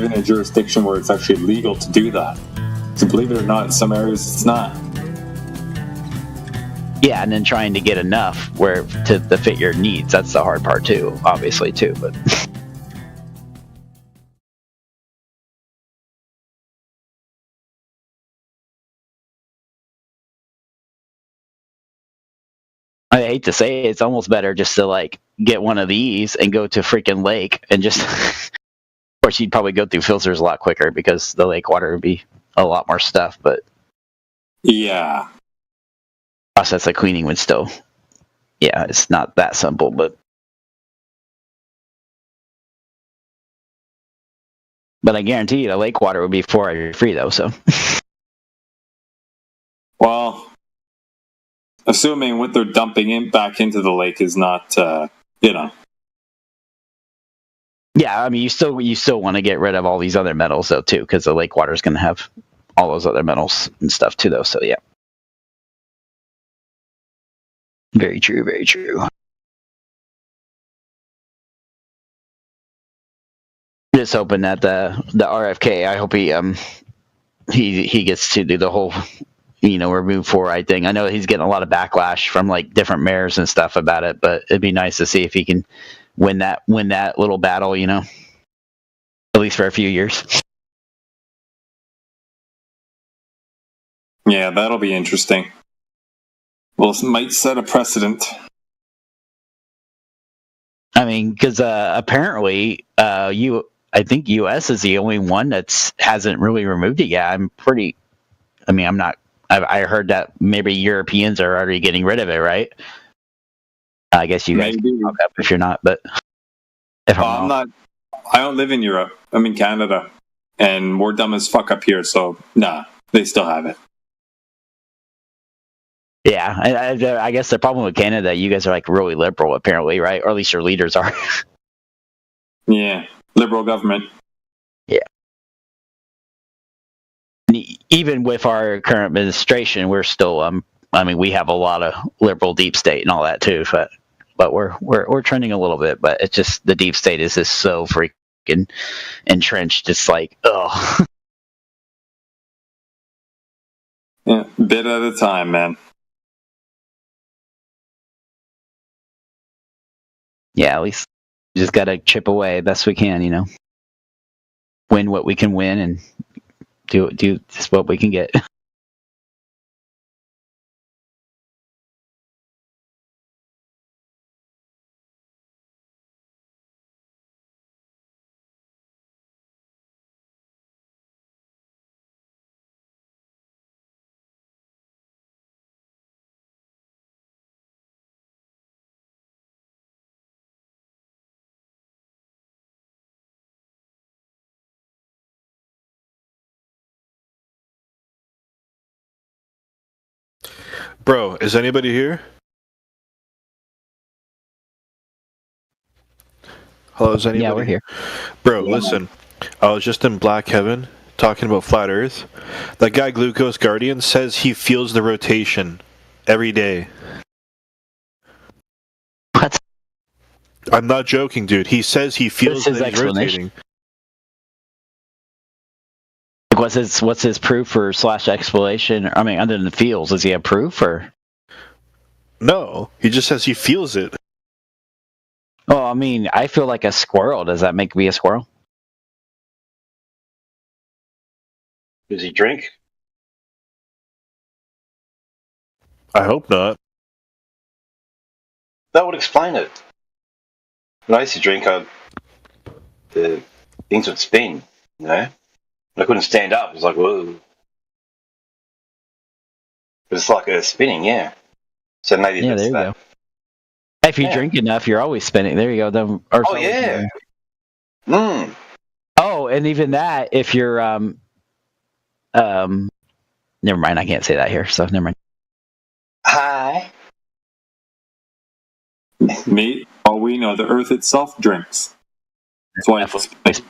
live in a jurisdiction where it's actually legal to do that. So believe it or not, in some areas it's not. Yeah, and then trying to get enough where to fit your needs. That's the hard part too, obviously too. But I hate to say it, it's almost better just to like get one of these and go to freaking lake and just. Of course, you'd probably go through filters a lot quicker because the lake water would be a lot more stuff, but Yeah. process of cleaning would still, yeah, it's not that simple, but I guarantee you the lake water would be fluoride free though. So, Well, assuming what they're dumping in back into the lake is not, yeah, I mean, you still want to get rid of all these other metals though too, because the lake water is going to have all those other metals and stuff too, though. So yeah, very true, very true. Just hoping that the RFK, I hope he gets to do the whole remove fluoride thing. I know he's getting a lot of backlash from like different mayors and stuff about it, but it'd be nice to see if he can win that little battle, at least for a few years. yeah, that'll be interesting. Well, it might set a precedent. I mean, because apparently, I think U.S. is the only one that hasn't really removed it yet. I'm not. I heard that maybe Europeans are already getting rid of it, right? I guess you guys can talk up if you're not, but if I'm not. I don't live in Europe. I'm in Canada, and we're dumb as fuck up here. So nah, they still have it. Yeah, I guess the problem with Canada, you guys are like really liberal, apparently, right? Or at least your leaders are. Yeah, liberal government. Yeah. Even with our current administration, we're still, we have a lot of liberal deep state and all that too, but we're trending a little bit. But it's just the deep state is just so freaking entrenched. It's like, oh. Yeah, bit at a time, man. Yeah, at least we just gotta chip away best we can, win what we can win and do just what we can get. Bro, is anybody here? Hello, is anybody? Yeah, we're here. Bro, listen. I was just in Black Heaven talking about Flat Earth. That guy, Glucose Guardian, says he feels the rotation every day. What? I'm not joking, dude. He says he feels that he's rotating. What's his proof or / explanation? I mean, other than the feels, does he have proof or? No, he just says he feels it. Well, I mean, I feel like a squirrel. Does that make me a squirrel? Does he drink? I hope not. That would explain it. When I used to drink, the things would spin, I couldn't stand up. It was like, whoa. But it's like a spinning, yeah. So maybe Yeah, there you go. If you drink enough, you're always spinning. There you go. Oh, yeah. Oh, and even that, if you're, never mind. I can't say that here, so never mind. Hi. Mate, all we know, the Earth itself drinks. That's why it's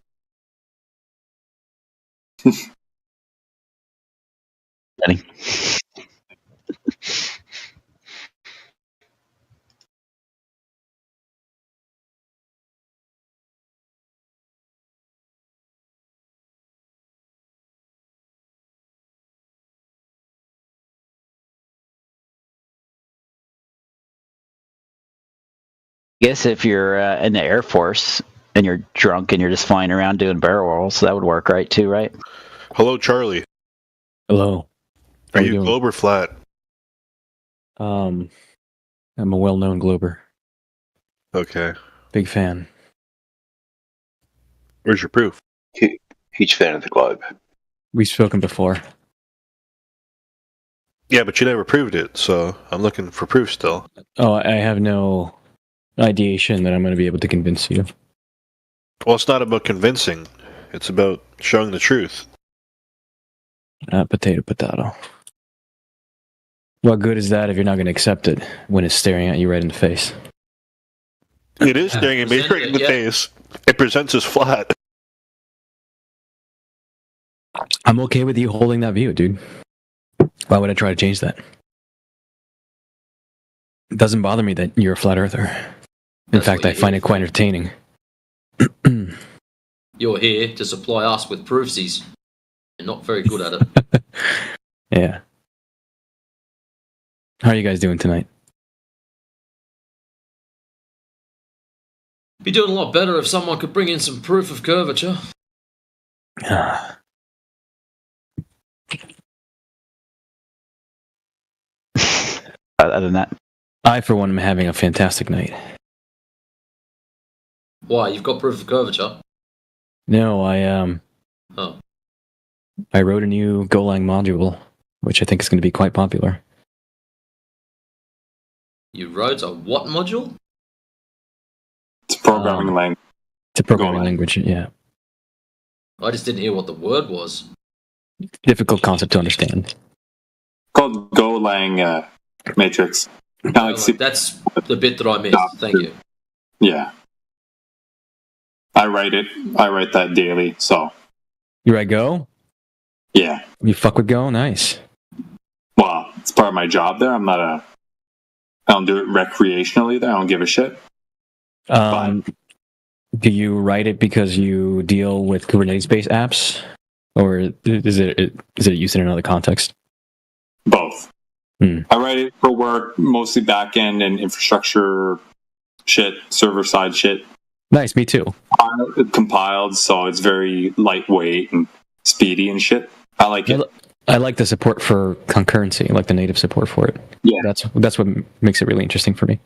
guess if you're in the Air Force and you're drunk and you're just flying around doing barrel rolls, that would work, right? Too, right? Hello, Charlie. Hello. How Are we you doing? globe or flat? I'm a well-known glober. Okay. Big fan. Where's your proof? Huge fan of the globe. We've spoken before. Yeah, but you never proved it, so I'm looking for proof still. Oh, I have no ideation that I'm going to be able to convince you. Well, it's not about convincing. It's about showing the truth. Potato. What good is that if you're not going to accept it when it's staring at you right in the face? It is staring at me right in the face. It presents as flat. I'm okay with you holding that view, dude. Why would I try to change that? It doesn't bother me that you're a flat earther. In That's fact, what I you're find here it quite for. entertaining. You're here to supply us with proofsies. You're not very good at it. Yeah. How are you guys doing tonight? Be doing a lot better if someone could bring in some proof of curvature. Other than that, I, for one, am having a fantastic night. Why? You've got proof of curvature? No, Oh. I wrote a new Golang module, which I think is going to be quite popular. You wrote a what module? It's a programming language. It's a programming Golang. language, yeah. I just didn't hear what the word was. Difficult concept to understand. Called Golang matrix. Kind of like C. That's the bit that I missed. Thank you. Yeah. I write it. I write that daily. So You write Go? yeah. You fuck with Go? Nice. Well, it's part of my job there. I don't do it recreationally there. I don't give a shit. Do you write it because you deal with Kubernetes-based apps, or is it used in another context? Both. I write it for work, mostly back end and infrastructure shit, server side shit. Nice, me too. Compiled, so it's very lightweight and speedy and shit. I like it. I like the support for concurrency, like the native support for it. Yeah. That's what makes it really interesting for me.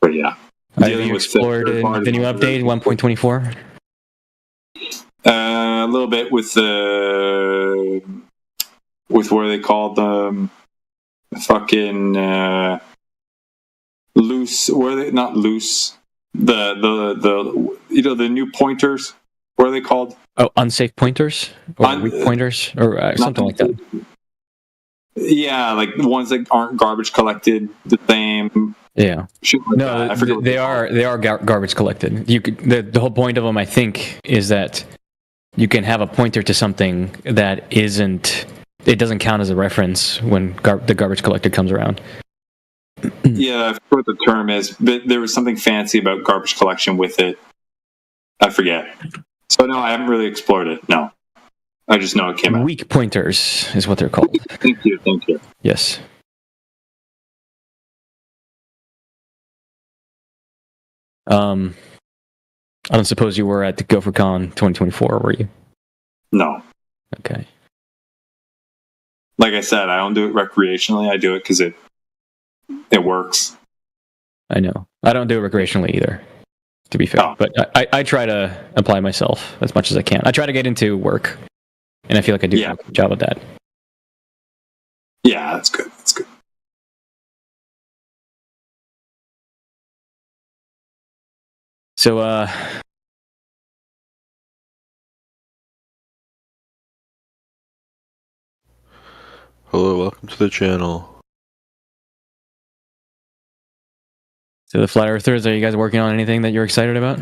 But yeah. Have you explored the new update 1.24? A little bit with what are they called? Fucking loose. What are they? Not loose. The the new pointers. What are they called? Oh, unsafe pointers or weak pointers or something like that. Yeah, like the ones that aren't garbage collected the same. Yeah. Shit like No, that. I forget what they are garbage collected. You could the whole point of them, I think, is that you can have a pointer to something that isn't. It doesn't count as a reference when the garbage collector comes around. Yeah, I forget what the term is, but there was something fancy about garbage collection with it. I forget. So no, I haven't really explored it. No, I just know it came out. Weak pointers is what they're called. Thank you. Yes. I don't suppose you were at the GopherCon 2024, were you? No. Okay. Like I said, I don't do it recreationally. I do it because it works. I know. I don't do it recreationally either, to be fair. Oh. But I try to apply myself as much as I can. I try to get into work, and I feel like I do a good job of that. Yeah, that's good. That's good. So, Hello, welcome to the channel. so the Flat Earthers, are you guys working on anything that you're excited about?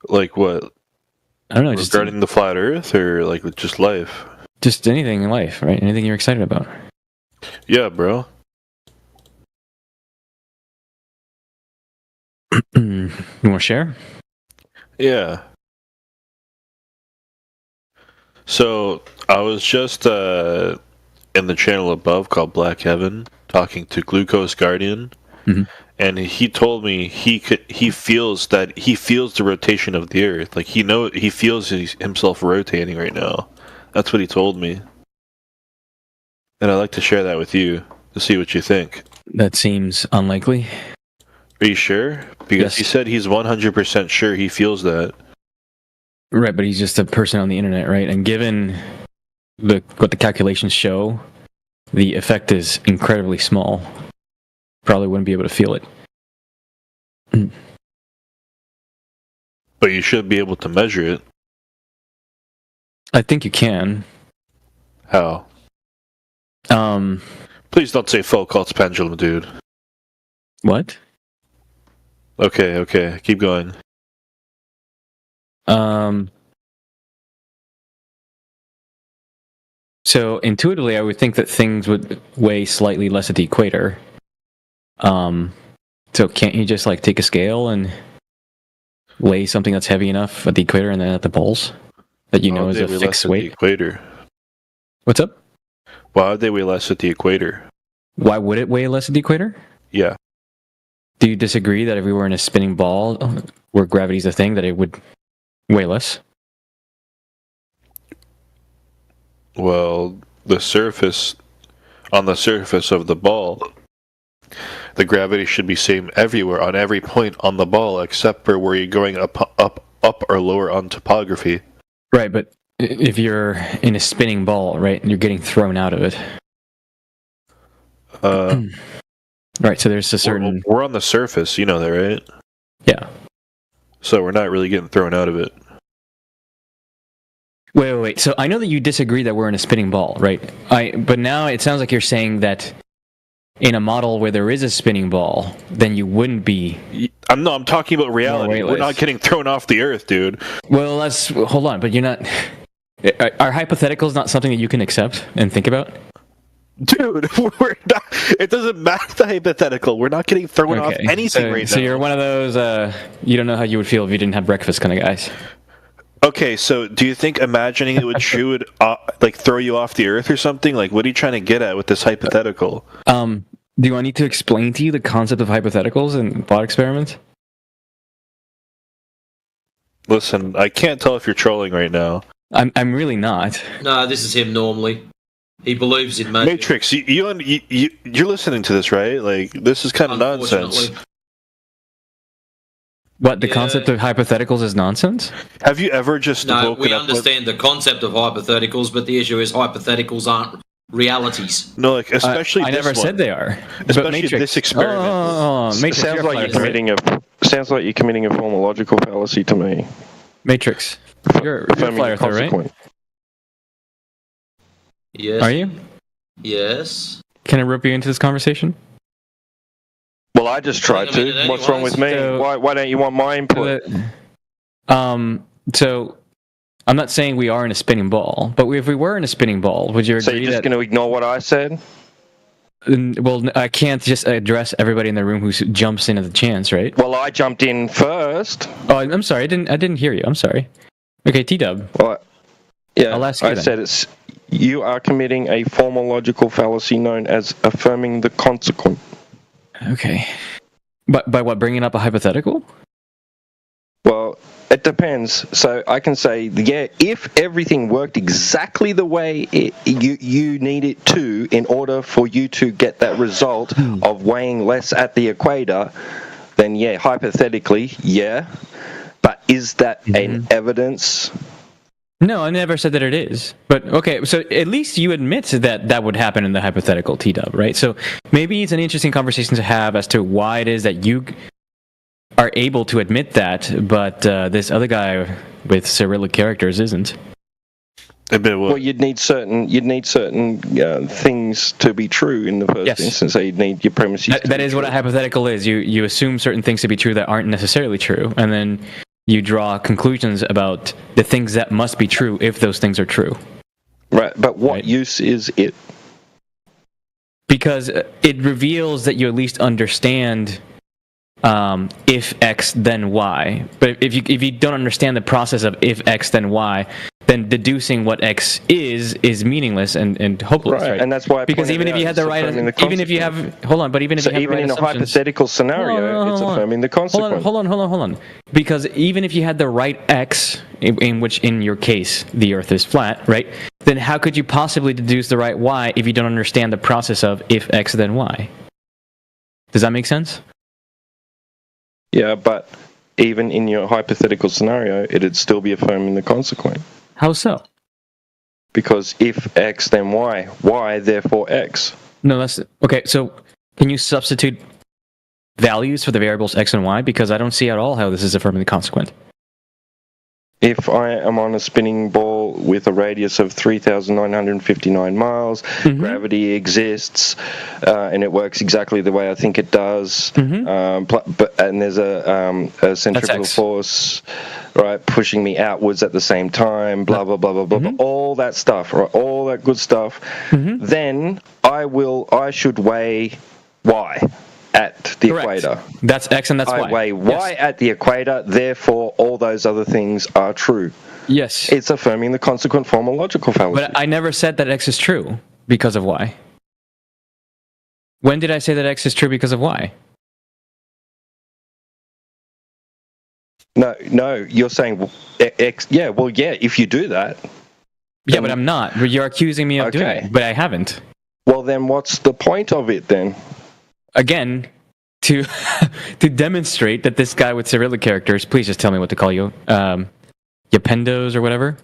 Like what? I don't know, just Regarding the flat Earth, or like just life? anything in life, right? Anything you're excited about. Yeah, bro. You want to share? Yeah. So I was just in the channel above called Black Heaven talking to Glucose Guardian, Mhm. and he told me he feels the rotation of the Earth. Like he feels himself rotating right now. That's what he told me, and I'd like to share that with you to see what you think. That seems unlikely. Are you sure? Because Yes. he said he's 100% sure he feels that. Right, but he's just a person on the internet, right? And given what the calculations show, the effect is incredibly small. Probably wouldn't be able to feel it. But you should be able to measure it. I think you can. How? Please don't say Foucault's pendulum, dude. What? Okay, keep going. So intuitively, I would think that things would weigh slightly less at the equator. So can't you just like take a scale and weigh something that's heavy enough at the equator and then at the poles that you know is a fixed The weight? equator. What's up? Why would they weigh less at the equator? Why would it weigh less at the equator? Yeah. Do you disagree that if we were in a spinning ball where gravity's a thing, that it would weigh less? Well, on the surface of the ball, the gravity should be same everywhere on every point on the ball, except for where you're going up or lower on topography. Right, but if you're in a spinning ball, right, you're getting thrown out of it. Right, so there's a certain... We're on the surface, you know that, right? Yeah. So we're not really getting thrown out of it. Wait. So I know that you disagree that we're in a spinning ball, right? But now it sounds like you're saying that in a model where there is a spinning ball, then you wouldn't be... I'm talking about reality. weightless. We're not getting thrown off the Earth, dude. Well, hold on, but you're not... Are hypotheticals not something that you can accept and think about? Dude, we're not, it doesn't matter the hypothetical. We're not getting thrown off anything right now. So you're one of those, you don't know how you would feel if you didn't have breakfast kind of guys. Okay, so do you think imagining it would like throw you off the Earth or something? Like, what are you trying to get at with this hypothetical? Do I need to explain to you the concept of hypotheticals and thought experiments? Listen, I can't tell if you're trolling right now. I'm really not. No, this is him normally. He believes in magic. Matrix, you're listening to this, right? Like, this is kind of nonsense. Unfortunately. What, the Yeah. concept of hypotheticals is nonsense? Have you ever just No, woken we up? understand the concept of hypotheticals, but the issue is hypotheticals aren't realities. No, like especially I this never one. said they are. Especially But Matrix, this experiment. Matrix, Sounds you're like a you're flat earther. committing a formal logical fallacy to me. Matrix, you're a Affirming flat the earther, right? consequent. Yes. Are you? Yes. Can I rope you into this conversation? Well, I just tried Well, I mean, to. What's wrong with me? So- Why don't you want my input? So I'm not saying we are in a spinning ball, but if we were in a spinning ball, would you So agree you're just that? going to ignore what I said? Well, I can't just address everybody in the room who jumps in at the chance, right? Well, I jumped in first. Oh, I'm sorry. I didn't hear you. I'm sorry. Okay, T-Dub. Well, yeah, I'll ask you I then. said you are committing a formal logical fallacy known as affirming the consequent. Okay. But by what? Bringing up a hypothetical? Well, it depends. So I can say, yeah, if everything worked exactly the way you need it to in order for you to get that result of weighing less at the equator, then yeah, hypothetically, yeah. But is that an evidence? No, I never said that it is. But okay, so at least you admit that that would happen in the hypothetical T-Dub, right? So maybe it's an interesting conversation to have as to why it is that you are able to admit that, but this other guy with Cyrillic characters isn't. Well, you'd need certain things to be true in the first instance. So you'd need your premises. That is what a hypothetical is. You assume certain things to be true that aren't necessarily true, and then you draw conclusions about the things that must be true if those things are true. Right, but what use is it? Because it reveals that you at least understand if X then Y. But if you don't understand the process of if X then Y, then deducing what x is meaningless and hopeless, right? And that's why I because pointed even if out you had the it's right, affirming the even if you consequence. have, hold on, but even if So you have even the right in a assumptions, hypothetical scenario, it's affirming the consequence. Hold on. Because even if you had the right x, in which in your case the Earth is flat, right? Then how could you possibly deduce the right y if you don't understand the process of if x then y? Does that make sense? Yeah, but even in your hypothetical scenario, it'd still be affirming the consequence. How so? Because if X, then Y. Y, therefore X. No, that's okay. So can you substitute values for the variables x and y? Because I don't see at all how this is affirming the consequent. If I am on a spinning ball with a radius of 3,959 miles, gravity exists, and it works exactly the way I think it does, and there's a centrifugal force, right, pushing me outwards at the same time, blah, blah, blah, blah, blah, all that stuff, right, all that good stuff, then I should weigh Y at the equator. That's x and that's y. I weigh Y at the equator, therefore all those other things are true. Yes. It's affirming the consequent formal logical fallacy. But I never said that x is true because of y. When did I say that x is true because of y? No, you're saying X. Yeah, well, yeah, if you do that. Yeah, but I'm not. You're accusing me of doing it, but I haven't. Well, then what's the point of it then? Again, to demonstrate that this guy with Cyrillic characters, please just tell me what to call you, Yapendos or whatever.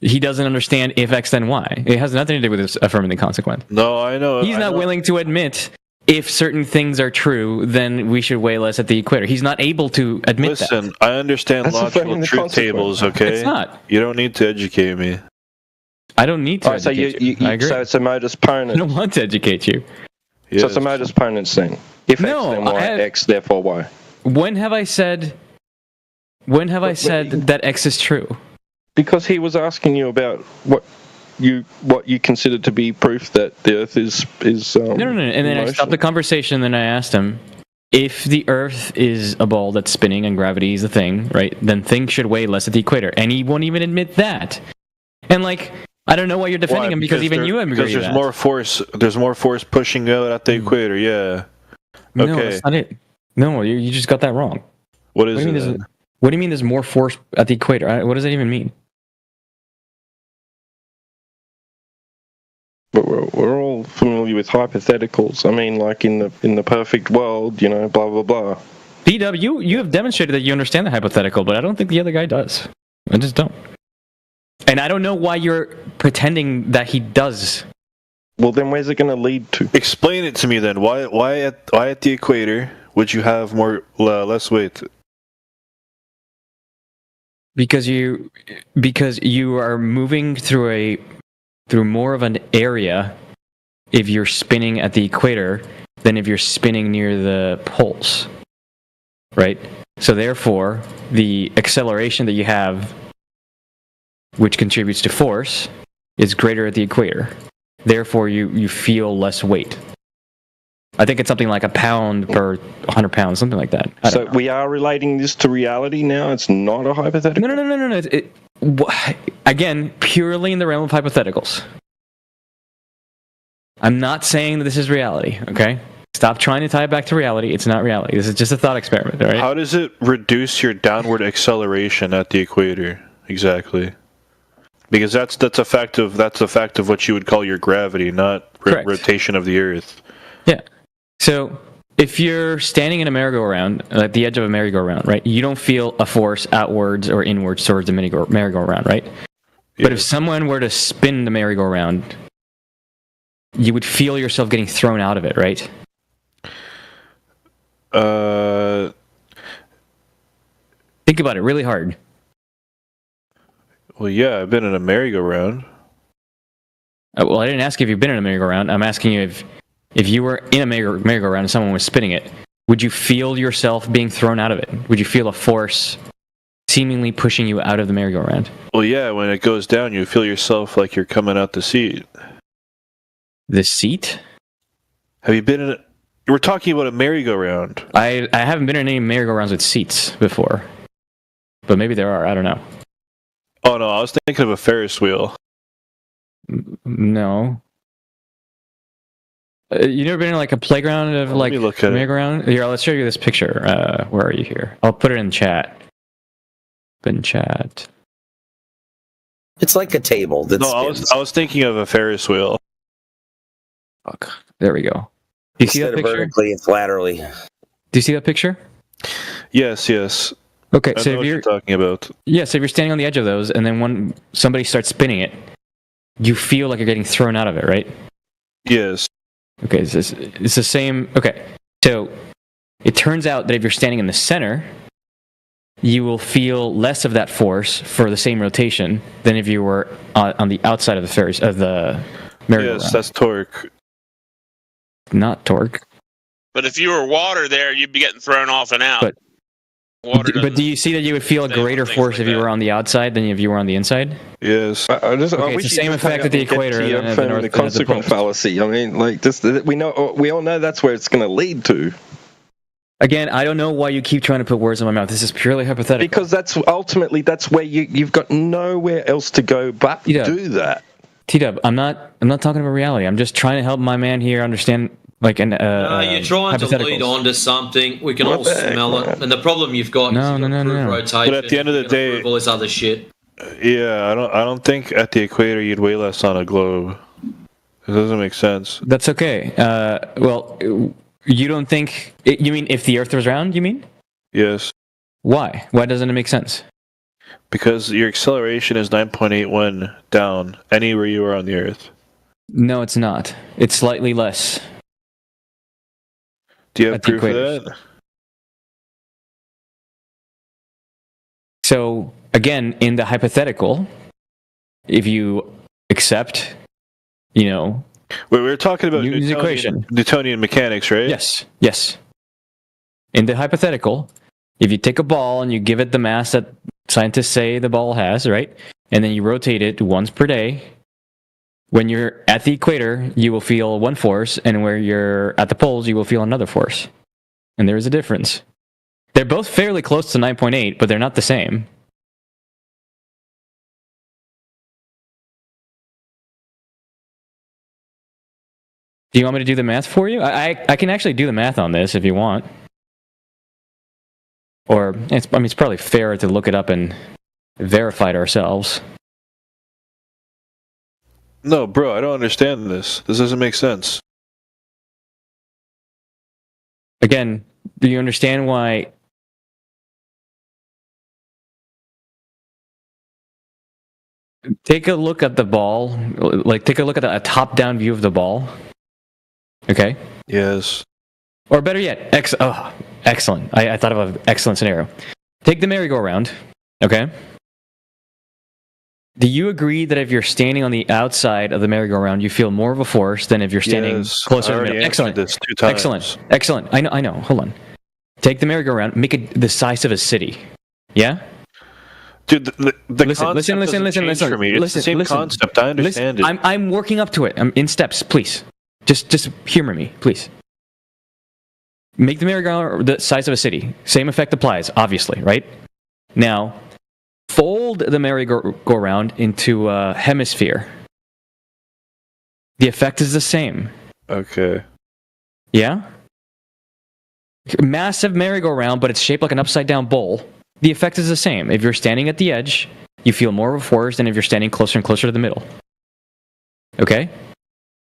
He doesn't understand if x then y. It has nothing to do with this affirming the consequent. No, I know. He's not willing to admit if certain things are true, then we should weigh less at the equator. He's not able to admit that. Listen, I understand That's logical truth tables, okay? It's not. You don't need to educate me. I don't need to so educate you. I agree. So it's a modus ponens. I don't want to educate you. Yes. So it's a modus ponens then. If X then Y, X therefore Y. When have I said that X is true? Because he was asking you about what you consider to be proof that the Earth is No. And then I stopped the conversation. And then I asked him, if the Earth is a ball that's spinning and gravity is a thing, right? Then things should weigh less at the equator, and he won't even admit that. And I don't know why you're defending him because even you agree because there's that. more force. There's more force pushing out at the equator. Yeah. No, Okay. that's not it. No, you just got that wrong. What is it? What do you mean there's more force at the equator? What does that even mean? But we're all familiar with hypotheticals. I mean, like in the perfect world, blah blah blah. BW, you have demonstrated that you understand the hypothetical, but I don't think the other guy does. I just don't. And I don't know why you're pretending that he does. Well, then where's it going to lead to? Explain it to me then. Why at the equator would you have less weight? Because you are moving through more of an area if you're spinning at the equator than if you're spinning near the poles. Right? So therefore, the acceleration that you have, which contributes to force, is greater at the equator. Therefore, you feel less weight. I think it's something like a pound per 100 pounds, something like that. So we are relating this to reality now? It's not a hypothetical? No. Again, purely in the realm of hypotheticals. I'm not saying that this is reality, okay? Stop trying to tie it back to reality. It's not reality. This is just a thought experiment, all right? How does it reduce your downward acceleration at the equator exactly? Because that's a fact of what you would call your gravity, not rotation of the Earth. Yeah. So if you're standing in a merry-go-round, at the edge of a merry-go-round, right, you don't feel a force outwards or inwards towards the merry-go-round, right? Yeah. But if someone were to spin the merry-go-round, you would feel yourself getting thrown out of it, right? Think about it really hard. Well, yeah, I've been in a merry-go-round. Well, I didn't ask you if you've been in a merry-go-round. I'm asking you if you were in a merry-go-round and someone was spinning it, would you feel yourself being thrown out of it? Would you feel a force seemingly pushing you out of the merry-go-round? Well, yeah, when it goes down, you feel yourself like you're coming out the seat. The seat? Have you been in a... We're talking about a merry-go-round. I haven't been in any merry-go-rounds with seats before. but maybe there are. I don't know. Oh no, I was thinking of a Ferris wheel. No. You never been in like a playground of Let like me look at it. playground? Here, let's show you this picture. Where are you here? I'll put it in chat. In chat. It's like a table that No, spins. I was thinking of a Ferris wheel. Fuck. There we go. Do you see Instead that of picture? vertically, it's laterally. Do you see that picture? Yes. Okay, I so know if what you're you're talking about. so if you're standing on the edge of those, and then when somebody starts spinning it, you feel like you're getting thrown out of it, right? Yes. Okay, it's the same. Okay, so it turns out that if you're standing in the center, you will feel less of that force for the same rotation than if you were on the outside of the merry-go-round. Yes, that's torque. Not torque. But if you were water there, you'd be getting thrown off and out. But- Water But do you see that you would feel a stay on greater things force like if you that. were on the outside than if you were on the inside? Yes. I wish it's the you same just effect hurry at the up and get equator to your than at the affirmative north- than at the consequent poles. fallacy. I mean, like, just we all know that's where it's going to lead to. Again, I don't know why you keep trying to put words in my mouth. This is purely hypothetical. Because that's where you've got nowhere else to go but Yeah. do that. T-Dub, I'm not talking about reality. I'm just trying to help my man here understand like an No, you're trying to lead hypotheticals. on to something. We can all What the heck, smell it. man? And the problem you've got No, is you've no, got no, proof no. rotation. But at the end of the you've got day- proof all this other shit. Yeah, I don't think at the equator you'd weigh less on a globe. It doesn't make sense. That's okay. Well, you don't think... You mean if the Earth was round, you mean? Yes. Why? Why doesn't it make sense? Because your acceleration is 9.81 down anywhere you are on the Earth. No, it's not. It's slightly less. Do you have At the proof of equators. that? So, again, in the hypothetical, if you accept, Wait, we were talking about Newton's equation. Newtonian mechanics, right? Yes. In the hypothetical, if you take a ball and you give it the mass that scientists say the ball has, right? And then you rotate it once per day, when you're at the equator, you will feel one force, and where you're at the poles, you will feel another force. And there is a difference. They're both fairly close to 9.8, but they're not the same. Do you want me to do the math for you? I can actually do the math on this if you want. Or, it's probably fairer to look it up and verify it ourselves. No, bro, I don't understand this. This doesn't make sense. Again, do you understand why... Take a look at the ball. Like, take a look at a top-down view of the ball. Okay? Yes. Or better yet, excellent. I thought of an excellent scenario. Take the merry-go-round, okay? Do you agree that if you're standing on the outside of the merry-go-round, you feel more of a force than if you're standing Yes, closer I to the already middle? answered Excellent. this 2 times. Excellent. I know. Hold on. Take the merry-go-round, make it the size of a city. Yeah? Dude, the Listen, concept listen, doesn't change for me. It's the same concept. I understand Listen, it. I'm working up to it. I'm in steps, please. Just humor me, please. Make the merry-go-round the size of a city. Same effect applies, obviously, right? Now, fold the merry-go-round into a hemisphere. The effect is the same. Okay. Yeah? Massive merry-go-round, but it's shaped like an upside-down bowl. The effect is the same. If you're standing at the edge, you feel more of a force than if you're standing closer and closer to the middle. Okay?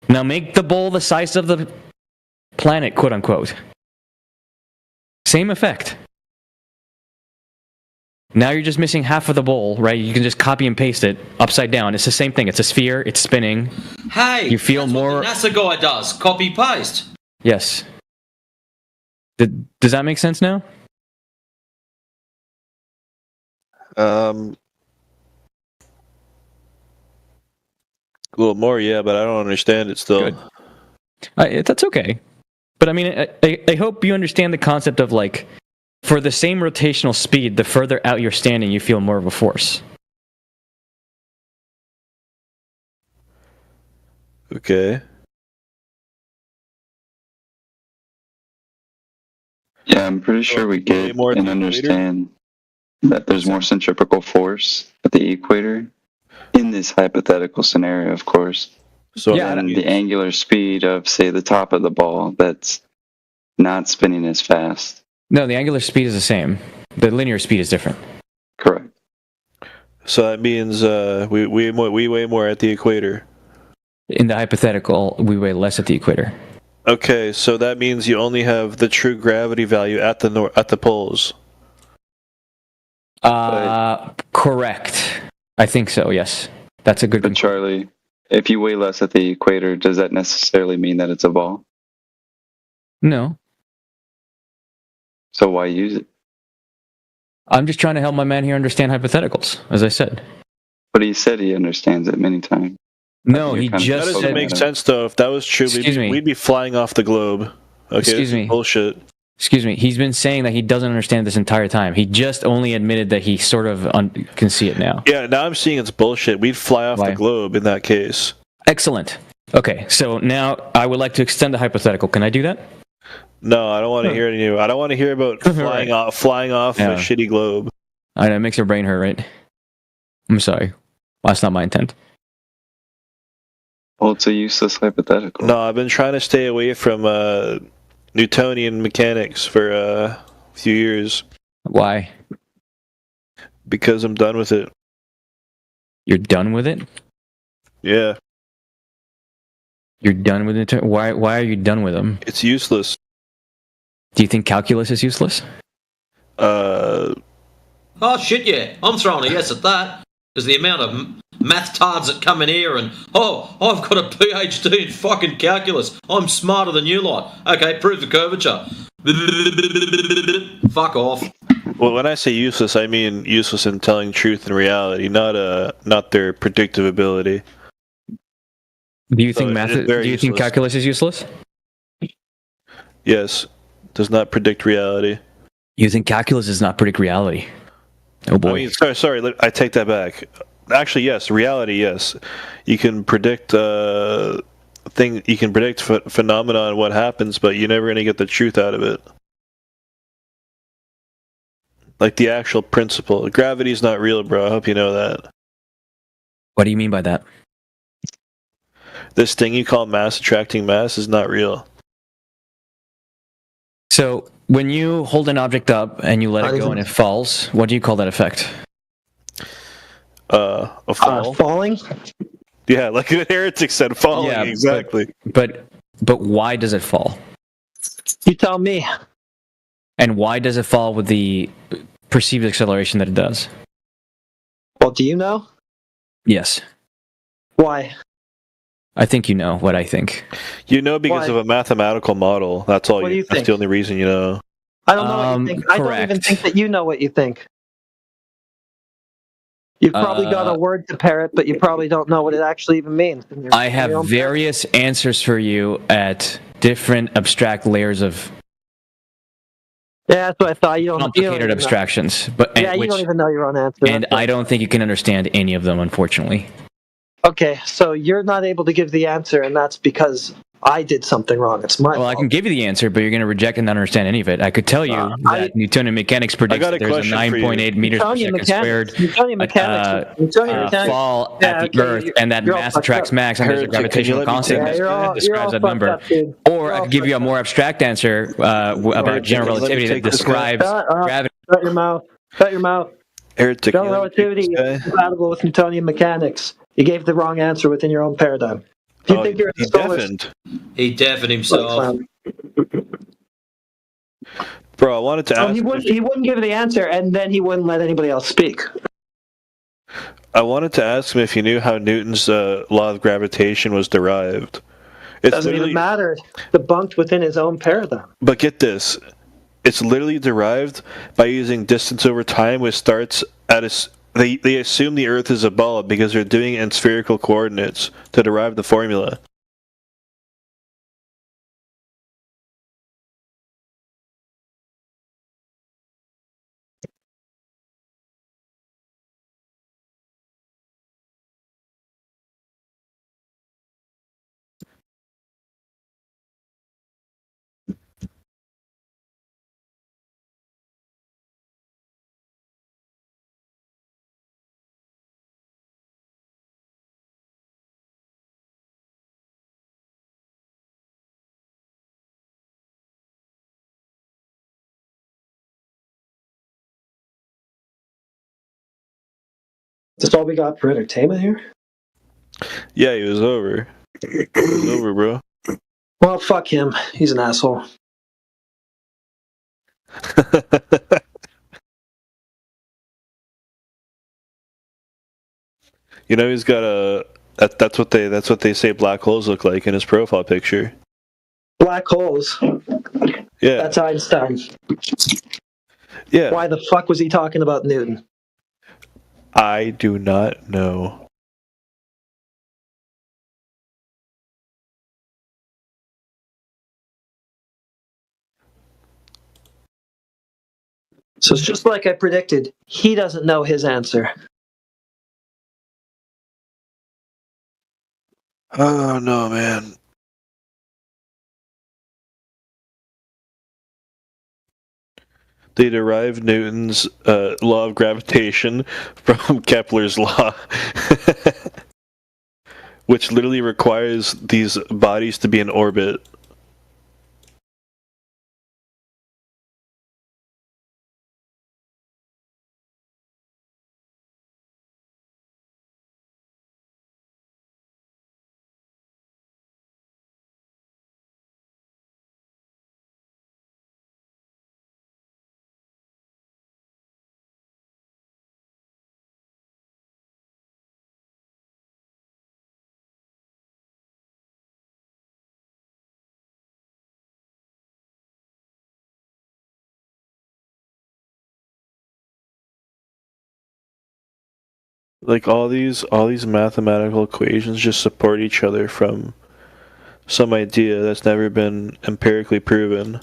Now make the bowl the size of the planet, quote-unquote. Same effect. Now you're just missing half of the bowl, right? You can just copy and paste it upside down. It's the same thing. It's a sphere. It's spinning. Hey, You feel that's more- what the NASA guy does. Copy paste. Yes. Does that make sense now? A little more, yeah, but I don't understand it still. Good. That's okay. But I mean, I hope you understand the concept of like, for the same rotational speed, the further out you're standing, you feel more of a force. Okay. Yeah, I'm pretty sure we Way get more and than later? understand that there's more centripetal force at the equator in this hypothetical scenario, of course. So Yeah, And the angular speed of, say, the top of the ball that's not spinning as fast. No, the angular speed is the same. The linear speed is different. Correct. So that means we weigh more at the equator. In the hypothetical, we weigh less at the equator. Okay, so that means you only have the true gravity value at the poles. Correct. I think so, yes. That's a good But Charlie, if you weigh less at the equator, does that necessarily mean that it's a ball? No. So why use it? I'm just trying to help my man here understand hypotheticals, as I said. But he said he understands it many times. No, You're he kind of just That doesn't said... make sense, though. If that was true, we'd be flying off the globe. Okay, Excuse this is me. bullshit. Excuse me. He's been saying that he doesn't understand this entire time. He just only admitted that he sort of can see it now. Yeah, now I'm seeing it's bullshit. We'd fly off Why? the globe in that case. Excellent. Okay, so now I would like to extend the hypothetical. Can I do that? No, I don't want to hear any new. I don't want to hear about flying off Yeah. a shitty globe. I know, it makes your brain hurt, right? I'm sorry. Well, that's not my intent. Well, it's a useless hypothetical. No, I've been trying to stay away from Newtonian mechanics for a few years. Why? Because I'm done with it. You're done with it? Yeah. You're done with it? Why are you done with them? It's useless. Do you think calculus is useless? Oh shit, yeah. I'm throwing a yes at that. Because the amount of math tards that come in here and, oh, I've got a PhD in fucking calculus. I'm smarter than you lot. Okay, prove the curvature. Fuck off. Well, when I say useless, I mean useless in telling truth and reality, not their predictive ability. Do you So think it is very Do you think useless. calculus is useless? Yes, does not predict reality. You think calculus does not predict reality? Oh boy. I mean, sorry, I take that back. Actually, yes, reality, yes. You can predict You can predict phenomena and what happens, but you're never going to get the truth out of it. Like the actual principle. Gravity's not real, bro. I hope you know that. What do you mean by that? This thing you call mass attracting mass is not real. So, when you hold an object up and you let it go and it falls, what do you call that effect? A fall? Falling? Yeah, like the heretic said, falling, Yeah, exactly. But why does it fall? You tell me. And why does it fall with the perceived acceleration that it does? Well, do you know? Yes. Why? I think you know what I think. You know because Why? of a mathematical model. That's all. What do you That's think? the only reason you know. I don't know what you think. I don't even correct. think that you know what you think. You've probably got a word to parrot, but you probably don't know what it actually even means. I have various answers for you at different abstract layers of Yeah, that's what I thought. You don't complicated even know. abstractions. But Yeah, you don't even know your own answer. and I don't think you can understand any of them, unfortunately. Okay, so you're not able to give the answer, and that's because I did something wrong. It's my Well, fault. I can give you the answer, but you're going to reject and not understand any of it. I could tell you that Newtonian mechanics predicts got a that there's a question for you. 9.8 meters per second squared Newtonian mechanics. fall at the Earth, and that you're all mass fucked attracts up. mass, and there's a Heretic, can you gravitational let me constant take that this? you're all describes that fucked number. up, dude. Or I could give you a more abstract answer about general let me relativity that take this guy. describes gravity. Shut your mouth. Shut your mouth. Heretic, General relativity guy. is compatible with Newtonian mechanics. You gave the wrong answer within your own paradigm. Do you think you're he a solar deafened. He deafened himself. Bro, I wanted to ask. He wouldn't give the answer, and then he wouldn't let anybody else speak. I wanted to ask him if he knew how Newton's law of gravitation was derived. It Doesn't even matter. Debunked within his own paradigm. But get this, it's literally derived by using distance over time, which starts at a. They assume the Earth is a ball because they're doing it in spherical coordinates to derive the formula. That's all we got for entertainment here? Yeah, he was over. He was over, bro. Well, fuck him. He's an asshole. You know, he's got a. That's what they say black holes look like in his profile picture. Black holes. Yeah. That's Einstein. Yeah. Why the fuck was he talking about Newton? I do not know. So it's just like I predicted. He doesn't know his answer. Oh no, man. They derived Newton's law of gravitation from Kepler's law, which literally requires these bodies to be in orbit. Like all these mathematical equations just support each other from some idea that's never been empirically proven.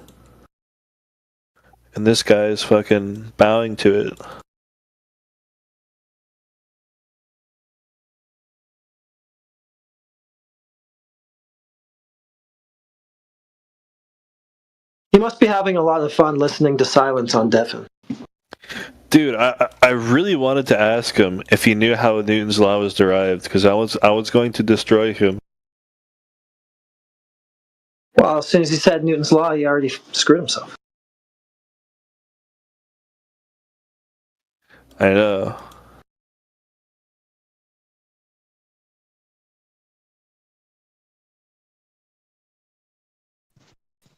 And this guy is fucking bowing to it. He must be having a lot of fun listening to silence on Deafin. Dude, I really wanted to ask him if he knew how Newton's law was derived, because I was going to destroy him. Well, as soon as he said Newton's law, he already screwed himself. I know.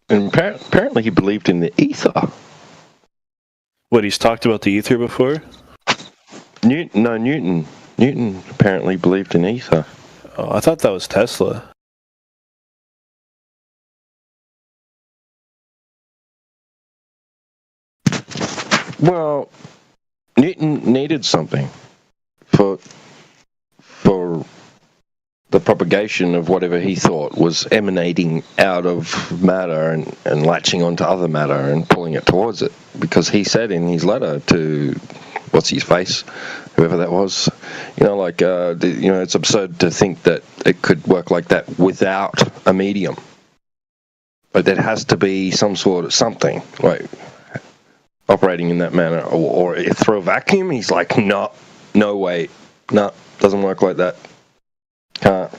And apparently he believed in the ether. What, he's talked about the ether before? Newton. Newton apparently believed in ether. Oh, I thought that was Tesla. Well, Newton needed something for the propagation of whatever he thought was emanating out of matter and latching onto other matter and pulling it towards it. Because he said in his letter to what's his face, whoever that was, it's absurd to think that it could work like that without a medium. But there has to be some sort of something like operating in that manner, or if through a vacuum. He's like, no way, no, doesn't work like that. Can't.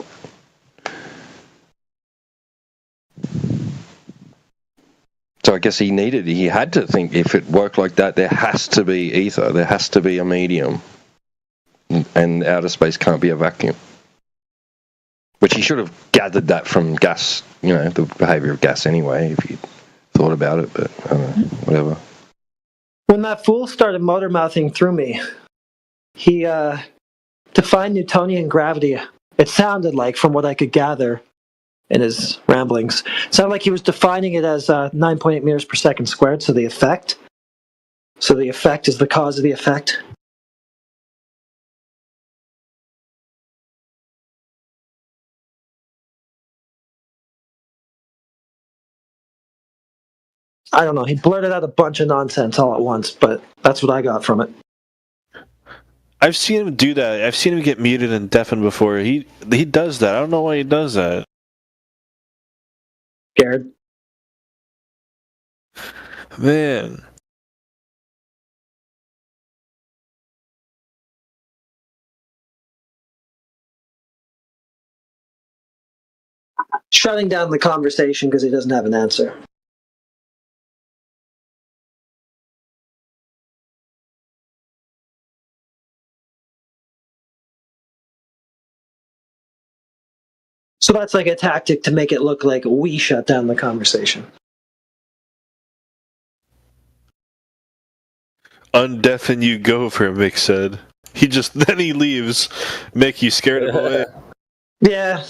So I guess he had to think if it worked like that, there has to be ether, there has to be a medium, and outer space can't be a vacuum. Which he should have gathered that from gas, the behavior of gas anyway, if he thought about it, but I don't know, whatever. When that fool started motor mouthing through me, he defined Newtonian gravity. It sounded like, from what I could gather in his ramblings, it sounded like he was defining it as 9.8 meters per second squared, so the effect is the cause of the effect. I don't know, he blurted out a bunch of nonsense all at once, but that's what I got from it. I've seen him do that. I've seen him get muted and deafened before. He does that. I don't know why he does that. Scared. Man. Shutting down the conversation because he doesn't have an answer. So that's like a tactic to make it look like we shut down the conversation. Undeafen you Gopher, Mick said. Then he leaves. Mick, you scared him away. Yeah.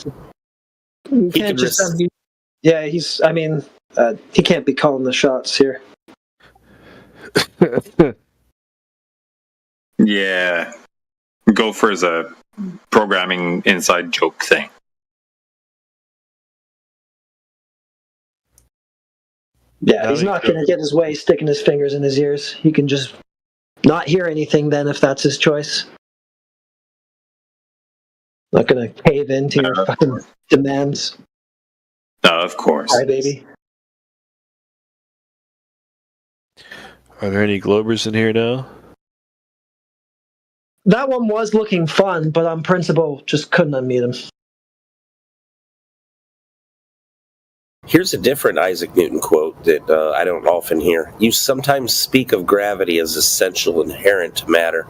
You He can't could just. risk- Yeah, he can't be calling the shots here. Yeah. Gopher is a programming inside joke thing. Yeah, he's not going to get his way sticking his fingers in his ears. He can just not hear anything then if that's his choice. Not going to cave into your fucking demands. No, of course. Hi, baby. Are there any Globers in here now? That one was looking fun, but on principle, just couldn't unmute him. Here's a different Isaac Newton quote that I don't often hear. You sometimes speak of gravity as essential inherent to matter.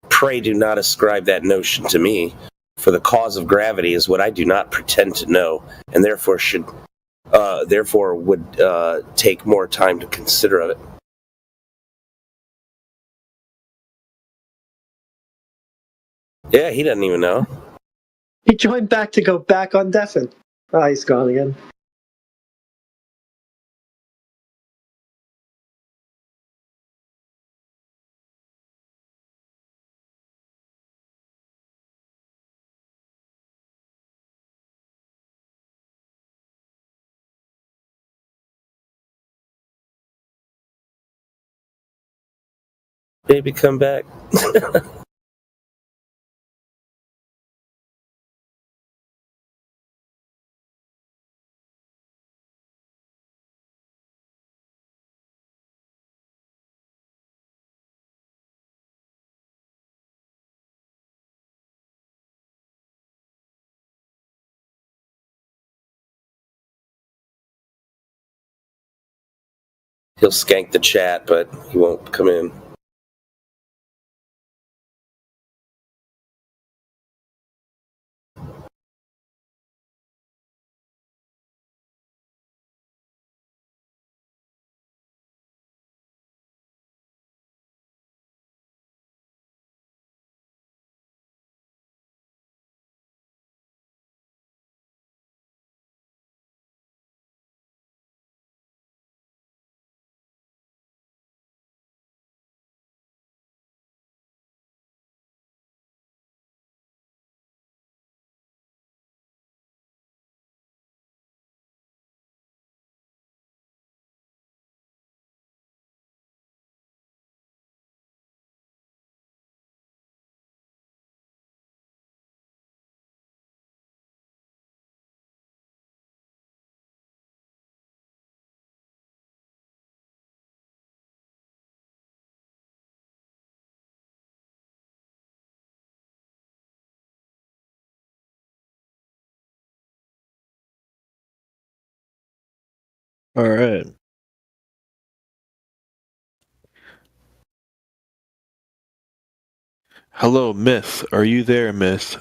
Pray do not ascribe that notion to me, for the cause of gravity is what I do not pretend to know, and therefore would take more time to consider of it. Yeah, he doesn't even know. He joined back to go back on Deafen. Oh, he's gone again. Baby, come back. He'll skank the chat, but he won't come in. All right. Hello, Myth. Are you there, Myth?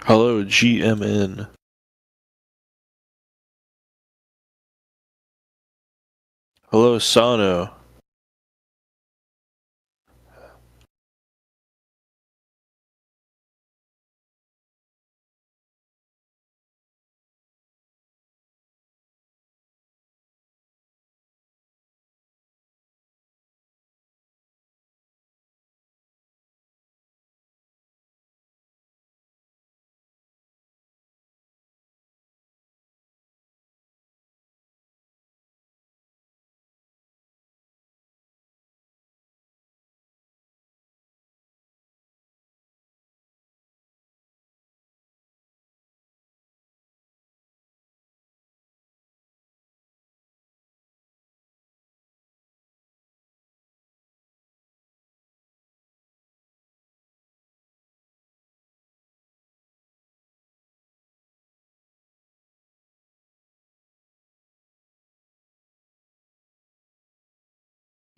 Hello, GMN. Hello, Sano.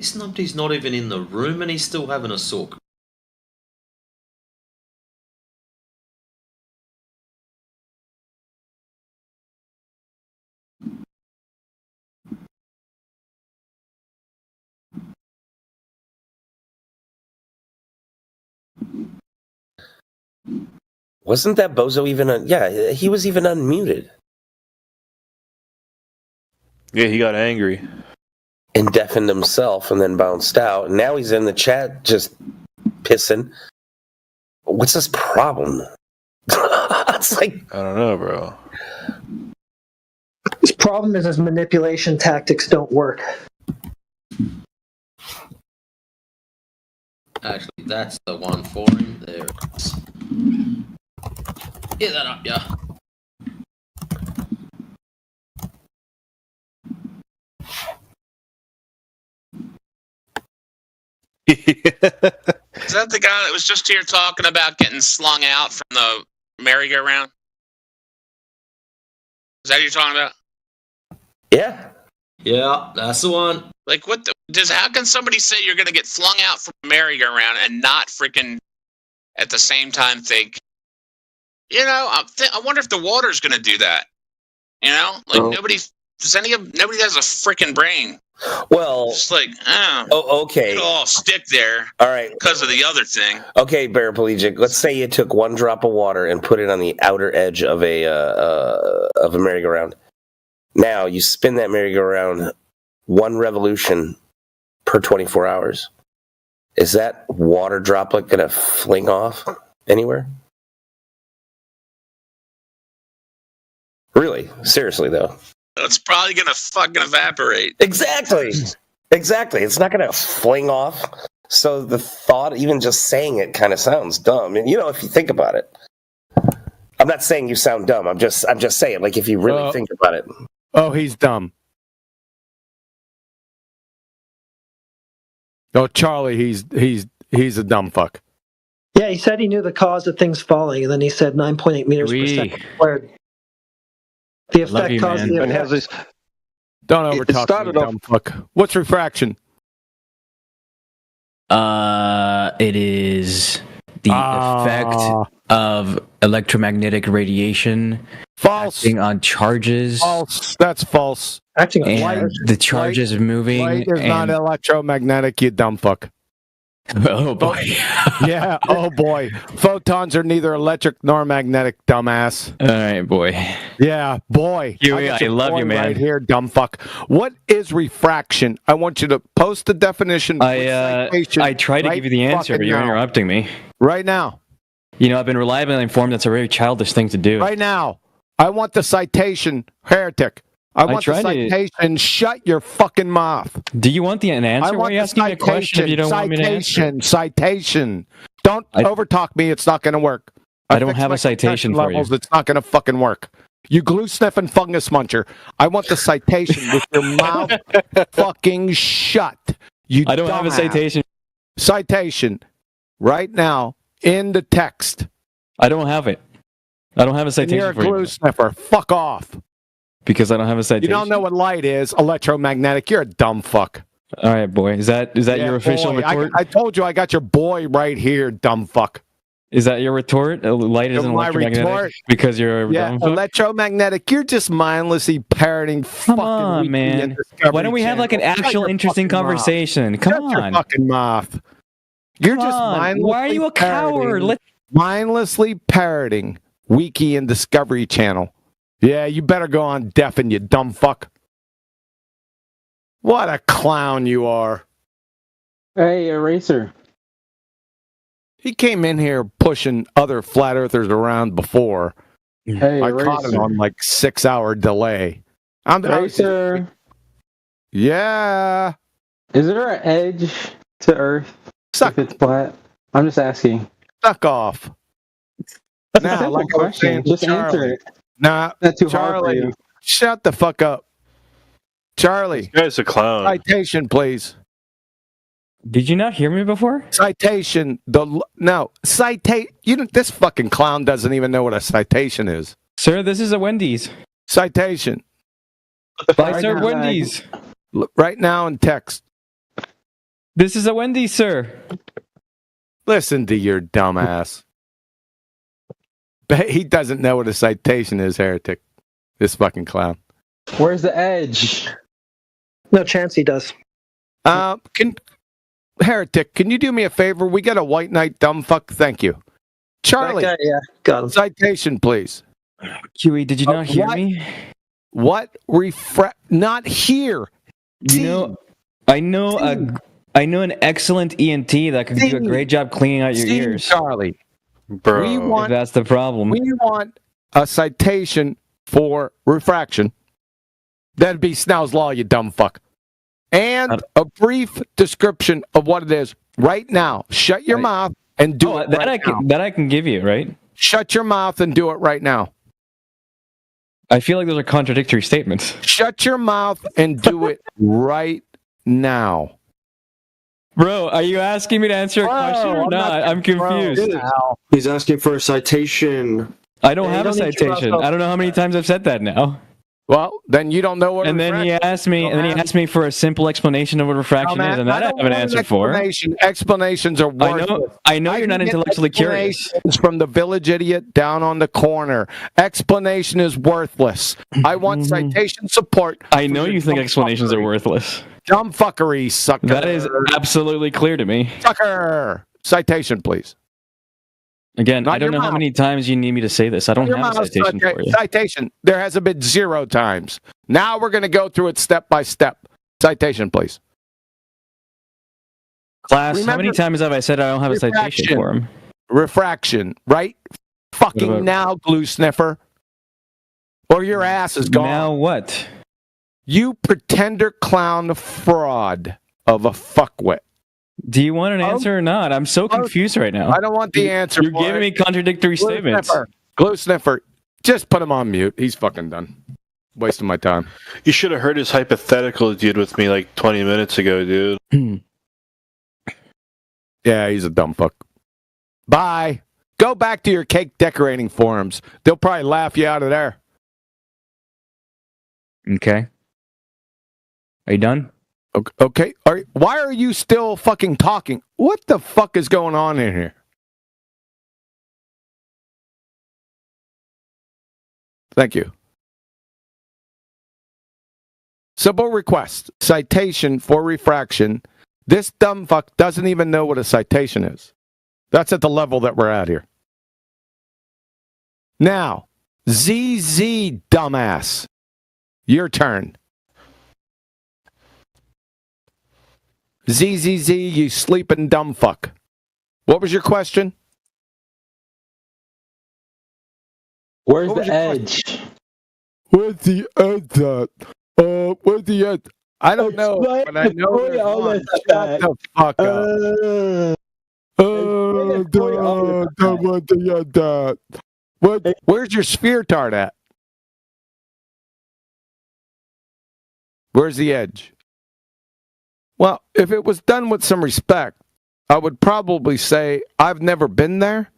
This numpty's not even in the room and he's still having a sook. Wasn't that bozo even? Yeah, he was even unmuted Yeah, he got angry. and deafened himself, and then bounced out. And now he's in the chat just pissing. What's his problem? It's like, I don't know, bro. His problem is his manipulation tactics don't work. Actually, that's the one for him. There it is. Get that up, yeah. Is that the guy that was just here talking about getting slung out from the merry-go-round? Is that what you're talking about? yeah. Yeah, that's the one. Like, what the... how can somebody say you're going to get flung out from a merry-go-round and not freaking at the same time think, you know, I wonder if the water's going to do that. You know? Like, nobody has a freaking brain. Well, Just like, okay. it'll all stick there All right. because of the other thing. Okay, paraplegic. Let's say you took one drop of water and put it on the outer edge of a merry-go-round. Now you spin that merry-go-round one revolution per 24 hours. Is that water droplet going to fling off anywhere? Really? Seriously, though. It's probably going to fucking evaporate. Exactly. It's not going to fling off. So the thought, even just saying it, kind of sounds dumb. And if you think about it, I'm not saying you sound dumb. I'm just saying, like, if you really think about it. Oh, he's dumb. Oh, Charlie, he's a dumb fuck. Yeah, he said he knew the cause of things falling, and then he said 9.8 meters per second squared. The effect caused the And how's effect. this? Don't It overtalk started me, off- dumb fuck. What's refraction? It is the effect of electromagnetic radiation False. acting on charges. False. That's false. Acting on And light. the charges moving. Light is not and, electromagnetic, you dumb fuck. oh boy. Yeah, oh boy. Photons are neither electric nor magnetic, dumbass. All right, boy. Yeah, boy. Huey, got I your love boy you, man. Right here, dumb fuck. What is refraction? I want you to post the definition. with citation I tried to right give you the answer, but fucking you're now. interrupting me. Right now. You know, I've been reliably informed that's a very childish thing to do. Right now. I want the citation, heretic. I want the tried to- citation. Shut your fucking mouth. Do you want an answer? I Why are want you the asking me a question if you don't want me to answer? Citation. Don't overtalk me. It's not going to work. I don't fixed have my a citation concussion for you. levels. It's not going to fucking work. You glue sniffing fungus muncher. I want the citation with your mouth fucking shut. You I don't have a dumbass. citation. Citation. Right now in the text. I don't have it. I don't have a And citation you're a for glue you sniffer. Fuck off. because I don't have a citation. You don't know what light is. Electromagnetic. You're a dumb fuck. All right, boy. Is that Yeah, your official boy. retort? I told you I got your boy right here, dumb fuck. Is that your retort? Light isn't My electromagnetic retort. because you're a Yeah, dumb fuck? electromagnetic. You're just mindlessly parroting Come fucking on, Weekly man. and Discovery Why don't we have like an Channel. Shut actual your interesting fucking mouth. conversation? Come Shut your on. fucking mouth. You're Come just on. mindlessly Why are you a coward? mindlessly parroting Wiki and Discovery Channel. Yeah, you better go on deafen, you dumb fuck. What a clown you are. Hey, Eraser. He came in here pushing other flat earthers around before. Hey, I caught it Eraser. on like 6-hour delay. Eraser. Yeah. Is there an edge to Earth if it's flat? I'm just asking. Suck off. It's a Now, simple like I was question. saying, Just Charlie. answer it. Nah, Not too hard for Charlie, you. shut the fuck up. Charlie, This guy's a clown. citation, please. Did you not hear me before? Citation. Citate. This fucking clown doesn't even know what a citation is. Sir, this is a Wendy's. Citation. Buy sir Wendy's. Look, right now in text. This is a Wendy's, sir. Listen to your dumbass. He doesn't know what a citation is, heretic. This fucking clown. Where's the edge? No chance he does. Heretic, can you do me a favor? We got a white knight, dumb fuck. Thank you. Charlie. That guy, yeah, got him. Citation, please. Huey, did you not hear me? What? Not here. You know, I know an excellent ENT that could do a great job cleaning out your ears. Charlie. Bro. If that's the problem. We want a citation for refraction. That'd be Snell's Law, you dumb fuck. And a brief description of what it is right now. Shut your mouth and do it that right now. That I can give you, right? Shut your mouth and do it right now. I feel like those are contradictory statements. Shut your mouth and do it right now. Bro, are you asking me to answer a question or not? I'm confused. He's asking for a citation. I don't have a citation. I don't know how many times I've said that now. Well, then you don't know what. And then he asked me for a simple explanation of what refraction is, and that I have an answer for. Explanations are worthless. I know you're not intellectually curious. From the village idiot down on the corner. Explanation is worthless. I want citation support. I know you think explanations are worthless. Dumb fuckery, sucker. That is absolutely clear to me. Sucker. Citation, please. Again, I don't know how many times you need me to say this. I don't have a citation for you. Citation. There hasn't been 0 times. Now we're going to go through it step by step. Citation, please. Class, how many times have I said I don't have a citation for him? Refraction, right? Fucking now, glue sniffer. Or your ass is gone. Now what? You pretender clown fraud of a fuckwit. Do you want an answer or not? I'm so confused right now. I don't want the answer. You're giving me contradictory statements. Glue sniffer. Just put him on mute. He's fucking done. Wasting my time. You should have heard his hypothetical dude with me like 20 minutes ago, dude. Yeah, he's a dumb fuck. Bye. Go back to your cake decorating forums. They'll probably laugh you out of there. Okay. Are you done? Okay. Why are you still fucking talking? What the fuck is going on in here? Thank you. Simple request. Citation for refraction. This dumb fuck doesn't even know what a citation is. That's at the level that we're at here. Now, ZZ dumbass. Your turn. ZZZ, you sleeping dumb fuck. What was your question? Where's the edge? Where's the edge at? Where's the edge? I don't know, but I know there's one. Shut the fuck up. Don't want the edge. Where's your sphere tart at? Where's the edge? Well, if it was done with some respect, I would probably say I've never been there,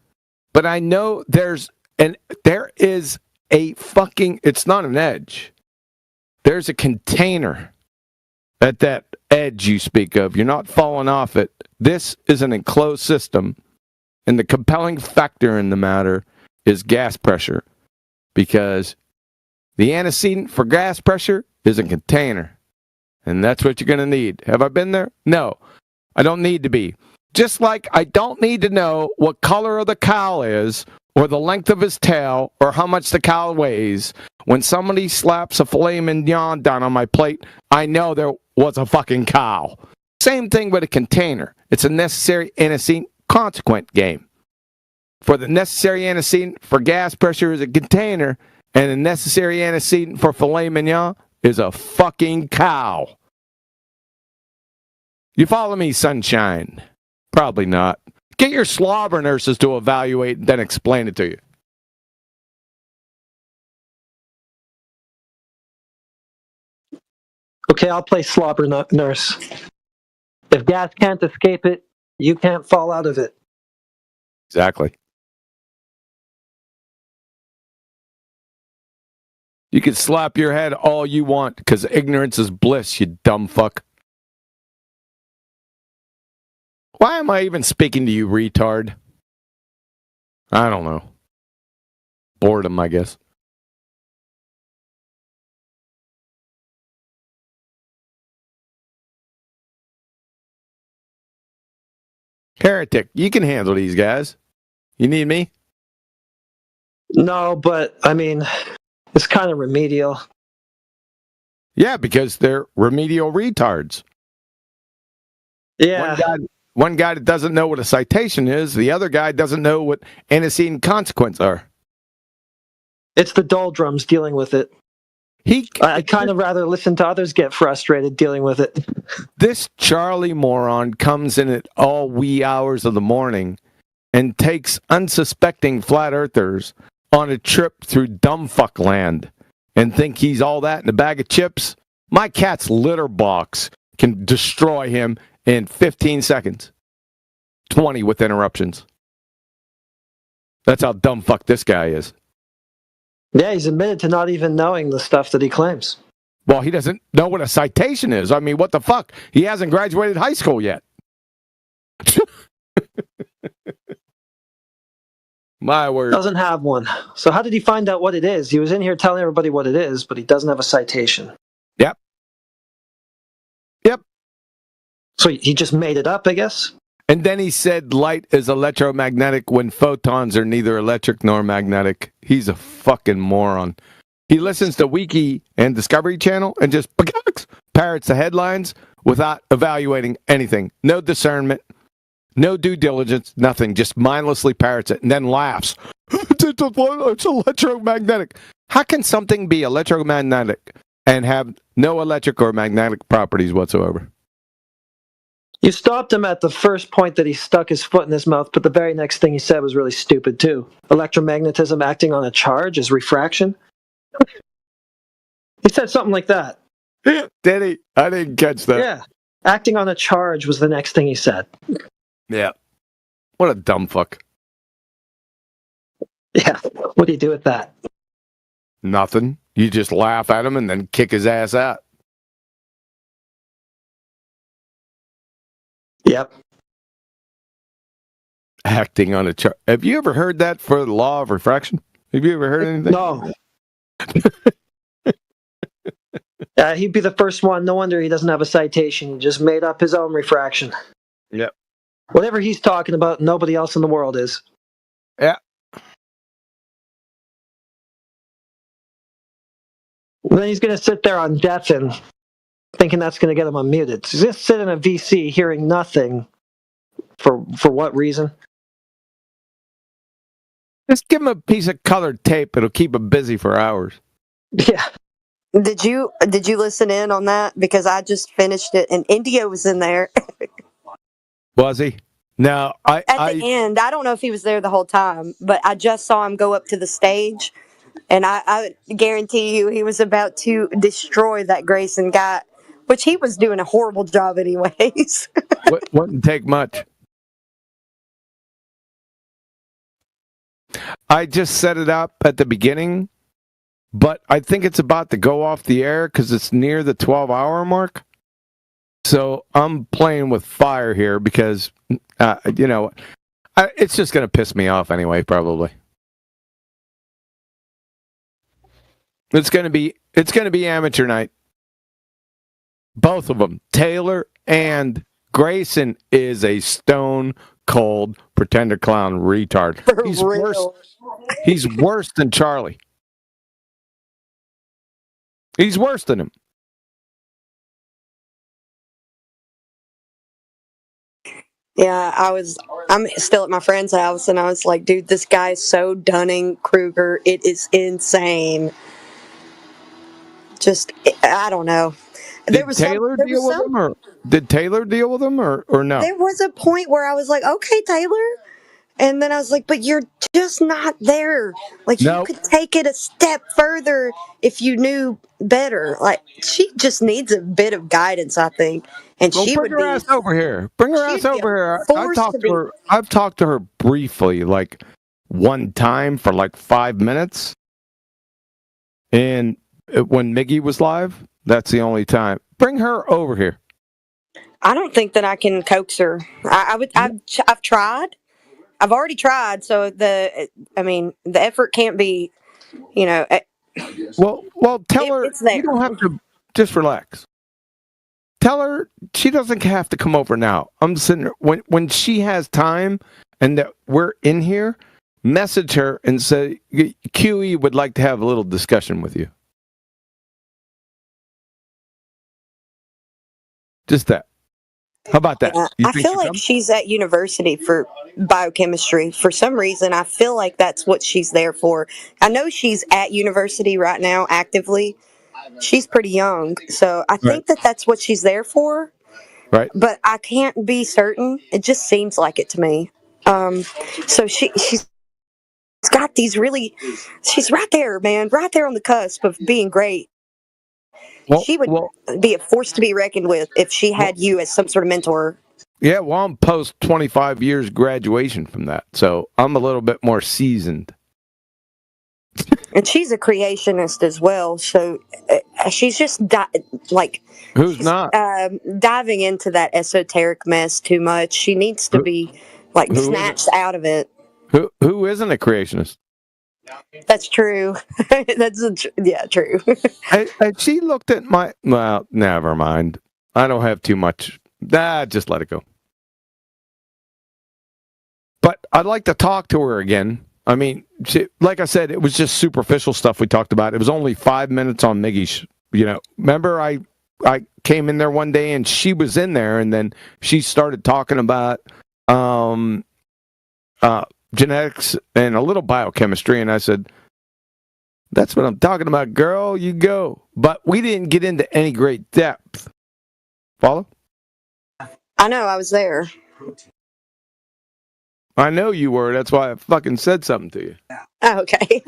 but I know there is a fucking, it's not an edge. There's a container at that edge you speak of. You're not falling off it. This is an enclosed system, and the compelling factor in the matter is gas pressure, because the antecedent for gas pressure is a container. And that's what you're going to need. Have I been there? No. I don't need to be. Just like I don't need to know what color of the cow is, or the length of his tail, or how much the cow weighs. When somebody slaps a filet mignon down on my plate, I know there was a fucking cow. Same thing with a container. It's a necessary antecedent consequent game. For the necessary antecedent for gas pressure is a container, and the necessary antecedent for filet mignon is a fucking cow. You follow me, sunshine? Probably not. Get your slobber nurses to evaluate and then explain it to you. Okay, I'll play slobber nurse. If gas can't escape it, you can't fall out of it. Exactly. You can slap your head all you want, because ignorance is bliss, you dumb fuck. Why am I even speaking to you, retard? I don't know. Boredom, I guess. Heretic, you can handle these guys. You need me? No, but I mean, it's kind of remedial. Yeah, because they're remedial retards. Yeah. One guy that doesn't know what a citation is, the other guy doesn't know what antecedent consequence are. It's the doldrums dealing with it. I'd kind of rather listen to others get frustrated dealing with it. This Charlie moron comes in at all wee hours of the morning and takes unsuspecting flat earthers on a trip through dumbfuck land and think he's all that in a bag of chips. My cat's litter box can destroy him in 15 seconds. 20 with interruptions. That's how dumbfuck this guy is. Yeah, he's admitted to not even knowing the stuff that he claims. Well, he doesn't know what a citation is. I mean, what the fuck? He hasn't graduated high school yet. My word. Doesn't have one. So how did he find out what it is? He was in here telling everybody what it is, but he doesn't have a citation. Yep. So he just made it up, I guess? And then he said light is electromagnetic when photons are neither electric nor magnetic. He's a fucking moron. He listens to Wiki and Discovery Channel and just parrots the headlines without evaluating anything. No discernment, no due diligence, nothing. Just mindlessly parrots it and then laughs. It's electromagnetic. How can something be electromagnetic and have no electric or magnetic properties whatsoever? You stopped him at the first point that he stuck his foot in his mouth, but the very next thing he said was really stupid, too. Electromagnetism acting on a charge is refraction? He said something like that. Did he? I didn't catch that. Yeah. Acting on a charge was the next thing he said. Yeah. What a dumb fuck. Yeah. What do you do with that? Nothing. You just laugh at him and then kick his ass out. Yep. Acting on a chart. Have you ever heard that for the law of refraction? Have you ever heard anything? No. He'd be the first one. No wonder he doesn't have a citation. He just made up his own refraction. Yep. Whatever he's talking about, nobody else in the world is. Yeah. Then he's going to sit there on Deafen, thinking that's going to get him unmuted. He's going to sit in a VC hearing nothing. For what reason? Just give him a piece of colored tape. It'll keep him busy for hours. Yeah. Did you listen in on that? Because I just finished it, and Indio was in there. Was he? No, At the end, I don't know if he was there the whole time, but I just saw him go up to the stage, and I guarantee you he was about to destroy that Grayson guy, which he was doing a horrible job anyways. Wouldn't take much. I just set it up at the beginning, but I think it's about to go off the air because it's near the 12-hour mark. So I'm playing with fire here because, it's just going to piss me off anyway, probably. It's going to be amateur night. Both of them, Taylor and Grayson, is a stone cold pretender clown retard. He's worse. He's worse than Charlie. He's worse than him. Yeah, I'm still at my friend's house, and I was like, dude, this guy is so Dunning-Kruger. It is insane. Just, I don't know. Did Taylor deal with him or no? There was a point where I was like, okay, Taylor. And then I was like, but you're just not there. Like, you could take it a step further if you knew better. Like, she just needs a bit of guidance, I think. And she would bring her ass over here. Bring her ass over here. I've talked to her briefly, like one time for like 5 minutes. And when Miggy was live, that's the only time. Bring her over here. I don't think that I can coax her. I've tried. I've already tried. So the effort can't be, you know, Well, tell her it's there. you don't have to. Just relax. Tell her she doesn't have to come over now. I'm sitting when she has time and that we're in here. Message her and say QE would like to have a little discussion with you. Just that. How about that? Yeah, You I think feel she'll like come? she's at university for biochemistry. For some reason, I feel like that's what she's there for. I know she's at university right now actively. She's pretty young, so I think that that's what she's there for. Right. But I can't be certain. It just seems like it to me. So she's got these really. She's right there, man, right there on the cusp of being great. She would be a force to be reckoned with if she had you as some sort of mentor. Yeah, well, I'm post 25 years graduation from that, so I'm a little bit more seasoned. And she's a creationist as well, so she's just Who's not? Diving into that esoteric mess too much. She needs to be snatched out of it. Who isn't a creationist? That's true. True. And she looked at my. Well, never mind. I don't have too much. Just let it go. But I'd like to talk to her again. I mean, like I said, it was just superficial stuff we talked about. It was only 5 minutes on Miggy's. Remember I came in there one day and she was in there, and then she started talking about genetics and a little biochemistry, and I said, "That's what I'm talking about, girl. You go." But we didn't get into any great depth. Follow? I know. I was there. I know you were. That's why I fucking said something to you. Oh, okay.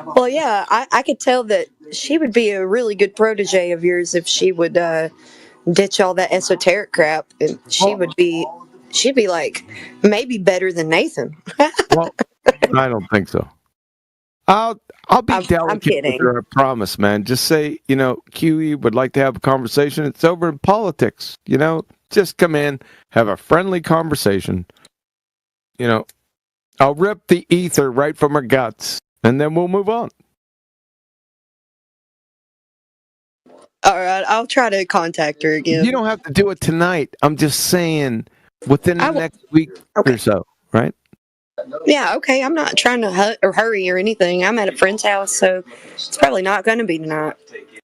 Well, yeah, I could tell that she would be a really good protege of yours if she would ditch all that esoteric crap, and she'd be like maybe better than Nathan. Well, I don't think so. I'll be delicate with her, I promise, man. Just say, QE would like to have a conversation. It's over in politics, Just come in, have a friendly conversation. I'll rip the ether right from her guts, and then we'll move on. All right, I'll try to contact her again. You don't have to do it tonight. I'm just saying within the next week or so, right? Yeah, okay. I'm not trying to hurry or anything. I'm at a friend's house, so it's probably not going to be tonight.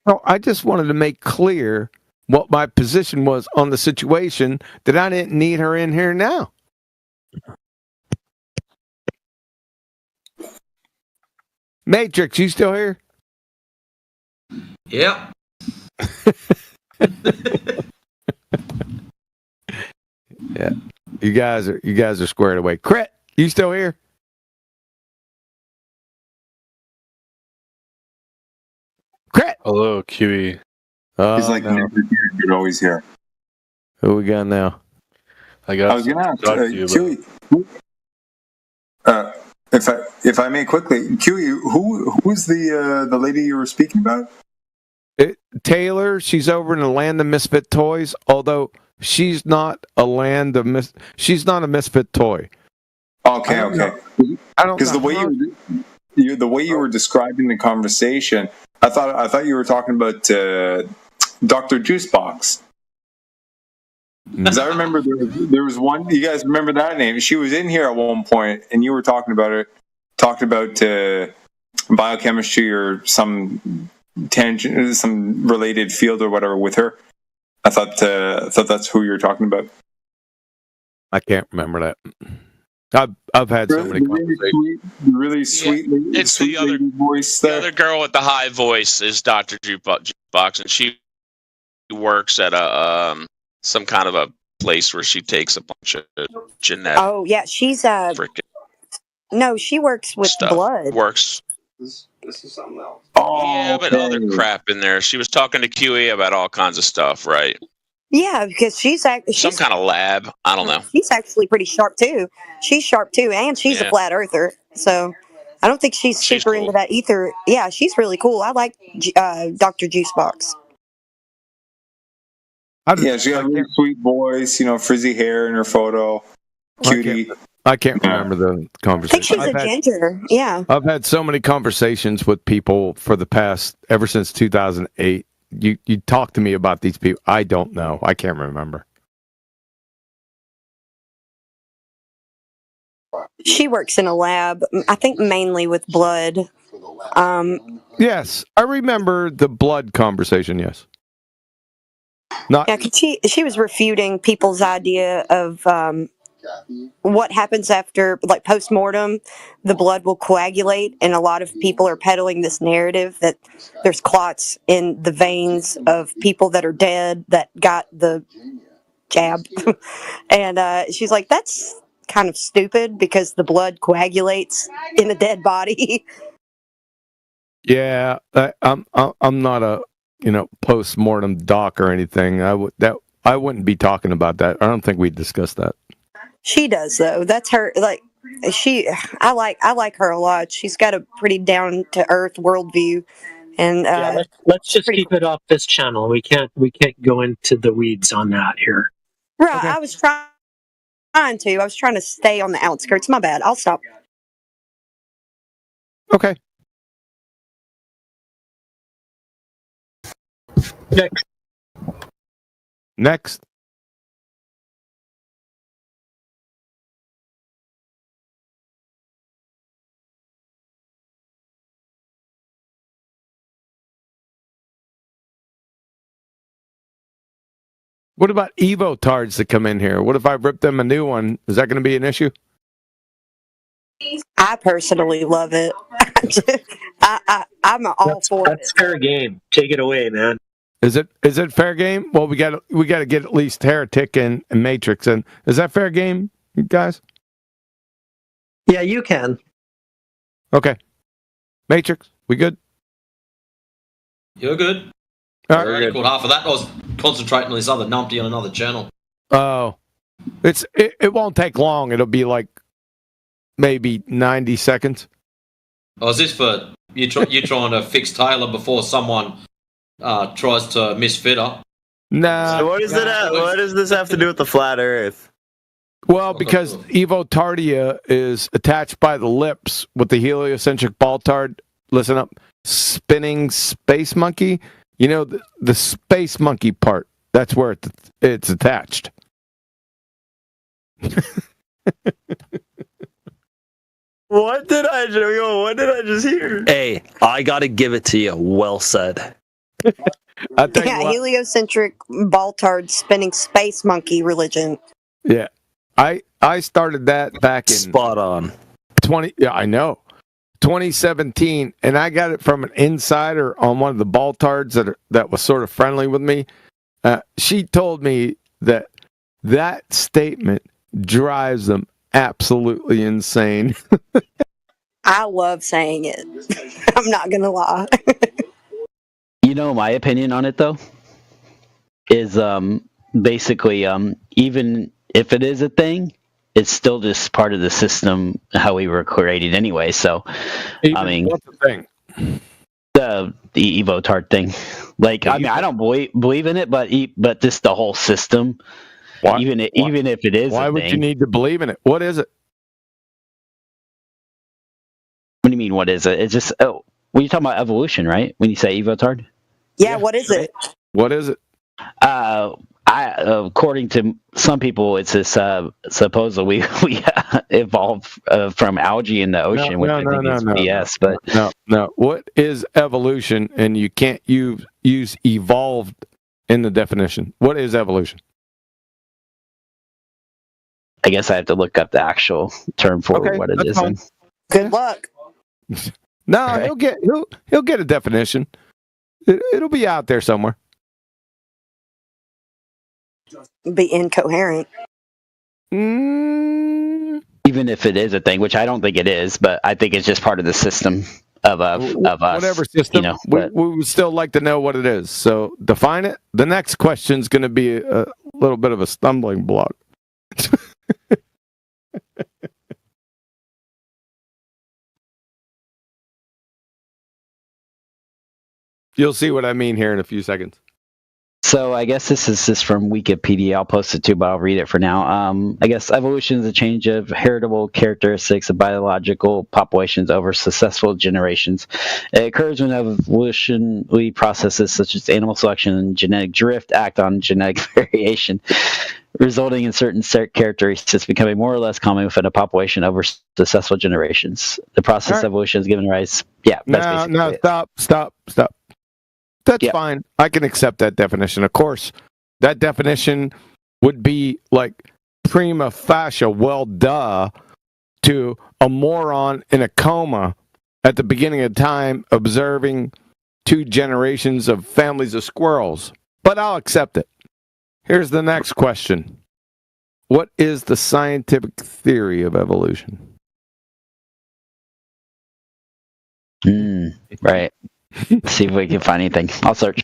No, I just wanted to make clear what my position was on the situation, that I didn't need her in here now. Matrix, you still here? Yep. Yeah. You guys are squared away. Crit, you still here? Crit. Hello, QE. He's like never here, but always here. Who we got now? I was going to ask QE. If I may quickly, QE, who is the lady you were speaking about? Taylor. She's over in the Land of Misfit Toys, although she's not a she's not a misfit toy. Okay. Because the way you were describing the conversation, I thought you were talking about Dr. Juicebox. Because I remember there was one. You guys remember that name? She was in here at one point, and you were talking about her. Talked about biochemistry or some tangent, some related field or whatever with her. I thought that's who you were talking about. I can't remember that. I've had so many conversations. Really sweet. Yeah, it's sweet the other voice. There. The other girl with the high voice is Dr. Jukebox, and she works at a some kind of a place where she takes a bunch of genetic. Oh yeah, she's No, she works with stuff. blood. Works. This is something else. Yeah, but other crap in there. She was talking to QE about all kinds of stuff, right? Yeah, because she's some kind of lab. I don't know. She's actually pretty sharp too. She's sharp too, and she's a flat earther. So I don't think she's super into that ether. Yeah, she's really cool. I like Dr. Juicebox. Yeah, she got a really sweet voice, frizzy hair in her photo. Cutie. I can't remember the I think conversation. she's a ginger. Yeah. I've had so many conversations with people for the past, ever since 2008. You talk to me about these people. I don't know. I can't remember. She works in a lab, I think mainly with blood. Yes, I remember the blood conversation, yes. Not Yeah, 'cause she was refuting people's idea of what happens after, like, post-mortem, the blood will coagulate, and a lot of people are peddling this narrative that there's clots in the veins of people that are dead that got the jab. And she's like, that's kind of stupid because the blood coagulates in a dead body. Yeah, I'm not a post-mortem doc or anything. I wouldn't be talking about that. I don't think we'd discuss that. She does, though. That's her. Like, I like her a lot. She's got a pretty down to earth worldview, and let's just keep it off this channel. We can't go into the weeds on that here. right. I was trying to. I was trying to stay on the outskirts. My bad. I'll stop. Okay. Next. What about Evo tards that come in here? What if I rip them a new one? Is that going to be an issue? I personally love it. I'm all for it. That's fair game. Take it away, man. Is it fair game? Well, we got to get at least Heretic and Matrix in. Is that fair game, you guys? Yeah, you can. Okay. Matrix, we good? You're good. All I right. already called half of that. I was concentrating on this other numpty on another channel. Oh, it won't take long. It'll be like maybe 90 seconds. Oh, is this for you trying to fix Taylor before someone tries to misfit her? Nah. So what does this have to do with the flat Earth? Well, because Evo Tardia is attached by the lips with the heliocentric ball tard. Listen up, spinning space monkey. You know the space monkey part. That's where it's attached. What did I just hear? Hey, I gotta give it to you. Well said. Heliocentric Baltard spinning space monkey religion. Yeah, I started that back in spot on 20. Yeah, I know. 2017, and I got it from an insider on one of the Baltards that was sort of friendly with me. She told me that statement drives them absolutely insane. I love saying it. I'm not gonna lie. My opinion on it though is basically even if it is a thing, it's still just part of the system how we were created anyway. So what's the thing? The Evo Tart thing. Like I don't believe in it, but just the whole system. Why? Even if it is. Why would you need to believe in it? What is it? What do you mean? What is it? It's just when you're talking about evolution, right? When you say Evo Tart. Yeah. What is it? What is it? According to some people, it's this supposedly we evolved from algae in the ocean, which I think is BS. But no. What is evolution? And you can't use evolved in the definition. What is evolution? I guess I have to look up the actual term for what it is. Good luck. No, okay. he'll get a definition. It'll be out there somewhere. Be incoherent. Even if it is a thing, which I don't think it is, but I think it's just part of the system of us. Whatever system, we would still like to know what it is. So define it. The next question is going to be a little bit of a stumbling block. You'll see what I mean here in a few seconds. So I guess this is just from Wikipedia. I'll post it too, but I'll read it for now. I guess evolution is a change of heritable characteristics of biological populations over successive generations. It occurs when evolutionary processes such as animal selection and genetic drift act on genetic variation, resulting in certain characteristics becoming more or less common within a population over successful generations. The process of evolution has given rise. Yeah, that's basically it. Stop. That's fine. I can accept that definition. Of course, that definition would be like prima facie, well, duh, to a moron in a coma at the beginning of time observing 2 generations of families of squirrels. But I'll accept it. Here's the next question. What is the scientific theory of evolution? Right. Let's see if we can find anything. I'll search.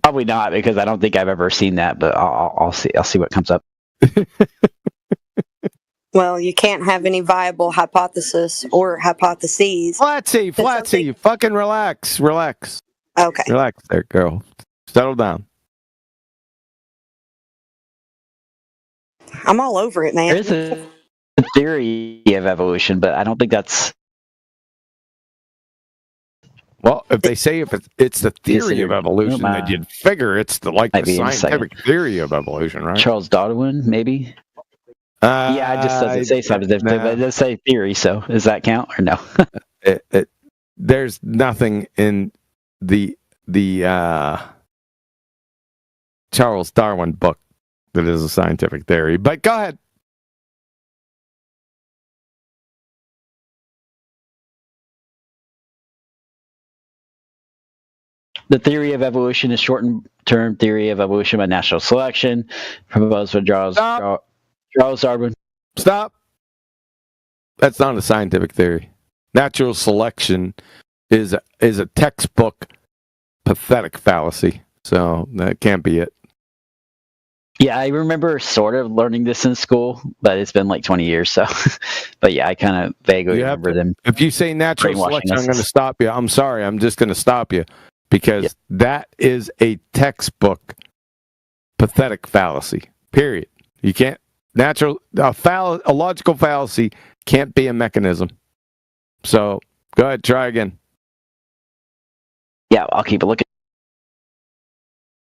Probably not, because I don't think I've ever seen that, but I'll see. I'll see what comes up. Well, you can't have any viable hypothesis or hypotheses. Flatsy, fucking relax. Okay. Relax there, girl. Settle down. I'm all over it, man. There's a theory of evolution, but I don't think that's... Well, if they say it's the theory of evolution, then you'd figure it's the scientific theory of evolution, right? Charles Darwin, maybe? Yeah, it just doesn't say scientific, but it does say theory, so does that count or no? There's nothing in the Charles Darwin book that is a scientific theory, but go ahead. The theory of evolution is short-term theory of evolution by natural selection, proposed by Charles Darwin. Stop. That's not a scientific theory. Natural selection is a textbook pathetic fallacy. So that can't be it. Yeah, I remember sort of learning this in school, but it's been like 20 years. So, but yeah, I kind of vaguely remember them. If you say natural selection, I'm going to stop you. I'm sorry. I'm just going to stop you. Because that is a textbook pathetic fallacy. Period. You can't a logical fallacy can't be a mechanism. So go ahead, try again. Yeah, I'll keep a looking.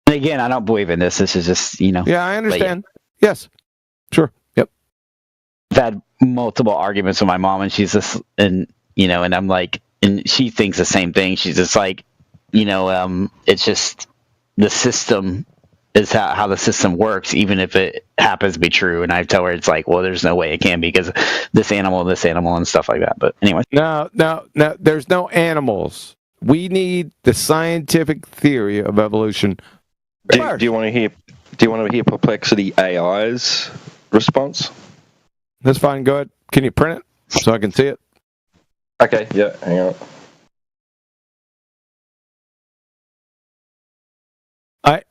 And again, I don't believe in this. This is just, Yeah, I understand. Yes. Sure. Yep. I've had multiple arguments with my mom, and she's just, and I'm like, and she thinks the same thing. She's just like, it's just the system is how the system works, even if it happens to be true. And I tell her it's like, well, there's no way it can be because this animal, and stuff like that. But anyway. No, there's no animals. We need the scientific theory of evolution. Do you want to hear Perplexity AI's response? That's fine. Go ahead. Can you print it so I can see it? Okay. Yeah. Hang on.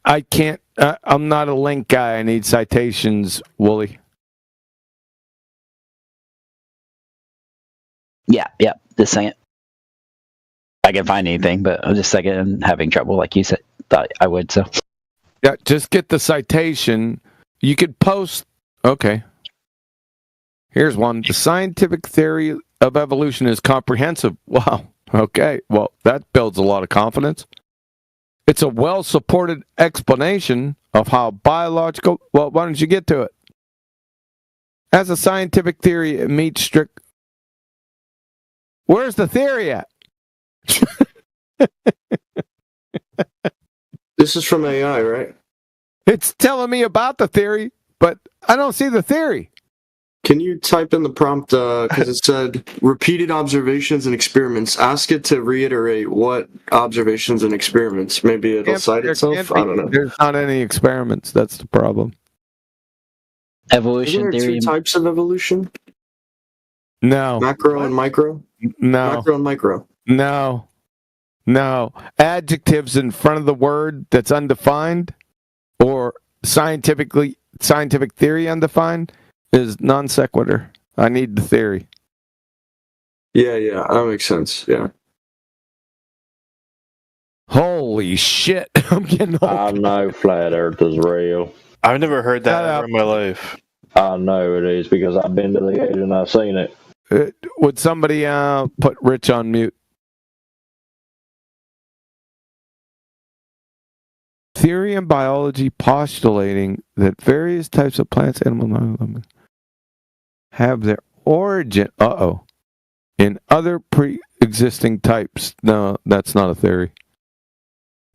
I can't. I'm not a link guy. I need citations, Wooly. Yeah. Just saying it. I can find anything, but I'm just second having trouble, like you said. Thought I would. So. Yeah, just get the citation. You could post. Okay. Here's one. The scientific theory of evolution is comprehensive. Wow. Okay. Well, that builds a lot of confidence. It's a well-supported explanation of how biological... Well, why don't you get to it? As a scientific theory, it meets strict... Where's the theory at? This is from AI, right? It's telling me about the theory, but I don't see the theory. Can you type in the prompt, because it said, repeated observations and experiments. Ask it to reiterate what observations and experiments. Maybe it'll cite itself? I don't know. There's not any experiments. That's the problem. Evolution Isn't there theory. 2 types of evolution? No. Macro and micro? No. Macro and micro. No. Adjectives in front of the word that's undefined or scientific theory undefined is non sequitur. I need the theory. Yeah, that makes sense. Yeah. Holy shit! I'm getting old. I know flat Earth is real. I've never heard that ever in my life. I know it is because I've been to the edge and I've seen it. Would somebody put Rich on mute? Theory in biology postulating that various types of plants, animals, have their origin in other pre-existing types. No, that's not a theory.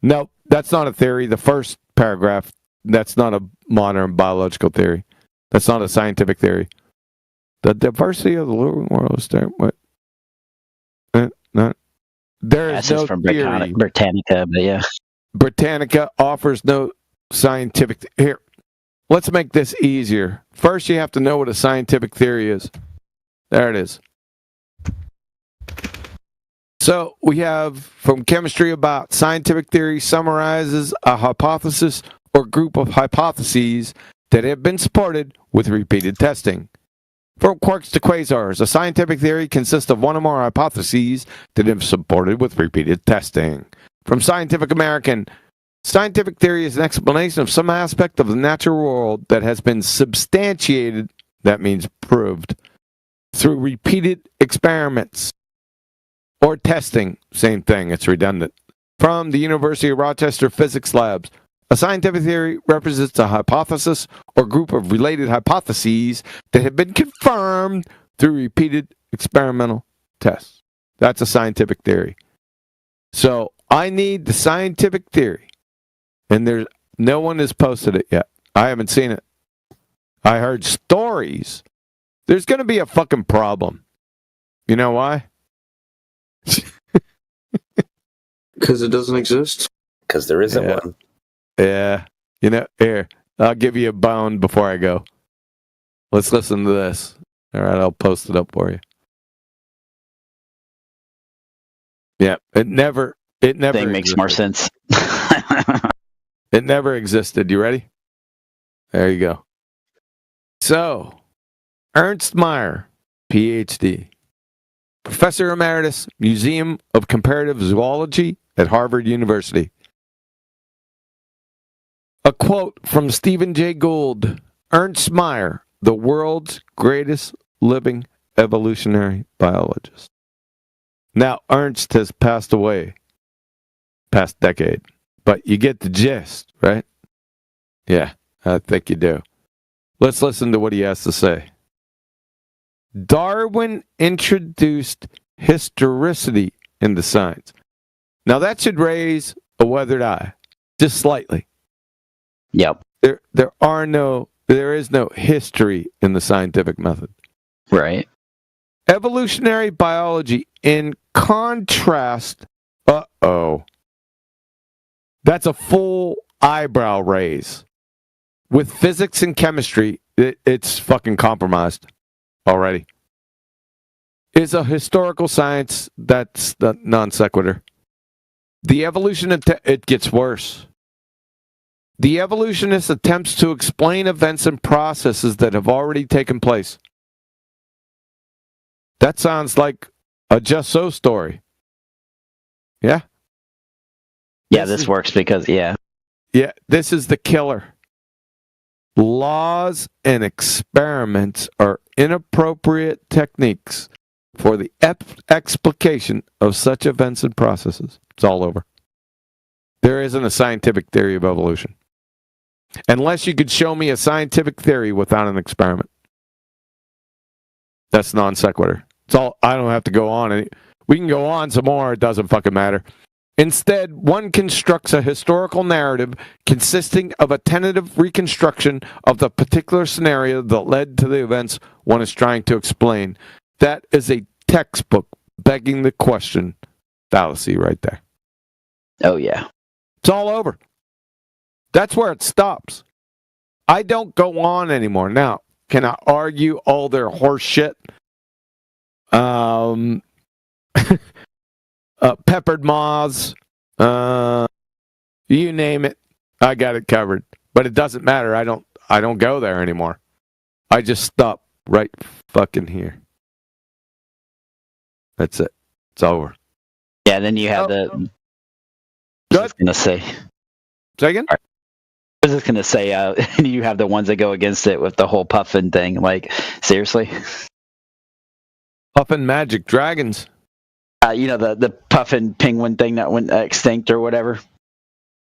No, that's not a theory. The first paragraph, that's not a modern biological theory. That's not a scientific theory. The diversity of the living world is there. What? There is no from theory. Britannica, but yeah. Britannica offers no scientific... Here, let's make this easier. First, you have to know what a scientific theory is. There it is. So, we have from Chemistry About, scientific theory summarizes a hypothesis or group of hypotheses that have been supported with repeated testing. From Quarks to Quasars, a scientific theory consists of one or more hypotheses that have been supported with repeated testing. From Scientific American, scientific theory is an explanation of some aspect of the natural world that has been substantiated, that means proved, through repeated experiments or testing. Same thing, it's redundant. From the University of Rochester Physics Labs, a scientific theory represents a hypothesis or group of related hypotheses that have been confirmed through repeated experimental tests. That's a scientific theory. So I need the scientific theory, and no one has posted it yet. I haven't seen it. I heard stories. There's going to be a fucking problem. You know why? Because it doesn't exist? Because there isn't one. Yeah. You know, here, I'll give you a bone before I go. Let's listen to this. All right, I'll post it up for you. Yeah, it never Thing makes more sense. It never existed. You ready? There you go. So, Ernst Mayr, PhD, Professor Emeritus, Museum of Comparative Zoology at Harvard University. A quote from Stephen Jay Gould. Ernst Mayr, the world's greatest living evolutionary biologist. Now, Ernst has passed away past decade, but you get the gist, right? Yeah, I think you do. Let's listen to what he has to say. Darwin introduced historicity into science. Now, that should raise a weathered eye, just slightly. Yep. There is no history in the scientific method. Right. Evolutionary biology, in contrast, that's a full eyebrow raise. With physics and chemistry, it's fucking compromised already. Is a historical science that's the non sequitur. The evolution, it gets worse. The evolutionist attempts to explain events and processes that have already taken place. That sounds like a Just So story. Yeah? Yeah, this works because, yeah. Yeah, this is the killer. Laws and experiments are inappropriate techniques for the explication of such events and processes. It's all over. There isn't a scientific theory of evolution. Unless you could show me a scientific theory without an experiment. That's non sequitur. It's all. I don't have to go on. We can go on some more. It doesn't fucking matter. Instead, one constructs a historical narrative consisting of a tentative reconstruction of the particular scenario that led to the events one is trying to explain. That is a textbook begging the question fallacy right there. Oh, yeah. It's all over. That's where it stops. I don't go on anymore. Now, can I argue all their horse shit? Peppered moths, you name it, I got it covered. But it doesn't matter. I don't go there anymore. I just stop right fucking here. That's it. It's over. Yeah, then you have I was gonna say. Second. I was just gonna say, you have the ones that go against it with the whole puffin thing. Like, seriously? Puffin magic dragons. The puffin penguin thing that went extinct or whatever.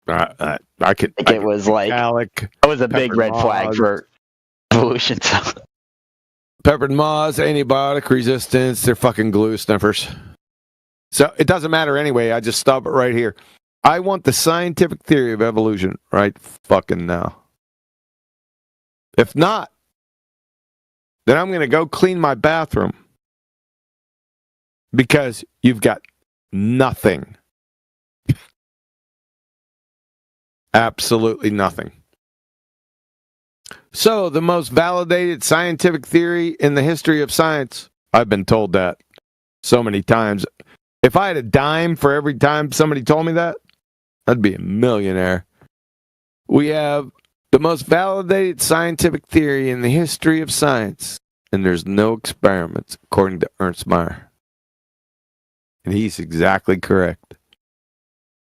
I could. It was like Alec. It was a big red flag for evolution. Peppered moths, antibiotic resistance. They're fucking glue sniffers. So it doesn't matter anyway. I just stop it right here. I want the scientific theory of evolution right fucking now. If not, then I'm going to go clean my bathroom. Because you've got nothing. Absolutely nothing. So, the most validated scientific theory in the history of science. I've been told that so many times. If I had a dime for every time somebody told me that, I'd be a millionaire. We have the most validated scientific theory in the history of science. And there's no experiments, according to Ernst Mayr. And he's exactly correct.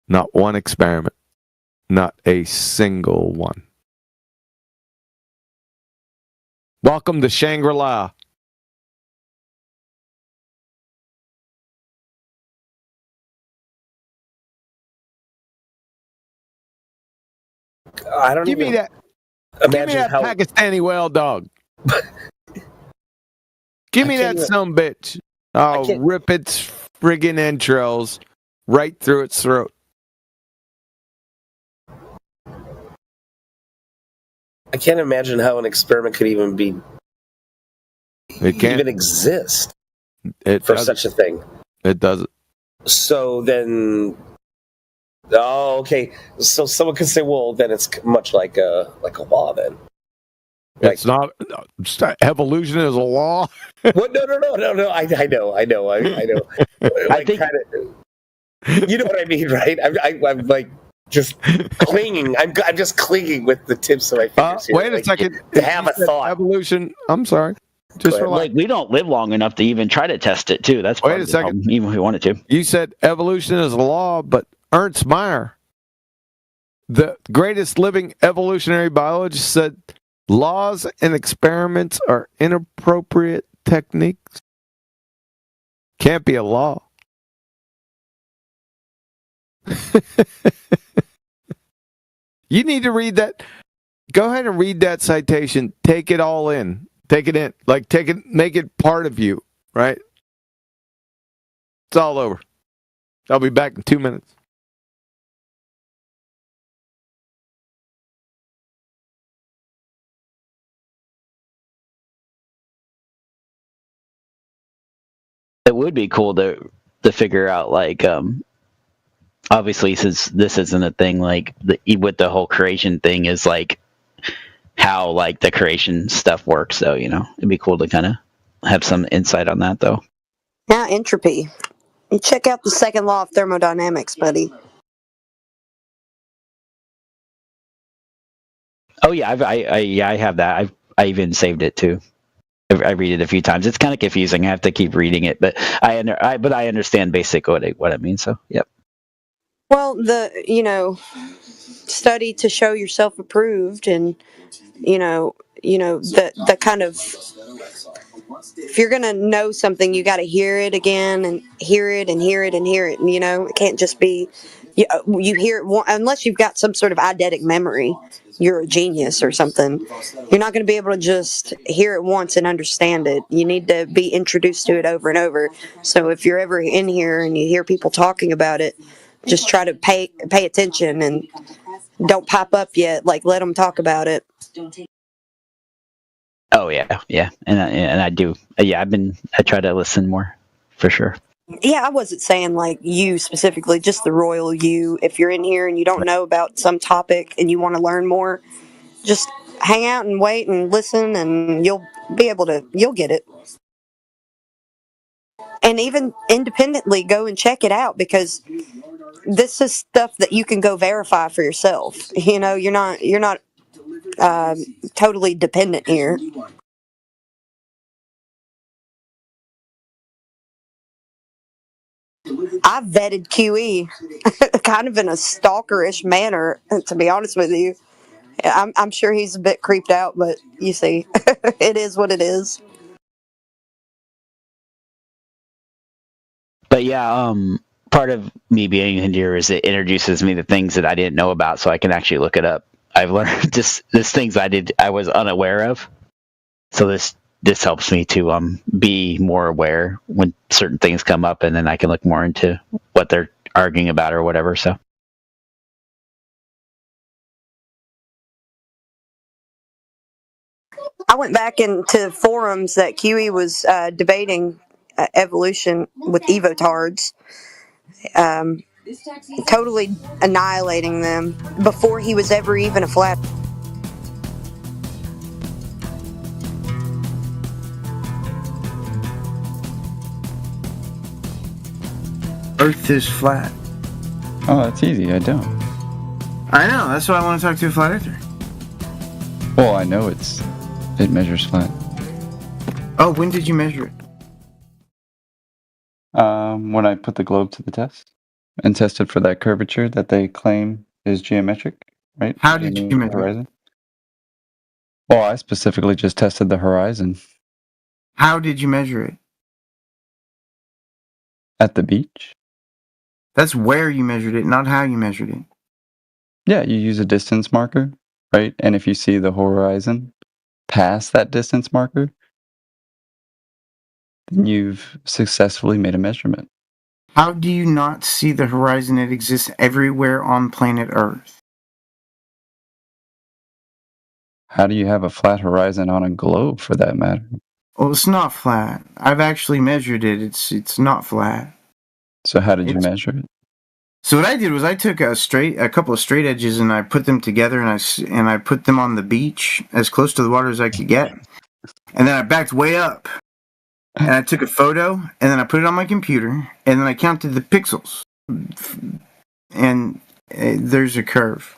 Not one experiment. Not a single one. Welcome to Shangri-La. I don't Give me that how Pakistani whale dog. Give me that son bitch. I'll rip its friggin' entrails right through its throat. I can't imagine how an experiment could even be even exist for such a thing. It doesn't. So then, okay. So someone could say, well, then it's much like a law. Then it's not. Evolution is a law. What? No. I know. I know. I think you know what I mean, right? I'm like just clinging. I'm just clinging with the tips of my fingers. Here. Wait a second. To have a thought. Evolution. I'm sorry. Just like we don't live long enough to even try to test it too. That's part of the problem, even if we wanted to. You said evolution is a law, but Ernst Mayr, the greatest living evolutionary biologist, said laws and experiments are inappropriate techniques. Can't be a law. You need to read that. Go ahead and read that citation. Take it all in. Take it in. Like, take it, make it part of you, right? It's all over. I'll be back in 2 minutes. It would be cool to figure out, like, obviously, since this isn't a thing, like, with the whole creation thing is, like, how, like, the creation stuff works. So, it'd be cool to kind of have some insight on that, though. Now, entropy. Check out the second law of thermodynamics, buddy. Oh yeah, I have that. I even saved it too. I read it a few times. It's kind of confusing. I have to keep reading it, but I understand basically what it means. So, yep. Well, study to show yourself approved, and the kind of, if you're gonna know something, you got to hear it again and hear it and hear it and hear it. And, it can't just be you hear it unless you've got some sort of eidetic memory. You're a genius or something. You're not going to be able to just hear it once and understand it. You need to be introduced to it over and over. So if you're ever in here and you hear people talking about it, just try to pay attention and don't pop up yet. Like, let them talk about it. Oh yeah, and I do. Yeah, I try to listen more, for sure. Yeah, I wasn't saying like you specifically, just the royal you. If you're in here and you don't know about some topic and you want to learn more, just hang out and wait and listen, and you'll get it. And even independently, go and check it out, because this is stuff that you can go verify for yourself. You're not totally dependent here. I vetted QE kind of in a stalkerish manner, to be honest with you. I'm sure he's a bit creeped out, but you see, it is what it is. But yeah, part of me being in here is it introduces me to things that I didn't know about, so I can actually look it up. I've learned this things I was unaware of. So this helps me to be more aware when certain things come up, and then I can look more into what they're arguing about or whatever. So. I went back into forums that QE was debating evolution with evotards, totally annihilating them before he was ever even a flat. Earth is flat. Oh, that's easy. I don't. I know. That's why I want to talk to a flat earther. Well, I know it measures flat. Oh, when did you measure it? When I put the globe to the test and tested for that curvature that they claim is geometric, right? How did you measure horizon? Well, I specifically just tested the horizon. How did you measure it? At the beach. That's where you measured it, not how you measured it. Yeah, you use a distance marker, right? And if you see the horizon past that distance marker, then you've successfully made a measurement. How do you not see the horizon? It exists everywhere on planet Earth. How do you have a flat horizon on a globe, for that matter? Well, it's not flat. I've actually measured it. It's not flat. So how did you measure it? So what I did was I took a couple of straight edges and I put them together and I put them on the beach as close to the water as I could get, and then I backed way up and I took a photo and then I put it on my computer and then I counted the pixels, and there's a curve.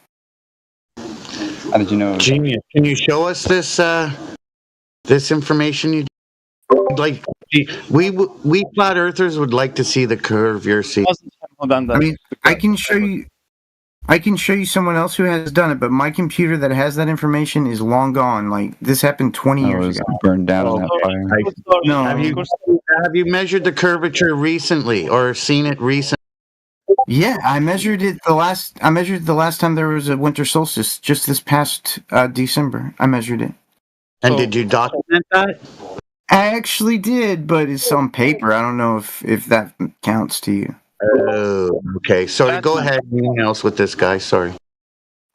How did you know? Genius. Can you show us this information? You like we flat earthers would like to see the curve you're seeing. I mean, I can show you someone else who has done it, but my computer that has that information is long gone. Like, this happened 20 years ago. Burned down in that fire. No. Have you measured the curvature recently or seen it recently? Yeah, I measured the last time there was a winter solstice, just this past December. I measured it. And did you document that? I actually did, but it's on paper. I don't know if that counts to you. Oh, okay. Sorry, go ahead. Anything else with this guy? Sorry.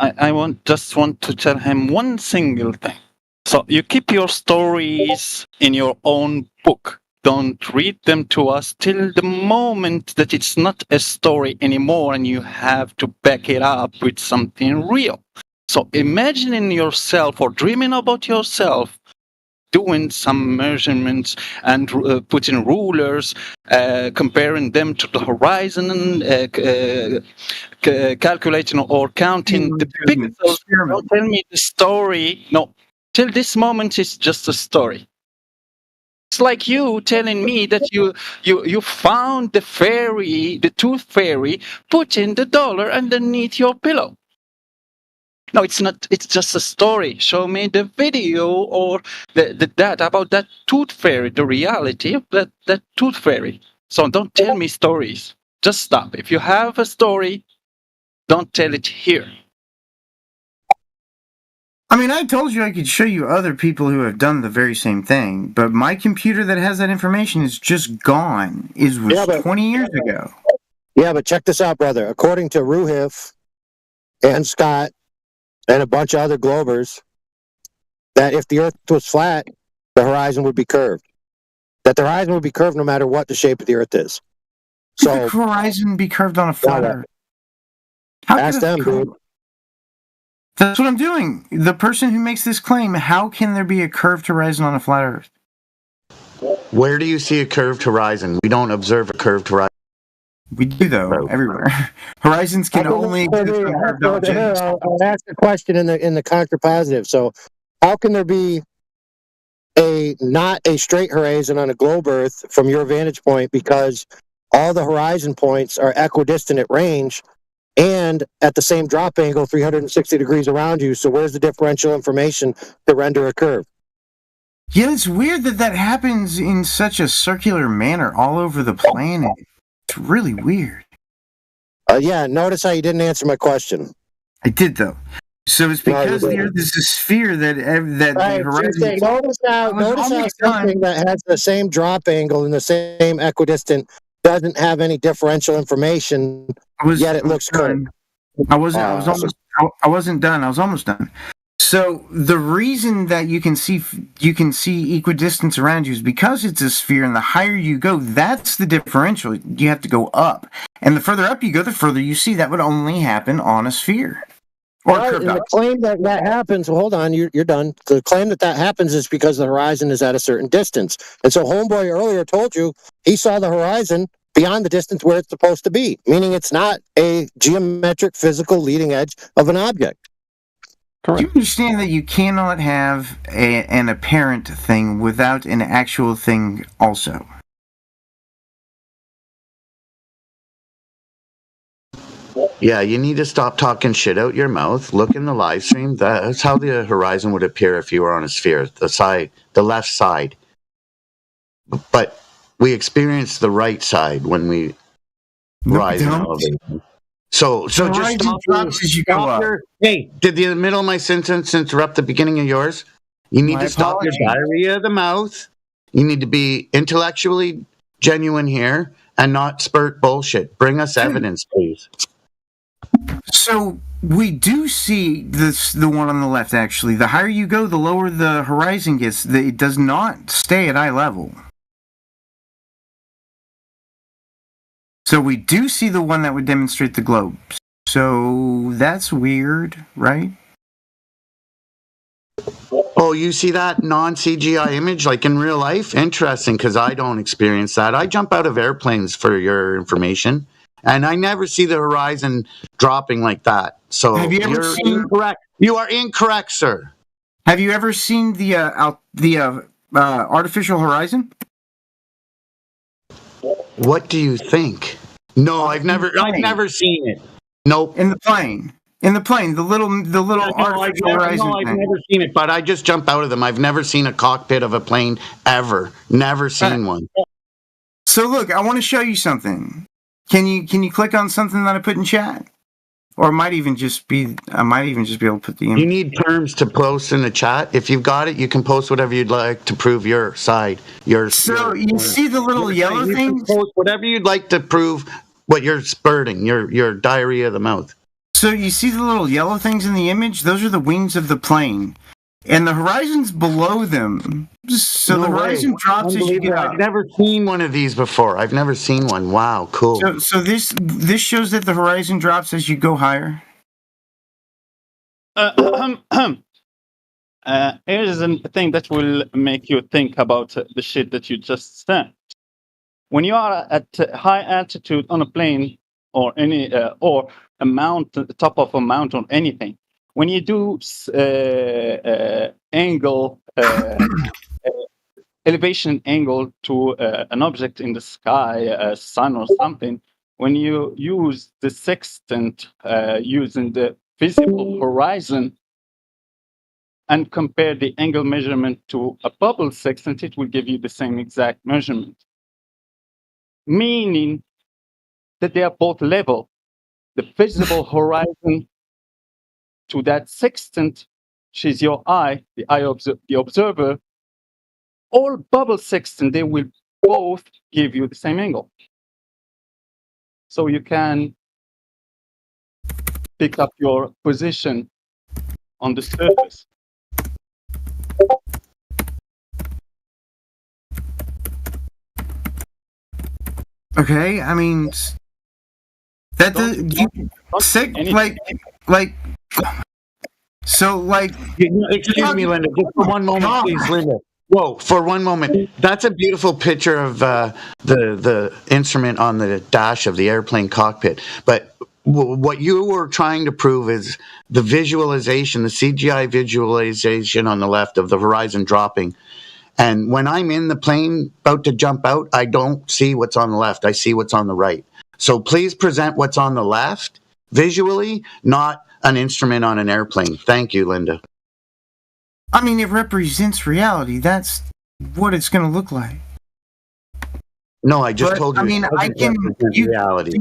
I just want to tell him one single thing. So you keep your stories in your own book. Don't read them to us till the moment that it's not a story anymore and you have to back it up with something real. So imagining yourself or dreaming about yourself doing some measurements and putting rulers, comparing them to the horizon, calculating or counting the pixels. Don't tell me the story. No, till this moment it's just a story. It's like you telling me that you found the fairy, the tooth fairy, putting the dollar underneath your pillow. No, it's not. It's just a story. Show me the video or the data about that tooth fairy, the reality of that tooth fairy. So don't tell me stories. Just stop. If you have a story, don't tell it here. I mean, I told you I could show you other people who have done the very same thing, but my computer that has that information is just gone. It was 20 years ago. Yeah, but check this out, brother. According to Ruhif and Scott and a bunch of other globers, that if the Earth was flat, the horizon would be curved. That the horizon would be curved no matter what the shape of the Earth is. So the horizon be curved on a flat Earth. Ask them, dude. That's what I'm doing. The person who makes this claim, how can there be a curved horizon on a flat Earth? Where do you see a curved horizon? We don't observe a curved horizon. We do, though, everywhere. Horizons can only exist on curved objects. I'll ask a question in the contrapositive. So, how can there be not a straight horizon on a globe Earth from your vantage point? Because all the horizon points are equidistant at range and at the same drop angle 360 degrees around you. So where's the differential information to render a curve? Yeah, it's weird that happens in such a circular manner all over the planet. It's really weird. Yeah, notice how you didn't answer my question. I did, though. So it's because the Earth is a sphere that the horizon... Notice how something that has the same drop angle and the same equidistant doesn't have any differential information, yet it looks curved. I wasn't done. I was almost done. So the reason that you can see equidistance around you is because it's a sphere, and the higher you go, that's the differential. You have to go up, and the further up you go, the further you see. That would only happen on a sphere. Right, and the claim that happens, well, hold on, you're done. The claim that happens is because the horizon is at a certain distance. And so Homeboy earlier told you he saw the horizon beyond the distance where it's supposed to be, meaning it's not a geometric physical leading edge of an object. Correct. You understand that you cannot have an apparent thing without an actual thing also. Yeah, you need to stop talking shit out your mouth. Look in the live stream. That's how the horizon would appear if you were on a sphere. The left side. But we experience the right side when we rise in elevation. So just stop as you go up. Hey, did the middle of my sentence interrupt the beginning of yours? You need to stop your diarrhea of the mouth. You need to be intellectually genuine here and not spurt bullshit. Bring us evidence, please. So we do see the one on the left, actually. The higher you go, the lower the horizon gets. It does not stay at eye level. So we do see the one that would demonstrate the globe. So that's weird, right? Oh, you see that non-CGI image like in real life? Interesting, because I don't experience that. I jump out of airplanes for your information. And I never see the horizon dropping like that. So have you ever seen? Incorrect. You are incorrect, sir. Have you ever seen the artificial horizon? What do you think? No, I've never seen it. Nope. In the plane, the little artificial horizon. No, I've never seen it, but I just jump out of them. I've never seen a cockpit of a plane ever. Never seen one. So look, I want to show you something. Can you click on something that I put in chat? Or I might even just be able to put the image. You need terms to post in the chat. If you've got it, you can post whatever you'd like to prove your side. You see the little yellow things? Post whatever you'd like to prove what you're spurting, your diarrhea of the mouth. So you see the little yellow things in the image? Those are the wings of the plane. And the horizon's below them. So the horizon drops as you get up. I've never seen one of these before. I've never seen one. Wow, cool. So this shows that the horizon drops as you go higher? Here's a thing that will make you think about the shit that you just said. When you are at high altitude on a plane or any or a mountain, the top of a mountain, anything, when you do elevation angle to an object in the sky, a sun or something, when you use the sextant using the visible horizon and compare the angle measurement to a bubble sextant, it will give you the same exact measurement. Meaning that they are both level. The visible horizon to that sextant, which is your eye, the eye of the observer, all bubble sextant, they will both give you the same angle. So you can pick up your position on the surface. Okay, I mean, that Excuse me, Linda. Just for one moment, please, Linda. Whoa, for one moment. That's a beautiful picture of the instrument on the dash of the airplane cockpit. But what you were trying to prove is the visualization, the CGI visualization on the left of the horizon dropping. And when I'm in the plane about to jump out, I don't see what's on the left. I see what's on the right. So please present what's on the left visually, not an instrument on an airplane. Thank you, Linda. I mean, it represents reality. That's what it's going to look like. No, I just told you. I mean, I can. Reality.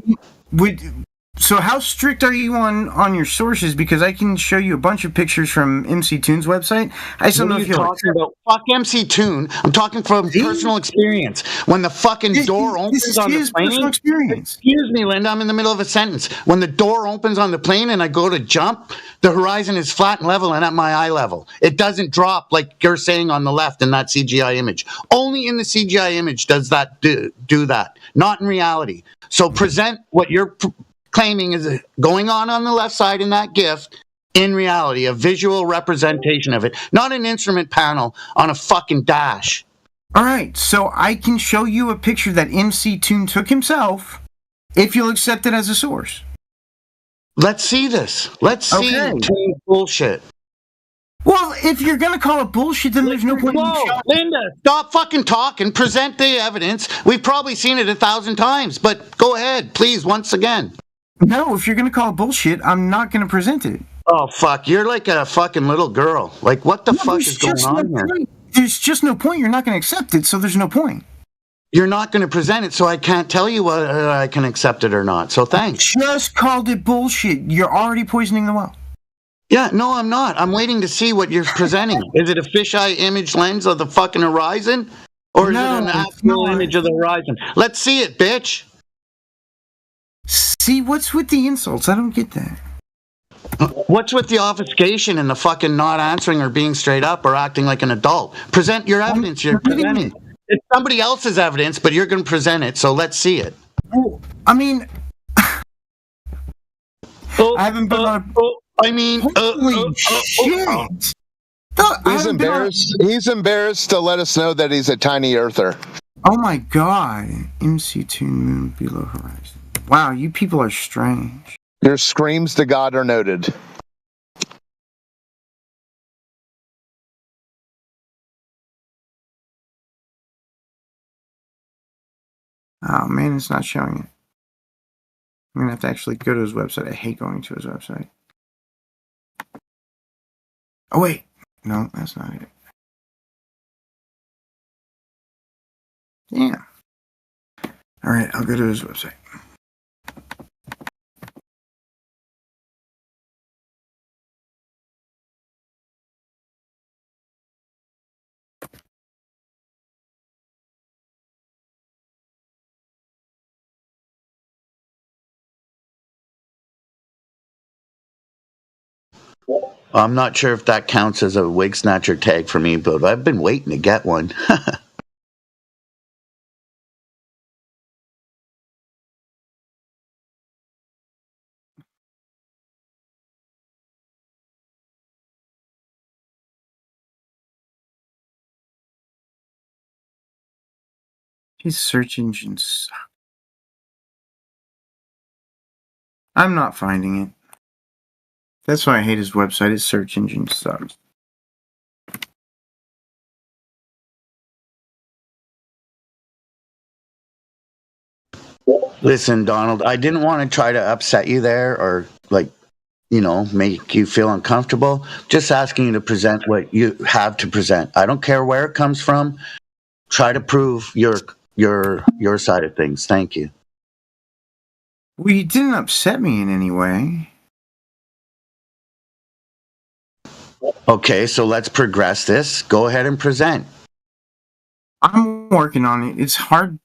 So how strict are you on your sources? Because I can show you a bunch of pictures from MC Toon's website. I just don't know if you're talking about. Fuck MC Toon. I'm talking from personal experience. When the fucking door opens on the plane. Personal experience. Excuse me, Linda. I'm in the middle of a sentence. When the door opens on the plane and I go to jump, the horizon is flat and level and at my eye level. It doesn't drop like you're saying on the left in that CGI image. Only in the CGI image does that do that. Not in reality. So present what you're claiming is going on the left side in that GIF, in reality, a visual representation of it, not an instrument panel on a fucking dash. All right, so I can show you a picture that MC Toon took himself, if you'll accept it as a source. Let's see this. Let's see Toon bullshit. Well, if you're gonna call it bullshit, then there's no point. Linda, stop fucking talking. Present the evidence. We've probably seen it 1,000 times, but go ahead, please, once again. No, if you're going to call it bullshit, I'm not going to present it. Oh, fuck. You're like a fucking little girl. Like, what the fuck is going on here? There's just no point. You're not going to accept it, so there's no point. You're not going to present it, so I can't tell you whether I can accept it or not. So thanks. I just called it bullshit. You're already poisoning the well. Yeah, no, I'm not. I'm waiting to see what you're presenting. Is it a fisheye image lens of the fucking horizon? Or is it an actual image of the horizon? Let's see it, bitch. See, what's with the insults? I don't get that. What's with the obfuscation and the fucking not answering or being straight up or acting like an adult? Present your evidence. You're presenting. It's somebody else's evidence, but you're going to present it, so let's see it. I mean... I haven't been on... Holy shit! He's embarrassed to let us know that he's a tiny earther. Oh my god. MC Toon Moon below horizon. Wow, you people are strange. Your screams to God are noted. Oh man, it's not showing it. I'm gonna have to actually go to his website. I hate going to his website. Oh wait, no, that's not it. Yeah. All right, I'll go to his website. I'm not sure if that counts as a wig snatcher tag for me, but I've been waiting to get one. His search engines. I'm not finding it. That's why I hate his website. His search engine sucks. Listen, Donald, I didn't want to try to upset you there or, like, you know, make you feel uncomfortable. Just asking you to present what you have to present. I don't care where it comes from. Try to prove your side of things. Thank you. Well, you didn't upset me in any way. Okay, so let's progress this. Go ahead and present. I'm working on it. It's hard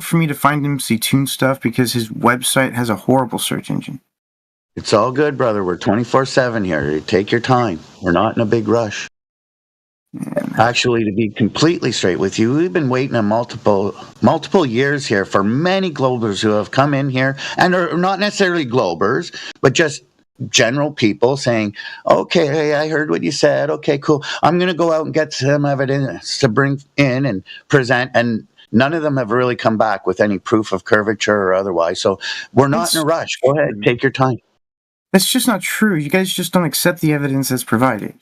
for me to find MC Toon stuff because his website has a horrible search engine. It's all good, brother. We're 24/7 here. Take your time. We're not in a big rush. Actually, to be completely straight with you, we've been waiting multiple years here for many Globers who have come in here and are not necessarily Globers, but just general people saying, okay, hey, I heard what you said. Okay, cool. I'm going to go out and get some evidence to bring in and present. And none of them have really come back with any proof of curvature or otherwise. So we're not in a rush. Go ahead. Take your time. That's just not true. You guys just don't accept the evidence that's provided.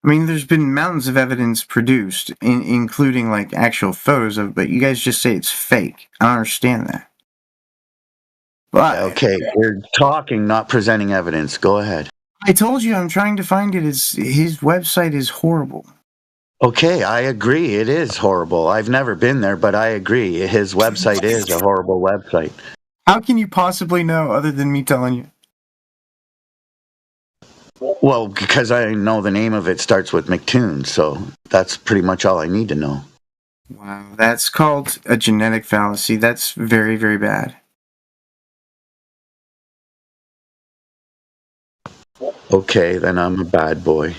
I mean, there's been mountains of evidence produced, including like actual photos of, but you guys just say it's fake. I don't understand that. But okay, we're talking, not presenting evidence. Go ahead. I told you I'm trying to find it. His website is horrible. Okay, I agree. It is horrible. I've never been there, but I agree. His website is a horrible website. How can you possibly know other than me telling you? Well, because I know the name of it starts with McToon, so that's pretty much all I need to know. Wow, that's called a genetic fallacy. That's very, very bad. Okay, then I'm a bad boy.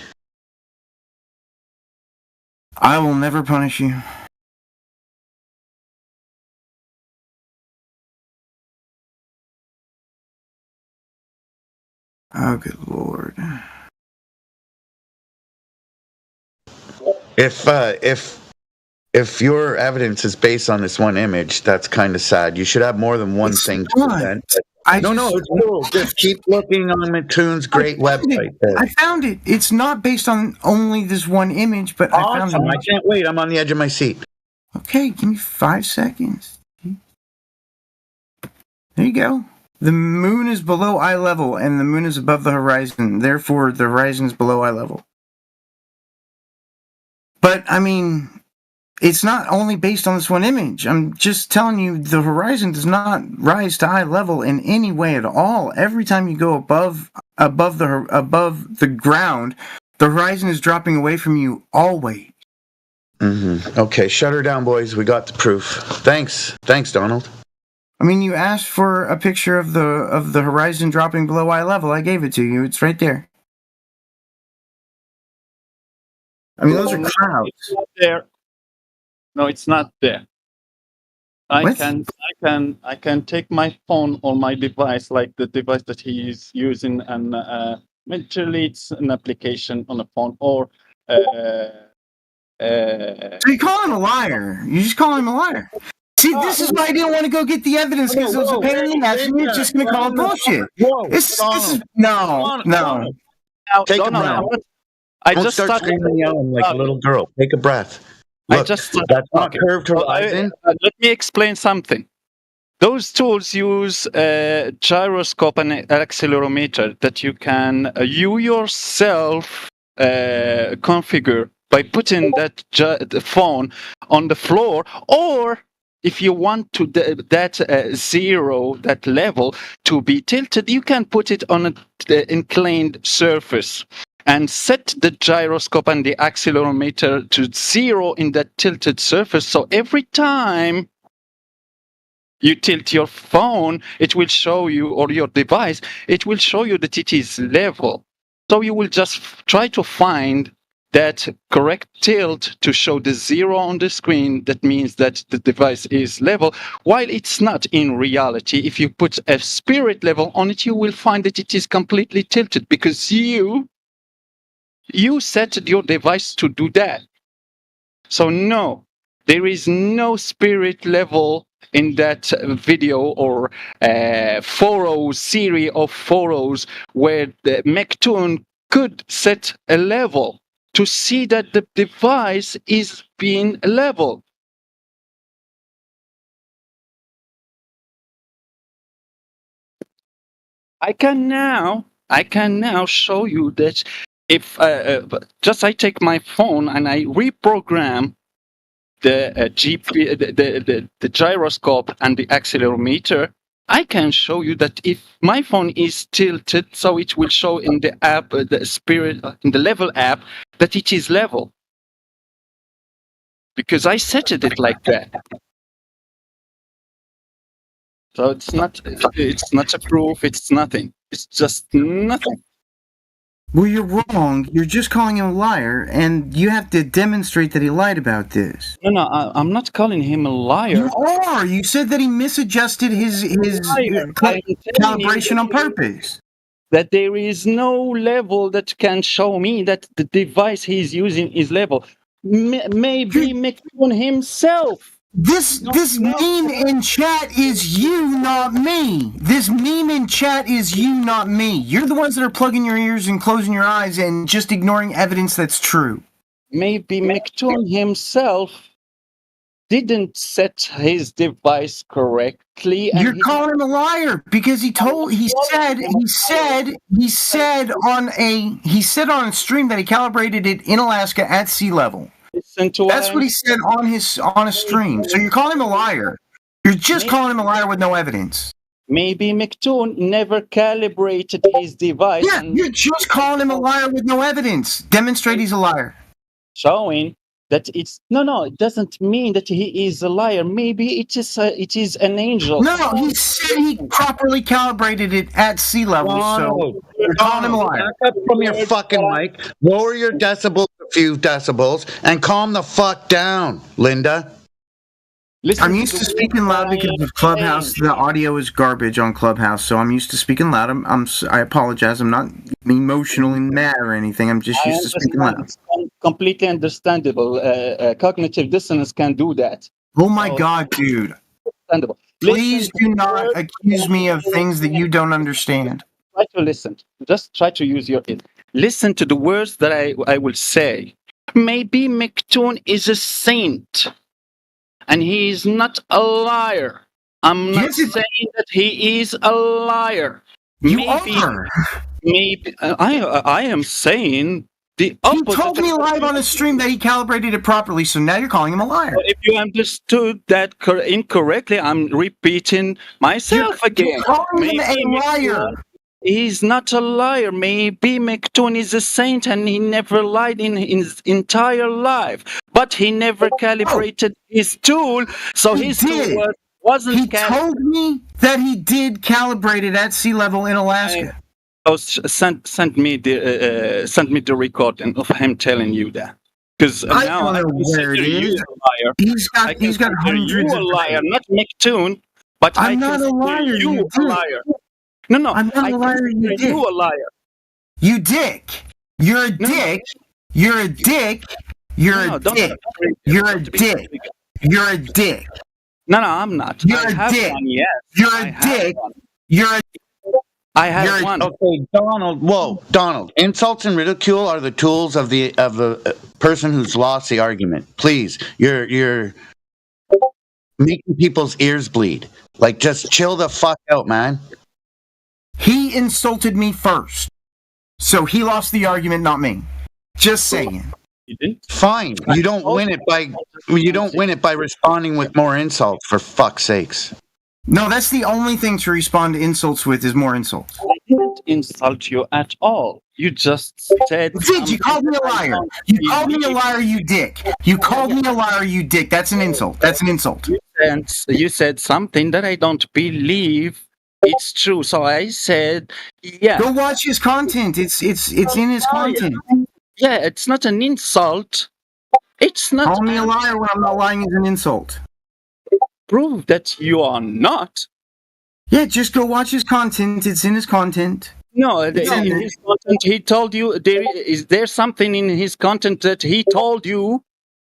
I will never punish you. Oh, good lord. If your evidence is based on this one image, that's kind of sad. You should have more than one thing to present. No, it's cool. Just keep looking on McToon's great website. I found it. It's not based on only this one image, but I found it. I can't wait. I'm on the edge of my seat. Okay, give me 5 seconds. There you go. The moon is below eye level, and the moon is above the horizon. Therefore, the horizon is below eye level. But, I mean, it's not only based on this one image. I'm just telling you, the horizon does not rise to eye level in any way at all. Every time you go above the ground, the horizon is dropping away from you always. Mm-hmm. Okay, shut her down, boys. We got the proof. Thanks, Donald. I mean, you asked for a picture of the horizon dropping below eye level. I gave it to you. It's right there. I mean, those are clouds. It's not there. No, it's not there. I can take my phone or my device, like the device that he is using, and literally it's an application on a phone or. So you call him a liar. You just call him a liar. See, this is why I didn't want to go get the evidence, because it was a pain in the ass, and you're just going to call it bullshit. This is no. Take a breath. Don't start screaming and yelling like a little girl. Take a breath. Look, that's not curved horizon. Let me explain something. Those tools use a gyroscope and an accelerometer that you can you yourself configure by putting the phone on the floor, or if you want to that level to be tilted, you can put it on an inclined surface and set the gyroscope and the accelerometer to 0 in that tilted surface. So every time you tilt your phone, it will show you, or your device, it will show you that it is level. So you will just try to find that correct tilt to show the 0 on the screen. That means that the device is level, while it's not in reality. If you put a spirit level on it, you will find that it is completely tilted, because you set your device to do that. So no, there is no spirit level in that video or series of photos where the McToon could set a level to see that the device is being level. I can now show you that if just I take my phone and I reprogram the gyroscope and the accelerometer, I can show you that if my phone is tilted, so it will show in the app, in the level app, that it is level, because I set it like that. So it's not a proof. It's nothing. It's just nothing. Well, you're wrong. You're just calling him a liar, and you have to demonstrate that he lied about this. No, I'm not calling him a liar. You are. You said that he misadjusted his calibration on purpose. That there is no level that can show me that the device he's using is level. Maybe McToon himself This meme in chat is you, not me. This meme in chat is you, not me. You're the ones that are plugging your ears and closing your eyes and just ignoring evidence that's true. Maybe McToon himself didn't set his device correctly. And You're calling him a liar because he said on a stream that he calibrated it in Alaska at sea level. That's what he said on a stream. So you're calling him a liar. You're just calling him a liar with no evidence. Maybe McToon never calibrated his device. Yeah, you're just calling him a liar with no evidence. Demonstrate he's a liar. Showing that it doesn't mean that he is a liar. Maybe it is an angel. No, he said he properly calibrated it at sea level. So you're calling him a liar. Back up from your fucking mic, lower your decibels a few decibels, and calm the fuck down, Linda. I'm used to speaking loud because of Clubhouse. The audio is garbage on Clubhouse, so I'm used to speaking loud. I apologize. I'm not emotionally mad or anything. I'm just used to speaking loud. It's completely understandable. Cognitive dissonance can do that. Oh my God, dude. Understandable. Please do not accuse me of things that you don't understand. Try to listen. Just try to use your ear. Listen to the words that I will say. Maybe McToon is a saint. And he is not a liar. I'm not saying that he is a liar. You are. Maybe I am saying the opposite. You told me live on a stream that he calibrated it properly, so now you're calling him a liar. If you understood that incorrectly, I'm repeating myself again. You're calling him a liar. He's not a liar. Maybe McToon is a saint and he never lied in his entire life. But he never calibrated his tool, so his tool wasn't. He told me that he did calibrate it at sea level in Alaska. Send me the recording of him telling you that. Because I now don't know where it is. He's got hundreds of liar, not McToon, but I'm not a liar. You a liar. No, I'm not a liar. You dick. You a liar. You dick. You're a dick. You're a dick. You're a dick. You're a dick. You're a dick. No, I'm not. You're a dick. You're a dick. You're a. I have one. Okay, Donald. Insults and ridicule are the tools of the person who's lost the argument. Please, you're making people's ears bleed. Like, just chill the fuck out, man. He insulted me first, so he lost the argument, not me. Just saying. Fine. You don't win it by responding with more insults, for fuck's sakes. No, that's the only thing to respond to insults with is more insults. I didn't insult you at all. You just said. You called me a liar. You called me a liar, you dick. You called me a liar, you dick. That's an insult. That's an insult. You said something that I don't believe it's true. So I said, yeah. Go watch his content. It's in his content. Yeah, it's not an insult. It's not. Call me a liar when I'm not lying is an insult. Prove that you are not. Yeah, just go watch his content. It's in his content. No, in his content, he told you. Is there something in his content that he told you?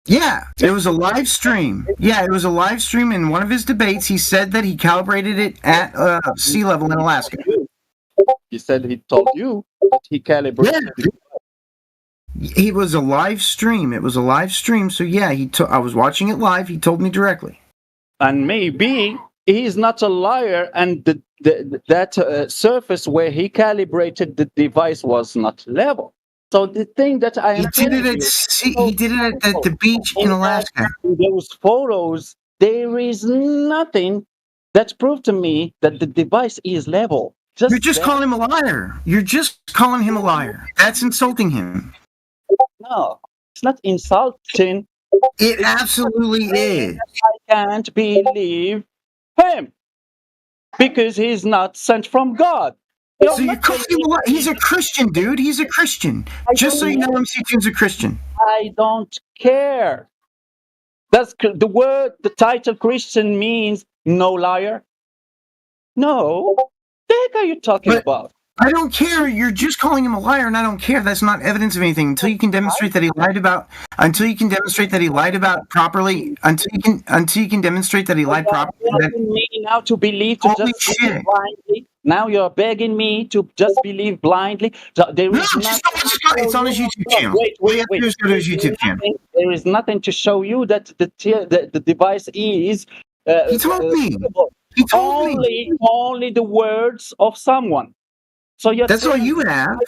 Yeah, it was a live stream. Yeah, it was a live stream in one of his debates. He said that he calibrated it at sea level in Alaska. He said he told you that he calibrated it. It was a live stream. It was a live stream. So yeah, I was watching it live. He told me directly. And maybe he's not a liar, and that surface where he calibrated the device was not level. So the thing that he did it at the beach in Alaska. Those photos, there is nothing that proved to me that the device is level. You're just calling him a liar. You're just calling him a liar. That's insulting him. No, it's not insulting. It absolutely is. I can't believe him because he's not sent from God. So you're calling him a liar. He's a Christian, dude. He's a Christian. Just so you know, MC2's a Christian. I don't care. That's the word. The title Christian means no liar. No. The heck are you talking about? I don't care. You're just calling him a liar, and I don't care. That's not evidence of anything until you can demonstrate that he lied about. Until you can demonstrate that he lied about properly. Until you can demonstrate that he lied properly. Begging me now to believe to Holy just shit. blindly. Now you're begging me to just believe blindly. There is It's on his YouTube channel. Wait. Just go to his YouTube channel. There is nothing to show you that the device is. He told me. He told me. Only the words of someone. So that's all you would have.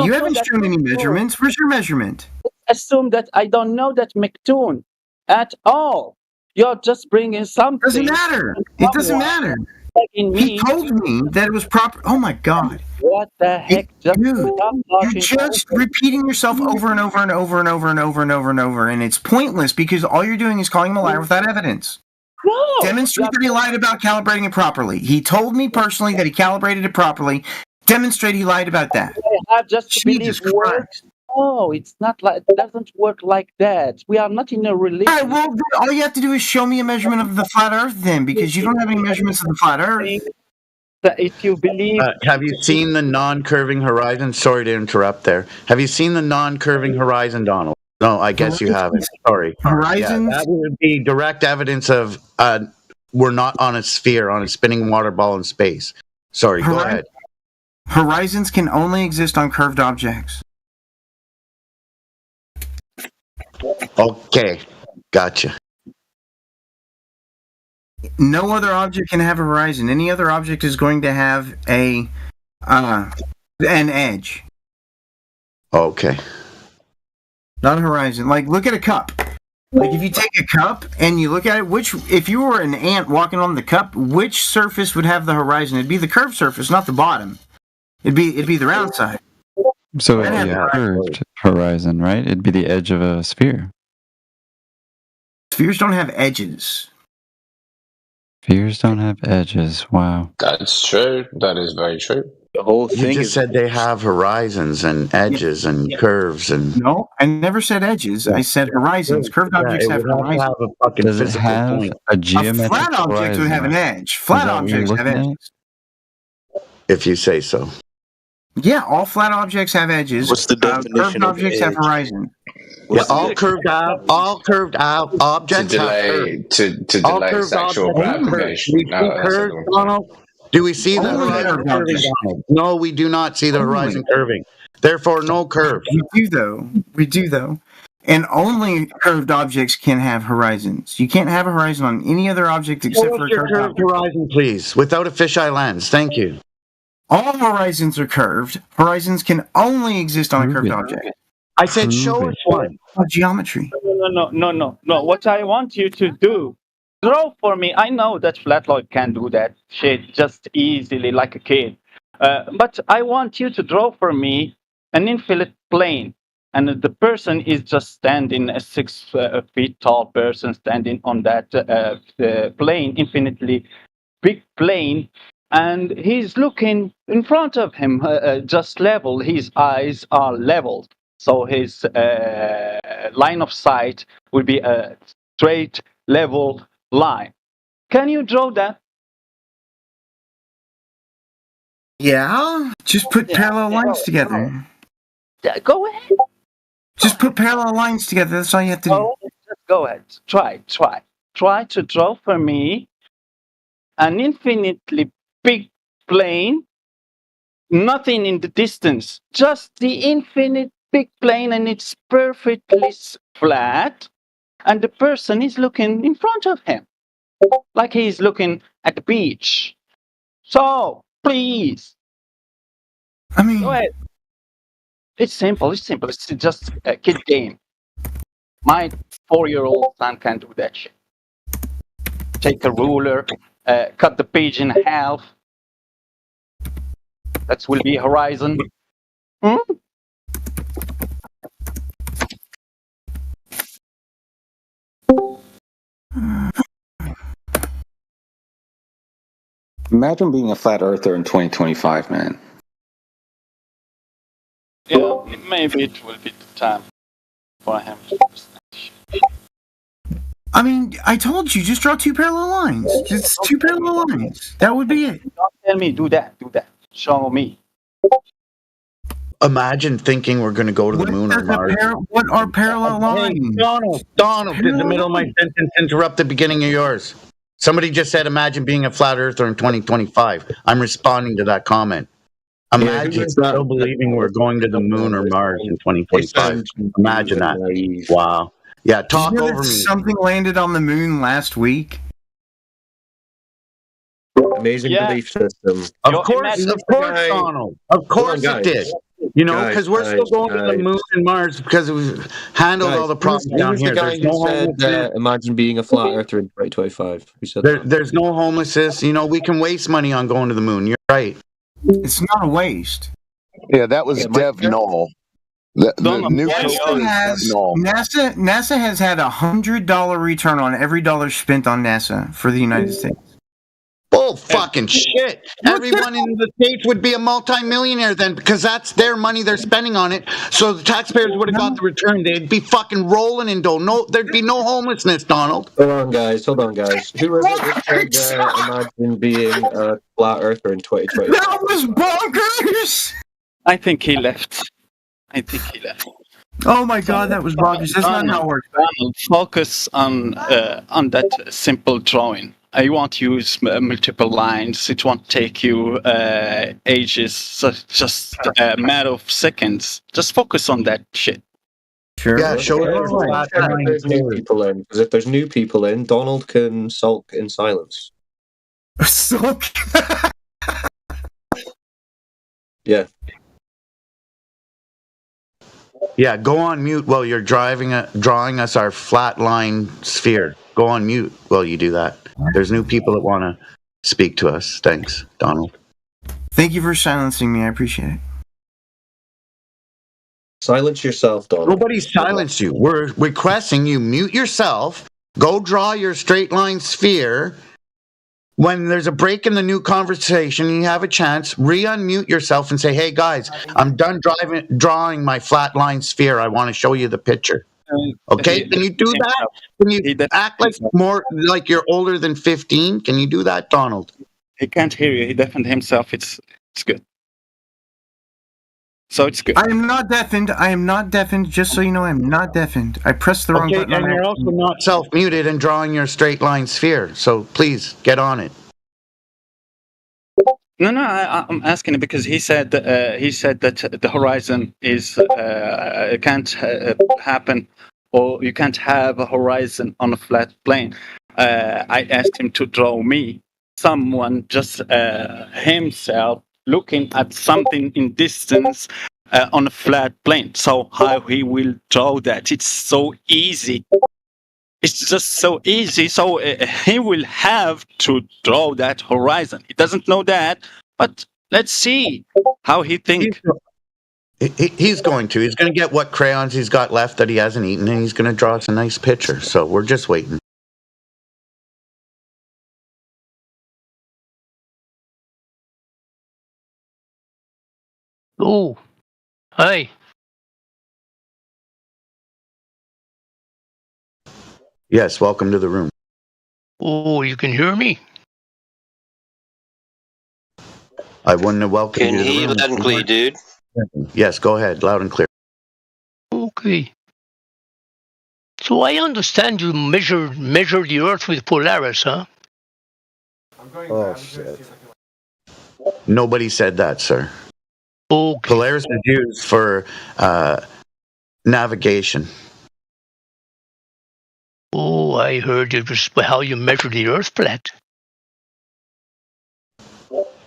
You haven't shown any measurements. Where's your measurement? Assume that I don't know that McToon at all. You're just bringing something. Doesn't matter. It doesn't matter. He told me that it was proper. Oh my god. What the heck? Dude, you're just repeating yourself over and over and over and over and over and over and over, and it's pointless because all you're doing is calling him a liar without evidence. No. Demonstrate that he lied about calibrating it properly. He told me personally that he calibrated it properly. Demonstrate he lied about that. I have just to believe words. No, it's not like it doesn't work like that. We are not in a religion. All right, well, then all you have to do is show me a measurement of the flat Earth, then, because you don't have any measurements of the flat Earth. If you believe, have you seen the non-curving horizon? Sorry to interrupt there. Have you seen the non-curving horizon, Donald? No, I guess you haven't. Sorry. Horizons? Yeah, that would be direct evidence of we're not on a sphere, on a spinning water ball in space. Sorry, go ahead. Horizons can only exist on curved objects. Okay, gotcha. No other object can have a horizon. Any other object is going to have an edge. Okay. Not a horizon. Like, look at a cup. Like, if you take a cup and you look at it, if you were an ant walking on the cup, which surface would have the horizon? It'd be the curved surface, not the bottom. It'd be the round side. So it'd be a curved horizon, right? It'd be the edge of a sphere. Spheres don't have edges. Spheres don't have edges. Wow. That's true. That is very true. The whole thing. You just said they have horizons and edges and curves and. No, I never said edges. I said horizons. Curved objects have horizons. Does it have a geometric flat object would have an edge. Flat objects have edges. If you say so. Yeah, all flat objects have edges. What's the definition curved of objects edge? have horizon. Yeah, all curved objects to delay sexual gratification. Do we see the horizon curving? No, we do not see the horizon curving. Therefore, no curve. We do though. And only curved objects can have horizons. You can't have a horizon on any other object except for a curved horizon, please, without a fisheye lens. Thank you. All horizons are curved. Horizons can only exist on a curved object. I said show us one. Geometry. No. What I want you to do, draw for me. I know that Flatloyd can do that shit just easily like a kid. But I want you to draw for me an infinite plane. And the person is just standing, a 6 feet tall person standing on that plane, infinitely big plane. And he's looking in front of him, just level. His eyes are leveled. So his line of sight will be a straight, level line. Can you draw that? Yeah, just put parallel lines together. Go ahead. Just put parallel lines together. That's all you have to do. Just go ahead. Try to draw for me an infinitely big plane, nothing in the distance, just the infinite big plane, and it's perfectly flat, and the person is looking in front of him, like he's looking at the beach. So, please. I mean... Go ahead. It's simple. It's just a kid game. My 4-year-old son can do that shit. Take a ruler, cut the page in half. That will be horizon. Imagine being a flat earther in 2025, man. Yeah, maybe it will be the time for him. I mean, I told you, just draw 2 parallel lines. Just 2 parallel lines. That would be it. Don't tell me, do that. Show me. Imagine thinking we're going to go to the moon or Mars. What are parallel lines? Donald, did the middle of my sentence interrupt the beginning of yours? Somebody just said, imagine being a flat earther in 2025. I'm responding to that comment. Imagine still believing we're going to the moon or Mars in 2025. Imagine that. Wow. Yeah, talk over me. Something landed on the moon last week. Amazing belief system. Of course, Donald. Of course it did. You know, because we're still going to the moon and Mars because we've handled all the problems down here. There's no said, imagine being a flat earther in 2025. Who said that? There's no homelessness. You know, we can waste money on going to the moon. You're right. It's not a waste. Yeah, that was Dev Null. NASA has had $100 return on every dollar spent on NASA for the United States. Oh, fucking shit. Everyone in the States would be a multimillionaire then because that's their money they're spending on it. So the taxpayers would have got the return. They'd be fucking rolling in dough. No, there'd be no homelessness, Donald. Hold on, guys. Who was it that said imagine being a flat earther in 2020? That was bonkers! I think he left. Oh my god, that was bonkers. That's not how it works. Donald, focus on that simple drawing. I won't use multiple lines. It won't take you ages. So just a matter of seconds. Just focus on that shit. Sure. Yeah, show it. There's new people in. Because if there's new people in, Donald can sulk in silence. Sulk? Yeah. Yeah, go on mute while you're drawing us our flat line sphere. Go on mute while you do that. There's new people that want to speak to us. Thanks, Donald. Thank you for silencing me. I appreciate it. Silence yourself, Donald. Nobody silenced you. We're requesting you mute yourself. Go draw your straight line sphere. When there's a break in the new conversation, you have a chance, re-unmute yourself and say, hey, guys, I'm done drawing my flat line sphere. I want to show you the picture. Okay, can you do that? Can you act like more like you're older than 15? Can you do that, Donald? He can't hear you. He deafened himself. It's good. So it's good. I am not deafened. Just so you know, I'm not deafened. I pressed the wrong button. And you're also not self-muted and drawing your straight line sphere. So please get on it. No, I'm asking it because he said that the horizon is can't happen, or you can't have a horizon on a flat plane. I asked him to draw me someone just himself looking at something in distance on a flat plane. So how he will draw that? It's so easy. It's just so easy. So he will have to draw that horizon. He doesn't know that, but let's see how he thinks. He's going to. He's going to get what crayons he's got left that he hasn't eaten, and he's going to draw us a nice picture. So we're just waiting. Oh, hi. Yes, welcome to the room. Oh, you can hear me? I wouldn't have welcomed you to the room. Can you loud and clear, dude? Yes, go ahead, loud and clear. Okay. So I understand you measure the Earth with Polaris, huh? Oh, shit. Nobody said that, sir. Okay. Polaris is used for navigation. Oh, I heard it was how you measure the Earth flat.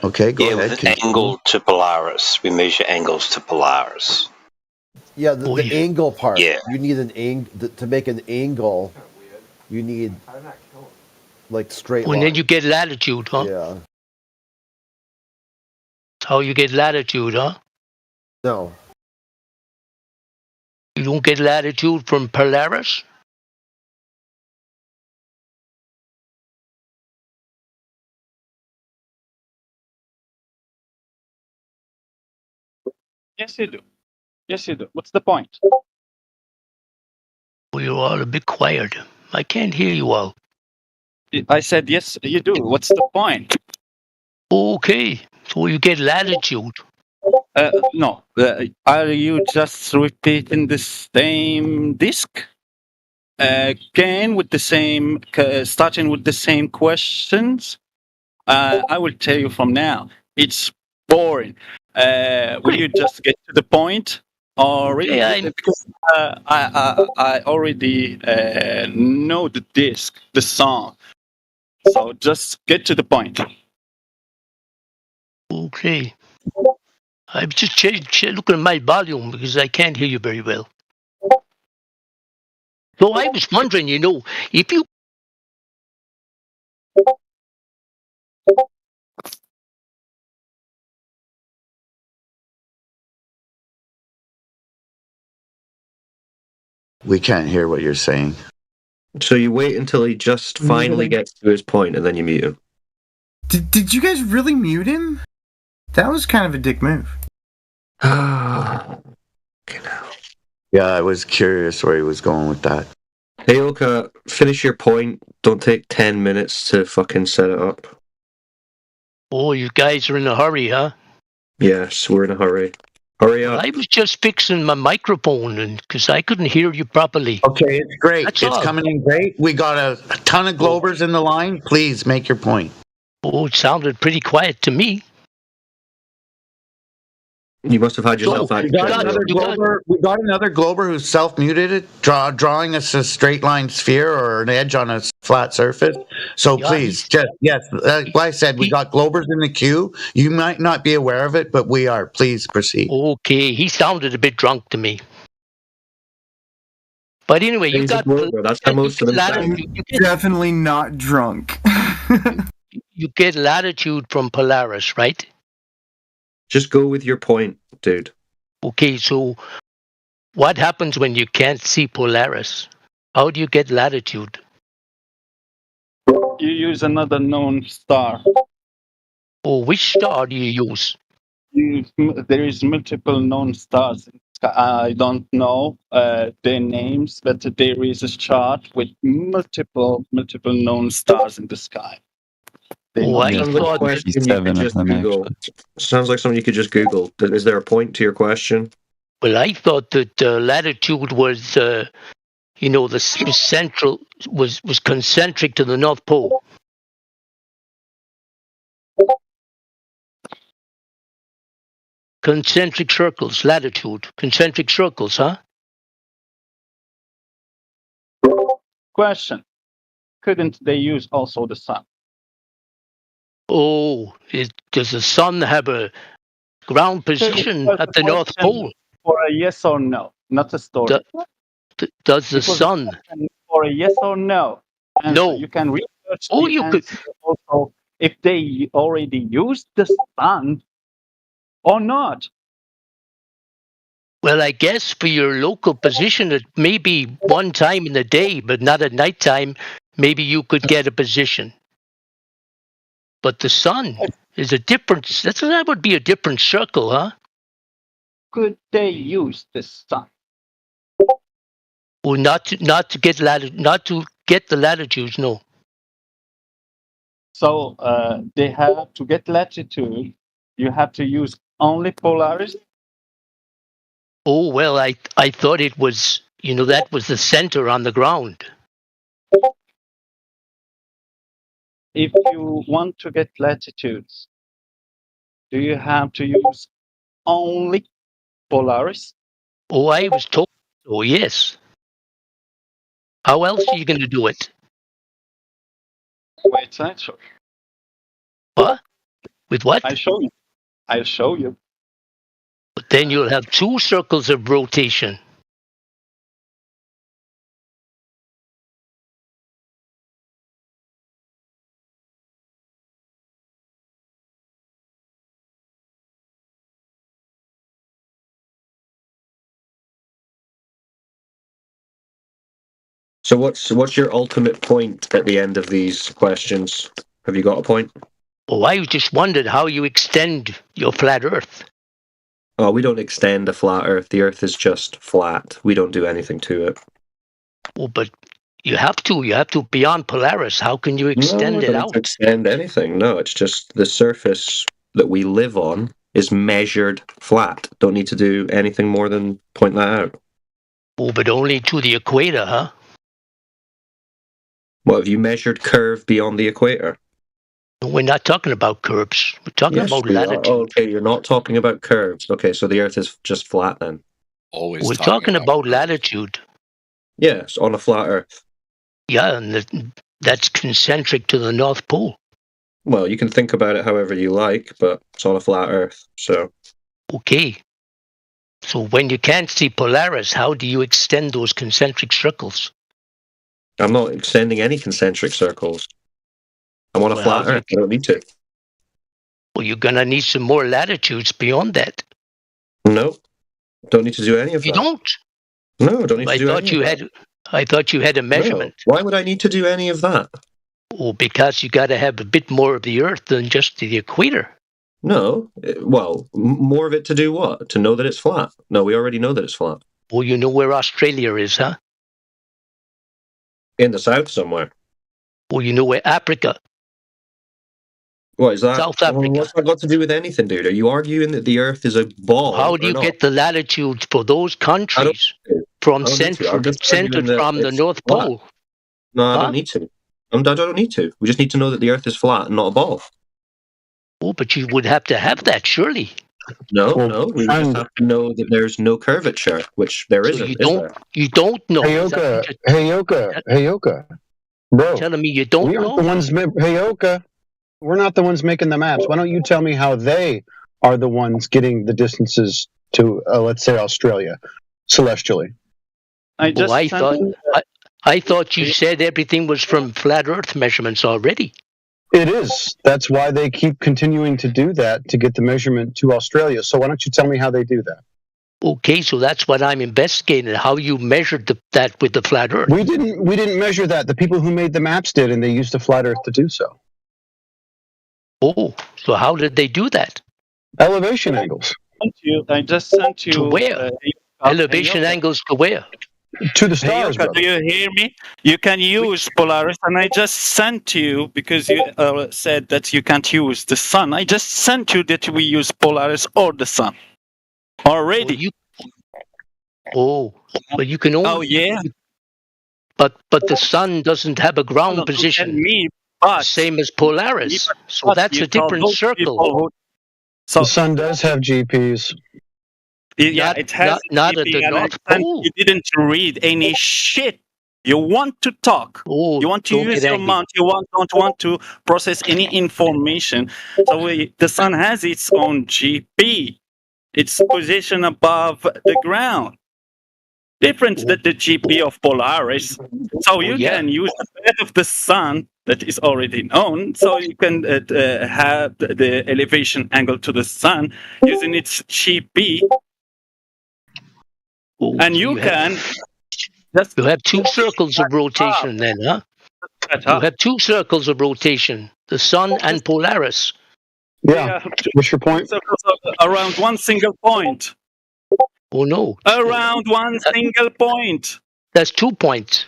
Okay, go ahead. With angle to Polaris. We measure angles to Polaris. Yeah, the angle part. Yeah. You need an angle to make an angle. You need like straight Well, line. then you get latitude, huh? Yeah. That's how you get latitude, huh? No. You don't get latitude from Polaris? Yes, you do. Yes, you do. What's the point? Well, you're all a bit quiet. I can't hear you all. I said, yes, you do. What's the point? Okay, so you get latitude. No. Are you just repeating the same disc? Again, with the same, starting with the same questions? I will tell you from now, it's boring. Will you just get to the point? Or because I already know the disc, the song. So just get to the point. Okay. I'm just looking at my volume because I can't hear you very well. So I was wondering, if you... We can't hear what you're saying. So you wait until he just finally gets to his point, and then you mute him. Did you guys really mute him? That was kind of a dick move. Yeah, I was curious where he was going with that. Hey, Oka, finish your point. Don't take 10 minutes to fucking set it up. Oh, you guys are in a hurry, huh? Yes, we're in a hurry. Hurry up. I was just fixing my microphone because I couldn't hear you properly. Okay, it's great. That's it's all. Coming in great. We got a ton of Globers in the line. Please make your point. Oh, it sounded pretty quiet to me. You must have had yourself We got another Glober who's self-muted it, drawing us a straight line sphere or an edge on a flat surface. So please, like I said, we got Globers in the queue. You might not be aware of it, but we are. Please proceed. Okay, he sounded a bit drunk to me. But anyway, you got... That's how most of them sound. Definitely not drunk. You get latitude from Polaris, right? Just go with your point, dude. Okay, so what happens when you can't see Polaris? How do you get latitude? You use another known star. Oh, which star do you use? There is multiple known stars. I don't know their names, but there is a chart with multiple known stars in the sky. Sounds like something you could just Google. Is there a point to your question? Well, I thought that latitude was, the central was concentric to the North Pole. Concentric circles, latitude, concentric circles, huh? Question: couldn't they use also the sun? Oh, does the sun have a ground position at the North Pole? For a yes or no, not a story. Does the sun? For a yes or no. Answer. No. You can research also if they already used the sun or not. Well, I guess for your local position, it may be one time in the day, but not at nighttime. Maybe you could get a position. But the sun is a different. That would be a different circle, huh? Could they use the sun? Well, not to get the latitudes, no. So they have to get latitude. You have to use only Polaris. Oh well, I thought it was that was the center on the ground. If you want to get latitudes, do you have to use only Polaris? Oh, I was told. Oh yes. How else are you going to do it? Wait, I show you. What? With what? I'll show you. But then you'll have two circles of rotation. So what's your ultimate point at the end of these questions? Have you got a point? Oh, I just wondered how you extend your flat Earth. Oh, we don't extend a flat Earth. The Earth is just flat. We don't do anything to it. Oh, but you have to. You have to beyond Polaris. How can you extend it out? Extend anything? No, it's just the surface that we live on is measured flat. Don't need to do anything more than point that out. Oh, but only to the equator, huh? What, have you measured curve beyond the equator? We're not talking about curves. We're talking about we are. latitude. Oh, okay, you're not talking about curves. Okay, so the Earth is just flat then. Always. We're talking about latitude. Yes, on a flat Earth. Yeah, and that's concentric to the North Pole. Well, you can think about it however you like, but it's on a flat Earth, so... Okay. So when you can't see Polaris, how do you extend those concentric circles? I'm not extending any concentric circles. I'm on a flat Earth. I don't need to. Well, you're going to need some more latitudes beyond that. No. Don't need to do any of that. You don't? No, don't need to do any of that. I thought you had a measurement. No. Why would I need to do any of that? Well, because you got to have a bit more of the Earth than just the equator. No. Well, more of it to do what? To know that it's flat. No, we already know that it's flat. Well, you know where Australia is, huh? In the south somewhere. Well, you know where Africa. What is that? South Africa. Well, what's that got to do with anything, dude? Are you arguing that the Earth is a ball? How do you get the latitudes for those countries from centered from the North Pole? No, I don't need to. I don't need to. We just need to know that the Earth is flat and not a ball. Oh, but you would have to have that, surely. No. We just have to know that there's no curvature, which there isn't. You don't know. Hey, Yoka. Bro, telling me you don't know. Yoka. We're not the ones making the maps. Why don't you tell me how they are the ones getting the distances to, let's say, Australia, celestially? I thought you said everything was from flat Earth measurements already. It is. That's why they keep continuing to do that, to get the measurement to Australia. So why don't you tell me how they do that? Okay, so that's what I'm investigating, how you measured that with the flat Earth. We didn't measure that. The people who made the maps did, and they used the flat Earth to do so. Oh, so how did they do that? Elevation angles. I just sent you. To where? Elevation angles to where? To the stars, do you hear me? You can use Polaris, and I just sent you, because you said that you can't use the sun. I just sent you that we use Polaris or the sun already. But you can only... Oh, yeah? But the sun doesn't have a ground position. Same as Polaris. So that's a different circle. The sun does have GPS. Yeah, it has not at the North Pole. You didn't read any shit. You want to talk. You want to use your mind. You don't want to process any information. So the sun has its own GP. Its position above the ground. Different than the GP of Polaris. So you can use the path of the sun that is already known. So you can have the elevation angle to the sun using its GP. And you can... You have two circles of rotation then, huh? You have two circles of rotation, the sun and Polaris. Yeah. What's your point? Around one single point. Oh, no. Around one single point. That's 2 points.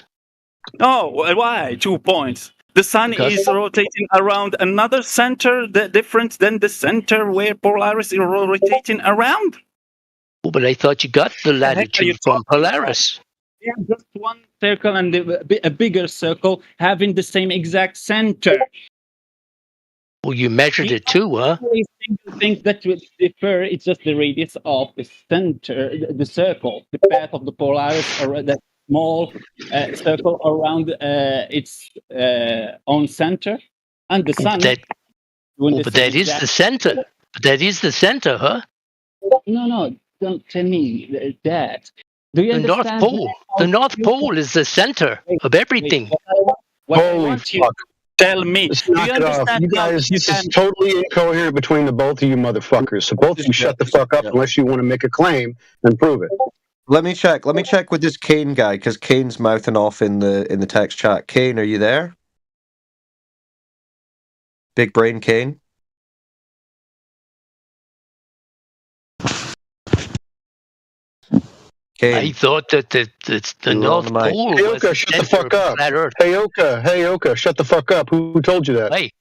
No, why 2 points? The sun is rotating around another center different than the center where Polaris is rotating around. Oh, but I thought you got the latitude from Polaris. Yeah, just one circle and a bigger circle having the same exact center. Well, you measured it too, huh? The single thing that would differ, it's just the radius of the center, the circle, the path of the Polaris, or the small circle around its own center, and the sun. But that is the center. But that is the center, huh? No, don't tell me that. Do you the North Pole. The North Pole is the center of everything. Holy fuck. Tell me. Do you understand? You guys, this is totally incoherent between the both of you motherfuckers. So both of you shut the fuck up unless you want to make a claim and prove it. Let me check with this Kane guy, because Kane's mouthing off in the text chat. Kane, are you there? Big brain Kane? Kane. I thought that the North Pole was Oka, shut the fuck up. Hey Oka, shut the fuck up. Who told you that? Hey,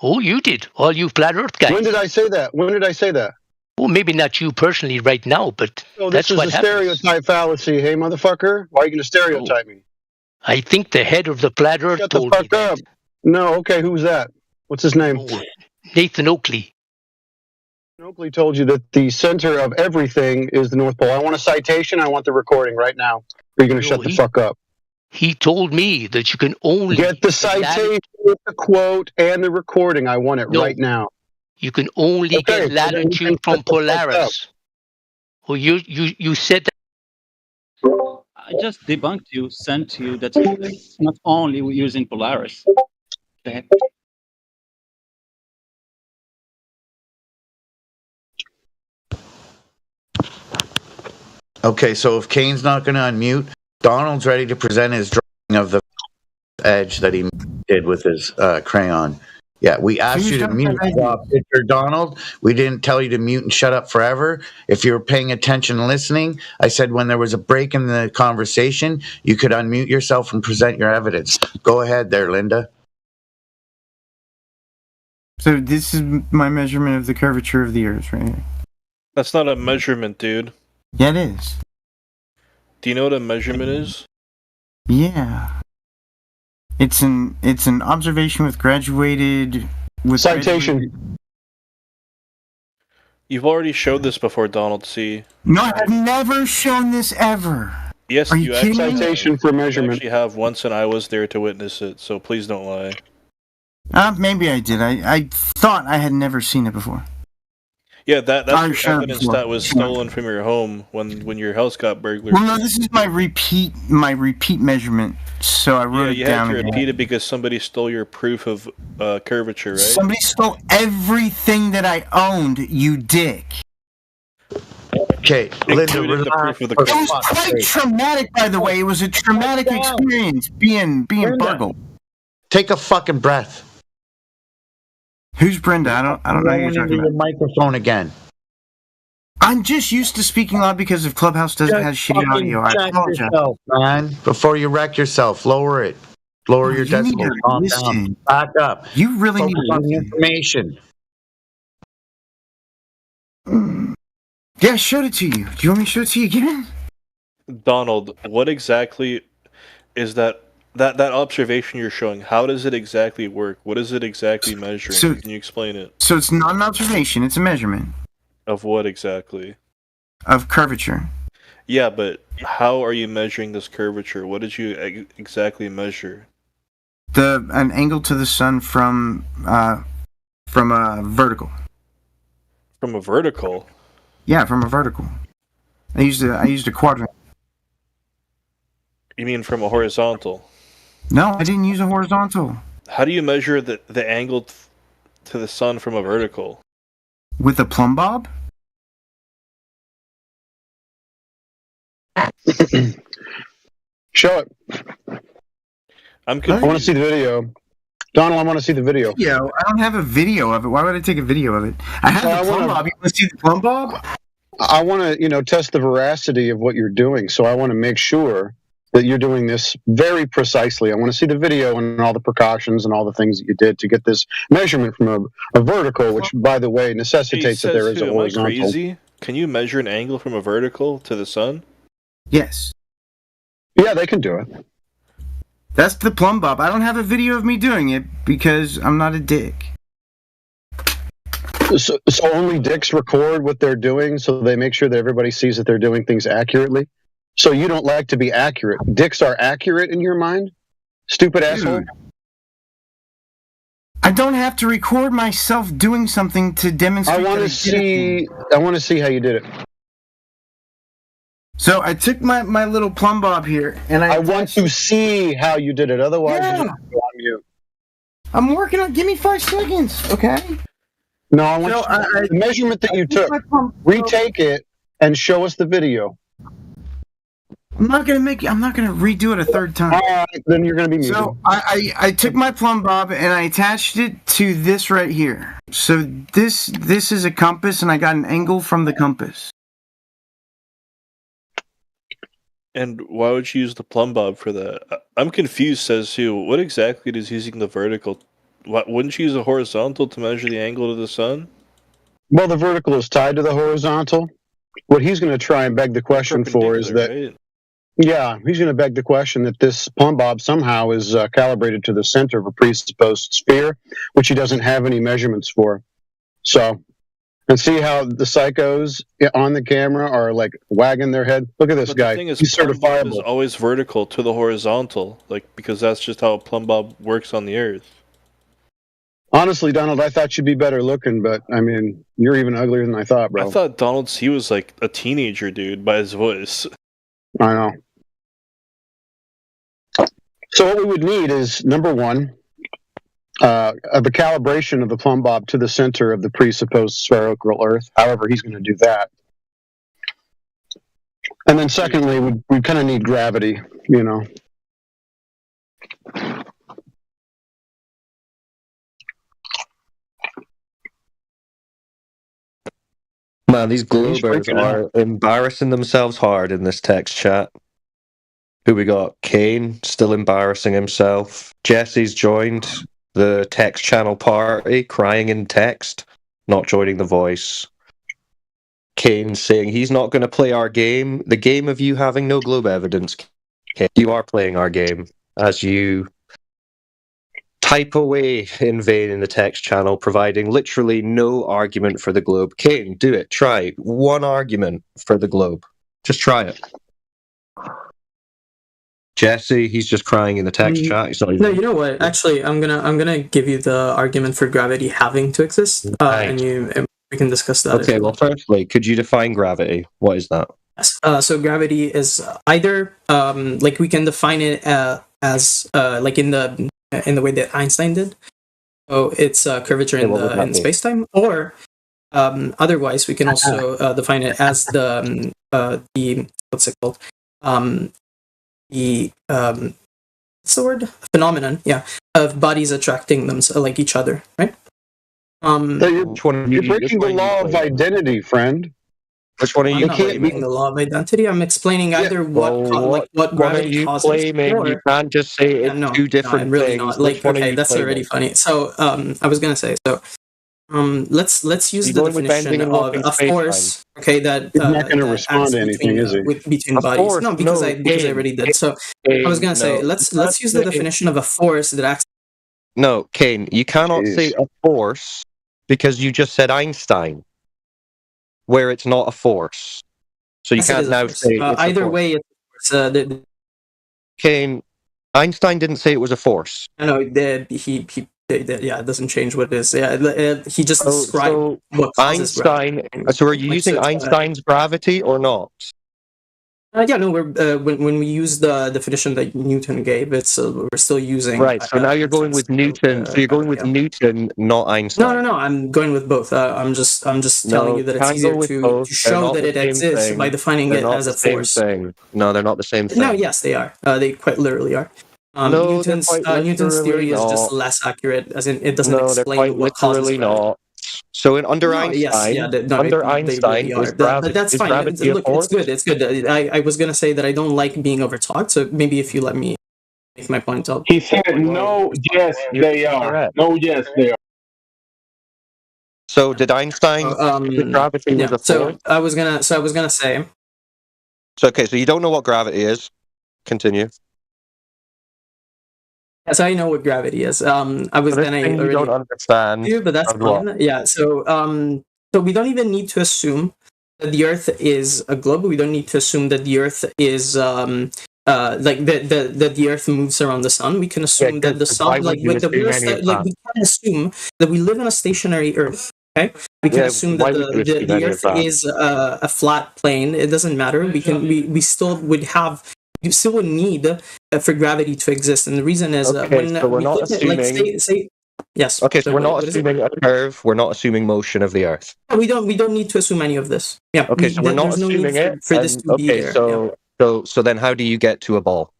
Oh, you did. All you flat Earth guys. When did I say that? When did I say that? Well, maybe not you personally right now, but So that's this is what a happens. stereotype fallacy. Hey, motherfucker. Why are you going to stereotype me? I think the head of the flat Earth Shut the told me fuck up. No, okay, who's that? What's his name? Oh, Nathan Oakley. Oakley told you that the center of everything is the North Pole. I want a citation. I want the recording right now. Or are you going to shut the fuck up? He told me that you can only get the citation with the quote and the recording. I want it right now. You can only get latitude from Polaris. Well, you said that. I just debunked you, sent you that it's not only using Polaris. Okay. Okay, so if Kane's not going to unmute, Donald's ready to present his drawing of the edge that he did with his crayon. Yeah, we asked you to mute, Mr. Donald. We didn't tell you to mute and shut up forever. If you were paying attention and listening, I said when there was a break in the conversation, you could unmute yourself and present your evidence. Go ahead there, Linda. So this is my measurement of the curvature of the Earth right here. That's not a measurement, dude. Yeah, it is. Do you know what a measurement is? Yeah. It's an observation with graduated citation. You've already showed this before, Donald C. No, I've never shown this ever. Yes, Are you kidding me? Citation for measurement. You actually have once, and I was there to witness it. So please don't lie. Maybe I did. I thought I had never seen it before. Yeah, that's evidence that was stolen from your home when your house got burglarized. Well, no, this is my repeat measurement. So I wrote it down. You had to repeat it because somebody stole your proof of curvature, right? Somebody stole everything that I owned, you dick. Okay, Linda, relax. It was quite traumatic, by the way. It was a traumatic experience being burgled. Take a fucking breath. Who's Brenda? I don't know who you're talking about. Microphone again. I'm just used to speaking loud because if Clubhouse doesn't have shitty audio. I apologize. Yourself, man. Before you wreck yourself, lower it. Lower your decibels. Calm down. Back up. You really Focus need on the information. Yeah, I showed it to you. Do you want me to show it to you again? Donald, what exactly is that observation you're showing? How does it exactly work? What is it exactly measuring? Can you explain it? So it's not an observation, it's a measurement. Of what exactly? Of curvature. Yeah, but how are you measuring this curvature? What did you exactly measure? An angle to the sun from a vertical. From a vertical? Yeah, from a vertical. I used a quadrant. You mean from a horizontal? No, I didn't use a horizontal. How do you measure the angle to the sun from a vertical? With a plumb bob? Show it. I'm I confused. want to see the video. Donald, I want to see the video. Video? I don't have a video of it. Why would I take a video of it? I have the plumb bob. You want to see the plumb bob? I want to, test the veracity of what you're doing. So I want to make sure that you're doing this very precisely. I want to see the video and all the precautions and all the things that you did to get this measurement from a vertical, which, by the way, necessitates that there is a horizontal. Am I crazy? Can you measure an angle from a vertical to the sun? Yes. Yeah, they can do it. That's the plumb bob. I don't have a video of me doing it because I'm not a dick. So only dicks record what they're doing, so they make sure that everybody sees that they're doing things accurately? So you don't like to be accurate. Dicks are accurate in your mind? Stupid asshole? I don't have to record myself doing something to demonstrate. I want to see how you did it. So I took my little plumb bob here, and I want to see how you did it. Otherwise, yeah. I'm working on. Give me 5 seconds, okay? No, I want the measurement that you took. Retake it and show us the video. I'm not gonna redo it a third time. All right, then you're gonna be muted. So I took my plumb bob and I attached it to this right here. So this is a compass, and I got an angle from the compass. And why would you use the plumb bob for that? I'm confused as to what exactly does using the vertical wouldn't you use a horizontal to measure the angle to the sun? Well, the vertical is tied to the horizontal. What he's going to try and beg the question for is that, right? yeah, he's going to beg the question that this plumb bob somehow is calibrated to the center of a presupposed sphere, which he doesn't have any measurements for. So, and see how the psychos on the camera are like wagging their head. Look at this But guy. the thing is, He's plumb bob is certifiable. always vertical to the horizontal, like because that's just how a plumb bob works on the Earth. Honestly, Donald, I thought you'd be better looking, but I mean, you're even uglier than I thought, bro. I thought Donald C was like a teenager dude by his voice. I know. So what we would need is, number one, the calibration of the plumb bob to the center of the presupposed spherical Earth. However, he's going to do that. And then secondly, we kind of need gravity, you know. Man, these Globers are embarrassing themselves hard in this text chat. Who we got? Kane, still embarrassing himself. Jesse's joined the text channel party, crying in text, not joining the voice. Kane saying he's not going to play our game. The game of you having no globe evidence. Kane, you are playing our game as you type away in vain in the text channel, providing literally no argument for the globe. Kane, do it. Try one argument for the globe. Just try it. Jesse, he's just crying in the text chat. He's not even... No, you know what? Actually, I'm gonna give you the argument for gravity having to exist, and we can discuss that. Okay. Well, firstly, could you define gravity? What is that? So gravity is either like we can define it as like in the way that Einstein did. So it's curvature in space-time, or otherwise we can also define it as the what's it called? What's the word? Phenomenon, yeah, of bodies attracting them like each other, right? You're breaking the law of identity, friend. Which one are you claiming? The law of identity. I'm explaining either what gravity causes. Or, you can't just say it's two different I'm really things. not. Like, okay, that's already funny. So, I was gonna say so. Let's use the definition of a force. Okay, that he's not going to respond to anything, is he? Between bodies. No, because I already did. So I was going to say let's use the definition of a force that acts. No, Kane, you cannot say a force because you just said Einstein, where it's not a force. So you can't now say it's either way. It's Kane, Einstein didn't say it was a force. I know yeah, it doesn't change what it is. Yeah, he just described what causes Einstein. So are you using Einstein's gravity or not? Yeah, no. We're when we use the definition that Newton gave, we're still using. Right. So now you're going with Newton. So you're going with Newton, not Einstein. No. I'm going with both. I'm just telling you that it's easier to show that it exists by defining it as a force. No, they're not the same thing. No, yes, they are. They quite literally are. Newton's theory is just less accurate, as in it doesn't explain what causes not. So under Einstein, but that's fine. Look, it's good. I was gonna say that I don't like being overtalked, so maybe if you let me make my point out. He said no, yes, they are. No, yes, they are. So did Einstein gravity was a force? So I was gonna say. So okay, so you don't know what gravity is. Continue. That's how you know what gravity is. I was then I already don't understand. But that's fine. Yeah. So we don't even need to assume that the Earth is a globe. We don't need to assume that the Earth is like that the Earth moves around the sun. We can assume that the sun, we can assume that we live on a stationary Earth. Okay, we can assume that the Earth is a flat plane. It doesn't matter. We still would have. You still would need for gravity to exist, and the reason is when so we're not assuming. Yes. Okay, so we're not assuming a curve. We're not assuming motion of the Earth. We don't need to assume any of this. Yeah. Okay, so we're not assuming it for this to be there. So then how do you get to a ball?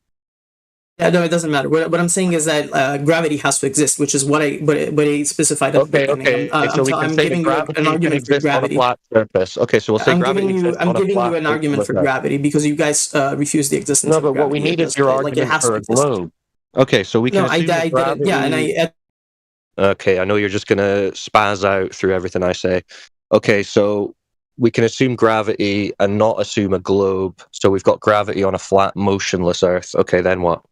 Yeah, no, it doesn't matter. What I'm saying is that gravity has to exist, which is what I specified at the beginning. I'm giving you an argument for gravity. On a flat surface. Okay, so we'll say gravity exists on a flat surface. I'm giving you an argument for gravity because you guys refuse the existence of gravity. No, but what we need is your argument for a globe. Okay, so we can assume gravity... Yeah, and Okay, I know you're just gonna spaz out through everything I say. Okay, so we can assume gravity and not assume a globe. So we've got gravity on a flat, motionless Earth. Okay, then what?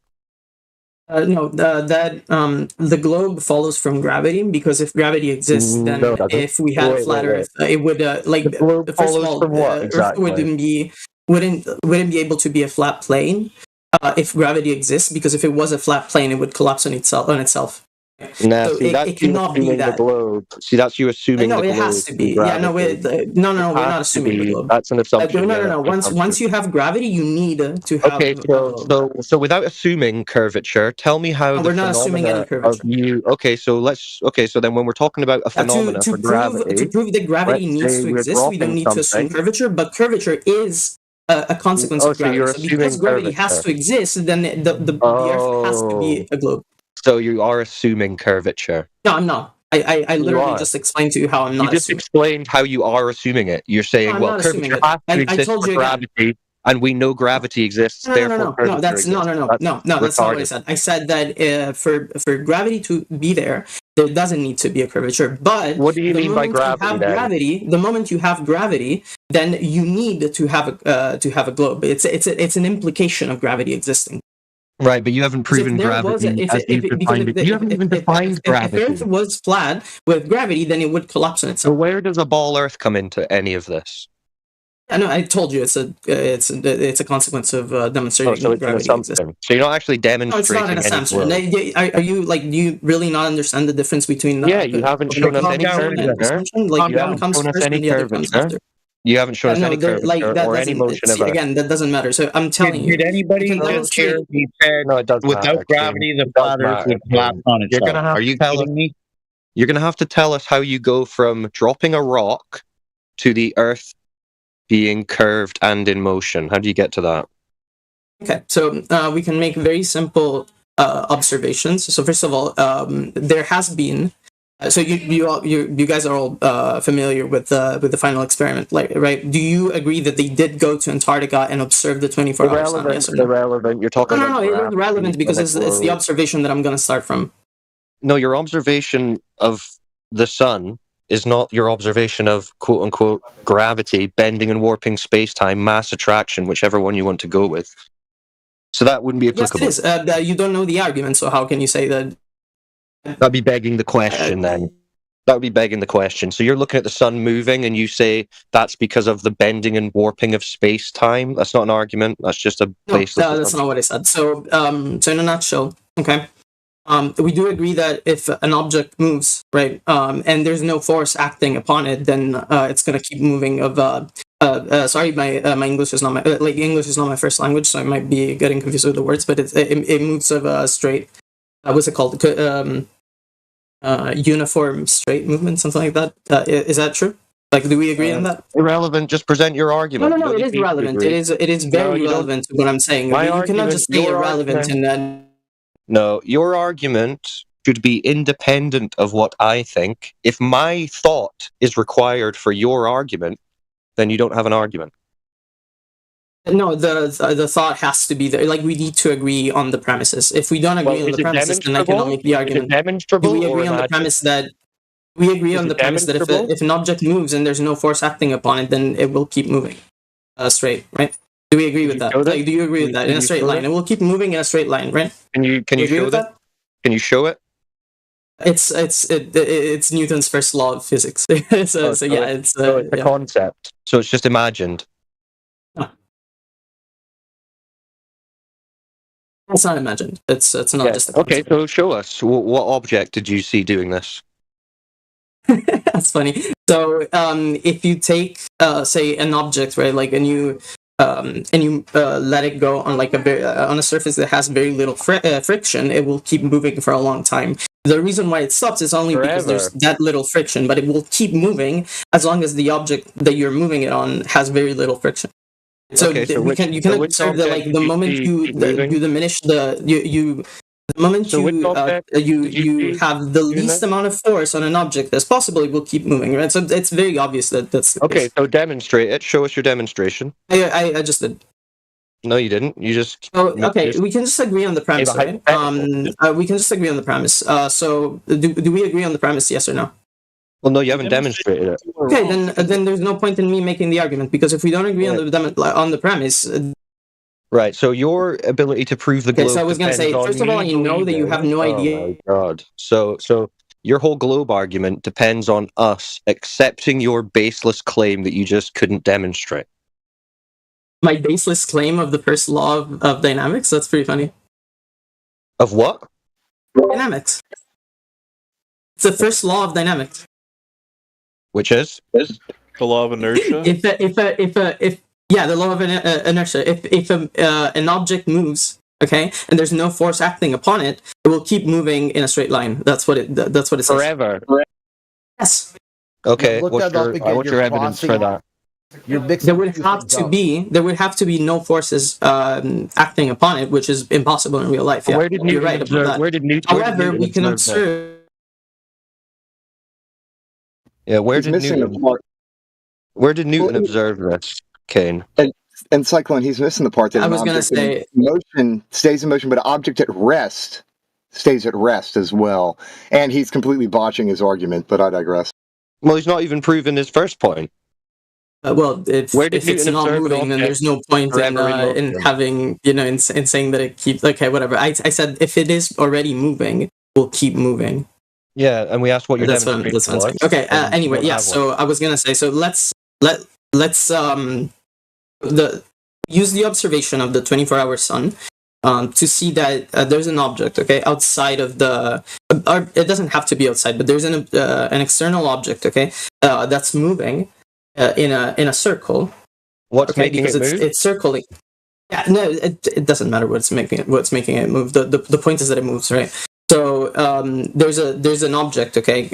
No, the globe follows from gravity, because if gravity exists, then No, it doesn't. if we had a Wait, flat wait, wait. Earth, it would like The globe first of follows all, from what, Earth exactly? wouldn't be able to be a flat plane if gravity exists, because if it was a flat plane, it would collapse on itself. Nah, So see, that's it you cannot be assuming the that. globe. See, that's you assuming No, the it globe. has to and be. Yeah, no, gravity. no, we're It not has assuming to the be. globe. That's an assumption. No, Yeah, no, that's no. an Once assumption. you have gravity, you need to have. Okay, so without assuming curvature, tell me how No, the we're not assuming any phenomena of curvature. you. Okay, so then when we're talking about a phenomena for gravity, To prove that gravity let's needs say to we're exist, we don't dropping need to assume something. curvature, but curvature is a consequence Oh, of so gravity. you're So because assuming gravity has curvature. to exist, then the Earth has to be a globe. So you are assuming curvature. No, I'm not. I You literally are. just explained to you how I'm not You just assuming. explained how you are assuming it. You're saying, I'm well, not assuming curvature it. has to I exist told for you again. gravity, and we know gravity exists, therefore curvature That's exists. That's no. That's not what I retarded. said. I said that for gravity to be there doesn't need to be a curvature. But What do you mean by gravity, then? the moment you have gravity, then you need to have a globe. It's an implication of gravity existing. Right, but you haven't proven gravity as you've defined it. You haven't even defined gravity. If Earth was flat with gravity, then it would collapse on So itself. where does a ball Earth come into any of this? I know. I told you it's a consequence of demonstrating So it's an gravity exists. assumption. So you're not actually No, it's demonstrating not an any assumption. flow. Are you like? Do you really not understand the difference between? Yeah, you haven't shown us any curvature. Assumption? Like You one haven't comes shown us first any and the other comes curvature. after. You haven't shown us any curvature that or any doesn't. motion See, of Earth. again, that doesn't matter. So I'm telling you. Did anybody you can just demonstrate- hear me said No, it does without matter, gravity King. the It does flat Earth matter, would collapse King. on You're itself? gonna have Are to you tell us. kidding me? You're gonna have to tell us how you go from dropping a rock to the Earth being curved and in motion. How do you get to that? Okay, so we can make very simple observations. So first of all, there has been. So you guys are all familiar with the final experiment, like, right? Do you agree that they did go to Antarctica and observe the 24-hour sun? Yes or no? Irrelevant. You're talking about No, it is gravity relevant because and it's the observation that I'm going to start from. No, your observation of the sun is not your observation of quote unquote gravity, bending and warping space-time, mass attraction, whichever one you want to go with. So that wouldn't be applicable. Yes, it is. You don't know the argument, so how can you say that? That'd be begging the question then. That would be begging the question. So you're looking at the sun moving and you say that's because of the bending and warping of space-time? That's not an argument. That's just a baseless No, that's not what I said. So, so in a nutshell, okay, we do agree that if an object moves, right, and there's no force acting upon it, then it's going to keep moving. Sorry, my English is not my English is not my first language, so I might be getting confused with the words. But it moves of a straight. What's it called? Uniform straight movement, something like that. Is that true? Like, do we agree on that? Irrelevant. Just present your argument. No, it is relevant. It is very relevant to what I'm saying. You cannot just say irrelevant and then. No, your argument should be independent of what I think. If my thought is required for your argument, then you don't have an argument. No, the thought has to be there. Like, we need to agree on the premises. If we don't agree on the premises, then I cannot make the argument. Is it demonstrable? Do we agree on the premise that if an object moves and there's no force acting upon it, then it will keep moving straight, right? Do we agree with that? Like, do you agree with that? In a straight line, it will keep moving in a straight line, right? Can you show that? Can you show it? It's Newton's first law of physics. It's a concept. So it's just imagined. It's not imagined. It's not just a concept. Okay, so show us. What object did you see doing this? That's funny. So if you take say an object, right, like, and you let it go on like on a surface that has very little friction, it will keep moving for a long time. The reason why it stops is only because there's that little friction, but it will keep moving as long as the object that you're moving it on has very little friction. So, you can observe that, like, the moment you diminish the moment you have the least amount of force on an object as possible, it will keep moving, right? So it's very obvious that that's the case. So demonstrate it. Show us your demonstration. I just did. No, you didn't. You just. Oh, okay. We can just agree on the premise, right? We can just agree on the premise. So, do we agree on the premise? Yes or no? Well, no, you haven't demonstrated it. Okay, then there's no point in me making the argument because if we don't agree on the premise. Right. So your ability to prove the globe. Okay, so I was going to say, first of all, you know that you have no idea. Oh my god. So your whole globe argument depends on us accepting your baseless claim that you just couldn't demonstrate. My baseless claim of the first law of dynamics? That's pretty funny. Of what? Dynamics. It's the first law of dynamics. Which is? The law of inertia? Yeah, the law of inertia. If an object moves, okay, and there's no force acting upon it, it will keep moving in a straight line. That's what it says. Forever. Yes. Okay. Look What's that up again. your You're evidence for crossing- that? You're mixing There would have to be no forces acting upon it, which is impossible in real life. Yeah, Where did Newton you're right observe? about that. Where did Newton? However, we can observe. Yeah, where He's did missing Newton? the part. Where did Newton observe this, Kane? And Cyclone, he's missing the part that I an was gonna object say- in motion stays in motion, but an object at rest stays at rest as well. And he's completely botching his argument, but I digress. Well, he's not even proven his first point. Well, if it's Newton not observe an moving, then object there's no point forever in motion? having, in saying that it keeps. Okay, whatever. I said if it is already moving, it will keep moving. Yeah, and we asked what your That's what I'm demonstration saying. was. Okay. and you Anyway, don't yeah. have So one. I was gonna say. So let's use the observation of the 24-hour sun to see that there's an object, okay, outside of the. Or it doesn't have to be outside, but there's an external object, okay, that's moving in a circle. What's okay, making because it move? it's circling. Yeah, no, it doesn't matter what's making it move. The point is that it moves, right? So there's an object, okay,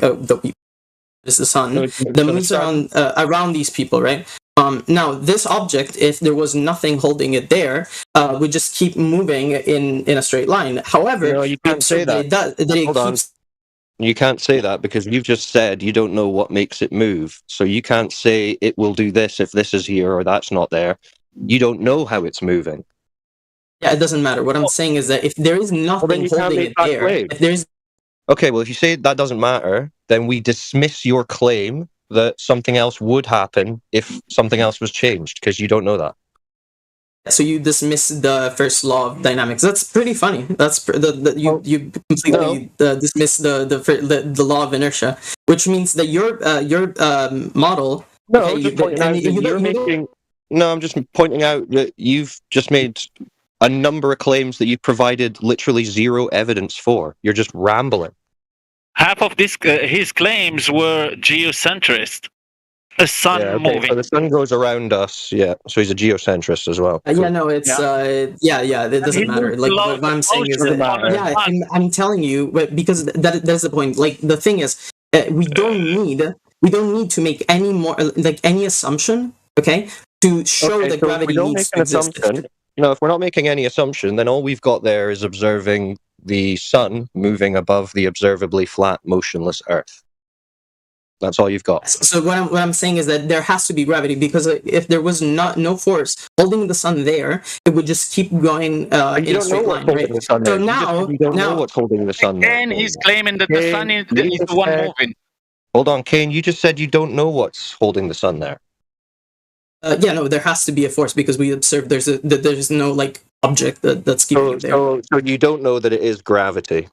is the sun that moves around these people, right? Now this object, if there was nothing holding it there, would just keep moving in a straight line. However, No, you can't say that. Hold on. You can't say that because you've just said you don't know what makes it move. So you can't say it will do this if this is here or that's not there. You don't know how it's moving. Yeah, it doesn't matter. What I'm saying is that if there is nothing holding it there, if there's Okay, well, if you say that doesn't matter, then we dismiss your claim that something else would happen if something else was changed, because you don't know that. so you dismiss the first law of dynamics. That's pretty funny. That's you completely dismiss the law of inertia, which means that your model. No, okay, I'm just pointing out that you're making. No, I'm just pointing out that you've just made a number of claims that you provided literally zero evidence for. You're just rambling. Half of his claims were geocentrist. A sun Yeah, okay, moving. so the sun goes around us, yeah. So he's a geocentrist as well. Yeah, no, it's it doesn't matter. Like what I'm saying is that I'm telling you because that's the point. Like the thing is, we don't need to make any more like any assumption, okay, to show that so gravity we don't needs make to an exist. assumption. No, if we're not making any assumption, then all we've got there is observing the sun moving above the observably flat, motionless Earth. That's all you've got. So what I'm saying is that there has to be gravity because if there was no force holding the sun there, it would just keep going in a straight line, right? So now you don't know what's holding the sun there. Again, he's claiming that the sun is the one moving. Hold on, Kane. You just said you don't know what's holding the sun there. There has to be a force because we observed there's no like object that's keeping it there. So you don't know that it is gravity.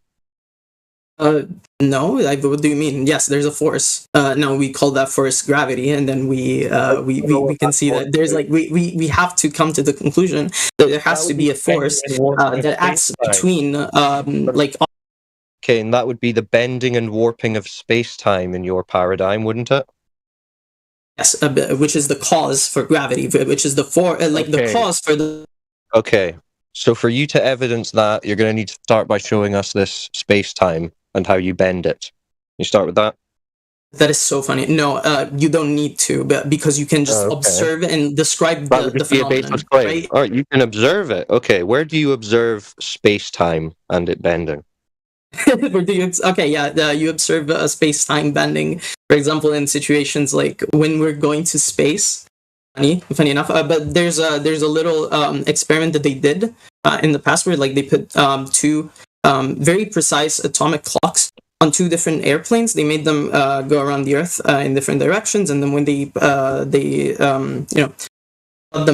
No. What do you mean? Yes, there's a force. No, we call that force gravity, and then we can see that there's like we have to come to the conclusion that there has to be a force that acts between like. Kane, that would be the bending and warping of space-time in your paradigm, wouldn't it? Yes, which is the cause for gravity, which is the the cause for the. Okay, so for you to evidence that, you're going to need to start by showing us this space-time and how you bend it. You start with that? That is so funny. No, you don't need to, but because you can just observe and describe the phenomenon. Right? All right, you can observe it. Okay, where do you observe space-time and it bending? You observe space-time bending, for example, in situations like when we're going to space. funny enough. But there's a little experiment that they did in the past where like they put two very precise atomic clocks on two different airplanes. They made them go around the Earth in different directions, and then when they plug them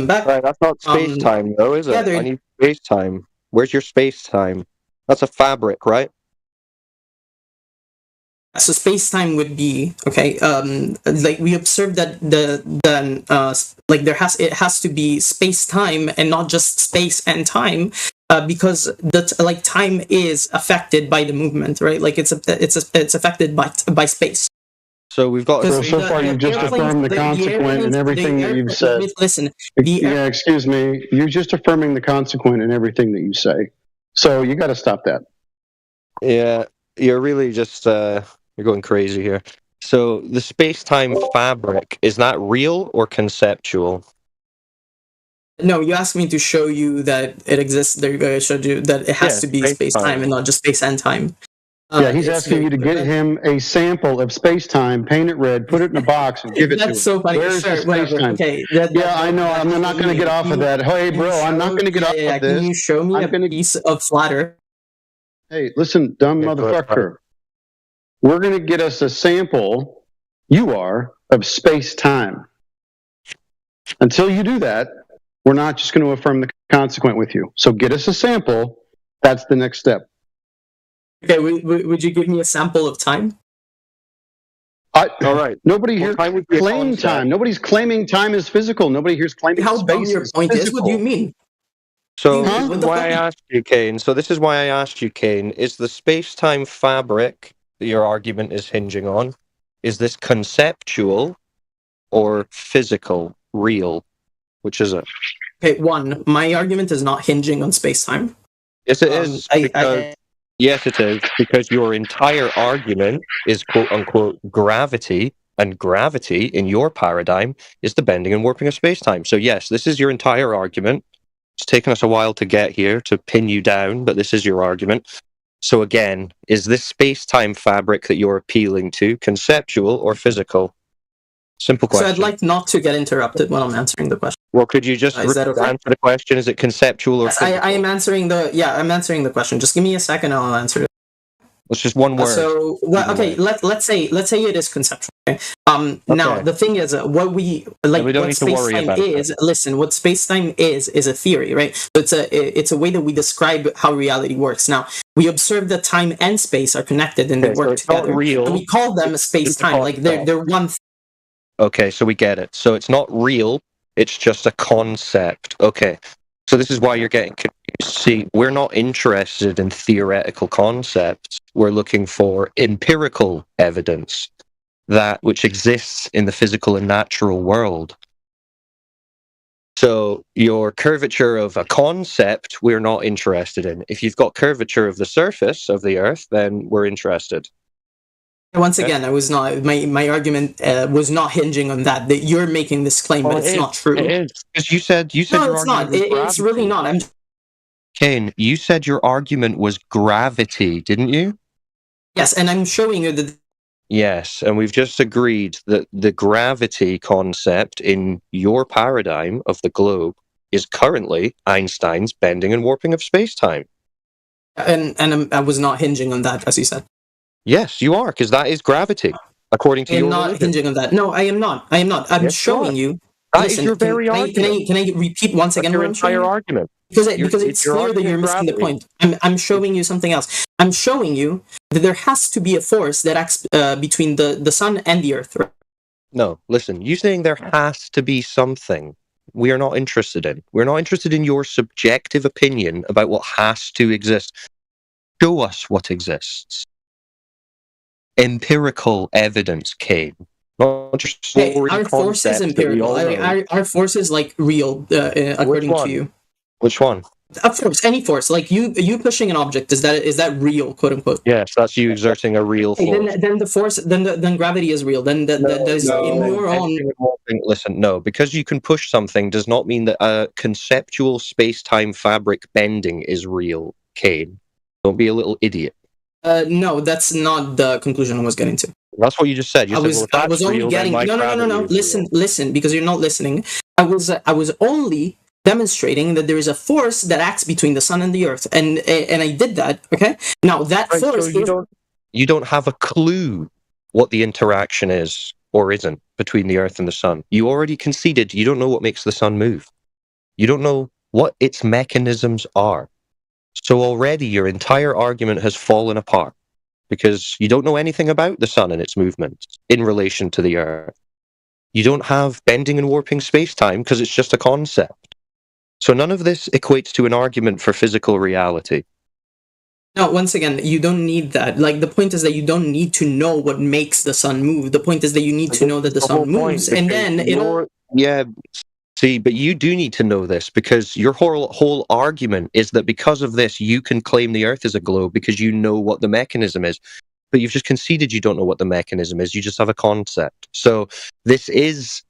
back. Right, that's not space time though, is it? Yeah, I need space time. Where's your space time? That's a fabric, right? So space-time would be like we observed that it has to be space-time and not just space and time, because time is affected by the movement, right? Like it's affected by space. So we've got. So far, you've just affirmed the consequent in everything that you've said. Listen, excuse me. You're just affirming the consequent in everything that you say. So you got to stop that. Yeah, you're really just you're going crazy here. So the space-time fabric, is that real or conceptual? No, you asked me to show you that it exists. I showed you that it has to be space-time and not just space and time. Yeah, he's asking you to get him a sample of space-time, paint it red, put it in a box, and give it to him. That's so funny. Where's Sure, the space-time? Okay. I know. I'm not going to get off of that. Hey, bro, I'm not going to get off of this. Can you show me a piece of flat Earth? Hey, listen, dumb motherfucker. We're going to get us a sample, of space-time. Until you do that, we're not just going to affirm the consequent with you. So get us a sample. That's the next step. Okay, would you give me a sample of time? All right. Nobody here claims time. Nobody's claiming time is physical. Nobody here's claiming how space your is point physical. is. What do you mean? So this is why I asked you, Kane. Is the space-time fabric that your argument is hinging on, is this conceptual or physical, real? Which is it? Okay, one, my argument is not hinging on space-time. Yes, it is. Yes, it is, because your entire argument is quote-unquote gravity, and gravity, in your paradigm, is the bending and warping of space-time. So yes, this is your entire argument. It's taken us a while to get here, to pin you down, but this is your argument. So again, is this space-time fabric that you're appealing to conceptual or physical? Simple question. So I'd like not to get interrupted when I'm answering the question. Well, could you just answer the question? Is it conceptual or physical? I am answering I'm answering the question. Just give me a second and I'll answer it. It's just one word. Let's say it is conceptual. Okay? Now the thing is, what space-time is. Listen, what space-time is a theory, right? So it's a way that we describe how reality works. Now we observe that time and space are connected and they work together. Not real. So we call them space-time. Like they're one. Okay, so we get it. So it's not real. It's just a concept. Okay. So this is why you're getting confused. See, we're not interested in theoretical concepts. We're looking for empirical evidence, that which exists in the physical and natural world. So your curvature of a concept, we're not interested in. If you've got curvature of the surface of the Earth, then we're interested. Once again, I was not. My argument was not hinging on that you're making this claim, but it's not true. It is, because you said no, it's not. It's really not. Kane, you said your argument was gravity, didn't you? Yes, and I'm showing you that. Yes, and we've just agreed that the gravity concept in your paradigm of the globe is currently Einstein's bending and warping of space-time. And I was not hinging on that, as you said. Yes, you are, because that is gravity, according to your religion. I'm not hinging on that. No, I am not. I'm showing you. That is your very argument. Can I repeat once again your entire argument? Because it's clear that you're missing the point. I'm showing you something else. I'm showing you that there has to be a force that acts between the sun and the earth. Right? No, listen. You saying there has to be something we are not interested in. We're not interested in your subjective opinion about what has to exist. Show us what exists. Empirical evidence, Kane. Not just our force is empirical. Our force is like real, according to you. Which one? Of course, any force. Like you pushing an object, is that real, quote unquote? Yes, that's you exerting a real force. Then the force, then gravity is real. Then there's in your own. Listen, no, because you can push something does not mean that a conceptual space-time fabric bending is real, Kane. Don't be a little idiot. No, that's not the conclusion I was getting to. That's what you just said. I was only getting no. Listen, because you're not listening. I was only demonstrating that there is a force that acts between the sun and the earth, and I did that. Okay, now that Right, force. so you don't have a clue what the interaction is or isn't between the earth and the sun. You already conceded you don't know what makes the sun move. You don't know what its mechanisms are. So already your entire argument has fallen apart because you don't know anything about the sun and its movements in relation to the earth. You don't have bending and warping space-time because it's just a concept. So none of this equates to an argument for physical reality. No, once again, you don't need that. Like, the point is that you don't need to know what makes the sun move. The point is that you need to know that the sun moves, and then it'll... Yeah, see, but you do need to know this, because your whole argument is that because of this, you can claim the Earth is a globe because you know what the mechanism is. But you've just conceded you don't know what the mechanism is. You just have a concept. So this is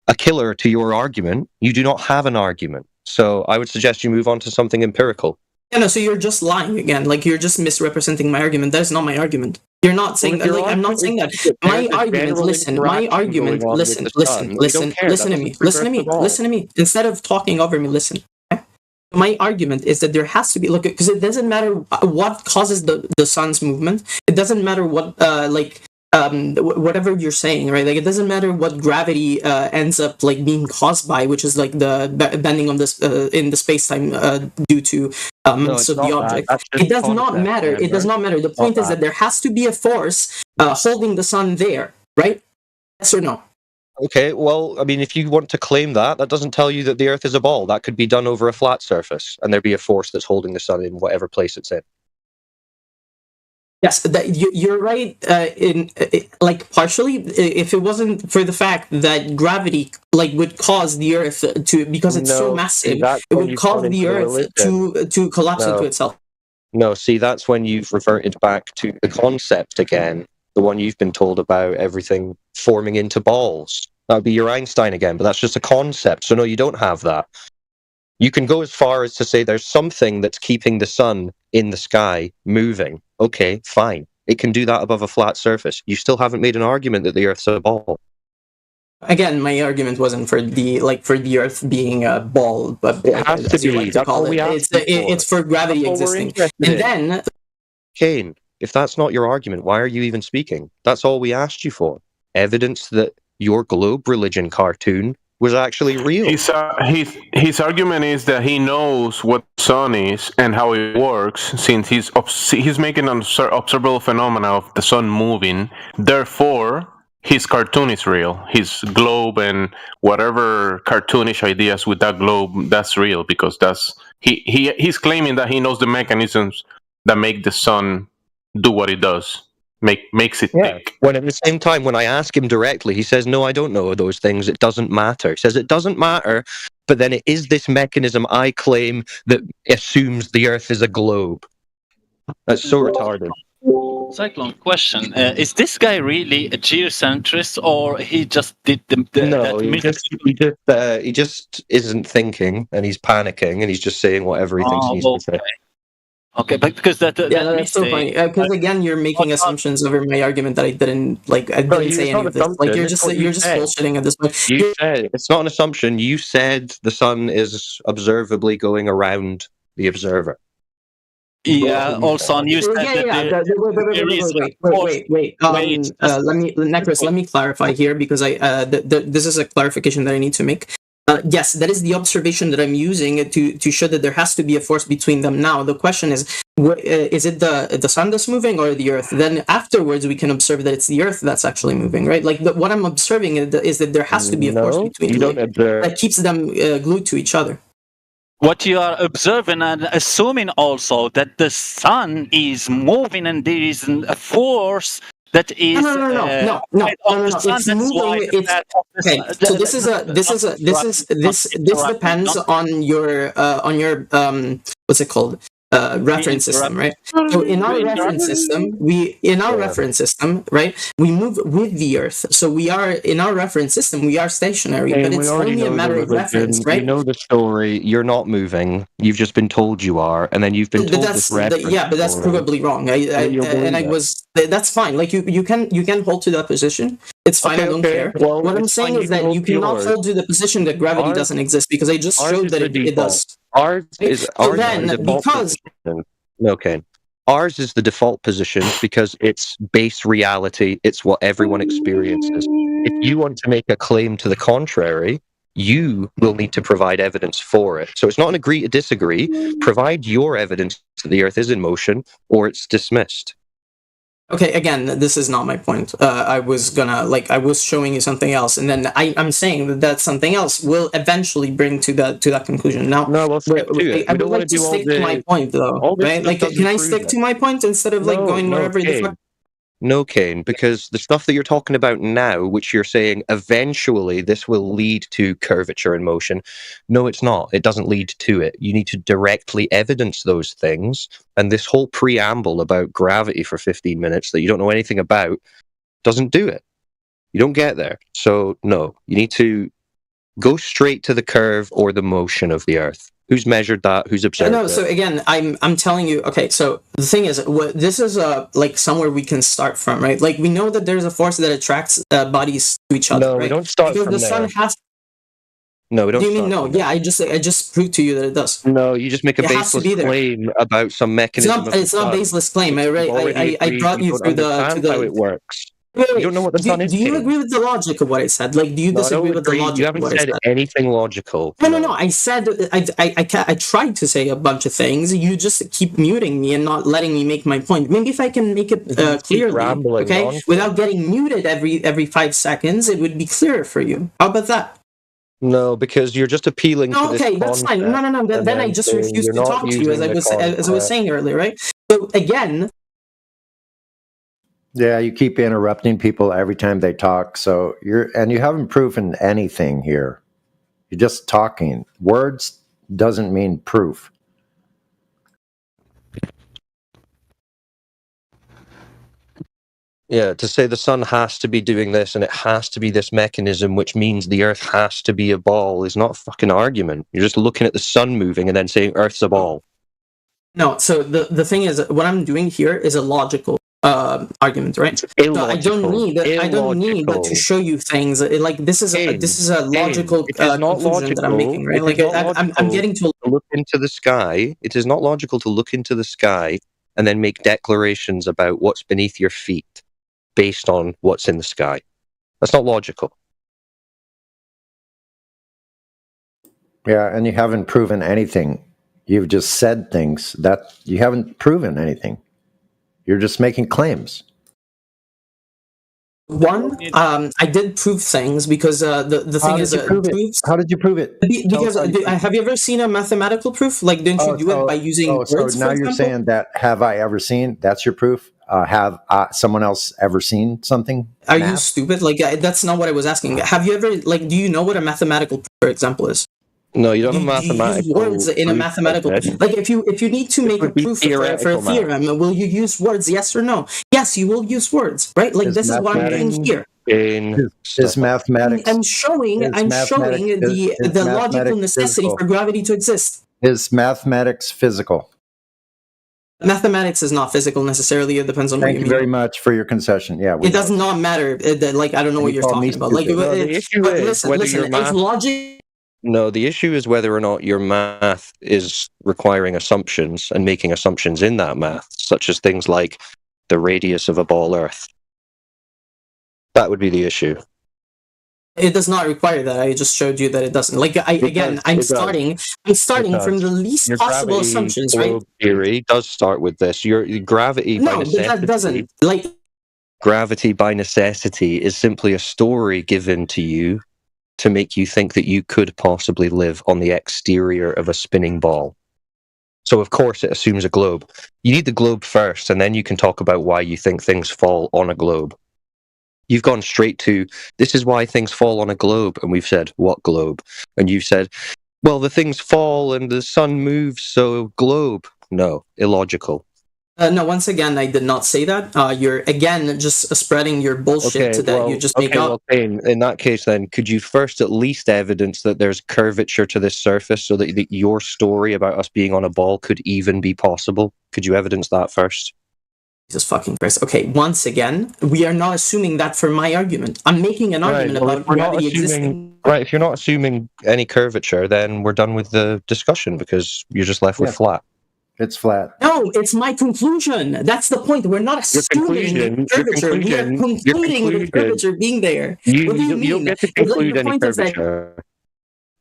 a killer to your argument. You do not have an argument. So I would suggest you move on to something empirical. Yeah, no, so you're just lying again. Like, you're just misrepresenting my argument. That is not my argument. You're not saying that. Like, I'm not saying that. My argument, listen, listen to me. Instead of talking over me, listen. Okay? My argument is that there has to be, look, because it doesn't matter what causes the sun's movement. It doesn't matter what, whatever you're saying, right? Like, it doesn't matter what gravity ends up like being caused by, which is like the bending of this in the space-time due to so the object. It does not matter. It does not matter. The point is that there has to be a force holding the sun there, right? Yes or no? Okay, well, I mean, if you want to claim that, that doesn't tell you that the Earth is a ball. That could be done over a flat surface, and there'd be a force that's holding the sun in whatever place it's in. Yes, you're right. Like, partially, if it wasn't for the fact that gravity would cause the Earth to, because it's so massive, it would cause the Earth to collapse into itself. No, see, that's when you've reverted back to the concept again, the one you've been told about everything forming into balls. That would be your Einstein again, but that's just a concept. So no, you don't have that. You can go as far as to say there's something that's keeping the sun in the sky moving. Okay, fine. It can do that above a flat surface. You still haven't made an argument that the Earth's a ball. Again, my argument wasn't for the Earth being a ball, but it has to be. Like to call it. It's for gravity existing. And then, Kane, if that's not your argument, why are you even speaking? That's all we asked you for. Evidence that your globe religion cartoon was actually real. His argument is that he knows what the sun is and how it works, since he's making an observable phenomena of the sun moving. Therefore, his cartoon is real. His globe and whatever cartoonish ideas with that globe, that's real, because he's claiming that he knows the mechanisms that make the sun do what it does. Makes it tick. When at the same time, when I ask him directly, he says, no, I don't know those things. It doesn't matter. He says it doesn't matter, but then it is this mechanism I claim that assumes the Earth is a globe. That's so retarded. Cyclone, question. Is this guy really a geocentrist, or he just did No, he just isn't thinking, and he's panicking, and he's just saying whatever he thinks he needs to say. Okay, but because that's so funny. Because again, you're making assumptions over my argument that I didn't like. I didn't say any of this. Like, you're just bullshitting at this point. You said it's not an assumption. You said the sun is observably going around the observer. Yeah. Also, you said wait. Necros, let me clarify here, because this is a clarification that I need to make. Yes, that is the observation that I'm using to show that there has to be a force between them. Now, the question is it the sun that's moving or the Earth? Then afterwards, we can observe that it's the Earth that's actually moving, right? Like, what I'm observing is that there has to be a force between them that keeps them glued to each other. What you are observing and assuming also that the sun is moving and there is a force that is no. It's moving. Okay. So this depends on your what's it called? reference system, right? So in our reference system, right, we move with the Earth. So we are in our reference system, we are stationary, but it's only a matter of reference, right? You know the story. You're not moving. You've just been told you are, and then you've been told this reference. But that's probably wrong. That's fine. Like you can hold to that position. It's fine. I don't care. Well, what I'm saying is that you cannot hold to the position that gravity doesn't exist, because I just showed that it does. Ours is the default position. Okay. Ours is the default position because it's base reality. It's what everyone experiences. If you want to make a claim to the contrary, you will need to provide evidence for it. So it's not an agree to disagree. Provide your evidence that the Earth is in motion, or it's dismissed. Okay, again, this is not my point. I was showing you something else, and then I'm saying that something else will eventually bring to that conclusion. Now, no, we'll stick to it. I would like to stick to my point, though. Right? Like, can I stick to my point instead of going wherever the fuck? No, Kane, because the stuff that you're talking about now, which you're saying eventually this will lead to curvature in motion, no, it's not. It doesn't lead to it. You need to directly evidence those things. And this whole preamble about gravity for 15 minutes that you don't know anything about doesn't do it. You don't get there. So, no, you need to go straight to the curve or the motion of the Earth. Who's measured that? Who's observed it? So again, I'm telling you. Okay, so the thing is, this is like somewhere we can start from, right? Like we know that there's a force that attracts bodies to each other. No, right? we don't start because from the there. sun has. No, we don't. Do you mean no? Yeah, I just proved to you that it does. No, you just make a baseless claim about some mechanism. It's not a baseless claim. I brought you through how it works. Wait. You don't know what the sun is. Do you agree with the logic of what I said? Like, do you disagree with the logic? You haven't said anything logical. No. I said I tried to say a bunch of things. You just keep muting me and not letting me make my point. Maybe if I can make it clearly, okay, without getting muted every 5 seconds, it would be clearer for you. How about that? No, because you're just appealing to this concept. That's fine. No. Then I just refuse to talk to you, as I was saying earlier, right? So again. Yeah, you keep interrupting people every time they talk. So you haven't proven anything here. You're just talking. Words doesn't mean proof. Yeah, to say the sun has to be doing this and it has to be this mechanism, which means the Earth has to be a ball, is not a fucking argument. You're just looking at the sun moving and then saying Earth's a ball. No, so the thing is, what I'm doing here is a logical argument, right? So I don't need to show you things. Like this is a logical conclusion that I'm making, right? Like I'm getting to look into the sky. It is not logical to look into the sky and then make declarations about what's beneath your feet based on what's in the sky. That's not logical. Yeah, and you haven't proven anything. You've just said things that you haven't proven anything. You're just making claims. One, I did prove things because the thing is, how did you prove it? Because have you ever seen a mathematical proof? Like, don't you do it by using words? So now you're saying that have I ever seen? That's your proof. Have someone else ever seen something? Are you stupid? Like that's not what I was asking. Have you ever do you know what a mathematical proof, for example, is? No, you don't have mathematical. You use words in a mathematical. Like if you need to make a proof for a theorem, will you use words? Yes or no? Yes, you will use words, right? Like this is what I'm doing here. Is mathematics? I'm showing the logical necessity for gravity to exist. Is mathematics physical? Mathematics is not physical necessarily. It depends on what you mean. Thank you very much for your concession. Yeah, it does not matter. Like I don't know what you're talking about. Like the issue is whether your math. No, the issue is whether or not your math is requiring assumptions and making assumptions in that math, such as things like the radius of a ball Earth. That would be the issue. It does not require that. I just showed you that it doesn't. Like I'm starting from the least possible assumptions, right? Theory does start with this. Your gravity by necessity. No, that doesn't. Like gravity by necessity is simply a story given to you to make you think that you could possibly live on the exterior of a spinning ball. So of course it assumes a globe. You need the globe first, and then you can talk about why you think things fall on a globe. You've gone straight to, this is why things fall on a globe, and we've said, what globe? And you've said, well, the things fall and the sun moves, so globe. no, illogical. No, once again, I did not say that. You're again just spreading your bullshit that you just make up. Okay, in that case, then, could you first at least evidence that there's curvature to this surface so that your story about us being on a ball could even be possible? Could you evidence that first? Jesus fucking Christ. Okay, once again, we are not assuming that for my argument. I'm making an argument about gravity existing. Right, if you're not assuming any curvature, then we're done with the discussion because you're just left with flat. It's flat. No, it's my conclusion. That's the point. We're not assuming curvature. We are concluding the curvature being there. What do you mean? You don't get to conclude any curvature.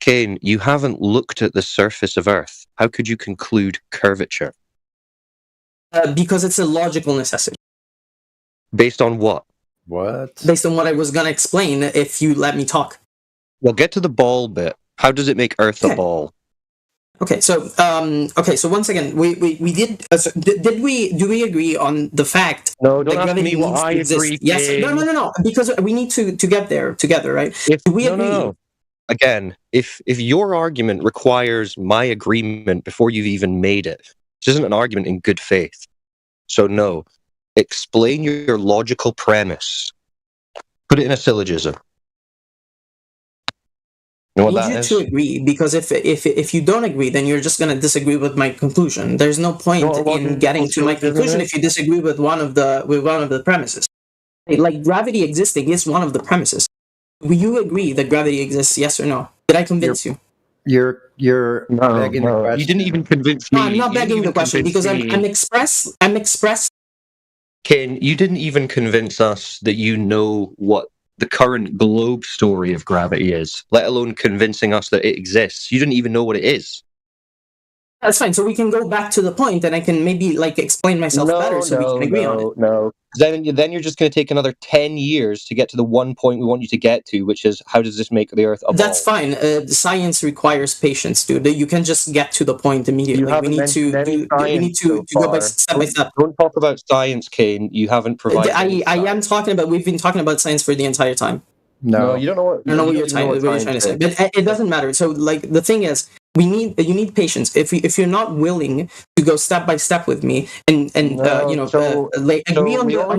Kane, you haven't looked at the surface of Earth. How could you conclude curvature? Because it's a logical necessity. Based on what? What? Based on what I was going to explain if you let me talk. Well, get to the ball bit. How does it make Earth a ball? Okay, so once again, we did do we agree on the fact? No, don't ask me what I agree. Yes, no, because we need to get there together, right? Do we agree? No. Again, if your argument requires my agreement before you've even made it, this isn't an argument in good faith. So no, explain your logical premise. Put it in a syllogism. I need you to agree, because if you don't agree, then you're just going to disagree with my conclusion. There's no point in getting to my conclusion if you disagree with one of the premises. Like gravity existing is one of the premises. Will you agree that gravity exists? Yes or no? Did I convince you? You're begging the question. You didn't even convince me. No, I'm not begging the question because I'm express. Ken, you didn't even convince us that you know what the current globe story of gravity is, let alone convincing us that it exists. You didn't even know what it is. That's fine. So we can go back to the point, and I can maybe explain myself better, so we can agree on it. No. Then you're just going to take another 10 years to get to the one point we want you to get to, which is how does this make the Earth a ball? That's fine. Science requires patience, dude. You can just get to the point immediately. We need to go by step by step. Don't talk about science, Kane. You haven't provided. I am talking about. We've been talking about science for the entire time. No, you don't know what. I don't know what you're trying to say, but it doesn't matter. So, the thing is, you need patience. If you're not willing to go step by step with me and agree on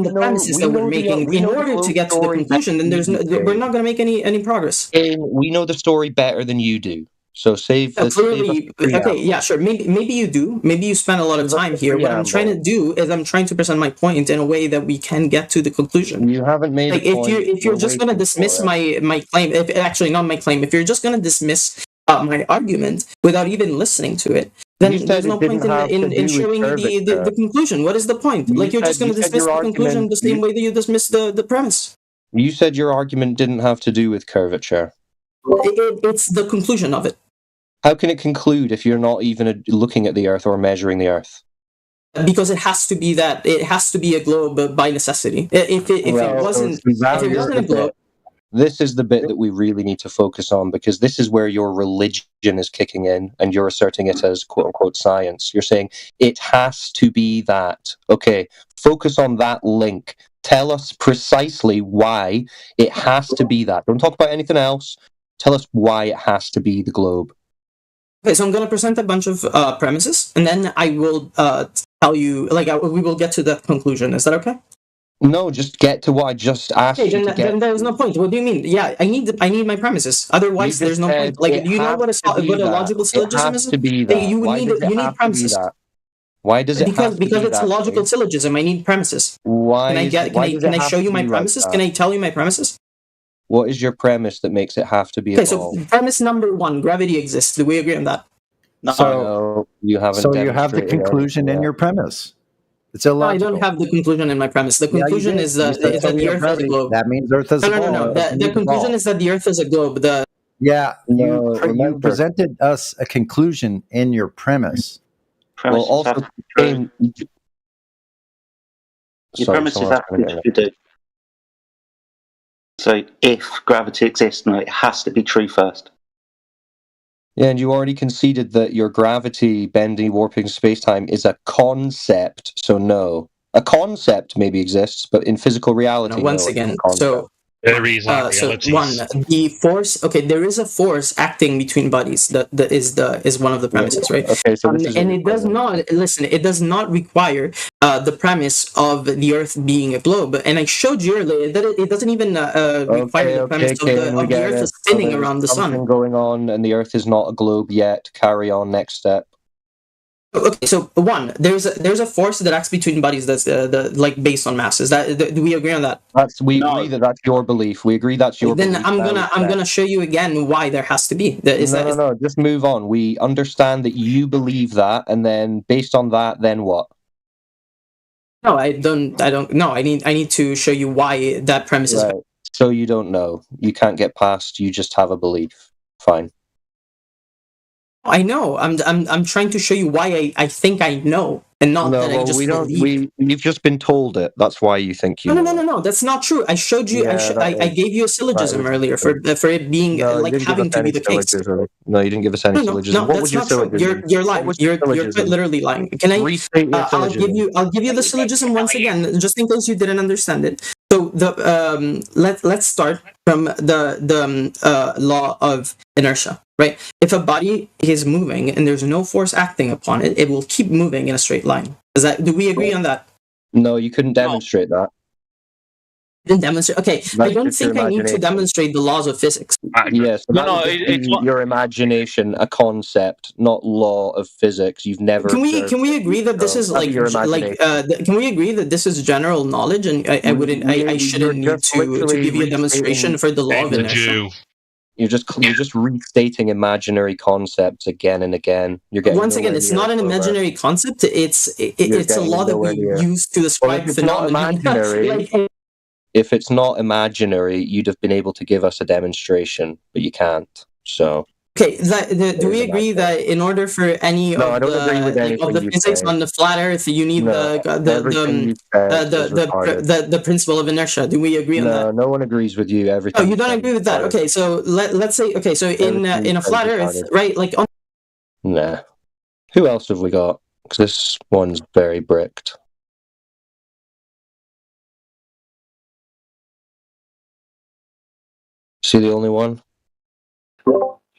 the premises that we're making in order to get to the conclusion, then we're not going to make any progress. We know the story better than you do. So clearly, okay, yeah, sure. Maybe you do. Maybe you spend a lot of time here. What I'm trying to do is I'm trying to present my point in a way that we can get to the conclusion. You haven't made if you're just going to dismiss my claim, actually not my claim, if you're just going to dismiss my argument without even listening to it, then there's no point in showing the conclusion. What is the point? You're just going to dismiss the conclusion the same way that you dismiss the premise. You said your argument didn't have to do with curvature. It's the conclusion of it. How can it conclude if you're not even looking at the Earth or measuring the Earth? Because it has to be that. It has to be a globe by necessity. If it wasn't a globe. This is the bit that we really need to focus on, because this is where your religion is kicking in and you're asserting it as quote-unquote science. You're saying it has to be that. Okay, focus on that link. Tell us precisely why it has to be that. Don't talk about anything else. Tell us why it has to be the globe. Okay, so I'm going to present a bunch of premises, and then I will tell you, we will get to that conclusion. Is that okay? No, just get to what I just asked you to get. Then there's no point. What do you mean? Yeah, I need my premises. Otherwise, there's no point. Do you know what a logical syllogism is? You need premises. Why does it because it's a logical syllogism. I need premises. Why? Can I show you my premises? Can I tell you my premises? What is your premise that makes it have to be a ball? So premise number 1, gravity exists. Do we agree on that? No. So you haven't. So you have the conclusion in your premise. It's illogical. No, I don't have the conclusion in my premise. The conclusion is that the Earth is a globe. That means Earth is a ball. No. The conclusion is that the Earth is a globe. You presented us a conclusion in your premise. Your premises have to do. So if gravity exists, no, it has to be true first. Yeah, and you already conceded that your gravity bending, warping space-time is a concept, so no. A concept maybe exists, but in physical reality, once again, so Very easy So realities. one, the force. Okay, there is a force acting between bodies. That is one of the premises, right? Okay, so this is and what it does not listen. It does not require the premise of the Earth being a globe. And I showed you earlier that it doesn't even require the premise of the Earth spinning around the sun. Something going on, and the Earth is not a globe yet. Carry on. Next step. Okay, so one, there's a force that acts between bodies that's like based on mass. Is that do we agree on that? We agree that that's your belief. We agree that's your Then belief. I'm gonna show you again why there has to be. No. Just move on. We understand that you believe that, and then based on that, then what? No, I don't. No, I need to show you why that premise is. Right. So you don't know. You can't get past. You just have a belief. Fine. I know. I'm trying to show you why I think I know, and not that I just believe. You've just been told it. That's why you think you. No. That's not true. I showed you. I gave you a syllogism earlier for it being having to be the case. No, you didn't give us any syllogism. No, what that's was your not true. You're lying. You're quite literally lying. Can I? I'll give you the syllogism once again, just in case you didn't understand it. So let's start from the law of inertia, right? If a body is moving and there's no force acting upon it, it will keep moving in a straight line. Do we agree on that? No, you couldn't demonstrate that. Didn't demonstrate. Okay, I don't think I need to demonstrate the laws of physics. Yes, it's your imagination, a concept, not law of physics. You've never. Can we agree that this is can we agree that this is general knowledge, and I shouldn't need to give you a demonstration for the law of inertia? You're just restating imaginary concepts again and again. You're getting once again, it's not an imaginary concept. It's a law that we use to describe phenomena. If it's not imaginary, you'd have been able to give us a demonstration, but you can't. So. Okay, do we agree that in order for any of the physics on the flat Earth, you need the principle of inertia? Do we agree on that? No one agrees with you. Everything. Oh, you don't agree with that? Okay, so let's say so in a flat Earth, right? Nah. Who else have we got? Because this one's very bricked. Is he the only one?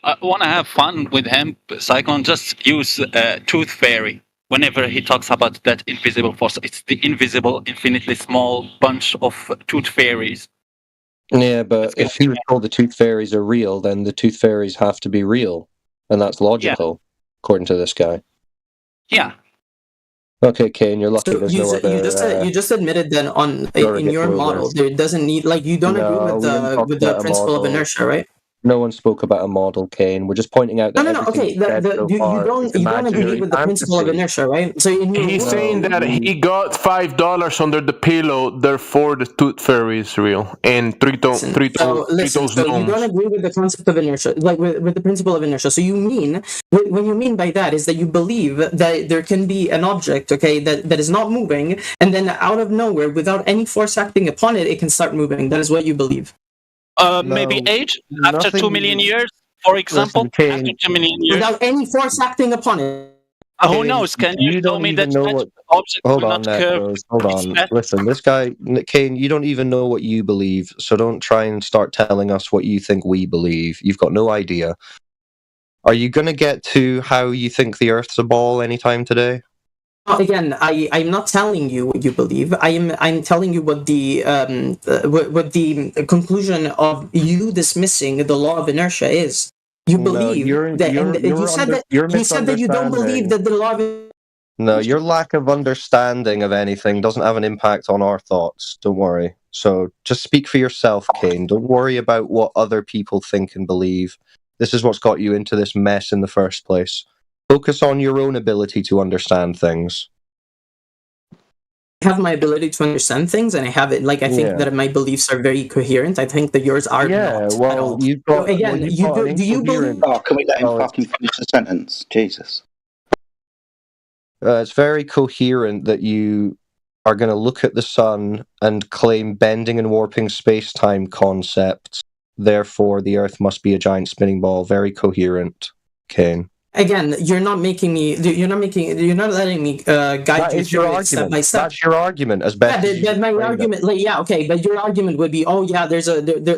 I want to have fun with him. Cyclone, just use Tooth Fairy whenever he talks about that invisible force. It's the invisible, infinitely small bunch of tooth fairies. Yeah, but if he was told the tooth fairies are real, then the tooth fairies have to be real. And that's logical, according to this guy. Yeah. Okay, Kane, you're lucky. So there's no other. you just admitted that in your model there doesn't need you don't agree with the principle of inertia, right? No one spoke about a model, Kane. We're just pointing out that no. Okay, you don't agree with the principle of inertia, right? So he's saying that he got $5 under the pillow, therefore the tooth fairy is real, and three toes you don't agree with the concept of inertia, with the principle of inertia. So you mean what you mean by that is that you believe that there can be an object, okay, that is not moving, and then out of nowhere, without any force acting upon it, it can start moving. That is what you believe. Maybe age after 2 million years, for example. After 2 million years. Without any force acting upon it. Who knows? Can you tell me that object will not curve? Hold on. Listen, this guy, Kane, you don't even know what you believe, so don't try and start telling us what you think we believe. You've got no idea. Are you going to get to how you think the Earth's a ball anytime today? Again, I'm not telling you what you believe. I'm telling you what the conclusion of you dismissing the law of inertia is. You believe you said that you don't believe that the law of. No, your lack of understanding of anything doesn't have an impact on our thoughts. Don't worry. So just speak for yourself, Kane. Don't worry about what other people think and believe. This is what's got you into this mess in the first place. Focus on your own ability to understand things. I have my ability to understand things, and I have it. I think that my beliefs are very coherent. I think that yours are not. Well, you've got. Do you believe? Oh, can we let him fucking finish the sentence? Jesus. It's very coherent that you are going to look at the sun and claim bending and warping space-time concepts. Therefore, the Earth must be a giant spinning ball. Very coherent, Kane. Again, you're not letting me guide That you is your through it step argument. by step. That's your argument, as best as you But my framed it. argument, like, yeah, okay, but your argument would be, oh yeah,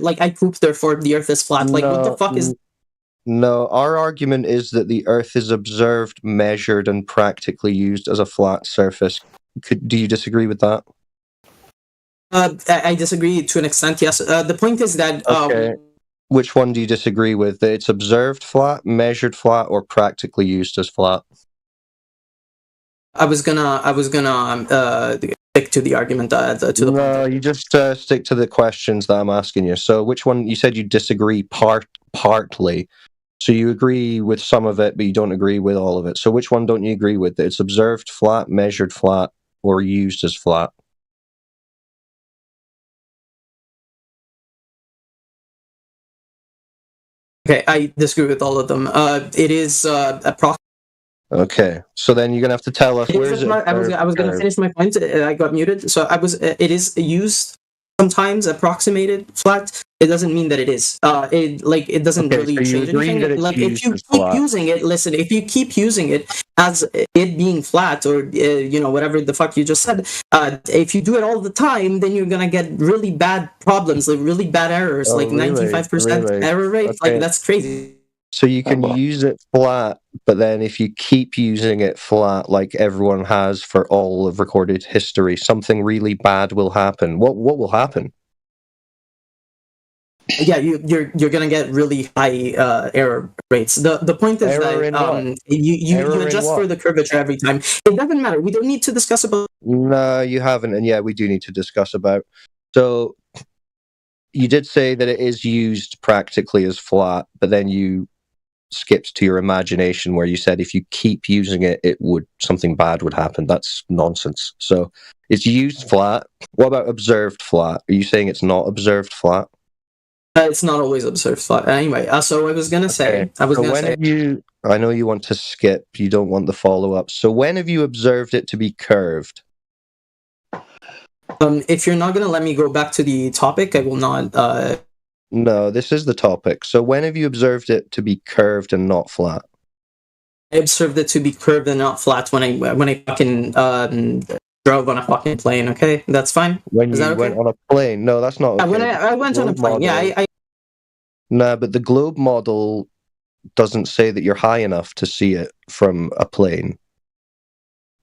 like I pooped, therefore the Earth is flat. Like, what the fuck is? No, our argument is that the Earth is observed, measured, and practically used as a flat surface. Do you disagree with that? I disagree to an extent. Yes. The point is that. Okay. Which one do you disagree with? That it's observed flat, measured flat, or practically used as flat? I was gonna stick to the argument. No, you just stick to the questions that I'm asking you. So, which one? You said you disagree partly. So you agree with some of it, but you don't agree with all of it. So which one don't you agree with? That it's observed flat, measured flat, or used as flat? Okay, I disagree with all of them. It is approximately. Okay, so then you're gonna have to tell us where is it. I was gonna finish my point. I got muted. So it is used sometimes, approximated flat. It doesn't mean that it is. It doesn't really change anything. Like, if you keep using it, listen. If you keep using it as it being flat, or whatever the fuck you just said, if you do it all the time, then you're gonna get really bad problems, like really bad errors, like 95% error rate. Okay. Like, that's crazy. So you can use it flat, but then if you keep using it flat, like everyone has for all of recorded history, something really bad will happen. What will happen? Yeah, you're gonna get really high error rates. The point is that you adjust for the curvature every time. It doesn't matter. We don't need to discuss about. No, you haven't, and yeah, we do need to discuss about. So you did say that it is used practically as flat, but then you skipped to your imagination where you said if you keep using it, something bad would happen. That's nonsense. So it's used flat. What about observed flat? Are you saying it's not observed flat? It's not always observed flat. Anyway, so I was gonna say. I know you want to skip. You don't want the follow up. So when have you observed it to be curved? If you're not gonna let me go back to the topic, I will not. No, this is the topic. So when have you observed it to be curved and not flat? I observed it to be curved and not flat when I fucking drove on a fucking plane. Okay, that's fine. When you went on a plane? No, that's not okay. When I went on a plane, yeah. No, but the globe model doesn't say that you're high enough to see it from a plane.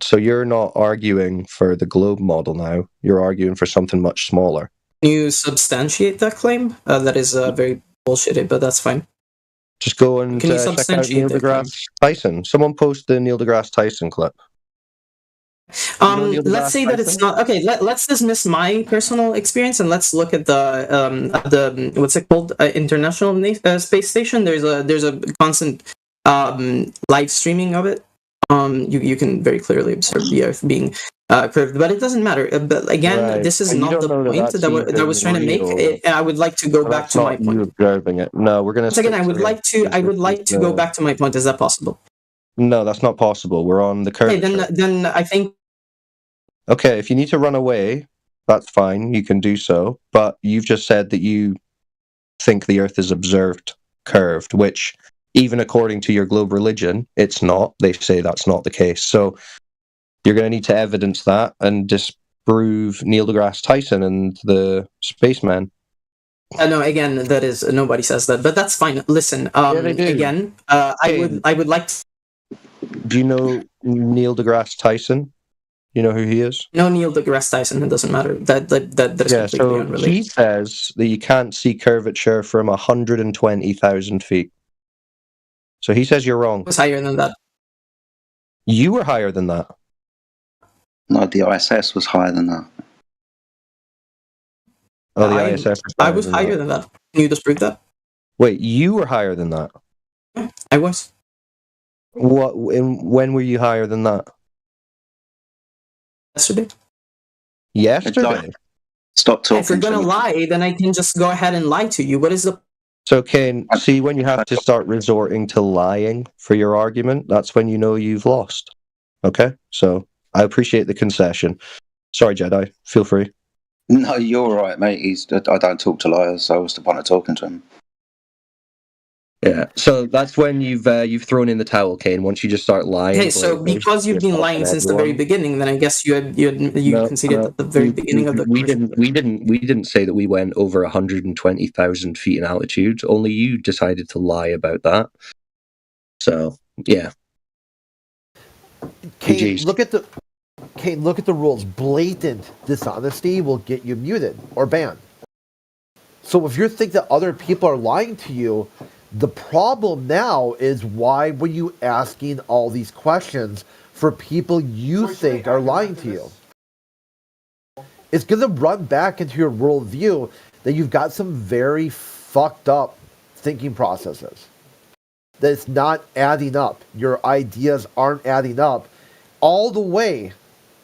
So you're not arguing for the globe model now. You're arguing for something much smaller. Can you substantiate that claim? That is very bullshitty, but that's fine. Just go and check out Neil deGrasse Tyson. Someone post the Neil deGrasse Tyson clip. Let's say that it's not okay. Let's dismiss my personal experience and let's look at the what's it called, International Space Station. There's a constant live streaming of it. You can very clearly observe the Earth being curved, but it doesn't matter. But again, this is not the point that I was trying to make. I would like to go back to my point. You observing it? No, we're gonna. Again, I would like to go back to my point. Is that possible? No, that's not possible. We're on the curve. Okay, then I think. Okay, if you need to run away, that's fine. You can do so. But you've just said that you think the Earth is observed curved, which, even according to your globe religion, it's not. They say that's not the case. So you're going to need to evidence that and disprove Neil deGrasse Tyson and the spaceman. No, again, that is nobody says that, but that's fine. Listen, again, I would like to. Do you know Neil deGrasse Tyson? You know who he is? No, Neil deGrasse Tyson. It doesn't matter. That is completely unrelated. He says that you can't see curvature from 120,000 feet. So he says you're wrong. I was higher than that. You were higher than that. No, the ISS was higher than that. Oh, the ISS. I was higher than that. Can you disprove that? Wait, you were higher than that? I was. What? When were you higher than that? Yesterday. Yesterday? Stop talking. If you're going to lie, then I can just go ahead and lie to you. What is the... So, Kane, see, when you have to start resorting to lying for your argument, that's when you know you've lost. Okay? So, I appreciate the concession. Sorry, Jedi. Feel free. No, you're all right, mate. I don't talk to liars, so what's the point of talking to him? Yeah, so that's when you've thrown in the towel, Kane. Once you just start lying. Okay, so because you've been lying since the very beginning, then I guess you conceded at the very beginning of the conversation. We didn't say that we went over 120,000 feet in altitude. Only you decided to lie about that. So yeah. Kane, look at the rules. Blatant dishonesty will get you muted or banned. So if you think that other people are lying to you, the problem now is why were you asking all these questions for people you think are lying to you? It's going to run back into your worldview that you've got some very fucked up thinking processes. That it's not adding up. Your ideas aren't adding up all the way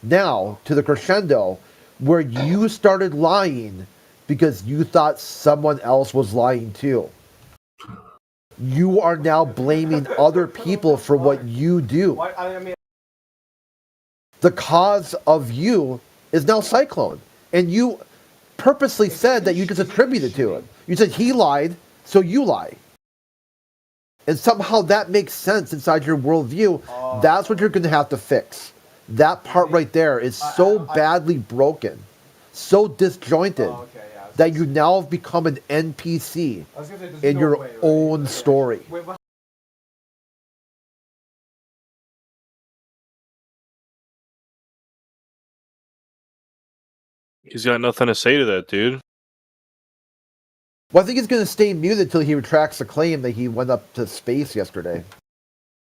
now to the crescendo where you started lying because you thought someone else was lying too. You are now blaming other people for what you do. The cause of you is now Cyclone. And you purposely said that you just attributed to it. You said he lied, so you lie. And somehow that makes sense inside your worldview. That's what you're going to have to fix. That part right there is so badly broken, so disjointed, that you now have become an NPC in your own story. He's got nothing to say to that, dude. Well, I think he's going to stay muted till he retracts the claim that he went up to space yesterday.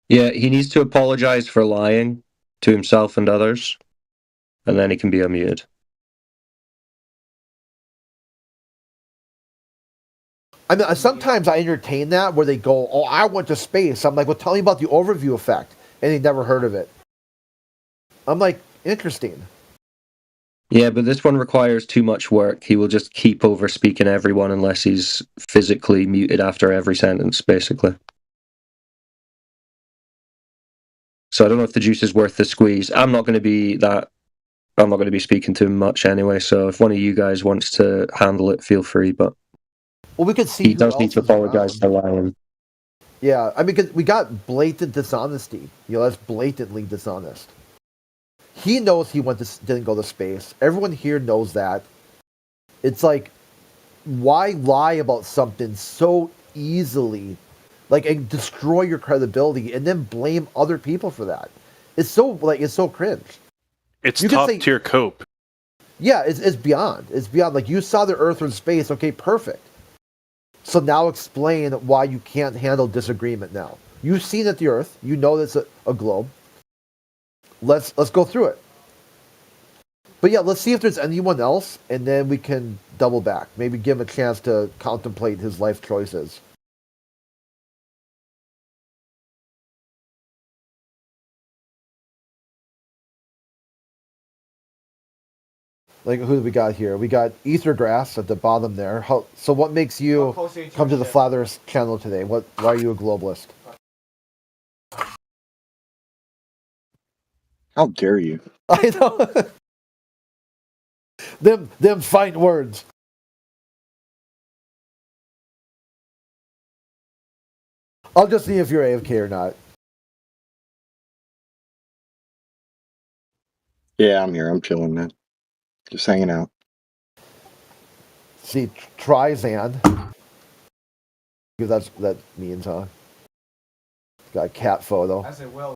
Yeah, he needs to apologize for lying to himself and others, and then he can be unmuted. I mean, sometimes I entertain that where they go, "Oh, I went to space." I'm like, "Well, tell me about the overview effect," and they never heard of it. I'm like, interesting. Yeah, but this one requires too much work. He will just keep over speaking everyone unless he's physically muted after every sentence, basically. So I don't know if the juice is worth the squeeze. I'm not going to be speaking to him much anyway. So if one of you guys wants to handle it, feel free. But we could see he does need to apologize for lying. Yeah, I mean, because we got blatant dishonesty. That's blatantly dishonest. He knows he didn't go to space. Everyone here knows that. It's like, why lie about something so easily, and destroy your credibility, and then blame other people for that? It's so cringe. It's top tier cope. Yeah, it's beyond. It's beyond. You saw the Earth from space. Okay, perfect. So now explain why you can't handle disagreement. Now you've seen the Earth. You know that's a globe. Let's go through it. But yeah, let's see if there's anyone else, and then we can double back. Maybe give him a chance to contemplate his life choices. Who do we got here? We got Ethergrass at the bottom there. So what makes you come to the Flat Earth channel today? Why are you a globalist? How dare you? I know. them fine words. I'll just see if you're AFK or not. Yeah, I'm here. I'm chilling, man. Just hanging out. See, Trizan. Because that means, huh? Got a cat photo. I say, well.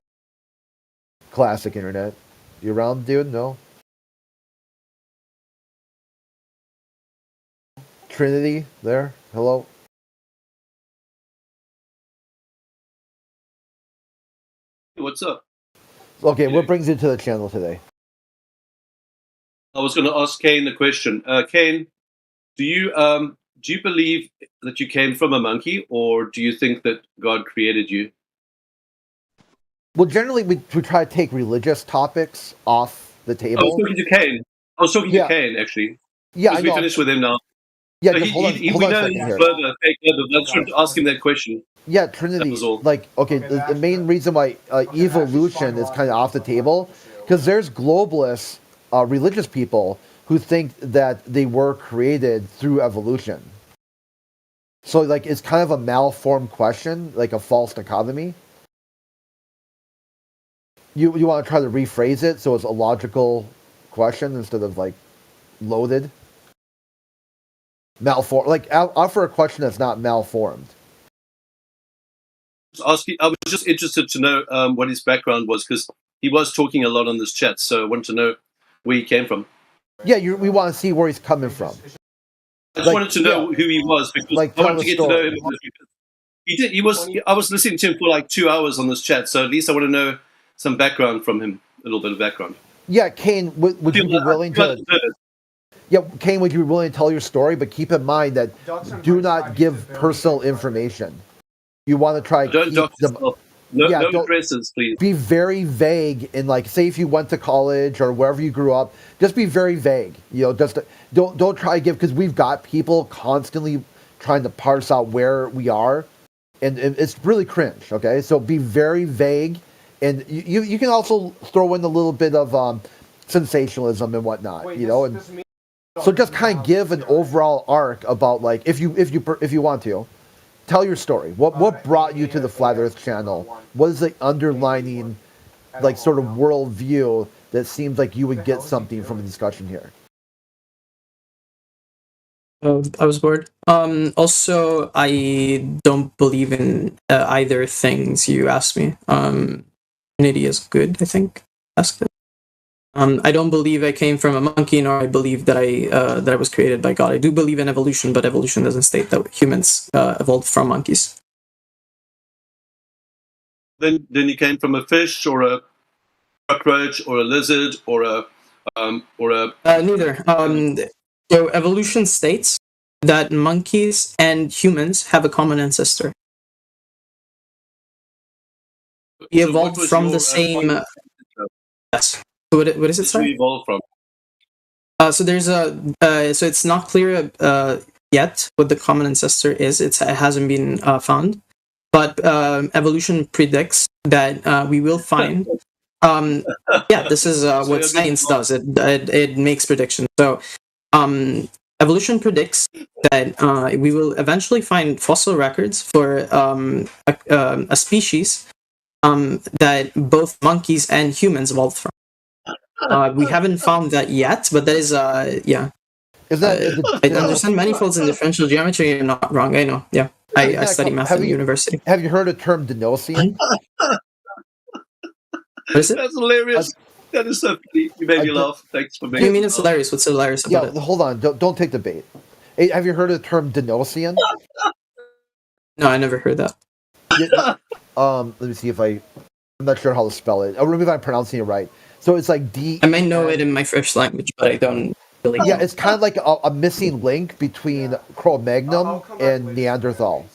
Classic internet. You around, dude? No? Trinity, there? Hello? What's up? Okay, what brings you to the channel today? I was going to ask Kane the question. Kane, do you believe that you came from a monkey, or do you think that God created you? Well, generally, we try to take religious topics off the table. I was talking to Kane. To Kane, actually. Yeah, because we finished with him now. Yeah, so hold on we a know second he's here. further. I was trying to ask him that question. Yeah, Trinity. The main reason why evolution is kind of off the table, because there's globalists, religious people who think that they were created through evolution. So like it's kind of a malformed question, like a false dichotomy. You want to try to rephrase it so it's a logical question instead of like loaded. Malformed. Like offer a question that's not malformed. I was just interested to know what his background was, because he was talking a lot on this chat, so I wanted to know where he came from. Yeah, we want to see where he's coming from. I just wanted to know who he was, because I wanted to get to know him. I was listening to him for like 2 hours on this chat, so at least I want to know some background from him, a little bit of background. Yeah, Kane, would you be willing to? Yeah, Kane, would you be willing to tell your story? But keep in mind that do not give personal information. You want to try. Don't dox yourself. No addresses, please. Be very vague in, like, say if you went to college or wherever you grew up, just be very vague. You know, just don't try to give, because we've got people constantly trying to parse out where we are, and it's really cringe. Okay, so be very vague, and you can also throw in a little bit of sensationalism and whatnot. Wait, and so just kind of give an overall arc about, like, if you want to. Tell your story. What brought you to the Flat Earth channel? What is the underlining, like, sort of worldview that seems like you would get something from the discussion here? I was bored. Also, I don't believe in either things you asked me. Unity is good, I think. Asked it. I don't believe I came from a monkey, nor I believe that I was created by God. I do believe in evolution, but evolution doesn't state that humans evolved from monkeys. Then you came from a fish, or a cockroach, or a lizard, or a neither. So evolution states that monkeys and humans have a common ancestor. We evolved from the same. Yes. So what is it? Sorry. Evolved from? So there's so it's not clear yet what the common ancestor is. It hasn't been found, but evolution predicts that we will find. Yeah, this is what science does. It makes predictions. So evolution predicts that we will eventually find fossil records for a species that both monkeys and humans evolved from. We haven't found that yet, but that is yeah. I understand manifolds in differential geometry. You're not wrong. I know. Yeah, I study math at university. Have you heard the term Denossian? What is it? That's hilarious. That is so funny. You made me laugh. Thanks for making. What do you mean it's hilarious? What's hilarious about it? Hold on. Don't take the bait. Hey, have you heard of the term Denossian? No, I never heard that. Let me see if I'm not sure how to spell it. Maybe if I'm pronouncing it right. So it's like I may know it in my first language, but I don't really know. Yeah, it's kind of like a missing link between Cro-Magnon and Neanderthal.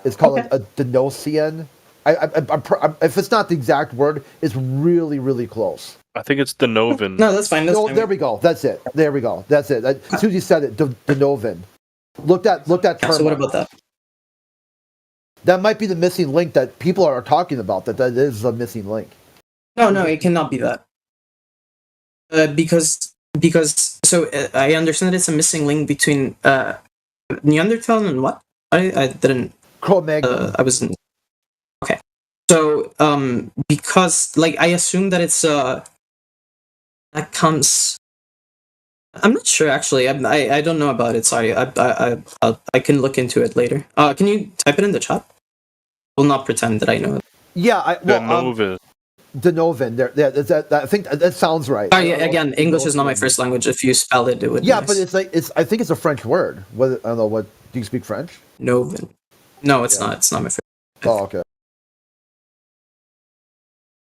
It's called a Denossian. If it's not the exact word, it's really, really close. I think it's Denovan. No, that's fine. There we go. That's it. There we go. That's it. As soon as you said it, Denovan. Look that term. So what about that? That might be the missing link that people are talking about. That is a missing link. No, it cannot be that. Because so I understand that it's a missing link between Neanderthal and what? I didn't. Cro-Magnon. I wasn't. Okay. So because like I assume that it's that comes. I'm not sure actually. I don't know about it. Sorry. I can look into it later. Can you type it in the chat? I will not pretend that I know it. Yeah. Denovan. I think that sounds right. Oh, yeah, again, English is not my first language. If you spell it, it would. Yeah, be nice. But I think it's a French word. I don't know. What do you speak French? Novin. No, it's not. It's not my first. Oh, okay.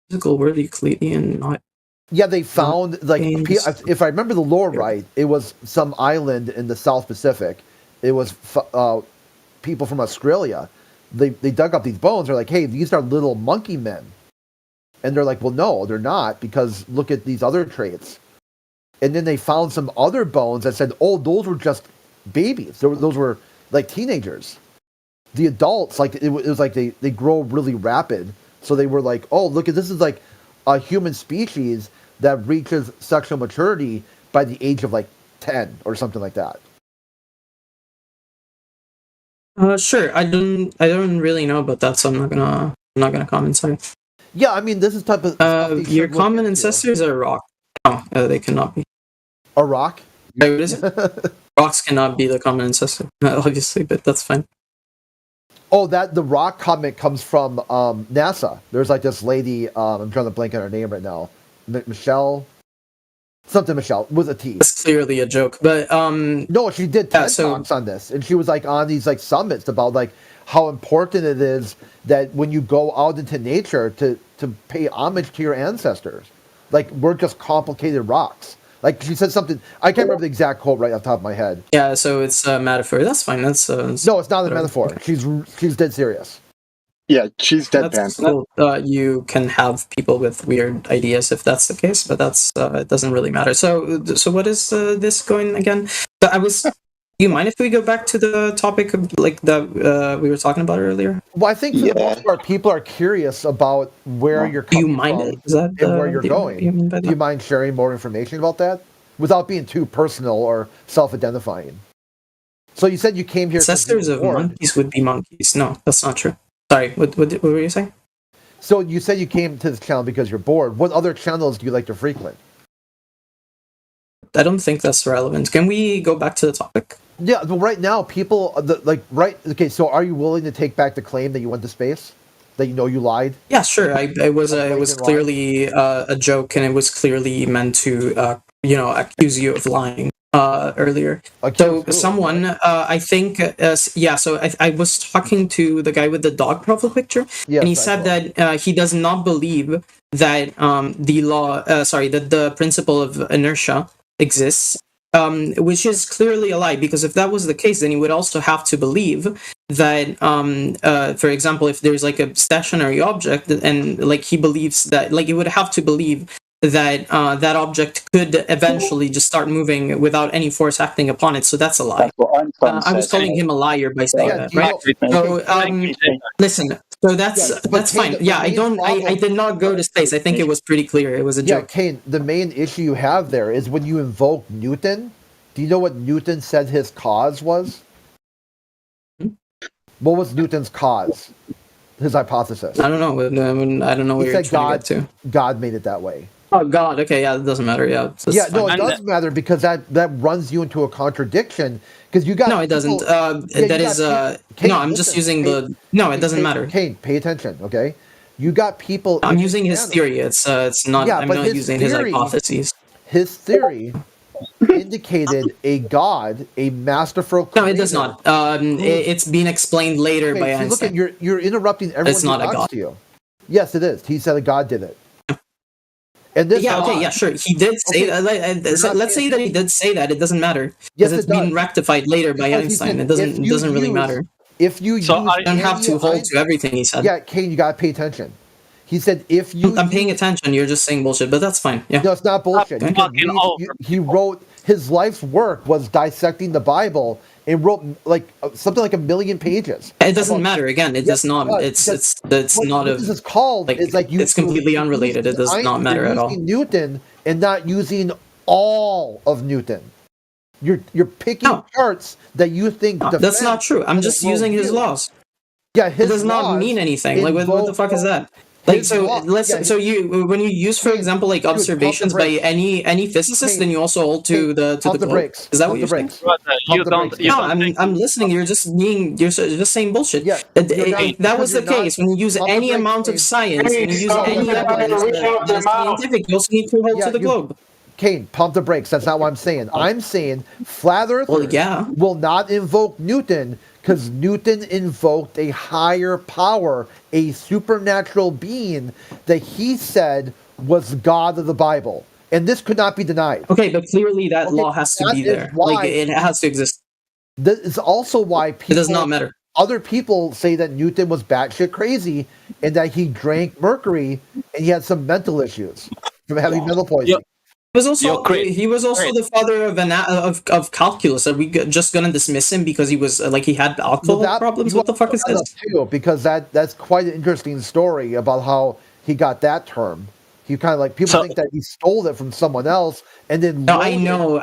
Physical word Euclidean, not. Yeah, they found if I remember the lore right, it was some island in the South Pacific. It was people from Australia. They dug up these bones. They're like, hey, these are little monkey men. And they're like, well, no, they're not, because look at these other traits. And then they found some other bones that said, oh, those were just babies. Those were like teenagers. The adults, like it was like they grow really rapid. So they were like, oh, look, this is like a human species that reaches sexual maturity by the age of like 10 or something like that. Sure. I don't really know about that, so I'm not gonna comment. Sorry. Yeah, I mean, this is type of your common ancestors are rock. No, they cannot be. A rock? Wait, what is it? Rocks cannot be the common ancestor, obviously, but that's fine. Oh, the rock comment comes from NASA. There's like this lady, I'm trying to blank on her name right now. Michelle? Something Michelle, with a T. That's clearly a joke, but no, she did TED Talks on this, and she was like on these like summits about like how important it is that when you go out into nature to pay homage to your ancestors. Like, we're just complicated rocks. Like, she said something, I can't remember the exact quote right off the top of my head. Yeah, so it's a metaphor. That's fine. That's no, it's not a metaphor. She's dead serious. Yeah, she's deadpan. That's cool. You can have people with weird ideas if that's the case, but that's it doesn't really matter. So what is this going again? Do you mind if we go back to the topic of, like, that we were talking about earlier? Well, I think for the most part, people are curious about where you're coming from and where you're going. Do you mind sharing more information about that without being too personal or self-identifying? So you said you came here. Ancestors of monkeys would be monkeys. No, that's not true. Sorry, what were you saying? So you said you came to this channel because you're bored. What other channels do you like to frequent? I don't think that's relevant. Can we go back to the topic? Yeah, well, right now, people, okay, so are you willing to take back the claim that you went to space? That you know you lied? Yeah, sure. It was clearly a joke, and it was clearly meant to, accuse you of lying earlier. So someone, I think, so I was talking to the guy with the dog profile picture, and he said that he does not believe that that the principle of inertia exists. Which is clearly a lie, because if that was the case, then you would also have to believe that, for example, if there's like a stationary object, and like he believes that, like, you would have to believe that that object could eventually just start moving without any force acting upon it. So that's a lie. I was calling him a liar by saying that, right? So listen. So that's fine. Yeah, I did not go to space. I think it was pretty clear. It was a joke. Yeah, Kane, the main issue you have there is when you invoke Newton. Do you know what Newton said his cause was? What was Newton's cause? His hypothesis? I don't know. I don't know what you're trying to get to. God made it that way. Oh, God. Okay, yeah, it doesn't matter. Yeah. Yeah, no, it does matter, because that runs you into a contradiction. Because you got no, it doesn't. I'm just using the. No, it doesn't matter. Kane, pay attention, okay? You got people. I'm using his theory. It's not. Yeah, I'm not using his hypotheses. His theory indicated a god, a masterful creator. No, it does not. It's been explained later by Einstein. Look, you're interrupting everyone. It's not who a god. To you. Yes, it is. He said a god did it. And this sure. He did say that. Let's say that he did say that. It doesn't matter, because it's been rectified later by Einstein. It doesn't really matter. If you don't have to hold to everything he said. Yeah, Kane, you gotta pay attention. He said if you. I'm paying attention. You're just saying bullshit, but that's fine. Yeah. No, it's not bullshit. He wrote, his life's work was dissecting the Bible, and wrote something like 1 million pages. It doesn't matter. Again, it does not. It's not a. This is called. It's completely unrelated. It does not matter at all. Newton and not using all of Newton. You're picking parts that you think. That's not true. I'm just using his laws. Yeah, it does not mean anything. Like, what the fuck is that? Like, so listen. So when you use, for example, like observations by any physicist, then you also hold to the globe. Is that what you're saying? No, I'm listening. You're just saying bullshit. Yeah, that was the case. When you use any amount of science, when you use any evidence that's scientific, you also need to hold to the globe. Kane, pump the brakes. That's not what I'm saying. I'm saying flat earthers will not invoke Newton, because Newton invoked a higher power, a supernatural being that he said was God of the Bible. And this could not be denied. Okay, but clearly that law has to be there. Like, it has to exist. This is also why people, it does not matter. Other people say that Newton was batshit crazy and that he drank mercury and he had some mental issues from having mental poisoning. He was also the father of calculus. Are we just gonna dismiss him because he was he had alcohol problems? What the fuck is this? Too, because that's quite an interesting story about how he got that term. He kind of people think that he stole it from someone else and then. No, I know.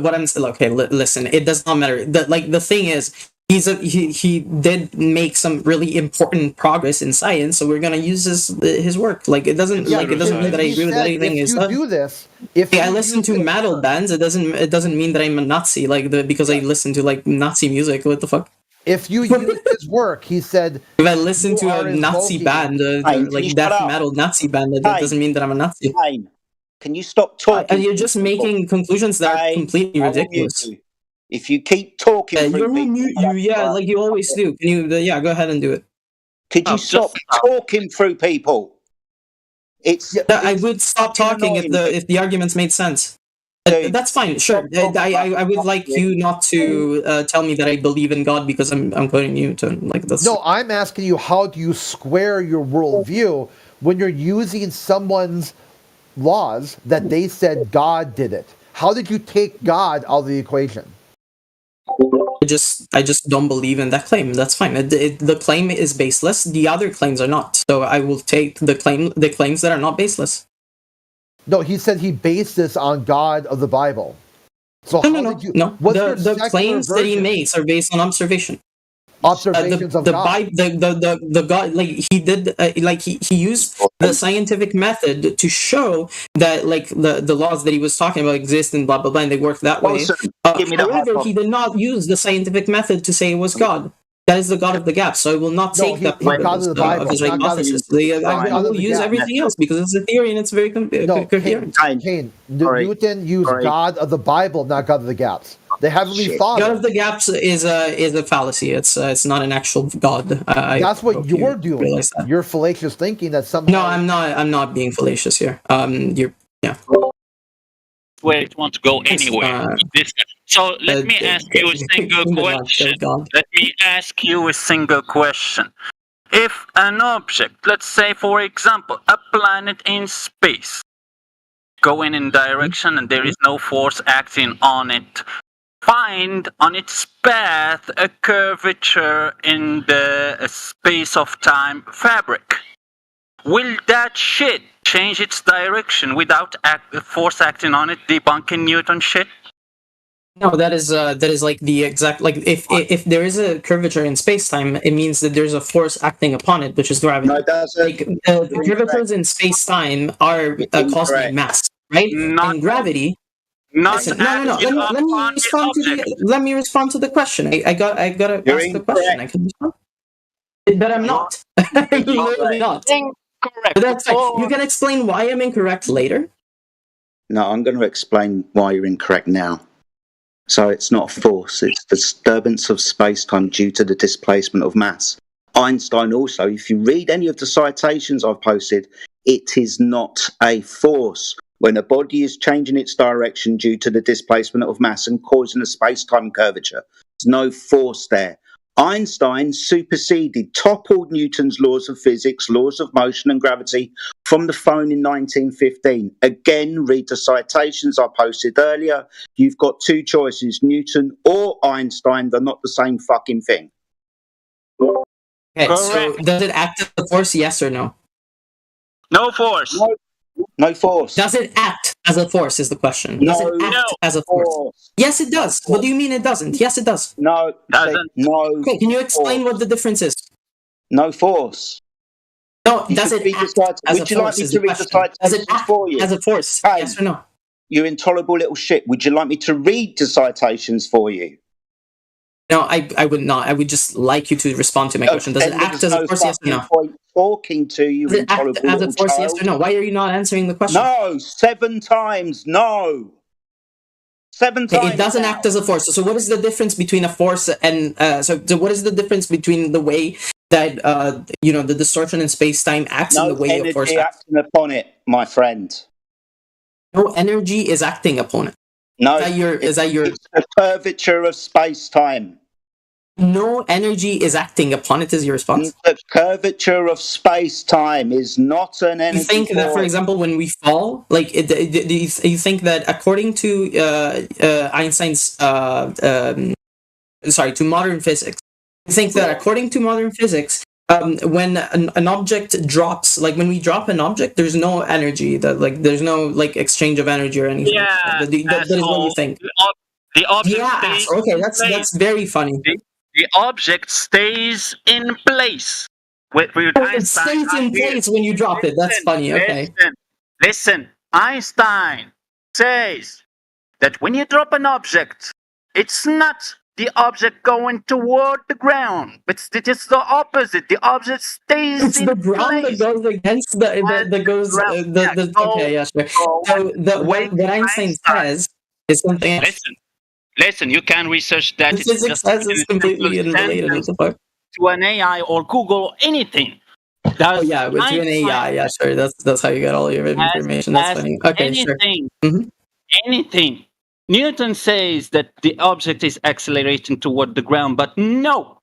What I'm okay. Listen, it does not matter. The thing is, he did make some really important progress in science, so we're gonna use his work. Like it doesn't mean that I agree with anything. If you do this, if I listen to metal bands, it doesn't mean that I'm a Nazi. Like because I listen to like Nazi music. What the fuck? If you use his work, he said. If I listen to a Nazi band, like death metal Nazi band, that doesn't mean that I'm a Nazi. Can you stop talking? You're just making conclusions that are completely ridiculous. If you keep talking, like you always do. Can you? Go ahead and do it. Could you stop talking through people? I would stop talking if the arguments made sense. That's fine. Sure. I would like you not to tell me that I believe in God because I'm quoting you to like this. No, I'm asking you, how do you square your worldview when you're using someone's laws that they said God did it? How did you take God out of the equation? I just don't believe in that claim. That's fine. The claim is baseless. The other claims are not. So I will take the claims that are not baseless. No, he said he based this on God of the Bible. So no. The claims that he makes are based on observation. Observations of God. The God, like he did, he used the scientific method to show that like the laws that he was talking about exist and blah blah blah, and they work that way. However, he did not use the scientific method to say it was God. That is the God of the gap. So I will not take that part of his hypothesis. I will use everything else because it's a theory and it's very coherent. Kane, Newton used God of the Bible, not God of the gaps. The Heavenly Father. God of the gaps is a fallacy. It's not an actual God. That's what you're doing. You're fallacious thinking that somehow. No, I'm not being fallacious here. Where it won't go anywhere. So let me ask you a single question. Let me ask you a single question. If an object, let's say for example, a planet in space, going in direction and there is no force acting on it, find on its path a curvature in the space of time fabric, will that shit change its direction without force acting on it, debunking Newton shit? No, that is like the exact, like if there is a curvature in space-time, it means that there's a force acting upon it, which is gravity. No, that's the curvatures in space-time are caused by mass, right? In gravity. Listen, no. Let me respond to the question. I gotta ask the question. I can respond, but I'm not. I'm literally not. Incorrect. But that's fine. You can explain why I'm incorrect later. No, I'm going to explain why you're incorrect now. So it's not a force, it's the disturbance of space-time due to the displacement of mass. Einstein also, if you read any of the citations I've posted, it is not a force. When a body is changing its direction due to the displacement of mass and causing a space-time curvature, there's no force there. Einstein superseded, toppled Newton's laws of physics, laws of motion and gravity from the phone in 1915. Again, read the citations I posted earlier. You've got two choices, Newton or Einstein. They're not the same fucking thing. Okay, so does it act as a force, yes or no? No force. No force. Does it act as a force is the question. Does it act as a force? Yes, it does. What do you mean it doesn't? Yes, it does. No. No. Okay, can you explain what the difference is? No force. No, does it act as a force is the question. Does it act as a force? Yes or no? You intolerable little shit. Would you like me to read the citations for you? No, I would not. I would just like you to respond to my question. Does it act as a force, yes or no? Talking to you, does it act as a force, yes or no? Why are you not answering the question? No, 7 times, no. 7 times. It doesn't act as a force. So what is the difference between a force and so what is the difference between the way that the distortion in space-time acts and the way a force acts? Acting upon it, my friend. No energy is acting upon it. No, is that your it's the curvature of space-time. No energy is acting upon it is your response. The curvature of space-time is not an energy. You think that, for example, when we fall, like you think that according to Einstein's, to modern physics, you think that according to modern physics, when an object drops, like when we drop an object, there's no energy. There's no exchange of energy or anything. Yeah, that is what you think. The object. Okay, that's very funny. the object stays in place. With It Einstein, stays in place when you drop it. That's funny. Okay. Listen. Einstein says that when you drop an object, it's not the object going toward the ground. It is the opposite. The object stays It's in the ground place. that goes against that goes okay, yeah, sure. So what Einstein says is something else. Listen, you can research that. The physics says it's completely unrelated. What the fuck? To an AI or Google anything. Oh yeah, with an AI, yeah, sure. That's how you get all your information. That's funny. Okay, anything, sure. Anything. Newton says that the object is accelerating toward the ground, but no.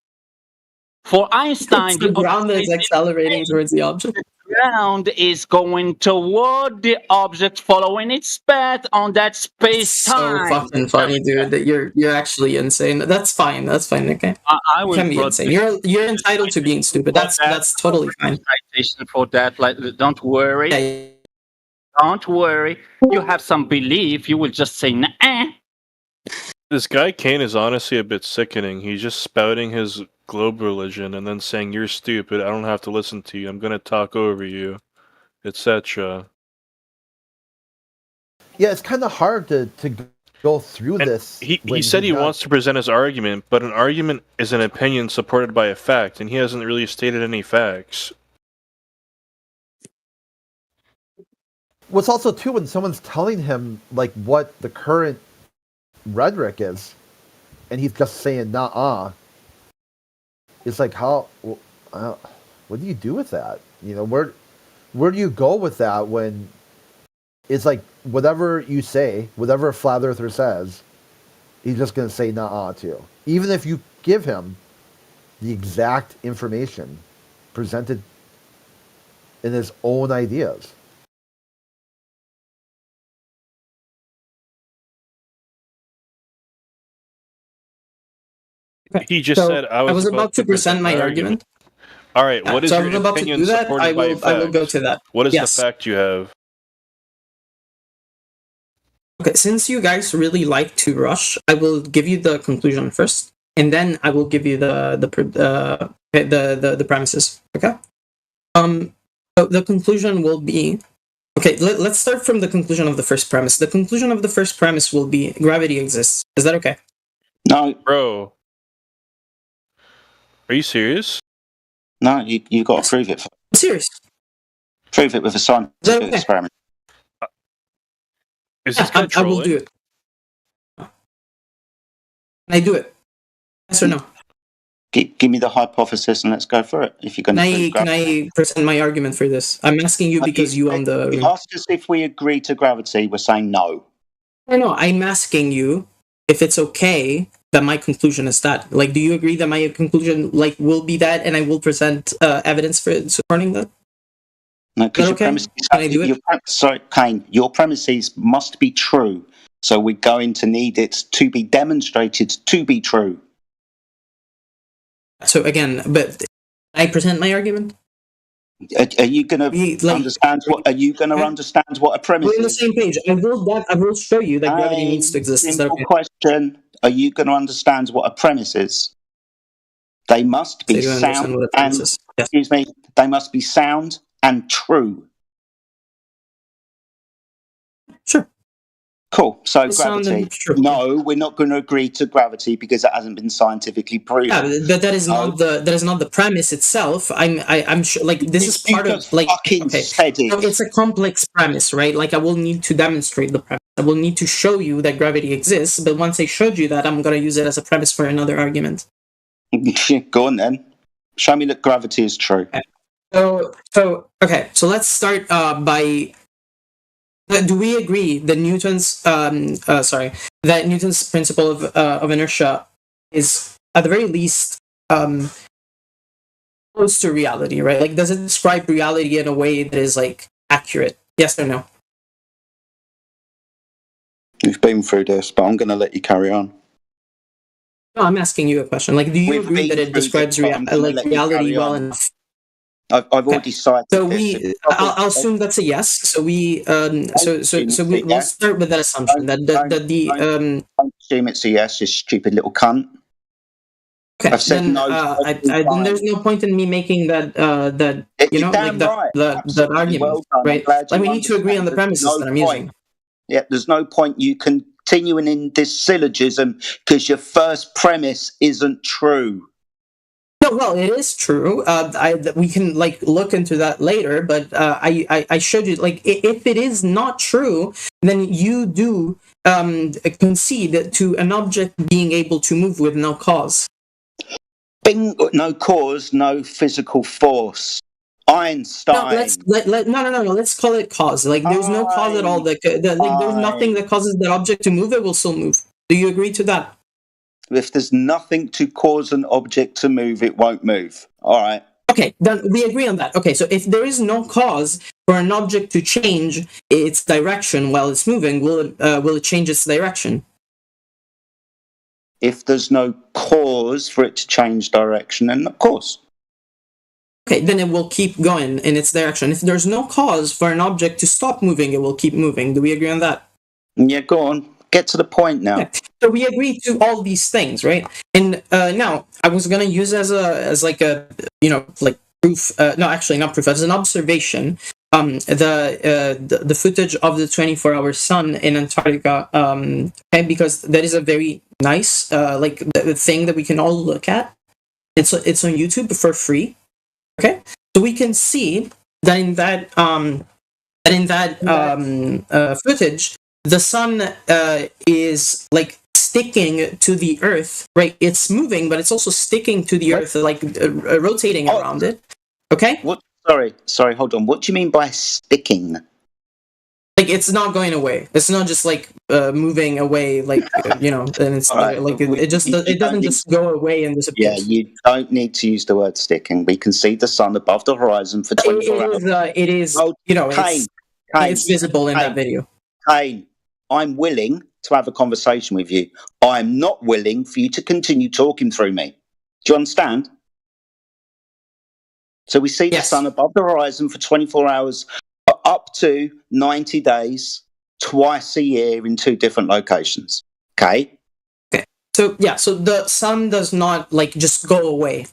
For Einstein, It's the ground that's accelerating towards the object. The ground is going toward the object, following its path on that space-time. So fucking funny, dude. That you're actually insane. That's fine. That's fine. Okay. I You can be insane. You're entitled to being stupid. That's totally fine. Citation for that. Like, don't worry. Yeah. Don't worry. You have some belief. You will just say, nah. This guy Kane is honestly a bit sickening. He's just spouting his globe religion and then saying, "You're stupid. I don't have to listen to you. I'm going to talk over you," etc. Yeah, it's kind of hard to go through this. He said he wants to present his argument, but an argument is an opinion supported by a fact, and he hasn't really stated any facts. What's also too when someone's telling him like what the current rhetoric is, and he's just saying "nah." It's like how what do you do with that? You know, where do you go with that when it's like whatever you say, whatever a flat earther says, he's just going to say "nah" to, even if you give him the exact information presented in his own ideas. He just said I was about to present my argument. All right, what is so your I'm about to opinion do that. supported I by will facts? go to that. What is Yes. the fact you have? Okay, since you guys really like to rush, I will give you the conclusion first, and then I will give you the premises. Okay. So the conclusion will be okay. Let's start from the conclusion of the first premise. The conclusion of the first premise will be gravity exists. Is that okay? No, bro. Are you serious? No, you got to prove it. I'm serious. Prove it with a scientific experiment. Is this I will do it. Can I do it? Yes or no? Give me the hypothesis and let's go through it. If you're going to Can I present my argument for this? I'm asking you because you own the. You asked us if we agree to gravity. We're saying no. No. I'm asking you if it's okay that my conclusion is that. Like, do you agree that my conclusion will be that, and I will present evidence for supporting that? No, because your okay? premises. Can I do it? Sorry, Kane. Your premises must be true. So we're going to need it to be demonstrated to be true. So again, but I present my argument. Are you going to understand what? Are you going to understand what a premise We're on the is? same page. I will show you that gravity needs to exist. Is that Simple okay? question: are you going to understand what a premise is? They must be So you understand sound what a premise is? Yes. Excuse me. They must be sound and true. Sure. Cool. So Sound gravity. and true. No, we're not going to agree to gravity because that hasn't been scientifically proven. Yeah, but that is not the premise itself. I'm sure this is part of said it. So it's a complex premise, right? Like I will need to demonstrate the premise. I will need to show you that gravity exists, but once I showed you that, I'm gonna use it as a premise for another argument. Go on then. Show me that gravity is true. So let's start by. Do we agree that Newton's that Newton's principle of inertia is at the very least close to reality, right? Like, does it describe reality in a way that is accurate? Yes or no? We've been through this, but I'm going to let you carry on. No, I'm asking you a question. Like, do you agree that it describes reality well enough? I've already cited. So I'll assume that's a yes. So we'll start with that assumption that the Don't assume it's a yes, you stupid little cunt. Okay, I've said then no. then there's no point in me making that you know, like that argument, Well done. right? Glad Like you we need to agree on the understand. premises There's that I'm no using. point. Yeah, there's no point you continuing in this syllogism because your first premise isn't true. No, well, it is true. We can like look into that later, but I showed you like if it is not true, then you do concede to an object being able to move with no cause. No cause, no physical force. Einstein. No. Let's call it cause. Like, there's no cause at all. Like, there's nothing that causes that object to move. It will still move. Do you agree to that? If there's nothing to cause an object to move, it won't move. All right. Okay, then we agree on that. Okay, so if there is no cause for an object to change its direction while it's moving, will it change its direction? If there's no cause for it to change direction, then of course. Okay, then it will keep going in its direction. If there's no cause for an object to stop moving, it will keep moving. Do we agree on that? Yeah, go on. Get to the point now. Okay. So we agree to all these things, right? And now I was gonna use as a proof. No, actually not proof. As an observation, the footage of the 24-hour sun in Antarctica. Okay, because that is a very nice the thing that we can all look at. It's on YouTube for free. Okay, so we can see that in that footage, the sun is like sticking to the Earth, right? It's moving, but it's also sticking to the Earth, like rotating around it. Okay. What? Sorry. Hold on. What do you mean by sticking? Like, it's not going away. It's not just like moving away, like and it's right. like it doesn't just go away and disappear. Yeah, you don't need to use the word sticking. We can see the sun above the horizon for 24 hours. It is. Kane, it's visible in that video. Kane, I'm willing to have a conversation with you. I'm not willing for you to continue talking through me. Do you understand? So we see the sun above the horizon for 24 hours, up to 90 days, twice a year in 2 different locations. Okay? So the sun does not like just go away.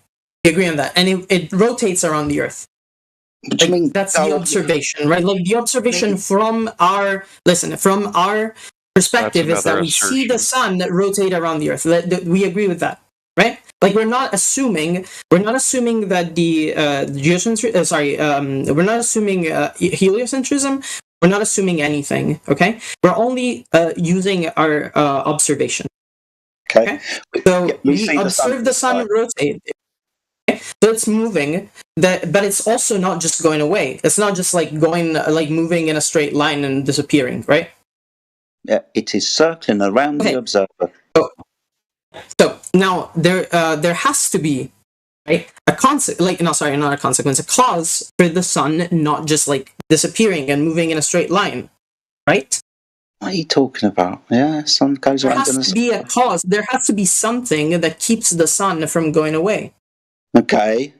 We agree on that. And it rotates around the Earth. What do you mean? That's the observation, right? Like, the observation from our perspective is that we see the sun rotate around the Earth. We agree with that, right? Like, we're not assuming that the we're not assuming heliocentrism. We're not assuming anything. Okay, we're only using our observation. Okay. So we observe the sun rotate. Okay? So it's moving, but it's also not just going away. It's not just like moving in a straight line and disappearing, right? Yeah, it is circling around the observer. So now there has to be, right, a cause for the sun not just like disappearing and moving in a straight line, right? What are you talking about? Yeah, sun goes there around. There has to be a cause. There has to be something that keeps the sun from going away. Okay.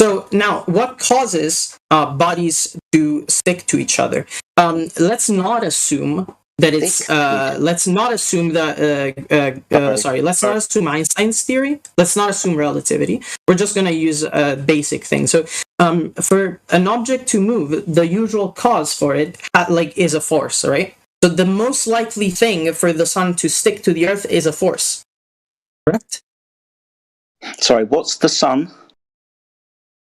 So now, what causes bodies to stick to each other? Let's not assume that it's. Let's not assume let's not assume Einstein's theory. Let's not assume relativity. We're just going to use a basic thing. So, for an object to move, the usual cause for it, is a force, right? So the most likely thing for the sun to stick to the Earth is a force. Correct? Sorry, what's the sun?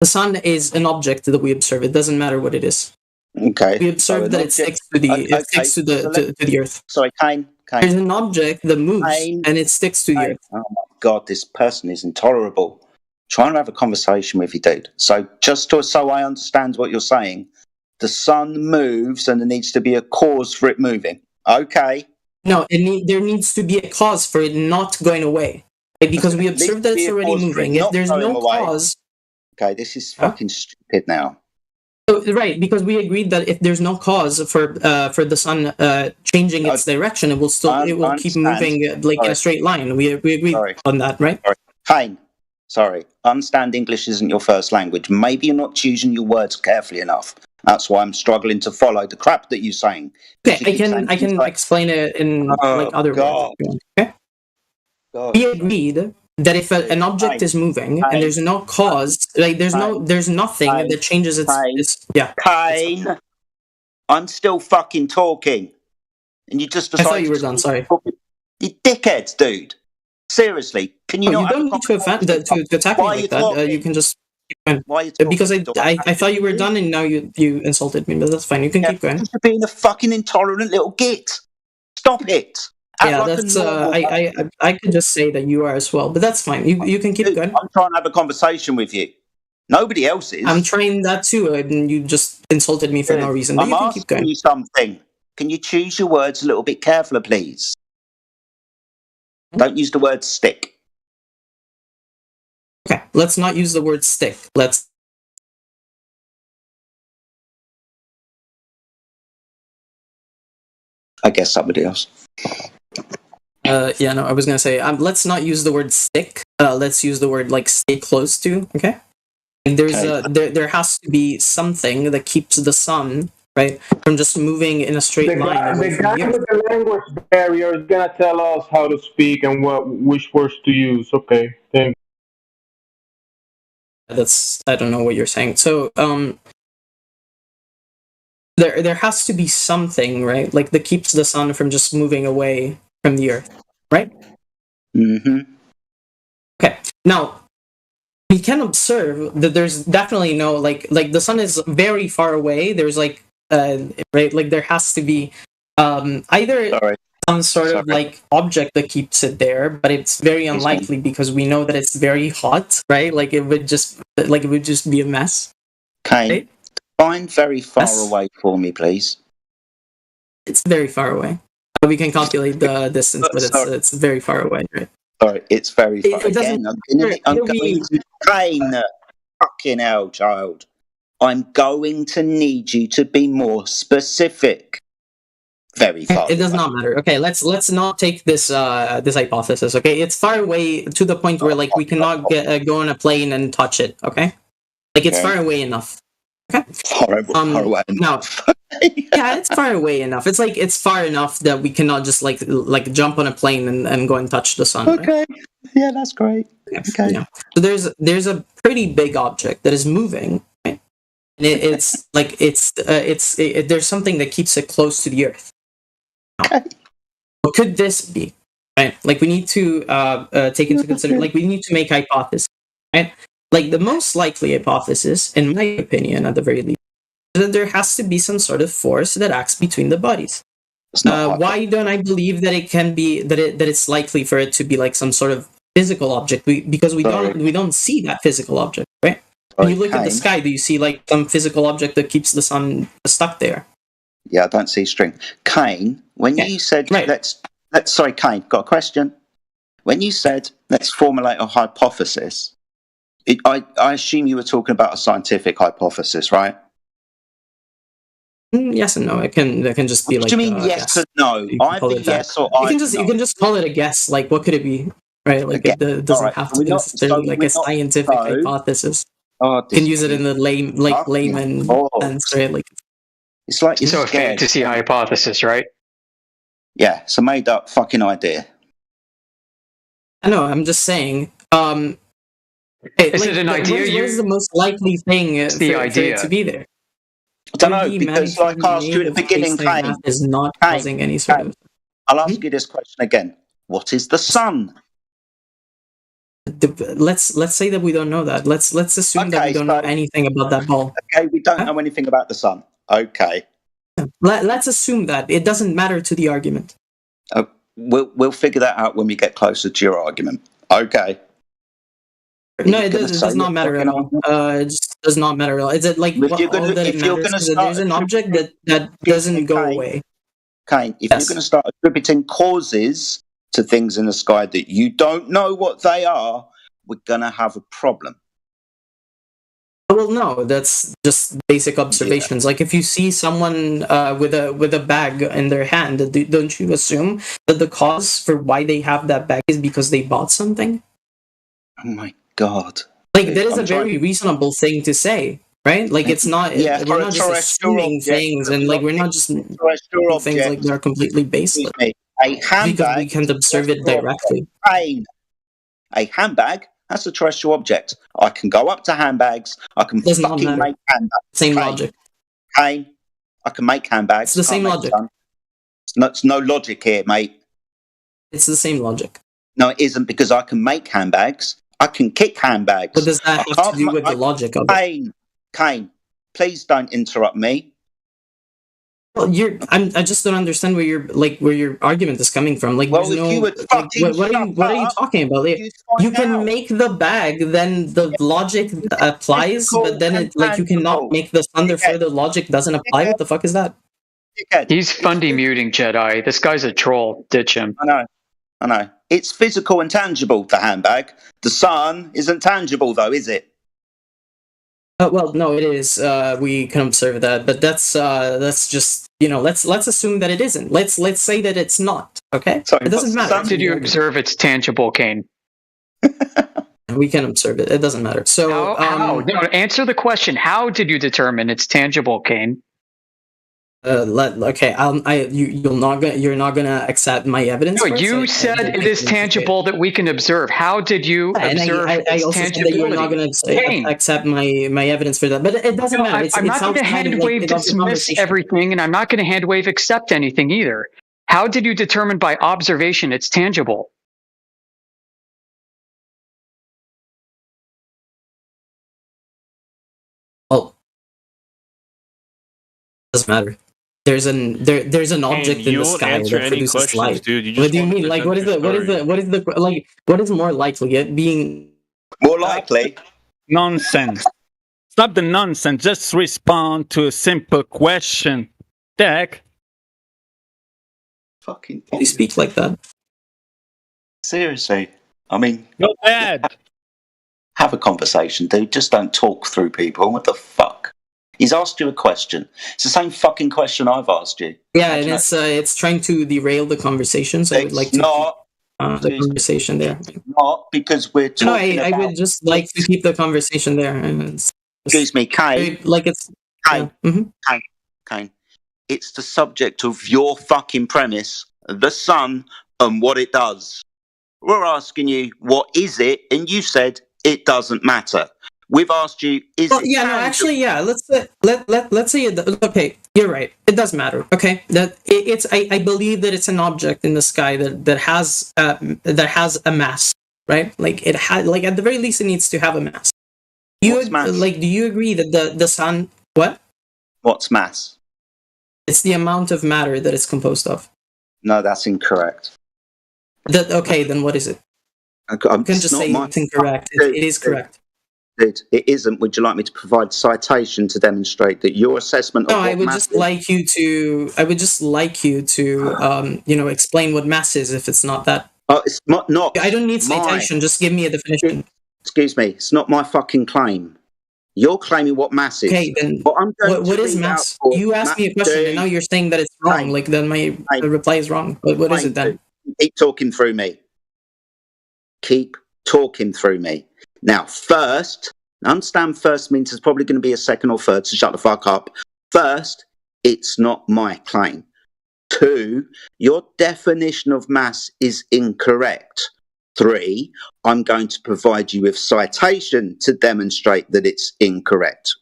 The sun is an object that we observe. It doesn't matter what it is. Okay. We observe that it sticks to the Earth. Sorry, Kane. There's an object that moves and it sticks to the Earth. Oh my God, this person is intolerable. Trying to have a conversation with you, dude. So so I understand what you're saying, the sun moves and there needs to be a cause for it moving. Okay. No, there needs to be a cause for it not going away. Because we observe that it's already moving. If there's no cause... Okay, this is fucking stupid now. Right, because we agreed that if there's no cause for the sun changing its direction, it will keep moving in a straight line. We agreed on that, right? Kane, sorry. I understand English isn't your first language. Maybe you're not choosing your words carefully enough. That's why I'm struggling to follow the crap that you're saying. Okay, I can explain it in other words. Okay. we agreed that if an object is moving and there's no cause, like there's nothing that changes its yeah. Kane, I'm still fucking talking, and you just I decided. thought you were done. Sorry. You dickheads, dude. Seriously, can you not? You don't need to attack me like that. You can just. Why are you because I thought you were done and now you insulted me, but that's fine. You can keep going. You're being a fucking intolerant little git. Stop it. Yeah, that's I could just say that you are as well, but that's fine. You can keep going. I'm trying to have a conversation with you. Nobody else is. I'm trying that too, and you just insulted me for no reason. But I'm you can keep asking going. you something. Can you choose your words a little bit carefully, please? Don't use the word stick. Okay, let's not use the word stick. Let's. I guess somebody else. Yeah, no, I was gonna say, let's not use the word stick. Let's use the word like stay close to. Okay. And there has to be something that keeps the sun right from just moving in a straight line. The guy with the language barrier is gonna tell us how to speak and which words to use. Okay, thank you. That's I don't know what you're saying. So there has to be something, right? Like that keeps the sun from just moving away from the earth, right? Mm-hmm. Okay. Now we can observe that there's definitely no like the sun is very far away. There's like right, like there has to be either some sort of like object that keeps it there, but it's very unlikely because we know that it's very hot, right? Like it would just be a mess. Okay. Right? Find very far away for me, please. It's very far away. We can calculate the distance, but it's very far away, right? Sorry, it's very far. It Again, I'm going to Kane. Fucking hell, child. I'm going to need you to be more specific. Very far. It does not matter. Okay, let's not take this this hypothesis. Okay, it's far away to the point where like we cannot go on a plane and touch it. Okay, like it's far away enough. Okay, far away enough. Yeah, it's far away enough. It's like it's far enough that we cannot just like jump on a plane and go and touch the sun. Okay, right? Yeah, that's great. Okay, yeah. So there's a pretty big object that is moving. Right? And it's like there's something that keeps it close to the earth. Okay. What could this be? Right? Like we need to take into consideration. Like we need to make hypotheses. Right? Like the most likely hypothesis, in my opinion, at the very least, is that there has to be some sort of force that acts between the bodies. Why don't I believe that it can be that it's likely for it to be like some sort of physical object? Because we don't see that physical object, right? When you look at the sky, do you see like some physical object that keeps the sun stuck there? Yeah, I don't see string. Kane, when you said let's sorry, Kane, got a question. When you said let's formulate a hypothesis, I assume you were talking about a scientific hypothesis, right? Yes and no. It can just be what like. Do you mean yes and no? Either yes or you can just call it a guess. Like what could it be? Right? Like it doesn't have to be necessarily like a scientific hypothesis. You can use it in the layman sense, right? Like it's like a fantasy hypothesis, right? Yeah, it's a made up fucking idea. I know. I'm just saying. Is it an idea? What is the most likely thing for it to be there? I don't know, because like I asked you at the beginning, Kane, is not causing any sort of... I'll ask you this question again. What is the sun? Let's say that we don't know that. Let's assume that we don't know anything about that ball. Okay, we don't know anything about the sun. Okay. Let's assume that. It doesn't matter to the argument. We'll figure that out when we get closer to your argument. Okay. No, it does not matter at all. It just does not matter at all. Is it like all that it matters is that there's an object that doesn't go away? Kane, if you're going to start attributing causes to things in the sky that you don't know what they are, we're going to have a problem. Well, no, that's just basic observations. Like if you see someone with a bag in their hand, don't you assume that the cause for why they have that bag is because they bought something? Oh my God! Like that is a very reasonable thing to say, right? Like it's not. We're not just assuming things, and like we're not just things like they're completely baseless. A handbag. Because we can't observe it directly. A handbag, that's a terrestrial object. I can go up to handbags. I can fucking make handbags. Same logic. Kane, I can make handbags. It's the same logic. It's no logic here, mate. It's the same logic. No, it isn't, because I can make handbags. I can kick handbags. What does that have to do with the logic of it? Kane, please don't interrupt me. Well, I just don't understand where your argument is coming from. Like, Well, there's if no. you would What are you talking about? Like, you can make the bag, then the logic applies, but then you cannot make the sun. Therefore, the logic doesn't apply. What the fuck is that? He's Fundy muting Jedi. This guy's a troll. Ditch him. I know. It's physical and tangible, the handbag. The sun isn't tangible, though, is it? Well, no, it is. We can observe that, but that's just let's assume that it isn't. Let's say that it's not. Okay, it doesn't matter. How did you observe it's tangible, Kane? We can observe it. It doesn't matter. So, how? No, answer the question. How did you determine it's tangible, Kane? Okay. You're not gonna accept my evidence. No, you said it is tangible that we can observe. How did you observe I its also said that you're not gonna accept my evidence for that. But it doesn't matter. I'm not going to hand wave dismiss everything, and I'm not going to hand wave accept anything either. How did you determine by observation it's tangible? Well, doesn't matter. There's an object in the sky that produces light. What do you mean? Like, what is more likely? It being more likely? Nonsense. Stop the nonsense. Just respond to a simple question. Deck. Fucking. You speak like that. Seriously. I mean. Go ahead. Have a conversation, dude. Just don't talk through people. What the fuck? He's asked you a question. It's the same fucking question I've asked you. Yeah, and it's trying to derail the conversation. So I would like to keep the conversation there. Not because we're talking. No, I would just like to keep the conversation there. Excuse me, Kane. Like it's Kane. Kane. It's the subject of your fucking premise, the sun and what it does. We're asking you, what is it? And you said it doesn't matter. We've asked you, is it let's say okay, you're right. It does matter. Okay, that I believe that it's an object in the sky that has a mass, right? Like it had, like at the very least, it needs to have a mass. What's mass? Like, do you agree that the sun? What? What's mass? It's the amount of matter that it's composed of. No, that's incorrect. Okay, then what is it? You can just say it's incorrect. It is correct. It isn't. Would you like me to provide citation to demonstrate that your assessment of I would just like you to explain what mass is if it's not that. It's not. I don't need citation. Just give me a definition. Excuse me. It's not my fucking claim. You're claiming what mass is. Okay, then what is mass? You asked me a question and now you're saying that it's wrong. Like then my reply is wrong. But what is it then? Keep talking through me. Keep talking through me. Now, first, understand first means there's probably going to be a second or third, so shut the fuck up. First, it's not my claim. 2, your definition of mass is incorrect. 3, I'm going to provide you with citation to demonstrate that it's incorrect.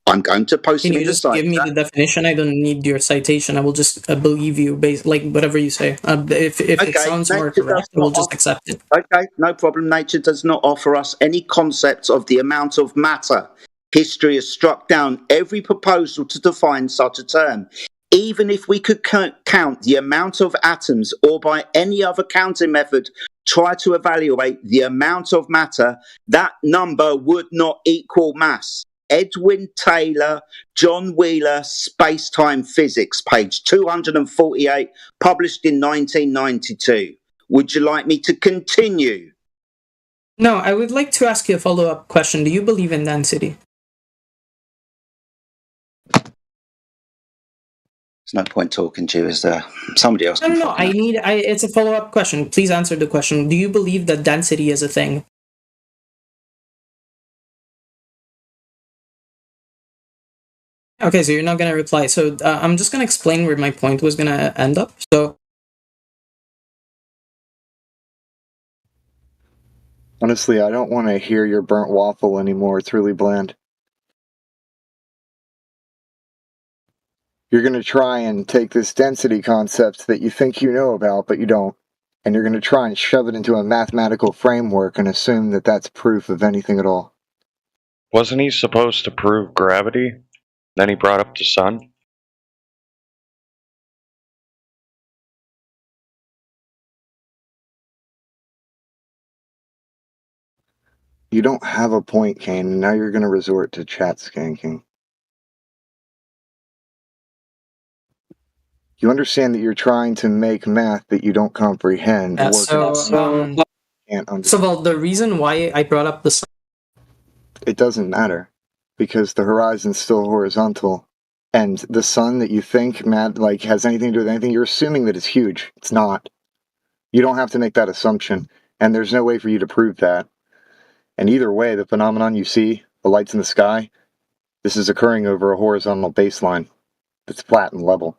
I'm going to post Can you just give me the definition? I don't need your citation. I will just believe you, based like whatever you say. If it sounds more correct, we'll just accept it. Okay, no problem. Nature does not offer us any concept of the amount of matter. History has struck down every proposal to define such a term. Even if we could count the amount of atoms or by any other counting method try to evaluate the amount of matter, that number would not equal mass. Edwin Taylor, John Wheeler, Space-Time Physics, page 248, published in 1992. Would you like me to continue? No, I would like to ask you a follow-up question. Do you believe in density? There's no point talking to you, is there? Somebody else can. No. It's a follow-up question. Please answer the question. Do you believe that density is a thing? Okay, so you're not going to reply. So I'm just going to explain where my point was going to end up. So Honestly, I don't want to hear your burnt waffle anymore. It's really bland. You're going to try and take this density concept that you think you know about, but you don't. And you're going to try and shove it into a mathematical framework and assume that that's proof of anything at all. Wasn't he supposed to prove gravity? Then he brought up the sun? You don't have a point, Kane, and now you're going to resort to chat skanking. You understand that you're trying to make math that you don't comprehend. Yeah, so, can't understand. so, well, the reason why I brought up the sun. It doesn't matter, because the horizon's still horizontal, and the sun that you think, Matt, like has anything to do with anything, you're assuming that it's huge. It's not. You don't have to make that assumption, and there's no way for you to prove that. And either way, the phenomenon you see, the lights in the sky, this is occurring over a horizontal baseline that's flat and level.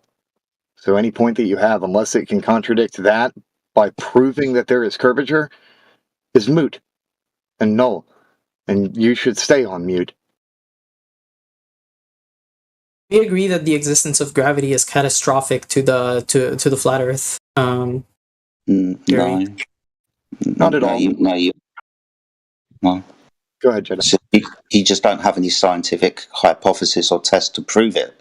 So any point that you have, unless it can contradict that by proving that there is curvature, is moot and null. And you should stay on mute. We agree that the existence of gravity is catastrophic to the flat Earth. No. Not at all. No. Go ahead, Jedi. So you just don't have any scientific hypothesis or test to prove it.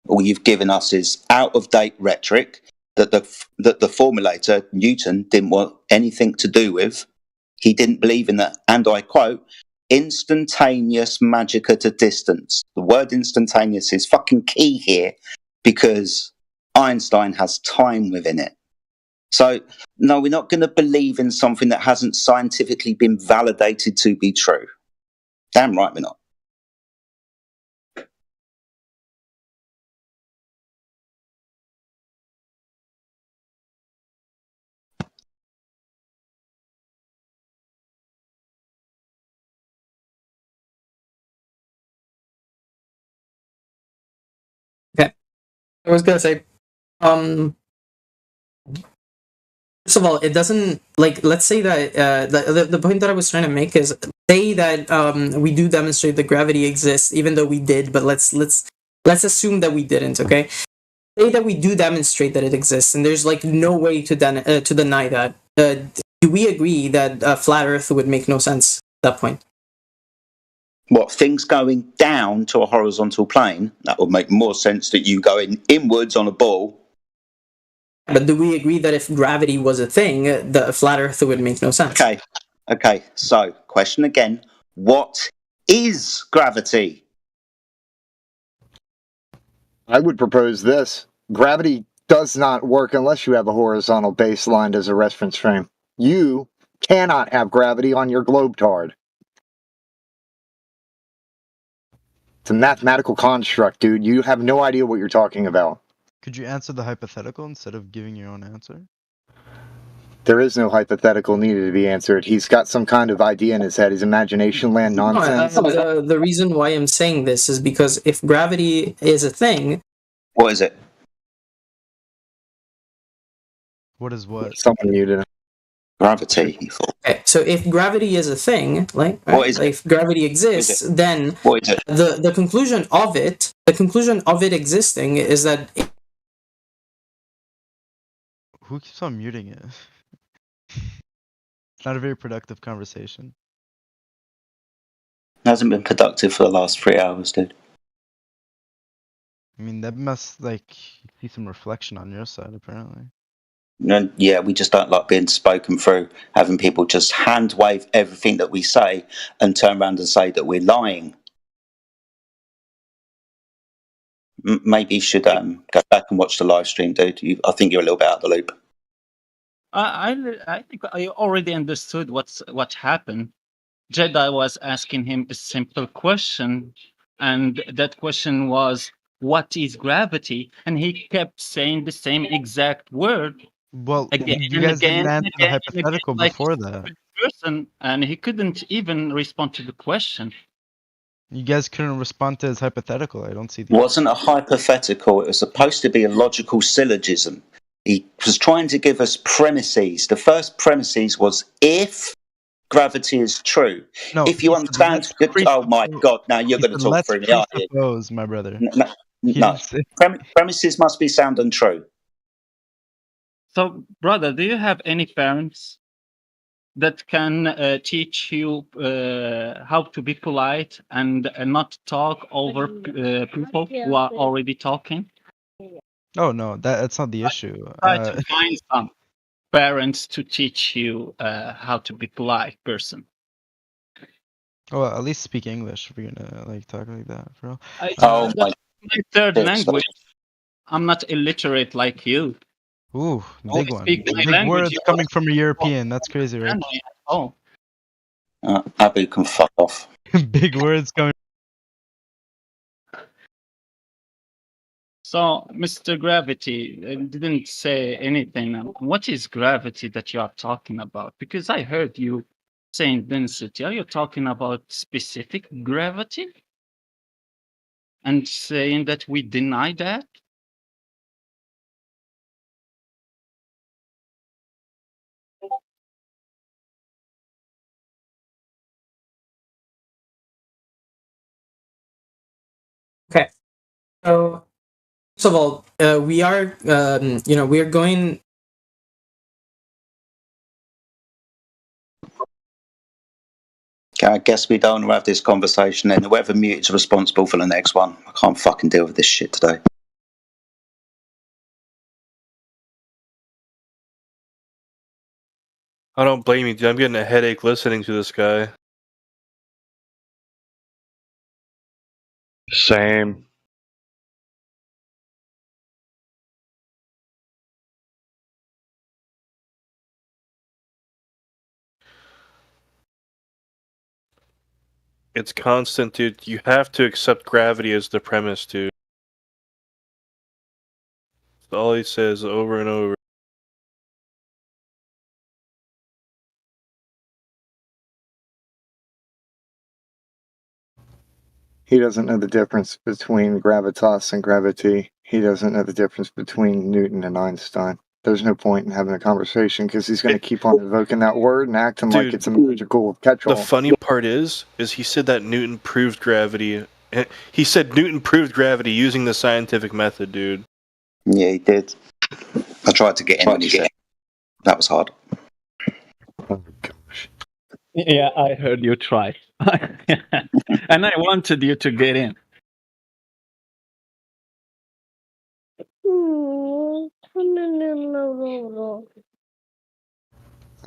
All you've given us is out-of-date rhetoric that the formulator, Newton, didn't want anything to do with. He didn't believe in that, and I quote, instantaneous magic at a distance. The word instantaneous is fucking key here because Einstein has time within it. So, no, we're not going to believe in something that hasn't scientifically been validated to be true. Damn right we're not. Okay. I was going to say, first of all, it doesn't, like, let's say that, the point that I was trying to make is, say that we do demonstrate that gravity exists, even though we did, but let's assume that we didn't, okay? Say that we do demonstrate that it exists, and there's, like, no way to deny that. Do we agree that flat Earth would make no sense at that point? What, things going down to a horizontal plane? That would make more sense than you going inwards on a ball. But do we agree that if gravity was a thing, the flat Earth would make no sense? Okay. So, question again. What is gravity? I would propose this. Gravity does not work unless you have a horizontal baseline as a reference frame. You cannot have gravity on your globetard. It's a mathematical construct, dude. You have no idea what you're talking about. Could you answer the hypothetical instead of giving your own answer? There is no hypothetical needed to be answered. He's got some kind of idea in his head. His imagination land nonsense. The reason why I'm saying this is because if gravity is a thing... What is it? What is what? Someone muted him. Gravity. Okay, so if gravity is a thing, like, what is if gravity exists, then what is it? The conclusion of it existing is that... Who keeps on muting it? It's not a very productive conversation. It hasn't been productive for the last 3 hours, dude. I mean, that must, like, see some reflection on your side, apparently. And yeah, we just don't like being spoken through, having people just hand wave everything that we say and turn around and say that we're lying. Maybe you should go back and watch the live stream, dude. I think you're a little bit out of the loop. I think I already understood what happened. Jedi was asking him a simple question, and that question was, "What is gravity?" And he kept saying the same exact word. Well, again you and guys again didn't and answer the again, and again, hypothetical like before a that. stupid person, and he couldn't even respond to the question. You guys couldn't respond to his hypothetical. I don't see the... It wasn't a hypothetical. It was supposed to be a logical syllogism. He was trying to give us premises. The first premises was if gravity is true. No, If you he said, understand, let's oh my presuppose- God! Now you're he going to said, talk let's through me, aren't you? presuppose, my brother. No, He no. didn't say- Premises must be sound and true. So, brother, do you have any parents that can teach you how to be polite and not talk over people who are already talking? Oh no, that's not the issue. Try to find some parents to teach you how to be polite person. Well, at least speak English if you're gonna like talk like that, bro. Oh That's my third Yeah, language. I'm not illiterate like you. Ooh, I big only one. speak my Big language. words coming from a European. That's crazy, right? Oh, Abu can fuck off. Big words coming. so Mr. Gravity didn't say anything. What is gravity that you are talking about? Because I heard you saying density. Are you talking about specific gravity? And saying that we deny that? Okay. So, first of all, we are, we are going. Okay, I guess we don't have this conversation then. Whoever muted's responsible for the next one. I can't fucking deal with this shit today. I don't blame you, dude. I'm getting a headache listening to this guy. Same. It's constant, dude. You have to accept gravity as the premise, dude. That's all he says over and over. He doesn't know the difference between gravitas and gravity. He doesn't know the difference between Newton and Einstein. There's no point in having a conversation because he's going to keep on invoking that word and acting like it's a magical catch-all. The funny part is he said that Newton proved gravity. He said Newton proved gravity using the scientific method, dude. Yeah, he did. I tried to get in when he said that was hard. Yeah, I heard you try. And I wanted you to get in.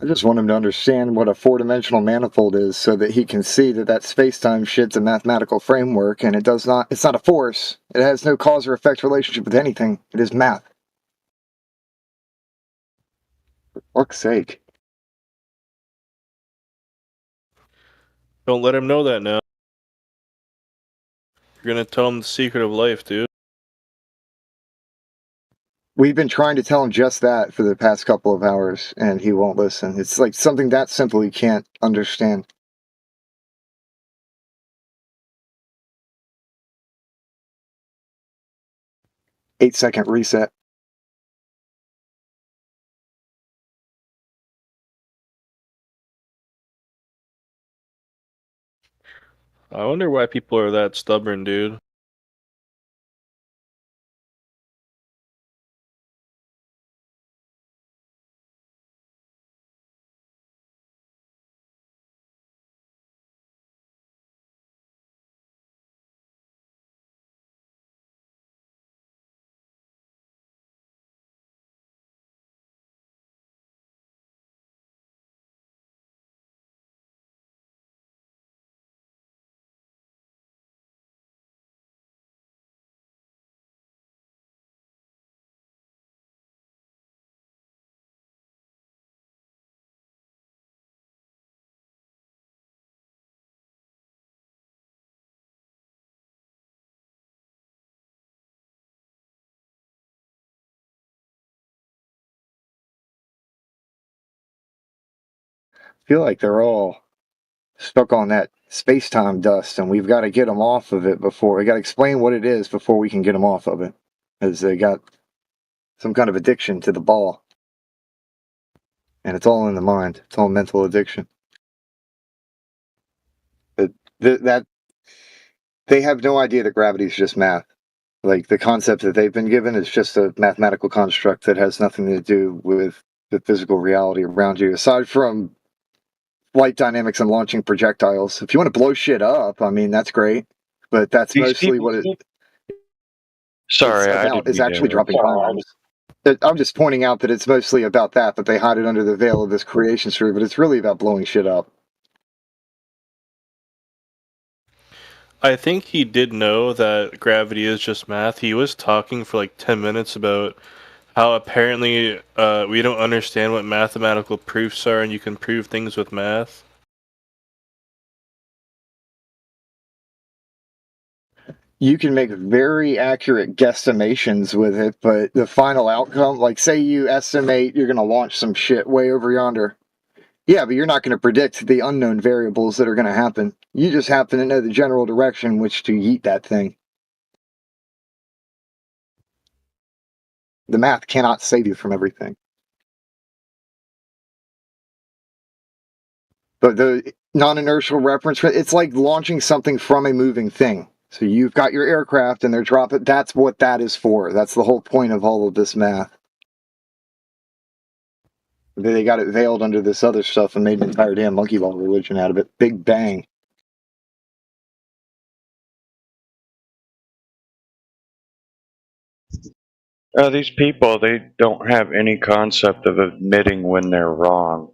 I just want him to understand what a four-dimensional manifold is so that he can see that space-time shit's a mathematical framework and it's not a force. It has no cause or effect relationship with anything. It is math. For fuck's sake. Don't let him know that now. You're gonna tell him the secret of life, dude. We've been trying to tell him just that for the past couple of hours, and he won't listen. It's like something that simple he can't understand. Eight-second reset. I wonder why people are that stubborn, dude. I feel like they're all stuck on that space-time dust, and we've got to get them off of it before we got to explain what it is before we can get them off of it, because they got some kind of addiction to the ball, and it's all in the mind. It's all mental addiction. that they have no idea that gravity is just math. Like, the concept that they've been given is just a mathematical construct that has nothing to do with the physical reality around you, aside from flight dynamics and launching projectiles. If you want to blow shit up, I mean, that's great, but that's mostly what Sorry, it's I about, didn't is mean to actually interrupt. dropping bombs. I'm just pointing out that it's mostly about that, but they hide it under the veil of this creation story, but it's really about blowing shit up. I think he did know that gravity is just math. He was talking for like 10 minutes about how apparently we don't understand what mathematical proofs are and you can prove things with math. You can make very accurate guesstimations with it, but the final outcome, like say you estimate you're going to launch some shit way over yonder. Yeah, but you're not going to predict the unknown variables that are going to happen. You just happen to know the general direction in which to yeet that thing. The math cannot save you from everything. But the non-inertial reference, it's like launching something from a moving thing. So you've got your aircraft and they're dropping. That's what that is for. That's the whole point of all of this math. They got it veiled under this other stuff and made an entire damn monkey ball religion out of it. Big bang. These people, they don't have any concept of admitting when they're wrong.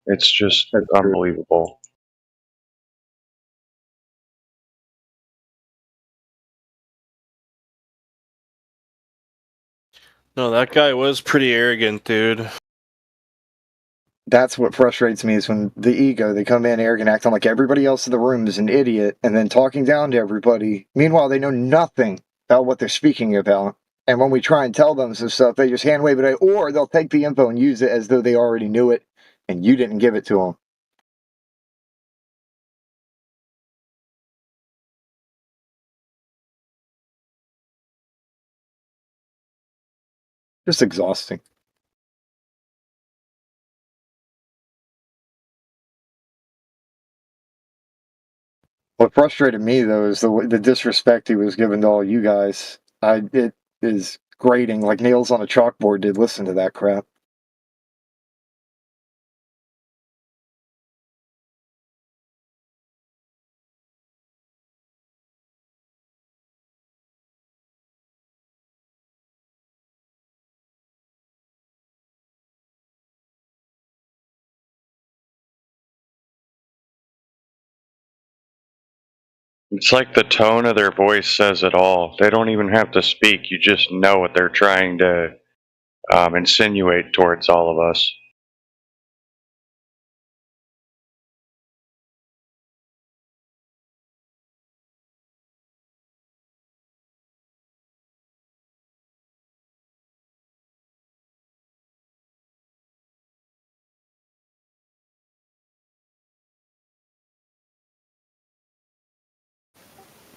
It's just unbelievable. No, that guy was pretty arrogant, dude. That's what frustrates me is when the ego, they come in arrogant, acting like everybody else in the room is an idiot, and then talking down to everybody. Meanwhile, they know nothing about what they're speaking about. And when we try and tell them some stuff, they just hand wave it away, or they'll take the info and use it as though they already knew it, and you didn't give it to them. Just exhausting. What frustrated me, though, is the disrespect he was given to all you guys. It is grating, like nails on a chalkboard did listen to that crap. It's like the tone of their voice says it all. They don't even have to speak. You just know what they're trying to insinuate towards all of us.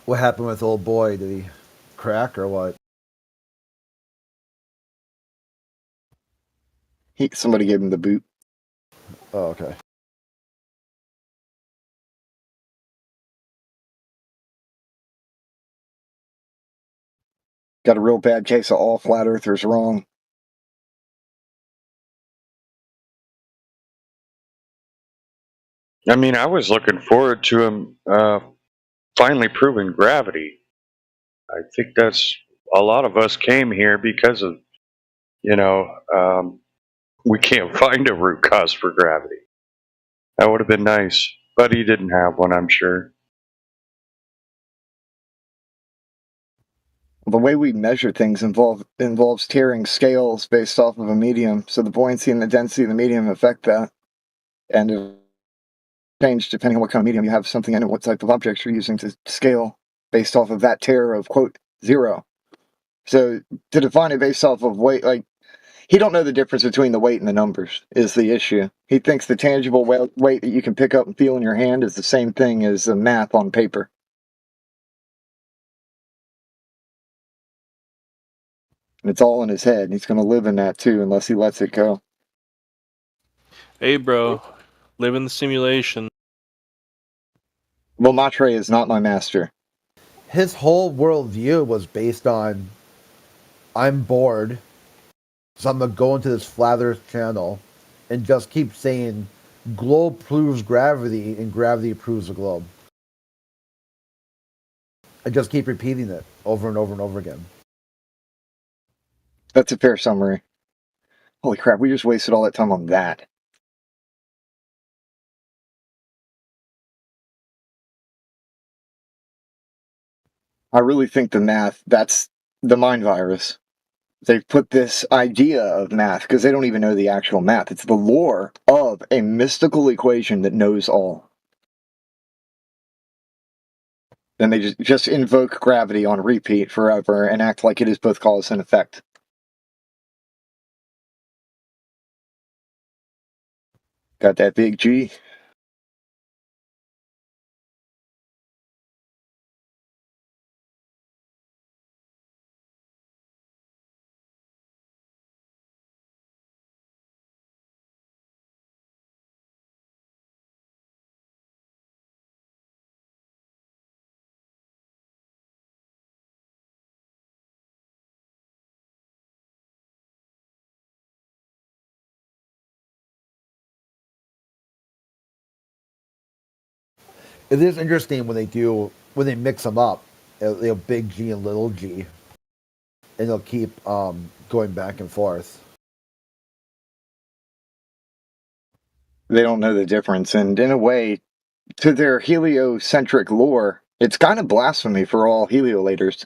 What happened with old boy? Did he crack or what? Somebody gave him the boot. Oh, okay. Got a real bad case of all flat earthers wrong. I mean, I was looking forward to him finally proving gravity. I think that's a lot of us came here because of, we can't find a root cause for gravity. That would have been nice, but he didn't have one, I'm sure. The way we measure things involves tearing scales based off of a medium, so the buoyancy and the density of the medium affect that. And it change depending on what kind of medium you have something in it, what type of objects you're using to scale based off of that tear of, quote, 0. So to define it based off of weight, like, he don't know the difference between the weight and the numbers is the issue. He thinks the tangible weight that you can pick up and feel in your hand is the same thing as the math on paper. And it's all in his head. And he's going to live in that too, unless he lets it go. Hey, bro, live in the simulation. Well, Matre is not my master. His whole worldview was based on, I'm bored, so I'm going to go into this flat Earth channel and just keep saying, globe proves gravity and gravity proves the globe. I just keep repeating it over and over and over again. That's a fair summary. Holy crap, we just wasted all that time on that. I really think the math, that's the mind virus. They've put this idea of math, because they don't even know the actual math. It's the lore of a mystical equation that knows all. Then they just invoke gravity on repeat forever and act like it is both cause and effect. Got that big G. It is interesting when they mix them up, big G and little g, and they'll keep going back and forth. They don't know the difference, and in a way, to their heliocentric lore, it's kind of blasphemy for all heliolators.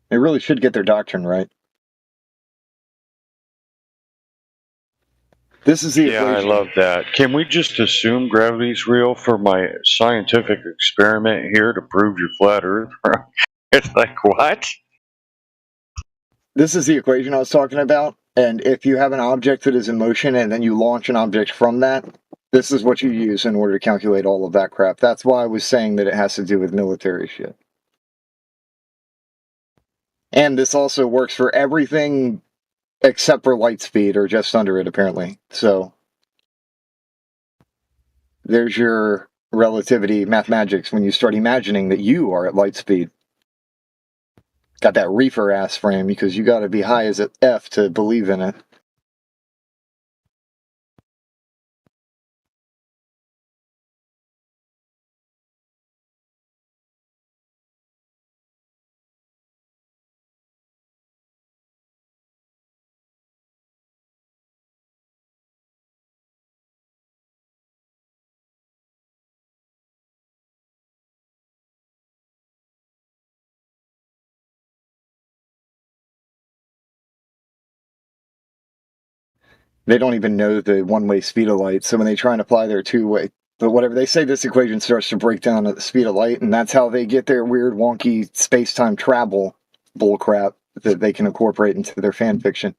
They really should get their doctrine right. This is the Yeah, I equation. love that. Can we just assume gravity's real for my scientific experiment here to prove you're flat Earth? It's like, what? This is the equation I was talking about, and if you have an object that is in motion and then you launch an object from that, this is what you use in order to calculate all of that crap. That's why I was saying that it has to do with military shit. And this also works for everything except for light speed, or just under it, apparently. So, there's your relativity mathematics when you start imagining that you are at light speed. Got that reefer ass frame, because you gotta be high as an F to believe in it. They don't even know the one-way speed of light, so when they try and apply their two-way, but whatever, they say this equation starts to break down at the speed of light, and that's how they get their weird, wonky space-time travel bullcrap that they can incorporate into their fan fiction.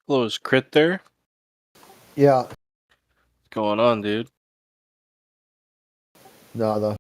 Hello, is Crit there? Yeah. What's going on, dude? Nada.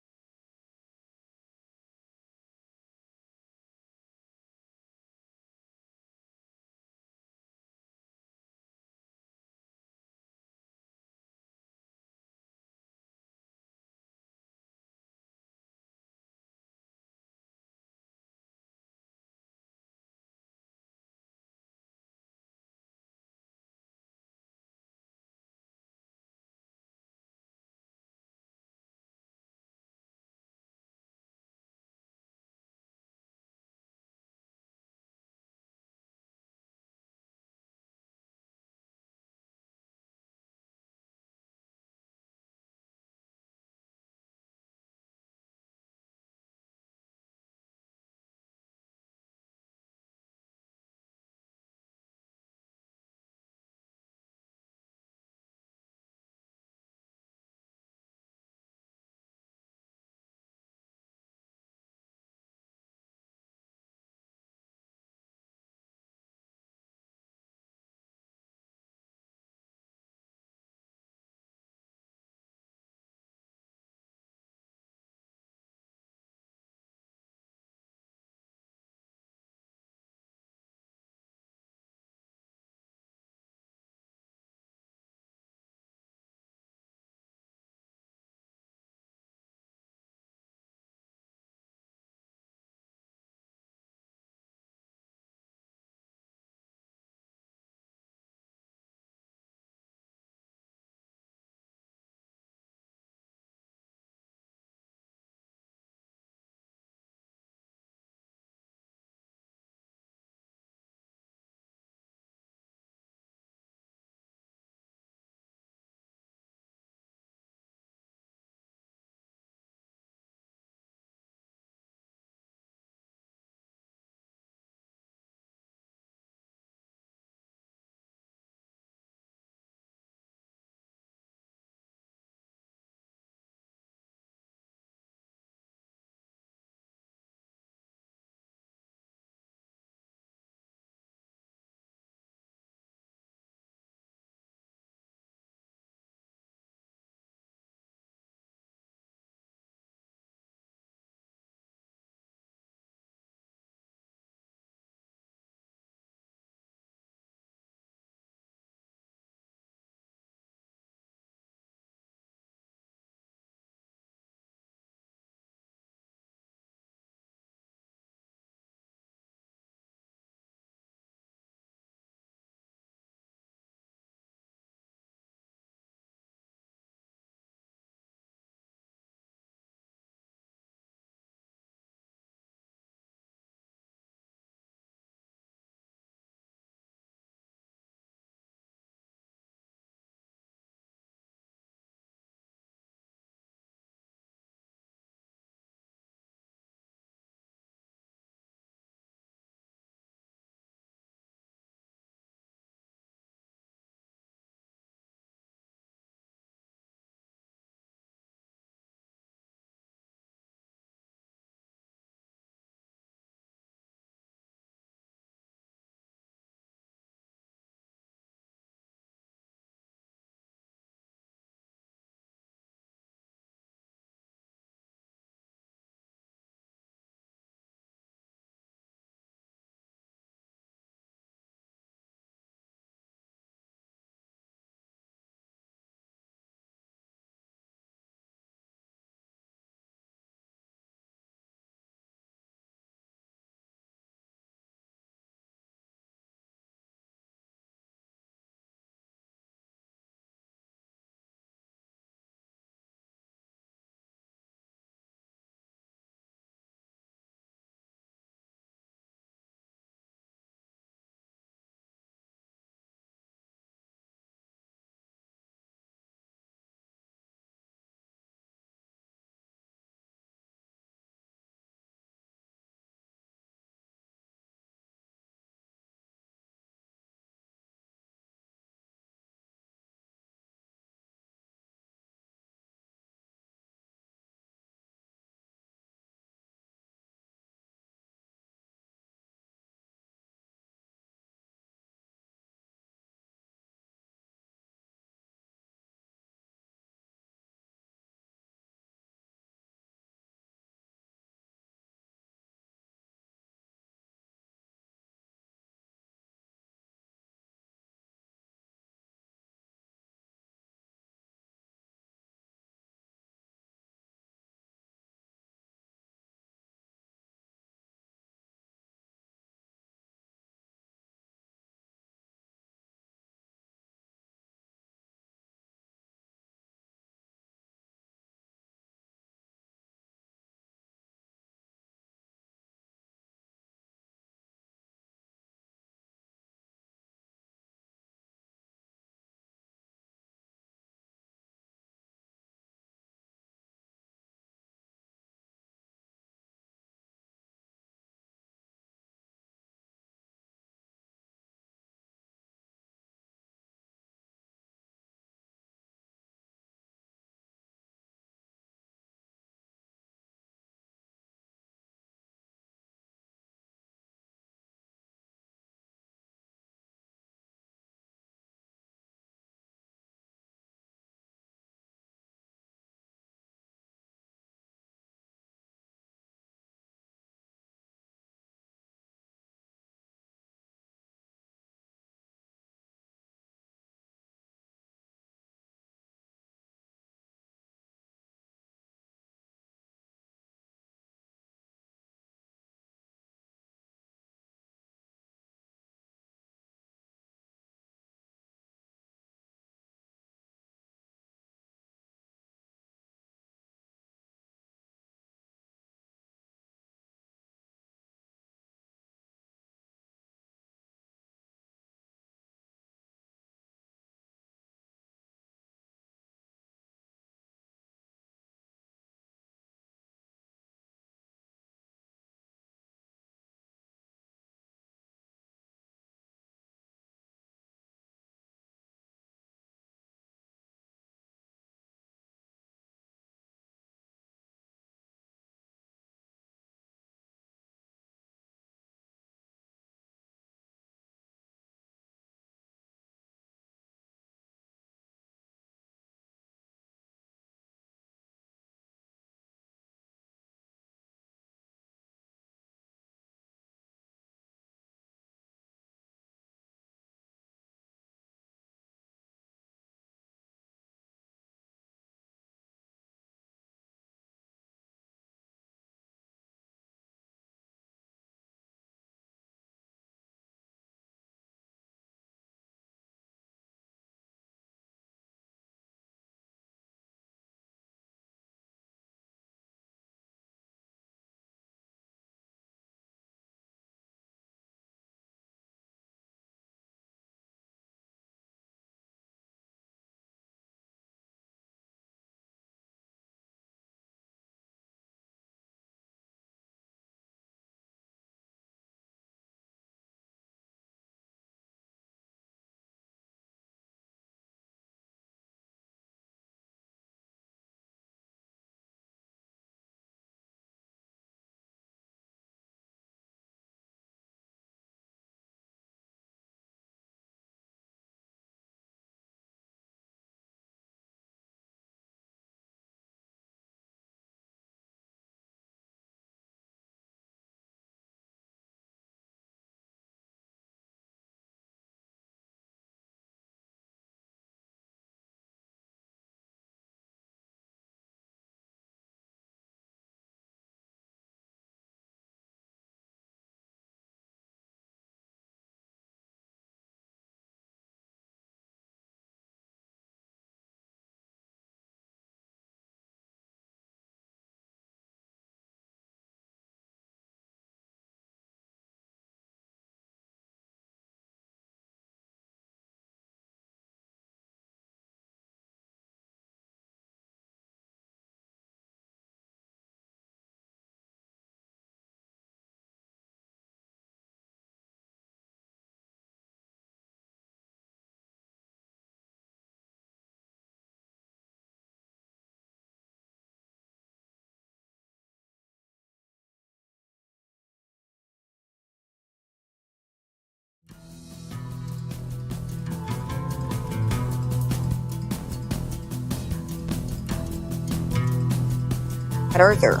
earther.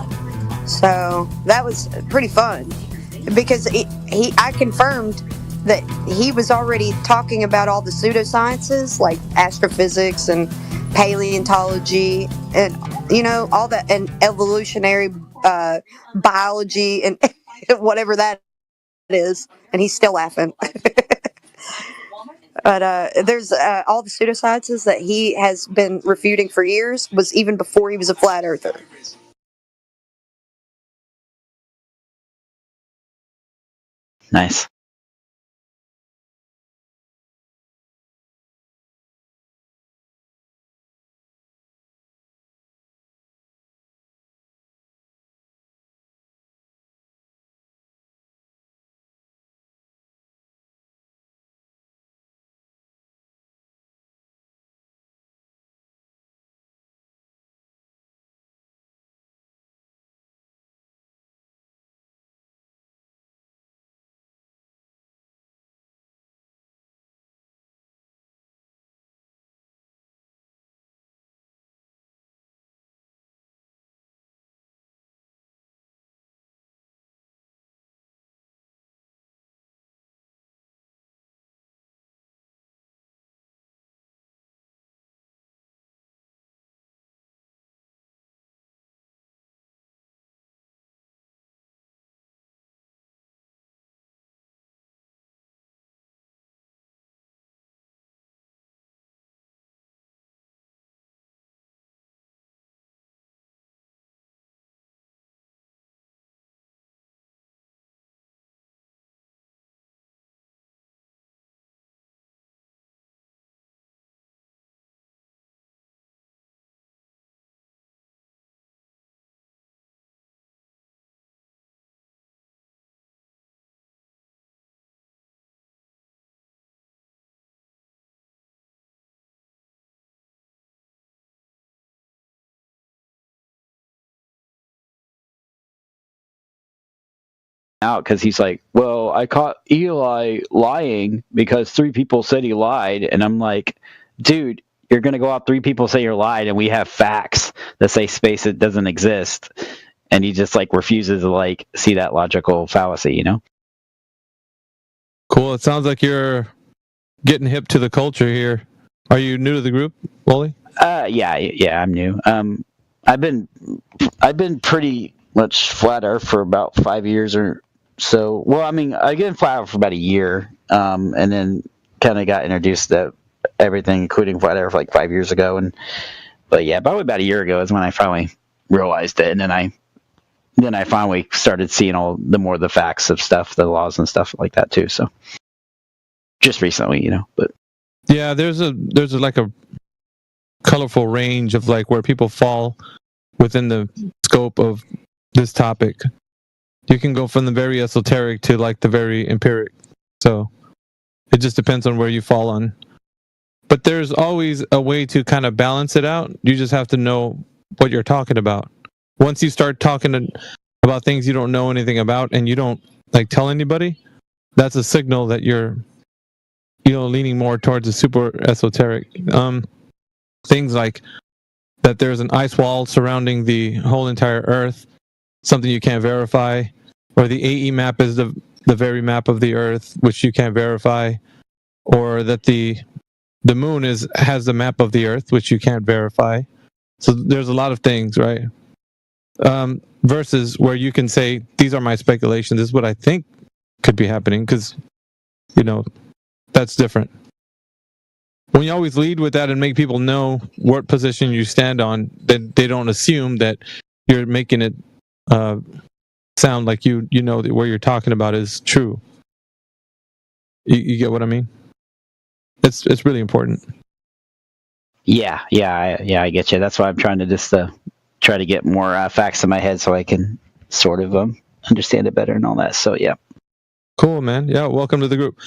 So that was pretty fun because I confirmed that he was already talking about all the pseudosciences like astrophysics and paleontology and all that, and evolutionary biology and whatever that is, and he's still laughing. But there's all the pseudosciences that he has been refuting for years was even before he was a flat earther. Nice. Out because he's like, well, I caught Eli lying because 3 people said he lied, and I'm like, dude, you're gonna go out 3 people say you're lied, and we have facts that say space it doesn't exist, and he just like refuses to like see that logical fallacy, you know? Cool. It sounds like you're getting hip to the culture here. Are you new to the group, Wally? Yeah, I'm new. I've been pretty much flat Earth for about 5 years or so. Well, I mean, I get flat Earth for about a year, and then kind of got introduced to everything, including flat Earth, like 5 years ago. But yeah, probably about a year ago is when I finally realized it, and then I finally started seeing all the more of the facts of stuff, the laws and stuff like that too. So just recently, you know, but yeah, there's like a colorful range of like where people fall within the scope of this topic. You can go from the very esoteric to like the very empiric. So it just depends on where you fall on. But there's always a way to kind of balance it out. You just have to know what you're talking about. Once you start talking about things you don't know anything about and you don't like tell anybody, that's a signal that you're leaning more towards the super esoteric. Things like that there's an ice wall surrounding the whole entire Earth, something you can't verify, or the AE map is the very map of the Earth, which you can't verify, or that the moon has the map of the Earth, which you can't verify. So there's a lot of things, right? Versus where you can say, these are my speculations, this is what I think could be happening, because, that's different. When you always lead with that and make people know what position you stand on, then they don't assume that you're making it sound like you know that what you're talking about is true. You get what I mean? It's really important. Yeah, I get you. That's why I'm trying to just try to get more facts in my head so I can sort of understand it better and all that. So yeah. Cool, man. Yeah, welcome to the group.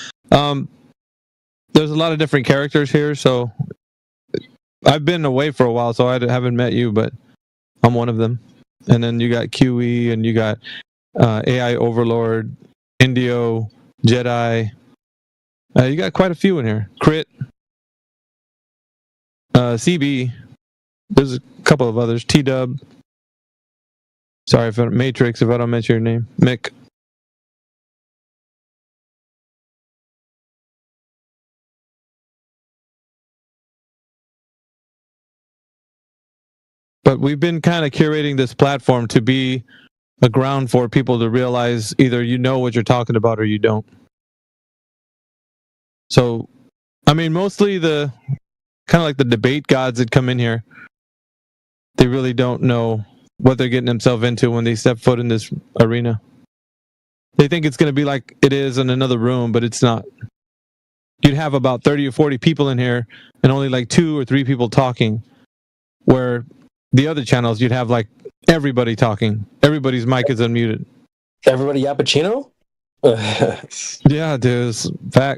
There's a lot of different characters here, so I've been away for a while, so I haven't met you, but I'm one of them. And then you got QE, and you got AI Overlord, Indio, Jedi. You got quite a few in here. Crit, CB. There's a couple of others. T-Dub. Sorry if Matrix, if I don't mention your name. Mick. But we've been kind of curating this platform to be a ground for people to realize either you know what you're talking about or you don't. So, I mean, mostly the kind of like the debate gods that come in here, they really don't know what they're getting themselves into when they step foot in this arena. They think it's going to be like it is in another room, but it's not. You'd have about 30 or 40 people in here and only like 2 or 3 people talking, where the other channels you'd have like everybody talking. Everybody's mic is unmuted. Everybody Yappuccino? Yeah, there's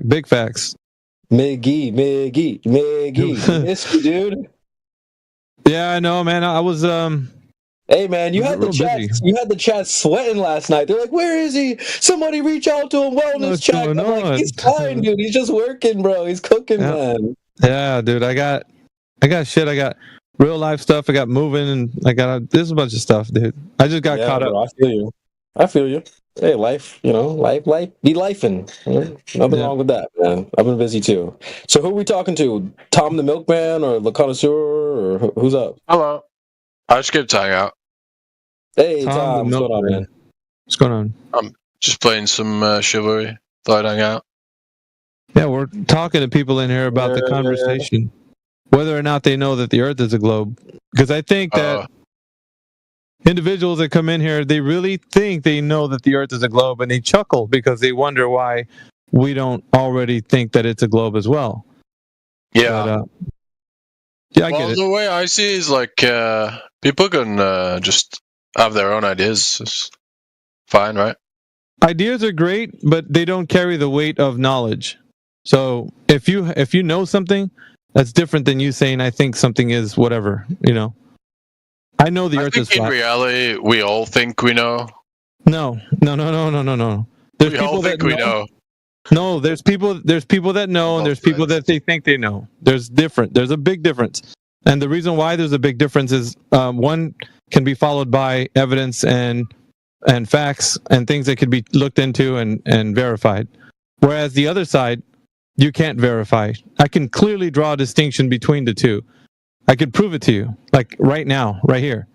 big facts. Miggy. Miss you, dude. Yeah, I know, man. I was Hey man, you had the chat. busy. You had the chat sweating last night. They're like, "Where is he? Somebody reach out to him." Wellness What's check. I'm going like, on? "He's fine, dude. He's just working, bro. He's cooking, Yeah. man." Yeah, dude. I got shit. I got real life stuff. I got moving, and I got there's a bunch of stuff, dude. I just got caught bro, up. I feel you. Hey, life. Life. Be lifing. Nothing wrong with that, man. I've been busy too. So who are we talking to? Tom the Milkman or Le Connoisseur or who's up? Hello. I just came to hang out. Hey, Tom the Tom. What's going on, Milkman. man? What's going on? I'm just playing some Chivalry. Thought I'd hang out. Yeah, we're talking to people in here about the conversation, whether or not they know that the Earth is a globe. Because I think that individuals that come in here, they really think they know that the Earth is a globe, and they chuckle because they wonder why we don't already think that it's a globe as well. Yeah. But, yeah, I well, get it. the way I see it is like people can just have their own ideas. It's fine, right? Ideas are great, but they don't carry the weight of knowledge. So if you know something, that's different than you saying I think something is whatever. I know the Earth is In flat. reality, we all think we know. No. There's We all think we know. No, there's people that know, and there's people that they think they know. There's a big difference. And the reason why there's a big difference is one can be followed by evidence and facts and things that could be looked into and verified. Whereas the other side, you can't verify. I can clearly draw a distinction between the two. I could prove it to you, like right now, right here.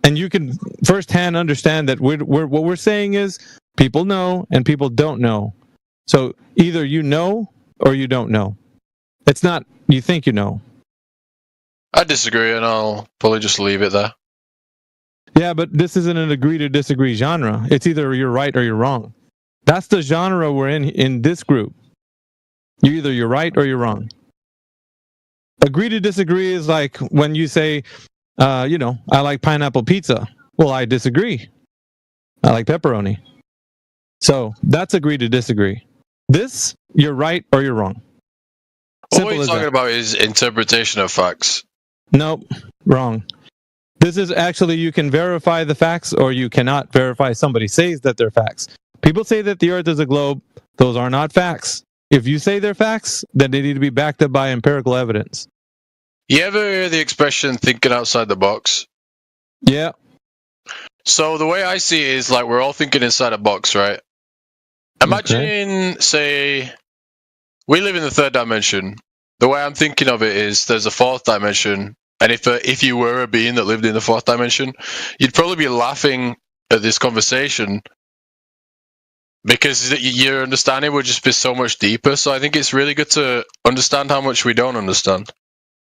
And you can firsthand understand that what we're saying is people know and people don't know. So either you know or you don't know. It's not you think you know. I disagree, and I'll probably just leave it there. Yeah, but this isn't an agree to disagree genre. It's either you're right or you're wrong. That's the genre we're in this group. You're right or you're wrong. Agree to disagree is like when you say, I like pineapple pizza. Well, I disagree. I like pepperoni. So that's agree to disagree. This, you're right or you're wrong. What you're talking about is interpretation of facts. Nope, wrong. This is actually, you can verify the facts or you cannot verify. Somebody says that they're facts. People say that the Earth is a globe. Those are not facts. If you say they're facts, then they need to be backed up by empirical evidence. You ever hear the expression thinking outside the box? Yeah. So the way I see it is like we're all thinking inside a box, right? Imagine, say, we live in the third dimension. The way I'm thinking of it is there's a fourth dimension. And if you were a being that lived in the fourth dimension, you'd probably be laughing at this conversation because your understanding would just be so much deeper. So I think it's really good to understand how much we don't understand.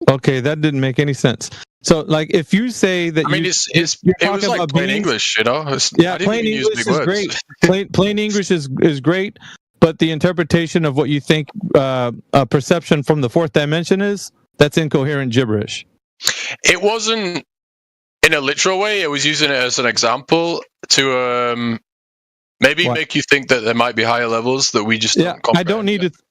Okay, that didn't make any sense. So, like, if you say that, it was like plain English, Yeah, plain English is great. Plain English is great, but the interpretation of what you think a perception from the fourth dimension is, that's incoherent gibberish. It wasn't in a literal way. It was using it as an example to maybe make you think that there might be higher levels that we just don't comprehend.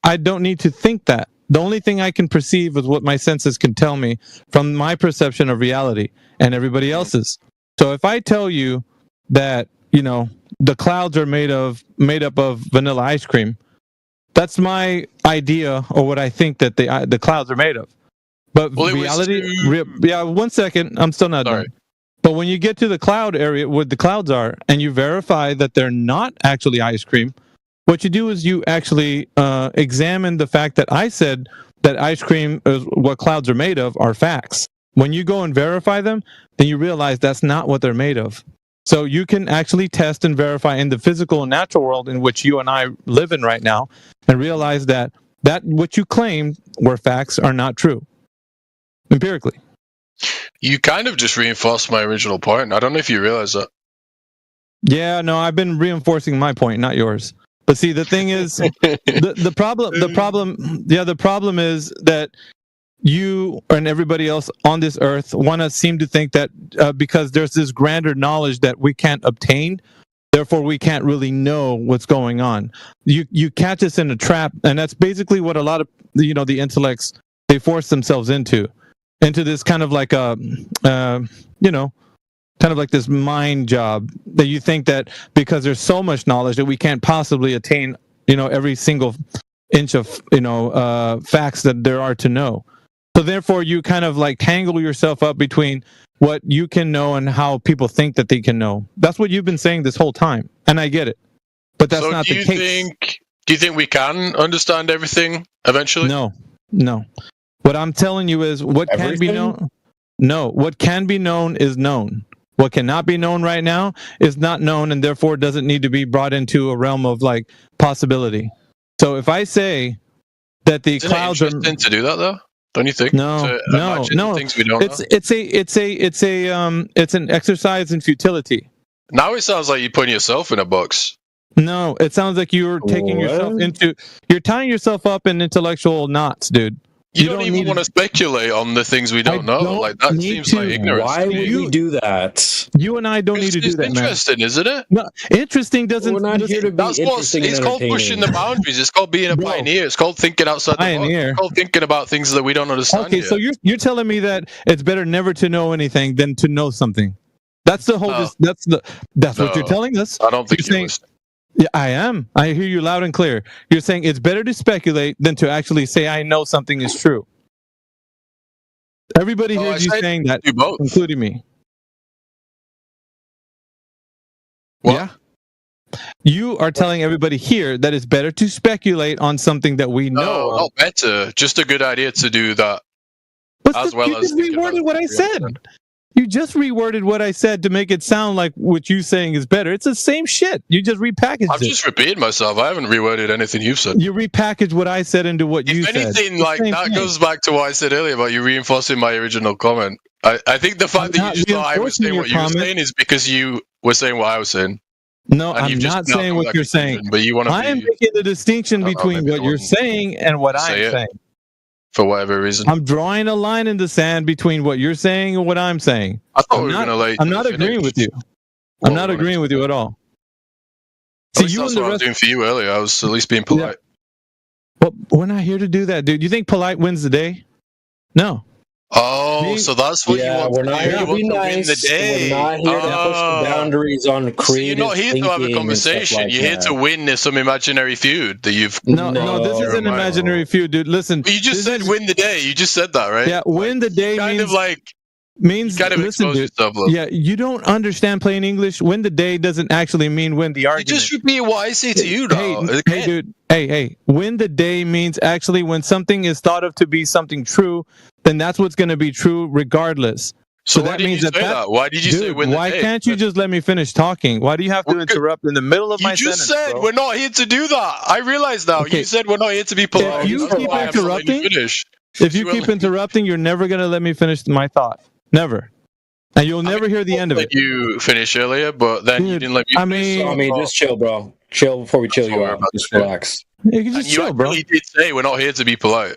I don't need to think that. The only thing I can perceive is what my senses can tell me from my perception of reality and everybody else's. So if I tell you that, the clouds are made up of vanilla ice cream, that's my idea or what I think that the clouds are made of. But reality, one second, I'm still not done. But when you get to the cloud area where the clouds are, and you verify that they're not actually ice cream, what you do is you actually examine the fact that I said that ice cream is what clouds are made of are facts. When you go and verify them, then you realize that's not what they're made of. So you can actually test and verify in the physical and natural world in which you and I live in right now, and realize that what you claim were facts are not true, empirically. You kind of just reinforced my original point. I don't know if you realize that. Yeah, no, I've been reinforcing my point, not yours. But see, the thing is, the problem is that you and everybody else on this earth want to seem to think that because there's this grander knowledge that we can't obtain, therefore we can't really know what's going on. You catch us in a trap, and that's basically what a lot of the intellects, they force themselves into this kind of like a kind of like this mind job, that you think that because there's so much knowledge that we can't possibly attain every single inch of facts that there are to know. So therefore you kind of like tangle yourself up between what you can know and how people think that they can know. That's what you've been saying this whole time, and I get it, but that's not the case. Do you think we can understand everything eventually? No. What I'm telling you is what can be known. No, what can be known is known. What cannot be known right now is not known, and therefore doesn't need to be brought into a realm of like possibility. So if I say that the clouds are interesting to do that, though, don't you think? No. Things we don't know? It's an exercise in futility. Now it sounds like you're putting yourself in a box. No, it sounds like you're taking you're tying yourself up in intellectual knots, dude. You don't even want to speculate on the things we don't know. Like that seems like ignorance. Why would we do that? You and I don't need to do that, man. It's interesting, isn't it? No, interesting doesn't. We're not here to be interesting and it's called pushing the boundaries. It's called being a pioneer. It's called thinking outside the box. It's called thinking about things that we don't understand. Okay, so you're telling me that it's better never to know anything than to know something. That's the whole. That's what you're telling us. I don't think you're listening. Yeah, I am. I hear you loud and clear. You're saying it's better to speculate than to actually say I know something is true. Everybody hears you saying that, including me. What? Yeah. You are telling everybody here that it's better to speculate on something that we know. No, not better. Just a good idea to do that. You just reworded what I said. You just reworded what I said to make it sound like what you're saying is better. It's the same shit. You just repackaged it. I'm just repeating myself. I haven't reworded anything you've said. You repackaged what I said into what you said. If anything, like that goes back to what I said earlier about you reinforcing my original comment. I think the fact that you just thought I was saying what you were saying is because you were saying what I was saying. No, I'm not saying what you're saying. But you want to. I am making the distinction between what you're saying and what I'm saying. For whatever reason, I'm drawing a line in the sand between what you're saying and what I'm saying. I thought we were going to let. I'm not agreeing with you. I'm not agreeing with you at all. See, that's what I was doing for you earlier. I was at least being polite. Well, we're not here to do that, dude. You think polite wins the day? No. Oh, so that's what you want we're to not do. here to be nice. The day. We're not here to push the boundaries on creative so you're not here to have a conversation. Like you're here to win some imaginary feud that you've. No, this is an imaginary feud, dude. Listen. But you just said win the day. You just said that, right? Yeah, win the day kind means, of like means kind of listen, expose dude. yourself. Look. Yeah, you don't understand plain English. Win the day doesn't actually mean win the argument. You just repeat what I say to you, though. Hey, dude. Hey. Win the day means actually when something is thought of to be something true, then that's what's going to be true regardless. So that means that. Why did you say win the day? Why can't you just let me finish talking? Why do you have to interrupt in the middle of my sentence? You just said we're not here to do that. I realize now. Okay. You said we're not here to be polite. If you keep interrupting, you're never going to let me finish my thought. Never. And you'll never hear the end of it. You finished earlier, but then you didn't let me finish. I mean, just chill, bro. Chill before we chill you out. Just relax. You can just chill, bro. You did say we're not here to be polite.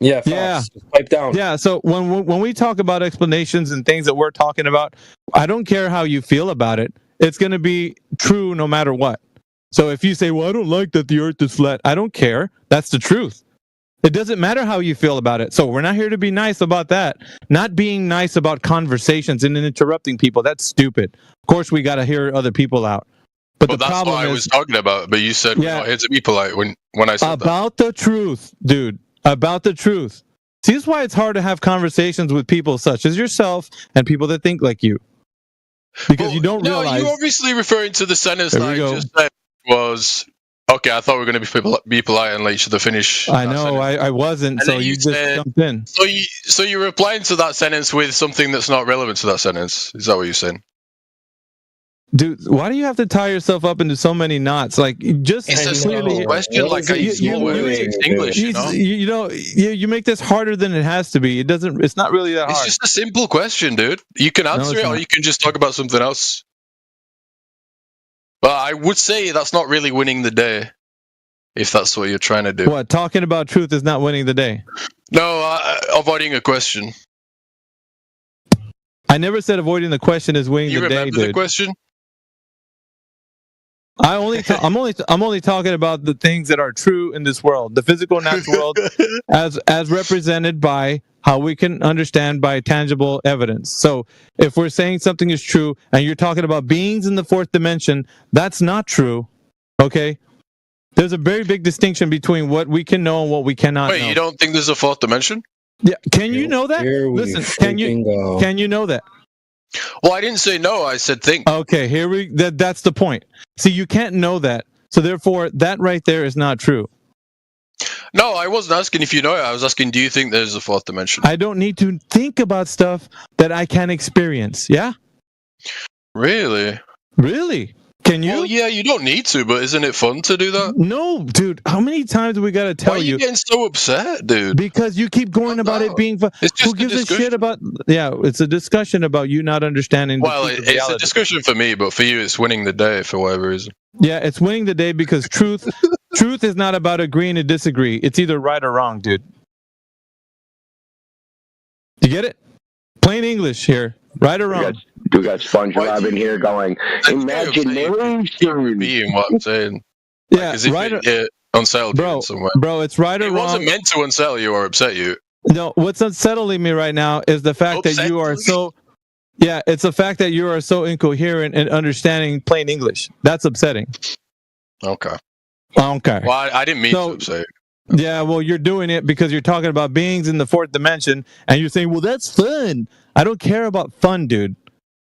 Yeah, Fox, pipe down. Yeah, so when we talk about explanations and things that we're talking about, I don't care how you feel about it. It's going to be true no matter what. So if you say, well, I don't like that the earth is flat, I don't care. That's the truth. It doesn't matter how you feel about it. So we're not here to be nice about that. Not being nice about conversations and interrupting people. That's stupid. Of course, we got to hear other people out. But the that's problem what I was talking about. But you said we're not here to be polite when I said about the truth, dude. About the truth. See, this is why it's hard to have conversations with people such as yourself and people that think like you. because you don't No, realize. you're obviously referring to the sentence There that we I go. just said was, okay, I thought we were going to be polite and let each other finish. I know, I wasn't, And so then you just said- jumped in. So you're replying to that sentence with something that's not relevant to that sentence. Is that what you're saying? Dude, why do you have to tie yourself up into so many knots? Like, just It's a simple question, like I speak English, you know? You make this harder than it has to be. It's not really that It's hard. just a simple question, dude. You can answer it's it, or not. you can just talk about something else. But I would say that's not really winning the day, if that's what you're trying to do. What, talking about truth is not winning the day? No, avoiding a question. I never said avoiding the question is winning You the day, remember dude. the question? I'm only talking about the things that are true in this world, the physical and natural world, as represented by how we can understand by tangible evidence. So, if we're saying something is true, and you're talking about beings in the fourth dimension, that's not true. Okay, there's a very big distinction between what we can know and what we cannot Wait, know. you don't think there's a fourth dimension? Yeah, can you know that? Here we Listen, freaking can you know that? Well, I didn't say no. I said think. Okay, that's the point. See, you can't know that. So therefore, that right there is not true. No, I wasn't asking if you know it. I was asking, do you think there's a fourth dimension? I don't need to think about stuff that I can experience. Yeah? Really? Really? Can you? Well, yeah, you don't need to, but isn't it fun to do that? No, dude. How many times do we got to tell Why are you getting so upset, dude? Because you keep going about it being fun. Who gives a shit about... Yeah, it's a discussion about you not understanding Well, the truth of it's a reality. discussion for me, but for you, it's winning the day for whatever reason. Yeah, it's winning the day because truth is not about agreeing to disagree. It's either right or wrong, dude. You get it? Plain English here. Right or wrong? We got SpongeBob in here going, imagination. Being what I'm saying. Yeah, as if right it unsettled you in some way. Bro, it's right or It wrong. wasn't meant to unsettle you or upset you. No, what's unsettling me right now is the fact that you are so... Yeah, it's the fact that you are so incoherent in understanding plain English. That's upsetting. Okay. Okay. Well, I didn't mean to upset you. Yeah, well, you're doing it because you're talking about beings in the fourth dimension, and you're saying, well, that's fun. I don't care about fun, dude.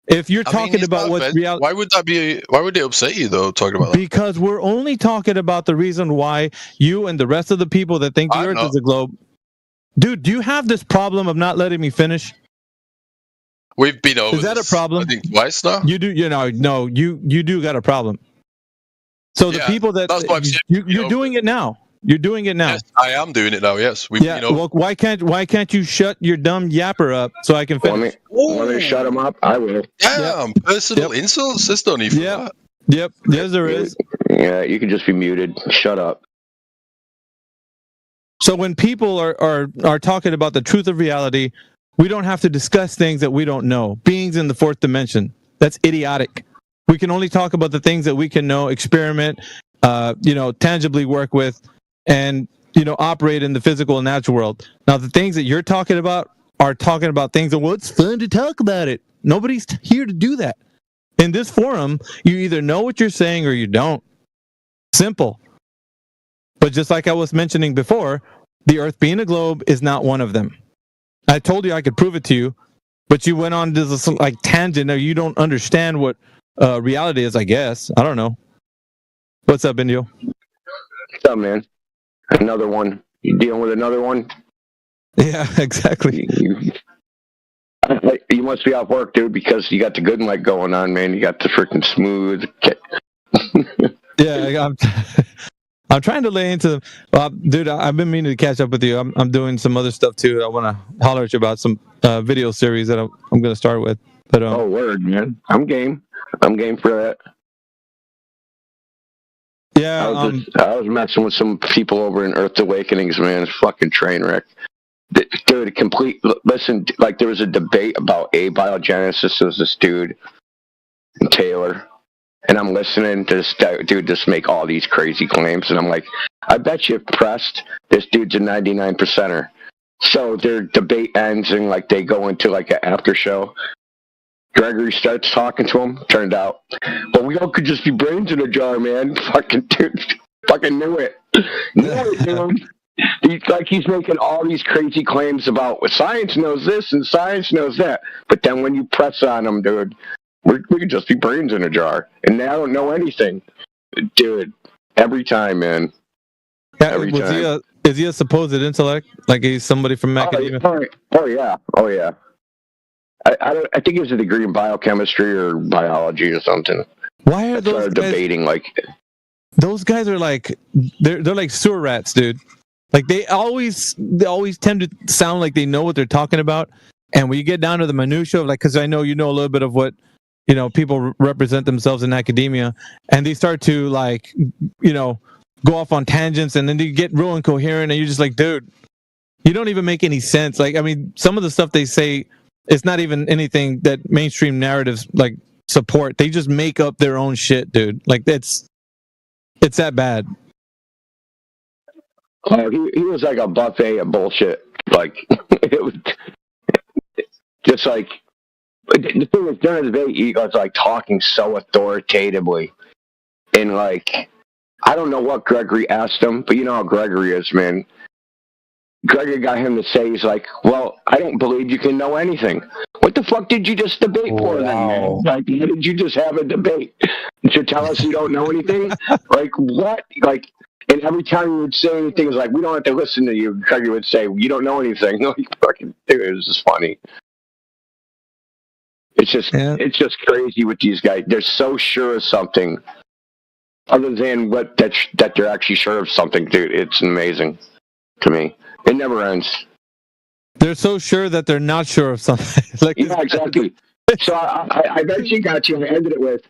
If you're talking about what's reality... Why would that be? Why would it upset you, though, talking about that? Because we're only talking about the reason why you and the rest of the people that think the Earth is a globe... Dude, do you have this problem of not letting me finish? We've been over Is that a problem? I think twice now. You do, you do got a problem. So the people that that's why I'm saying you're doing it now. You're doing it now. Yes, I am doing it now. Yes, we've Yeah. been over. Well, why can't you shut your dumb yapper up so I can finish? Want me to shut him up? I will. Damn, personal insults. There's no need for that. Yep. Yes, there is. Yeah, you can just be muted. Shut up. So when people are talking about the truth of reality, we don't have to discuss things that we don't know. Beings in the fourth dimension. That's idiotic. We can only talk about the things that we can know, experiment, tangibly work with, and operate in the physical and natural world. Now, the things that you're talking about are talking about things that, well, it's fun to talk about it. Nobody's here to do that. In this forum, you either know what you're saying or you don't. Simple. But just like I was mentioning before, the Earth being a globe is not one of them. I told you I could prove it to you, but you went on to this tangent. Now you don't understand what reality is, I guess. I don't know. What's up, Indio? What's up, man? Another one. You dealing with another one? Yeah, exactly. You must be off work, dude, because you got the good light going on, man. You got the freaking smooth. Yeah, I'm trying to lay into, dude. I've been meaning to catch up with you. I'm doing some other stuff too. I want to holler at you about some video series that I'm going to start with. But oh, word, man. I'm game. I'm game for that. Yeah, I was messing with some people over in Earth Awakenings, man. It's fucking train wreck. Dude, listen, like there was a debate about abiogenesis. There was this dude, Taylor, and I'm listening to this dude just make all these crazy claims, and I'm like, I bet you pressed, this dude's a 99%er. So their debate ends and like they go into like an after show. Gregory starts talking to him. Turned out, but we all could just be brains in a jar, man. Fucking dude, fucking knew it. Knew it, dude. He's making all these crazy claims about science knows this and science knows that, but then when you press on him, dude, We could just be brains in a jar, and I don't know anything, dude. Every time, man. Yeah, Every time. Is he a supposed intellect? Like he's somebody from academia? Oh yeah. I think he has a degree in biochemistry or biology or something. Why are those guys debating like? Those guys are like they're like sewer rats, dude. Like they always tend to sound like they know what they're talking about, and when you get down to the minutia of like, because I know you know a little bit of what people represent themselves in academia, and they start to like go off on tangents, and then they get real incoherent, and you're just like, dude, you don't even make any sense. Like, I mean, some of the stuff they say, it's not even anything that mainstream narratives like support. They just make up their own shit, dude. Like it's that bad. Oh, he was like a buffet of bullshit. Like it was just like the thing was during the debate, he was like talking so authoritatively, and like I don't know what Gregory asked him, but you know how Gregory is, man. Gregory got him to say, he's like, well, I don't believe you can know anything. What the fuck did you just debate for then, man? Like, why did you just have a debate? To tell us you don't know anything? Like, what? Like, and every time you would say anything, it was like, we don't have to listen to you. Gregory would say, you don't know anything. Like, fucking, dude, it was just funny. It's just crazy with these guys. They're so sure of something. Other than what that they're actually sure of something, dude. It's amazing to me. It never ends. They're so sure that they're not sure of something. Like yeah, exactly. So I eventually got you and I ended it with,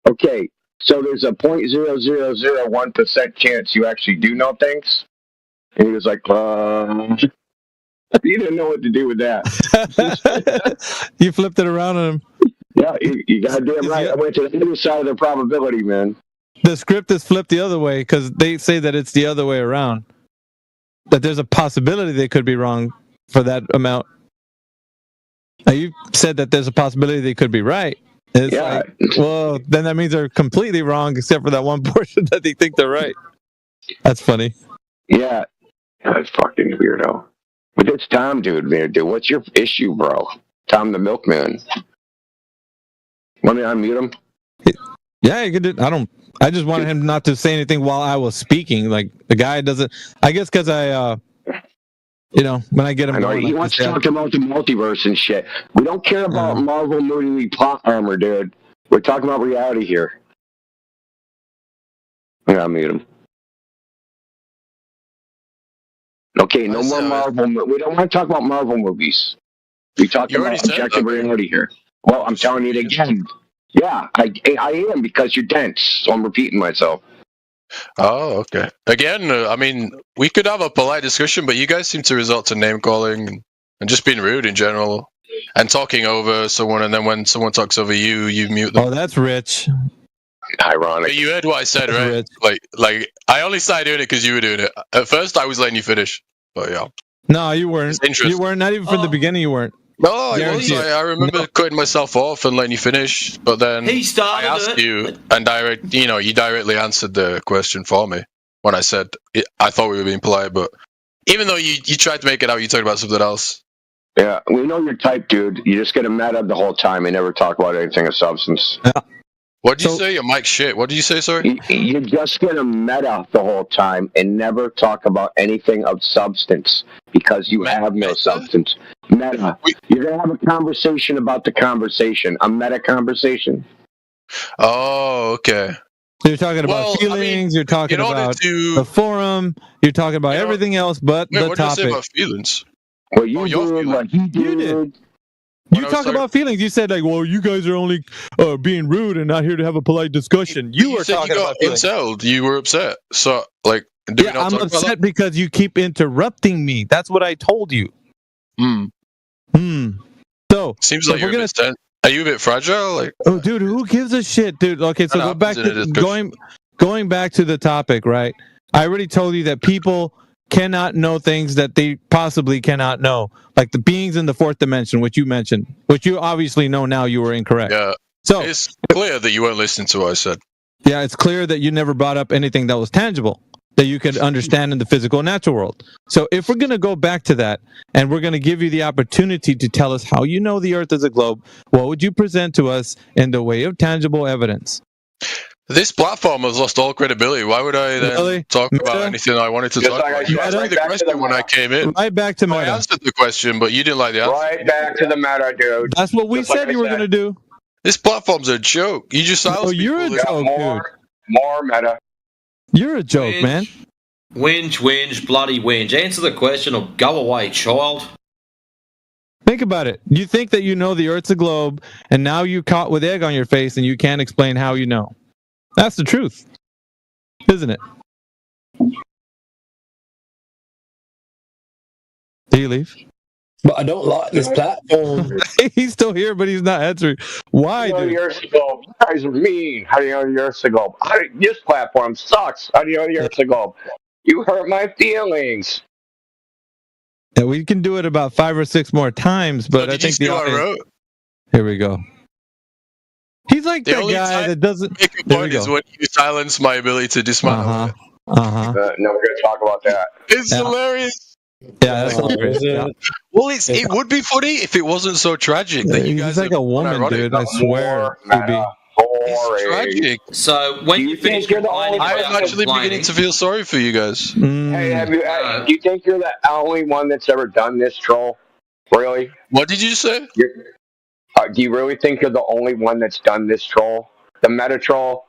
okay, so there's a 0.0001% chance you actually do know things? And he was like, you didn't know what to do with that. You flipped it around on him. Yeah, you goddamn right. I went to the other side of the probability, man. The script is flipped the other way because they say that it's the other way around. That there's a possibility they could be wrong for that amount. Now you said that there's a possibility they could be right. It's like, well, then that means they're completely wrong except for that one portion that they think they're right. That's funny. Yeah, that's fucking weirdo. But it's Tom, dude, man. Dude, what's your issue, bro? Tom the Milkman. Want me to unmute him? Yeah, you could do. I just wanted him not to say anything while I was speaking. Like the guy doesn't. I guess because when I get him, he wants to talk about the multiverse and shit. We don't care about Marvel movie plot armor, dude. We're talking about reality here. I'm gonna mute him. Okay, no more Marvel. We don't want to talk about Marvel movies. We talk about objective reality here. Well, I'm telling you it again. Yeah, I am because you're dense, so I'm repeating myself. Oh, okay. Again, I mean, we could have a polite discussion, but you guys seem to resort to name calling and just being rude in general and talking over someone, and then when someone talks over you, you mute them. Oh, that's rich. Ironic. You heard what I said, right? Like I only started doing it because you were doing it. At first, I was letting you finish, but yeah. No, you weren't. You weren't. Not even from the beginning. You weren't. No, I remember cutting myself off and letting you finish, but then I asked you, and you directly answered the question for me when I said I thought we were being polite, but even though you tried to make it out, you talked about something else. Yeah, we know your type, dude. You just get a mad up the whole time and never talk about anything of substance. Yeah. What did you say? Your mic shit. What did you say, sorry? You just get a meta the whole time and never talk about anything of substance because you have no substance. Meta. You're going to have a conversation about the conversation. A meta conversation. Oh, okay. You're talking about feelings. You're talking about the forum. You're talking about everything else but the what topic. Did you say about feelings? Well, you did what he did. You did. You talk about feelings. You said like, well, you guys are only being rude and not here to have a polite discussion. You were talking about feelings. You were upset. So like, I'm upset because you keep interrupting me. That's what I told you. So seems like you're a bit tense. Are you a bit fragile? Like, oh, dude, who gives a shit, dude? Okay, so go back to going back to the topic, right? I already told you that people cannot know things that they possibly cannot know, like the beings in the fourth dimension, which you mentioned, which you obviously know now. You were incorrect. Yeah. So it's clear that you weren't listening to what I said. Yeah, it's clear that you never brought up anything that was tangible. that you could understand in the physical and natural world. So if we're going to go back to that, and we're going to give you the opportunity to tell us how you know the Earth is a globe, what would you present to us in the way of tangible evidence? This platform has lost all credibility. Why would I then talk about anything I wanted to talk about? You asked me the question when I came in. Right back to I meta. answered the question, but you didn't like the answer. Right back to the meta, dude. That's what we said you were going to do. This platform's a joke. You just silenced Oh, you're a joke, dude. More meta. You're a joke, man. Whinge, bloody whinge. Answer the question or go away, child. Think about it. You think that you know the Earth's a globe, and now you're caught with egg on your face, and you can't explain how you know. That's the truth, isn't it? Did you leave? But I don't like this platform. He's still here, but he's not answering. Why, How do dude? you know the Earth's a globe? You guys are mean. How do you know the Earth's a globe? This platform sucks. How do you know the Earth's a globe? You hurt my feelings. Yeah, we can do it about 5 or 6 more times, but I think the audience... Here we go. He's like that guy that doesn't make a point is when you silence my ability to dismantle it. Uh-huh. No, we're gonna talk about that. It's hilarious. Yeah, that's hilarious. Yeah. Well, it would be funny if it wasn't so tragic that you guys He's like a woman, dude. I swear. It's tragic. So when you finish complaining, I'm actually beginning to feel sorry for you guys. Hey, do you think you're the only one that's ever done this, troll? Really? What did you say? Do you really think you're the only one that's done this, troll? The meta troll?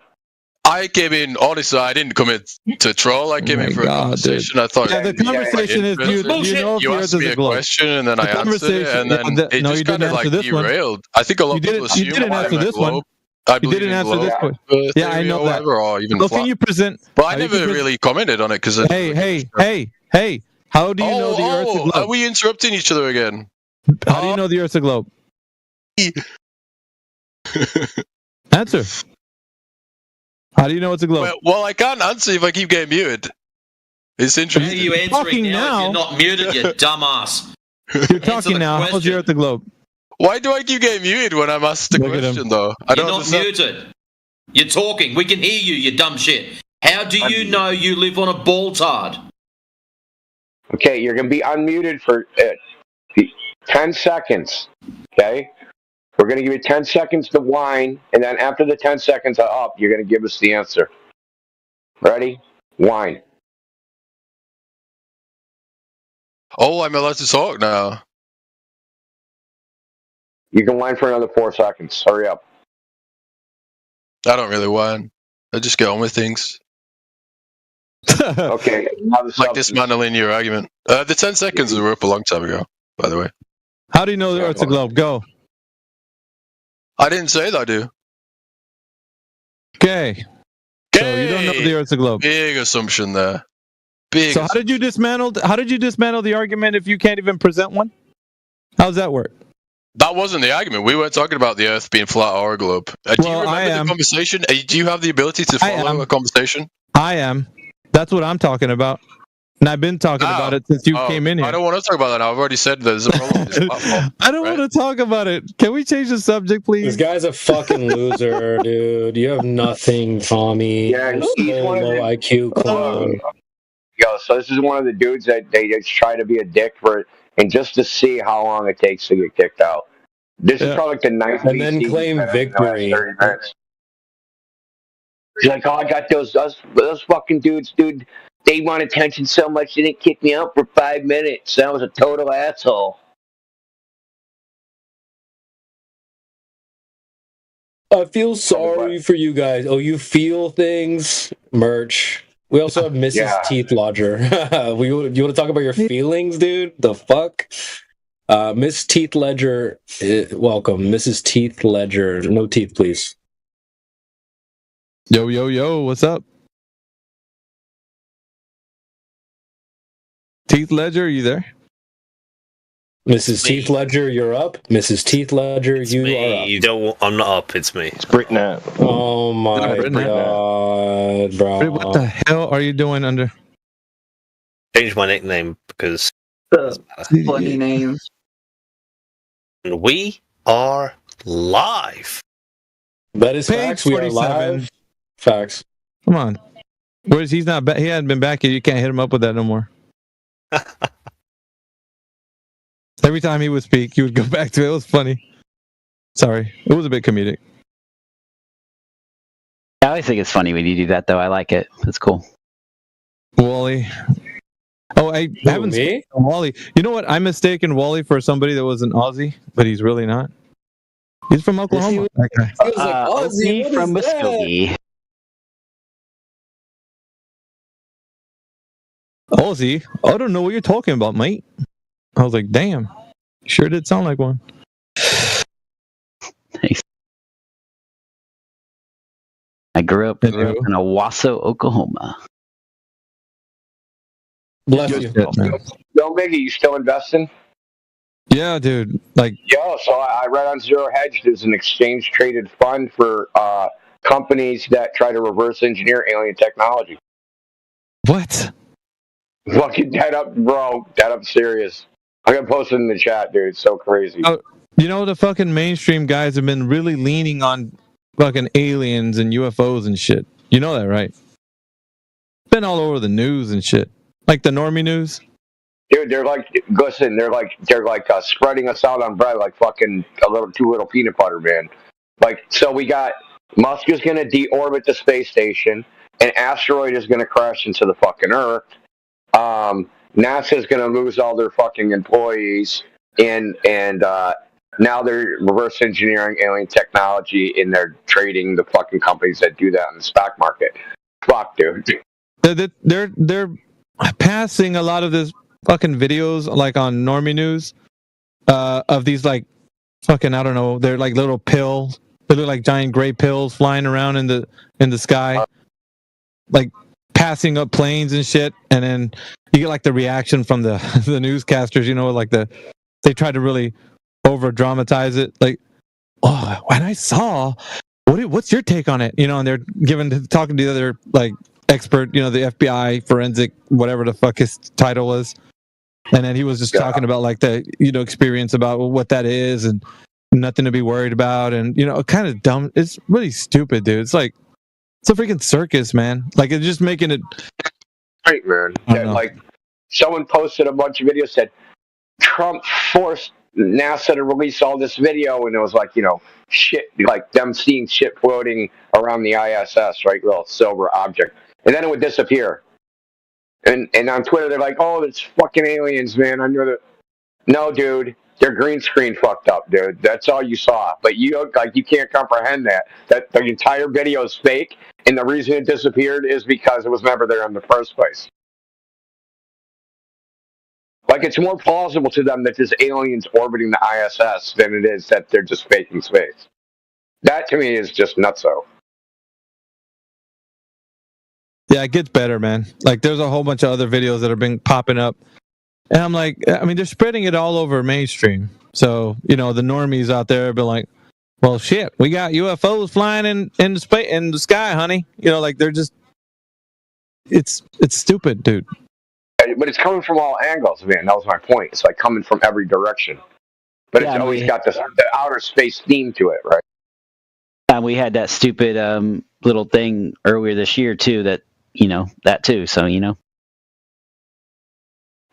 I came in, honestly, I didn't come in to troll. I came in for a conversation. I thought. Yeah, the conversation is, do you know if you the Earth asked is me a a globe? question, and then I answered it, and then it no, just you kind didn't of like answer this one. derailed. I think a lot of people assume You didn't answer this one. I You believe didn't in answer this globe one. Yeah, I theory know or that. whatever, or even Well, flat. can you present? But I never really commented on it because. Hey! How do you know the Earth's a globe? Are we interrupting each other again? How do you know the Earth's a globe? Answer. How do you know it's a globe? Well, I can't answer if I keep getting muted. It's interesting. How are you answering now if you're not muted, you dumbass? You're talking now. How's the Earth a globe? Why do I keep getting muted when I'm asked the question, though? I You're don't not understand. muted. You're talking. We can hear you, you dumb shit. How do you know you live on a ball tard? Okay, you're going to be unmuted for 10 seconds. Okay? We're going to give you 10 seconds to whine, and then after the 10 seconds are up, you're going to give us the answer. Ready? Whine. Oh, I'm allowed to talk now. You can whine for another 4 seconds. Hurry up. I don't really whine. I just get on with things. Okay. Like dismantling your argument. The 10 seconds were up a long time ago, by the way. How do you know the Earth's a globe? Go. I didn't say that, dude. Okay. So you don't know the Earth's a globe. Big assumption there. Big. So how did you dismantle the argument if you can't even present one? How does that work? That wasn't the argument. We weren't talking about the Earth being flat or a globe. Do you remember the conversation? Do you have the ability to follow a conversation? I am. That's what I'm talking about. And I've been talking about it since you came in here. I don't want to talk about that now. I've already said there's a problem with this platform. I don't want to talk about it. Can we change the subject, please? This guy's a fucking loser, dude. You have nothing, Tommy. Yeah, he's one of low IQ clown. Yo, so this is one of the dudes that they just try to be a dick for it, and just to see how long it takes to get kicked out. This is probably like the ninth. And then claim victory. 30 minutes. He's like, oh, I got those fucking dudes, dude. They want attention so much they didn't kick me out for 5 minutes. That was a total asshole. I feel sorry for you guys. Oh, you feel things? Merch. We also have Mrs. Teeth Lodger. You want to talk about your feelings, dude? The fuck? Miss Teeth Ledger, welcome. Mrs. Teeth Ledger. No teeth, please. Yo, what's up? Teeth Ledger, are you there? Mrs. Teeth Ledger, you're up. Mrs. Teeth Ledger, you are up. You don't. I'm not up. It's me. It's Britnat. Oh my god, bro! What the hell are you doing under? Changed my nickname because. Funny name. And we are live. That is Page facts. We are 47. live. Facts. Come on. Whereas he's not back. He hadn't been back yet. You can't hit him up with that no more. Every time he would speak, he would go back to it. It was funny. Sorry, it was a bit comedic. I always think it's funny when you do that, though. I like it. That's cool. Wally. Oh, I haven't seen Wally. You know what? I'm mistaken Wally for somebody that was an Aussie, but he's really not. He's from Oklahoma. That guy. He was like, Aussie, what from is that? Muskogee. Aussie? I don't know what you're talking about, mate. I was like, damn. Sure did sound like one. Nice. I grew up in Owasso, Oklahoma. Bless you. Yo, Miggy, you still investing? Yeah, dude. Like, Yo, so I read on Zero Hedge there's an exchange traded fund for companies that try to reverse engineer alien technology. What? Fucking dead up, bro. Dead up serious. I'm gonna post it in the chat, dude. It's so crazy. Oh, you know, the fucking mainstream guys have been really leaning on fucking aliens and UFOs and shit. You know that, right? Been all over the news and shit. Like the normie news. Dude, they're like, listen, they're like spreading us out on bread like fucking too little peanut butter, man. Like, so we got Musk is gonna deorbit the space station, an asteroid is gonna crash into the fucking Earth. NASA's gonna lose all their fucking employees, and now they're reverse engineering alien technology, and they're trading the fucking companies that do that in the stock market. Fuck, dude. They're passing a lot of this fucking videos like on normie news of these like fucking, I don't know, they're like little pills. They look like giant gray pills flying around in the sky, like passing up planes and shit. And then you get like the reaction from the newscasters, you know, like they try to really over dramatize it, like, oh, when I saw, what's your take on it, you know? And they're talking to the other like expert, you know, the FBI forensic, whatever the fuck his title was, and then he was just talking about like the, you know, experience about what that is and nothing to be worried about, and, you know, kind of dumb. It's really stupid, dude. It's like, it's a freaking circus, man. Like, it's just making it Right, man. And, like, someone posted a bunch of videos, said Trump forced NASA to release all this video, and it was like, you know, shit, like them seeing shit floating around the ISS, right, little silver object, and then it would disappear. And on Twitter they're like, oh, it's fucking aliens, man. I knew that. No, dude, their green screen fucked up, dude. That's all you saw. But you can't comprehend that the entire video is fake, and the reason it disappeared is because it was never there in the first place. Like, it's more plausible to them that there's aliens orbiting the ISS than it is that they're just faking space. That, to me, is just nutso. Yeah, it gets better, man. Like, there's a whole bunch of other videos that have been popping up. And I'm like, I mean, they're spreading it all over mainstream. So, you know, the normies out there have been like, well, shit, we got UFOs flying in the sky, honey. You know, like, they're just, it's stupid, dude. But it's coming from all angles, man. That was my point. It's like coming from every direction. But it's always got the outer space theme to it, right? We had that stupid little thing earlier this year, too, that, you know, that too. So, you know.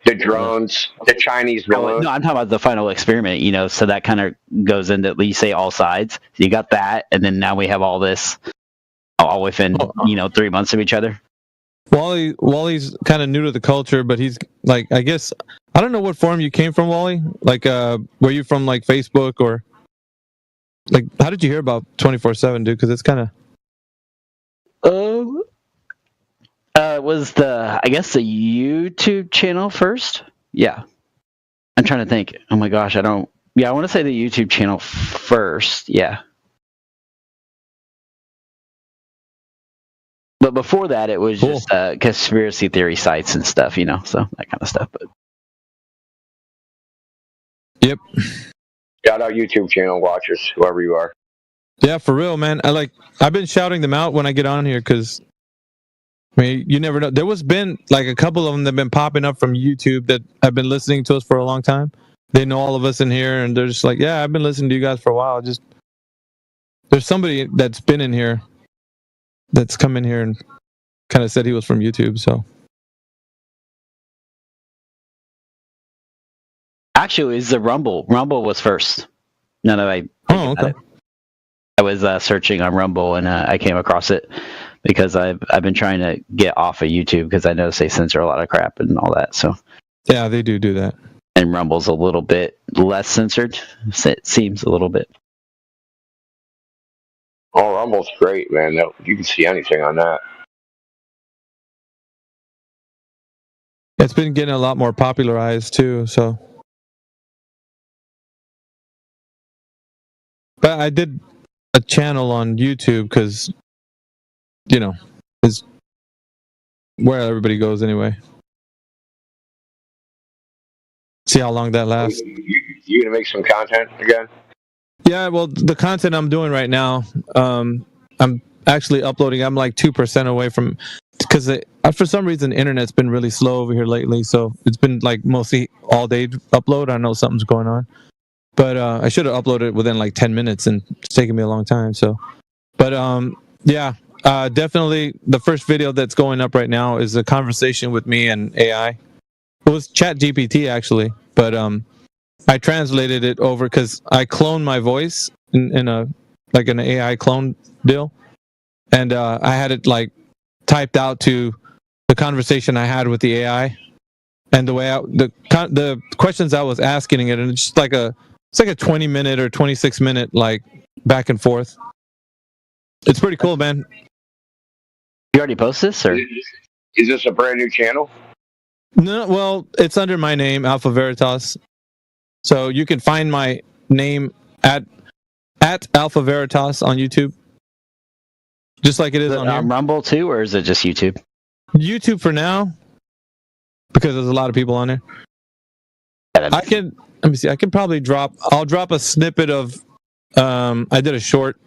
The drones, the Chinese balloons. No, I'm talking about the final experiment, you know, so that kind of goes into, you say, all sides. You got that, and then now we have all this all within, you know, 3 months of each other. Wally's kind of new to the culture, but he's like, I guess, I don't know what forum you came from, Wally. Like, were you from like Facebook or like, how did you hear about 24/7, dude? Because it's kind of. It was I guess the YouTube channel first. Yeah, I'm trying to think. Oh my gosh, I want to say the YouTube channel first. Yeah. But before that, it was just conspiracy theory sites and stuff, you know, so that kind of stuff. But yep. Shout out YouTube channel watchers, whoever you are. Yeah, for real, man. I've been shouting them out when I get on here because, I mean, you never know. There was been like a couple of them that have been popping up from YouTube that have been listening to us for a long time. They know all of us in here, and they're just like, yeah, I've been listening to you guys for a while. Just there's somebody that's been in here that's come in here and kind of said he was from YouTube. So Actually, it's the Rumble. Rumble was first. No, I okay. I was searching on Rumble and I came across it because I've been trying to get off of YouTube because I notice they censor a lot of crap and all that. So yeah, they do that. And Rumble's a little bit less censored. It seems a little bit. Oh, Rumble's great, man. You can see anything on that. It's been getting a lot more popularized too. So, but I did a channel on YouTube because, you know, is where everybody goes anyway. See how long that lasts. You gonna make some content again? Yeah, well, the content I'm doing right now, I'm actually uploading. I'm like 2% away from, because for some reason the internet's been really slow over here lately. So it's been like mostly all day upload. I know something's going on, but I should have uploaded it within like 10 minutes, and it's taking me a long time. So, but yeah, definitely the first video that's going up right now is a conversation with me and AI. It was ChatGPT actually, but I translated it over because I cloned my voice in a like an AI clone deal, and I had it like typed out to the conversation I had with the AI, and the way the questions I was asking it, and it's just like a 20-minute or 26-minute like back and forth. It's pretty cool, man. You already post this, or is this a brand new channel? No, well, it's under my name, Alpha Veritas. So you can find my name at Alpha Veritas on YouTube, just like it is on here. Rumble too, or is it just YouTube? YouTube for now, because there's a lot of people on there. Let me see. I can probably I'll drop a snippet of. I did a short,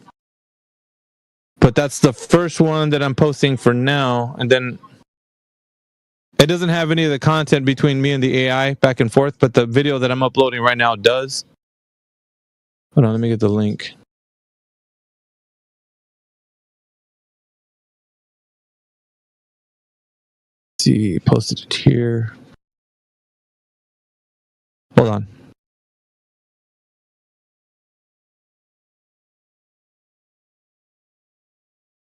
but that's the first one that I'm posting for now, and then. It doesn't have any of the content between me and the AI back and forth, but the video that I'm uploading right now does. Hold on, let me get the link. Let's see, posted it here. Hold on.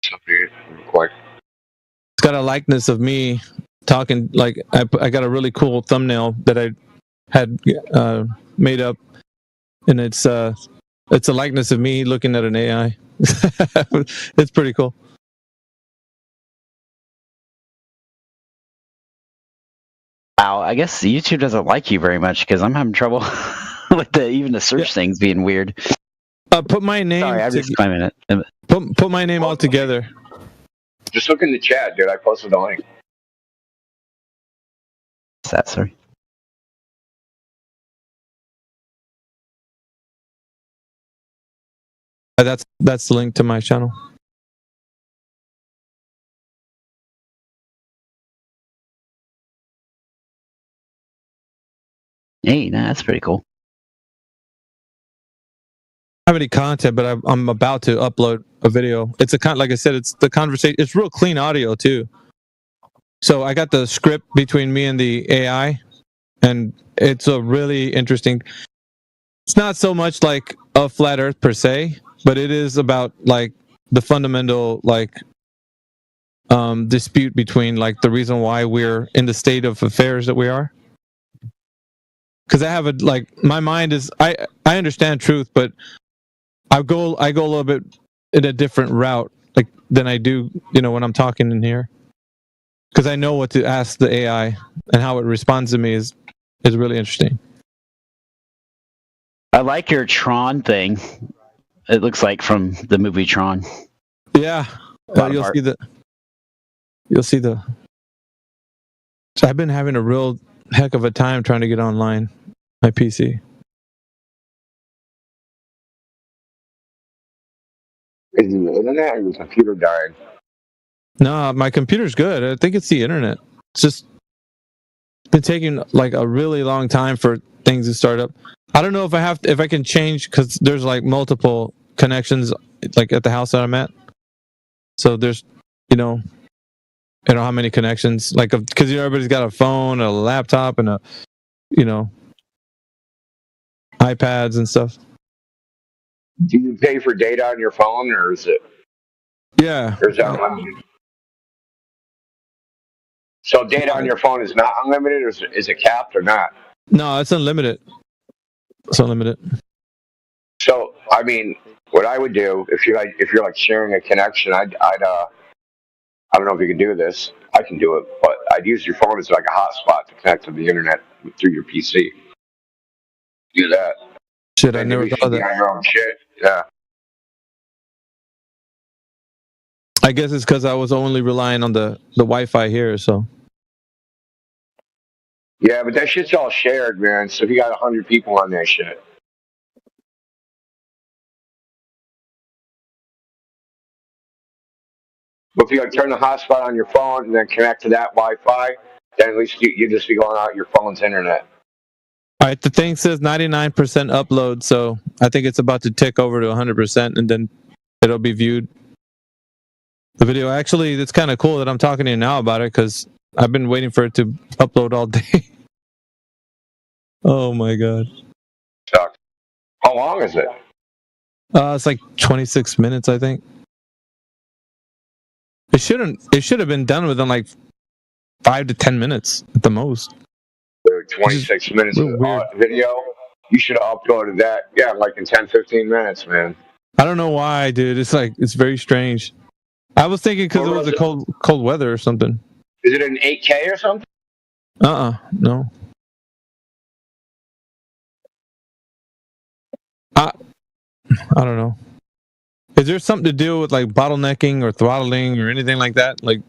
It's got a likeness of me talking, like I got a really cool thumbnail that I had made up, and it's a likeness of me looking at an AI. It's pretty cool. Wow, I guess YouTube doesn't like you very much because I'm having trouble with even the search things being weird. Put my name. Sorry, I'm just climbing it. Put my name all together. Just look in the chat, dude. I posted the link. What's that, sorry? That's the link to my channel. Hey, that's pretty cool. I don't have any content, but I'm about to upload a video. It's like I said, it's the conversation. It's real clean audio too. So I got the script between me and the AI, and it's a really interesting. It's not so much like a flat Earth per se, but it is about like the fundamental like dispute between like the reason why we're in the state of affairs that we are. Because I have my mind is I understand truth, but I go a little bit in a different route like than I do, when I'm talking in here. Because I know what to ask the AI, and how it responds to me is really interesting. I like your Tron thing. It looks like from the movie Tron. Yeah, you'll see the. So I've been having a real heck of a time trying to get online, my PC. Is the internet or your computer died? No, my computer's good. I think it's the internet. It's just been taking like a really long time for things to start up. I don't know if I can change, because there's like multiple connections like at the house that I'm at. So there's, I don't know how many connections, like, because everybody's got a phone, a laptop, and iPads and stuff. Do you pay for data on your phone, or is it? Yeah. Or is that unlimited? So data on your phone is not unlimited, or is it capped or not? No, it's unlimited. It's unlimited. So I mean, what I would do if you're like sharing a connection, I'd I don't know if you can do this. I can do it, but I'd use your phone as like a hotspot to connect to the internet through your PC. Do that. Shit, I never thought of that. On your own shit. Yeah. I guess it's because I was only relying on the Wi-Fi here, so. Yeah, but that shit's all shared, man. So if you got 100 people on that shit. But if you like turn the hotspot on your phone and then connect to that Wi-Fi, then at least you just be going out your phone's internet. All right, the thing says 99% upload, so I think it's about to tick over to 100%, and then it'll be viewed. The video, actually, it's kind of cool that I'm talking to you now about it, because I've been waiting for it to upload all day. Oh my god. How long is it? It's like 26 minutes, I think. It should have been done within like 5 to 10 minutes at the most. 26 minutes of video. You should have uploaded that, yeah, like in 10, 15 minutes, man. I don't know why, dude. It's very strange. I was thinking because it was a cold weather or something. Is it an 8K or something? No. I don't know. Is there something to do with like bottlenecking or throttling or anything like that? Like,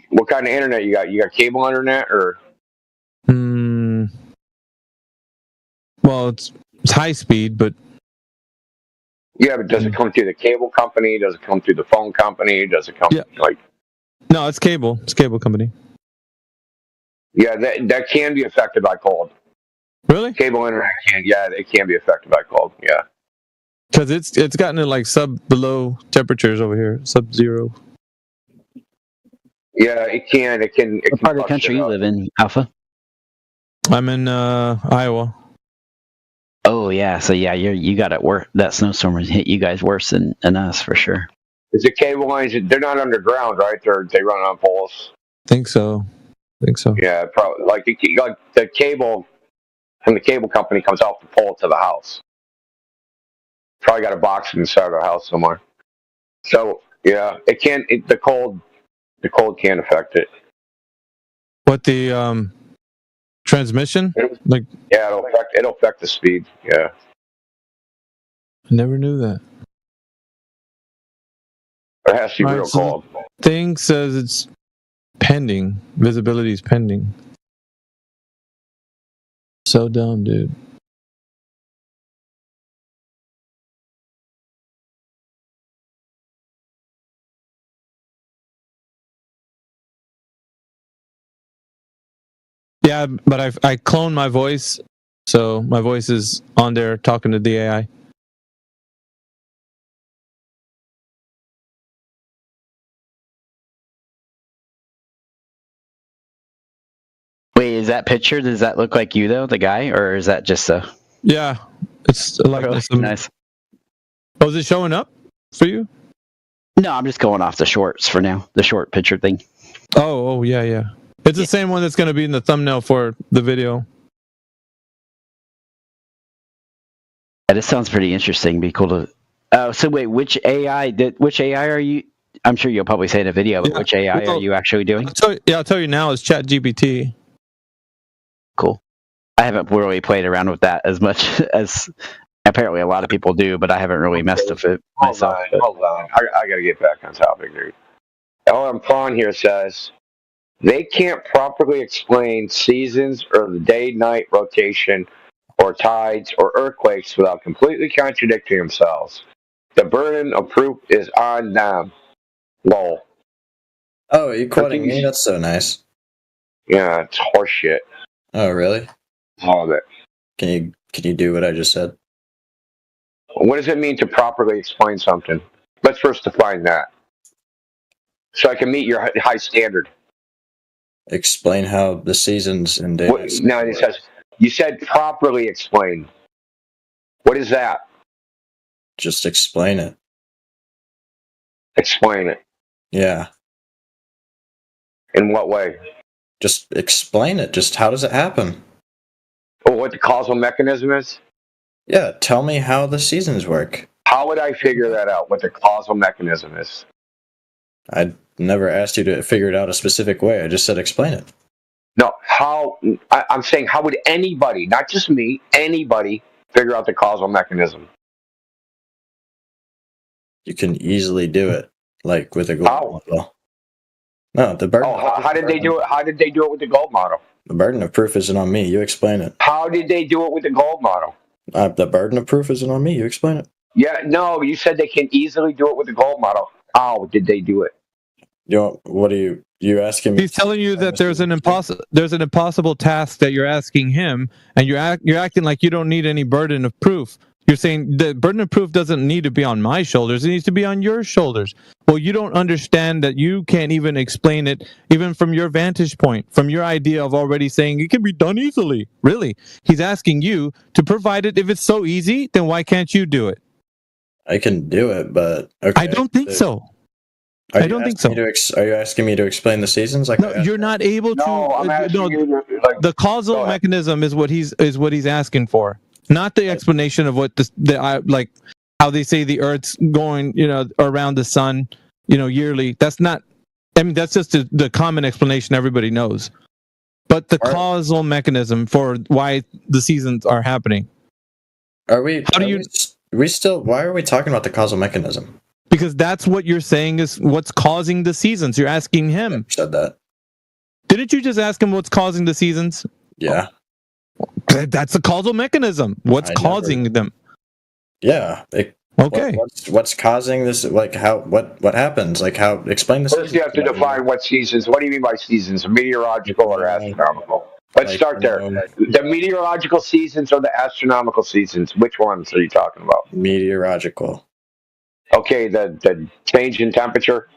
what kind of internet you got? You got cable internet or? Well, it's high speed, but. Yeah, but does it come through the cable company? Does it come through the phone company? Does it come like? No, it's cable. It's cable company. Yeah, that can be affected by cold. Really? Cable internet it can be affected by cold. Yeah. Because it's gotten to like below temperatures over here, sub-zero. Yeah, it can. What part of the country you live in, Alpha? I'm in Iowa. Oh yeah, so yeah, you got it worse. That snowstorm hit you guys worse than us for sure. Is it cable lines? They're not underground, right? They run on poles. Think so. Yeah, probably. Like the cable from the cable company comes off the pole to the house. Probably got a box inside of the house somewhere. So yeah, it can. The cold can affect it. What, the transmission? Like, yeah, it'll affect the speed. Yeah. I never knew that. It has to be real cold. Thing says it's pending. Visibility is pending. So dumb, dude. Yeah, but I cloned my voice, so my voice is on there talking to the AI. Wait, is that picture? Does that look like you though, the guy, or is that just a? Yeah, it's like nice. Oh, is it showing up for you? No, I'm just going off the shorts for now. The short picture thing. Oh, yeah. It's the same one that's going to be in the thumbnail for the video. Yeah, this sounds pretty interesting. Be cool to. Oh, so wait, which AI are you? I'm sure you'll probably say in a video, but which AI are you actually doing? I'll tell you now. It's ChatGPT. Cool. I haven't really played around with that as much as apparently a lot of people do, but I haven't really messed with it myself. Hold on. I got to get back on topic, dude. LM Fawn here says they can't properly explain seasons or the day-night rotation or tides or earthquakes without completely contradicting themselves. The burden of proof is on them. Lol. Oh, are you quoting me? That's so nice. Yeah, it's horseshit. Oh, really? All of it. Can you do what I just said? What does it mean to properly explain something? Let's first define that. so I can meet your high standard. Explain how the seasons and days. No, it says you said properly explain. What is that? Just explain it. Explain it. Yeah. In what way? Just explain it. Just how does it happen? Oh, what the causal mechanism is? Yeah, tell me how the seasons work. How would I figure that out? What the causal mechanism is? I never asked you to figure it out a specific way. I just said explain it. No, I'm saying how would anybody, not just me, anybody figure out the causal mechanism? You can easily do it, like with a gold model. No, the burden. Oh, how did they do it? How did they do it with the gold model? The burden of proof isn't on me. You explain it. How did they do it with the gold model? The burden of proof isn't on me. You explain it. Yeah, no, you said they can easily do it with the gold model. How did they do it? What are you asking me? He's telling you that there's an impossible task that you're asking him, and you're acting like you don't need any burden of proof. You're saying the burden of proof doesn't need to be on my shoulders; it needs to be on your shoulders. Well, you don't understand that you can't even explain it, even from your vantage point, from your idea of already saying it can be done easily. Really, he's asking you to provide it. If it's so easy, then why can't you do it? I can do it, but okay. I don't think so. I don't think so. Are you asking me to explain the seasons? Like no, you're not able to. No, I'm asking you. The causal mechanism is what he's asking for, not the explanation of what like how they say the Earth's going, around the sun, yearly. That's not. I mean, that's just the common explanation everybody knows. But the causal mechanism for why the seasons are happening. Are we? How do you? We still? Why are we talking about the causal mechanism? Because that's what you're saying is what's causing the seasons. You're asking him. I said that. Didn't you just ask him what's causing the seasons? Yeah. That's the causal mechanism. What's causing them? Yeah. Okay. What's causing this? Like how? What happens? Like how? Explain this. First, you have to define what seasons. What do you mean by seasons? Meteorological or astronomical? Let's start there. The meteorological seasons or the astronomical seasons? Which ones are you talking about? Meteorological. Okay, the change in temperature?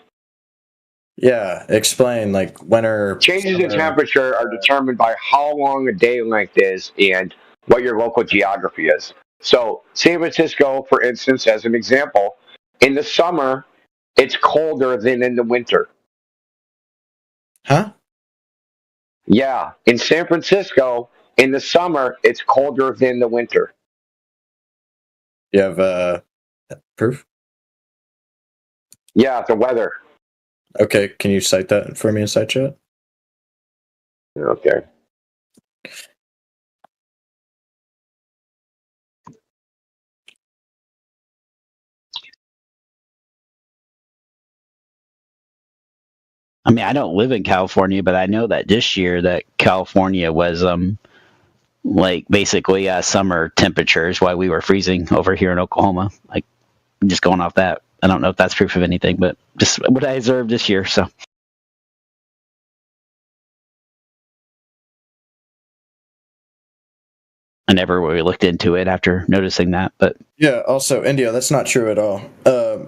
Yeah, explain, like winter... Changes in temperature are determined by how long a day length is and what your local geography is. So, San Francisco, for instance, as an example, in the summer, it's colder than in the winter. Huh? Yeah, in San Francisco, in the summer, it's colder than the winter. You have proof? Yeah, the weather. Okay, can you cite that for me in side chat? Okay. I mean, I don't live in California, but I know that this year that California was like basically summer temperatures while we were freezing over here in Oklahoma. Like, just going off that. I don't know if that's proof of anything, but just what I observed this year. So I never really looked into it after noticing that. But yeah, also India, that's not true at all.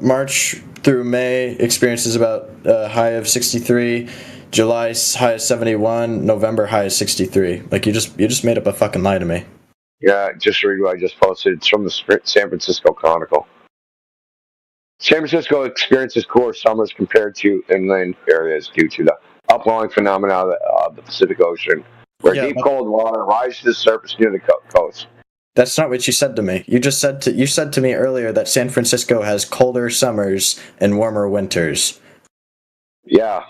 March through May experiences about high of 63, July high of 71, November high of 63. Like you just made up a fucking lie to me. Yeah, just read what I just posted. It's from the San Francisco Chronicle. San Francisco experiences cooler summers compared to inland areas due to the upwelling phenomena of the Pacific Ocean, where deep cold water rises to the surface near the coast. That's not what you said to me. You said to me earlier that San Francisco has colder summers and warmer winters. Yeah.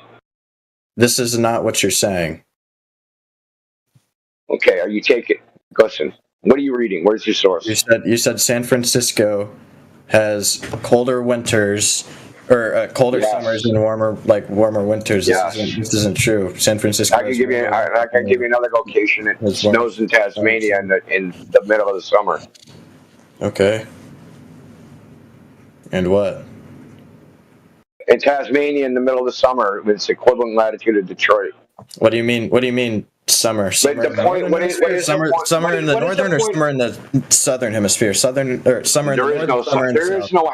This is not what you're saying. Okay, are you taking... Listen, what are you reading? Where's your source? You said San Francisco has colder winters or colder summers and warmer winters. This isn't true. San Francisco. I can give you another location. It snows in Tasmania in the middle of the summer. Okay. And what? In Tasmania, in the middle of the summer, it's equivalent latitude of Detroit. What do you mean? What do you mean Summer. But the in the point, northern what is hemisphere? the Summer, point? summer in the What is northern or point? summer in the southern hemisphere? Southern or summer in the There is north, no summer in the there is south. no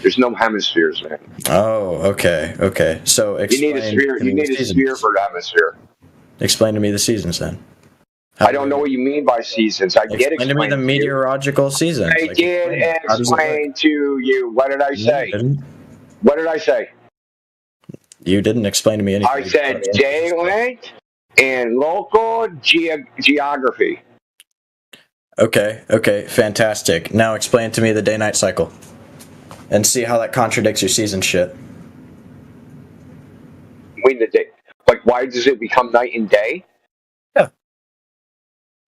there's no hemispheres, man. Oh, okay. So You explain need a sphere. to You me need the a seasons. sphere for the hemisphere. Explain to me the seasons then. I don't know what you mean by seasons. I did Explain to me explain the to you. meteorological seasons. I Like, did how does it work? explain to you. What did I say? didn't. What did I say? You didn't explain to me anything. I said day length and local geography. Okay, fantastic. Now explain to me the day-night cycle, and see how that contradicts your season shit. When the day, like, why does it become night and day? Yeah.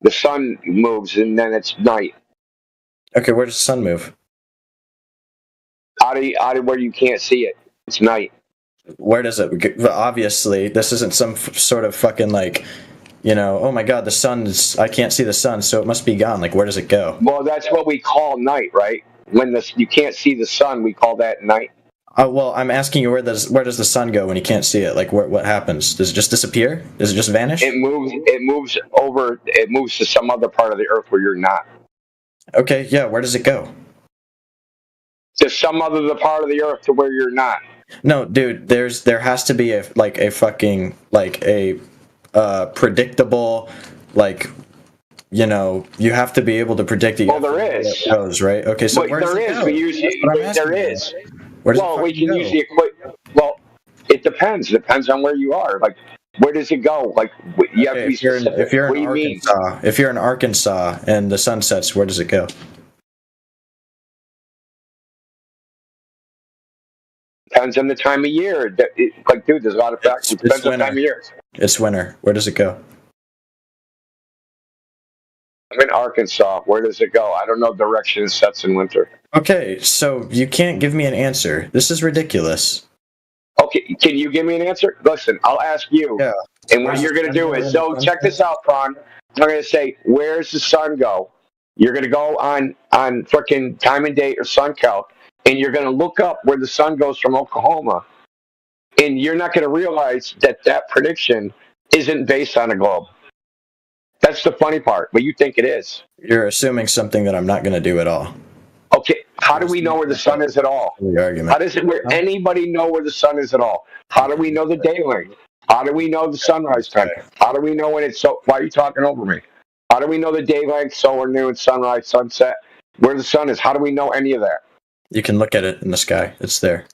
The sun moves and then it's night. Okay, where does the sun move? Out of where you can't see it. It's night. Where does it? Well, obviously, this isn't some sort of fucking like, oh my god, the sun's. I can't see the sun, so it must be gone. Like, where does it go? Well, that's what we call night, right? When you can't see the sun, we call that night. Well, I'm asking you where does the sun go when you can't see it? Like, what happens? Does it just disappear? Does it just vanish? It moves over. It moves to some other part of the earth where you're not. Okay, yeah. Where does it go? To some other part of the earth to where you're not. No, dude. There has to be a predictable, you have to be able to predict it. Well, there is. It goes, right? Okay, so where does it go? We use there is. Well, we can go? use the equipment. Well, it depends. It depends on where you are. Like, where does it go? Like, you have to be specific. If you're what in do you mean? Arkansas, if you're in Arkansas and the sun sets, where does it go? Depends on the time of year. Dude, there's a lot of factors. It depends on the time of year. It's winter. Where does it go? I'm in Arkansas. Where does it go? I don't know direction it sets in winter. Okay, so you can't give me an answer. This is ridiculous. Okay, can you give me an answer? Listen, I'll ask you. Yeah. And what you're going to do is, so check this out, Prawn. I'm going to say, where's the sun go? You're going to go on frickin' time and date or sun calc, and you're going to look up where the sun goes from Oklahoma. And you're not going to realize that prediction isn't based on a globe. That's the funny part, but you think it is. You're assuming something that I'm not going to do at all. Okay, how do we know where the sun is at all? How does anybody know where the sun is at all? How do we know the day length? How do we know the sunrise time? How do we know when it's so? Why are you talking over me? How do we know the day length, solar, noon, sunrise, sunset, where the sun is? How do we know any of that? You can look at it in the sky. It's there.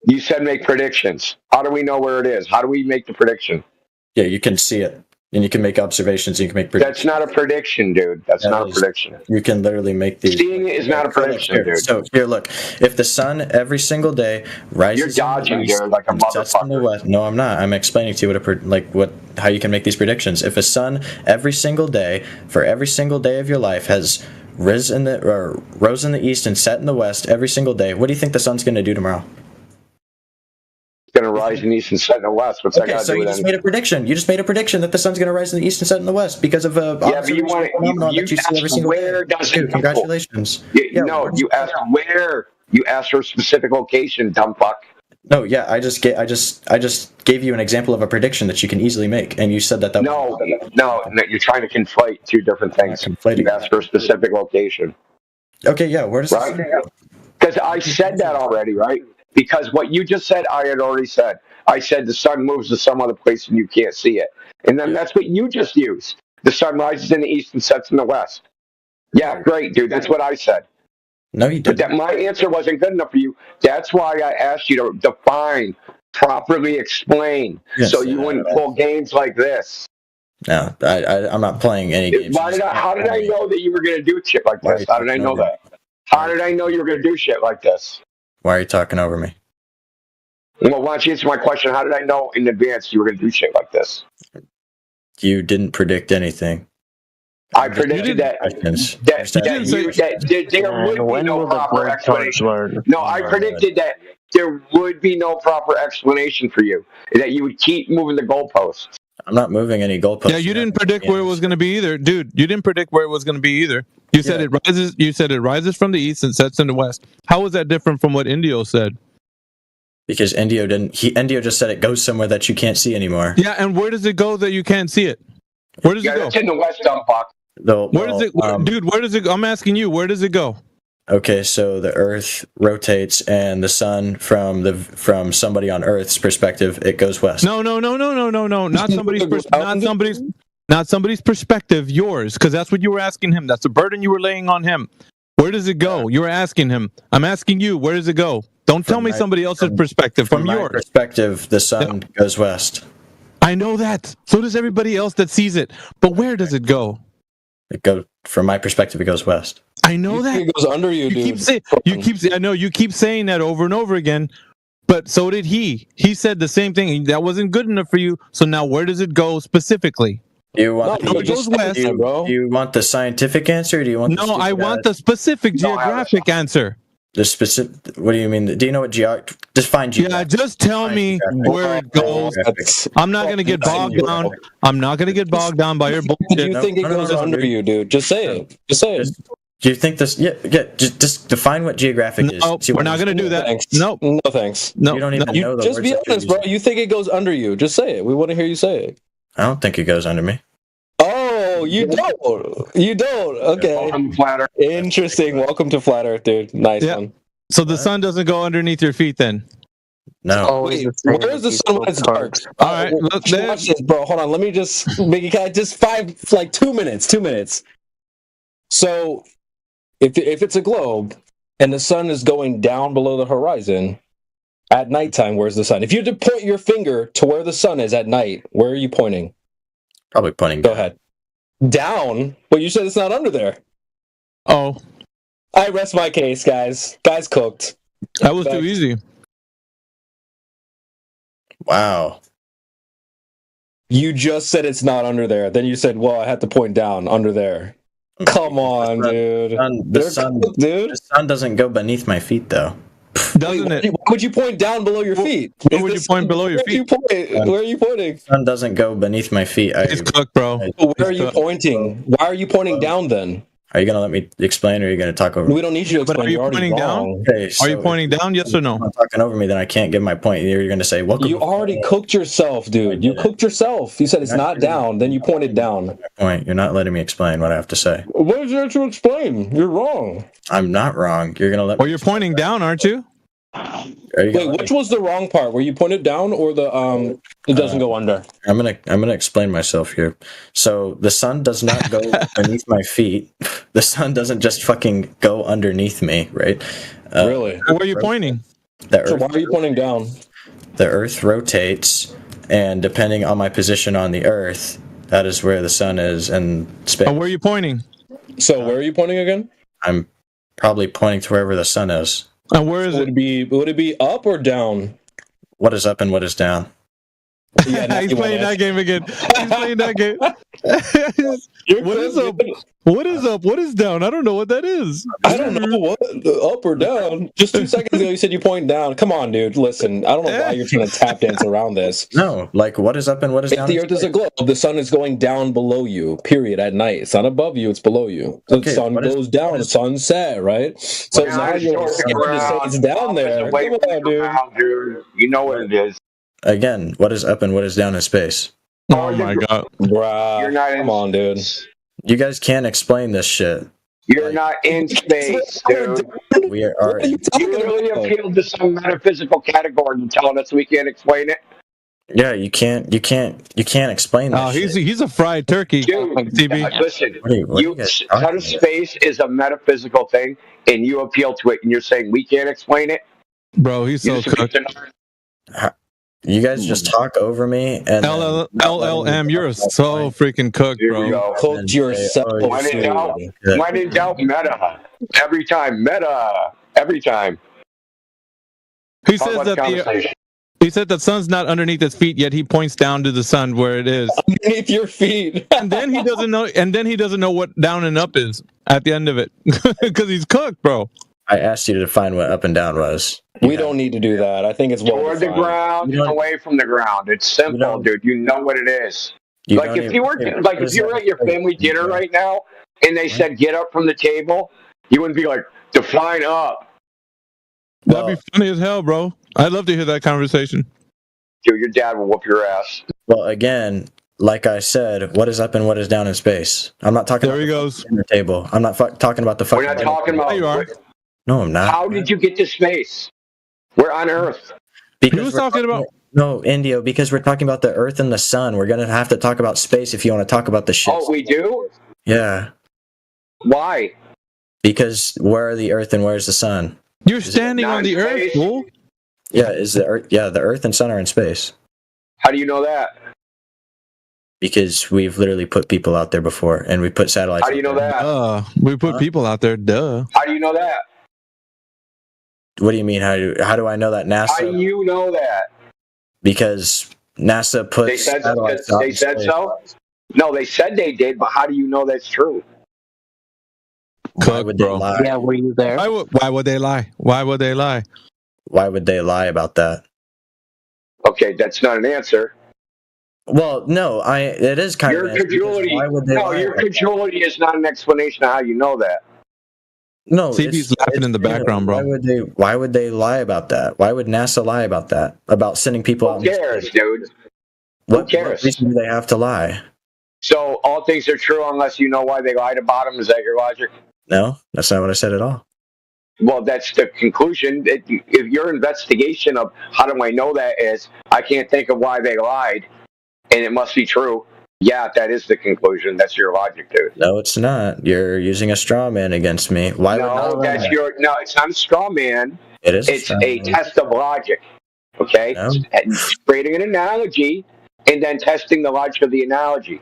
You said make predictions. How do we know where it is? How do we make the prediction? Yeah, you can see it. And you can make observations. And you can make predictions. That's not a prediction, dude. That's not a prediction. You can literally make these. Seeing it is not a prediction, dude. So here, look. If the sun every single day rises, you're dodging, dude, like a motherfucker. No, I'm not. I'm explaining to you how you can make these predictions. If a sun every single day for every single day of your life has rose in the east and set in the west every single day, what do you think the sun's going to do tomorrow? Going to rise in the east and set in the west. What's that got to do with anything? You just made a prediction. You just made a prediction that the sun's going to rise in the east and set in the west because of a but you want you see every single where day. Does it congratulations. You asked where. You asked for a specific location, dumb fuck. No, yeah, I just gave you an example of a prediction that you can easily make, and you said that. No, you're trying to conflate two different things. You asked for a specific location. Okay, yeah, where does right? Because I said that already, right? Because what you just said, I had already said. I said the sun moves to some other place and you can't see it. And then that's what you just used. The sun rises in the east and sets in the west. Yeah, great, dude. That's what I said. No, you didn't. But my answer wasn't good enough for you. That's why I asked you to define, properly explain, so you wouldn't pull games like this. No, I'm not playing any games. How did I know that you were going to do shit like this? How did I know that? How did I know you were going to do shit like this? Why are you talking over me? Well, why don't you answer my question? How did I know in advance you were going to do shit like this? You didn't predict anything. I predicted that there would be no proper explanation. No, I predicted that there would be no proper explanation for you. That you would keep moving the goalposts. I'm not moving any goalposts. Yeah, you didn't predict where it was going to be either, dude. You didn't predict where it was going to be either. You said it rises. You said it rises from the east and sets in the west. How was that different from what Indio said? Because Endio just said it goes somewhere that you can't see anymore. Yeah, and where does it go that you can't see it? Where does it go? It's in the west dump box. Where does it, dude? Where does it? I'm asking you. Where does it go? Okay, so the Earth rotates, and the sun, from somebody on Earth's perspective, it goes west. No. Not somebody's perspective. Yours, because that's what you were asking him. That's the burden you were laying on him. Where does it go? You were asking him. I'm asking you. Where does it go? Don't tell me somebody else's perspective. From my yours perspective, the sun goes west. I know that. So does everybody else that sees it. But where does it go? From my perspective, it goes west. I know that. It goes under you, dude. I know you keep saying that over and over again. But so did he. He said the same thing. That wasn't good enough for you. So now where does it go specifically? Do you want it goes west, bro. Do you want the scientific answer? Or do you want? No, I want the specific geographic answer. The specific. What do you mean? Do you know what define geographic? Yeah, just tell me where it goes. I'm not gonna get bogged down. I'm not gonna get bogged down by your bullshit. Do you think it goes under you, dude? Just say it. Just say it. Do you think this? Yeah. Just define what geographic is. No, we're not gonna do that. Nope. No thanks. No, you don't even know the Just words be that you're honest, bro. You think it goes under you? Just say it. We want to hear you say it. I don't think it goes under me. Oh, you don't. You don't. Okay. Welcome to Flat Earth. Interesting. Welcome to Flat Earth, dude. Nice one. So the sun doesn't go underneath your feet then? No. Wait, where is the sun when it's dark? All right, watch this, bro. Hold on. Let me just make it just 2 minutes. 2 minutes. So, if it's a globe and the sun is going down below the horizon at nighttime, where's the sun? If you had to point your finger to where the sun is at night, where are you pointing? Probably pointing. Go ahead. Down? Well, you said it's not under there. Oh. I rest my case, guys. Guys cooked. That was too easy. Wow. You just said it's not under there. Then you said, well, I had to point down under there. Come on, dude. The sun doesn't go beneath my feet, though. Doesn't it? Why would you point down below your feet? Where would you point below your feet? Where are you pointing? The sun doesn't go beneath my feet. It's cooked, bro. Where are you pointing? Why are you pointing down then? Are you going to let me explain, or are you going to talk over me? We don't need you to explain. But are you pointing down? Okay, Are you pointing down? Yes or no? If you're talking over me, then I can't give my point. You're going to say, welcome. You already cooked yourself, dude. You cooked yourself. You said it's not down, then you pointed down. Point. You're not letting me explain what I have to say. What is there to explain? You're wrong. I'm not wrong. You're going to let me. Well, you're pointing down, aren't you? Wait, which was the wrong part? Were you pointed down or the it doesn't go under? I'm gonna explain myself here. So the sun does not go beneath my feet. The sun doesn't just fucking go underneath me, right? Really? Where are you pointing? So why are you pointing down? The Earth rotates, and depending on my position on the Earth, that is where the sun is in space. And where are you pointing? So where are you pointing again? I'm probably pointing to wherever the sun is. And where is it? Would it be up or down? What is up and what is down? Yeah, he's playing that game again. He's playing that game. What is up? What is up? What is down? I don't know what that is. I don't know what up or down. Just 2 seconds ago, you said you point down. Come on, dude. Listen, I don't know why you're trying to tap dance around this. No, like what is up and what is down? The Earth is a globe. The sun is going down below you. Period. At night, it's not above you. It's below you. The sun goes down. The sunset, right? So now you're scared to say it's down there. Come on, dude. You know what it is. Again, what is up and what is down in space? Oh my god, bruh! You're not come on, dude. You guys can't explain this shit. You're not in space, dude. We are. You literally appealed to some metaphysical category and telling us we can't explain it. Yeah, you can't explain that. Oh, he's a fried turkey. Dude, TB. Listen, outer space is a metaphysical thing, and you appeal to it, and you're saying we can't explain it. Bro, he's so cooked. You guys just talk over me and LLM, you're so freaking cooked, bro. Cooked yourself. When in doubt, meta. Every time, meta. Every time. He says that he said the sun's not underneath his feet, yet he points down to the sun where it is. Underneath your feet. And then he doesn't know. And then he doesn't know what down and up is at the end of it, because he's cooked, bro. I asked you to define what up and down was. We don't need to do that. I think it's toward the ground and away from the ground. It's simple, dude. You know what it is. Like if you were at your family dinner right now and they said get up from the table, you wouldn't be like define up. That'd be funny as hell, bro. I'd love to hear that conversation. Dude, your dad will whoop your ass. Well, again, like I said, what is up and what is down in space? I'm not talking. There he goes. Dinner table. I'm not talking about the fucking. We're not talking about. You are. No, I'm not. How did you get to space? We're on Earth. Because he was talking about. No, Indio, because we're talking about the Earth and the Sun. We're gonna have to talk about space if you want to talk about the shit. Oh, we do? Yeah. Why? Because where are the Earth and where's the Sun? You're standing on the Earth, fool. Yeah, is the Earth? Yeah, the Earth and Sun are in space. How do you know that? Because we've literally put people out there before, and we put satellites. How do you know that? We put people out there. Duh. How do you know that? What do you mean? How do I know that NASA? How do you know that? Because NASA put They said, satellites they out in said space. so? No, they said they did, but how do you know that's true? Why would they lie? Yeah, were you there? Why would they lie? Why would they lie? Why would they lie about that? Okay, that's not an answer. Well, no, it is kind Your of an answer, because credulity. why would they No, lie your about that? credulity is not an explanation of how you know that. No, CB's laughing in the background, bro. Why would they lie about that? Why would NASA lie about that? About sending people out? Who cares, dude? What cares? What reason do they have to lie? So all things are true unless you know why they lied about them. Is that your logic? No, that's not what I said at all. Well, that's the conclusion. If your investigation of how do I know that is, I can't think of why they lied, and it must be true. Yeah, that is the conclusion. That's your logic, dude. No, it's not. You're using a straw man against me. Why would No, not that's lie? no. It's not a straw man. It is. It's a test of logic. Okay, it's creating an analogy and then testing the logic of the analogy.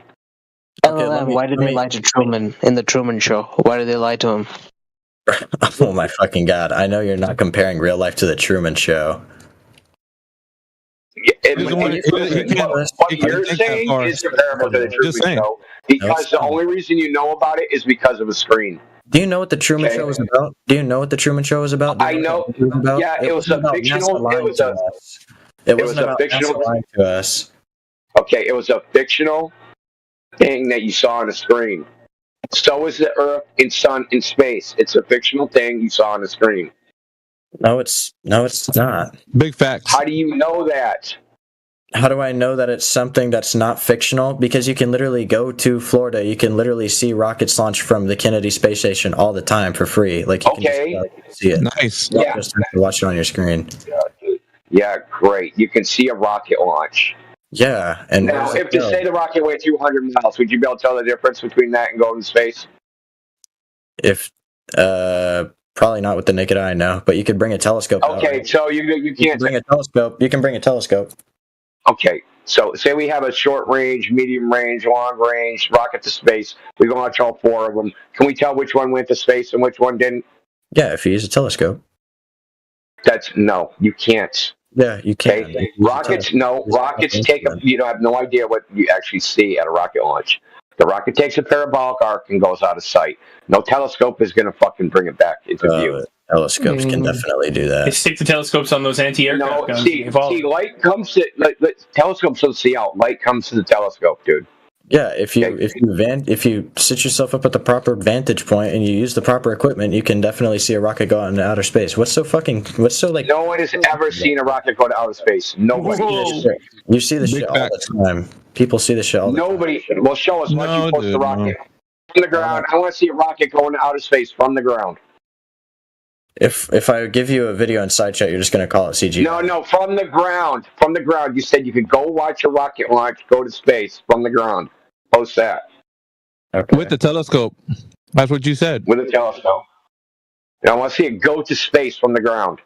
Why did they lie to Truman in the Truman Show? Why did they lie to him? Oh my fucking god! I know you're not comparing real life to the Truman Show. What you're saying is comparable to the Truman Show because the only reason you know about it is because of a screen. Do you know what the Truman Show was about? Do you know what the Truman Show was about? I know. Yeah, it was a fictional. It was a. It wasn't about fictional NASA lying to us. Okay, it was a fictional thing that you saw on a screen. So is the Earth and Sun in space. It's a fictional thing you saw on the screen. No, it's not. Big facts. How do you know that? How do I know that it's something that's not fictional? Because you can literally go to Florida. You can literally see rockets launch from the Kennedy Space Station all the time for free. Like you can just see it. Nice. You don't just have to watch it on your screen. Yeah, great. You can see a rocket launch. Yeah, and Now, if to say the rocket went 200 miles, would you be able to tell the difference between that and going to space? If probably not with the naked eye, no. But you could bring a telescope. Okay, so you can't bring a telescope. You can bring a telescope. Okay, so say we have a short range, medium range, long range rocket to space. We launch all four of them. Can we tell which one went to space and which one didn't? Yeah, if you use a telescope. No, you can't. Yeah, you can. Okay. Rockets take you have no idea what you actually see at a rocket launch. The rocket takes a parabolic arc and goes out of sight. No telescope is going to fucking bring it back into view. Telescopes can definitely do that. They stick the telescopes on those anti-aircraft guns. See, light comes to telescopes don't see out. Light comes to the telescope, dude. Yeah, if you sit yourself up at the proper vantage point and you use the proper equipment, you can definitely see a rocket go out into outer space. What's so like? No one has ever seen a rocket go to outer space. Nobody. You see the shit all the time. People see the shit all the time. Nobody. Well, show us. Once you post the rocket from the ground, I want to see a rocket going to outer space from the ground. If I give you a video in side chat, you're just gonna call it CG. No, from the ground. From the ground. You said you could go watch a rocket launch, go to space from the ground. Post that. Okay. With the telescope. That's what you said. With a telescope. I want to see it go to space from the ground.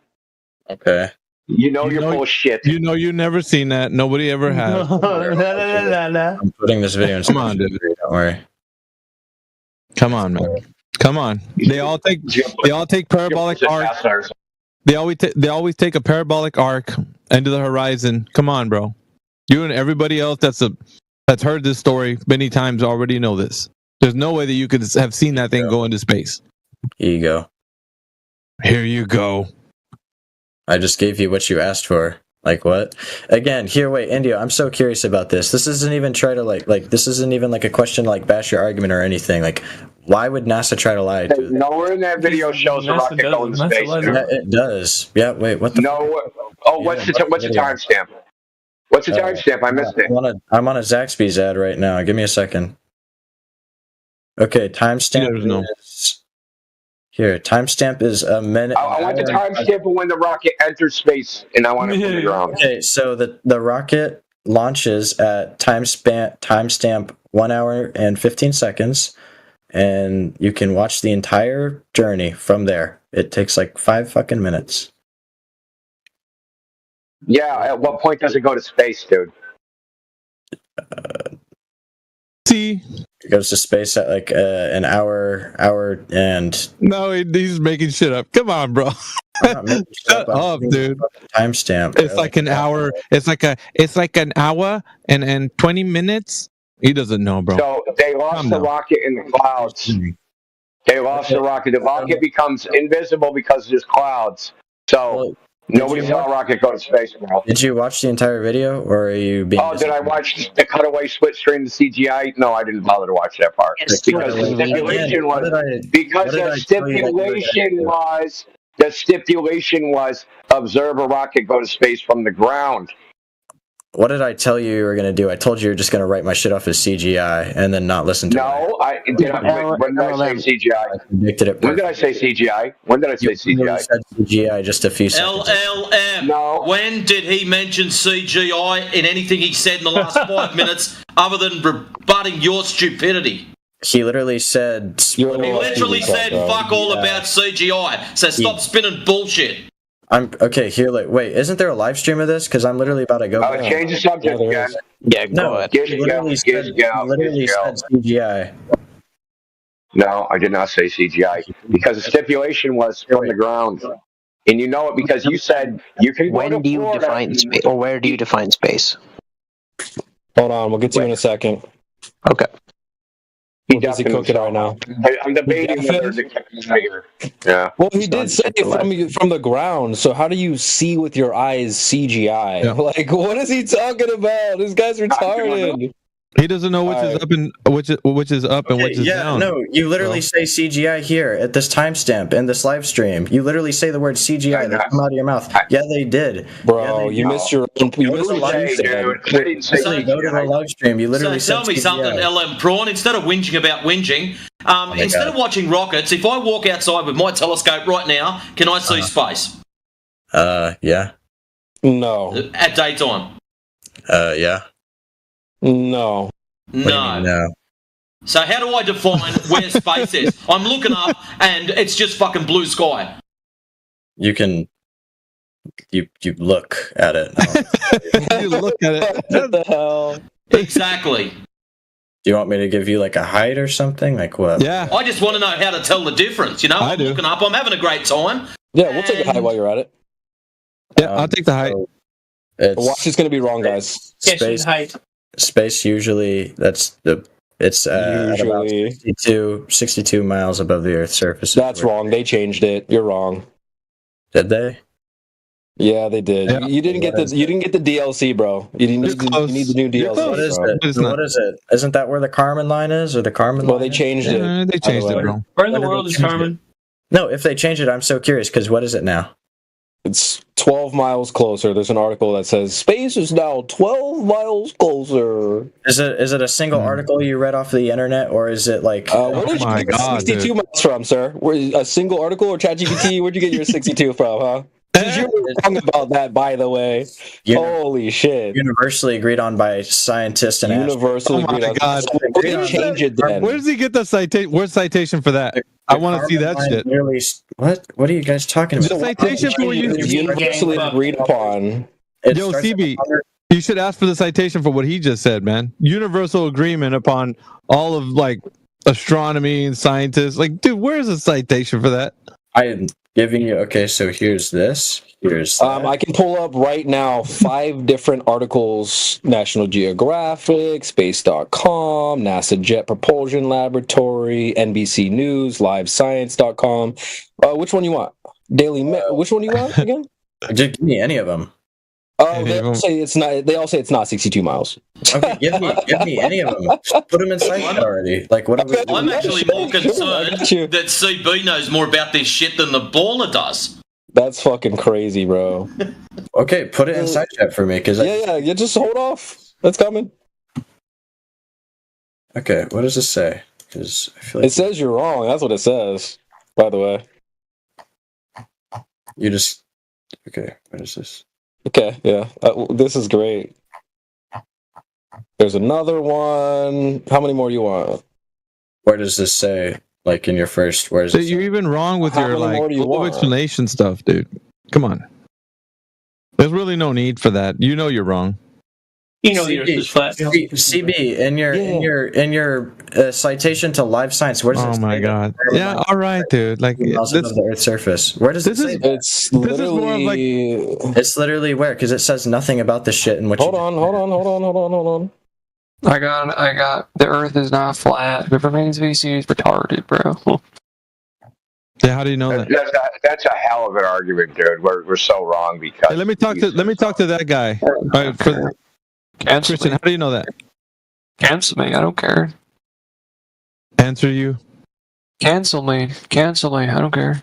Okay. You're bullshit. You know you never seen that. Nobody ever has. I'm putting this video in. Come on, dude. Don't worry. Come on, man. Come on. They all take parabolic arcs. They always take a parabolic arc into the horizon. Come on, bro. You and everybody else that's heard this story many times already know this. There's no way that you could have seen that thing go into space. Here you go. Here you go. I just gave you what you asked for. Like what? Again, wait, Indio, I'm so curious about this. This isn't even try to like this isn't even like a question to like bash your argument or anything. Like, why would NASA try to lie to Nowhere in that video shows a rocket going to space. Yeah, it does. Yeah, wait, what the Oh, what's the timestamp? What's the timestamp? I missed it. I'm on a Zaxby's ad right now. Give me a second. Okay, timestamp is here. Timestamp is a minute. I want the timestamp of when the rocket enters space, and I want it from the ground. Okay, so the rocket launches at timestamp 1 hour and 15 seconds, and you can watch the entire journey from there. It takes like 5 fucking minutes. Yeah, at what point does it go to space, dude? See? It goes to space at like an hour and... No, he's making shit up. Come on, bro. Shut up, dude. Timestamp. It's like an hour. It's like an hour and 20 minutes. He doesn't know, bro. So they lost the rocket in the clouds. They lost the rocket. The rocket becomes invisible because there's clouds. So nobody saw a rocket go to space, bro. Did you watch the entire video, or are you being... Oh, did I watch the cutaway split screen, the CGI? No, I didn't bother to watch that part. Because the stipulation was... The stipulation was observe a rocket go to space from the ground. What did I tell you were going to do? I told you were just going to write my shit off as CGI and then not listen to it. No, when did I say CGI? I predicted it. When did I say CGI? When did I say CGI? Said CGI just a few seconds. LLM. No. When did he mention CGI in anything he said in the last 5 minutes other than rebutting your stupidity? He literally said... He literally said fuck all about CGI. So stop spinning bullshit. Okay, here, wait, isn't there a live stream of this? Because I'm literally about to go... change the subject again. Yeah, go ahead. He literally said CGI. No, I did not say CGI. Because the stipulation was from the ground. And you know it because you said you can go When do you define space, or where do you define space? Hold on, we'll get to you in a second. Okay. We're busy cooking right now. I'm debating whether to keep the trigger. Yeah. Well, he did say from the ground. So how do you see with your eyes CGI? Yeah. Like, what is he talking about? This guy's retarded. He doesn't know which is up and which is up and which is down. No, you literally say CGI here at this timestamp in this live stream. You literally say the word CGI that come out of your mouth. Yeah, they did. Bro, you missed your live stream. Go to the live stream. You literally So tell me something, LM Prawn. Instead of whinging about whinging, instead of watching rockets, if I walk outside with my telescope right now, can I see space? Yeah. No. At daytime? Yeah. No. No. So how do I define where space is? I'm looking up and it's just fucking blue sky. You can... You look at it. You look at it. What the hell? Exactly. Do you want me to give you like a height or something? Like what? Yeah. I just want to know how to tell the difference. You know, I'm looking up, I'm having a great time. Yeah, we'll take a height while you're at it. Yeah, I'll take the height. Watch is going to be wrong, guys. Space usually it's at about 62 miles above the Earth's surface. That's wrong. They changed it. You're wrong. Did they? Yeah, they did. Yeah. You didn't get the DLC, bro. You need the new DLC. What is it? What is it? Isn't that where the Kármán line is, or the Kármán? Well, they changed it. They changed it, bro. Where in the world is Kármán? No, if they change it, I'm so curious. Because what is it now? It's 12 miles closer. There's an article that says space is now 12 miles closer. Is it a single article you read off the internet, or is it like? Where did you get 62 miles from, sir? A single article or ChatGPT? Where'd you get your 62 from, huh? Because you were wrong about that, by the way. Holy shit! Universally agreed on by scientists and universally agreed on. God. Change it then. Where does he get the citation? Where's citation for that? I want to see that shit. Really, what? What are you guys talking about? The citation for universally agreed upon. Yo, CB, you should ask for the citation for what he just said, man. Universal agreement upon all of like astronomy and scientists. Like, dude, where's the citation for that? I am giving you. Okay, so here's this. Here's that. I can pull up right now 5 different articles: National Geographic, Space.com, NASA Jet Propulsion Laboratory, NBC News, LiveScience.com. Which one you want? Which one you want again? Just give me any of them. They all say it's not. They all say it's not 62 miles. Okay, give me any of them. Just put them in sight already. Like what? I'm actually more concerned that CB knows more about this shit than the baller does. That's fucking crazy, bro. Okay, put it in side chat for me, because yeah, just hold off. That's coming. Okay, what does this say? Because I feel like It says you're wrong. That's what it says. By the way. you just. Okay, what is this? Okay, yeah. This is great. There's another one. How many more do you want? Where does this say? Like in your first, where is So it? you're even wrong with How your many like more do you full want? explanation stuff, dude. Come on. There's really no need for that. You know you're wrong. You know the Earth is flat. CB in your citation to Live Science. Where does Oh it my say god. Yeah, all right, dude. Like miles above the Earth's surface? Where does it say? It's this is more of like It's literally where, because it says nothing about this shit. And what? Hold on. I got. The Earth is not flat. The remaining species retarded, bro. Yeah, how do you know that? That's a hell of an argument, dude. We're so wrong because. Hey, let me talk to that guy. All right, Christian, how do you know that? Cancel me. I don't care. Answer you. Cancel me. I don't care.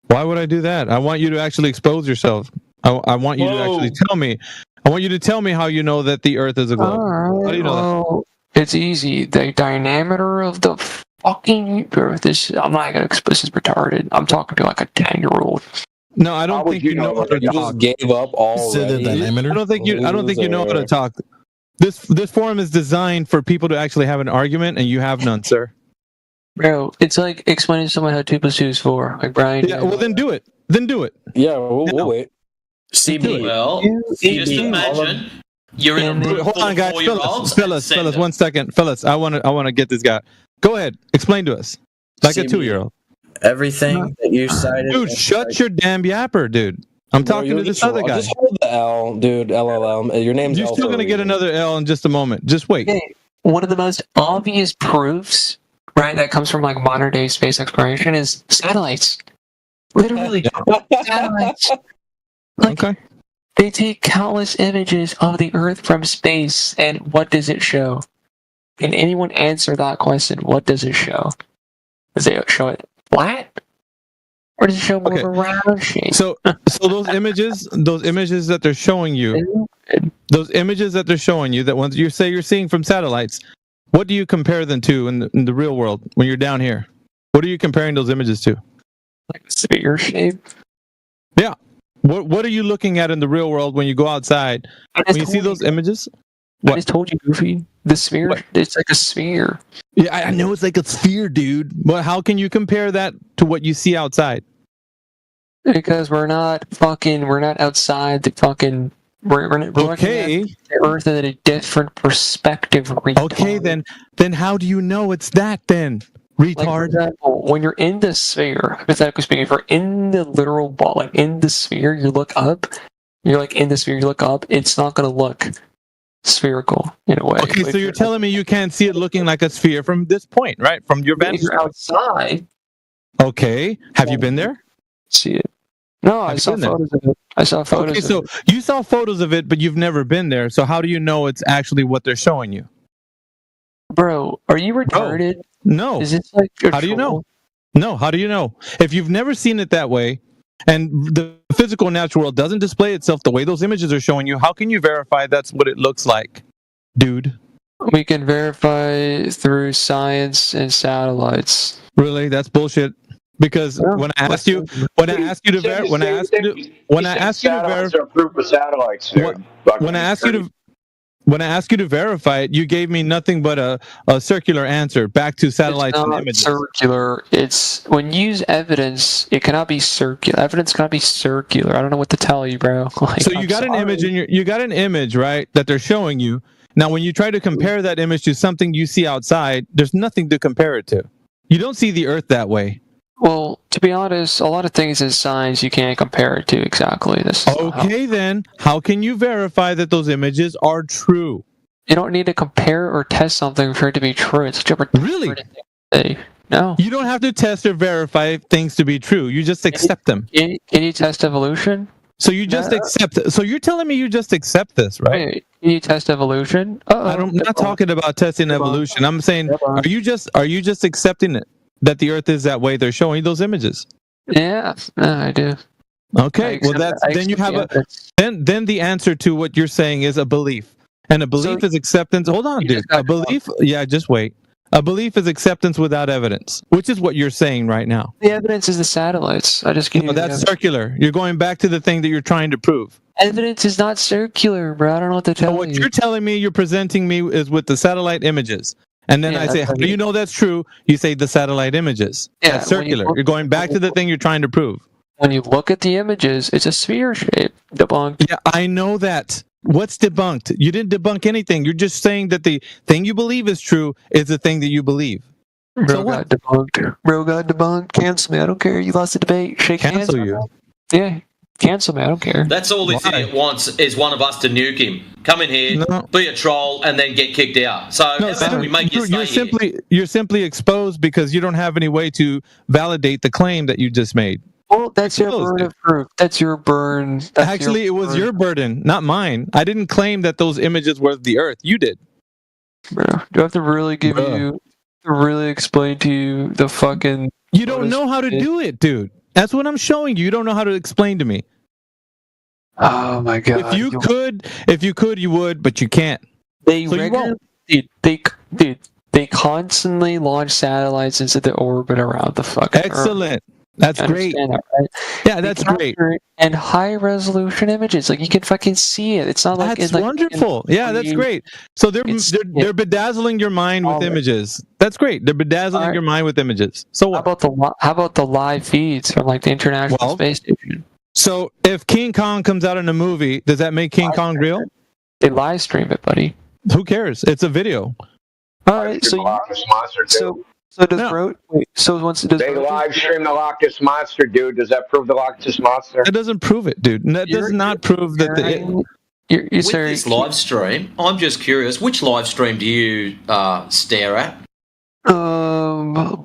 Why would I do that? I want you to actually expose yourself. I want you to actually tell me. I want you to tell me how you know that the Earth is a globe. How do you know that? It's easy. The diameter of the fucking Earth is. I'm not gonna express this retarded. I'm talking to like a 10-year-old. No, I don't think you know how to You talk. just gave up already. I don't think you know how to talk. This forum is designed for people to actually have an argument, and you have none, sir. Bro, it's like explaining to someone how 2 + 2 is 4. Like Brian. Yeah, well then do it. Then do it. Yeah, we'll wait. CB. Well, just imagine you're in a room Hold full on, of guys. 4-year-olds. Fellas, 1 second. Fellas, I want to get this guy. Go ahead. Explain to us. Like a 2-year-old. Everything that you cited. Dude, shut your damn yapper, dude. I'm talking to this other guy. Just hold the L, dude. LLM. Your name's You're L still for a going to get reason. another L in just a moment. Just wait. Okay, one of the most obvious proofs, right, that comes from like modern day space exploration is satellites. Literally, satellites. Like, okay. They take countless images of the Earth from space, and what does it show? Can anyone answer that question? What does it show? Does it show it flat? Or does it show more of a round shape? So those images that they're showing you, that ones you say you're seeing from satellites, what do you compare them to in the real world when you're down here? What are you comparing those images to? Like a sphere shape? Yeah. What are you looking at in the real world when you go outside? When you see those images? I just told you, Goofy. The sphere, it's like a sphere. Yeah, I know it's like a sphere, dude. But how can you compare that to what you see outside? Because we're not outside the fucking. We're looking at the Earth in a different perspective. Retard. Okay, then how do you know it's that then, retard? Like, for example, when you're in the sphere, hypothetically speaking, if you're in the literal ball, like in the sphere, you look up. You're like in the sphere, you look up. It's not gonna look spherical in a way. Okay, so you're telling me you can't see it looking like a sphere from this point, right? From your vantage point. If you're outside. Okay, have you been there? See it? No, I saw photos of it. I saw photos. Okay, so you saw photos of it, but you've never been there. So how do you know it's actually what they're showing you? Bro, are you retarded? No. Is this like how do you know? No, how do you know? If you've never seen it that way, and the physical natural world doesn't display itself the way those images are showing you, how can you verify that's what it looks like, dude? We can verify through science and satellites. Really? That's bullshit. Because when I asked you to verify it, you gave me nothing but a circular answer back to satellites and images. Circular. It's when you use evidence, it cannot be circular. Evidence cannot be circular. I don't know what to tell you, bro. Like, so you got an image you got an image, right, that they're showing you. Now, when you try to compare that image to something you see outside, there's nothing to compare it to. You don't see the Earth that way. Well, to be honest, a lot of things in science you can't compare it to exactly. Okay, then how can you verify that those images are true? You don't need to compare or test something for it to be true. It's such a really thing to say. No. You don't have to test or verify things to be true. You just accept them. Can you test evolution? So you just accept it. So you're telling me you just accept this, right? Wait, can you test evolution? I'm not talking about testing evolution. I'm saying, are you just accepting it that the Earth is that way? They're showing you those images. Yeah, I do. Okay, well then you have then the answer to what you're saying is a belief. And a belief is acceptance. Hold on, dude. A belief, just wait. A belief is acceptance without evidence, which is what you're saying right now. The evidence is the satellites. I just gave you the that's evidence. circular. You're going back to the thing that you're trying to prove. Evidence is not circular, bro. I don't know what to tell you. What you're telling me, you're presenting me is with the satellite images. And then I say, how do you know that's true? You say the satellite images. Yeah, that's circular. You're going back to the thing you're trying to prove. When you look at the images, it's a sphere shape. Debunked. Yeah, I know that. What's debunked? You didn't debunk anything. You're just saying that the thing you believe is true is the thing that you believe. Bro got debunked. Bro got debunked. Cancel me. I don't care. You lost the debate. Shake hands. Cancel you. Yeah. Cancel me. I don't care. That's all this idiot wants is one of us to nuke him. Come in here, be a troll, and then get kicked out. So how about we make you stay here? You're simply exposed because you don't have any way to validate the claim that you just made. Well, that's your burden of proof. That's your burden. Actually, it was your burden, not mine. I didn't claim that those images were the Earth. You did. Bro, do I have to really give you, to really explain to you the fucking... You don't know how to do it, dude. That's what I'm showing you. You don't know how to explain to me. Oh my god. If you could, you would, but you can't. They so you won't. They constantly launch satellites into the orbit around the fucking Excellent. Earth. That's great. That, right? Yeah, that's great. And high resolution images, like you can fucking see it. It's not like that's wonderful. Yeah, that's great. So they're bedazzling your mind with images. That's great. They're bedazzling your mind with images. So what? How about the live feeds from like the International Space Station? So if King Kong comes out in a movie, does that make King Kong real? They live stream it, buddy. Who cares? It's a video. All right, so does Bro? Wait, so once it does they live stream the Loch Ness Monster, dude. Does that prove the Loch Ness Monster? That doesn't prove it, dude. That does not prove that With this live stream, I'm just curious. Which live stream do you stare at?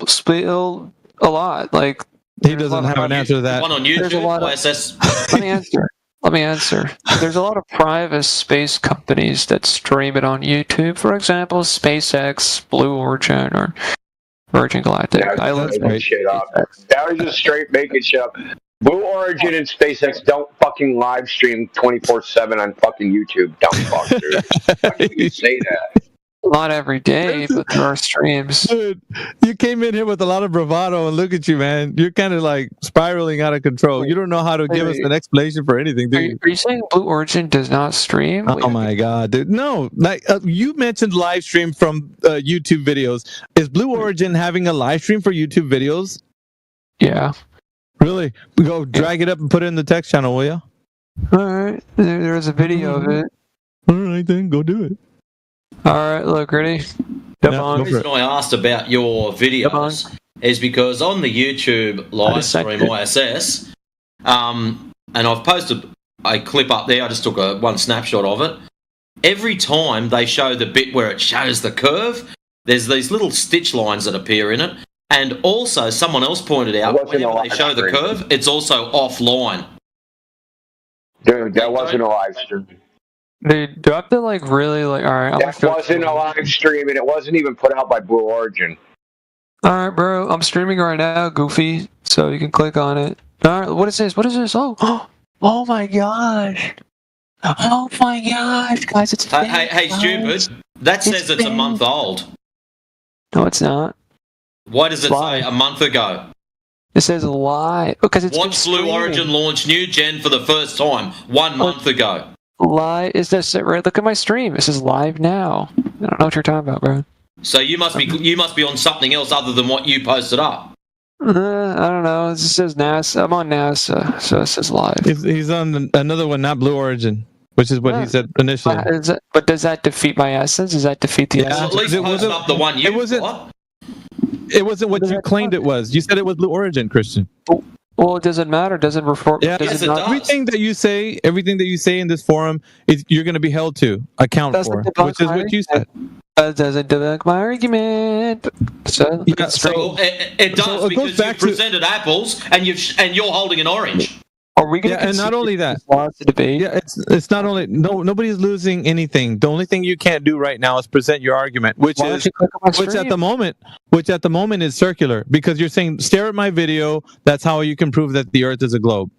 Spill a lot. Like he doesn't have an answer to that. One on YouTube. ISS. Let me answer. There's a lot of private space companies that stream it on YouTube. For example, SpaceX, Blue Origin, or Virgin Galactic. Yeah, I love that shit up. That was just straight making shit up. Blue Origin and SpaceX don't fucking live stream 24/7 on fucking YouTube. Dumb fuck, dude. How can you say that? Not every day, but there are streams. Dude, you came in here with a lot of bravado, and look at you, man. You're kind of like spiraling out of control. You don't know how to give us an explanation for anything, do you? Are you saying Blue Origin does not stream? Oh my god, dude! No, like you mentioned live stream from YouTube videos. Is Blue Origin having a live stream for YouTube videos? Yeah. Really? Go drag it up and put it in the text channel, will you? All right. There's a video of it. All right, then go do it. All right, look, ready? The reason I asked about your videos is because on the YouTube live stream ISS, and I've posted a clip up there. I just took one snapshot of it. Every time they show the bit where it shows the curve, there's these little stitch lines that appear in it. And also, someone else pointed out, whenever they show the curve, it's also offline. Dude, that wasn't a live stream. Dude, do I have to like really like? All right, that wasn't a live stream, and it wasn't even put out by Blue Origin. All right, bro, I'm streaming right now, Goofy. So you can click on it. All right, what is this? What is this? Oh my gosh! Oh my gosh, guys, it's hey, stupid! That says it's a month old. No, it's not. Why does it say a month ago? It says live because it's Watch Blue Origin launch new gen for the first time 1 month ago. Live is this right? Look at my stream. This is live now. I don't know what you're talking about, bro. So you must be on something else other than what you posted up. I don't know. It just says NASA. I'm on NASA, so it says live. He's on another one, not Blue Origin, which is what he said initially. But does that defeat my essence? Does that defeat the essence? Well, at least post up the one you It wasn't what you claimed it was. You said it was Blue Origin, Christian. Well, it doesn't matter. Does it refer? Yeah, does it not? Everything that you say in this forum, you're going to be held to account for, which is what you said. Doesn't debunk my argument. So it does because you presented apples and you're holding an orange. Are we going to? And not only that. Debate? Yeah, it's not only nobody's losing anything. The only thing you can't do right now is present your argument, which at the moment is circular because you're saying stare at my video. That's how you can prove that the Earth is a globe.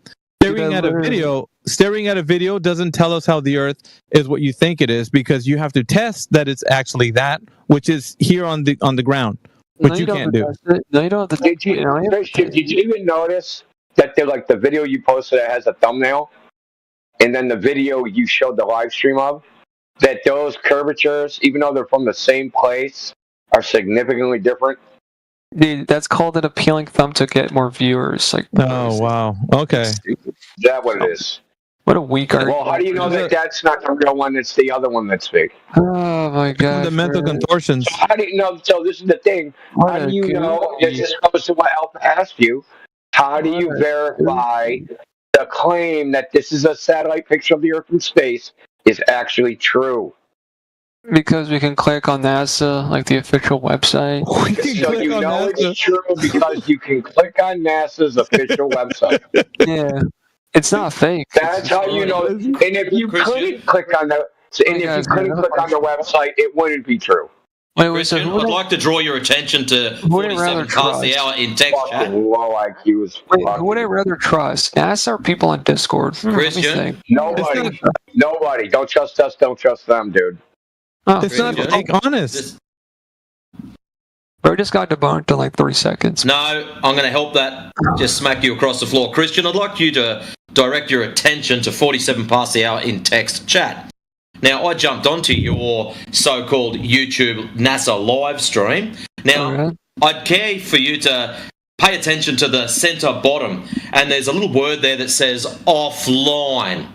staring at a video doesn't tell us how the Earth is what you think it is, because you have to test that it's actually that, which is here on the ground, which you can't do. No, you don't have to. Did you even notice that the video you posted that has a thumbnail, and then the video you showed the live stream of, that those curvatures, even though they're from the same place, are significantly different? Dude, that's called an appealing thumb to get more viewers. Like, oh wow, okay. Is that what it is? What a weak argument. Well, how do you know that that's not the real one? It's the other one that's fake. Oh my god. The mental contortions. So how do you know? So this is the thing. How do you know? This is close to what Alpha asked you. How do you verify the claim that this is a satellite picture of the Earth from space is actually true? Because we can click on NASA, like the official website. So you know it's true because you can click on NASA's official website. Yeah, it's not fake. That's how you know. And if you couldn't click on the, website, it wouldn't be true. Wait, Christian, I'd like to draw your attention to 47 past the hour in text chat. Low IQs. Wait, who would I rather trust? NASA or people on Discord? Christian? Nobody. Don't trust us. Don't trust them, dude. Oh, it's not fake, honest. Bro just got debunked in like 3 seconds. No, I'm going to help that. Just smack you across the floor. Christian, I'd like you to direct your attention to 47 past the hour in text chat. Now, I jumped onto your so-called YouTube NASA live stream. Now, I'd care for you to pay attention to the center bottom, and there's a little word there that says offline.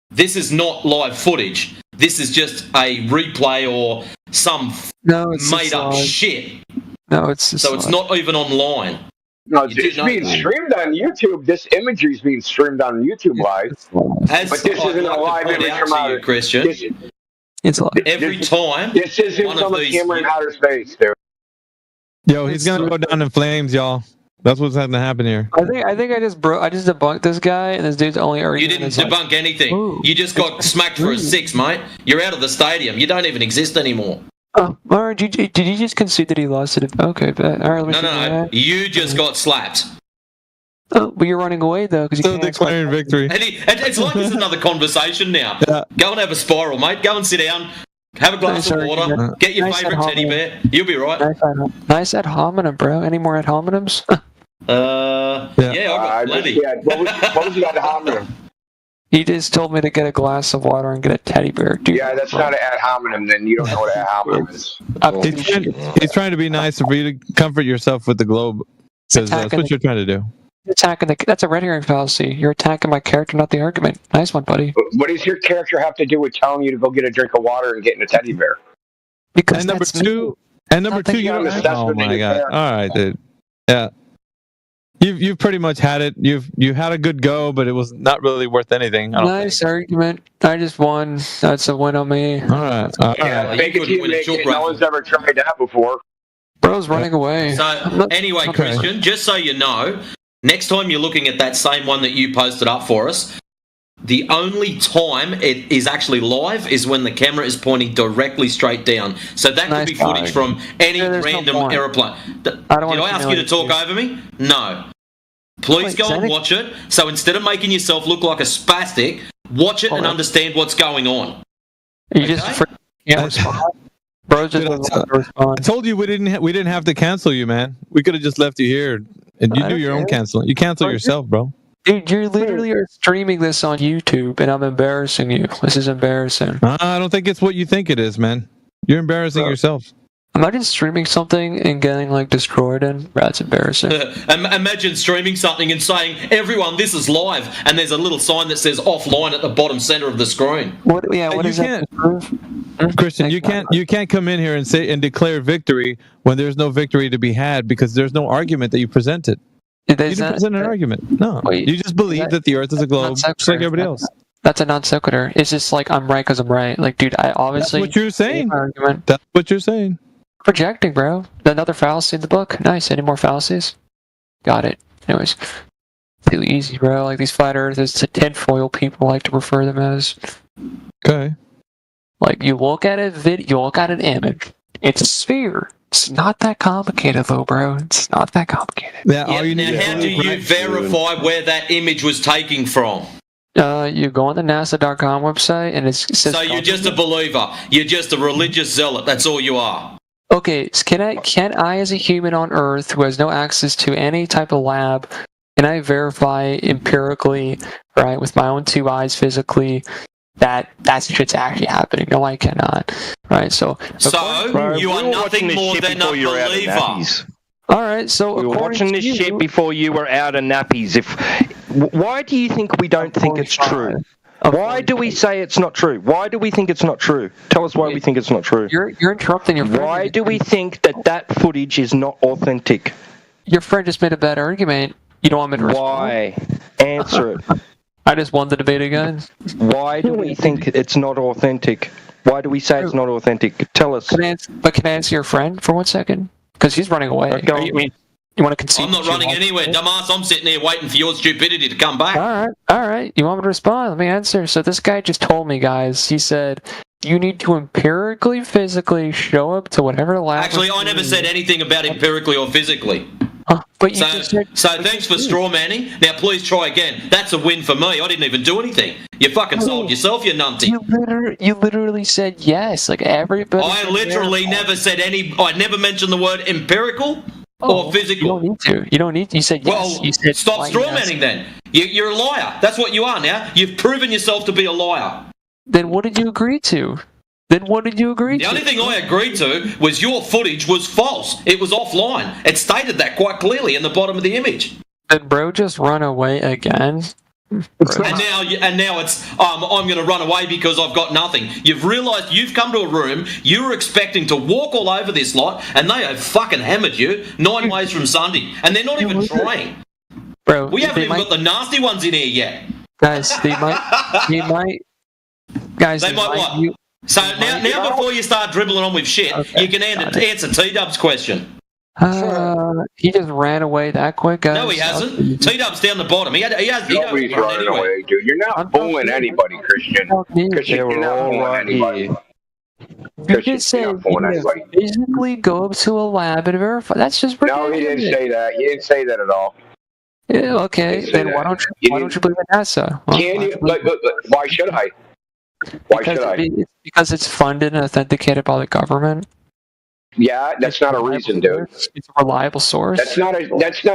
This is not live footage. This is just a replay or some made-up shit. No, it's so it's not even online. No, it's being streamed on YouTube. This imagery is being streamed on YouTube live. But this isn't a live image from outer Christian. It's live. Every time. This isn't from a camera in outer space, dude. Yo, he's gonna go down in flames, y'all. That's what's going to happen here. I think I just debunked this guy, and this dude's only arguing. You didn't debunk anything. Ooh. You just got smacked for a 6, mate. You're out of the stadium. You don't even exist anymore. Oh, all right. Did you just concede that he lost it? Okay, but all right. No. You just got slapped. Oh, but you're running away though, because you can't declaring victory. And it's like it's another conversation now. Yeah. Go and have a spiral, mate. Go and sit down. Have a glass of water. Get your favourite teddy bear. You'll be right. Nice ad hominem, bro. Any more ad hominems? Yeah, I got plenty. What was the ad hominem? He just told me to get a glass of water and get a teddy bear. Dude. Yeah, that's not an ad hominem. Then you don't know what an ad hominem is. He's trying to be nice for you to comfort yourself with the globe, because that's what you're trying to do. That's a red herring fallacy. You're attacking my character, not the argument. Nice one, buddy. What does your character have to do with telling you to go get a drink of water and getting a teddy bear? Because number two, you don't. Oh my god! All right, dude. Yeah. You've pretty much had it. You had a good go, but it was not really worth anything. Nice argument. I just won. That's a win on me. All right. No one's ever tried that before. Bro's running away. So anyway, Christian, just so you know, next time you're looking at that same one that you posted up for us, the only time it is actually live is when the camera is pointing directly straight down. So that could be footage from any random aeroplane. Did I ask you to talk over me? No. Please go and watch it. So instead of making yourself look like a spastic, watch it and understand what's going on. You just Bro, just I told you we didn't have to cancel you, man. We could have just left you here, and you do your own canceling. You cancel yourself, bro. Dude, you literally are streaming this on YouTube, and I'm embarrassing you. This is embarrassing. I don't think it's what you think it is, man. You're embarrassing yourself. Imagine streaming something and getting destroyed, and that's embarrassing. Imagine streaming something and saying, "Everyone, this is live," and there's a little sign that says "offline" at the bottom center of the screen. What is that? Christian, you can't come in here and say and declare victory when there's no victory to be had, because there's no argument that you presented. You didn't present an argument. No, you just believe that the Earth is a globe, just like everybody else. That's a non sequitur. It's just I'm right because I'm right. Dude, I obviously. That's what you're saying. That's what you're saying. Projecting, bro. Another fallacy in the book. Nice. Any more fallacies? Got it. Anyways, too easy, bro. These flat earthers, to tinfoil people like to refer them as. Okay. You look at you look at an image. It's a sphere. It's not that complicated, though, bro. It's not that complicated. Now, how do you verify where that image was taken from? You go on the NASA.com website, and it says. So you're just a believer. You're just a religious zealot. That's all you are. Okay, so can I, as a human on Earth who has no access to any type of lab, can I verify empirically, right, with my own two eyes, physically, that shit's actually happening? No, I cannot. Right, so you are nothing more than a believer. All right, so we were watching this shit before you were out of nappies. Why do you think we don't think it's true? Why do we say it's not true? Why do we think it's not true? Tell us why we think it's not true. You're interrupting your friend. Why do we think that footage is not authentic? Your friend just made a bad argument. You don't want me to respond? Why? Answer it. I just won the debate again. Why do we think it's not authentic? Why do we say it's not authentic? Tell us. Can I answer your friend for 1 second? Because he's running away. You want to concede? I'm not running anywhere, dumbass. I'm sitting here waiting for your stupidity to come back. All right. You want me to respond? Let me answer. So this guy just told me, guys. He said you need to empirically, physically show up to whatever lab. Actually, I never said anything about empirically or physically. But you so thanks for straw manning. Now please try again. That's a win for me. I didn't even do anything. You fucking sold yourself, you numpty. You literally said yes. Like everybody. I literally never said any. I never mentioned the word empirical or physical. You don't need to. You said yes. Well, you said stop straw manning then. You're a liar. That's what you are now. You've proven yourself to be a liar. Then what did you agree to? The only thing I agreed to was your footage was false. It was offline. It stated that quite clearly in the bottom of the image. Did bro just run away again? And now it's I'm going to run away because I've got nothing. You've realised you've come to a room. You were expecting to walk all over this lot, and they have fucking hammered you 9 ways from Sunday, and they're not even trying. Bro, we haven't even got the nasty ones in here yet. Guys, they might. Guys, they might what? So now before you start dribbling on with shit, you can answer T-Dub's question. He just ran away that quick, guys. No, he hasn't. T-Dub's down the bottom. Nobody's running away, dude. You're not fooling anybody, Christian. Christian, you're not fooling anybody. You just said physically go up to a lab and verify. That's just ridiculous. No, he didn't say that. He didn't say that at all. Yeah, okay, then why don't you believe in NASA? Can you? Why should I? Why should I? Because it's funded and authenticated by the government. Yeah, that's not a reason, dude. It's a reliable source. That's not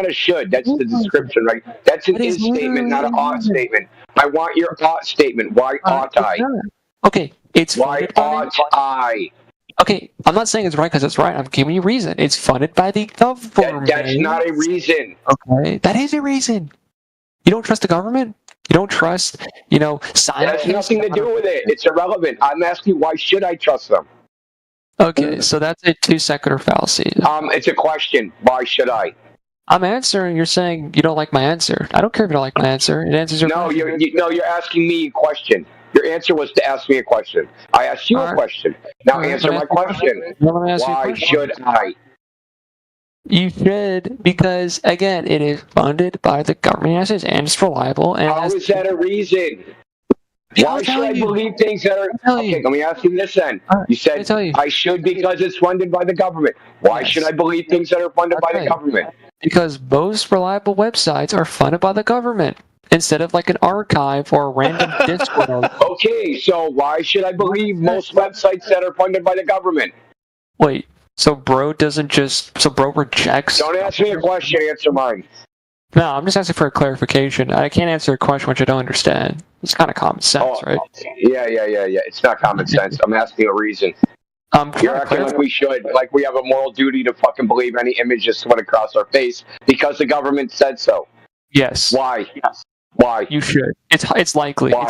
a should. That's the description, right? That's an is statement, not an ought statement. I want your ought statement. Why ought I? Okay, it's why ought I? Okay, I'm not saying it's right because it's right. I'm giving you a reason. It's funded by the government. That's not a reason. Okay, that is a reason. You don't trust the government? You don't trust, scientists? That has nothing to do with it. It's irrelevant. I'm asking why should I trust them? Okay, so that's a two secular fallacy. It's a question. Why should I? I'm answering. You're saying you don't like my answer. I don't care if you don't like my answer. It answers your question. You're asking me a question. Your answer was to ask me a question. I asked you a question. Now answer my question. Why should I? You should, because again, it is funded by the government and it's reliable. And how is that a reason? Why should I believe things that are... Okay, let me ask you this then. You said I should because it's funded by the government. Why should I believe things that are funded by the government? Because most reliable websites are funded by the government instead of like an archive or a random Discord. Okay, so why should I believe most websites that are funded by the government? Wait, so bro rejects... Don't ask me a question, answer mine. No, I'm just asking for a clarification. I can't answer a question which I don't understand. It's kind of common sense, right? Yeah. It's not common sense. I'm asking a reason. You're acting like we should, like we have a moral duty to fucking believe any image just went across our face because the government said so. Yes. Why? Why? You should. It's likely. Why?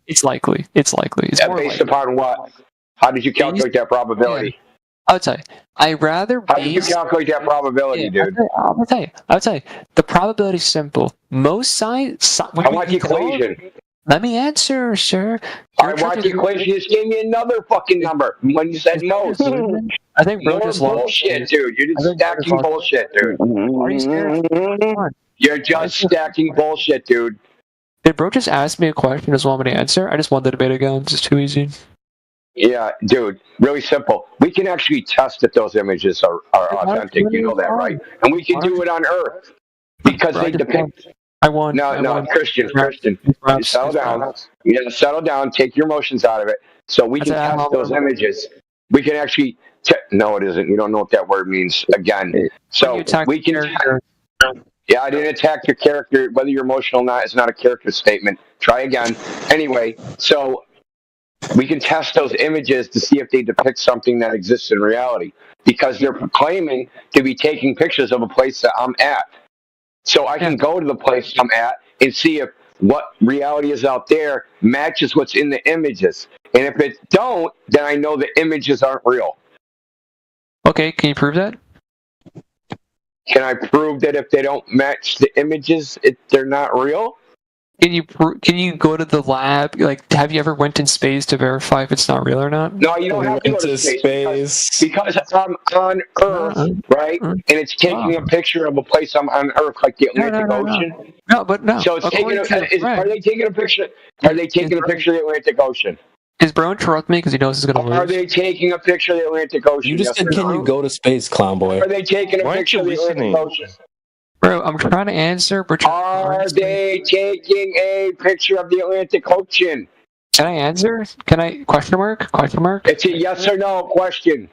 It's likely. It's based upon what? How did you calculate that probability? Yeah. I'll tell you. How did you calculate that probability, dude? I'll tell you. The probability is simple. Most science... I want the equation. Let me answer, sir. I want the equation. You just gave me another fucking number when you said most. I think bro just bullshit, dude. You're just stacking bullshit, dude. Are you scared? You're just stacking bullshit, dude. Did bro just ask me a question? Just want me to answer? I just won the debate again. It's just too easy. Yeah, dude, really simple. We can actually test that those images are authentic. You know that, right? And we can do it on Earth because they depict. I won. No, Christian, you settle down. You gotta settle down. Take your emotions out of it. So we can test those images. We can actually. No, it isn't. You don't know what that word means. Again, so we can. Yeah, I didn't attack your character. Whether you're emotional or not is not a character statement. Try again. Anyway, so we can test those images to see if they depict something that exists in reality, because they're claiming to be taking pictures of a place that I'm at. So I can go to the place I'm at and see if what reality is out there matches what's in the images. And if it don't, then I know the images aren't real. Okay, can you prove that? Can I prove that if they don't match the images, they're not real? Can you go to the lab? Like, have you ever went in space to verify if it's not real or not? No, you don't have to go to space. Because I'm on Earth, right? And it's taking a picture of a place I'm on Earth, like the Atlantic Ocean. No. So it's taking are they taking a picture? Are they taking a picture of the Atlantic Ocean? Is bro interrupt me because he knows he's gonna lose? Are they taking a picture of the Atlantic Ocean? You just said, can you go to space, clown boy? Are they taking a picture of the Atlantic Ocean? Bro, I'm trying to answer, but are they taking a picture of the Atlantic Ocean? Can I answer? Can I? Question mark? It's a yes or no question.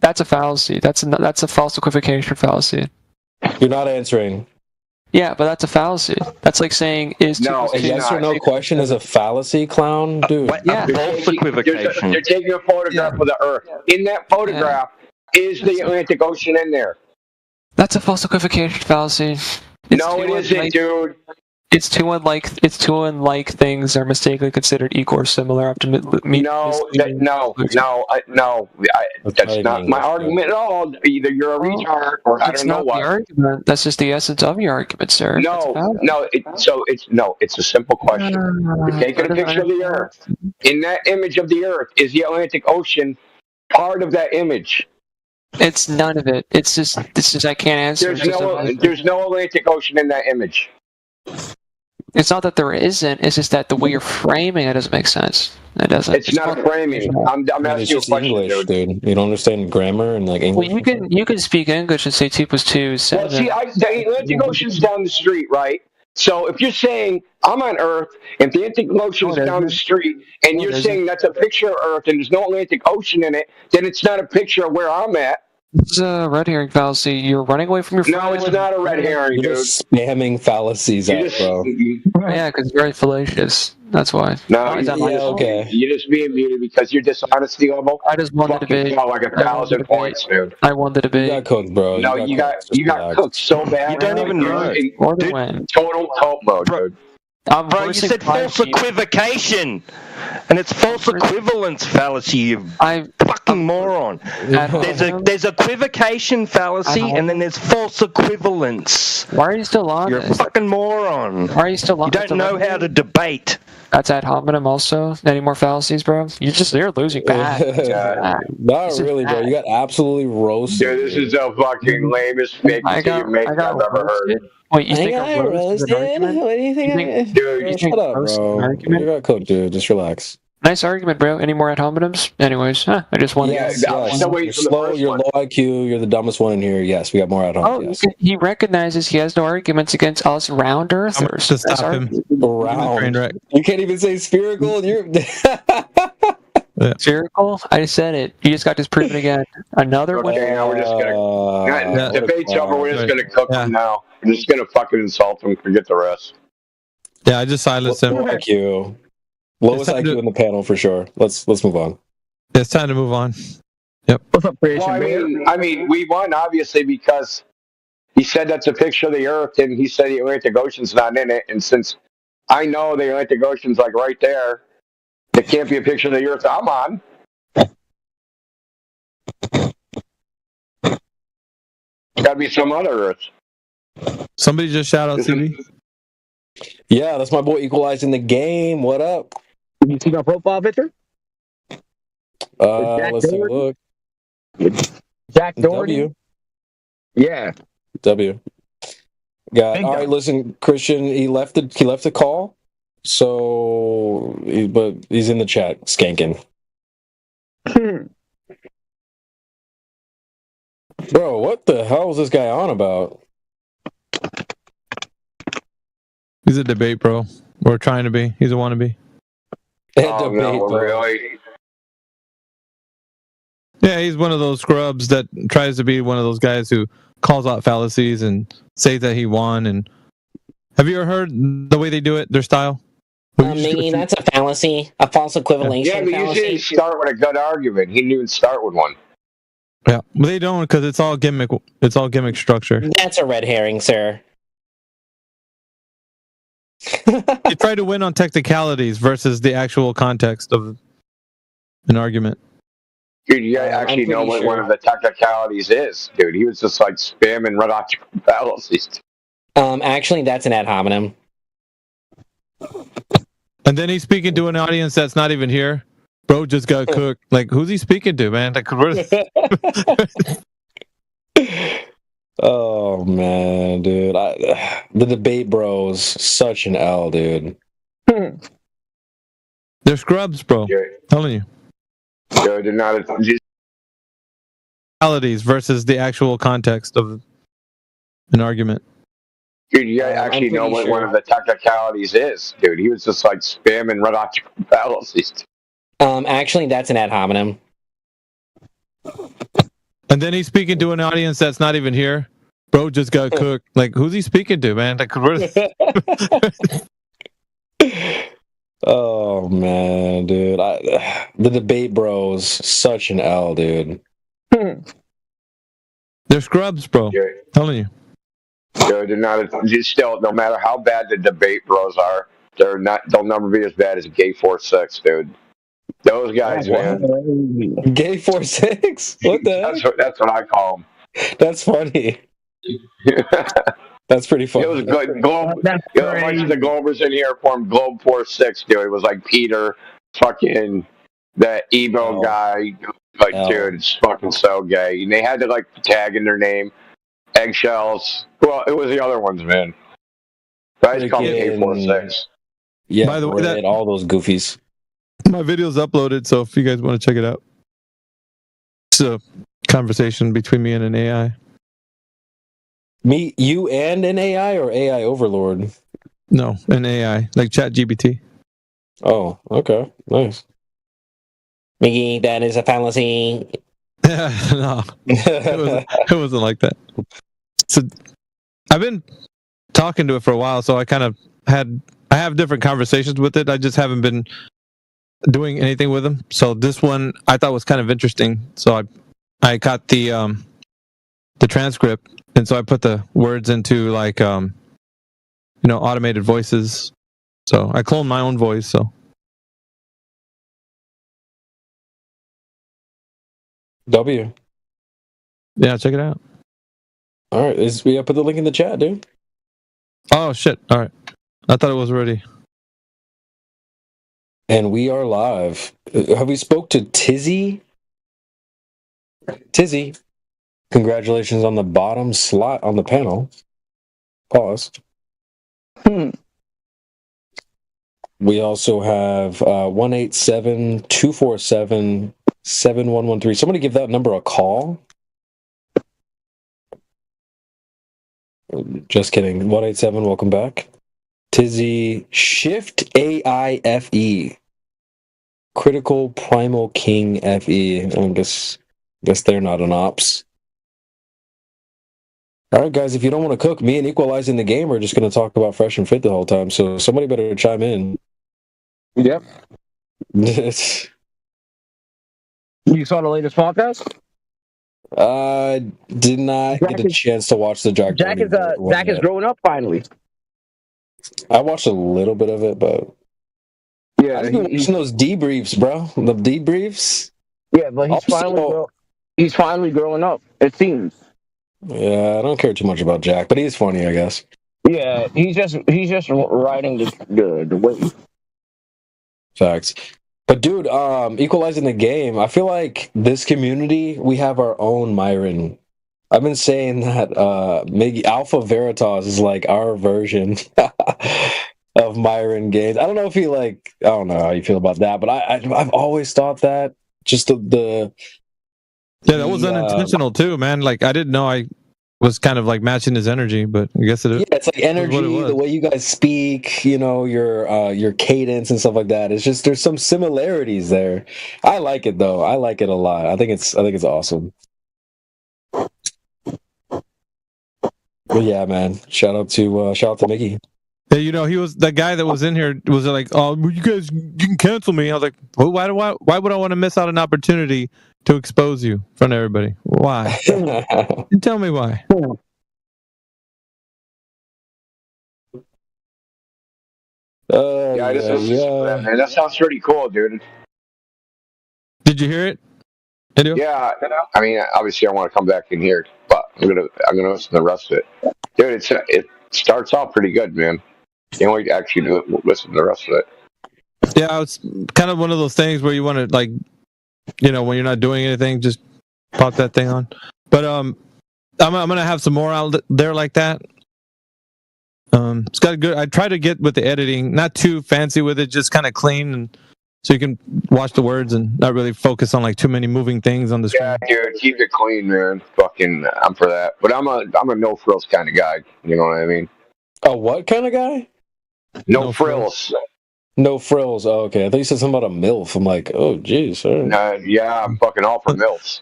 That's a fallacy. That's a false equivocation fallacy. You're not answering. Yeah, but that's a fallacy. That's like saying is a yes or no question is a fallacy, clown, dude. Yeah, false equivocation. They're taking a photograph of the Earth. In that photograph, is the Atlantic Ocean in there? That's a false equivocation fallacy. No, it isn't, dude. It's two unlike things are mistakenly considered equal or similar. No. That's not my argument at all. Either you're a retard or I don't know what. The argument. That's just the essence of your argument, sir. It's a simple question. You're taking a picture of the Earth. In that image of the Earth, is the Atlantic Ocean part of that image? It's none of it. It's just I can't answer. There's no Atlantic Ocean in that image. It's not that there isn't. It's just that the way you're framing it doesn't make sense. It doesn't. It's not framing. I'm asking you a question, English, dude. You don't understand grammar and like English. Well, you can speak English and say 2 + 2 is 7. Well, see, the Atlantic Ocean's down the street, right? So if you're saying I'm on Earth and the Atlantic Ocean is down the street, and you're saying that's a picture of Earth and there's no Atlantic Ocean in it, then it's not a picture of where I'm at. It's a red herring fallacy. You're running away from your. No, it's not a red herring, dude. You're just spamming fallacies out, bro. Yeah, because you're very fallacious. That's why. No, okay. You're just being muted because your dishonesty level. I just won the debate. Like 1,000 points, dude. I won the debate. You got cooked, bro. No, you got cooked so bad. You don't even know. Total cult mode, dude. Bro, you said false equivocation, and it's false equivalence fallacy. You fucking moron. There's equivocation fallacy, and then there's false equivalence. Why are you still on? You're a fucking moron. Why are you still on? You don't know how to debate. That's ad hominem. Also, any more fallacies, bro? You're losing bad. Not really, bro. You got absolutely roasted. Dude, this is the fucking lamest fake I've ever heard. Wait, you think I'm roasted? What do you think? Dude, shut up, bro. You got cooked, dude. Just relax. Nice argument, bro. Any more ad hominems? Anyways, I just wanted to... You're slow, you're low IQ, you're the dumbest one in here. Yes, we got more ad hominems. Oh, he recognizes he has no arguments against us round earthers. To stop him. Round. You can't even say spherical, and you're... Spherical? I said it. You just got disproven again. Another one? Okay, now we're just gonna... Debate's over, we're just gonna cook him now. We're just gonna fucking insult him, forget the rest. Yeah, I just silenced him. Thank you. Lowest IQ in the panel for sure. Let's move on. It's time to move on. Yep. What's up, Well, I mean, we won obviously because he said that's a picture of the Earth, and he said the Atlantic Ocean's not in it. And since I know the Atlantic Ocean's like right there, it can't be a picture of the Earth I'm on. Got to be some other Earth. Somebody just shout out CB. Yeah, that's my boy equalizing the game. What up? Did you see my profile picture? Let's take a look. Jack Doherty. W. Yeah. W. All right, listen, Christian. He left the call. So, but he's in the chat skanking. Bro, what the hell is this guy on about? He's a debate bro. Or trying to be. He's a wannabe. Oh, no, really? Yeah, he's one of those scrubs that tries to be one of those guys who calls out fallacies and says that he won. And have you ever heard the way they do it, their style? Miggy, that's a fallacy, a false equivalation. Yeah, but fallacy. you didn't start with a good argument. He didn't even start with one. Yeah, but they don't because it's all gimmick. It's all gimmick structure. That's a red herring, sir. You try to win on technicalities versus the actual context of an argument. Dude, you actually know what one of the technicalities is, dude. He was just like spamming right off your fallacies. Actually, that's an ad hominem. And then he's speaking to an audience that's not even here. Bro just got cooked. Like, who's he speaking to, man? Like, oh man, dude! The debate bros, such an L, dude. They're scrubs, bro. Yeah. Telling you. Dude, they're not. Realities versus the actual context of an argument. Dude, you actually know what one of the technicalities is, dude. He was just like spamming right off your fallacies. Actually, that's an ad hominem. And then he's speaking to an audience that's not even here. Bro just got cooked. Like, who's he speaking to, man? Like, oh man, dude! The debate bros, such an L, dude. They're scrubs, bro. Yeah. Telling you. Dude, they're not. Still, no matter how bad the debate bros are, they're not. They'll never be as bad as Gay 4-6, dude. Those guys, man. Gay 4-6? What the heck? That's what I call them. That's funny. That's pretty funny. It was good. Globe. A bunch of the Globers in here formed Globe 4-6, dude. It was like Peter, fucking that Evo guy. Like, dude, it's fucking so gay. And they had to like tag in their name. Eggshells. Well, it was the other ones, man. Guys called me Gay 4-6. Yeah, by the way, all those goofies. My video's uploaded, so if you guys want to check it out. It's a conversation between me and an AI. Me, you, and an AI, or AI overlord? No, an AI, like ChatGPT. Oh, okay, nice. Miggy, that is a fallacy. No, it wasn't like that. So I've been talking to it for a while, so I have different conversations with it. I just haven't been doing anything with them. So this one I thought was kind of interesting. So I got the transcript, and so I put the words into like automated voices. So I cloned my own voice. So W. Yeah, check it out. All right, we put the link in the chat, dude. Oh shit! All right, I thought it was ready. And we are live. Have we spoke to Tizzy? Tizzy, congratulations on the bottom slot on the panel. Pause. We also have 187-247-7113. Somebody give that number a call. Just kidding. 187, welcome back. Tizzy, Shift AIFE. Critical Primal King FE. I guess they're not an ops. Alright guys, if you don't want to cook, me and Equalizing the Game are just going to talk about Fresh and Fit the whole time, so somebody better chime in. Yep. You saw the latest podcast? Did not get a chance to watch the Jack. Jack is growing up finally. I watched a little bit of it, but yeah, I've been watching those debriefs, bro. The debriefs. Yeah, but he's finally growing up. It seems. Yeah, I don't care too much about Jack, but he's funny, I guess. Yeah, he's just riding the wave. Facts. But dude, Equalizing the Game, I feel like this community, we have our own Myron. I've been saying that maybe Alpha Veritas is like our version of Myron Gaines. I don't know if I don't know how you feel about that, but I've always thought that just the Yeah, that was unintentional too, man. Like I didn't know I was kind of like matching his energy, but I guess it is. Yeah, it's like energy, the way you guys speak, your cadence and stuff like that. It's just there's some similarities there. I like it though. I like it a lot. I think it's awesome. But yeah, man. Shout out to Mickey. Yeah, he was that guy that was in here was like, "Oh, you can cancel me." I was like, well, why would I want to miss out an opportunity to expose you in front of everybody? Why? Tell me why. Yeah, I just listened to that, man. That sounds pretty cool, dude. Did you hear it? Yeah, I mean, obviously, I want to come back in here, but I'm gonna listen to the rest of it, dude. It starts off pretty good, man. Can't wait to actually listen to the rest of it. Yeah, it's kind of one of those things where you want to like, when you're not doing anything, just pop that thing on. But I'm gonna have some more out there like that. It's got a good. I try to get with the editing, not too fancy with it, just kind of clean, and so you can watch the words and not really focus on like too many moving things on the screen. Yeah, dude, keep it clean, man. Fucking, I'm for that. But I'm a no frills kind of guy. You know what I mean? A what kind of guy? No frills. No frills. Oh, okay. I thought you said something about a MILF. I'm like, oh, geez. Right. Yeah, I'm fucking all for MILFs.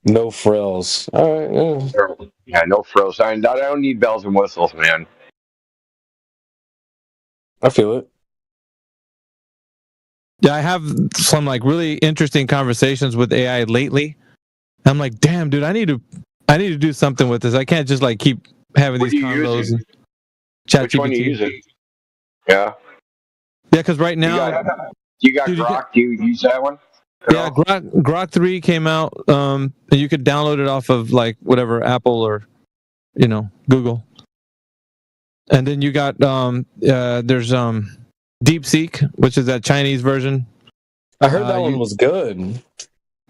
No frills. All right. Yeah, no frills. I don't need bells and whistles, man. I feel it. Yeah, I have some like really interesting conversations with AI lately. I'm like, damn, dude, I need to do something with this. I can't just like keep having these combos. Which one are you using? Yeah. Yeah, because right now you got Grok. Do you use that one? Yeah, Grok 3 came out. And you could download it off of like whatever Apple or Google. And then you got there's DeepSeek, which is that Chinese version. I heard that one was good.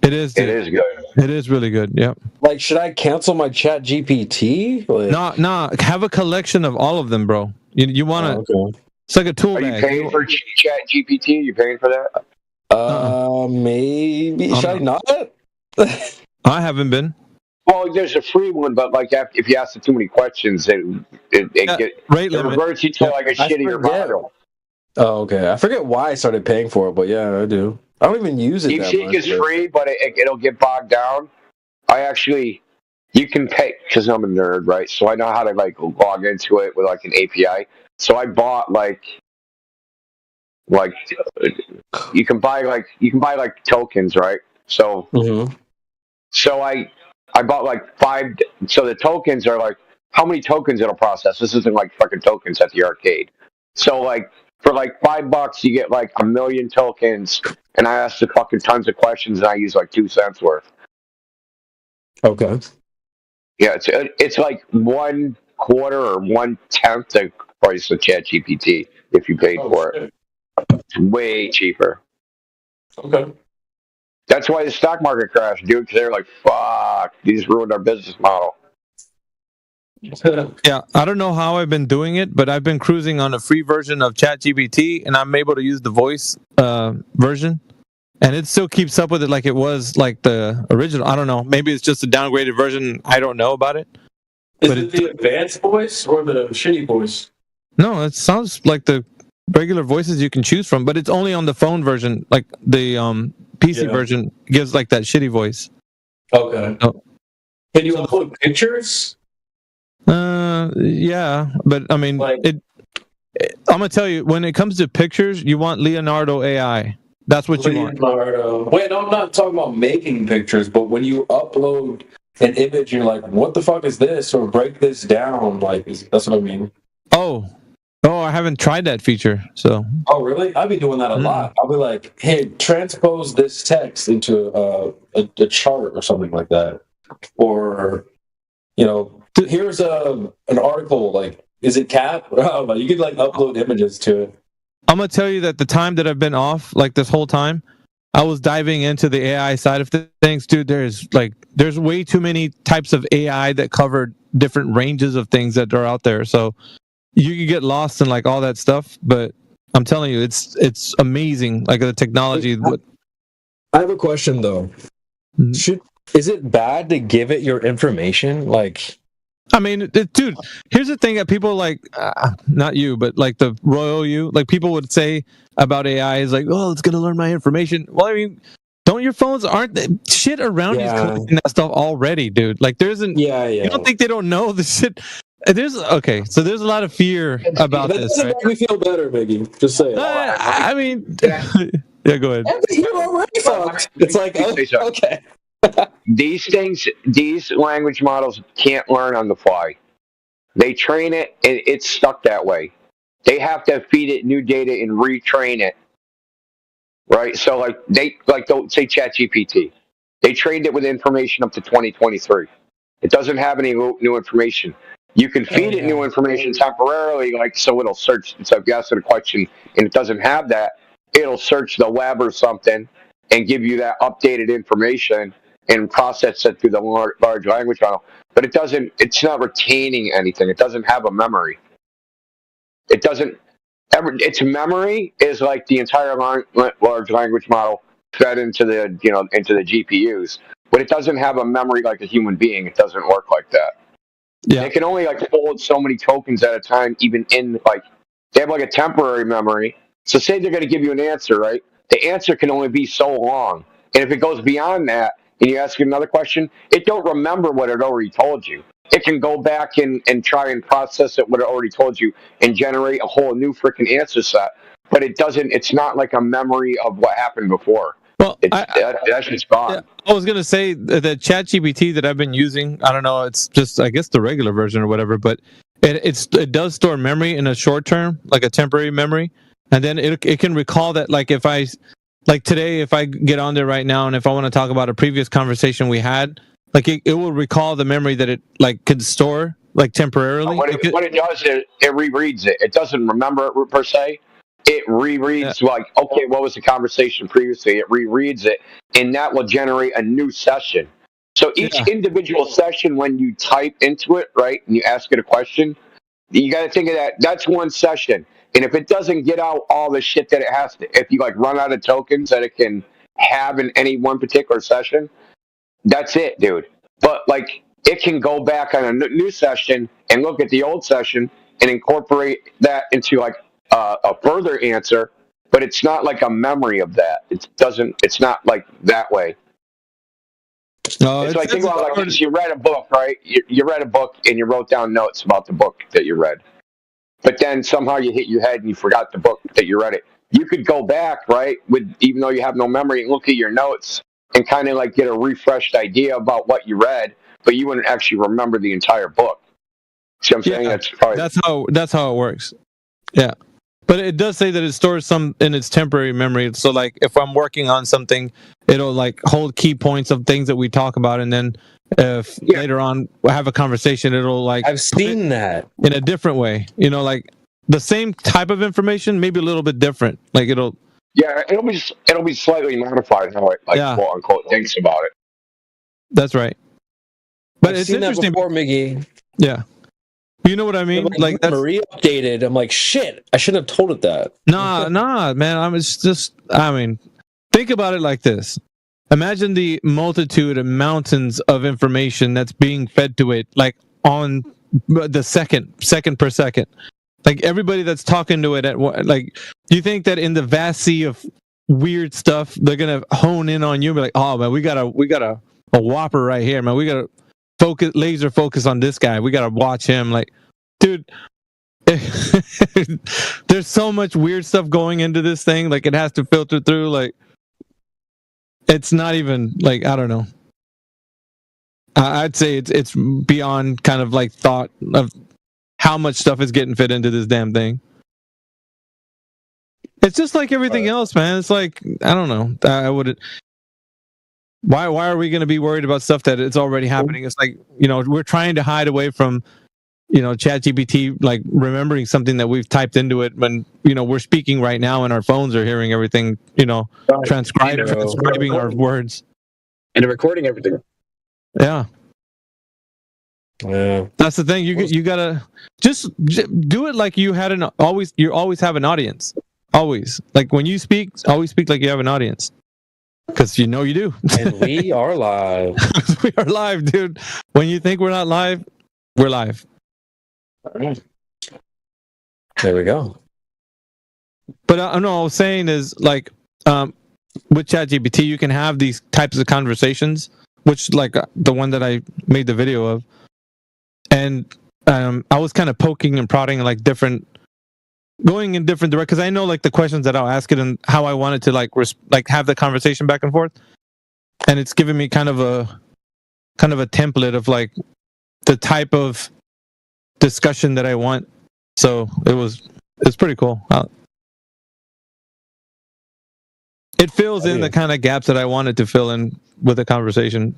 It is. It is good. It is really good. Yep. Like, should I cancel my Chat GPT? Like... No. Have a collection of all of them, bro. You want to? Okay. It's like a tool bag. Are you paying for Chat GPT? You paying for that? Maybe. Should I not? I haven't been. Well, there's a free one, but like if you ask it too many questions, it reverts you to like a shittier model. Oh, okay. I forget why I started paying for it, but yeah, I do. I don't even use it. DeepSeek is free, but it'll get bogged down. You can pay because I'm a nerd, right? So I know how to like log into it with like an API. So I bought like you can buy like tokens, right? So so I bought like 5. So the tokens are like how many tokens it'll process. This isn't like fucking tokens at the arcade. So like for like $5 you get like 1 million tokens, and I asked the fucking tons of questions and I use like 2 cents worth. Okay. Yeah, it's like 1/4 or 1/10 the price of ChatGPT if you paid for it. It's way cheaper. Okay. That's why the stock market crashed, dude. Because they're like, "Fuck, these ruined our business model." Yeah, I don't know how I've been doing it, but I've been cruising on a free version of ChatGPT, and I'm able to use the voice version, and it still keeps up with it like it was like the original. I don't know. Maybe it's just a downgraded version. I don't know about it. Is it the advanced voice or the shitty voice? No, it sounds like the regular voices you can choose from, but it's only on the phone version. Like the PC version gives like that shitty voice. Okay. Oh. Can you upload pictures? Yeah, but I mean, I'm gonna tell you, when it comes to pictures, you want Leonardo AI. That's what you want. Wait, no, I'm not talking about making pictures, but when you upload an image, you're like, what the fuck is this? Or break this down. Like, that's what I mean. Oh, I haven't tried that feature. So. Oh, really? I'll be doing that a lot. I'll be like, hey, transpose this text into a chart or something like that. Or, here's an article, like, is it cap? I don't know. You could like upload images to it. I'm gonna tell you that the time that I've been off, like this whole time, I was diving into the AI side of things, dude. There's way too many types of AI that cover different ranges of things that are out there. So you can get lost in like all that stuff. But I'm telling you, it's amazing. Like the technology. I have a question though. Is it bad to give it your information? Like, I mean, dude, here's the thing that people like, not you, but like the royal you, like people would say about AI is like, oh, it's gonna learn my information. Well, I mean, don't your phones shit around you is collecting that stuff already, dude? Like, there isn't. You don't think they don't know the shit? So there's a lot of fear about this. That doesn't make me feel better, Biggie. Just say it. I mean, yeah, go ahead. You're already fucked. It's like, okay. These language models can't learn on the fly. They train it, and it's stuck that way. They have to feed it new data and retrain it. Right? So, don't say ChatGPT. They trained it with information up to 2023. It doesn't have any new information. You can feed it new information temporarily, so it'll search. So if you ask it a question and it doesn't have that, it'll search the web or something and give you that updated information and process it through the large language model. But it's not retaining anything. It doesn't have a memory. It doesn't its memory is like the entire large language model fed into the into the GPUs, but it doesn't have a memory like a human being. It doesn't work like that. Yeah. They can only hold so many tokens at a time, even in they have a temporary memory. So say they're going to give you an answer, right? The answer can only be so long, and if it goes beyond that, and you ask it another question, it don't remember what it already told you. It can go back and try and process it what it already told you and generate a whole new freaking answer set. But it doesn't. It's not like a memory of what happened before. Well, that shit's gone. Yeah, I was gonna say the ChatGPT that I've been using. I don't know. It's just I guess the regular version or whatever. But it does store memory in a short term, like a temporary memory, and then it can recall that. Like if I today, if I get on there right now and if I want to talk about a previous conversation we had. It will recall the memory that it could store temporarily. What it does is it rereads it. It doesn't remember it per se. It rereads okay, what was the conversation previously? It rereads it, and that will generate a new session. So each individual session, when you type into it, right, and you ask it a question, you got to think of that. That's one session, and if it doesn't get out all the shit that it has to, if you run out of tokens that it can have in any one particular session. That's it, dude. But it can go back on a new session and look at the old session and incorporate that into a further answer. But it's not like a memory of that. It's not like that way. No, it's think about you read a book, right? You read a book and you wrote down notes about the book that you read. But then somehow you hit your head and you forgot the book that you read it. You could go back, right, even though you have no memory, and look at your notes. And kind of get a refreshed idea about what you read, but you wouldn't actually remember the entire book. See what I'm saying? That's how it works. Yeah, but it does say that it stores some in its temporary memory. So if I'm working on something, it'll hold key points of things that we talk about, and then if later on we have a conversation, it'll I've seen that in a different way. The same type of information, maybe a little bit different. It'll. Yeah, it'll be slightly modified how it quote unquote thinks about it. That's right. But I've seen that before, Miggy. Yeah, you know what I mean. That's Maria updated. I'm like, shit. I should have told it that. Nah, man. Think about it like this. Imagine the multitude and mountains of information that's being fed to it, on the second per second. Everybody that's talking to it do you think that in the vast sea of weird stuff they're gonna hone in on you and be like, oh man, we got a whopper right here, man, we gotta laser focus on this guy, we gotta watch him. Dude, there's so much weird stuff going into this thing, it has to filter through, it's not even I don't know. I'd say it's beyond kind of thought of how much stuff is getting fit into this damn thing. It's just like everything else, man. It's I don't know. I wouldn't. Why are we going to be worried about stuff that it's already happening? It's we're trying to hide away from, ChatGPT, remembering something that we've typed into it when, we're speaking right now and our phones are hearing everything, transcribing our words. And recording everything. Yeah. Yeah, that's the thing. You gotta just do it like you always have an audience. Always. Like when you speak, always speak like you have an audience. Because you know you do. And we are live. We are live, dude. When you think we're not live, we're live. There we go. But I know what I was saying is like with ChatGPT, you can have these types of conversations, which like the one that I made the video of. And I was kind of poking and prodding like going in different directions, because I know like the questions that I'll ask it and how I want it to like have the conversation back and forth, and it's giving me kind of a template of like the type of discussion that I want. So it's pretty cool. It fills in the kind of gaps that I wanted to fill in with the conversation.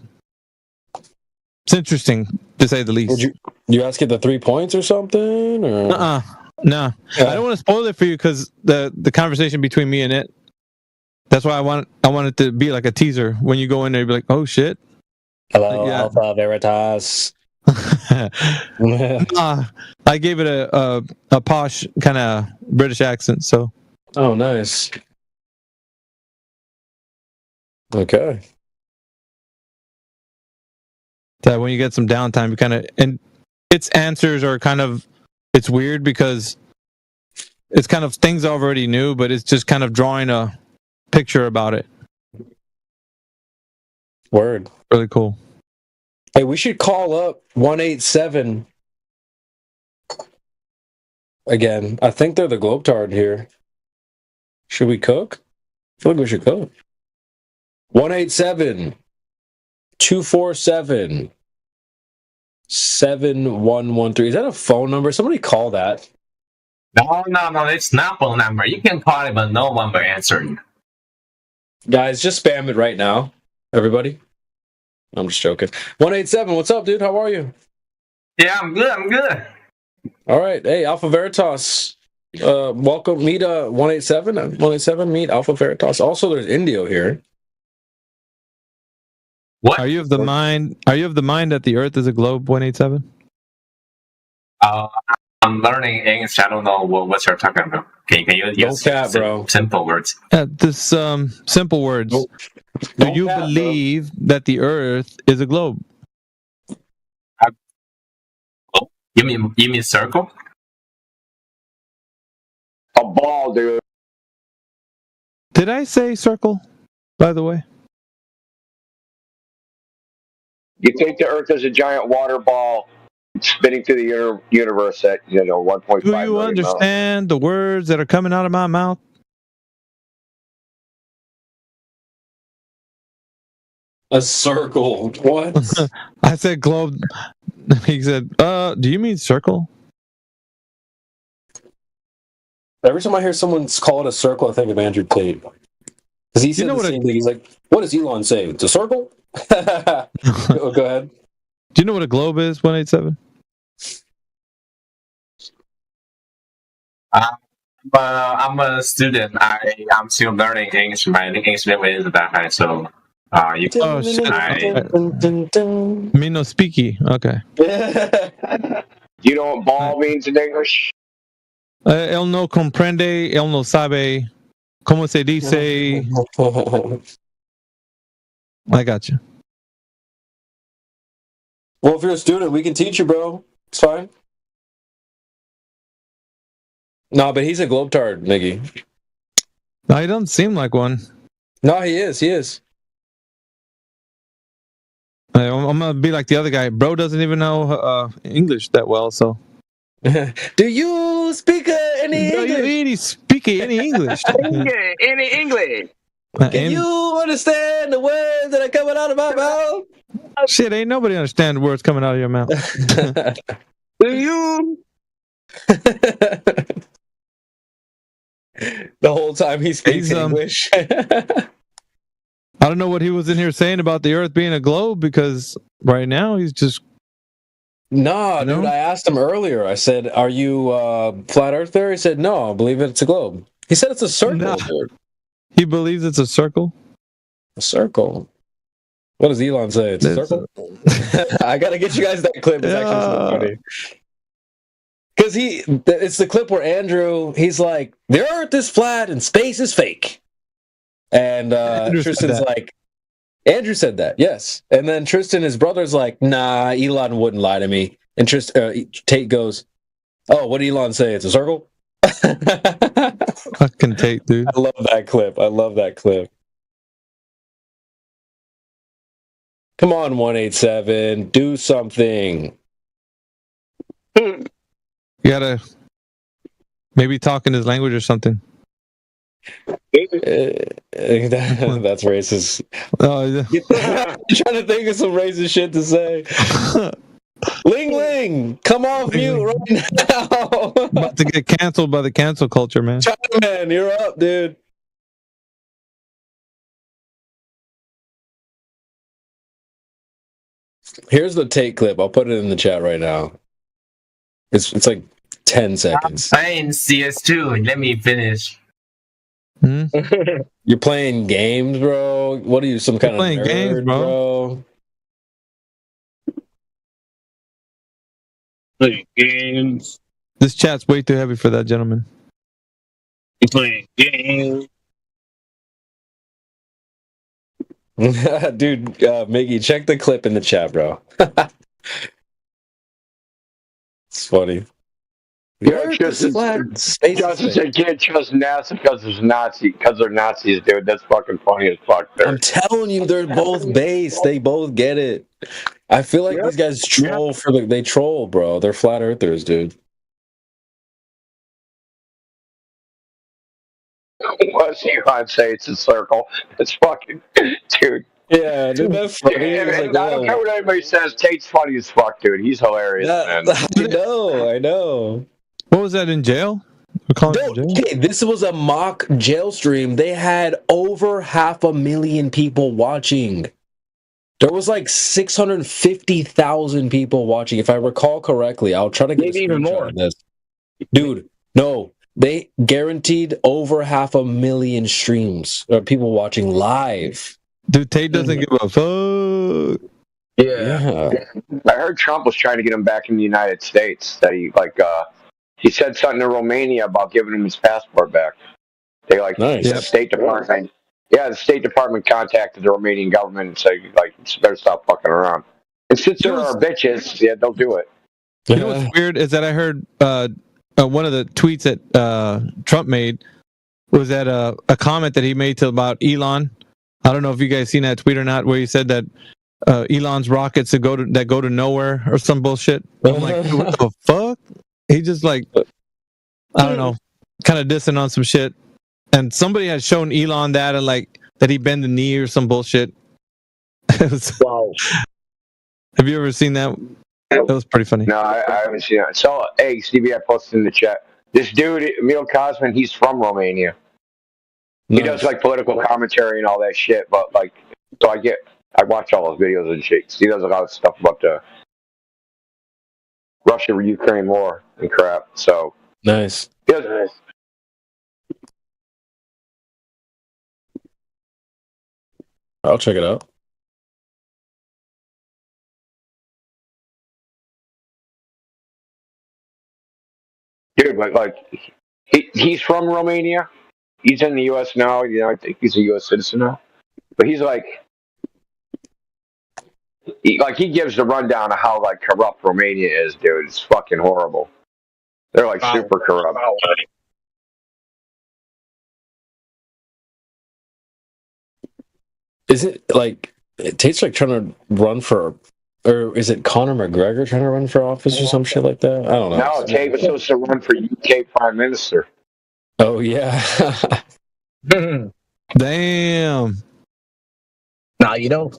It's interesting to say the least. Did you ask it the 3 points or something? Or? No, I don't want to spoil it for you because the conversation between me and it. That's why I want it to be like a teaser. When you go in there, you'll be like, "Oh shit!" Hello, Alpha Veritas. I gave it a posh kind of British accent. So. Oh, nice. Okay. That when you get some downtime, you kind of, and its answers are kind of. It's weird because it's kind of things I already knew, but it's just kind of drawing a picture about it. Word. Really cool. Hey, we should call up 187 again. I think they're the Globetard here. Should we cook? I feel like we should cook. 187 247 7113. Is that a phone number? Somebody call that. No, it's not phone number. You can call it, but no one will answer you. Guys, just spam it right now. Everybody. I'm just joking. 187, what's up, dude? How are you? Yeah, I'm good. All right. Hey, Alpha Veritas. Welcome. Meet 187. 187, meet Alpha Veritas. Also, there's Indio here. What? Are you of the mind that the Earth is a globe, 187? I'm learning English. I don't know what you're talking about. Can you use simple words? This simple words. Do you believe that the Earth is a globe? You mean circle? A ball, dude. Did I say circle? By the way. You think the Earth is a giant water ball spinning through the universe at 1.5 Do you million understand the words that are coming out of my mouth? A circle. What? I said globe. He said, do you mean circle? Every time I hear someone call it a circle, I think of Andrew Tate. Because he said the same thing. He's like, what does Elon say? It's a circle? Go ahead. Do you know what a globe is, 187? I'm a student. I'm still learning English. My English level is that high, so you can. Oh shit! Me no speaky. Okay. You know what ball means in English? Él no comprende, él no sabe, cómo se dice. I got you. Well, if you're a student, we can teach you, bro. It's fine. No, but he's a globetard, Miggy. No, he doesn't seem like one. No, he is. I'm gonna be like the other guy. Bro doesn't even know English that well, so. Do you speak any English? Do you speak any English? Any English? Can you understand the words that are coming out of my mouth? Shit, ain't nobody understand the words coming out of your mouth. Do you? The whole time he speaks English. I don't know what he was in here saying about the Earth being a globe, because right now he's just. No, dude, I asked him earlier. I said, are you flat earther? He said, no, I believe it's a globe. He said it's a circle, dude. He believes it's a circle? A circle. What does Elon say? It's a circle? I gotta get you guys that clip. It's actually so funny. Because it's the clip where Andrew, he's like, the Earth is flat and space is fake. And Tristan's like, Andrew said that, yes. And then Tristan, his brother's like, nah, Elon wouldn't lie to me. And Tate goes, oh, what did Elon say? It's a circle? Fucking Tate, dude. I love that clip. Come on, 187, do something. You gotta maybe talk in his language or something. That's racist. Oh, yeah. I'm trying to think of some racist shit to say. Ling Ling, come off mute right now. About to get canceled by the cancel culture, man. Chinaman, you're up, dude. Here's the Tate clip. I'll put it in the chat right now. It's like 10 seconds. I'm playing CS2. Let me finish. You're playing games, bro? What are you, some kind of nerd, games, bro? Playing games. This chat's way too heavy for that, gentleman. You playing games. Dude, Miggy, check the clip in the chat, bro. It's funny. Yeah, Justin said can't trust NASA because they're Nazis, dude. That's fucking funny as fuck. I'm telling you, they're both based. They both get it. I feel like these guys troll they troll, bro. They're flat earthers, dude. What's Elon say? It's a circle. It's fucking, dude. Yeah, dude, that's funny. I don't care what anybody says. Tate's funny as fuck, dude. He's hilarious, man. I know. What was that, in jail? Okay, this was a mock jail stream. They had over 500,000 people watching. There was like 650,000 people watching, if I recall correctly. I'll try to get even more of this. Dude, no. They guaranteed over 500,000 streams or people watching live. Dude, Tate doesn't give a fuck. Yeah. I heard Trump was trying to get him back in the United States. That he said something to Romania about giving him his passport back. They the State Department. Yeah, the State Department contacted the Romanian government and said, better stop fucking around. And since there are bitches, yeah, they'll do it. You know what's weird is that I heard one of the tweets that Trump made was that a comment that he made about Elon. I don't know if you guys seen that tweet or not, where he said that Elon's rockets that go to nowhere or some bullshit. I'm like, what the fuck? He just I don't know, kind of dissing on some shit. And somebody had shown Elon that and that he bend the knee or some bullshit. Wow. Have you ever seen that? That was pretty funny. No, I haven't seen it. So, hey, Stevie, I posted in the chat. This dude, Emil Kosman, he's from Romania. He does political commentary and all that shit, but so I watch all those videos and shit. He does a lot of stuff about the Russia-Ukraine war and crap. So nice. Yeah, I'll check it out. Dude, but he's from Romania. He's in the U.S. now. I think he's a U.S. citizen now. But he's he gives the rundown of how corrupt Romania is, dude. It's fucking horrible. They're super corrupt. Is it it tastes like trying to run for, or is it Conor McGregor trying to run for office or some shit like that? I don't know. No, Tate was supposed to run for UK Prime Minister. Oh yeah. Damn. Nah, you don't.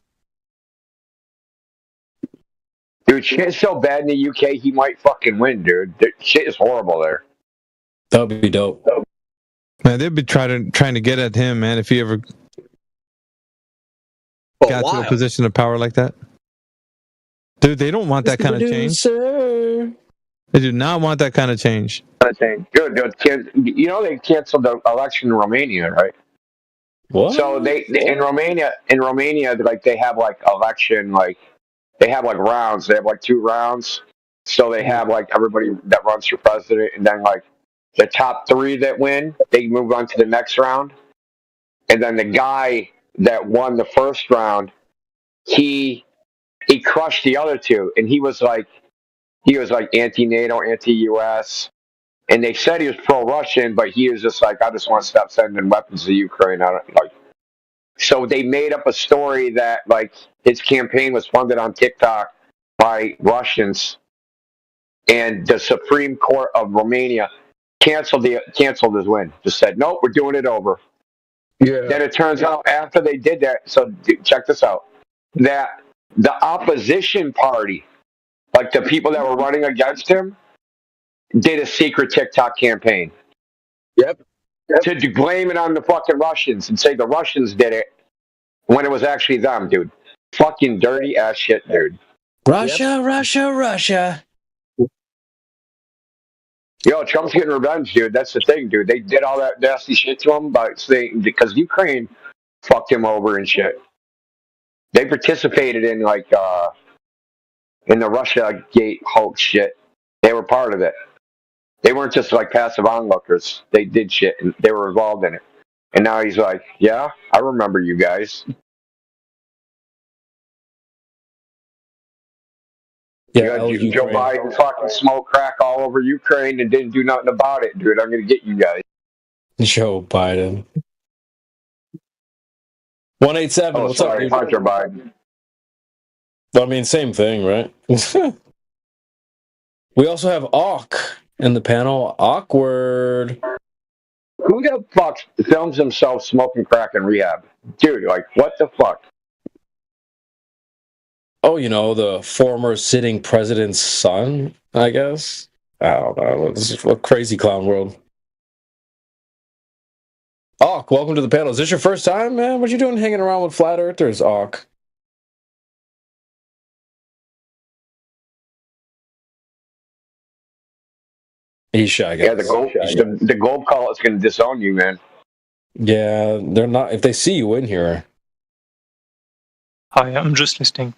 Dude, shit's so bad in the UK, he might fucking win, dude. Shit is horrible there. That would be dope. Man, they'd be trying to get at him, man, if he ever got to a position of power like that. Dude, they don't want that kind of change. They do not want that kind of change. Good, you know they canceled the election in Romania, right? What? So in Romania, they have election, they have rounds. They have 2 rounds. So they have like everybody that runs for president, and then like the top 3 that win, they move on to the next round. And then the guy that won the first round, he crushed the other 2, and he was like anti-NATO, anti-US, and they said he was pro-Russian, but he was just like, I just want to stop sending weapons to Ukraine. I don't like. So they made up a story that like his campaign was funded on TikTok by Russians, and the Supreme Court of Romania canceled his win. Just said, nope, we're doing it over. Yeah. Then it turns out after they did that, so check this out, that the opposition party, like the people that were running against him, did a secret TikTok campaign. Yep. To blame it on the fucking Russians and say the Russians did it when it was actually them, dude. Fucking dirty ass shit, dude. Russia, Russia, Russia. Yo, Trump's getting revenge, dude. That's the thing, dude. They did all that nasty shit to him because Ukraine fucked him over and shit. They participated in in the Russia Gate hoax shit. They were part of it. They weren't just like passive onlookers. They did shit and they were involved in it. And now he's like, yeah, I remember you guys. Yeah, Joe Biden fucking smoked crack all over Ukraine and didn't do nothing about it, dude. I'm gonna get you guys. Joe Biden. 187. What's sorry, up, dude? Hunter Biden. I mean, same thing, right? We also have Awk in the panel. Awkward. Who the fuck films himself smoking crack in rehab? Dude, like, what the fuck? Oh, the former sitting president's son, I guess. I don't know. This is a crazy clown world. Awk, welcome to the panel. Is this your first time, man? What you doing hanging around with flat earthers, Awk? He's shy, guys. Yeah, the gold call is going to disown you, man. Yeah, they're not. If they see you in here. Hi, I'm just listening.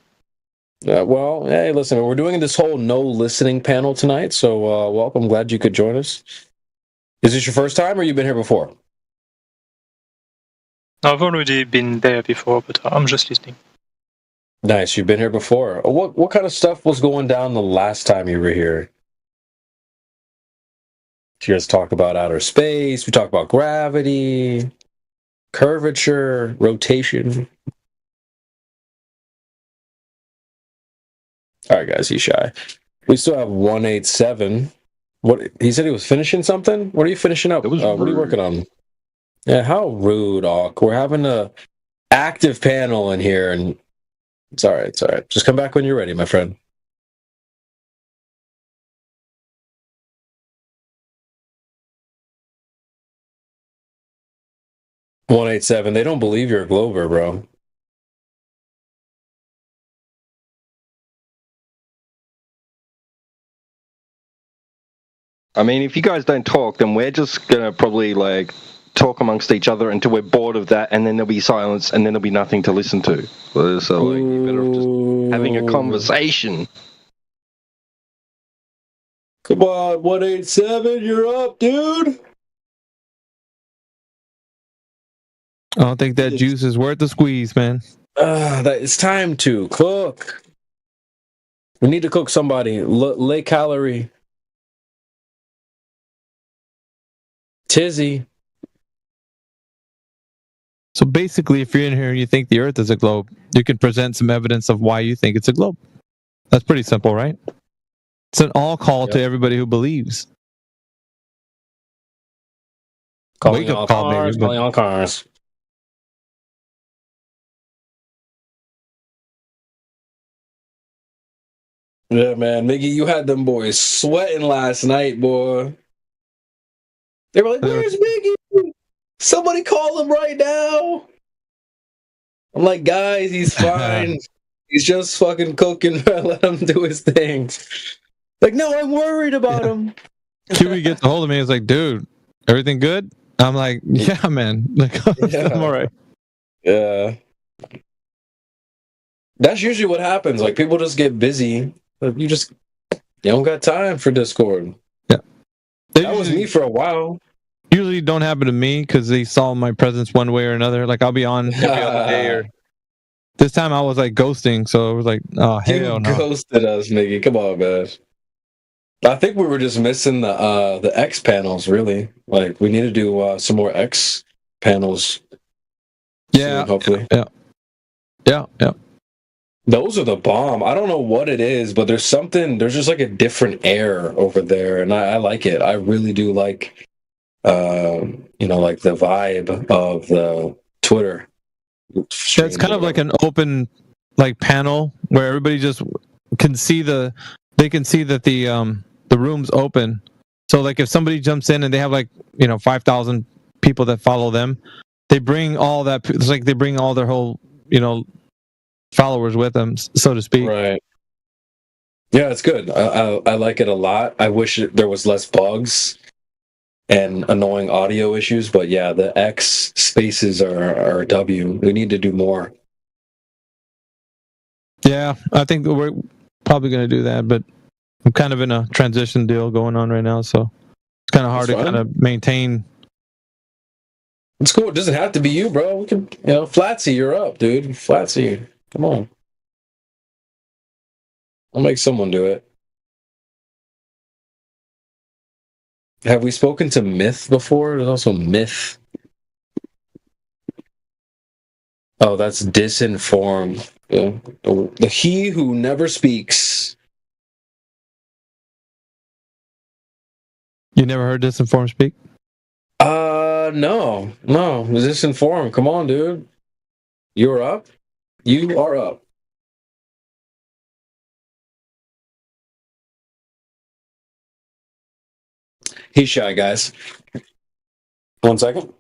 Well, hey, listen, we're doing this whole no listening panel tonight, so welcome. Glad you could join us. Is this your first time, or you've been here before? I've already been there before, but I'm just listening. Nice, you've been here before. What kind of stuff was going down the last time you were here? You guys talk about outer space, we talk about gravity, curvature, rotation. All right, guys, he's shy. We still have 187. What he said he was finishing something? What are you finishing up? What are you working on? Yeah, how rude, Awk. We're having a active panel in here, and it's all right. It's all right. Just come back when you're ready, my friend. $187. They don't believe you're a Glober, bro. I mean, if you guys don't talk, then we're just gonna probably talk amongst each other until we're bored of that, and then there'll be silence, and then there'll be nothing to listen to. So you're better off just having a conversation. Come on, 187, you're up, dude. I don't think that juice is worth the squeeze, man. It's time to cook. We need to cook somebody. Lay calorie. Tizzy. So basically, if you're in here and you think the Earth is a globe, you can present some evidence of why you think it's a globe. That's pretty simple, right? It's an all call to everybody who believes. Calling all cars, calling all cars. Yeah, man. Miggy, you had them boys sweating last night, boy. They were like, where's Miggy? Somebody call him right now. I'm like, guys, he's fine. He's just fucking cooking. Let him do his thing. Like, no, I'm worried about him. QB gets a hold of me. He's like, dude, everything good? I'm like, yeah, man. Like, I'm all right. Yeah. That's usually what happens. Like, people just get busy. You just You don't got time for Discord. Yeah. That was me for a while. Usually don't happen to me because they saw my presence one way or another. Like I'll be on every other day, or this time I was like ghosting, so it was like, oh hell no. You ghosted us, Miggy. Come on, man. I think we were just missing the X panels. Really, like we need to do some more X panels. Yeah, soon, hopefully. Yeah. Those are the bomb. I don't know what it is, but there's just like a different air over there, and I like it. I really do like, like the vibe of the Twitter. Yeah, it's kind of like an open like panel where everybody just can see that the room's open. So like if somebody jumps in and they have like 5,000 people that follow them, they bring all that. It's like they bring all their whole followers with them, so to speak. Right. Yeah, it's good. I like it a lot. I wish there was less bugs and annoying audio issues, but yeah, the X spaces are a W. We need to do more. Yeah, I think we're probably going to do that, but I'm kind of in a transition deal going on right now, so it's kind of hard to kind of maintain. It's cool. It doesn't have to be you, bro. We can, Flatsy, you're up, dude. Flatsy, come on. I'll make someone do it. Have we spoken to Myth before? There's also Myth. Oh, that's disinformed. The he who never speaks. You never heard disinformed speak? No. Disinformed. Come on, dude. You're up. You are up. He's shy, guys. 1 second.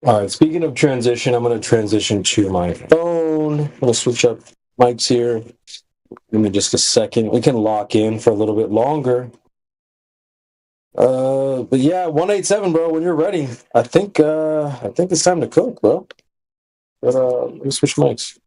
All right, speaking of transition, I'm going to transition to my phone. I'm going to switch up mics here. Give me just a second. We can lock in for a little bit longer. But yeah, 187, bro, when you're ready. I think it's time to cook, bro. But let me switch mics.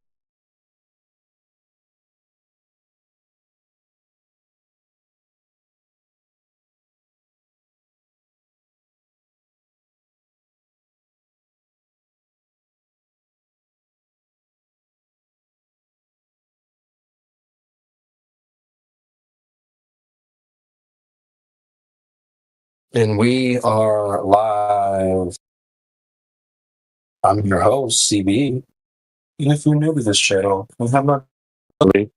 And we are live. I'm your host, CB. And if you're new to this channel and have not already,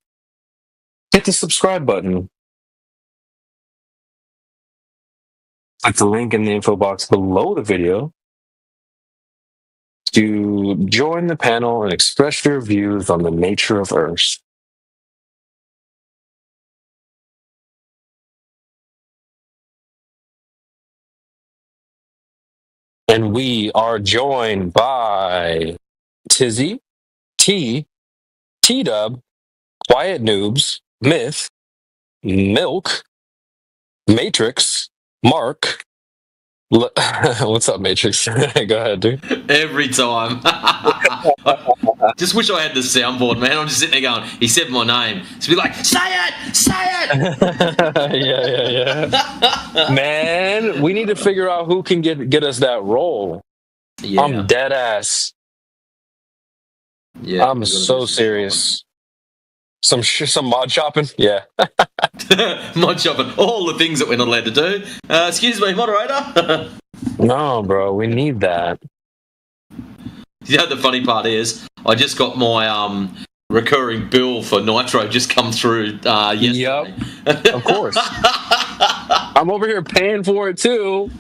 hit the subscribe button. Click the link in the info box below the video to join the panel and express your views on the nature of Earth. And we are joined by Tizzy, T-Dub, Quiet Noobs, Myth, Milk, Matrix, Mark. What's up, Matrix? Go ahead, dude. Every time. Just wish I had the soundboard, man. I'm just sitting there going, he said my name. So be like, say it! Say it! Yeah. Man, we need to figure out who can get us that role. Yeah. I'm dead ass. Yeah, I'm so serious. Some mod shopping? Yeah. Mod shopping. All the things that we're not allowed to do. Excuse me, moderator. No, bro, we need that. You know, the funny part is, I just got my recurring bill for Nitro just come through yesterday. Yep, of course. I'm over here paying for it too.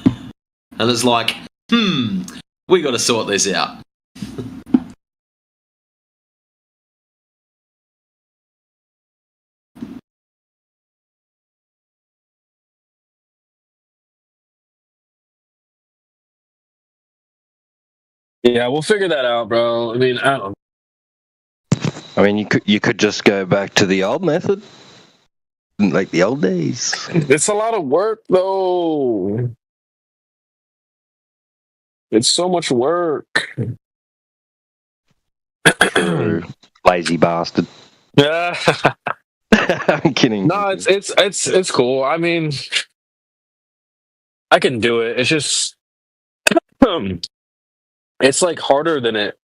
And it's like, we got to sort this out. Yeah, we'll figure that out, bro. I mean, I don't. I mean, you could just go back to the old method, like the old days. It's a lot of work, though. It's so much work. Lazy bastard. Yeah. I'm kidding. No, it's cool. I mean, I can do it. It's just, it's like harder than it.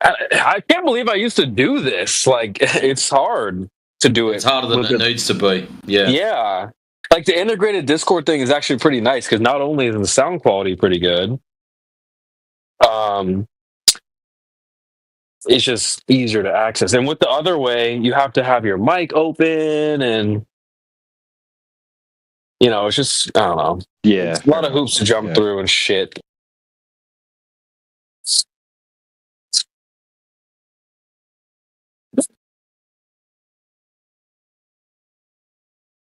I can't believe I used to do this. Like, it's hard to do it. It's harder than it needs to be. Yeah. Yeah. Like, the integrated Discord thing is actually pretty nice because not only is the sound quality pretty good, it's just easier to access. And with the other way, you have to have your mic open and, you know, it's just, I don't know. Yeah. It's a lot of hoops to jump through and shit.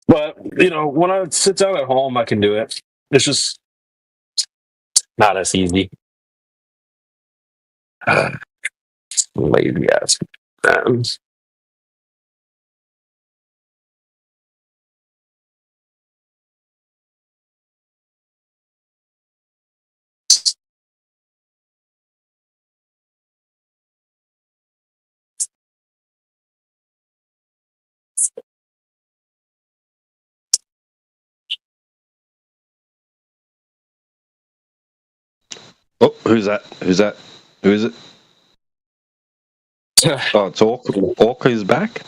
But, you know, when I sit down at home, I can do it. It's just not as easy. Lazy ass. Oh, who's that? Who is it? Oh, it's Orc. Orc is back.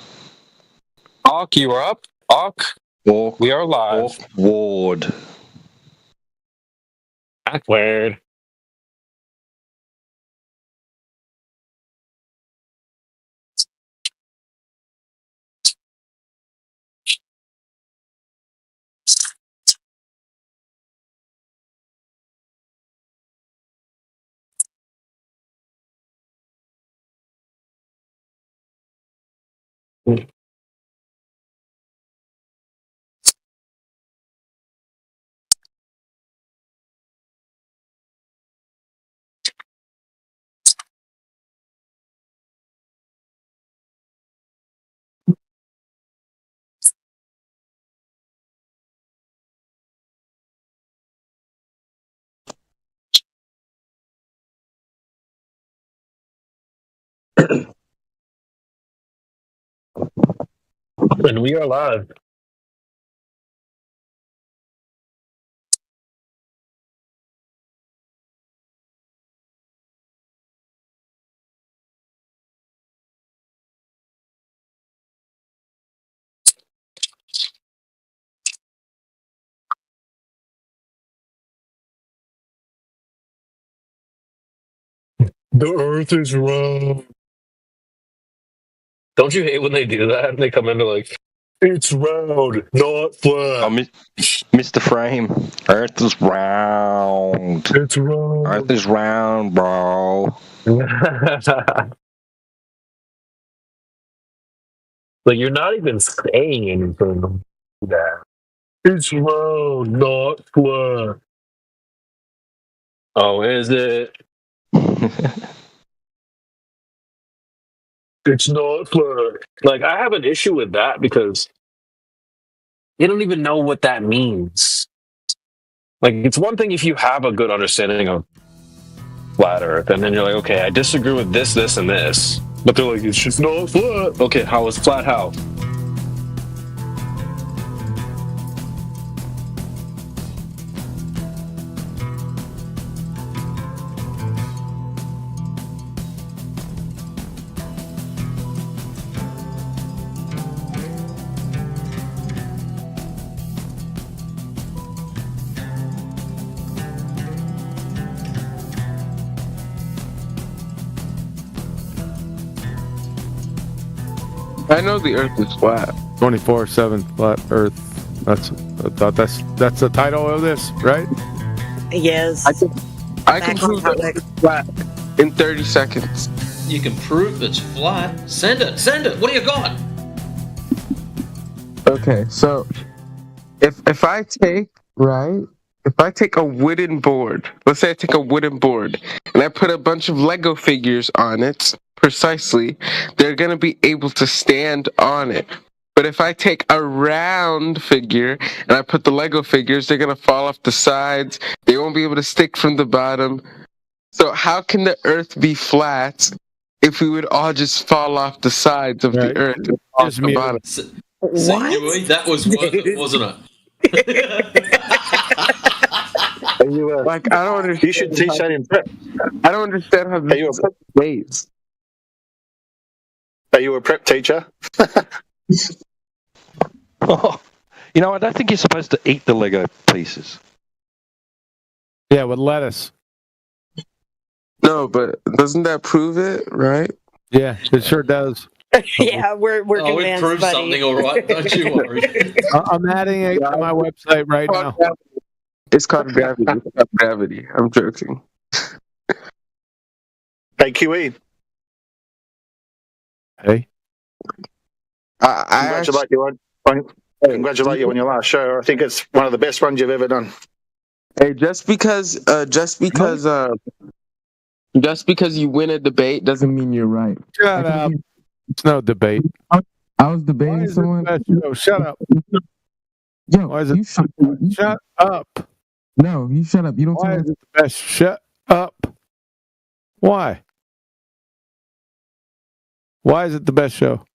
Orc, you are up. Orc, we are live. Orc Ward. Awkward. And we are live. The earth is round. Don't you hate when they do that? They come into like, it's round, not flat. Oh, Mr. Frame. Earth is round. It's round. Earth is round, bro. Like, you're not even saying anything. That it's round, not flat. Oh, is it? It's not flat. Like, I have an issue with that because they don't even know what that means. Like, it's one thing if you have a good understanding of flat Earth, and then you're like, okay, I disagree with this, this, and this. But they're like, it's just not flat. Okay, how is flat how? I know the Earth is flat. 24/7 flat Earth. That's the title of this, right? Yes. I can prove that it's flat in 30 seconds. You can prove it's flat. Send it. What do you got? Okay, so if I take a wooden board, let's say I take a wooden board and I put a bunch of Lego figures on it precisely, they're gonna be able to stand on it. But if I take a round figure and I put the Lego figures, they're gonna fall off the sides. They won't be able to stick from the bottom. So how can the Earth be flat if we would all just fall off the sides of the Earth and off the bottom? What? That was worth it, wasn't it? Like, I don't understand. You should teach that in prep. I don't understand how this is ways. Are you a prep teacher? Oh, you know, I don't think you're supposed to eat the Lego pieces. Yeah, with lettuce. No, but doesn't that prove it, right? Yeah, it sure does. Yeah, we're Oh, we convinced, proved buddy. something, all right. Don't you worry. I'm adding it to my website right now. It's called gravity. It's called gravity. I'm joking. Hey, QE. Hey. Congratulate you on your last show. I think it's one of the best ones you've ever done. Hey, just because you win a debate doesn't mean you're right. Shut up. It's no debate. I was debating someone. Shut up. Yo, Why is it? Shut up. No, you shut up. You don't. Why is it the best? Shut up. Why? Why is it the best show?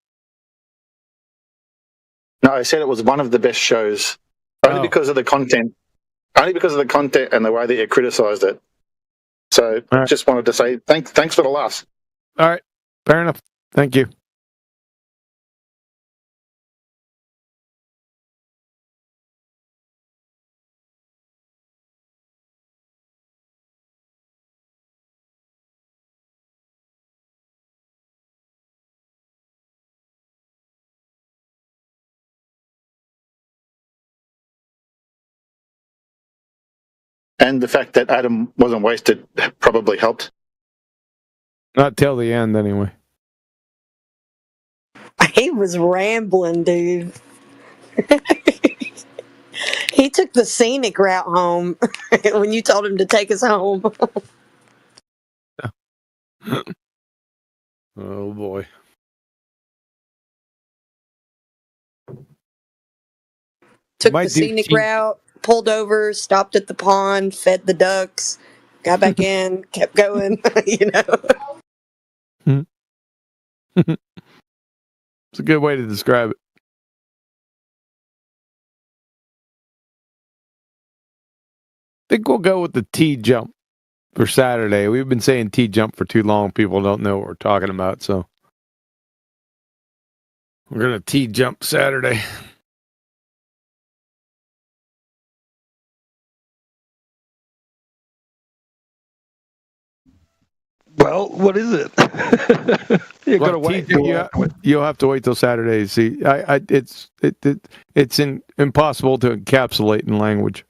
No, I said it was one of the best shows. Only because of the content. Only because of the content and the way that you criticised it. So just wanted to say thanks for the laughs. All right. Fair enough. Thank you. And the fact that Adam wasn't wasted probably helped. Not till the end, anyway. He was rambling, dude. He took the scenic route home when you told him to take us home. Oh boy. Took the scenic route, pulled over, stopped at the pond, fed the ducks, got back in, kept going, you know. It's a good way to describe it. I think we'll go with the T jump for Saturday. We've been saying T jump for too long. People don't know what we're talking about, so we're gonna T jump Saturday. Well, what is it? You gotta wait. You'll have to wait till Saturday to see. It's impossible to encapsulate in language.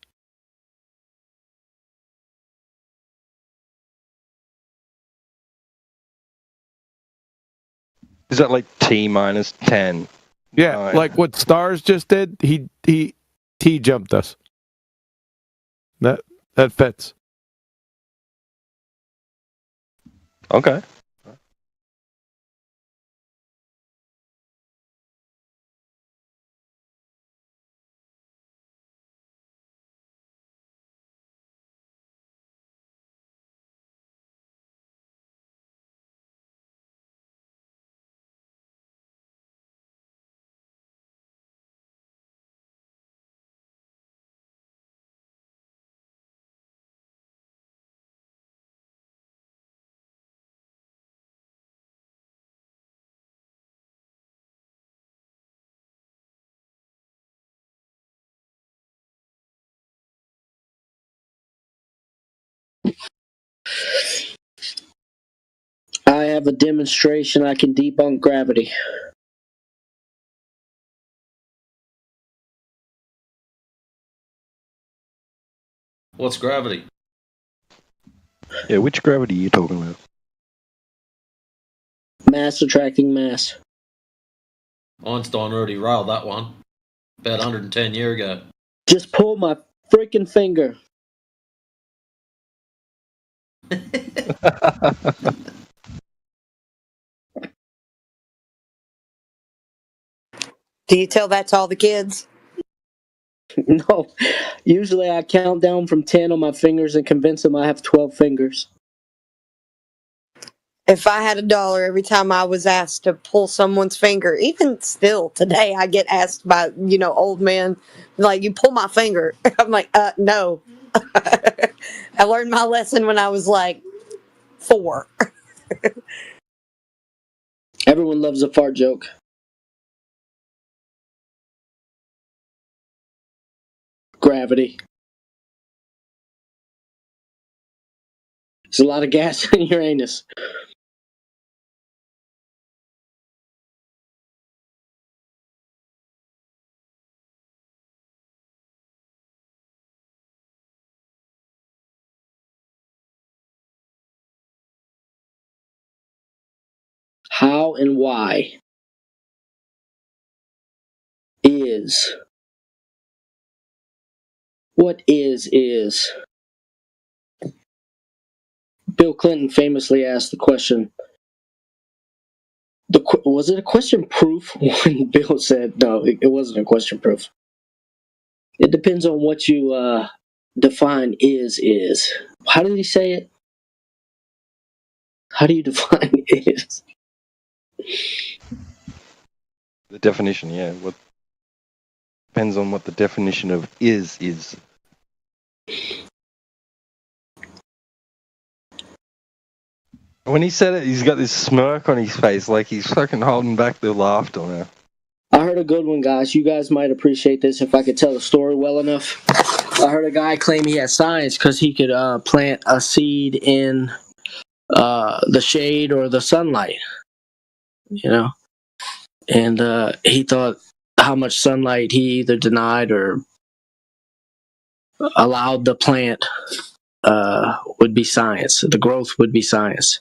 Is that like T-10? Yeah, like what Stars just did. He T jumped us. That fits. Okay. I have a demonstration I can debunk gravity. What's gravity? Yeah, which gravity are you talking about? Mass attracting mass. Einstein already railed that one about 110 years ago. Just pull my freaking finger. Do you tell that to all the kids? No. Usually I count down from 10 on my fingers and convince them I have 12 fingers. If I had $1 every time I was asked to pull someone's finger, even still today, I get asked by, old men, like, you pull my finger. I'm like, no. I learned my lesson when I was like 4. Everyone loves a fart joke. Gravity. There's a lot of gas in your anus. How and why is. What is. Bill Clinton famously asked the question, was it a question proof when Bill said, no, it wasn't a question proof. It depends on what you define is. How did he say it? How do you define is? The definition, yeah. What depends on what the definition of is. When he said it, he's got this smirk on his face, like he's fucking holding back the laughter now. I heard a good one, guys. You guys might appreciate this if I could tell the story well enough. I heard a guy claim he had science because he could plant a seed in the shade or the sunlight, and he thought how much sunlight he either denied or allowed the plant would be science. The growth would be science.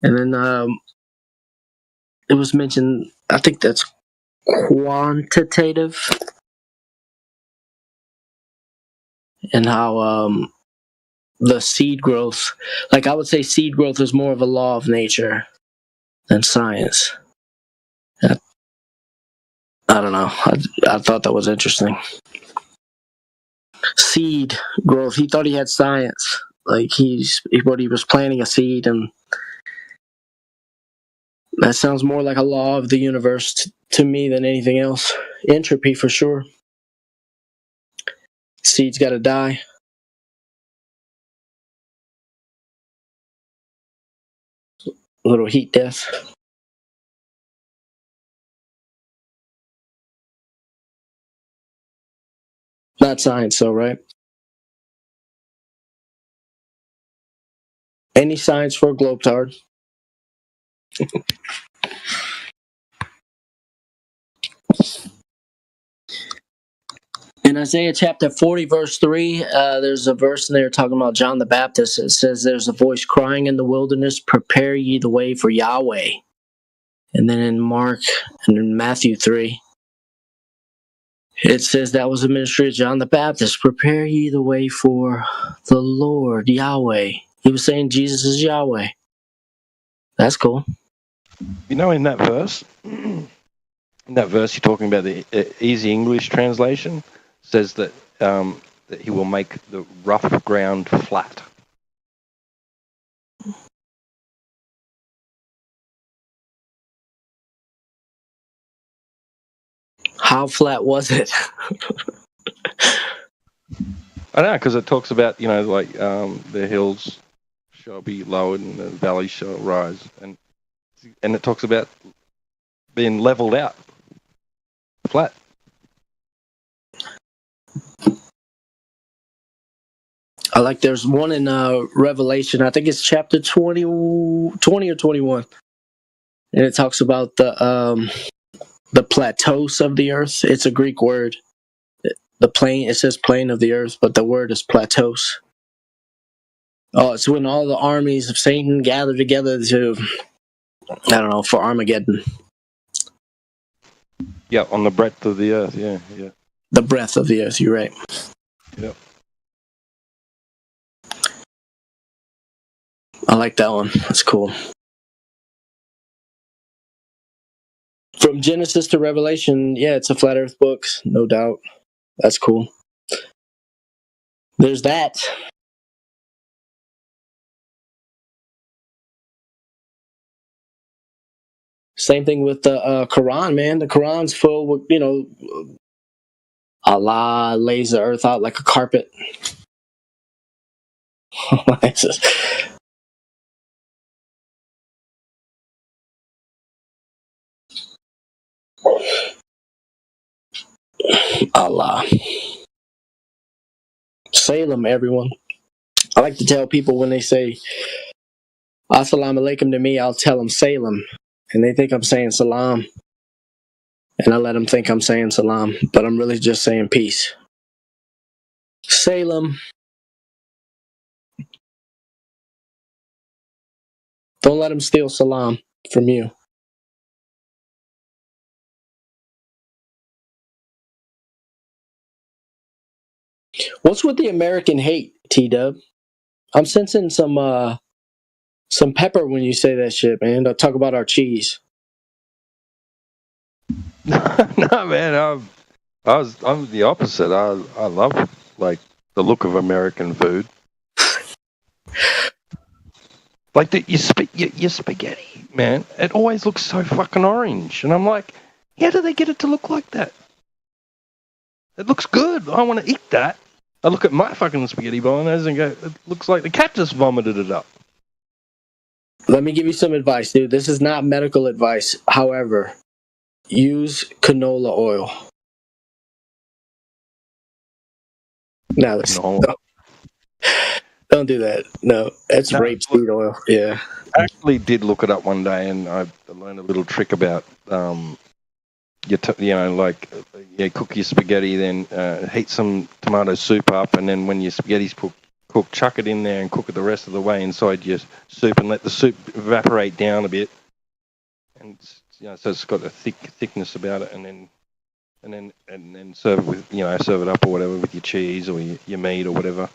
And then it was mentioned, I think that's quantitative, and how the seed growth, like I would say seed growth is more of a law of nature than science. I don't know. I thought that was interesting. Seed growth. He thought he had science. Like he was planting a seed, and that sounds more like a law of the universe to me than anything else. Entropy for sure. Seed's got to die. A little heat death. Not science, though, right? Any science for a globetard. In Isaiah chapter 40, verse 3, there's a verse in there talking about John the Baptist. It says, there's a voice crying in the wilderness, prepare ye the way for Yahweh. And then in Mark and in Matthew 3, it says that was the ministry of John the Baptist. Prepare ye the way for the Lord, Yahweh. He was saying Jesus is Yahweh. That's cool. In that verse, you're talking about the easy English translation, says that that he will make the rough ground flat. How flat was it? I know, because it talks about, the hills shall be lowered and the valleys shall rise. And it talks about being leveled out, flat. I like there's one in Revelation, I think it's chapter 20 or 21. And it talks about the plateaus of the earth. It's a Greek word. the plane. It says plane of the earth, but the word is plateaus. Oh, it's when all the armies of Satan gather together to, I don't know, for Armageddon. Yeah, on the breadth of the earth. Yeah. The breadth of the earth. You're right. Yep. I like that one. That's cool. From Genesis to Revelation, yeah, it's a flat Earth book, no doubt. That's cool. There's that. Same thing with the Quran, man. The Quran's full with, Allah lays the earth out like a carpet. Allah. Salem, everyone. I like to tell people when they say Assalamu alaikum to me, I'll tell them Salem. And they think I'm saying salam. And I let them think I'm saying salam. But I'm really just saying peace. Salem. Don't let them steal salam from you. What's with the American hate, T-Dub? I'm sensing some pepper when you say that shit, man. Don't talk about our cheese. No, man. I'm the opposite. I love like the look of American food. Like your spaghetti, man. It always looks so fucking orange, and I'm like, how do they get it to look like that? It looks good. I want to eat that. I look at my fucking spaghetti bolognese and go, it looks like the cat just vomited it up. Let me give you some advice, dude. This is not medical advice. However, use canola oil. No. Don't do that. No, it's rapeseed oil. Yeah. I actually did look it up one day, and I learned a little trick about cook your spaghetti, then heat some tomato soup up, and then when your spaghetti's cooked, chuck it in there and cook it the rest of the way inside your soup, and let the soup evaporate down a bit, and so it's got a thickness about it, and then serve it with serve it up or whatever with your cheese or your meat or whatever,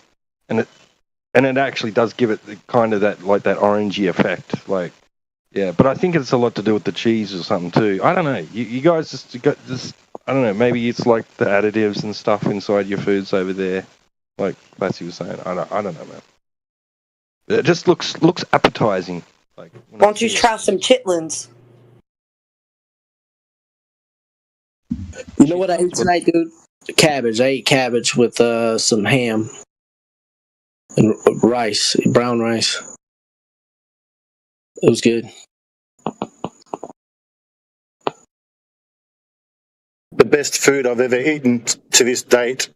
and it actually does give it kind of that orangey effect, like. Yeah, but I think it's a lot to do with the cheese or something too. I don't know. You guys just I don't know. Maybe it's like the additives and stuff inside your foods over there, like Classy was saying. I don't know, man. It just looks appetizing. Like, why don't you try some chitlins? You know what I ate tonight, dude? Cabbage. I ate cabbage with some ham and rice, brown rice. It was good. The best food I've ever eaten to this date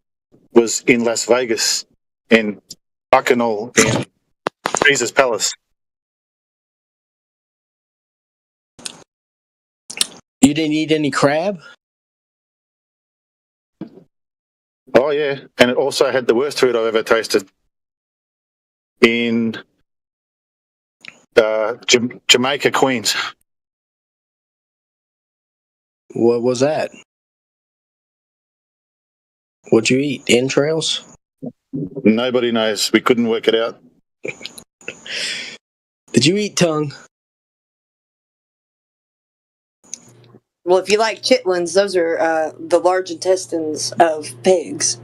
was in Las Vegas, in Bacchanal, in Caesar's Palace. You didn't eat any crab? Oh, yeah. And it also had the worst food I've ever tasted in Jamaica, Queens. What was that? What'd you eat? Entrails? Nobody knows. We couldn't work it out. Did you eat tongue? Well, if you like chitlins, those are the large intestines of pigs.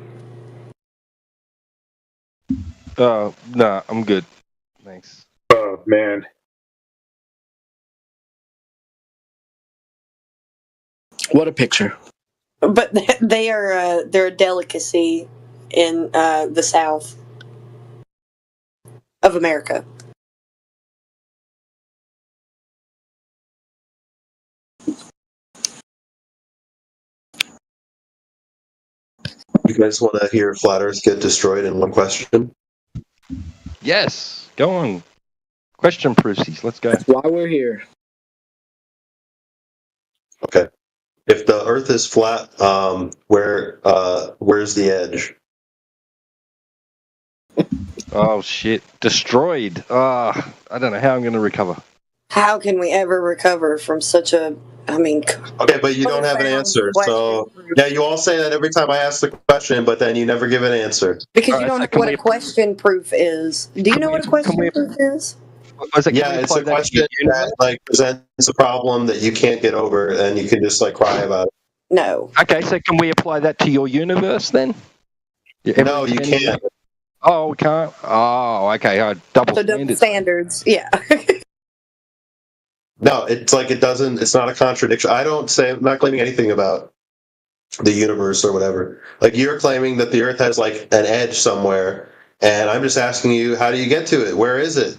No, I'm good. Thanks. Oh, man. What a picture. But they're a delicacy in the South of America. You guys want to hear flat Earth get destroyed in one question? Yes, go on. Question proofsies, let's go. That's why we're here. Okay. If the Earth is flat, where's the edge? Oh shit! Destroyed. I don't know how I'm going to recover. How can we ever recover from such a? I mean, Okay, but you don't have an answer. So yeah, you all say that every time I ask the question, but then you never give an answer. because you don't know what a question proof is. Do you know what a question proof is? Yeah, it's a question that like presents a problem that you can't get over, and you can just like cry about it. No. Okay, so can we apply that to your universe then? No, you can't. Oh, we can't. Oh, okay. Double So double standards. Yeah. No, it's like it doesn't. It's not a contradiction. I'm not claiming anything about the universe or whatever. Like you're claiming that the Earth has like an edge somewhere, and I'm just asking you, how do you get to it? Where is it?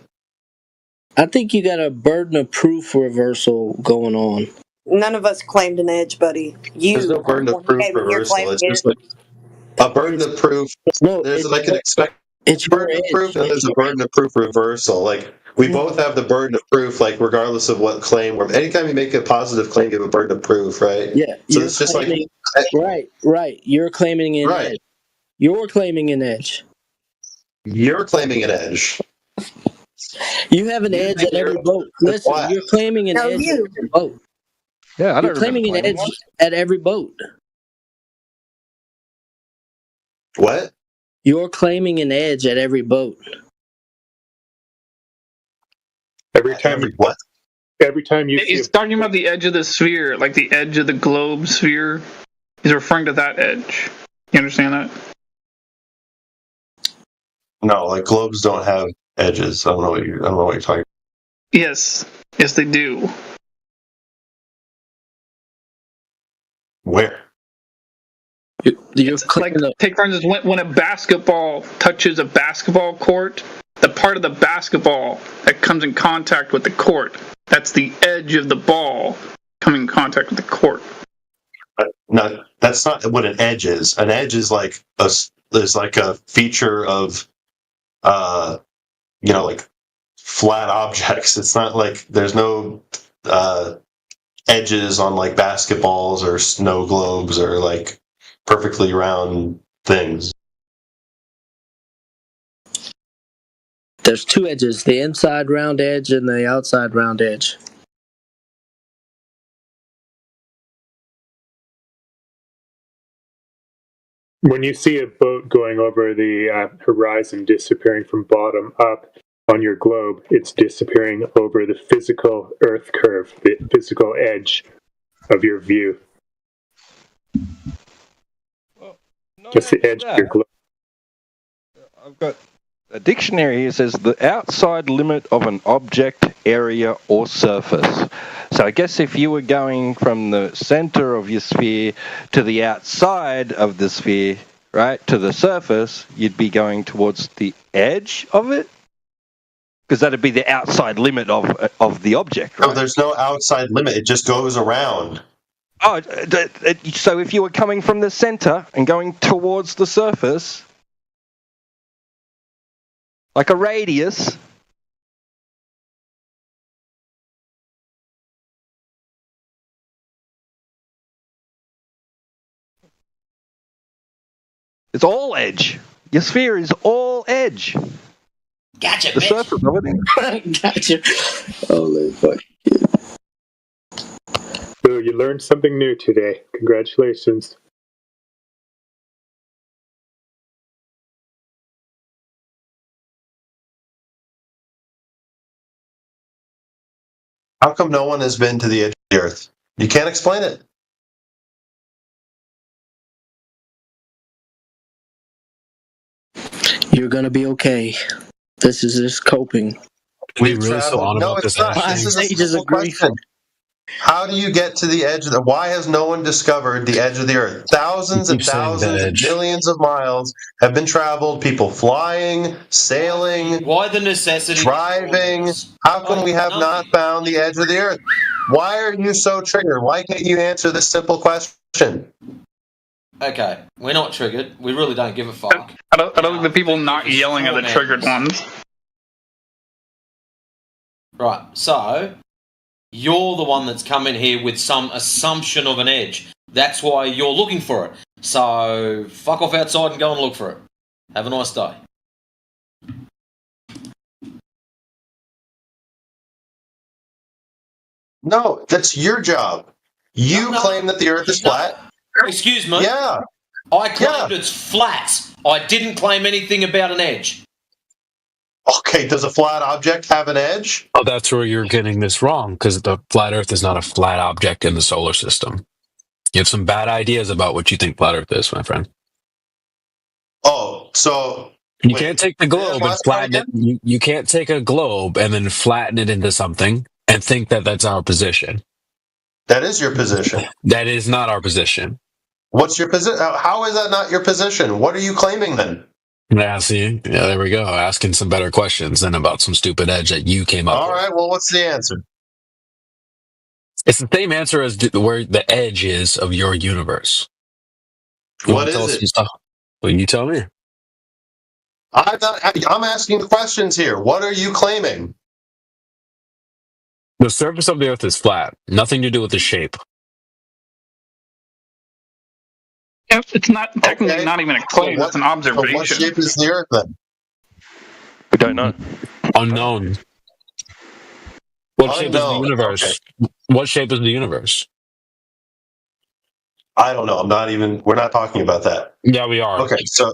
I think you got a burden of proof reversal going on. None of us claimed an edge, buddy. There's no burden of proof reversal. It's just like a burden of proof. There's like an expected burden of proof, and there's a burden of proof reversal. Like we both have the burden of proof, like regardless of what claim. Anytime you make a positive claim, you have a burden of proof, right? Yeah. So it's just like right. You're claiming an edge. You're claiming an edge. You're claiming an edge. You have an edge at every boat. Listen, you're claiming an edge at every boat. Yeah, I don't You're claiming an edge at every boat. What? You're claiming an edge at every boat. Every time you He's talking about the edge of the sphere, like the edge of the globe sphere. He's referring to that edge. You understand that? No, like globes don't have edges. I don't know what you're talking about. Yes, they do. Where? Like, take for instance, when a basketball touches a basketball court, the part of the basketball that comes in contact with the court, that's the edge of the ball coming in contact with the court. No, that's not what an edge is. An edge is like a feature of, like flat objects. It's not like there's no edges on like basketballs or snow globes or like perfectly round things. There's two edges, the inside round edge and the outside round edge. When you see a boat going over the horizon, disappearing from bottom up on your globe, it's disappearing over the physical Earth curve, the physical edge of your view. Just the edge of your globe. I've got a dictionary here says the outside limit of an object, area, or surface. So I guess if you were going from the center of your sphere to the outside of the sphere, right, to the surface, you'd be going towards the edge of it? Because that'd be the outside limit of the object, right? No, there's no outside limit. It just goes around. Oh, so if you were coming from the center and going towards the surface, like a radius, it's all edge. Your sphere is all edge. Gotcha, the surface of it. Gotcha. Holy fuck. So you learned something new today. Congratulations. How come no one has been to the edge of the Earth? You can't explain it. You're gonna be okay. This is just coping. We really so on about this. This is a simple question. How do you get to the edge of the? Why has no one discovered the edge of the Earth? Thousands and thousands, millions of miles have been traveled. People flying, sailing. Why the necessity? Driving. How come we have not found the edge of the Earth? Why are you so triggered? Why can't you answer this simple question? Okay, we're not triggered. We really don't give a fuck. I don't think the people not yelling are the triggered ones. Right, so You're the one that's come in here with some assumption of an edge. That's why you're looking for it. So fuck off outside and go and look for it. Have a nice day. No, that's your job. You claim that the Earth is flat. Excuse me? Yeah. I claimed it's flat. I didn't claim anything about an edge. Okay, does a flat object have an edge? Oh, that's where you're getting this wrong, because the flat Earth is not a flat object in the solar system. You have some bad ideas about what you think flat Earth is, my friend. Oh, so you can't take the globe and flatten it. You can't take a globe and then flatten it into something and think that that's our position. That is your position. That is not our position. What's your position? How is that not your position? What are you claiming then? Yeah, see? Yeah, there we go. Asking some better questions than about some stupid edge that you came up with. All right, well, what's the answer? It's the same answer as where the edge is of your universe. What is it? Well, you tell me. I'm asking questions here. What are you claiming? The surface of the Earth is flat. Nothing to do with the shape. It's not technically not even a claim. It's an observation. So what shape is the Earth then? We don't know. Unknown. What shape is the universe? Okay. What shape is the universe? I don't know. We're not talking about that. Yeah, we are. Okay, so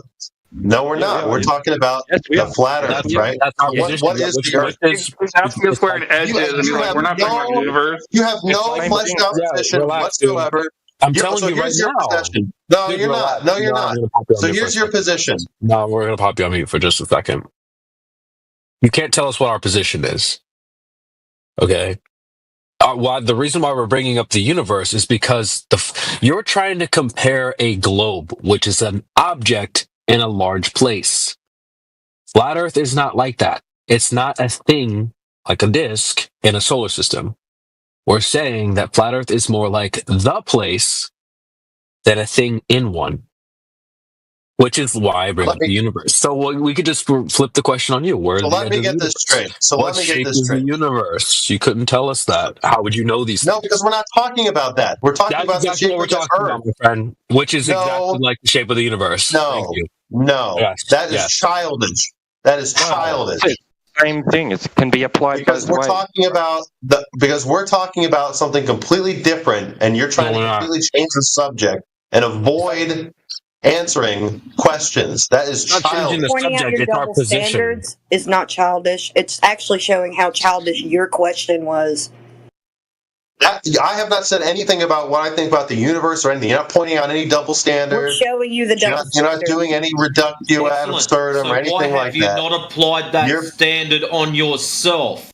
no, we're not. We're talking about the flat Earth, right? What is the Earth? He's asking us where an edge is, and you're like, we're not talking about the universe. You have no fleshed out position whatsoever. I'm telling you right now. Position. No, you're not. No, you're not. So here's your position. No, we're going to pop you on mute for just a second. You can't tell us what our position is. Okay? The reason why we're bringing up the universe is because you're trying to compare a globe, which is an object in a large place. Flat Earth is not like that. It's not a thing like a disk in a solar system. We're saying that flat Earth is more like the place than a thing in one, which is why I bring up the universe. So we could just flip the question on you. Let me get this straight. What shape is the universe? You couldn't tell us that. How would you know these things? No, because we're not talking about that. We're talking about the shape of the Earth, my friend, which is exactly like the shape of the universe. No, that is childish. That is childish. Same thing. It can be applied because we're talking about something completely different, and you're trying to completely change the subject and avoid answering questions. That is childish. Pointing out your double standards is not childish. It's actually showing how childish your question was. I have not said anything about what I think about the universe or anything. You're not pointing out any double standards. We're showing you the double standards. You're not doing any reductio ad absurdum or anything like that. Why have you not applied that standard on yourself?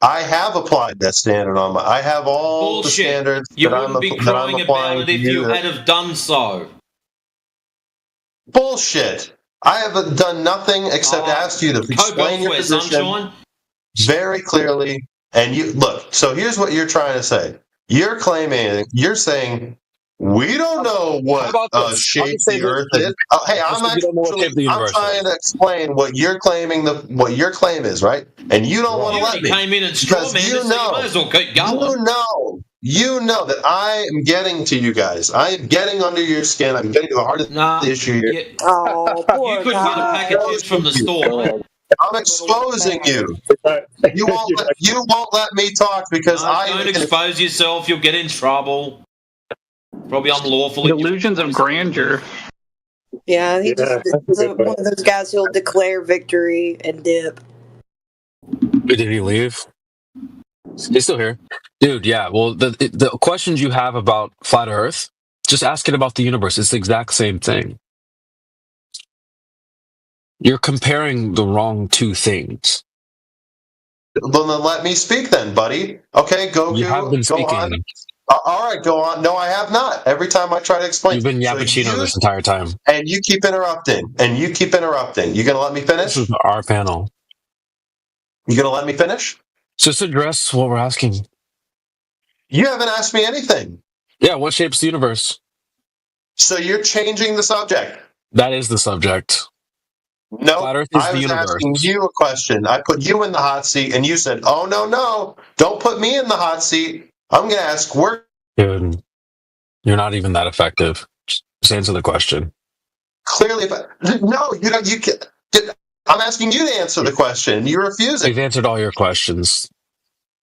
I have applied that standard on I have all the standards you wouldn't be crying about it if you had have done so. Bullshit. I have done nothing except ask you to explain your position very clearly. And you look, so here's what you're trying to say. You're saying we don't know what shape the Earth is. Hey, I'm trying to explain what you're claiming what your claim is, right? And you don't want to let me. Came in and because you know that I am getting to you guys. I am getting under your skin. I'm getting to the heart of the issue here. You couldn't get a pack of chips from the store. I'm exposing you. You won't let me talk because don't expose yourself. You'll get in trouble. Probably unlawfully. Illusions of grandeur. Yeah, he's one of those guys who'll declare victory and dip. Did he leave? He's still here, dude. Yeah. Well, the questions you have about flat Earth, just ask it about the universe. It's the exact same thing. You're comparing the wrong two things. Well, then let me speak then, buddy. Okay, go. You have been speaking. Go on. All right, go on. No, I have not. Every time I try to explain. You've been yappuccino this entire time. And you keep interrupting. You going to let me finish? This is our panel. You going to let me finish? Just address what we're asking. You haven't asked me anything. Yeah, what shapes the universe? So you're changing the subject. That is the subject. No, Flat Earth is I the was universe. asking you a question. I put you in the hot seat, and you said, "Oh no, don't put me in the hot seat. I'm going to ask where." Dude, you're not even that effective. Just answer the question. Clearly, no, you don't. You can. I'm asking you to answer the question. You're refusing. We've answered all your questions.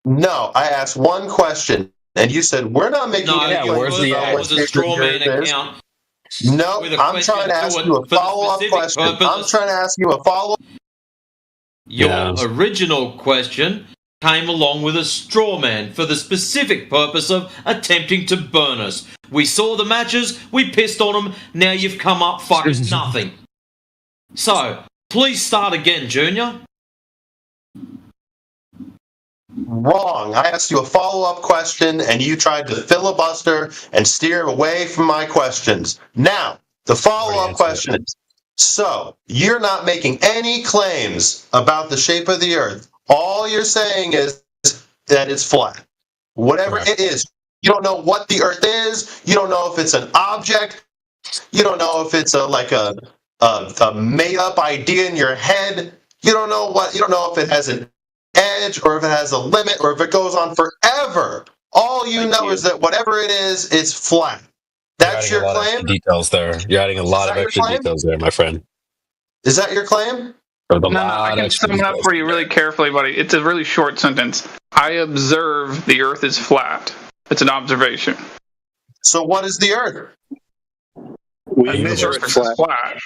No, I asked one question, and you said we're not making any claims where's the about ad? what was a straw man account. No, with a I'm question trying to ask to you it a for the follow-up specific question. I'm purpose. trying to ask you a follow-up. Your original question came along with a straw man for the specific purpose of attempting to burn us. We saw the matches, we pissed on them, now you've come up fucking nothing. So, please start again, Junior. Wrong. I asked you a follow-up question, and you tried to filibuster and steer away from my questions. Now, the follow-up question. So, you're not making any claims about the shape of the Earth. All you're saying is that it's flat. Whatever it is. You don't know what the Earth is. You don't know if it's an object. You don't know if it's a made-up idea in your head. You don't know what. You don't know if it has an edge or if it has a limit or if it goes on forever. All you know is that whatever it is, it's flat. That's your claim? Details there. You're adding a lot of extra details there, my friend. Is that your claim? No, I can sum it up for you really carefully, buddy. It's a really short sentence. I observe the Earth is flat. It's an observation. So what is the Earth? We measure it flat.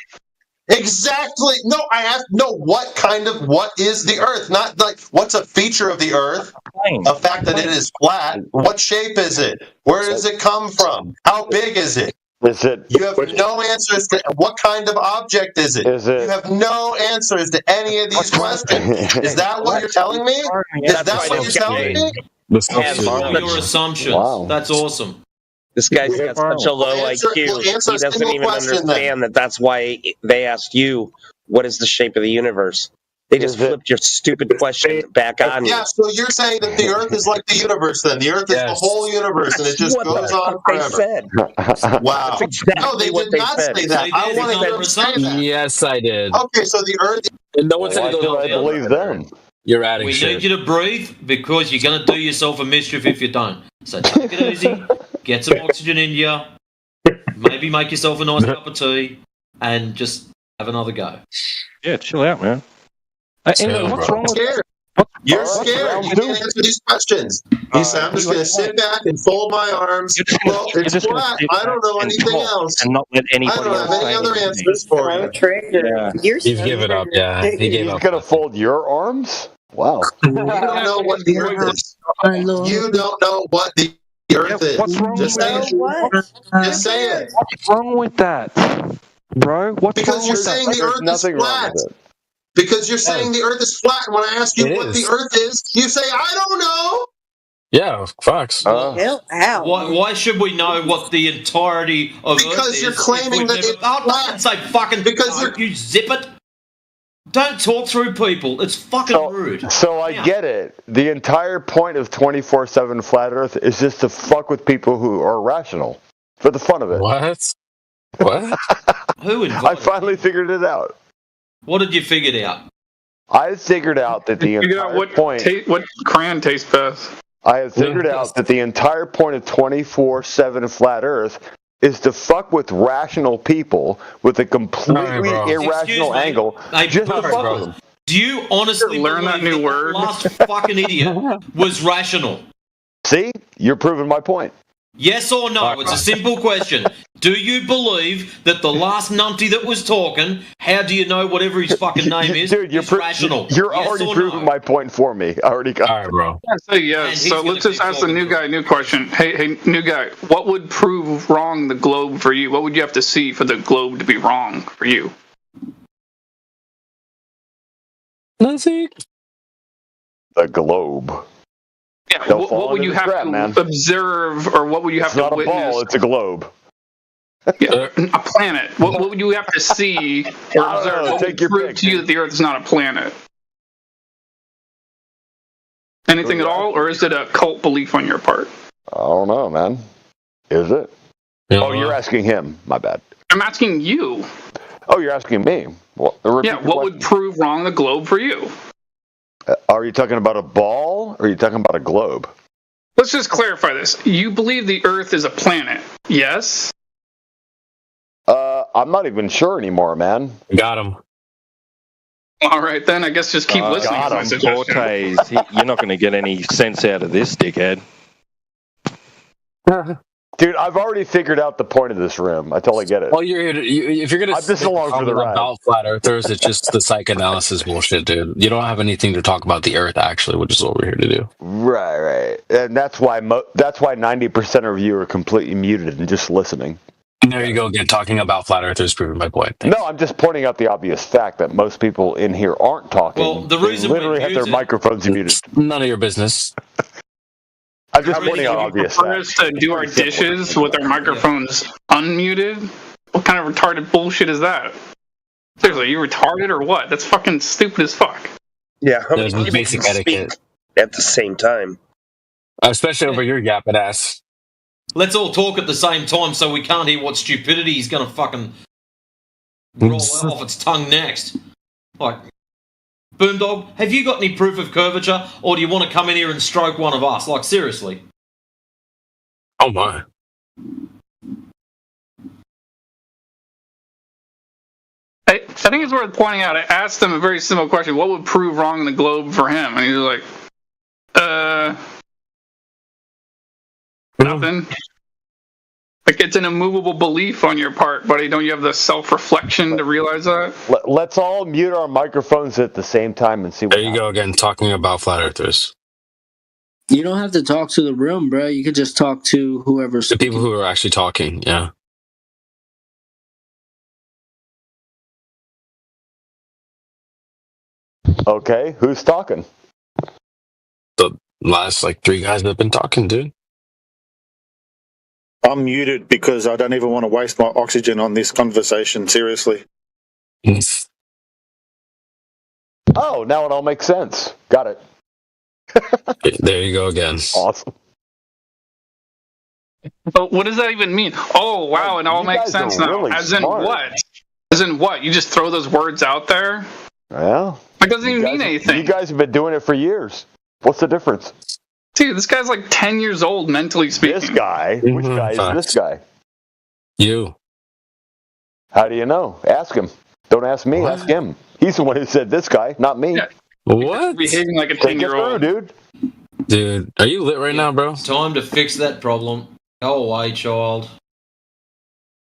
Exactly. No, I asked. No, what is the Earth? Not like what's a feature of the Earth. The fact that it is flat. What shape is it? Where does it come from? How big is it? You have no answers to what kind of object is it? You have no answers to any of these questions. Is that what you're telling me? Is that what you're telling me? Your assumptions. Wow. That's awesome. This guy's got such a low IQ. He doesn't even understand that's why they asked you, what is the shape of the universe? They just flipped your stupid question back on you. Yeah, so you're saying that the Earth is like the universe then. The Earth is the whole universe and it just goes on forever. They said. Wow. No, they did not say that. I want to hear them say that. Yes, I did. Okay, so the Earth... And no one said I believe them. You're adding We shit. need you to breathe because you're going to do yourself a mischief if you don't. So take it easy, get some oxygen in you, maybe make yourself a nice cup of tea, and just have another go. Yeah, chill out, man. Anyway, what's wrong with you? You're scared. You can't answer these questions. You said, I'm just going to sit back and fold my arms. Well, it's flat. I don't know anything else. And not let anybody I don't have any other answers for you. Trigger. You're He's given up, yeah. He gave up. He's going to fold your arms? Wow. You don't know what the Earth is. You don't know what the Earth is. What's wrong Just say it. Just say it. What's wrong with that, bro? What's Because wrong you're with saying that? the Earth is flat. Because you're saying the Earth is flat, and when I ask you what the Earth is, you say, I don't know. Yeah, facts. Why should we know what the entirety of Earth is? Because you're claiming that it's flat. Say fucking you zip it. Don't talk through people. It's fucking rude. So I get it. The entire point of 24/7 Flat Earth is just to fuck with people who are rational for the fun of it. What? What? Who I finally figured it out. What did you figure out? I figured out that the entire point... what crayon tastes best. I have figured out that the entire point of 24/7 Flat Earth is to fuck with rational people with a completely irrational angle. Just to fuck with them. Do you honestly learn that new word? Last fucking idiot was rational. See? You're proving my point. Yes or no? It's a simple question. Do you believe that the last numpty that was talking, how do you know whatever his fucking name is, Dude, is rational? You're yes already proving my point for me. I already got it, bro. So let's just ask the new guy a new question. Hey, new guy, what would prove wrong the globe for you? What would you have to see for the globe to be wrong for you? Nothing. The globe. Yeah, what would you have to observe, or what would you have it's to not witness? A ball, it's a globe. Yeah, a planet. What would you have to see or observe? What would prove to you that the Earth is not a planet? Anything at all, or is it a cult belief on your part? I don't know, man. Is it? Oh, you're asking him. My bad. I'm asking you. Oh, you're asking me? Well, what would prove wrong the globe for you? Are you talking about a ball, or are you talking about a globe? Let's just clarify this. You believe the Earth is a planet, yes? I'm not even sure anymore, man. Got him. All right, then I guess just keep listening to my suggestion. Cortez, you're not going to get any sense out of this, dickhead. Dude, I've already figured out the point of this room. I totally get it. Well, if you're going to just along for the ride about flat earthers, it's just the psychoanalysis bullshit, dude. You don't have anything to talk about the Earth, actually, which is what we're here to do. Right, and that's why 90% of you are completely muted and just listening. And there you go again, talking about flat earthers, proving my point. Thanks. No, I'm just pointing out the obvious fact that most people in here aren't talking. Well, the reason they literally have their microphones muted. None of your business. I'm just pointing out obvious facts. To do our dishes with our microphones unmuted? What kind of retarded bullshit is that? Seriously, you retarded or what? That's fucking stupid as fuck. Yeah, how There's many basic people etiquette speak at the same time? Especially over your yapping ass. Let's all talk at the same time so we can't hear what stupidity he's going to fucking roll off its tongue next. Like, Boondog, have you got any proof of curvature, or do you want to come in here and stroke one of us? Like, seriously. Oh, my. I think it's worth pointing out, I asked him a very simple question. What would prove wrong in the globe for him? And he was like, nothing. Like, it's an immovable belief on your part, buddy. Don't you have the self-reflection to realize that? Let's all mute our microphones at the same time and see what There you go again, talking about flat earthers. You don't have to talk to the room, bro. You could just talk to whoever's the people who are actually talking, yeah. Okay, who's talking? The last, 3 guys that have been talking, dude. I'm muted because I don't even want to waste my oxygen on this conversation, seriously. Oh, now it all makes sense. Got it. There you go again. Awesome. So what does that even mean? Oh, wow, it all makes sense now. Really As smart. in what? As in what? You just throw those words out there? Well, it doesn't even mean anything. You guys have been doing it for years. What's the difference? Dude, this guy's like 10 years old, mentally speaking. This guy? Which guy is this guy? You. How do you know? Ask him. Don't ask me, ask him. He's the one who said this guy, not me. Yeah. What? Behaving like a 10-year-old. Dude. Dude, are you lit right now, bro? Time to fix that problem. Go away, child.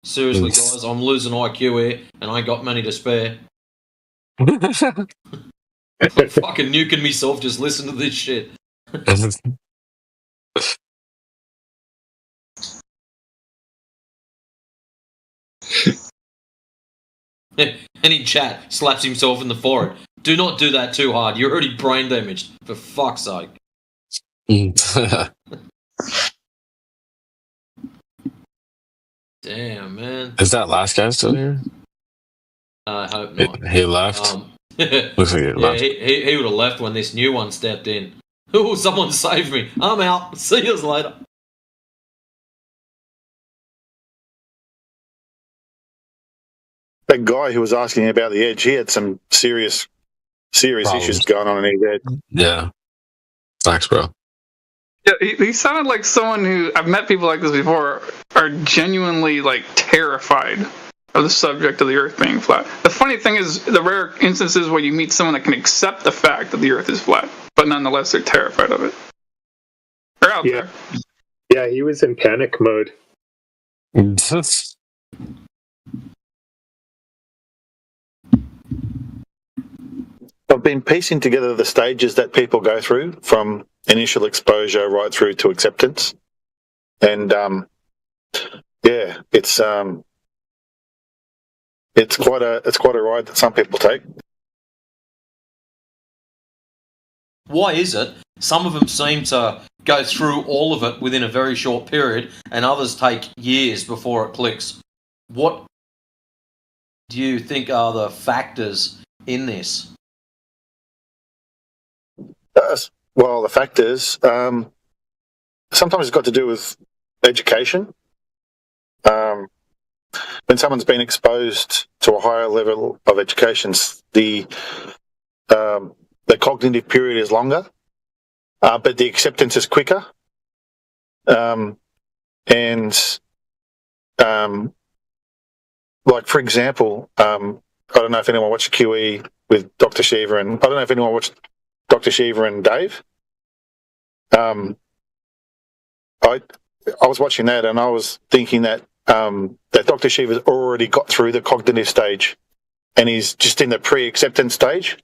Seriously, guys, I'm losing IQ here, and I ain't got money to spare. I'm fucking nuking myself just listen to this shit. And in chat, slaps himself in the forehead. Do not do that too hard. You're already brain damaged, for fuck's sake. Damn, man. Is that last guy still here? I hope not. He left? Looks like he left. He would have left when this new one stepped in. Oh, someone save me. I'm out. See you later. That guy who was asking about the edge, he had some serious issues going on in his head. Yeah. Thanks, bro. Yeah, he sounded like someone who, I've met people like this before, are genuinely terrified of the subject of the Earth being flat. The funny thing is, the rare instances where you meet someone that can accept the fact that the Earth is flat, but nonetheless they're terrified of it. They're out there. Yeah, he was in panic mode. I've been piecing together the stages that people go through from initial exposure right through to acceptance, and it's quite a ride that some people take. Why is it some of them seem to go through all of it within a very short period, and others take years before it clicks? What do you think are the factors in this? Well, the factors, sometimes it's got to do with education. When someone's been exposed to a higher level of education, the cognitive period is longer, but the acceptance is quicker. Like, for example, I don't know if anyone watched QE with Dr. Shiva, and I don't know if anyone watched Dr. Shiva and Dave. I was watching that, and I was thinking that that Dr. Shiva's already got through the cognitive stage, and he's just in the pre-acceptance stage,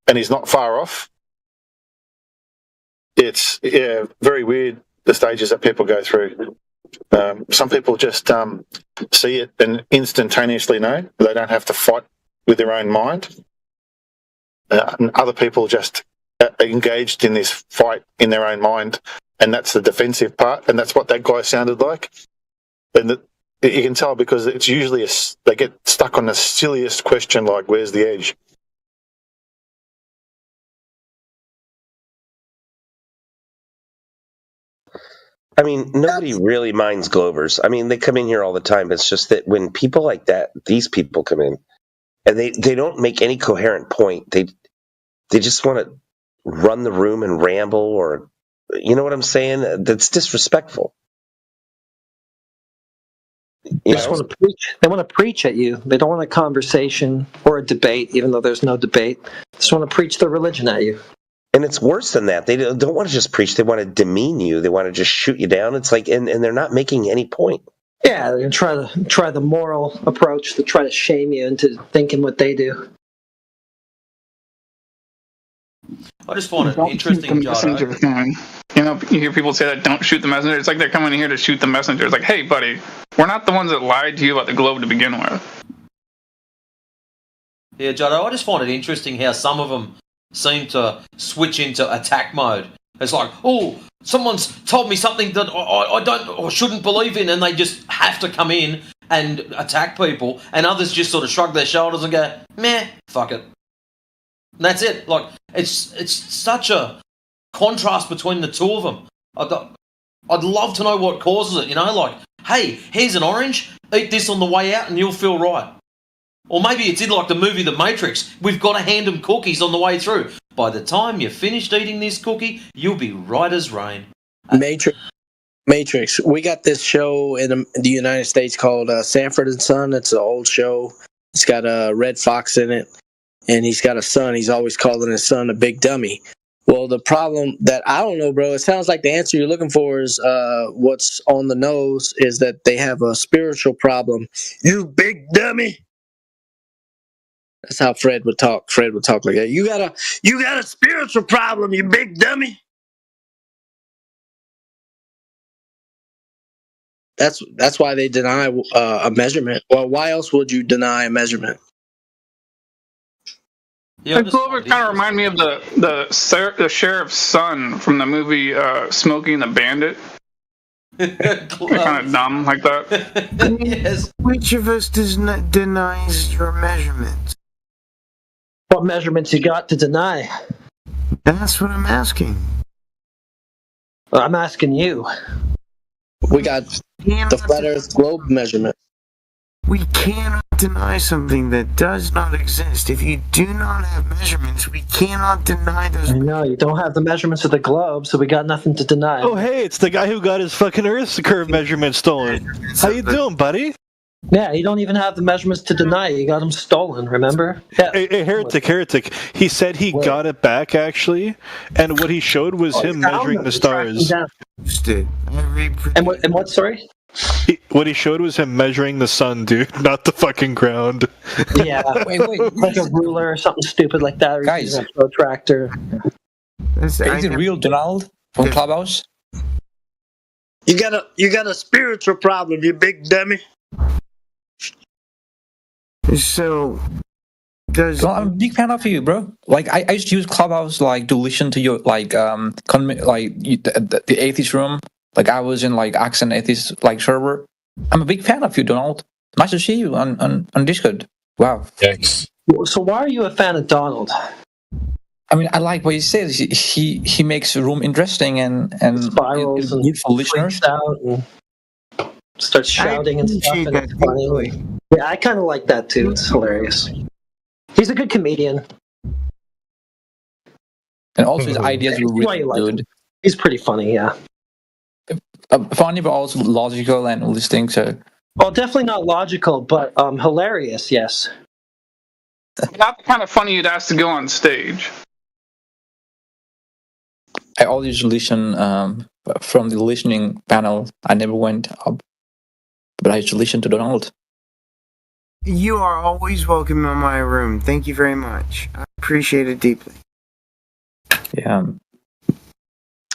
and he's not far off. It's very weird, the stages that people go through. Some people just see it and instantaneously know. They don't have to fight with their own mind. And other people just are engaged in this fight in their own mind, and that's the defensive part, and that's what that guy sounded like. And you can tell because it's usually they get stuck on the silliest question like, where's the edge? I mean, nobody really minds Glovers. I mean, they come in here all the time. It's just that when people like that, these people come in, and they don't make any coherent point. They just want to run the room and ramble, or you know what I'm saying? That's disrespectful. They just want to preach. They want to preach at you. They don't want a conversation or a debate, even though there's no debate. They just want to preach their religion at you. And it's worse than that. They don't want to just preach. They want to demean you. They want to just shoot you down. It's like, and they're not making any point. Yeah, they're going to try the moral approach to try to shame you into thinking what they do. I just find it interesting, messenger thing. You know, you hear people say that don't shoot the messenger. It's like they're coming here to shoot the messenger. It's like, hey, buddy, we're not the ones that lied to you about the globe to begin with. Yeah, Jodo, I just find it interesting how some of them seem to switch into attack mode. It's like, oh, someone's told me something that I don't or shouldn't believe in, and they just have to come in and attack people, and others just sort of shrug their shoulders and go, meh, fuck it. And that's it. Like, it's such a contrast between the two of them. I'd love to know what causes it, you know? Like, hey, here's an orange, eat this on the way out and you'll feel right. Or maybe it's in like the movie The Matrix. We've got to hand them cookies on the way through. By the time you're finished eating this cookie, you'll be right as rain. Matrix. We got this show in the United States called Sanford and Son. It's an old show. It's got Red Fox in it, and he's got a son. He's always calling his son a big dummy. Well, the problem that I don't know, bro, it sounds like the answer you're looking for is what's on the nose is that they have a spiritual problem. You big dummy. That's how Fred would talk. Fred would talk like that. You got a spiritual problem, you big dummy. That's why they deny a measurement. Well, why else would you deny a measurement? Yeah, Glover kind of remind me of the sheriff's son from the movie Smokey and the Bandit. Kind of dumb like that. Yes. Which of us denies your measurements? What measurements you got to deny? That's what I'm asking. Well, I'm asking you. We got the flat Earth globe measurement. We cannot deny something that does not exist. If you do not have measurements, we cannot deny those. No, you don't have the measurements of the globe, so we got nothing to deny. Oh, hey, it's the guy who got his fucking Earth curve measurement stolen. How you doing, buddy? Yeah, you don't even have the measurements to deny it. You got them stolen, remember? Yeah. Hey, heretic. He said he got it back, actually, and what he showed was him measuring the stars. And what, sorry? What he showed was him measuring the sun, dude, not the fucking ground. Yeah, wait, like a ruler or something stupid like that. Or guys, a protractor. Is it real, Donald from Clubhouse? You got a spiritual problem, you big dummy. So, well, I'm a big fan of you, bro. Like, I used to use Clubhouse like to listen to your the atheist room. Like, I was in like Accent Atheist like server. I'm a big fan of you, Donald. Nice to see you on Discord. Wow. Thanks. So why are you a fan of Donald? I mean, I like what he says. He makes the room interesting and spirals and good for listeners. Out and starts shouting and stuff. And it's funny. Yeah, I kind of like that too. It's hilarious. He's a good comedian. And also his ideas were really good. He's pretty funny, yeah. Funny, but also logical and all these things. So. Well, definitely not logical, but hilarious, yes. That's kind of funny you'd ask to go on stage. I always listen from the listening panel. I never went up, but I used to listen to Donald. You are always welcome in my room. Thank you very much. I appreciate it deeply. Yeah.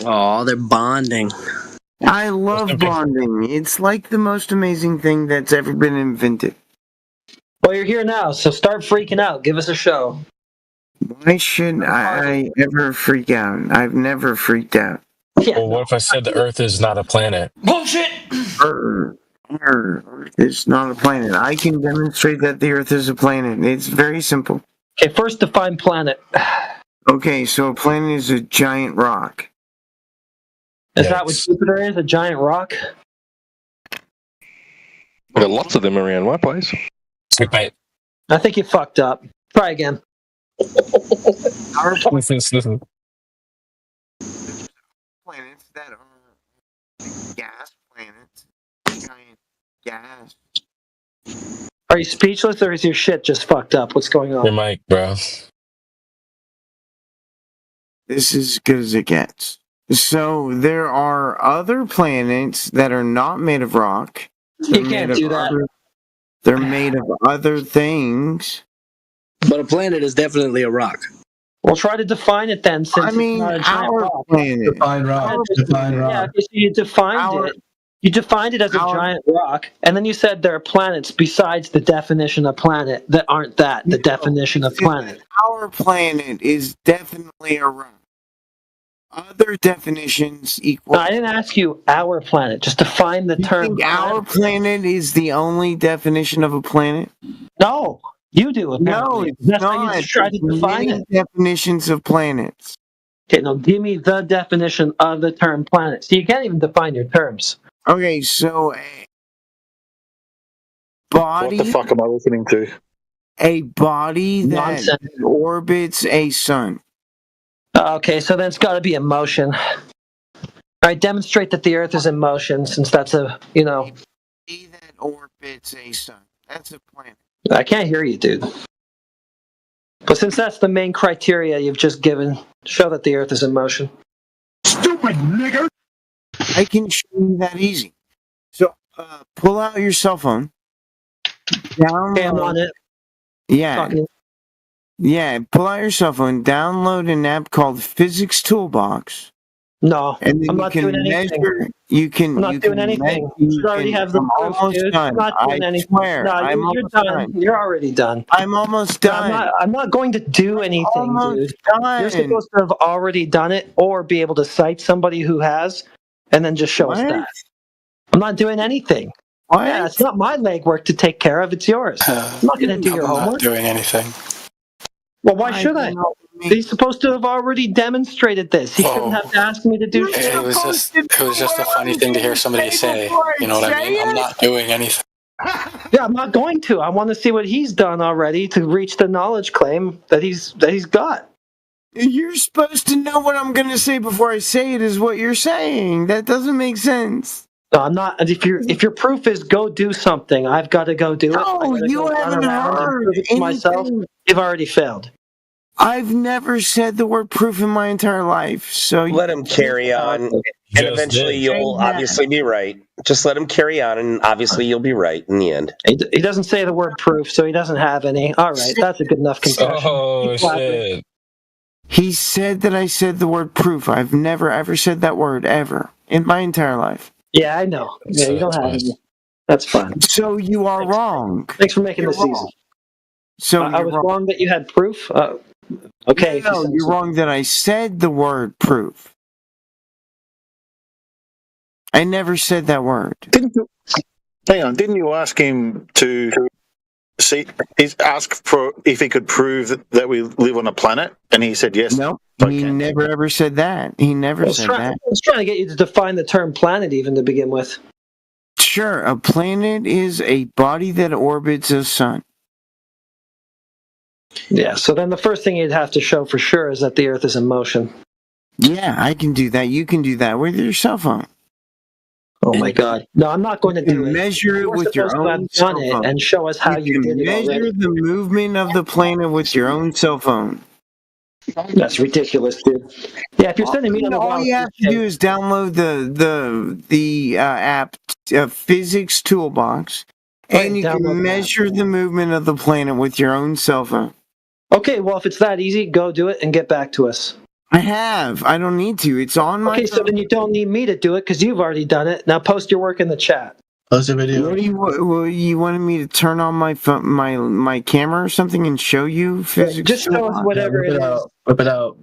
Oh, they're bonding. I love bonding. It's like the most amazing thing that's ever been invented. Well, you're here now, so start freaking out. Give us a show. Why should I ever freak out? I've never freaked out. Well, what if I said the Earth is not a planet? Bullshit! Earth is not a planet. I can demonstrate that the Earth is a planet. It's very simple. Okay, first define planet. Okay, so a planet is a giant rock. Is that what Jupiter is? A giant rock? There are lots of them around my place. I think you fucked up. Try again. Planets that are gas planets, giant gas. Are you speechless or is your shit just fucked up? What's going on? Your mic, bro. This is as good as it gets. So there are other planets that are not made of rock. You can't do that. They're made of other things. But a planet is definitely a rock. Well, try to define it then. Since I mean, it's not a giant rock. planet. Define rock. Define rock. Yeah, so you defined it. You defined it as a giant rock, and then you said there are planets besides the definition of planet that aren't that, the definition of planet. Our planet is definitely a rock. Other definitions equal. No, I didn't ask you our planet. Just define the term. Think our planet is the only definition of a planet? No, you do. Apparently. No, it's That's not. how you try to define Many it. definitions of planets. Okay, now give me the definition of the term planet. So you can't even define your terms. Okay, so a body. What the fuck am I listening to? A body that orbits a sun. Okay, so then it's got to be in motion. All right, demonstrate that the Earth is in motion, since that's a, A body that orbits a sun. That's a planet. I can't hear you, dude. But since that's the main criteria you've just given, show that the Earth is in motion. Stupid nigger! I can show you that easy. So, pull out your cell phone. Okay, I'm on it. Yeah. Yeah, pull out your cell phone, download an app called Physics Toolbox. No, and then I'm not doing anything. I'm not doing anything. You already have the proof, dude. I'm not doing anything. Swear, no, you're done. You're already done. I'm almost done. I'm not going to do anything, dude. Done. You're supposed to have already done it, or be able to cite somebody who has, and then just show us that. I'm not doing anything. What? Yeah, it's not my legwork to take care of. It's yours. I'm not going to do your homework. I'm not doing anything. Well, why should I? He's supposed to have already demonstrated this. He shouldn't have to ask me to do it. It was just a funny thing to hear somebody say. You know what I mean? I'm not doing anything. Yeah, I'm not going to. I want to see what he's done already to reach the knowledge claim that he's got. You're supposed to know what I'm going to say before I say it is what you're saying. That doesn't make sense. No, I'm not. If your proof is go do something, I've got to go do it. No, you haven't heard anything. Myself, you've already failed. I've never said the word proof in my entire life. So let him carry on, and eventually you'll obviously be right. Just let him carry on, and obviously you'll be right in the end. He doesn't say the word proof, so he doesn't have any. All right, that's a good enough concession. Oh, shit. He said that I said the word proof. I've never ever said that word ever in my entire life. Yeah, I know. Yeah, you don't have any. That's fine. So you are wrong. Thanks for making this easy. So I was wrong that you had proof. Okay. No, you're wrong that I said the word proof. I never said that word. Didn't you ask him to ask for if he could prove that we live on a planet? And he said yes. No, he never ever said that. He never said that. I was trying to get you to define the term planet even to begin with. Sure, a planet is a body that orbits a sun. Yeah, so then the first thing you'd have to show for sure is that the Earth is in motion. Yeah, I can do that. You can do that with your cell phone. Oh my God! No, I'm not going to do it. Measure it with your own cell phone. And show us how you did it already. Measure the movement of the planet with your own cell phone. That's ridiculous, dude. Yeah, if you're sending me on the all you have to do is download the app Physics Toolbox, and you can measure the movement of the planet with your own cell phone. Okay, well, if it's that easy, go do it and get back to us. I have. I don't need to. It's on my phone. Okay, so then you don't need me to do it because you've already done it. Now post your work in the chat. Post a video. What do you wanted me to turn on my phone, my camera or something and show you physics? Just show us whatever it is. Whip it out.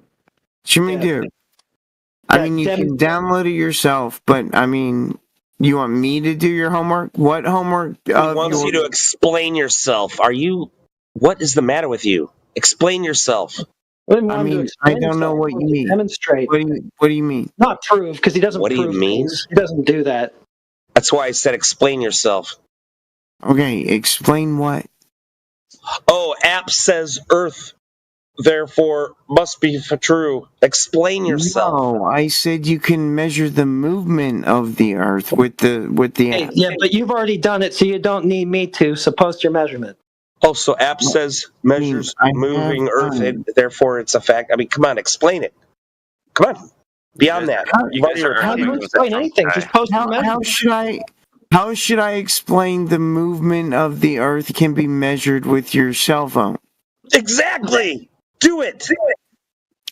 Show me, dude. I mean, you can download it yourself, but I mean, you want me to do your homework? What homework? He wants you to explain yourself. What is the matter with you? Explain yourself. I mean, I don't know what you mean. Demonstrate. What do you mean? Not prove, because he doesn't prove. What do you mean? He doesn't do that. That's why I said explain yourself. Okay, explain what? Oh, app says Earth, therefore must be true. Explain yourself. No, I said you can measure the movement of the Earth with the app. Yeah, but you've already done it, so you don't need me to. So post your measurement. Oh, so app says measures moving Earth, and therefore it's a fact. I mean, come on, explain it. Come on. Beyond that, how do you explain anything? Just post your measurement. How should I explain the movement of the Earth can be measured with your cell phone? Exactly. Do it.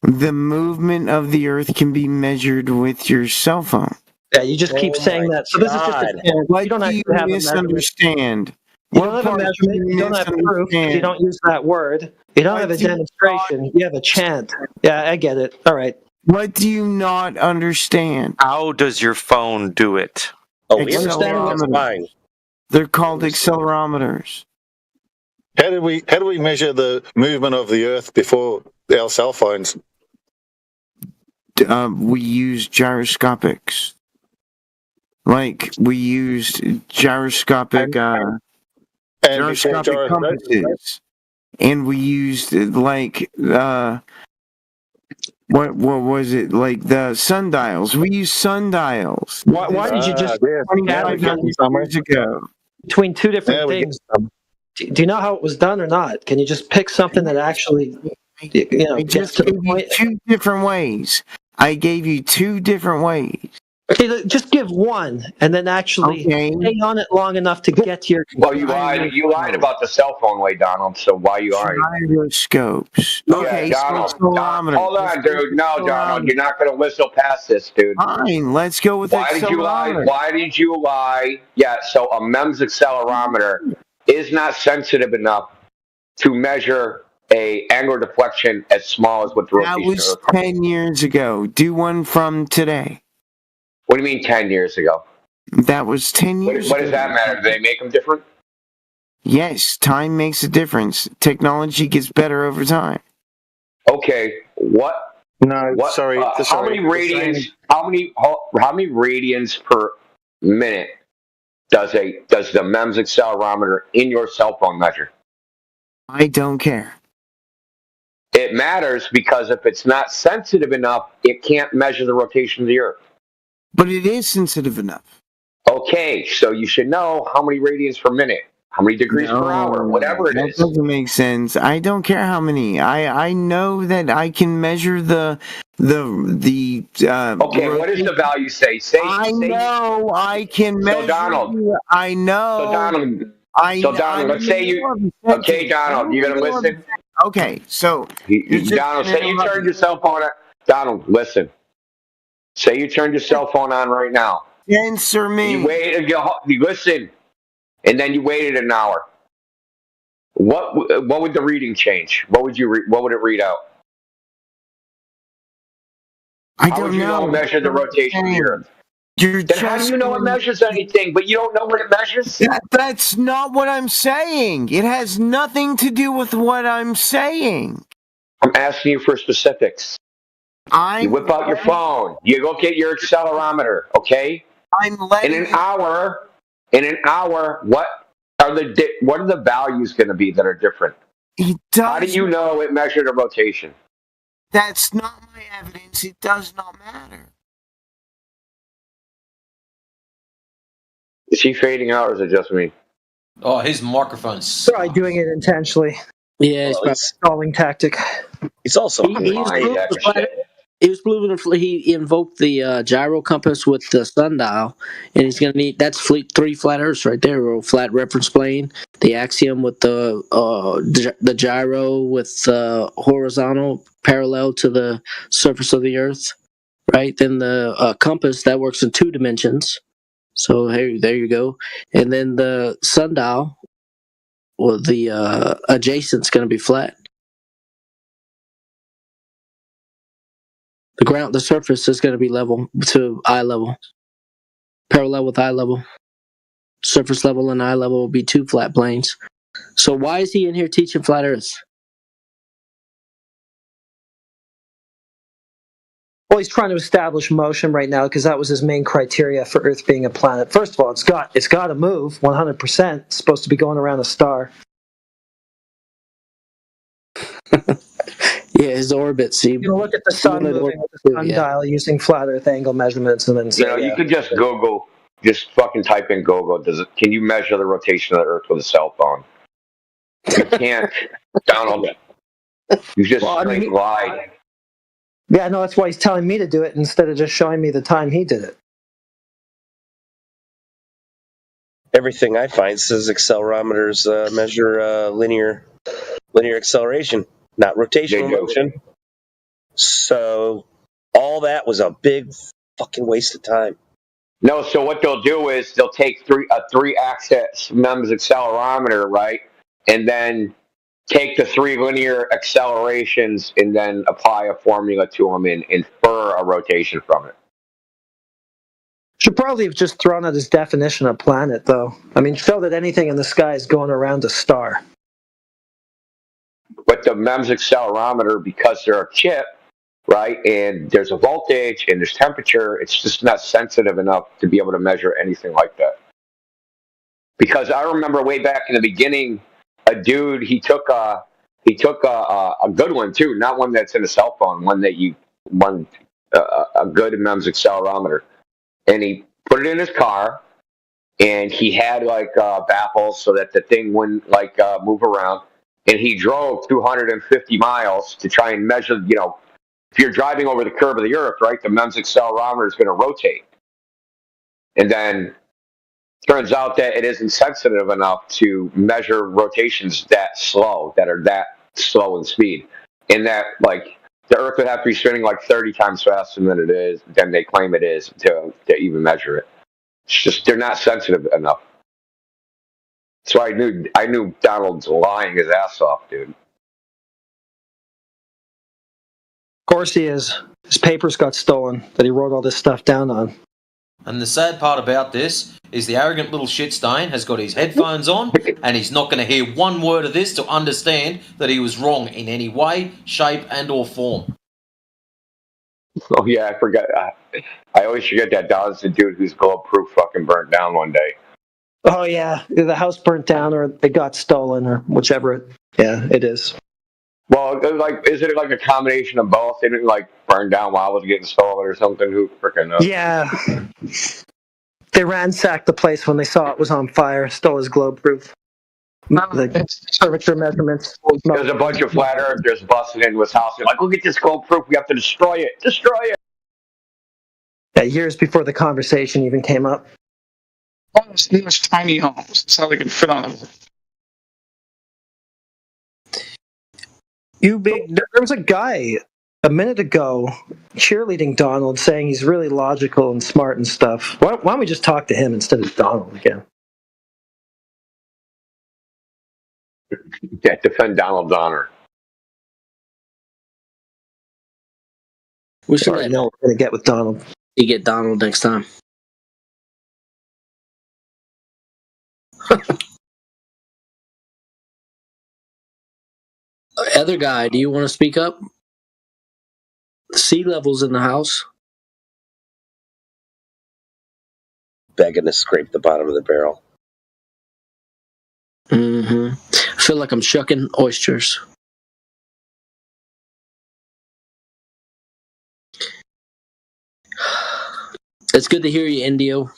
The movement of the Earth can be measured with your cell phone. Yeah, you just keep saying that. So this is just what you don't actually have misunderstand. You don't have a measurement, you don't have proof, you don't use that word. You don't have a demonstration, you have a chant. Yeah, I get it. All right. What do you not understand? How does your phone do it? Oh, we understand what's fine. They're called accelerometers. How do we measure the movement of the Earth before our cell phones? We use gyroscopics. Like we used gyroscopic compasses, and we used like what was it, like the sundials? We used sundials. Why did you just 25 years ago? Between two different things? Do you know how it was done or not? Can you just pick something that actually, I just gave you two different ways. I gave you two different ways. Okay, just give one, and then actually stay on it long enough to get to your. Well, you lied about the cell phone way, Donald. So why you are? Gyroscopes. Okay, Donald, hold on, dude. No, Donald, you're not going to whistle past this, dude. Fine, let's go with Why did you lie? Why did you lie? Yeah, so a MEMS accelerometer is not sensitive enough to measure a angular deflection as small as what the rotation. That was 10 years ago. Do one from today. What do you mean 10 years ago? That was 10 years ago. What does that matter? Do they make them different? Yes, time makes a difference. Technology gets better over time. Okay, what? No, sorry. How many radians? How many radians per minute does the MEMS accelerometer in your cell phone measure? I don't care. It matters because if it's not sensitive enough, it can't measure the rotation of the Earth. But it is sensitive enough. Okay, so you should know how many radians per minute, how many degrees per hour, whatever it is. That doesn't make sense. I don't care how many. I know that I can measure the okay, what does the value say? I know I can measure. So Donald. I know. So Donald, let's say you. Okay, Donald, you gonna listen? Okay, so Donald, say you turned your cell phone on. Donald, listen. Say you turned your cell phone on right now. Answer me. You waited. You listen, and then you waited an hour. What would the reading change? What would it read out? How would you know. Measure the rotation of the Earth. How do you know it measures anything, but you don't know what it measures? That's not what I'm saying. It has nothing to do with what I'm saying. I'm asking you for specifics. You whip out your phone. You go get your accelerometer, okay? In an hour, In an hour, what are the values going to be that are different? How do you know it measured a rotation? That's not my evidence. It does not matter. Is he fading out, or is it just me? Oh, his microphone's probably doing it intentionally. Yeah, it's a stalling tactic. He's also he invoked the gyro compass with the sundial, and he's going to need that's three flat Earths right there, or flat reference plane. The axiom with the gyro with horizontal parallel to the surface of the Earth, right? Then the compass that works in 2 dimensions. So there you go, and then the sundial, or the adjacent's going to be flat. The surface is going to be level to eye level, parallel with eye level. Surface level and eye level will be 2 flat planes. So why is he in here teaching flat Earth? Well, he's trying to establish motion right now because that was his main criteria for Earth being a planet. First of all, it's got to move 100%. It's supposed to be going around a star. Yeah, his orbit. See, you look at the sun moving with the sundial using flat Earth angle measurements, and then you could just Google, just fucking type in Google. Can you measure the rotation of the Earth with a cell phone? You can't, Donald. You just lied. Yeah, no, that's why he's telling me to do it instead of just showing me the time he did it. Everything I find says accelerometers measure linear acceleration, not rotational motion. So all that was a big fucking waste of time. No, so what they'll do is they'll take a 3-axis MEMS accelerometer, right, and then take the 3 linear accelerations and then apply a formula to them and infer a rotation from it. Should probably have just thrown out his definition of planet, though. I mean, show that anything in the sky is going around a star. But the MEMS accelerometer, because they're a chip, right, and there's a voltage and there's temperature, it's just not sensitive enough to be able to measure anything like that. Because I remember way back in the beginning, a dude, he took a good one too, not one that's in a cell phone, a good MEMS accelerometer, and he put it in his car, and he had baffles so that the thing wouldn't move around, and he drove 250 miles to try and measure. If you're driving over the curve of the Earth, right, the MEMS accelerometer is going to rotate, and then turns out that it isn't sensitive enough to measure rotations that are that slow in speed, and that the Earth would have to be spinning 30 times faster than they claim it is to even measure it. It's just they're not sensitive enough. So I knew Donald's lying his ass off, dude. Of course he is. His papers got stolen that he wrote all this stuff down on. And the sad part about this is the arrogant little shitstain has got his headphones on, and he's not going to hear one word of this to understand that he was wrong in any way, shape, and or form. Oh yeah, I forgot. I always forget that Donald's the dude whose globe-proof fucking burnt down one day. Oh yeah, the house burnt down, or it got stolen, or whichever. It is. Well, is it a combination of both? They didn't burn down while it was getting stolen or something? Who freaking knows? Yeah. They ransacked the place when they saw it was on fire, stole his globe-proof. The temperature measurements. There's a bunch of flat earthers busting into his house. They're like, look at this globe-proof. We have to destroy it. Destroy it. Yeah, years before the conversation even came up. Those tiny homes. That's how they can fit on them. There was a guy a minute ago cheerleading Donald, saying he's really logical and smart and stuff. Why don't we just talk to him instead of Donald again? Yeah, defend Donald's honor. We should already know what we're going to get with Donald. You get Donald next time. Other guy, do you want to speak up? Sea levels in the house. Begging to scrape the bottom of the barrel. I feel like I'm shucking oysters. It's good to hear you, Indio.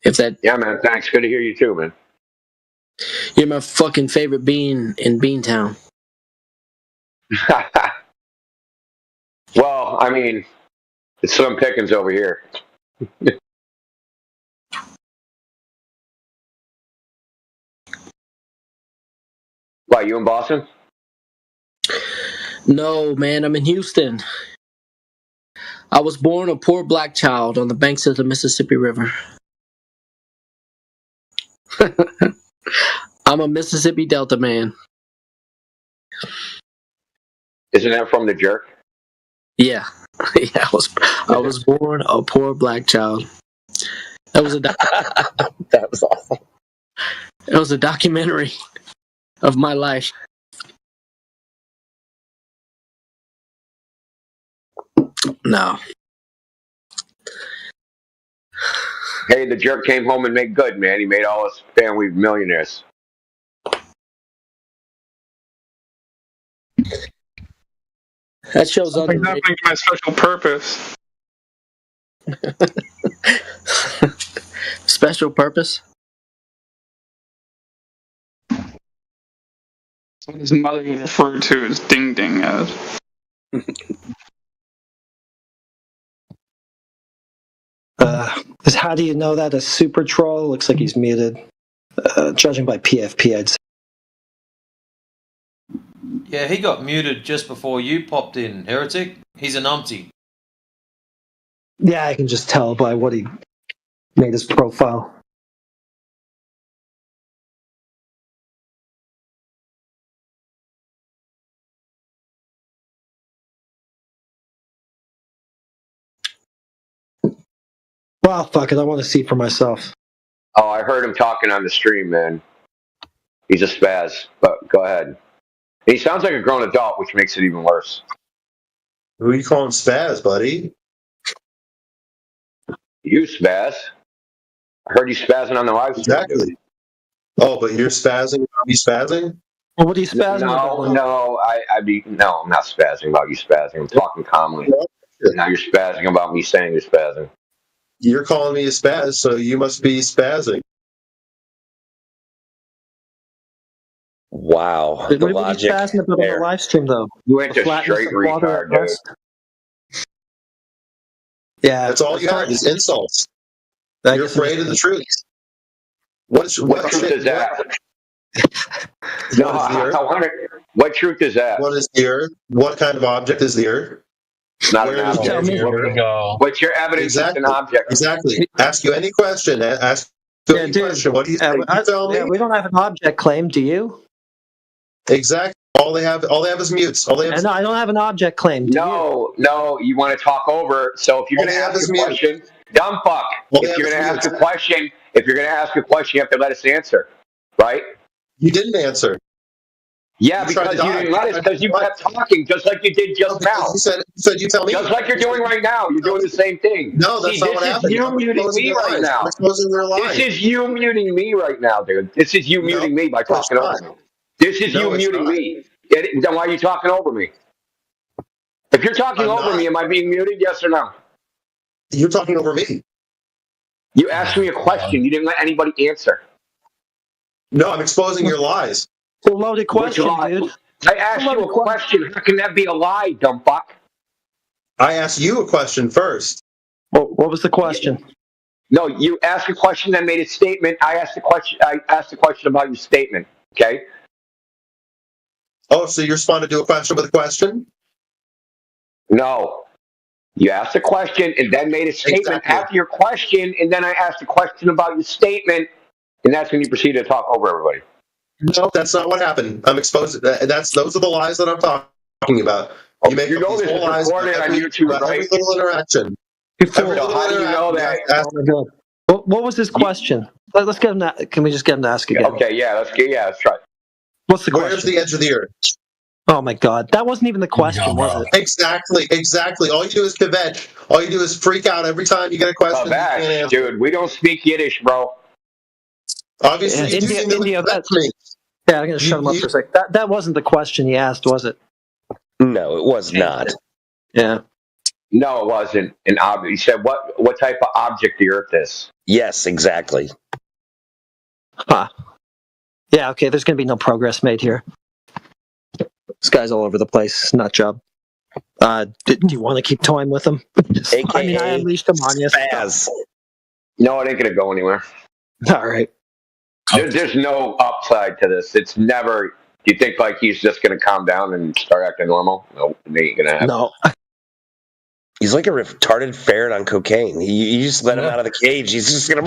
Yeah, man. Thanks. Good to hear you too, man. You're my fucking favorite bean in Beantown. Well, I mean, it's Slim Pickens over here. Why, you in Boston? No, man, I'm in Houston. I was born a poor black child on the banks of the Mississippi River. I'm a Mississippi Delta man. Isn't that from The Jerk? Yeah. Yeah, I was born a poor black child. That was that was awesome. It was a documentary of my life. No. Hey, The Jerk came home and made good, man. He made all his family millionaires. That show's something happening to My Special Purpose. Special Purpose? What his mother referred to as Ding Ding as. How do you know that? A super troll? Looks like he's muted. Judging by PFP, I'd say. Yeah, he got muted just before you popped in, Heretic. He's an umpty. Yeah, I can just tell by what he made his profile. Well, fuck it. I want to see for myself. Oh, I heard him talking on the stream, man. He's a spaz, but go ahead. He sounds like a grown adult, which makes it even worse. Who are you calling spaz, buddy? You spaz. I heard you spazzing on the live stream. Exactly. Oh, but you're spazzing about me spazzing? Well, what are you spazzing about? No, I'm not spazzing about you spazzing. I'm talking calmly. Now you're spazzing about me saying you're spazzing. You're calling me a spaz, so you must be spazzing. Wow. What are you spazzing about on the live stream, though? You went to straight retard, dude. Yeah. That's all you have is insults. You're afraid of the truth. What truth is that? No, I want it. What truth is that? What is the earth? What kind of object is the earth? Not an object. What's your evidence of an object? Exactly. Ask you any question. Ask any question. What do you think? You tell me. We don't have an object claim, do you? Exactly. All they have is mutes. No, I don't have an object claim. No, you want to talk over. So if you're going to ask a question, dumb fuck. If you're going to ask a question, you have to let us answer, right? You didn't answer. Yeah, because you didn't let us, because you kept talking just like you did just now. You said you tell me. Just like you're doing right now. You're doing the same thing. No, that's not what happened. You muting me right now. This is you muting me right now, dude. This is you muting me by talking over me. This is you muting me. Then why are you talking over me? If you're talking over me, am I being muted? Yes or no? You're talking over me. You asked me a question. You didn't let anybody answer. No, I'm exposing your lies. It's a loaded question, dude. I asked you a question. How can that be a lie, dumb fuck? I asked you a question first. What was the question? No, you asked a question, then made a statement. I asked a question about your statement. Okay. Oh, so you responded to a question with a question? No. You asked a question and then made a statement after your question, and then I asked a question about your statement, and that's when you proceeded to talk over everybody. No, that's not what happened. I'm exposed. Those are the lies that I'm talking about. You make this is recorded on YouTube, right? Every little interaction. How do you know that? Oh my God. What was his question? Let's get him. Can we just get him to ask again? Okay, let's try. What's the question? Where's the edge of the earth? Oh my God, that wasn't even the question, was it? Exactly. All you do is kvetch. All you do is freak out every time you get a question. Dude, we don't speak Yiddish, bro. Obviously, India, that's me. Yeah, I'm going to shut him up for a sec. That wasn't the question he asked, was it? No, it was not. Yeah. No, it wasn't an object. He said, "What type of object the Earth is?" Yes, exactly. Huh. Yeah. Okay. There's going to be no progress made here. This guy's all over the place. Nut job. Do you want to keep toying with him? I mean, I unleashed him on you. No, it ain't gonna go anywhere. All right. There's no upside to this. It's never. You think like he's just gonna calm down and start acting normal? No, it ain't gonna happen. No. He's like a retarded ferret on cocaine. You just let him out of the cage. He's just gonna.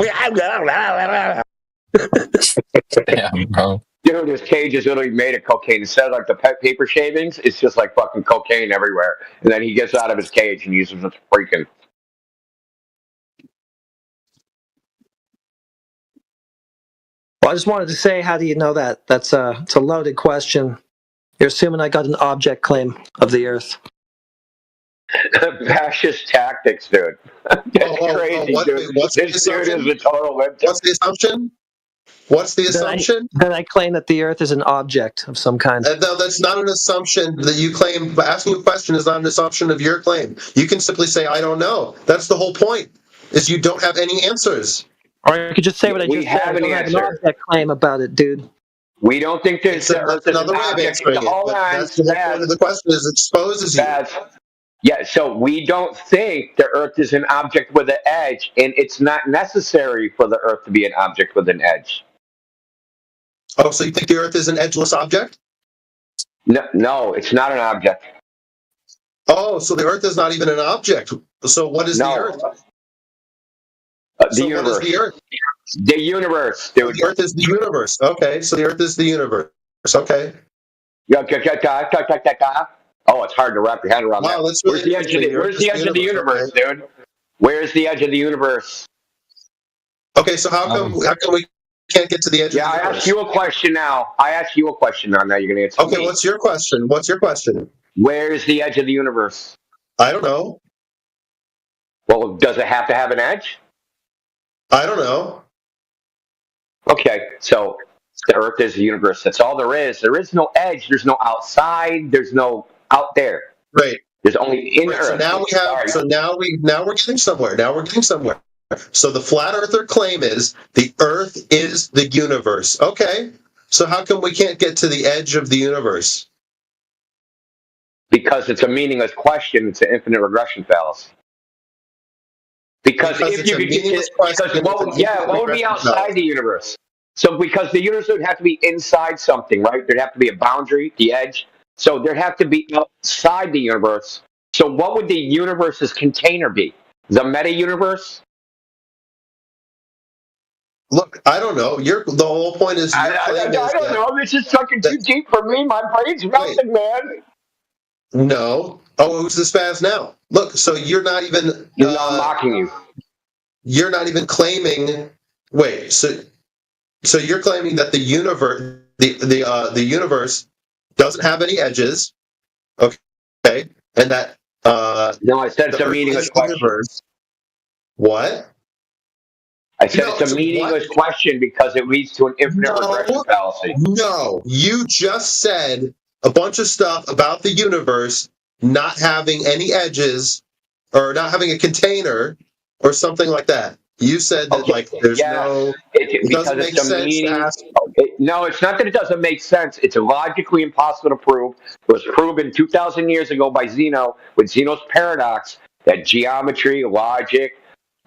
Damn, bro. Dude, his cage is literally made of cocaine. Instead of like the paper shavings, it's just like fucking cocaine everywhere. And then he gets out of his cage and uses it freaking. Well, I just wanted to say, how do you know that? It's a loaded question. You're assuming I got an object claim of the Earth. Fascist tactics, dude. That's crazy, dude. This dude is a total wimp. What's the assumption? What's the assumption? That I claim that the Earth is an object of some kind. No, that's not an assumption that you claim. Asking a question is not an assumption of your claim. You can simply say, I don't know. That's the whole point, is you don't have any answers. Or you could just say what I just said. I don't have an object claim about it, dude. We don't think there's another way of answering it. That's the point of the question, is it exposes you. Yeah, so we don't think the Earth is an object with an edge, and it's not necessary for the Earth to be an object with an edge. Oh, so you think the Earth is an edgeless object? No, it's not an object. Oh, so the Earth is not even an object. So what is the Earth? The universe. What is the Earth? The universe, dude. The Earth is the universe. Okay, so the Earth is the universe. Okay. Oh, it's hard to wrap your head around that. Where's the edge of the universe, dude? Where's the edge of the universe? Okay, so how come we can't get to the edge of the universe? Yeah, I asked you a question now. Now you're going to answer me. Okay, what's your question? Where's the edge of the universe? I don't know. Well, does it have to have an edge? I don't know. Okay, so the Earth is the universe. That's all there is. There is no edge. There's no outside. There's no out there. Right. There's only in Earth. So now we're getting somewhere. So the flat earther claim is the Earth is the universe. Okay. So how come we can't get to the edge of the universe? Because it's a meaningless question. It's an infinite regression fallacy. Because if you could get what would be outside the universe? So because the universe would have to be inside something, right? There'd have to be a boundary, the edge. So there'd have to be outside the universe. So what would the universe's container be? The meta-universe? Look, I don't know. The whole point is... I don't know. This is fucking too deep for me. My brain's melting, man. No. Oh, who's the spaz now? Look, so you're not even... I'm mocking you. You're not even claiming... Wait, so you're claiming that the universe, the universe doesn't have any edges, okay, and that no, I said it's a meaningless question. What? I said it's a meaningless question because it leads to an infinite regression fallacy. No, you just said a bunch of stuff about the universe not having any edges or not having a container or something like that. You said that there's no. It doesn't make sense to ask. No, it's not that it doesn't make sense. It's logically impossible to prove. It was proven 2,000 years ago by Zeno with Zeno's paradox that geometry, logic,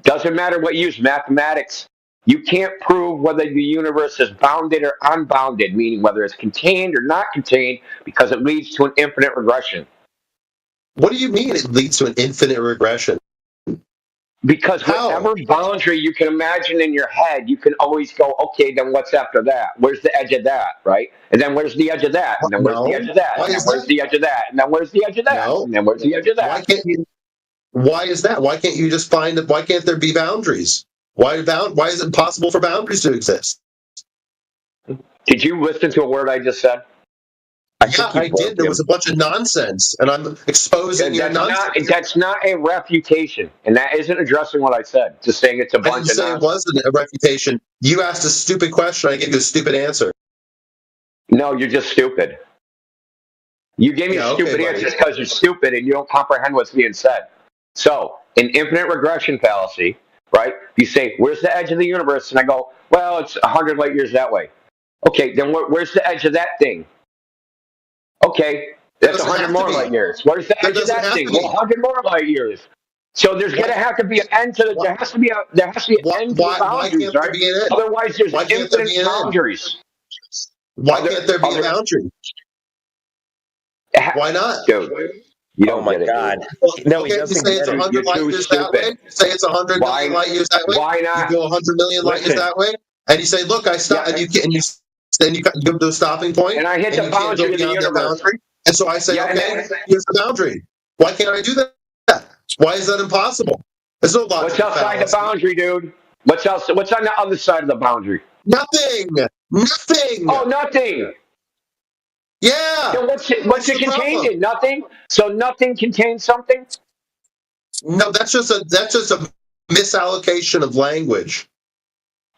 doesn't matter what you use, mathematics. You can't prove whether the universe is bounded or unbounded, meaning whether it's contained or not contained, because it leads to an infinite regression. What do you mean it leads to an infinite regression? Because whatever boundary you can imagine in your head, you can always go, okay, then what's after that? Where's the edge of that, right? And then where's the edge of that? And then where's the edge of that? And then where's the edge of that? And then where's the edge of that? And then where's the edge of that? Why is that? Why can't you just find it? Why can't there be boundaries? Why is it impossible for boundaries to exist? Did you listen to a word I just said? I did. There was a bunch of nonsense, and I'm exposing your nonsense. That's not a refutation, and that isn't addressing what I said. Just saying it's a bunch of nonsense. I didn't say it wasn't a refutation. You asked a stupid question. I gave you a stupid answer. No, you're just stupid. You gave me stupid answers because you're stupid and you don't comprehend what's being said. So, in infinite regression fallacy, right? You say, "Where's the edge of the universe?" And I go, "Well, it's 100 light years that way." Okay, then where's the edge of that thing? Okay, that's 100 more light years. Where's the edge of that thing? Well, 100 more light years. So there's going to have to be an end to the. There has to be an end to the boundaries, right? Otherwise, there's infinite boundaries. Why can't there be a boundary? Why not? Dude, you don't get it. God. No, he doesn't say it's 100 light years that way. Say it's 100 million light years that way. Why not? You go 100 million light years that way, and you say, "Look, I stopped," and you give the stopping point, and I hit the boundary of the universe. And so I say, "Okay, here's the boundary." Why can't I do that? Why is that impossible? There's no logic. What's outside the boundary, dude? What's else? What's on the other side of the boundary? Nothing. Nothing. Oh, nothing. Yeah. So what's it contained in? Nothing. So nothing contains something. No, that's just a misallocation of language.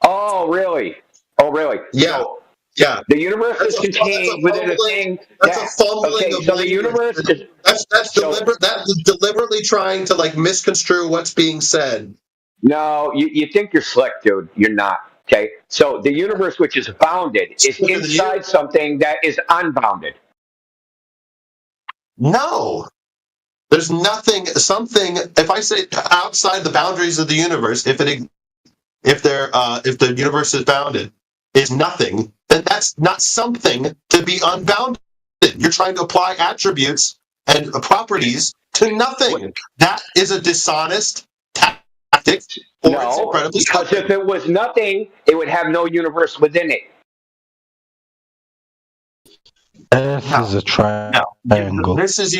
Oh, really? Oh, really? Yeah. So, yeah. The universe is contained within a thing. That's a fumbling of so the universe is. That's deliberate. That's deliberately trying to misconstrue what's being said. No, you think you're slick, dude. You're not. Okay, so the universe, which is bounded, is inside something that is unbounded. No, there's nothing. Something. If I say outside the boundaries of the universe, if the universe is bounded, is nothing, then that's not something to be unbounded. You're trying to apply attributes and properties to nothing. That is a dishonest tactic. No, because if it was nothing, it would have no universe within it. Earth is a triangle. This is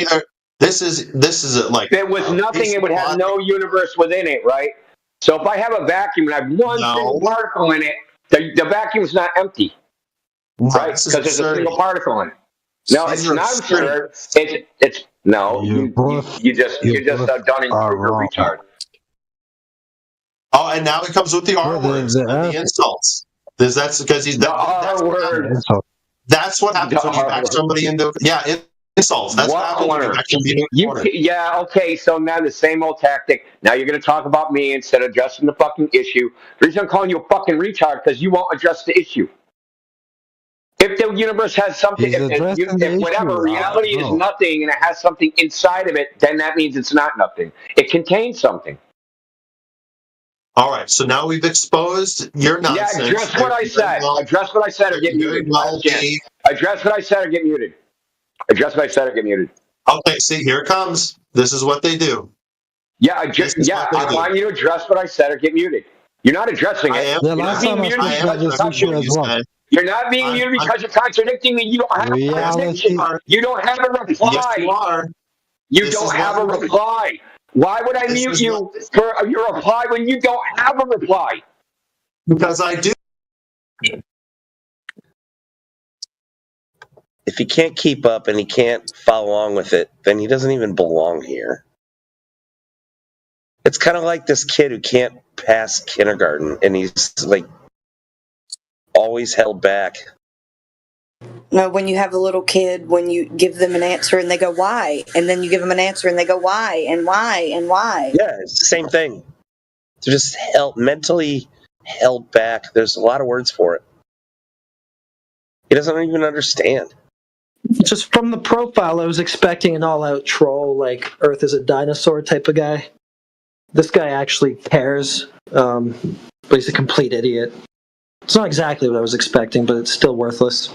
like. If it was nothing, it would have no universe within it, right? So if I have a vacuum and I have one single particle in it, the vacuum's not empty, right? Because there's a single particle in it. No, it's not absurd. It's no. You're just a Dunning-Kruger retard. Oh, and now it comes with the R words and the insults. That's because he's the R word. That's what happens when you back somebody into insults. That's what happens when you back somebody into corner. Yeah, okay. So now the same old tactic. Now you're going to talk about me instead of addressing the fucking issue. The reason I'm calling you a fucking retard because you won't address the issue. If the universe has something, if whatever reality is nothing and it has something inside of it, then that means it's not nothing. It contains something. All right, so now we've exposed your nonsense. Yeah, address what I said. Address what I said or get muted. Address what I said or get muted. Address what I said or get muted. Okay, see, here it comes. This is what they do. Yeah, I want you to address what I said or get muted. You're not addressing it. You're not being muted You're not being muted because you're contradicting me. You don't have a contradiction. You don't have a reply. Yes, you are. You don't have a reply. Why would I mute you for your reply when you don't have a reply? Because I do. If he can't keep up and he can't follow along with it, then he doesn't even belong here. It's kind of like this kid who can't pass kindergarten and he's like always held back. No, when you have a little kid, when you give them an answer and they go, why? And then you give them an answer and they go, why? And why? And why? Yeah, it's the same thing. They're just mentally held back. There's a lot of words for it. He doesn't even understand. Just from the profile, I was expecting an all-out troll, like Earth is a dinosaur type of guy. This guy actually cares, but he's a complete idiot. It's not exactly what I was expecting, but it's still worthless.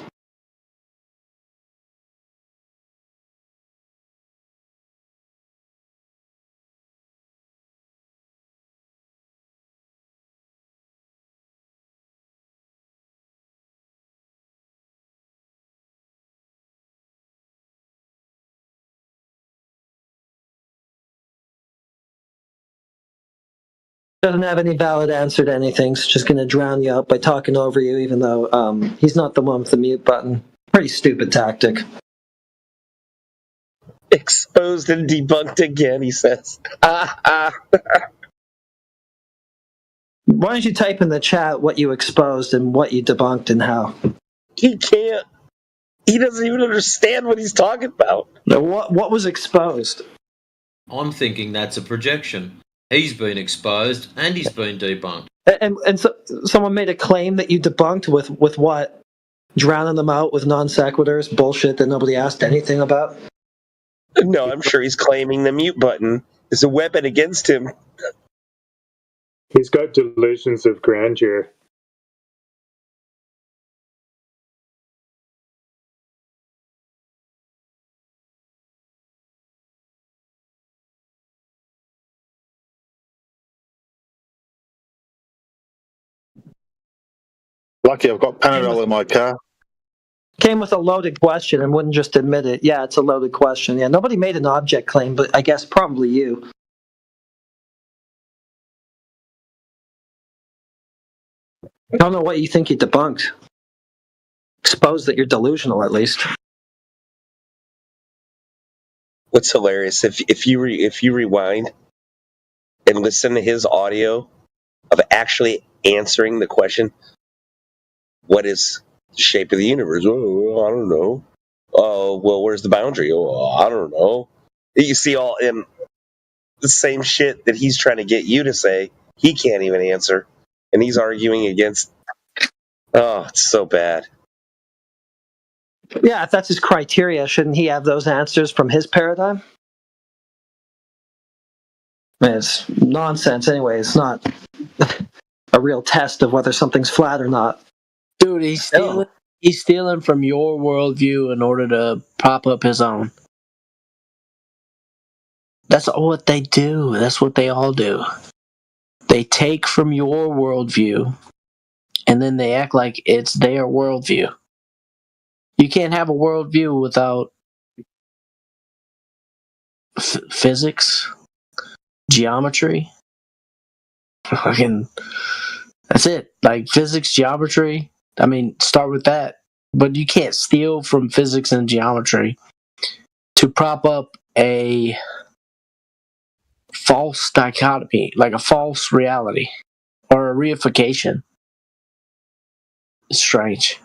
Doesn't have any valid answer to anything, so just going to drown you out by talking over you, even though he's not the one with the mute button. Pretty stupid tactic. Exposed and debunked again, he says. Why don't you type in the chat what you exposed and what you debunked and how? He can't. He doesn't even understand what he's talking about. What was exposed? I'm thinking that's a projection. He's been exposed and he's been debunked. And so someone made a claim that you debunked with what? Drowning them out with non sequiturs, bullshit that nobody asked anything about? No, I'm sure he's claiming the mute button is a weapon against him. He's got delusions of grandeur. Lucky I've got Panadol in my car. Came with a loaded question and wouldn't just admit it. Yeah, it's a loaded question. Yeah, nobody made an object claim, but I guess probably you. I don't know what you think you debunked. Exposed that you're delusional, at least. What's hilarious, if you rewind and listen to his audio of actually answering the question, what is the shape of the universe? Oh, I don't know. Oh, well, where's the boundary? Oh, I don't know. You see all in the same shit that he's trying to get you to say, he can't even answer. And he's arguing against... Oh, it's so bad. Yeah, if that's his criteria, shouldn't he have those answers from his paradigm? I mean, it's nonsense anyway. It's not a real test of whether something's flat or not. Dude, he's stealing from your worldview in order to prop up his own. That's what they do. That's what they all do. They take from your worldview, and then they act like it's their worldview. You can't have a worldview without physics, geometry. Fucking, that's it. Like physics, geometry. I mean, start with that. But you can't steal from physics and geometry to prop up a false dichotomy, like a false reality or a reification. It's strange.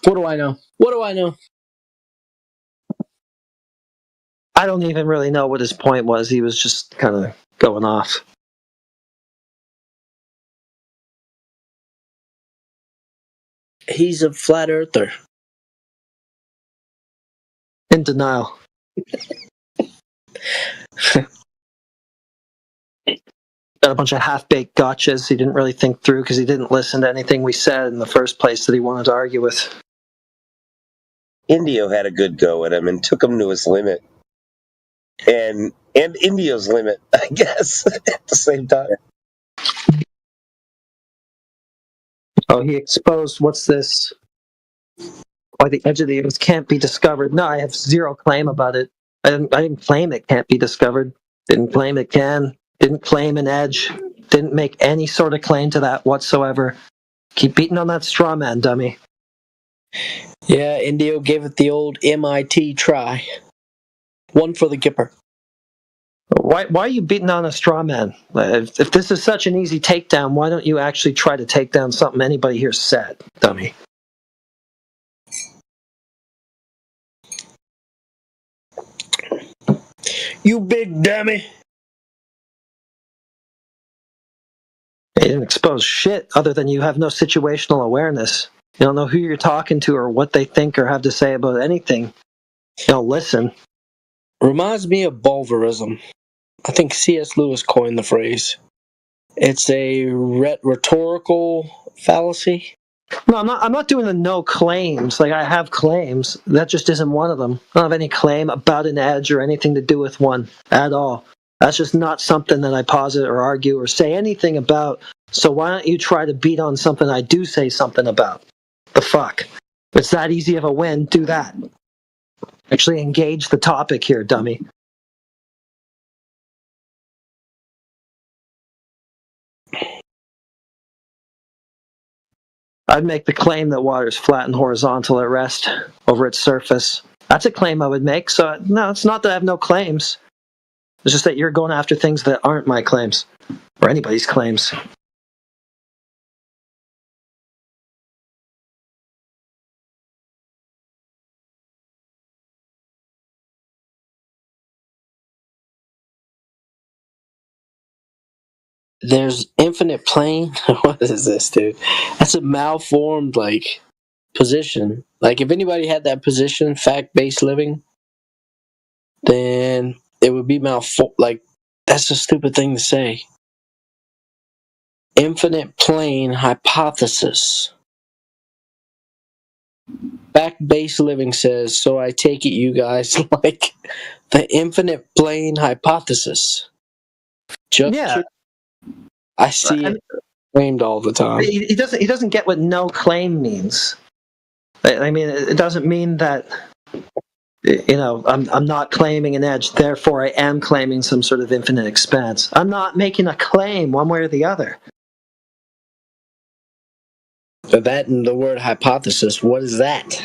What do I know? What do I know? I don't even really know what his point was. He was just kind of going off. He's a flat earther. In denial. Got a bunch of half-baked gotchas he didn't really think through because he didn't listen to anything we said in the first place that he wanted to argue with. Indio had a good go at him and took him to his limit. And Indio's limit, I guess, at the same time. Oh, he exposed, what's this? Why the edge of the earth can't be discovered. No, I have zero claim about it. I didn't claim it can't be discovered. Didn't claim it can. Didn't claim an edge. Didn't make any sort of claim to that whatsoever. Keep beating on that straw man, dummy. Yeah, Indio gave it the old MIT try. One for the Gipper. Why are you beating on a straw man? If this is such an easy takedown, why don't you actually try to take down something anybody here said, dummy? You big dummy. You didn't expose shit other than you have no situational awareness. You don't know who you're talking to or what they think or have to say about anything. You don't listen. Reminds me of Bulverism. I think C.S. Lewis coined the phrase. It's a rhetorical fallacy. No, I'm not doing the no claims. Like, I have claims. That just isn't one of them. I don't have any claim about an edge or anything to do with one at all. That's just not something that I posit or argue or say anything about. So why don't you try to beat on something I do say something about? The fuck? It's that easy of a win. Do that. Actually engage the topic here, dummy. I'd make the claim that water is flat and horizontal at rest over its surface. That's a claim I would make. So no, it's not that I have no claims. It's just that you're going after things that aren't my claims or anybody's claims. There's infinite plane. What is this, dude? That's a malformed position. Like if anybody had that position, fact-based living, then it would be that's a stupid thing to say. Infinite plane hypothesis. Fact-based living says, so I take it you guys like the infinite plane hypothesis. Yeah. I see it claimed all the time. He doesn't get what no claim means. I mean, it doesn't mean that I'm not claiming an edge, therefore I am claiming some sort of infinite expanse. I'm not making a claim one way or the other. So that and the word hypothesis, what is that?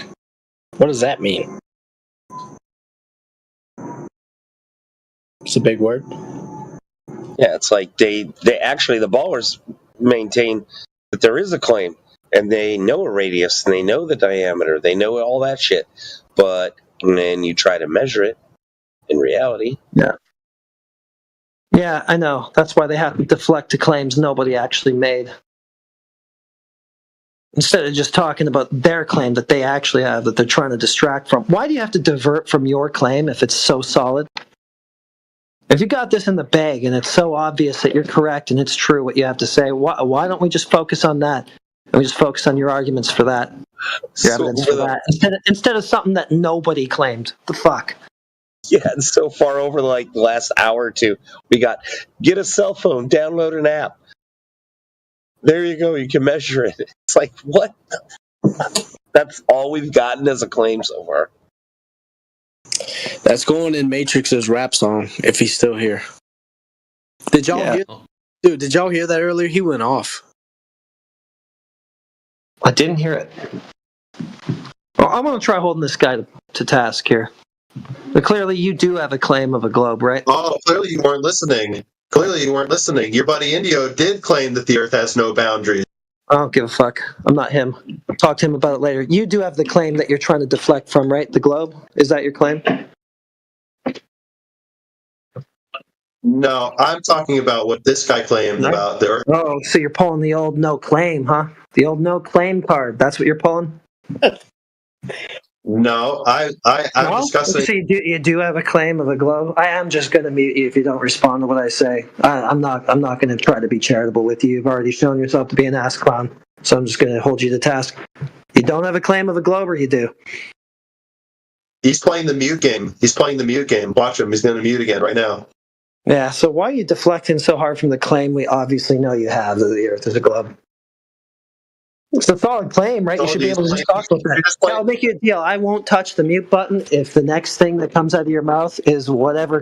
What does that mean? It's a big word. Yeah, it's like they actually, the ballers maintain that there is a claim, and they know a radius, and they know the diameter, they know all that shit, but then you try to measure it in reality. Yeah, I know. That's why they have to deflect to claims nobody actually made. Instead of just talking about their claim that they actually have, that they're trying to distract from. Why do you have to divert from your claim if it's so solid? If you got this in the bag and it's so obvious that you're correct and it's true what you have to say, why don't we just focus on that? And we just focus on your arguments for that, your evidence for that, instead of something that nobody claimed. The fuck? Yeah, it's so far over the last hour or two. We got, get a cell phone, download an app. There you go, you can measure it. It's like, what? That's all we've gotten as a claim so far. That's going in Matrix's rap song, if he's still here. Did y'all hear? Dude, did y'all hear that earlier? He went off. I didn't hear it. Well, I'm going to try holding this guy to task here. But clearly you do have a claim of a globe, right? Oh, clearly you weren't listening. Your buddy Indio did claim that the Earth has no boundaries. I don't give a fuck. I'm not him. I'll talk to him about it later. You do have the claim that you're trying to deflect from, right? The globe? Is that your claim? No, I'm talking about what this guy claimed about the Earth. Oh, so you're pulling the old no claim, huh? The old no claim card. That's what you're pulling? No, I'm discussing. So you do have a claim of a globe. I am just going to mute you if you don't respond to what I say. I'm not going to try to be charitable with you. You've already shown yourself to be an ass clown, so I'm just going to hold you to task. You don't have a claim of a globe, or you do? He's playing the mute game. Watch him. He's going to mute again right now. Yeah. So why are you deflecting so hard from the claim we obviously know you have that the Earth is a globe? It's a solid claim, right? You should be able to just talk about that. I'll make you a deal. I won't touch the mute button if the next thing that comes out of your mouth is whatever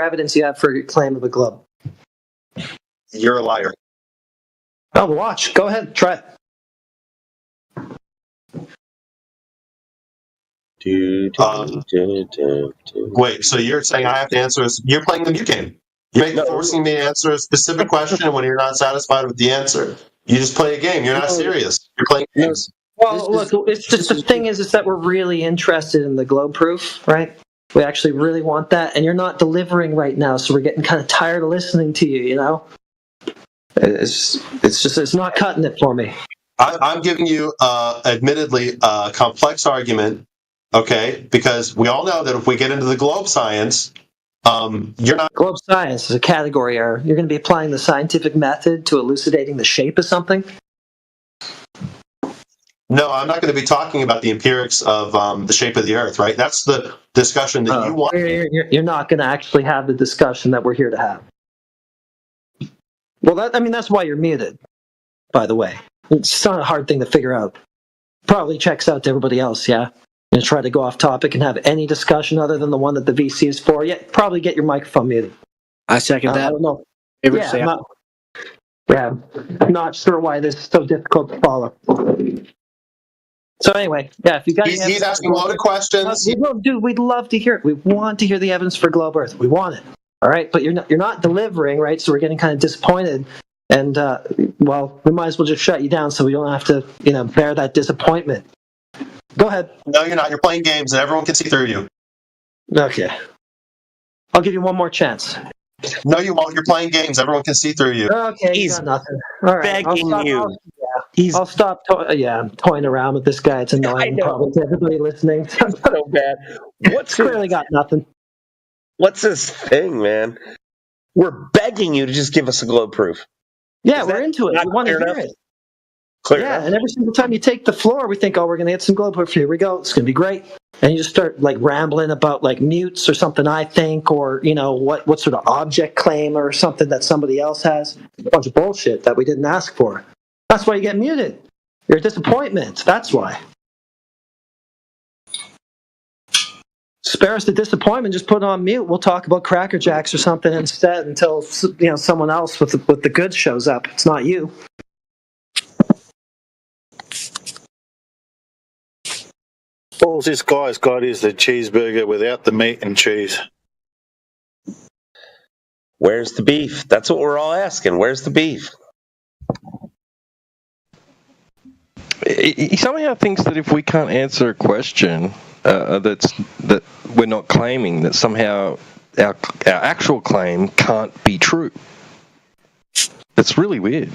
evidence you have for your claim of a globe. You're a liar. Oh, watch. Go ahead. Try it. Wait, so you're saying I have to answer this? You're playing the mute game. You're forcing me to answer a specific question when you're not satisfied with the answer. You just play a game. You're not serious. You're playing games. Well, look, it's just the thing is that we're really interested in the globe proof, right? We actually really want that, and you're not delivering right now, so we're getting kind of tired of listening to you. You know, it's not cutting it for me. I'm giving you, admittedly, a complex argument. Okay, because we all know that if we get into the globe science, you're not. Globe science is a category error. You're going to be applying the scientific method to elucidating the shape of something? No, I'm not going to be talking about the empirics of the shape of the Earth, right? That's the discussion that you want. You're not going to actually have the discussion that we're here to have. Well, that's why you're muted, by the way. It's not a hard thing to figure out. Probably checks out to everybody else, yeah? And try to go off topic and have any discussion other than the one that the VC is for, yet probably get your microphone muted. I second that. I don't know. I'm not sure why this is so difficult to follow. So anyway, yeah, if you got he's asking a lot of questions. We'd love to hear it. We want to hear the evidence for globe Earth. We want it. All right, but you're not delivering, right? So we're getting kind of disappointed, and well, we might as well just shut you down so we don't have to, bear that disappointment. Go ahead. No, you're not. You're playing games, and everyone can see through you. Okay. I'll give you one more chance. No, you won't. You're playing games. Everyone can see through you. Okay, he's got nothing. All right, begging you. I'll stop. I'm toying around with this guy. It's annoying, probably to everybody listening. So bad. What's clearly got nothing. What's this thing, man? We're begging you to just give us a globe proof. Yeah, we're into it. We want to hear it. Clear yeah, enough? And every single time you take the floor, we think, we're going to get some globe proof. Here we go. It's going to be great. And you just start rambling about mutes or something I think, or what sort of object claim or something that somebody else has. A bunch of bullshit that we didn't ask for. That's why you get muted. You're a disappointment. That's why. Spare us the disappointment. Just put it on mute. We'll talk about Cracker Jacks or something instead until someone else with the goods shows up. It's not you. All this guy's got is the cheeseburger without the meat and cheese. Where's the beef? That's what we're all asking. Where's the beef? He somehow thinks that if we can't answer a question that we're not claiming, that somehow our actual claim can't be true. It's really weird.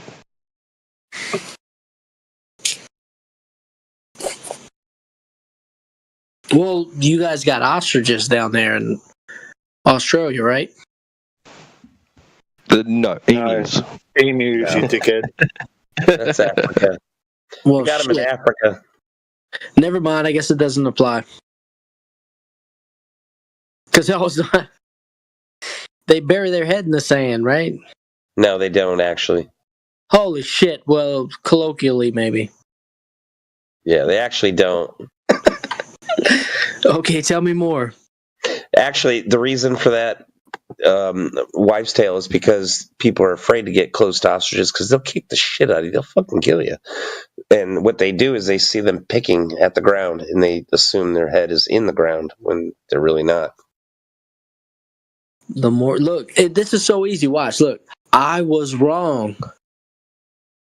Well, you guys got ostriches down there in Australia, right? No, emus. Emus, you dickhead. That's Africa. Well, we got them in Africa. Never mind. I guess it doesn't apply. Because they bury their head in the sand, right? No, they don't actually. Holy shit. Well, colloquially, maybe. Yeah, they actually don't. Okay, tell me more. Actually, the reason for that wives' tale is because people are afraid to get close to ostriches because they'll kick the shit out of you. They'll fucking kill you. And what they do is they see them picking at the ground and they assume their head is in the ground when they're really not. This is so easy. Watch, look. I was wrong.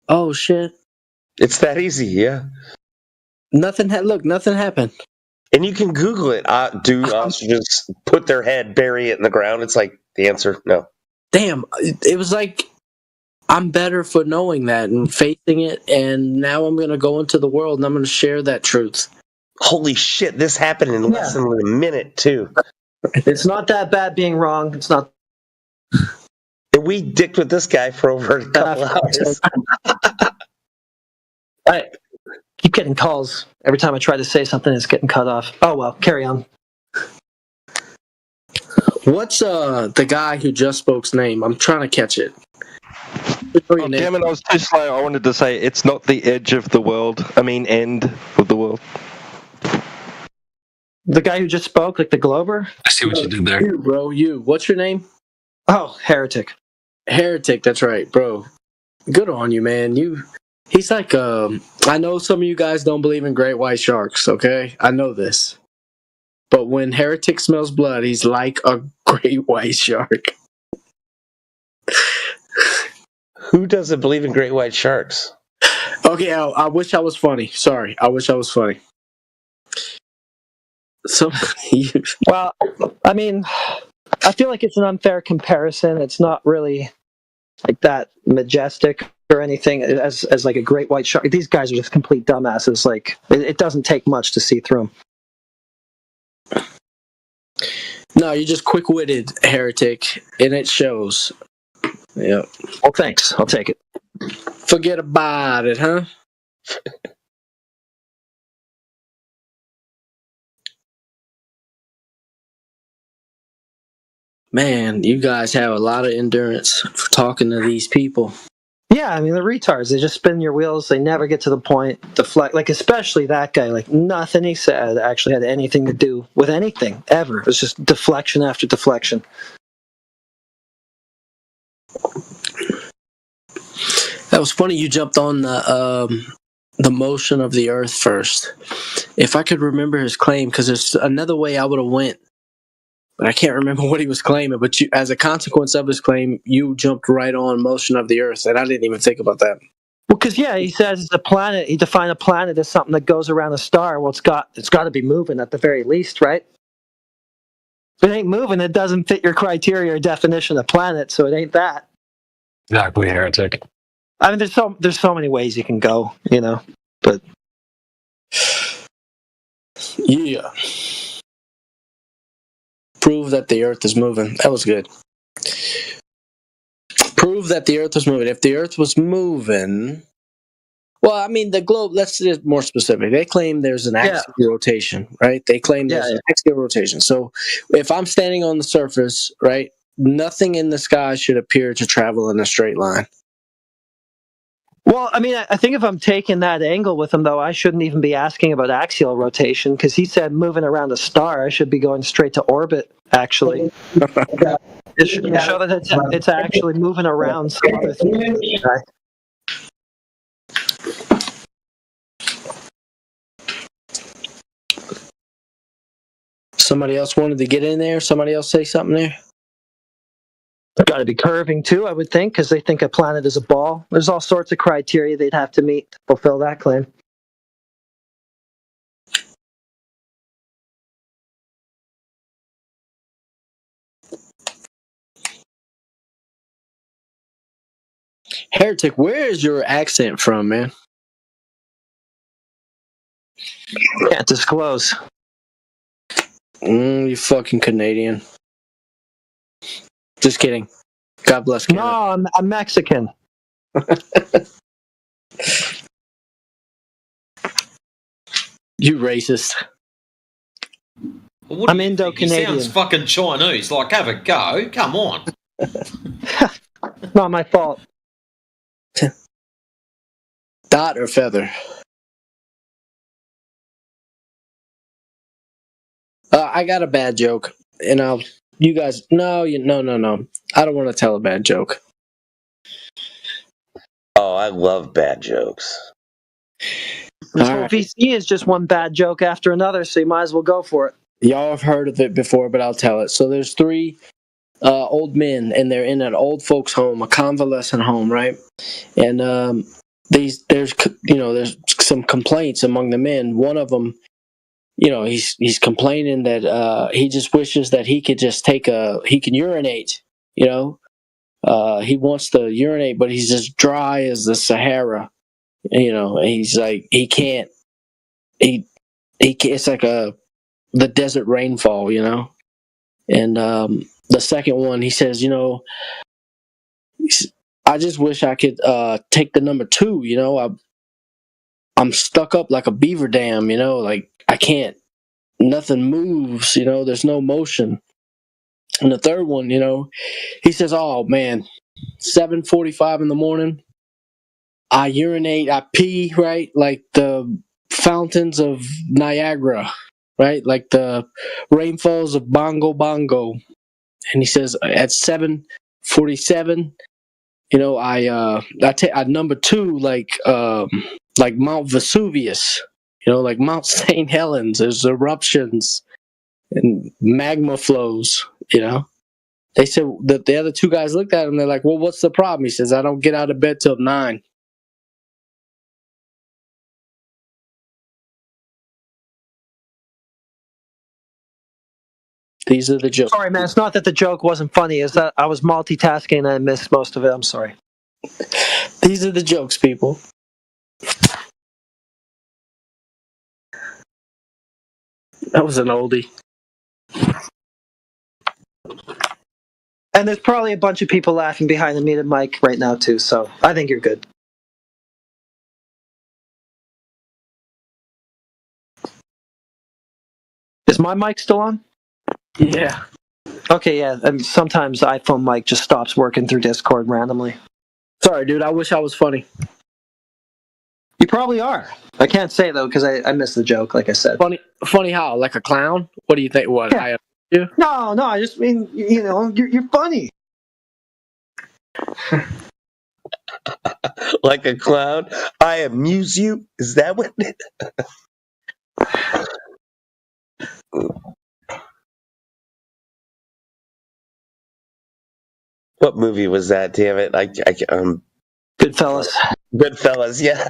Oh, shit. It's that easy, yeah. Nothing happened. And you can Google it. Do ostriches put their head, bury it in the ground? It's like the answer, no. Damn, it was like I'm better for knowing that and facing it, and now I'm going to go into the world and I'm going to share that truth. Holy shit, this happened in less than a minute, too. It's not that bad being wrong. It's not. We dicked with this guy for over a couple hours. I keep getting calls. Every time I try to say something, it's getting cut off. Oh, well, carry on. What's the guy who just spoke's name? I'm trying to catch it. Oh, damn it, I was too slow. I wanted to say it's not the edge of the world. I mean, end of the world. The guy who just spoke, like the Glober? I see what you did there. You, bro, you. What's your name? Oh, Heretic. Heretic, that's right, bro. Good on you, man. He's like, I know some of you guys don't believe in great white sharks, okay? I know this. But when Heretic smells blood, he's like a great white shark. Who doesn't believe in great white sharks? Okay, I wish I was funny. Sorry, I wish I was funny. Well, I mean, I feel like it's an unfair comparison. It's not really like that majestic or anything as like a great white shark. These guys are just complete dumbasses. Like, it doesn't take much to see through them. No, you're just quick-witted, Heretic, and it shows. Yeah. Well, thanks. I'll take it. Forget about it, huh? Man, you guys have a lot of endurance for talking to these people. Yeah, I mean, they're retards. They just spin your wheels. They never get to the point. Deflect. Like, especially that guy. Like, nothing he said actually had anything to do with anything, ever. It was just deflection after deflection. That was funny. You jumped on the the motion of the Earth first. If I could remember his claim, because there's another way I would have went, but I can't remember what he was claiming. But as a consequence of his claim, you jumped right on motion of the Earth, and I didn't even think about that. Well, because he says it's a planet. He defined a planet as something that goes around a star. Well, it's got to be moving at the very least, right? If it ain't moving, it doesn't fit your criteria or definition of planet, so it ain't that. Exactly, heretic. I mean, there's so many ways you can go, but yeah. Prove that the Earth is moving. That was good. Prove that the Earth was moving. If the Earth was moving, well, I mean, the globe. Let's get more specific. They claim there's an axial rotation, right? They claim there's an axial rotation. So, if I'm standing on the surface, right, nothing in the sky should appear to travel in a straight line. Well, I mean, I think if I'm taking that angle with him, though, I shouldn't even be asking about axial rotation because he said moving around a star. I should be going straight to orbit, actually. It should show that it's actually moving around some other thing. Somebody else wanted to get in there? Somebody else say something there? Got to be curving too, I would think, because they think a planet is a ball. There's all sorts of criteria they'd have to meet to fulfill that claim. Heretic, where is your accent from, man? Can't disclose. You fucking Canadian. Just kidding. God bless Canada. No, I'm Mexican. You racist. Well, I'm Indo-Canadian. He sounds fucking Chinese. Like, have a go. Come on. Not my fault. Dot or feather? I got a bad joke, and you guys. No. I don't want to tell a bad joke. Oh, I love bad jokes. This whole VC is just one bad joke after another, so you might as well go for it. Y'all have heard of it before, but I'll tell it. So there's three old men, and they're in an old folks' home, a convalescent home, right? And there's some complaints among the men. One of them, he's complaining that he just wishes that he could just he can urinate. He wants to urinate, but he's as dry as the Sahara. He's like he can't. It's like the desert rainfall, And the second one, he says, I just wish I could take the number 2. I'm stuck up like a beaver dam, like I can't. Nothing moves, there's no motion. And the third one, he says, oh man, 7:45 in the morning, I urinate, I pee, right? Like the fountains of Niagara, right? Like the rainfalls of Bongo Bongo. And he says at 7:47, I number 2 like Mount Vesuvius, like Mount St. Helens. There's eruptions and magma flows. They said that the other 2 guys looked at him. They're like, "Well, what's the problem?" He says, "I don't get out of bed till 9." These are the jokes. Sorry, man. It's not that the joke wasn't funny. It's that I was multitasking and I missed most of it. I'm sorry. These are the jokes, people. That was an oldie. And there's probably a bunch of people laughing behind the muted mic right now, too, so I think you're good. Is my mic still on? Yeah. Okay, yeah. I mean, sometimes the iPhone mic just stops working through Discord randomly. Sorry, dude. I wish I was funny. You probably are. I can't say, though, because I missed the joke, like I said. Funny how? Like a clown? What do you think? What? Yeah. No, I just mean, you're funny. Like a clown? I amuse you? Is that what? What movie was that? Damn it! Goodfellas. Goodfellas. Yeah.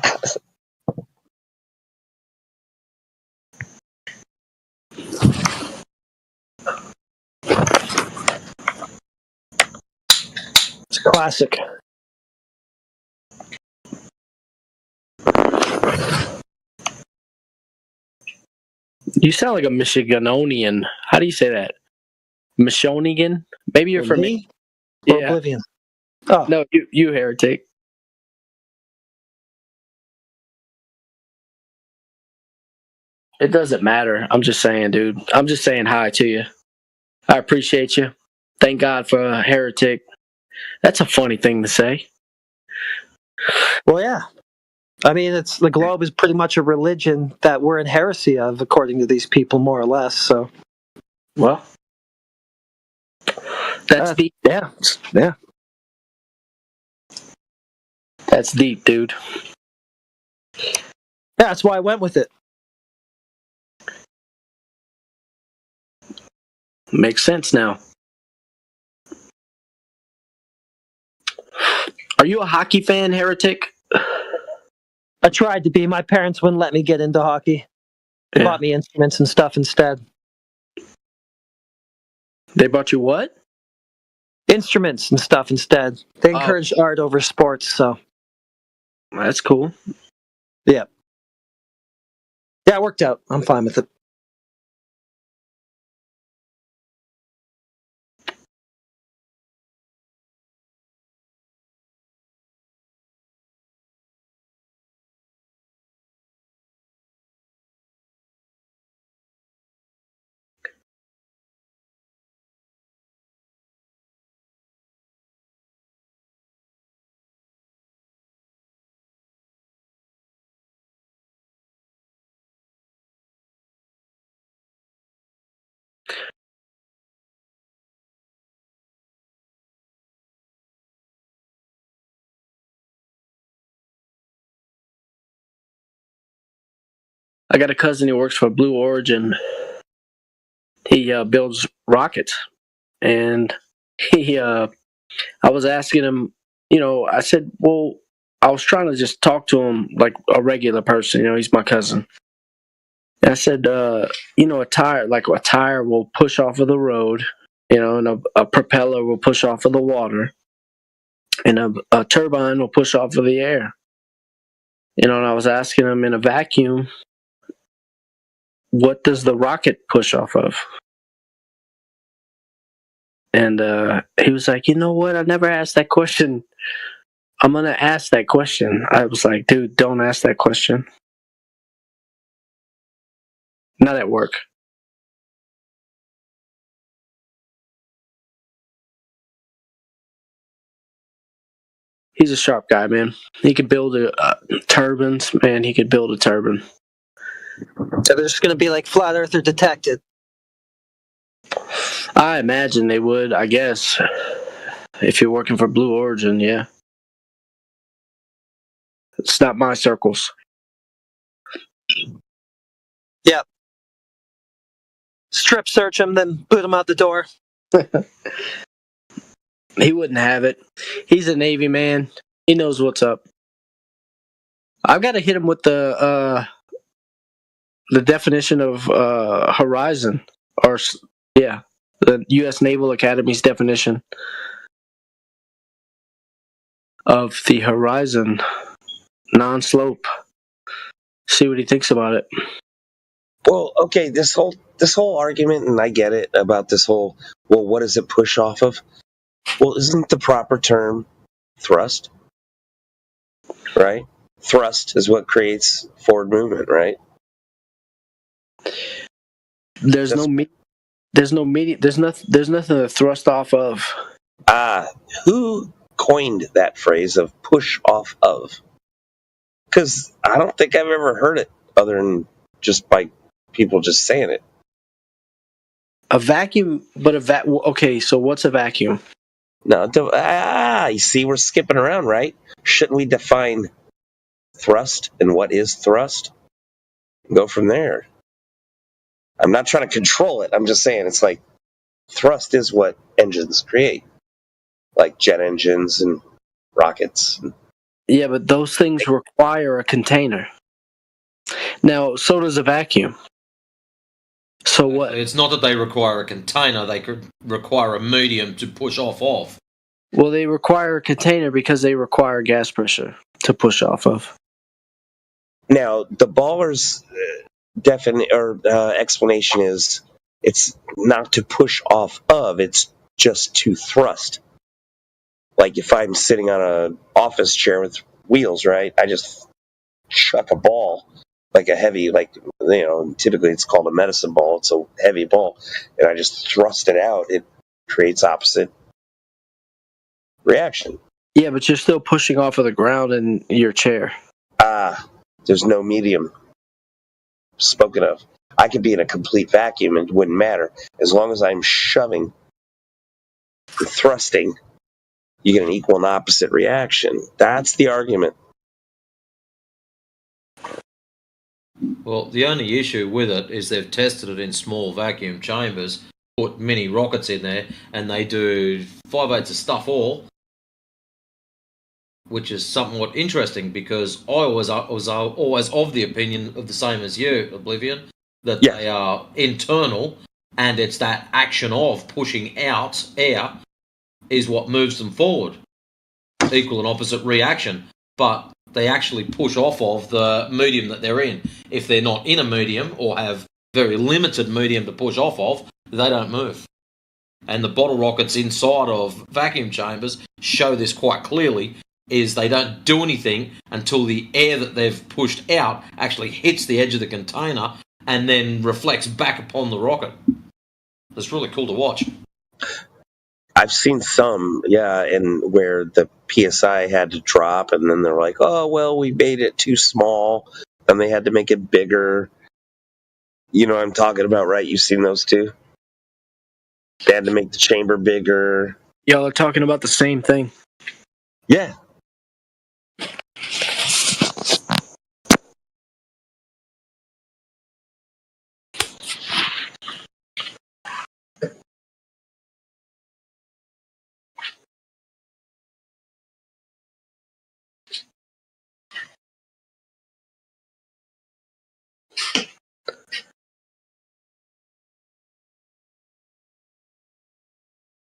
It's a classic. You sound like a Michiganonian. How do you say that? Michigan? Maybe you're from me? Or Oblivion. Oh no, you heretic. It doesn't matter. I'm just saying, dude. I'm just saying hi to you. I appreciate you. Thank God for a heretic. That's a funny thing to say. Well, yeah. I mean, the globe is pretty much a religion that we're in heresy of, according to these people, more or less. So, well, that's deep. Yeah. That's deep, dude. Yeah, that's why I went with it. Makes sense now. Are you a hockey fan, heretic? I tried to be. My parents wouldn't let me get into hockey. They bought me instruments and stuff instead. They bought you what? Instruments and stuff instead. They encouraged art over sports, so. That's cool. Yeah. Yeah, it worked out. I'm fine with it. I got a cousin who works for Blue Origin. He builds rockets, and I was asking him, I said, well, I was trying to just talk to him like a regular person, he's my cousin. And I said, a tire will push off of the road, and a propeller will push off of the water, and a turbine will push off of the air. And I was asking him, in a vacuum, what does the rocket push off of? And he was like, you know what? I never asked that question. I'm going to ask that question. I was like, dude, don't ask that question. Not at work. He's a sharp guy, man. He could build turbines, man. He could build a turbine. So they're just going to be like Flat Earther detected. I imagine they would, I guess. If you're working for Blue Origin, yeah. It's not my circles. Yep. Strip search him, then boot him out the door. He wouldn't have it. He's a Navy man. He knows what's up. I've got to hit him with the definition of horizon, or the U.S. Naval Academy's definition of the horizon, non-slope. See what he thinks about it. Well, okay, this whole argument, and I get it about this whole. Well, what does it push off of? Well, isn't the proper term thrust? Right? Thrust is what creates forward movement, right? There's nothing to thrust off of. Who coined that phrase of push off of? Because I don't think I've ever heard it other than just by people just saying it. A vacuum, but okay, so what's a vacuum? No, you see, we're skipping around, right? shouldn't we define thrust and what is thrust? Go from there. I'm not trying to control it. I'm just saying it's like thrust is what engines create, like jet engines and rockets. Yeah, but those things require a container. Now, so does a vacuum. So what? It's not that they require a container, they could require a medium to push off of. Well, they require a container because they require gas pressure to push off of. Now, the baller's explanation is it's not to push off of, it's just to thrust. Like if I'm sitting on an office chair with wheels, right? I just chuck a ball, like a heavy, typically it's called a medicine ball. It's a heavy ball. And I just thrust it out. It creates opposite reaction. Yeah, but you're still pushing off of the ground in your chair. There's no medium spoken of. I could be in a complete vacuum and it wouldn't matter. As long as I'm shoving and thrusting, you get an equal and opposite reaction. That's the argument. Well, the only issue with it is they've tested it in small vacuum chambers, put mini rockets in there, and they do 5/8 of stuff all, which is somewhat interesting because I was always of the opinion of the same as you, Oblivion, that they are internal, and it's that action of pushing out air is what moves them forward. Equal and opposite reaction, but they actually push off of the medium that they're in. If they're not in a medium or have very limited medium to push off of, they don't move. And the bottle rockets inside of vacuum chambers show this quite clearly, is they don't do anything until the air that they've pushed out actually hits the edge of the container and then reflects back upon the rocket. It's really cool to watch. I've seen some, and where the PSI had to drop, and then they're like, oh, well, we made it too small, and they had to make it bigger. You know what I'm talking about, right? You've seen those too? They had to make the chamber bigger. Y'all are talking about the same thing. Yeah.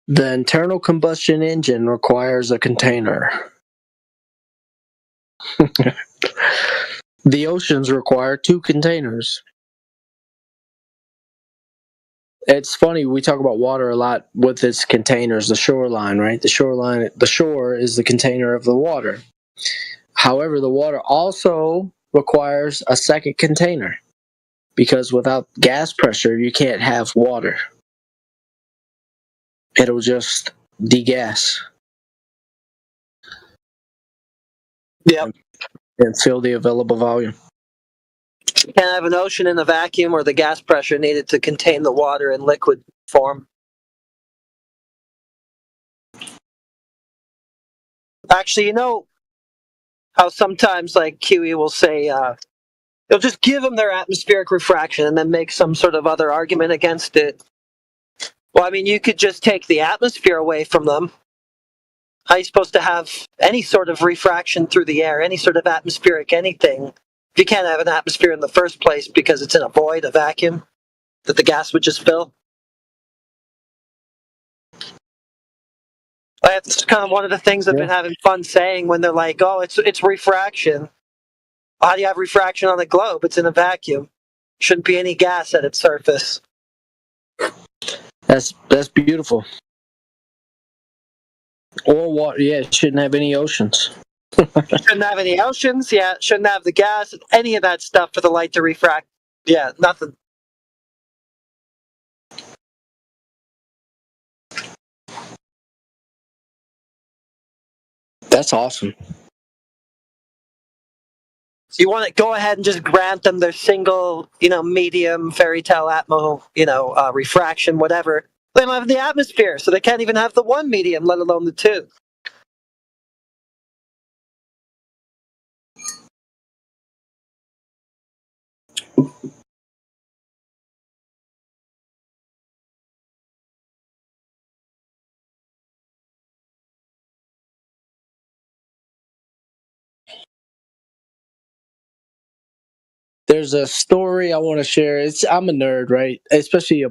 The internal combustion engine requires a container. The oceans require 2 containers. It's funny, we talk about water a lot with its containers, the shoreline, right? The shore is the container of the water. However, the water also requires a second container because without gas pressure, you can't have water. It'll just degas. Yep. And fill the available volume. You can't have an ocean in a vacuum or the gas pressure needed to contain the water in liquid form. Actually, you know how sometimes like QE will say, they'll just give them their atmospheric refraction and then make some sort of other argument against it. Well, I mean, you could just take the atmosphere away from them. How are you supposed to have any sort of refraction through the air, any sort of atmospheric anything, if you can't have an atmosphere in the first place because it's in a void, a vacuum, that the gas would just fill? That's kind of one of the things I've been having fun saying when they're like, oh, it's refraction. How do you have refraction on the globe? It's in a vacuum. Shouldn't be any gas at its surface. That's beautiful. Or water, it shouldn't have any oceans. Shouldn't have any oceans, shouldn't have the gas, any of that stuff for the light to refract. Yeah, nothing. That's awesome. So you want to go ahead and just grant them their single, medium fairy tale atmo, refraction, whatever. They don't have the atmosphere, so they can't even have the one medium, let alone the 2. there's a story I want to share. I'm a nerd, right? Especially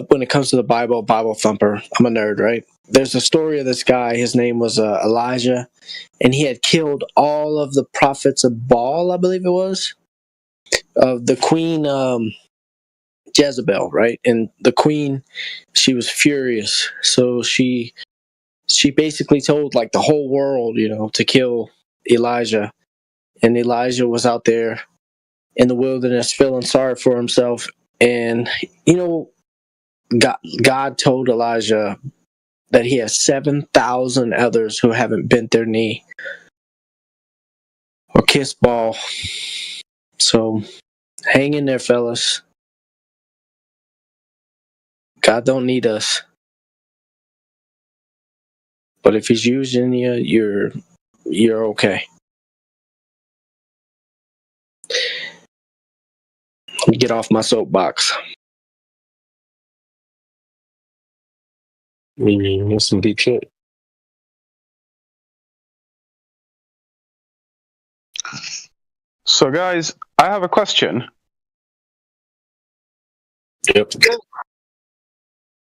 when it comes to the Bible thumper. I'm a nerd, right? There's a story of this guy. His name was Elijah, and he had killed all of the prophets of Baal, I believe it was, of the queen Jezebel, right? And the queen, she was furious, so she basically told like the whole world, to kill Elijah. And Elijah was out there in the wilderness feeling sorry for himself. And, God told Elijah that he has 7,000 others who haven't bent their knee or kissed Baal. So hang in there, fellas. God don't need us. But if he's using you, you're okay. Get off my soapbox. That's some deep shit. So, guys, I have a question. Yep.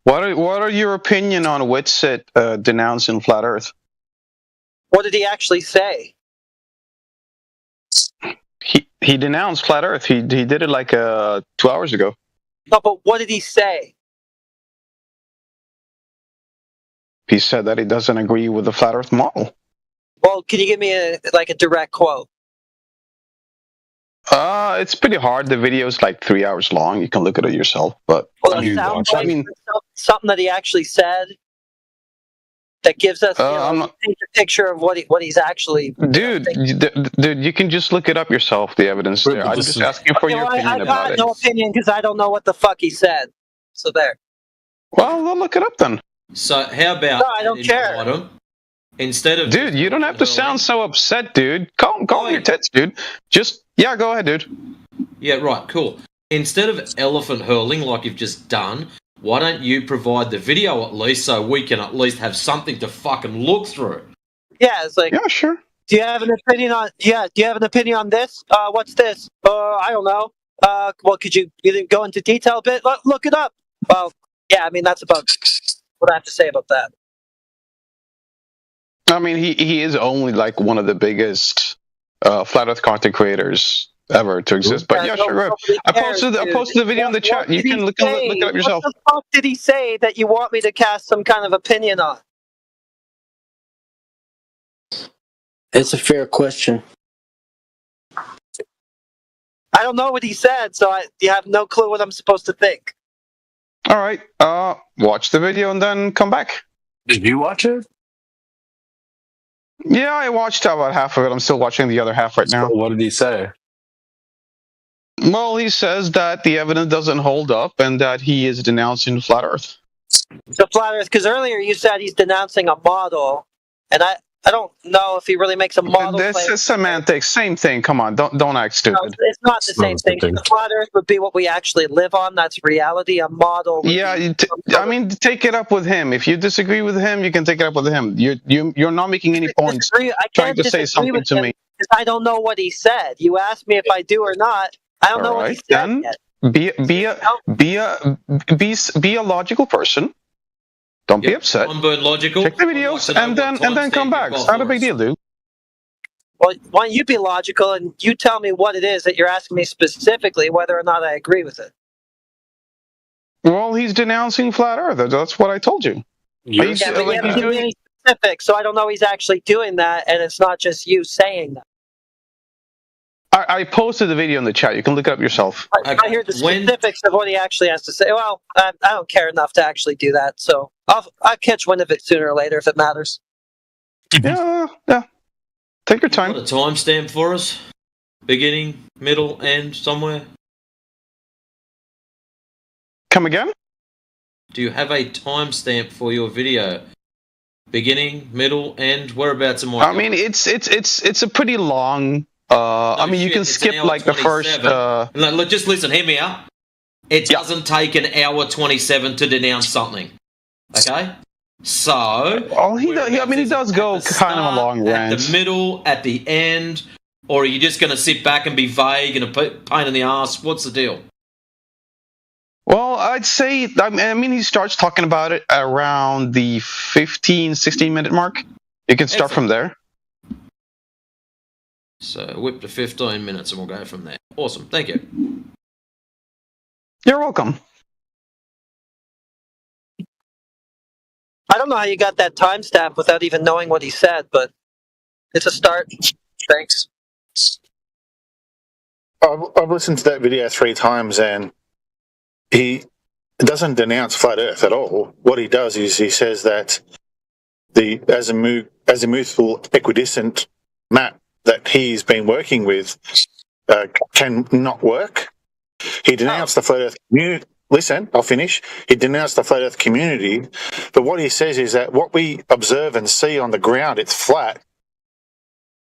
What are your opinion on Whitsitt denouncing Flat Earth? What did he actually say? He denounced Flat Earth. He did it like 2 hours ago. No, but what did he say? He said that he doesn't agree with the Flat Earth model. Well, can you give me a direct quote? It's pretty hard. The video is like 3 hours long. You can look at it yourself. But something that he actually said that gives us a picture of what he's actually. Dude, you can just look it up yourself. The evidence there. I'm just asking for your opinion about it. I've got no opinion because I don't know what the fuck he said. So there. Well, we'll look it up then. So how about? No, I don't care. Instead of dude, you don't have to sound so upset, dude. Call your tits, dude. Just go ahead, dude. Yeah, right, cool. Instead of elephant hurling like you've just done, why don't you provide the video at least so we can at least have something to fucking look through? Yeah, it's like sure. Do you have an opinion on? Yeah, do you have an opinion on this? What's this? I don't know. Well, could you go into detail a bit? Look it up. Well, yeah, I mean that's about what I have to say about that. I mean, he is only like one of the biggest flat Earth content creators ever to exist. But yeah, sure. Go ahead. I posted the video in the chat. You can look it up yourself. What the fuck did he say that you want me to cast some kind of opinion on? It's a fair question. I don't know what he said, so you have no clue what I'm supposed to think. All right. Watch the video and then come back. Did you watch it? Yeah, I watched about half of it. I'm still watching the other half right now. So what did he say? Well, he says that the evidence doesn't hold up and that he is denouncing Flat Earth. The Flat Earth, because earlier you said he's denouncing a model, and I don't know if he really makes a model. This is semantics. Same thing. Come on, don't act stupid. No, it's not the same thing. The Flat Earth would be what we actually live on. That's reality. A model. Yeah, I mean, take it up with him. If you disagree with him, you can take it up with him. You're not making any points. Trying to say something to me. Because I don't know what he said. You asked me if I do or not. I don't know what he said yet. Be a logical person. Don't be upset. Logical. Check the videos and then come back. It's not a big deal, dude. Well, why don't you be logical and you tell me what it is that you're asking me specifically, whether or not I agree with it? Well, he's denouncing Flat Earth. That's what I told you. You haven't given me any specifics, so I don't know he's actually doing that, and it's not just you saying that. I posted the video in the chat. You can look it up yourself. I hear the specifics of what he actually has to say. Well, I don't care enough to actually do that, so I'll catch wind of it sooner or later if it matters. Yeah. Take your time. You got a timestamp for us? Beginning, middle, end, somewhere? Come again? Do you have a timestamp for your video? Beginning, middle, end, whereabouts am I? I mean, it's a pretty long. You can skip like the first. Look, just listen. Hear me out. It doesn't take an hour 27 to denounce something. Okay. So. He does go kind of a long rant. At the middle, at the end. Or are you just going to sit back and be vague and a pain in the ass? What's the deal? Well, I'd say, I mean, he starts talking about it around the 15, 16-minute mark. You can start from there. So whip to 15 minutes and we'll go from there. Awesome. Thank you. You're welcome. I don't know how you got that timestamp without even knowing what he said, but it's a start. Thanks. I've listened to that video 3 times, and he doesn't denounce flat Earth at all. What he does is he says that the azimuthal equidistant map that he's been working with can not work. He denounced the flat Earth community. Listen, I'll finish. He denounced the flat Earth community, but what he says is that what we observe and see on the ground, it's flat.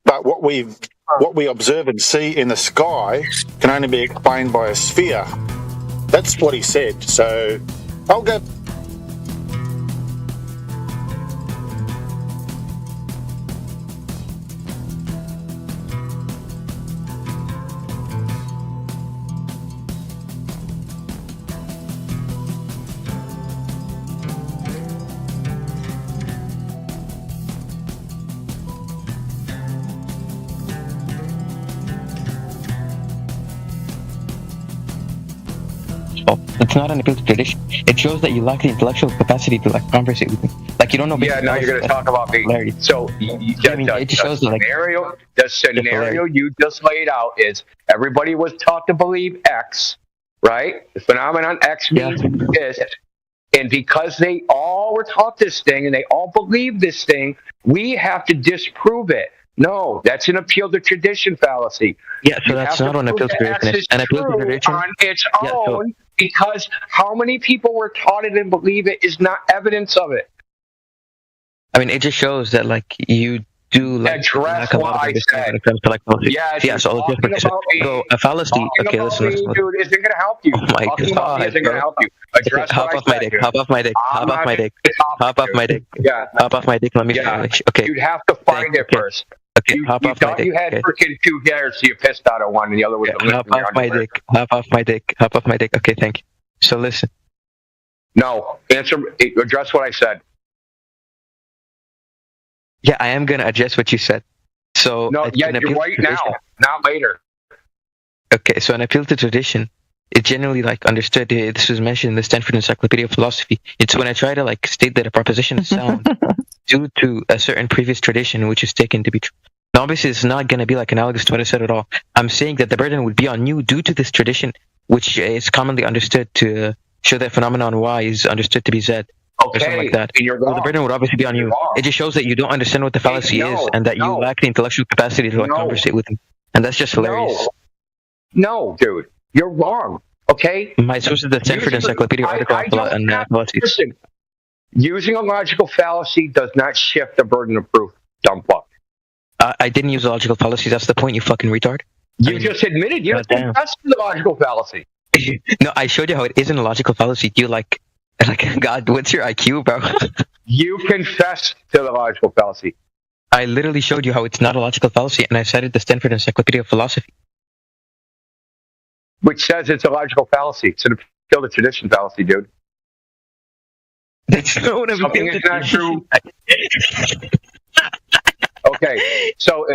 But what we observe and see in the sky can only be explained by a sphere. That's what he said. So I'll go. It's not an appeal to tradition. It shows that you lack the intellectual capacity to like conversate with me. Like you don't know. Yeah, now you're going to talk about me. So the scenario you just laid out is everybody was taught to believe X, right? The phenomenon X means this, and because they all were taught this thing and they all believe this thing, we have to disprove it. No, that's an appeal to tradition fallacy. Yeah, so that's not an appeal to tradition. It's an appeal to tradition on its own, because how many people were taught it and believe it is not evidence of it. I mean, it just shows that like you do like address what I said. When it comes to, like, yeah, so a fallacy. Okay, listen. Dude, isn't going to help you. Oh my God, isn't going to help you. Address hop off my dick. Hop off my dick. Hop off my dick. Hop off my dick. Yeah. Hop off my dick. Let me finish. Okay. You'd have to find it first. Okay, hop off my dick. You had freaking 2 hairs, so you pissed out of one, and the other was hop off my dick. Hop off my dick. Hop off my dick. Okay, thank you. So listen. No, address what I said. Yeah, I am gonna address what you said. So no, yeah, you're right now, not later. Okay, so an appeal to tradition. It's generally like understood. This was mentioned in the Stanford Encyclopedia of Philosophy. It's when I try to like state that a proposition is sound due to a certain previous tradition which is taken to be true. Now, obviously, it's not going to be like analogous to what I said at all. I'm saying that the burden would be on you due to this tradition, which is commonly understood to show that phenomenon Y is understood to be Z. Or something like that. So the burden would obviously be on you. It just shows that you don't understand what the fallacy is and that you lack the intellectual capacity to like conversate with him. And that's just hilarious. No, dude. You're wrong. Okay? My source is the Stanford Encyclopedia article on fallacies. Listen, using a logical fallacy does not shift the burden of proof, dumb fuck. I didn't use a logical fallacy. That's the point, you fucking retard. You just admitted you confessed to the logical fallacy. No, I showed you how it isn't a logical fallacy. You like, God, what's your IQ, bro? You confessed to the logical fallacy. I literally showed you how it's not a logical fallacy, and I cited the Stanford Encyclopedia of Philosophy. Which says it's a logical fallacy. It's an appeal to tradition fallacy, dude. That's not what I'm Something is not true. Okay, so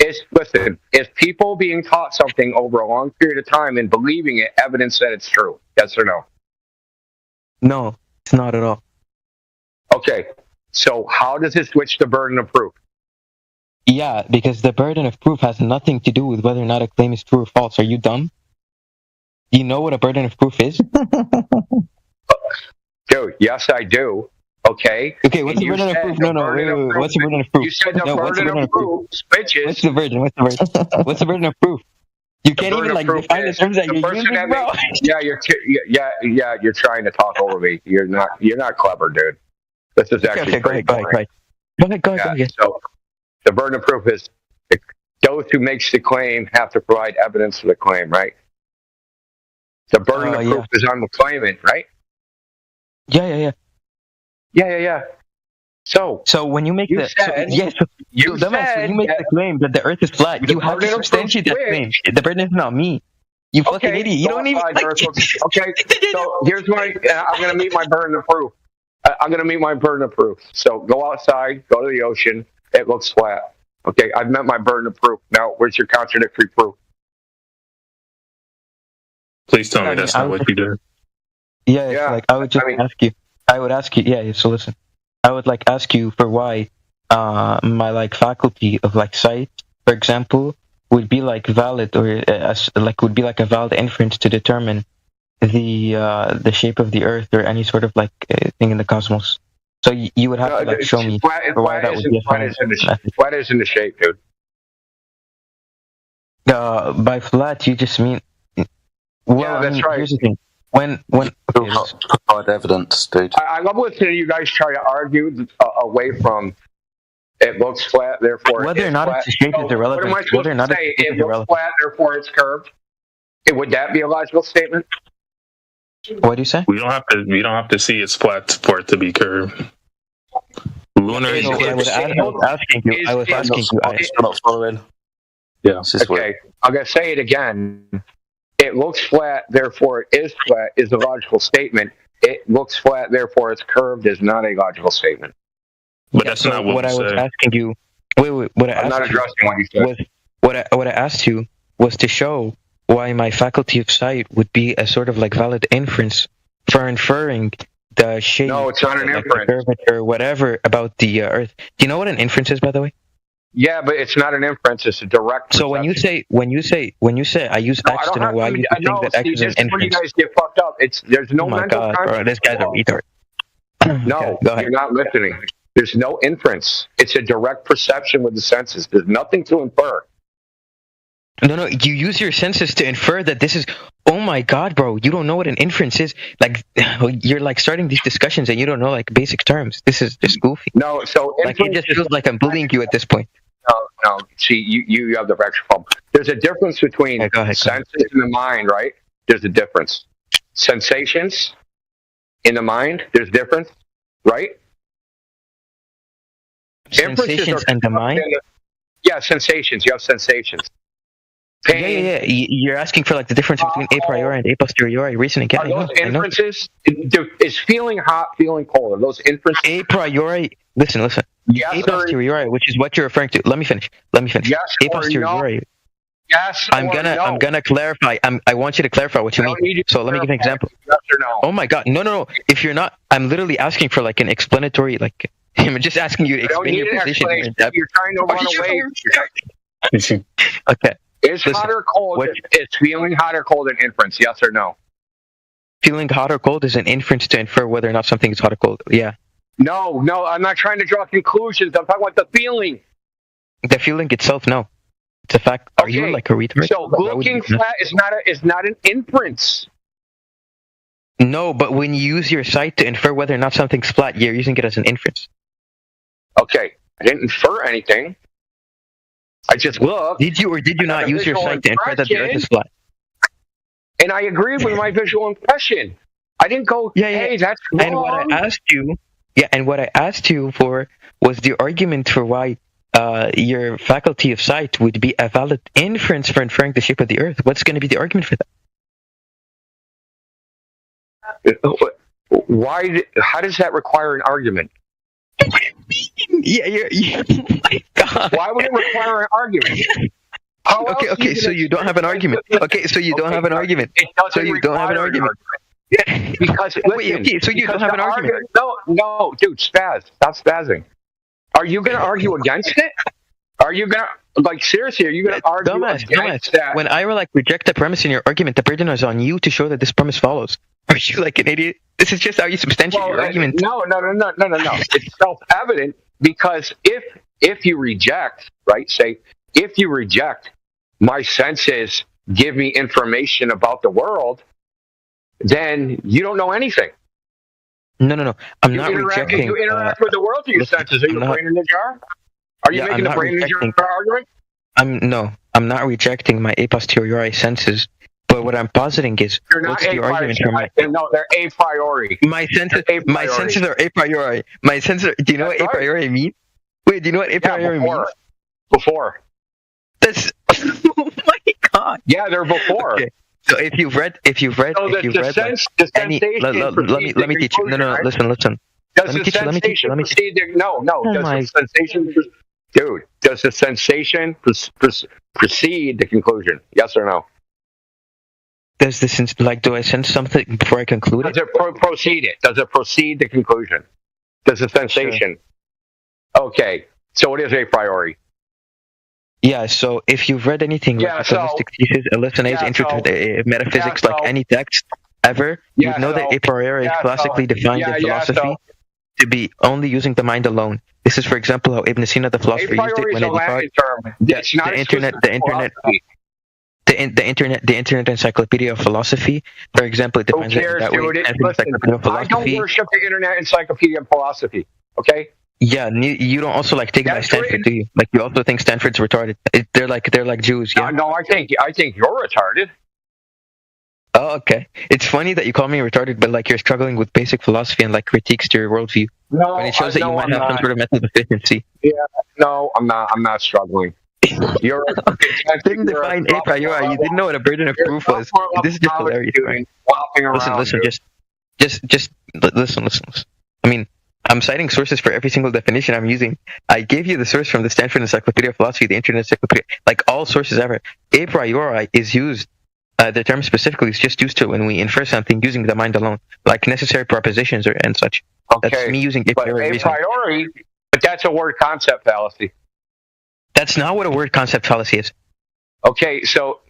if people being taught something over a long period of time and believing it, evidence that it's true? Yes or no? No, it's not at all. Okay, so how does it switch the burden of proof? Yeah, because the burden of proof has nothing to do with whether or not a claim is true or false. Are you dumb? Do you know what a burden of proof is? Dude, yes, I do. Okay. Okay, what's the burden of proof? No, wait. What's the burden of proof? You said the burden of proof, bitches. What's the burden? What's the burden of proof? You can't even like define the terms that you're using, bro. Yeah, you're trying to talk over me. You're not clever, dude. This is actually go ahead. So the burden of proof is those who makes the claim have to provide evidence for the claim, right? The burden of proof is on the claimant, right? Yeah. Yeah. So when you make you the said, when you make the claim that the Earth is flat, you have to substantiate that claim. The burden is not me. You fucking idiot. You don't even. Okay, so here's my. I'm going to meet my burden of proof. I'm going to meet my burden of proof. So go outside, go to the ocean. It looks flat. Okay, I've met my burden of proof. Now, where's your contradictory proof? Please tell me that's not what you did. Yeah, like I would just ask you. I would ask you. Yeah. So listen, I would like ask you for why my like faculty of like sight, for example, would be like valid or would be like a valid inference to determine the shape of the Earth or any sort of like thing in the cosmos. So you would have to like show me why that would be a flat isn't the shape, dude. By flat, you just mean. Well, yeah, that's right. Here's the thing. When provide evidence, dude. I love listening to you guys try to argue away from it looks flat, therefore whether or not it's a shape is irrelevant. What am I supposed to say? It looks flat, therefore it's curved. Would that be a logical statement? What do you say? We don't have to see it's flat for it to be curved. Lunar eclipse. I was asking you. I'm not following. Yeah. Okay, I'm gonna say it again. It looks flat, therefore it is flat is a logical statement. It looks flat, therefore it's curved is not a logical statement. But that's not what I was asking you. Wait. I'm not addressing what you said. What I asked you was to show why my faculty of sight would be a sort of like valid inference for inferring the shape. No, it's not an inference. Curvature, whatever about the Earth. Do you know what an inference is, by the way? Yeah, but it's not an inference. It's a direct. So when you say I use X to know why you think that X is an inference. You guys get fucked up. There's no mental God, bro, this guy's a retard. No, you're not listening. There's no inference. It's a direct perception with the senses. There's nothing to infer. No, you use your senses to infer that this is. Oh my God, bro! You don't know what an inference is. Like you're like starting these discussions and you don't know like basic terms. This is just goofy. No, so like it just feels like I'm bullying you at this point. No. See, you have the extra problem. There's a difference between senses in the mind, right? There's a difference. Sensations in the mind. There's difference, right? Sensations in the mind. Yeah, sensations. You have sensations. Pain. Yeah. You're asking for like the difference between a priori and a posteriori reasoning. Are those inferences? Is feeling hot, feeling cold? Are those inferences? A priori. Listen. Yes, a posteriori, which is what you're referring to. Let me finish. Yes, a posteriori. No. Yes. I'm gonna clarify. I want you to clarify what you mean. So let me give an example. Yes or no? Oh my God. No. If you're not, I'm literally asking for like an explanatory. Like I'm just asking you to explain your position. You're trying to run away. Okay. Is hot or cold? Is feeling hot or cold an inference? Yes or no? Feeling hot or cold is an inference to infer whether or not something is hot or cold. Yeah. No. I'm not trying to draw conclusions. I'm talking about the feeling. The feeling itself, no. It's a fact. Are you like a retard? So looking flat is not an inference. No, but when you use your sight to infer whether or not something's flat, you're using it as an inference. Okay, I didn't infer anything. I just looked. Did you or did you not use your sight to infer that the Earth is flat? And I agree with my visual impression. I didn't go, hey, that's wrong. And what I asked you for was the argument for why your faculty of sight would be a valid inference for inferring the shape of the Earth. What's going to be the argument for that? Why? How does that require an argument? Yeah. Oh my God. Why would it require an argument? Okay. So you don't have an argument. Okay. So you don't have an argument. So you don't have an argument. Because so you don't have an argument. No, dude, spaz. Stop spazzing. Are you going to argue against it? Are you going to, like, seriously, are you going to argue against that? When I reject the premise in your argument, the burden is on you to show that this premise follows. Are you like an idiot? This is just how you substantiate your argument. No. It's self-evident because if you reject, right, say, if you reject my senses give me information about the world, then you don't know anything. No. I'm not rejecting. You interact with the world through your senses. Are you the brain in the jar? Are you making the brain in the jar argument? I'm not rejecting my a posteriori senses But what I'm positing is, They're not what's the argument from my? No, they're a priori. My senses are a priori. My senses. Do you know what a priori means? Wait, do you know what a priori means? Before. That's. Oh my god. Yeah, they're before. Okay. So if you've read any, let me teach you. No, listen. Does the sensation proceed? No. Does the sensation, dude? Does the sensation precede the conclusion? Yes or no? Does the sense do I sense something before I conclude it? Does it proceed it? Does it proceed the conclusion? Does the sensation? Sure. Okay, so it is a priori. Yeah, so if you've read anything like Atomistic Thesis, Ellison's Intro to Metaphysics, like any text ever, you know that a priori is classically defined in philosophy to be only using the mind alone. This is, for example, how Ibn Sina, the philosopher, used it when it defined the internet encyclopedia of philosophy. For example, it defines it that way. I don't worship the internet encyclopedia of philosophy. Okay. Yeah, you don't also take it by Stanford, do you? Like, you also think Stanford's retarded? They're like Jews, yeah. No, I think you're retarded. Oh, okay. It's funny that you call me retarded, but you're struggling with basic philosophy and critiques to your worldview. No, when it shows that you might have some sort of mental deficiency. Yeah, no, I'm not. I'm not struggling. You're didn't define a priori. You didn't know what a burden of proof was. This is just hilarious. Right? Listen. Just listen. I mean, I'm citing sources for every single definition I'm using. I gave you the source from the Stanford Encyclopedia of Philosophy, the Internet Encyclopedia, all sources ever. A priori is used, the term specifically is just used to when we infer something using the mind alone, like necessary propositions and such. Okay. That's me using a priori. A priori, but that's a word concept fallacy. That's not what a word concept fallacy is. Okay, so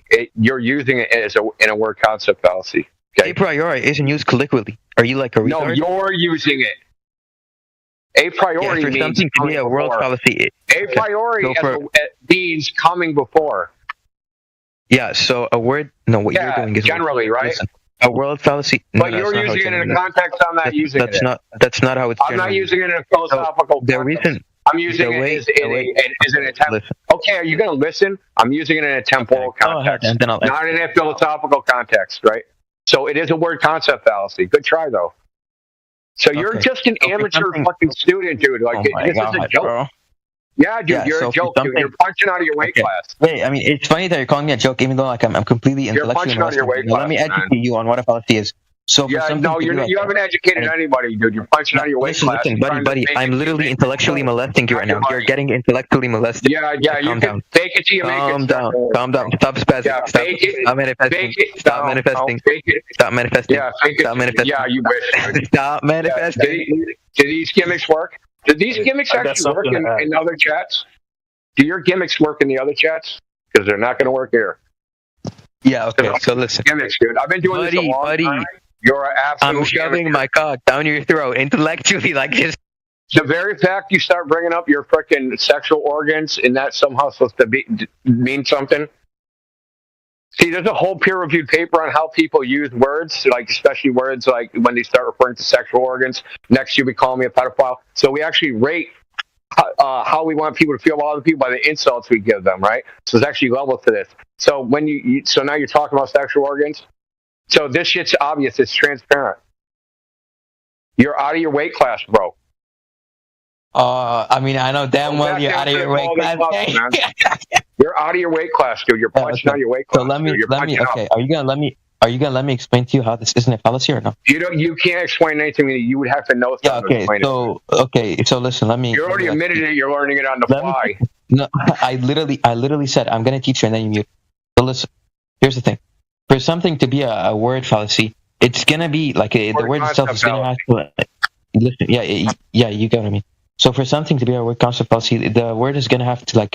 you're using it in a word concept fallacy. Okay. A priori isn't used colloquially. Are you like a retard? No, you're using it. A priori for means something to be a world fallacy. A priori means coming before. Yeah, so a word. No, what you're doing is generally right. Listen, a world fallacy. But you're using it in a context. I'm not using it. That's not how it's. I'm not using it in a philosophical. The reason. I'm using it as an attempt. Okay, are you going to listen? I'm using it in a temporal context, and then not in a philosophical context, right? So it is a word concept fallacy. Good try, though. So you're just an amateur fucking student, dude. This is a joke. Bro. Yeah, dude, you're a joke, dude. You're punching out of your weight class. Wait, I mean, it's funny that you're calling me a joke, even though I'm completely intellectually molesting you. Let me educate you on what a fallacy is. So you haven't educated anybody, dude. You're punching out of your weight class. Listen, buddy, I'm literally intellectually molesting you right now. You're getting intellectually molested. Yeah, you can fake it till you make it. Calm down. Stop spazzing. Yeah, Stop manifesting. Stop manifesting. Stop manifesting. Yeah, fake it. Stop manifesting. Yeah, you wish. Stop manifesting. Do these gimmicks work? Do these gimmicks actually work in other chats? Do your gimmicks work in the other chats? Because they're not going to work here. Yeah, okay. So listen. Gimmicks, dude. I've been doing this a long time. You're an absolute. I'm shoving my cock down your throat intellectually like this. The very fact you start bringing up your freaking sexual organs and that's somehow supposed to mean something. See, there's a whole peer-reviewed paper on how people use words, especially words like when they start referring to sexual organs. Next, you'll be calling me a pedophile. So we actually rate how we want people to feel about other people by the insults we give them, right? So there's actually levels to this. So so now you're talking about sexual organs. So this shit's obvious. It's transparent. You're out of your weight class, bro. I mean, I know damn well you're out of your weight class. You're out of your weight class, dude. You're punching out of your weight class. So let me. Okay, are you gonna let me explain to you how this isn't a fallacy or no? You can't explain anything. You would have to know something. Yeah. Okay. So listen. Let me. You already admitted it. You're learning it on the fly. No, I literally said I'm gonna teach you and then you mute. So listen. Here's the thing. For something to be a word fallacy, it's gonna be the word itself is gonna have to. Listen, yeah, you get what I mean. So for something to be a word concept fallacy, the word is gonna have to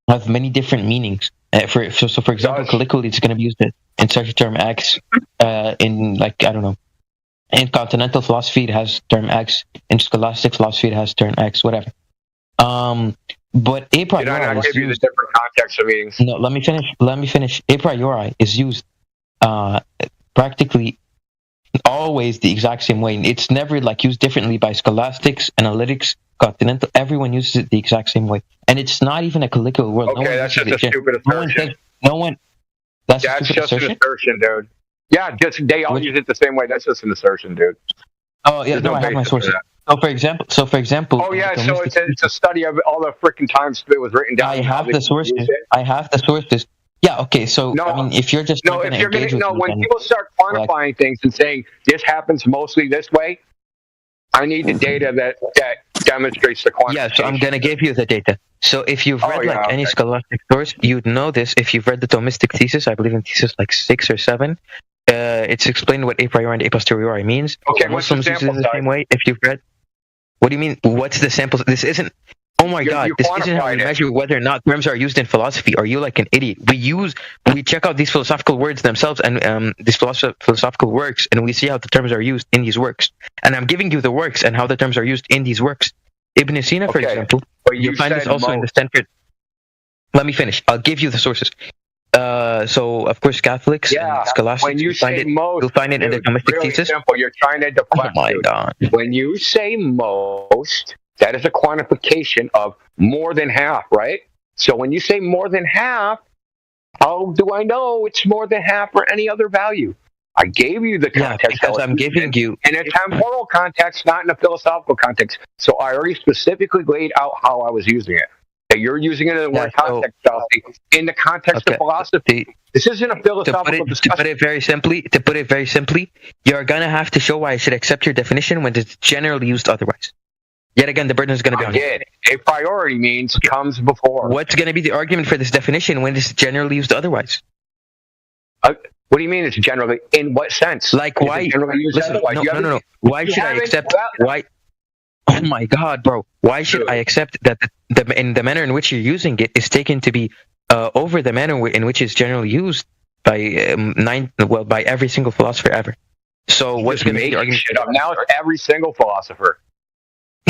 have many different meanings. For example, colloquially, it's gonna be used in such a term X. In I don't know. In continental philosophy, it has term X. In scholastic philosophy, it has term X. Whatever. But a priori. Did I not give you the different context of meanings? No, let me finish. A priori is used. Practically always the exact same way. It's never used differently by scholastics, analytics, continental. Everyone uses it the exact same way, and it's not even a colloquial word. Okay, that's just a stupid assertion. No one. That's just an assertion, dude. Yeah, just they all use it the same way. That's just an assertion, dude. Oh yeah, no, I have my sources. So for example. Oh yeah, so it's a study of all the freaking times it was written down. I have the sources. Yeah, okay. So I mean, if you're just when people start quantifying things and saying this happens mostly this way, I need the data that demonstrates the quantification. Yeah, so I'm gonna give you the data. So if you've read any scholastic source, you'd know this. If you've read the Thomistic thesis, I believe in thesis like 6 or 7, it's explained what a priori and a posteriori means. Okay, what's the sample size? The same way. If you've read, what do you mean? What's the sample? This isn't. Oh my God! This isn't how we measure whether or not terms are used in philosophy. Are you like an idiot? We check out these philosophical words themselves and these philosophical works, and we see how the terms are used in these works. And I'm giving you the works and how the terms are used in these works. Ibn Sina, for example, you find this also in the Stanford. Let me finish. I'll give you the sources. So of course, Catholics and scholastics. When you say most, you'll find it in the Thomistic thesis. Simple. You're trying to deflect. Oh my God! When you say most, that is a quantification of more than half, right? So when you say more than half, how do I know it's more than half or any other value? I gave you the context. Because I'm giving you in a temporal context, not in a philosophical context. So I already specifically laid out how I was using it. That you're using it in the word context, Chelsea, in the context of philosophy. This isn't a philosophical discussion. To put it very simply, you're gonna have to show why I should accept your definition when it's generally used otherwise. Yet again, the burden is going to be on you. A priority means comes before. What's going to be the argument for this definition when it's generally used otherwise? What do you mean it's generally? In what sense? Like why? Listen, no. Why should I accept? Why? Oh my God, bro! Why should I accept that in the manner in which you're using it is taken to be over the manner in which it's generally used by by every single philosopher ever? So what's going to be the argument? Now it's every single philosopher.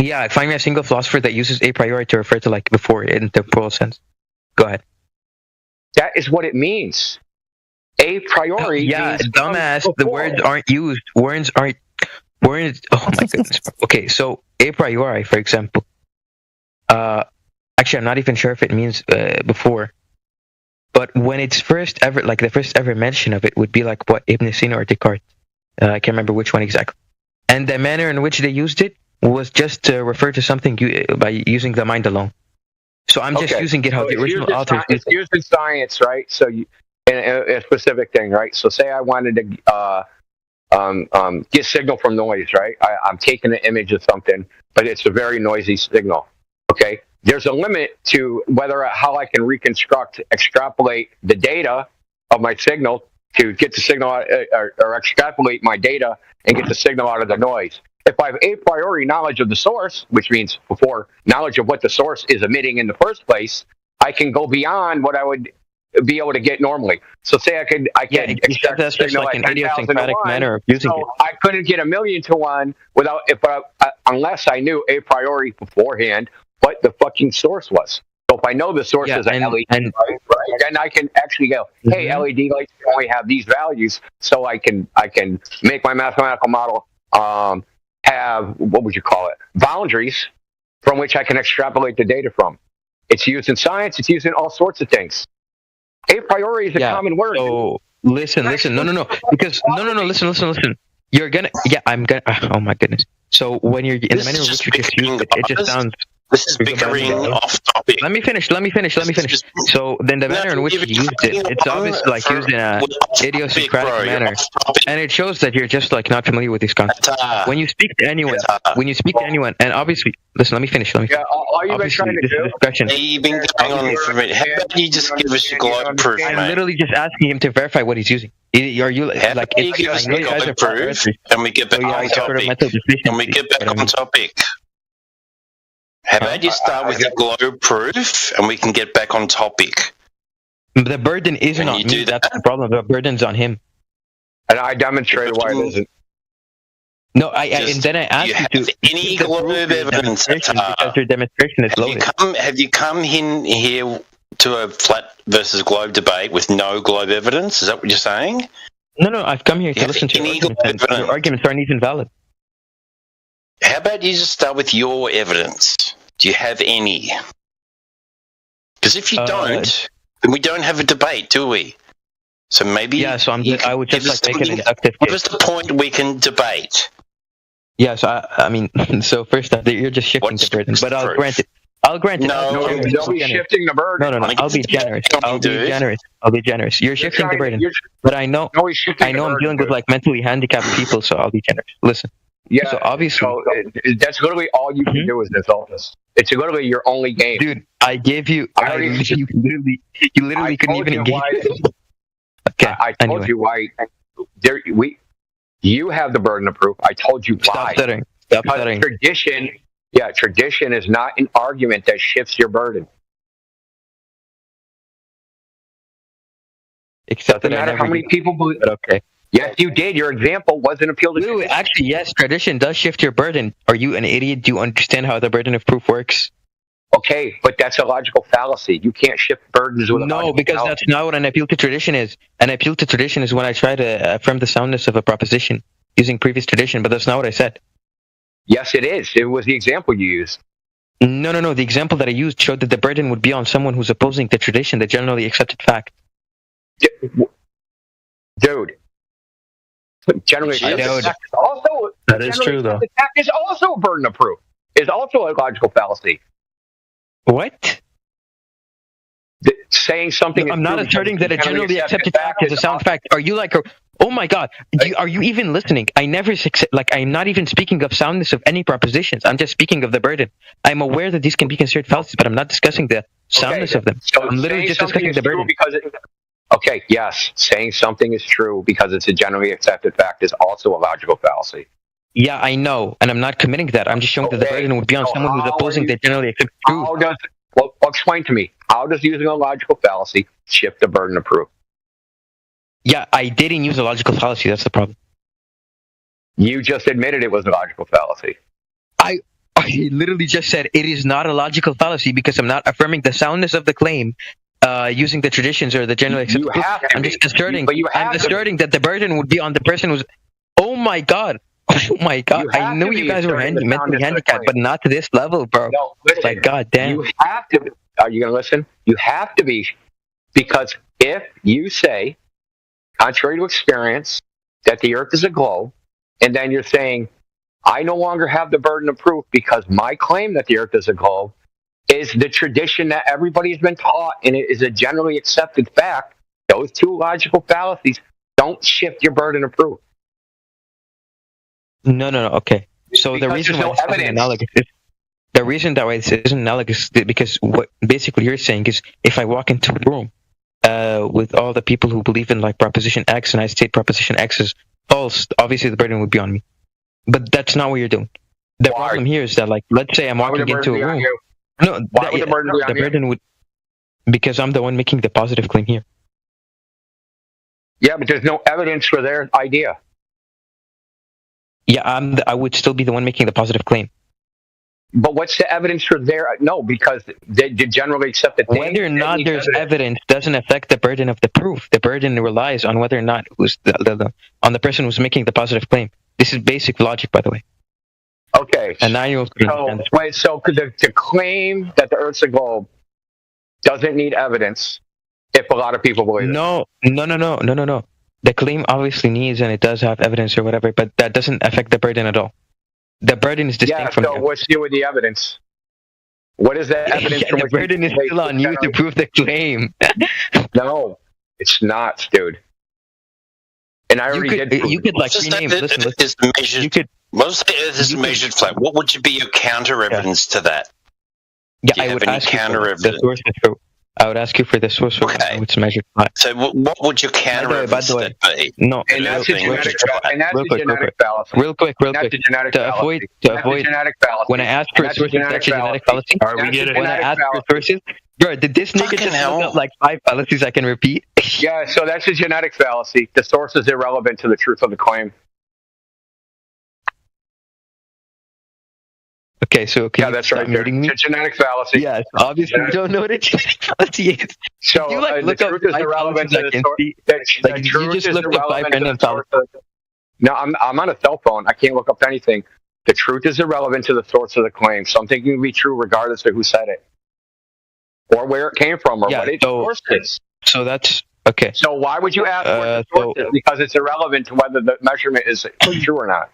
Yeah, find me a single philosopher that uses a priori to refer to like before in the plural sense. Go ahead. That is what it means. A priori. Yeah, dumbass. The words aren't used. Words. Oh my goodness. Okay, so a priori, for example. Actually, I'm not even sure if it means before. But when it's first ever, like the first ever mention of it would be like what Ibn Sina or Descartes. I can't remember which one exactly. And the manner in which they used it was just to refer to something by using the mind alone. So I'm just using it how the original authors did. It's used in science, right? So in a specific thing, right? So say I wanted to get signal from noise, right? I'm taking an image of something, but it's a very noisy signal. Okay, there's a limit to how I can extrapolate the data of my signal to get the signal out, or extrapolate my data and get the signal out of the noise. If I have a priori knowledge of the source, which means before knowledge of what the source is emitting in the first place, I can go beyond what I would be able to get normally. So say I could extract that's just like an idiosyncratic manner of using it. I couldn't get 1,000,000 to 1 unless I knew a priori beforehand what the fucking source was. So if I know the source is an LED, right, then I can actually go, hey, LED lights only have these values, so I can make my mathematical model have, what would you call it, boundaries from which I can extrapolate the data from. It's used in science. It's used in all sorts of things. A priori is a common word. So listen. No. Because listen. You're gonna. Yeah, I'm gonna. Oh my goodness. So when you're in the manner in which you just use it, it just sounds. This is bickering off topic. Let me finish. So then the manner in which you used it, it's obviously like used in a idiosyncratic manner, and it shows that you're just like not familiar with these concepts. When you speak to anyone, and obviously, listen. Let me finish. Yeah, all you've been trying to do. You've been going on for a minute. How about you just give us your globe proof, mate? I'm literally just asking him to verify what he's using. Are you like? You give us globe proof, and we get back on topic. How about you start with your globe proof, and we can get back on topic. The burden isn't on me. That's the problem. The burden's on him. And I demonstrated why it isn't. No, and then I asked you to any globe evidence because your demonstration is loaded. Have you come in here to a flat versus globe debate with no globe evidence? Is that what you're saying? No. I've come here to listen to your arguments, and your arguments aren't even valid. How about you just start with your evidence? Do you have any? Because if you don't, then we don't have a debate, do we? So maybe So I would just like make an inductive What is the point we can debate? Yeah, so I mean, so first off, you're just shifting the burden, but I'll grant it. I'll grant it. No, don't be shifting the burden. No. I'll be generous. I'll be generous. You're shifting the burden, but I know I'm dealing with like mentally handicapped people, so I'll be generous. Listen. Yeah. So obviously, that's literally all you can do is insult us. It's literally your only game, dude. I gave you. You literally couldn't even engage. Okay. I told you why. You have the burden of proof. I told you why. Stop stuttering. Tradition is not an argument that shifts your burden. Except doesn't matter how many people believe. Okay. Yes, you did. Your example wasn't appealed to. Wait, actually, yes, tradition does shift your burden. Are you an idiot? Do you understand how the burden of proof works? Okay, but that's a logical fallacy. You can't shift burdens with a logical because fallacy. That's not what an appeal to tradition is. An appeal to tradition is when I try to affirm the soundness of a proposition using previous tradition, but that's not what I said. Yes, it is. It was the example you used. No. The example that I used showed that the burden would be on someone who's opposing the tradition, the generally accepted fact. Dude. Generally accepted fact is also that is true, though. Fact is also a burden of proof. Is also a logical fallacy. What? Saying something. I'm not asserting that a generally accepted fact is a sound fact. Are you like, oh my God, are you even listening? I'm not even speaking of soundness of any propositions. I'm just speaking of the burden. I'm aware that these can be considered fallacies, but I'm not discussing the soundness of them. So I'm literally just discussing the burden. Okay, yes, saying something is true because it's a generally accepted fact is also a logical fallacy. Yeah, I know, and I'm not committing that. I'm just showing that the burden would be on someone who's opposing the generally accepted truth. Well, explain to me. How does using a logical fallacy shift the burden of proof? Yeah, I didn't use a logical fallacy. That's the problem. You just admitted it was a logical fallacy. I literally just said it is not a logical fallacy because I'm not affirming the soundness of the claim using the traditions or the generally accepted proof. I'm just asserting. I'm asserting that the burden would be on the person who's. Oh my God. Oh my God! I know you guys were mentally handicapped, but not to this level, bro. No, listen, like, God damn. You have to. Are you going to listen? You have to be, because if you say, contrary to experience, that the Earth is a globe, and then you're saying, I no longer have the burden of proof because my claim that the Earth is a globe is the tradition that everybody's been taught, and it is a generally accepted fact. Those two logical fallacies don't shift your burden of proof. No. Okay. So the reason why this isn't analogous is the reason that why this isn't analogous is because what basically you're saying is if I walk into a room with all the people who believe in like Proposition X and I state Proposition X is false, obviously the burden would be on me. But that's not what you're doing. The problem here is that like let's say I'm walking into a room. No, the burden would because I'm the one making the positive claim here. Yeah, but there's no evidence for their idea. Yeah, I would still be the one making the positive claim. But what's the evidence for their... No, because they generally accept that... Whether or not there's evidence doesn't affect the burden of the proof. The burden relies on whether or not who's on the person who's making the positive claim. This is basic logic, by the way. Okay. And now you'll... So the claim that the Earth's a globe doesn't need evidence if a lot of people believe it. No. The claim obviously needs, and it does have evidence or whatever, but that doesn't affect the burden at all. The burden is distinct from so what's new with the evidence? What is the evidence? The burden is still on you to prove the claim. No, it's not, dude. And I already did. You could like rename. Listen. You could. Most of the Earth is measured flat. What would be your counter evidence to that? Yeah, I would ask counter evidence. I would ask you for the source of it's measured flat. So what would your counter evidence be? No, and that's a genetic fallacy. Real quick. To avoid when I ask for sources, that's a genetic fallacy. When I ask for sources, bro, did this nigga just look up like 5 fallacies I can repeat? Yeah, so that's a genetic fallacy. The source is irrelevant to the truth of the claim. Okay, so yeah, that's right. It's a genetic fallacy. Yes, obviously you don't know what a genetic fallacy is. So you like look the up truth is irrelevant to the source. Like you just looked up 5 random fallacies. No, I'm on a cell phone. I can't look up anything. The truth is irrelevant to the source of the claim. Something can be true regardless of who said it, or where it came from, or what its source is. So that's Okay. So why would you ask what the source is? Because it's irrelevant to whether the measurement is true or not.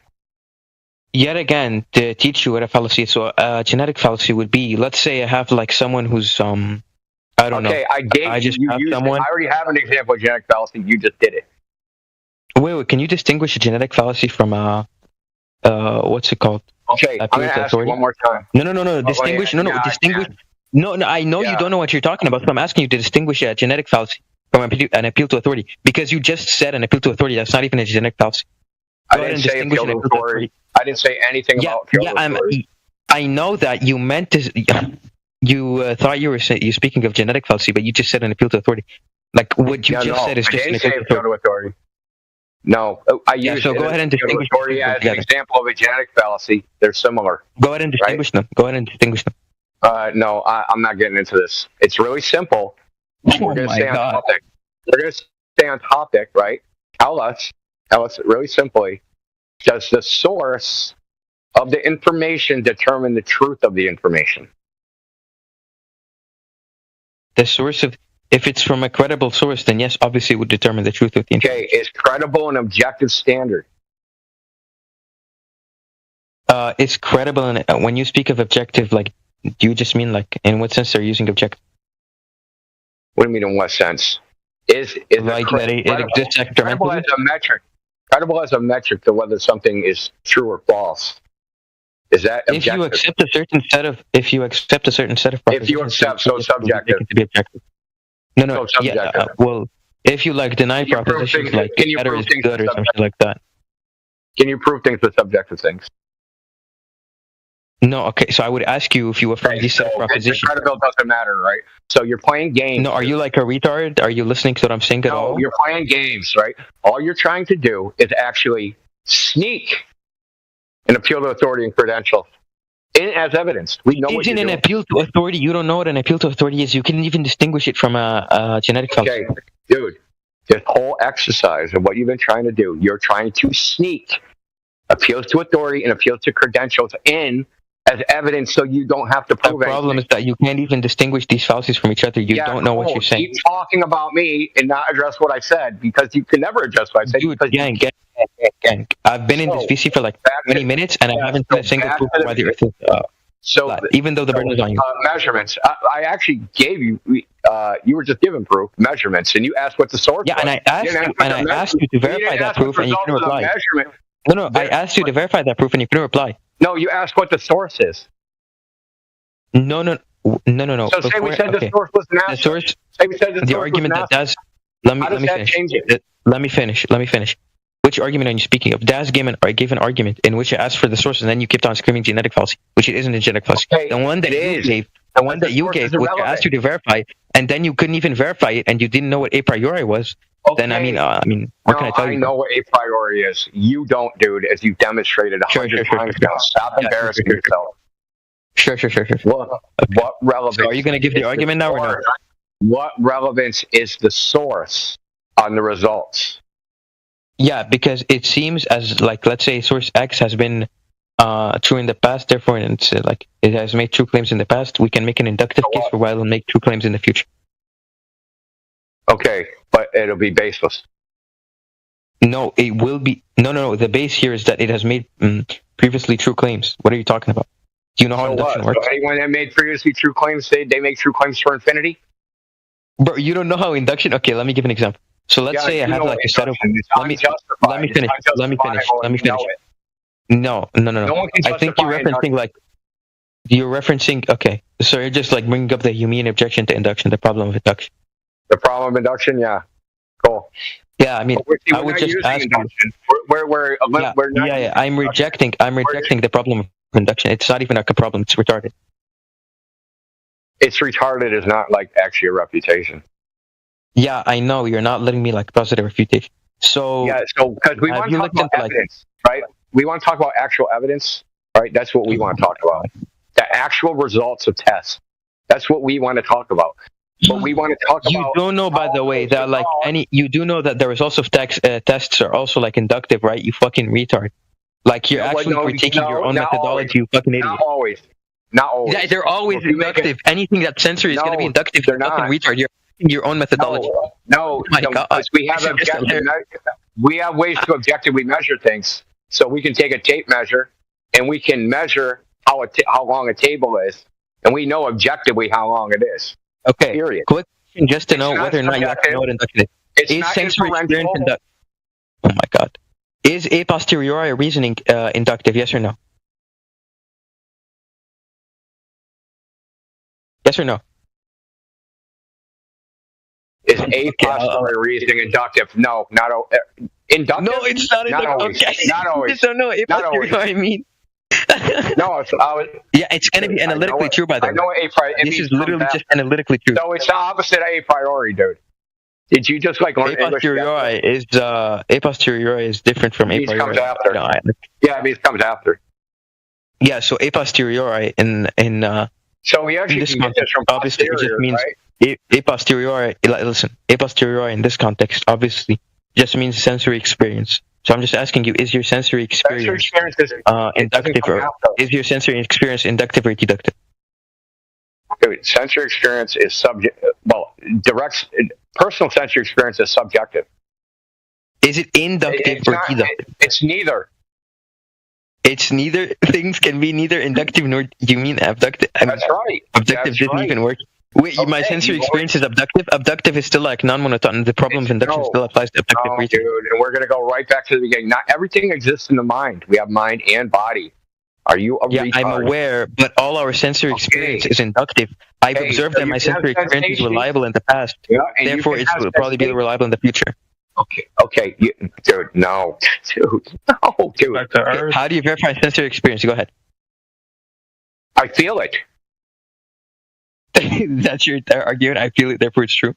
Yet again, to teach you what a fallacy is. So genetic fallacy would be, let's say I have like someone who's I don't know. Okay, I just have someone. I already have an example of genetic fallacy. You just did it. Wait, can you distinguish a genetic fallacy from what's it called? Okay, I'm going to ask you one more time. No. Distinguish. Distinguish. No. I know you don't know what you're talking about, so I'm asking you to distinguish a genetic fallacy from an appeal to authority, because you just said an appeal to authority. That's not even a genetic fallacy. I didn't say appeal to authority. I didn't say anything about appeal to authority. I know that you meant to. You thought you were speaking of genetic fallacy, but you just said an appeal to authority. Like what you just said is just an appeal to authority. No, I use so go ahead and distinguish authority as an example of a genetic fallacy. They're similar. Go ahead and distinguish them. Go ahead and distinguish them. No, I'm not getting into this. It's really simple. We're going to stay on topic. We're going to stay on topic, right? Tell us really simply, does the source of the information determine the truth of the information? The source of, if it's from a credible source, then yes, obviously it would determine the truth of the information. Okay, is credible an objective standard? It's credible, and when you speak of objective, like, do you just mean like in what sense they're using objective? What do you mean in what sense? Is like that it exists experimentally? Credible as a metric. Credible as a metric to whether something is true or false. Is that objective? If you accept a certain set of propositions, if you accept, so subjective. To be objective. No, so yeah. Well, if you like deny propositions like better is good or something like that. Can you prove things with subjective things? No, okay. So I would ask you if you affirm these set of propositions. Credible doesn't matter, right? So you're playing games. No, are you like a retard? Are you listening to what I'm saying at all? No, you're playing games, right? All you're trying to do is actually sneak an appeal to authority and credential in as evidence. We know what you're doing. An appeal to authority. You don't know what an appeal to authority is. You can't even distinguish it from a genetic fallacy. Okay, dude. This whole exercise of what you've been trying to do, you're trying to sneak appeals to authority and appeals to credentials in as evidence, so you don't have to prove it. The problem is that you can't even distinguish these fallacies from each other. You don't know what you're saying. Keep talking about me and not address what I said, because you can never address what I said. Dude, gang. I've been in this VC for like 20 minutes, and I haven't seen a single proof why the Earth is flat, even though the burden is on you. Measurements. I actually gave you. You were just given proof measurements, and you asked what the source. Yeah, was. and I asked you to verify that proof, and you couldn't reply. No, I asked you to verify that proof, and you couldn't reply. No, you asked what the source is. No. So say we said the source was NASA. The source. Say we said the argument that does. Let me finish. Let me finish. Which argument are you speaking of? Daz gave an argument in which I asked for the source, and then you kept on screaming genetic fallacy, which it isn't a genetic fallacy. Okay, the one that you gave, which I asked you to verify, and then you couldn't even verify it, and you didn't know what a priori was. Okay. Then what can I tell you? I know what a priori is. You don't, dude, as you demonstrated 100 times now. Stop embarrassing yourself. Sure. What relevance? So are you going to give the argument now or not? What relevance is the source on the results? Yeah, because it seems as like, let's say source X has been true in the past, therefore it's like it has made true claims in the past. We can make an inductive case for why it'll make true claims in the future. Okay, but it'll be baseless. No, it will be. No. The base here is that it has made previously true claims. What are you talking about? Do you know how induction works? So anyone that made previously true claims, they make true claims for infinity? Bro, you don't know how induction... Okay, let me give an example. So let's say I have like a set of... Let me finish. No. I think you're referencing like... Okay. So you're just like bringing up the Humean objection to induction, the problem of induction. The problem of induction? Yeah. Cool. Yeah, I mean, I would just ask you... I'm rejecting the problem of induction. It's not even like a problem. It's retarded. It's retarded is not like actually a refutation. Yeah, I know. You're not letting me like positive refutation. So because we want to talk about evidence, right? We want to talk about actual evidence, right? That's what we want to talk about. The actual results of tests. That's what we want to talk about. But we want to talk about. You don't know, by the way, that like you do know that the results of tests are also like inductive, right? You fucking retard. Like you're actually critiquing your own methodology, you fucking idiot. Not always. Yeah, they're always inductive. Anything that's sensory is going to be inductive. You're fucking retard. using your own methodology. No, My God. because we have we have ways to objectively measure things. So we can take a tape measure and we can measure how long a table is, and we know objectively how long it is. Okay. Period. Quick question, just to know whether or not you actually know what induction is. Is sensory experience inductive? Oh my God. Is a posteriori reasoning inductive? Yes or no? Yes or no? Is a posteriori reasoning inductive? No, not inductive. No, it's not inductive. Not always. Okay. Not always. You don't know a posteriori, I mean. No, yeah, it's going to be analytically true, by the way. I know this is literally just analytically true. So it's the opposite of a priori, dude. Did you just like learn a posteriori is a posteriori is different from a priori. Comes after. Yeah, it means comes after. Yeah, so a posteriori in so we actually can get this from obviously it just means right? a posteriori. Listen, a posteriori in this context obviously just means sensory experience. So I'm just asking you: is your sensory experience inductive, or is your sensory experience inductive or deductive? Dude, sensory experience is subject. Well, personal sensory experience is subjective. Is it inductive or deductive? It's neither. It's neither. Things can be neither inductive nor you mean abductive. That's right. Abductive didn't even work. Wait, my sensory experience is abductive. Abductive is still like non-monotone. The problem of induction still applies to abductive reasoning. Dude, and we're going to go right back to the beginning. Not everything exists in the mind. We have mind and body. Are you a retard? I'm aware, but all our sensory experience is inductive. I've observed that my sensory experience is reliable in the past. Yeah, therefore, it will probably be reliable in the future. Okay, dude, no. Dude, no, dude. Okay, how do you verify sensory experience? Go ahead. I feel it. That's your argument. I feel it, therefore it's true.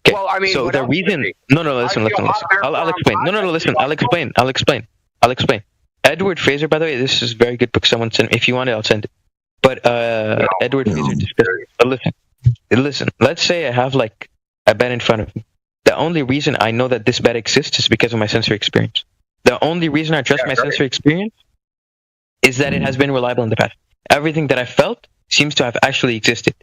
Okay. Well, I mean, so the reason. No, listen. I'll explain. No, listen. I'll explain. Edward Fraser, by the way, this is a very good book. Someone sent. If you want it, I'll send it. But Edward Fraser discussed. But listen. Let's say I have like a bed in front of me. The only reason I know that this bed exists is because of my sensory experience. The only reason I trust my sensory experience is that it has been reliable in the past. Everything that I felt seems to have actually existed.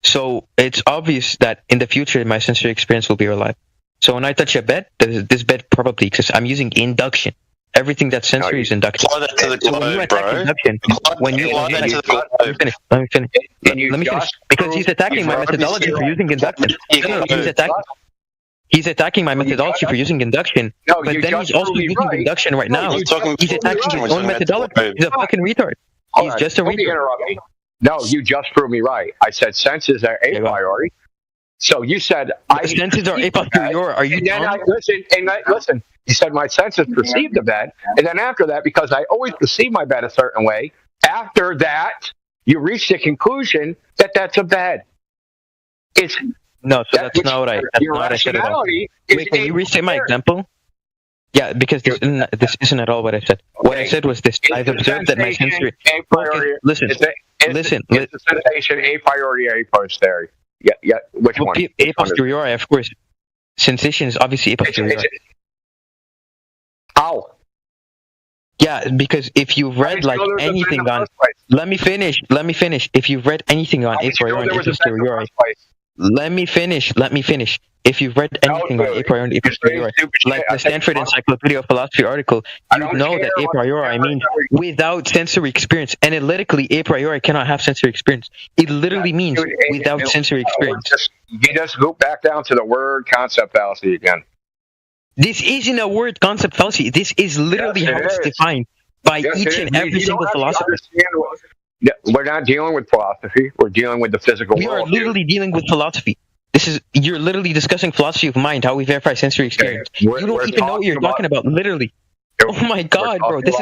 So it's obvious that in the future my sensory experience will be reliable. So when I touch a bed, this bed probably exists. I'm using induction. Everything that's sensory is induction. Apply that to the globe, when you attack induction, let me finish. Because he's attacking my methodology for using induction. He's attacking my methodology for using induction. But then he's also using induction right now. He's attacking his own methodology. He's a fucking retard. He's just a retard. No, you just proved me right. I said senses are a priori. So you said senses are a posteriori. Are you dumb? Listen. You said my senses perceived the bed, and then after that, because I always perceive my bed a certain way, after that, you reach the conclusion that that's a bed. It's no, so that's not what I. That's not what I said at all. Wait, can you restate my example? Yeah, because this isn't at all what I said. What I said was this: I've observed that my sensory. Listen. It's a sensation a priori, a posteriori. Yeah. Which one? A posteriori, of course. Sensation is obviously a posteriori. How? Yeah, because if you've read like anything on, let me finish. If you've read anything on a priori and a posteriori, let me finish. If you've read anything on a priori and a posteriori, like the Stanford Encyclopedia of Philosophy article, you know that a priori means without sensory experience. Analytically, a priori cannot have sensory experience. It literally means without sensory experience. You just go back down to the word concept fallacy again. This isn't a word concept fallacy. This is literally how it's defined by each and every single philosopher. We're not dealing with philosophy. We're dealing with the physical world. We are literally dealing with philosophy. You're literally discussing philosophy of mind, how we verify sensory experience. You don't even know what you're talking about, literally. Oh my God, bro. This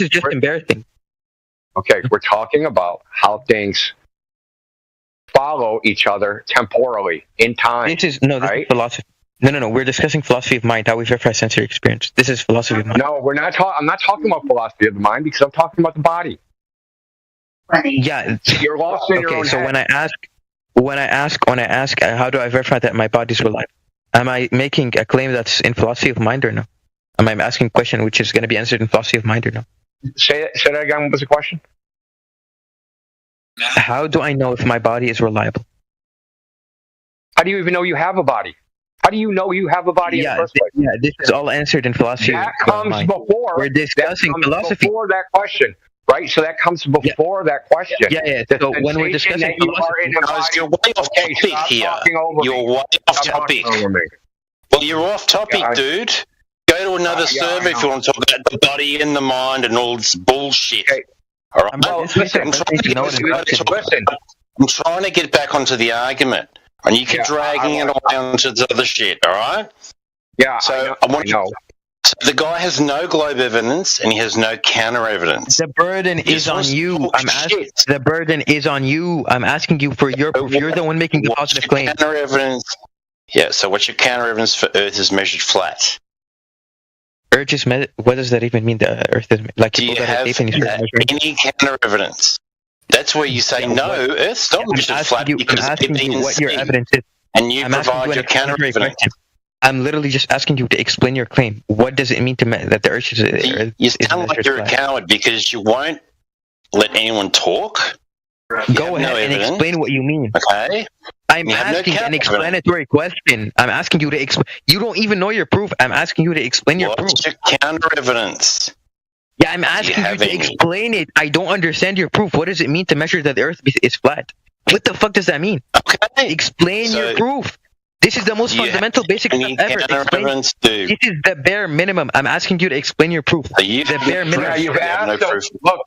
is just embarrassing. Okay, we're talking about how things follow each other temporally, in time. This is philosophy. No. We're discussing philosophy of mind, how we verify sensory experience. This is philosophy of mind. No, we're not. I'm not talking about philosophy of the mind because I'm talking about the body. Yeah, you're lost in your own so head. when I ask, how do I verify that my body's reliable? Am I making a claim that's in philosophy of mind or no? Am I asking a question which is going to be answered in philosophy of mind or no? Say that again. What was the question? How do I know if my body is reliable? How do you even know you have a body? How do you know you have a body in the first place? Yeah, this is all answered in philosophy. That comes before. We're discussing philosophy. Before that question, right? So that comes before that question. Yeah. So when we're discussing philosophy, you're way off topic here. You're way off topic. Well, you're off topic, dude. Go to another server if you want to talk about the body and the mind and all this bullshit. All right? I'm trying to get back onto the argument, and you keep dragging it away onto the other shit, all right? Yeah, so I know. So the guy has no globe evidence, and he has no counter evidence. The burden is on you. I'm asking. The burden is on you. I'm asking you for your proof. You're the one making the positive claim. Counter evidence. Yeah. So what's your counter evidence for Earth is measured flat? Earth is what does that even mean? The Earth is like. Do you have any counter evidence? That's where you say no. Earth's not measured flat because I'm asking you what your evidence is, and you provide your counter evidence. I'm literally just asking you to explain your claim. What does it mean that the Earth is? You sound like you're a coward because you won't let anyone talk. Go ahead and explain what you mean. Okay. I'm asking an explanatory question. I'm asking you to explain. You don't even know your proof. I'm asking you to explain your proof. What's your counter evidence? Yeah, I'm asking you to explain it. I don't understand your proof. What does it mean to measure that the Earth is flat? What the fuck does that mean? Okay. Explain your proof. This is the most fundamental, basic stuff ever. This is the bare minimum. I'm asking you to explain your proof. The bare minimum. You have no proof.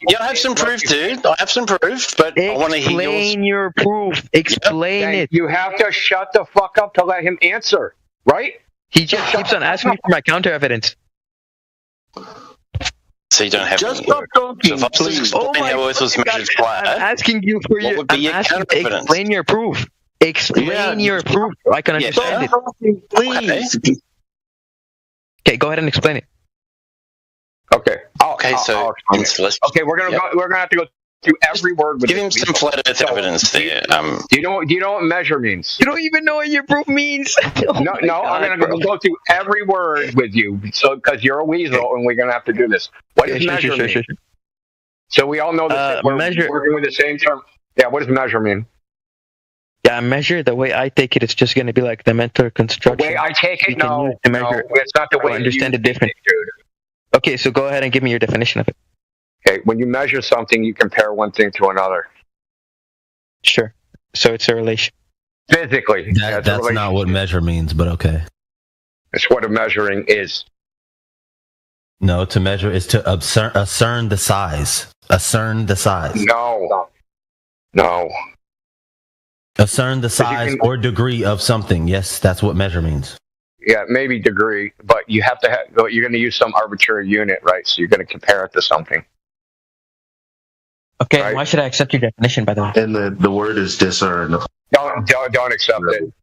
Yeah, I have some proof, dude. I have some proof, but I want to hear yours. Explain your proof. Explain it. You have to shut the fuck up to let him answer, right? He just keeps on asking me for my counter evidence. So you don't have just any. Stop talking, so please. How Earth was measured flat. I'm asking you for your. I'm asking you to explain your proof. Explain your proof so I can understand it. Please. Okay, go ahead and explain it. Okay. Okay, we're gonna have to go through every word. Give him some flat Earth evidence there. Do you know what measure means? You don't even know what your proof means. No, I'm gonna go through every word with you, so because you're a weasel, and we're gonna have to do this. What does measure mean? Sure. So we all know that we're working with the same term. Yeah. What does measure mean? Yeah, measure, the way I take it, it's just going to be like the mental construction. The way I take it, no, it's not the way I understand it different. Dude. Okay, so go ahead and give me your definition of it. Okay, when you measure something, you compare one thing to another. Sure. So it's a relation. Physically. That's not what measure means, but okay. It's what a measuring is. No, to measure is to ascertain the size. Ascertain the size. No. Ascertain the size or degree of something. Yes, that's what measure means. Yeah, maybe degree, but you have to you're going to use some arbitrary unit, right? So you're going to compare it to something. Okay, right? Why should I accept your definition, by the way? And the word is discern. Don't accept it.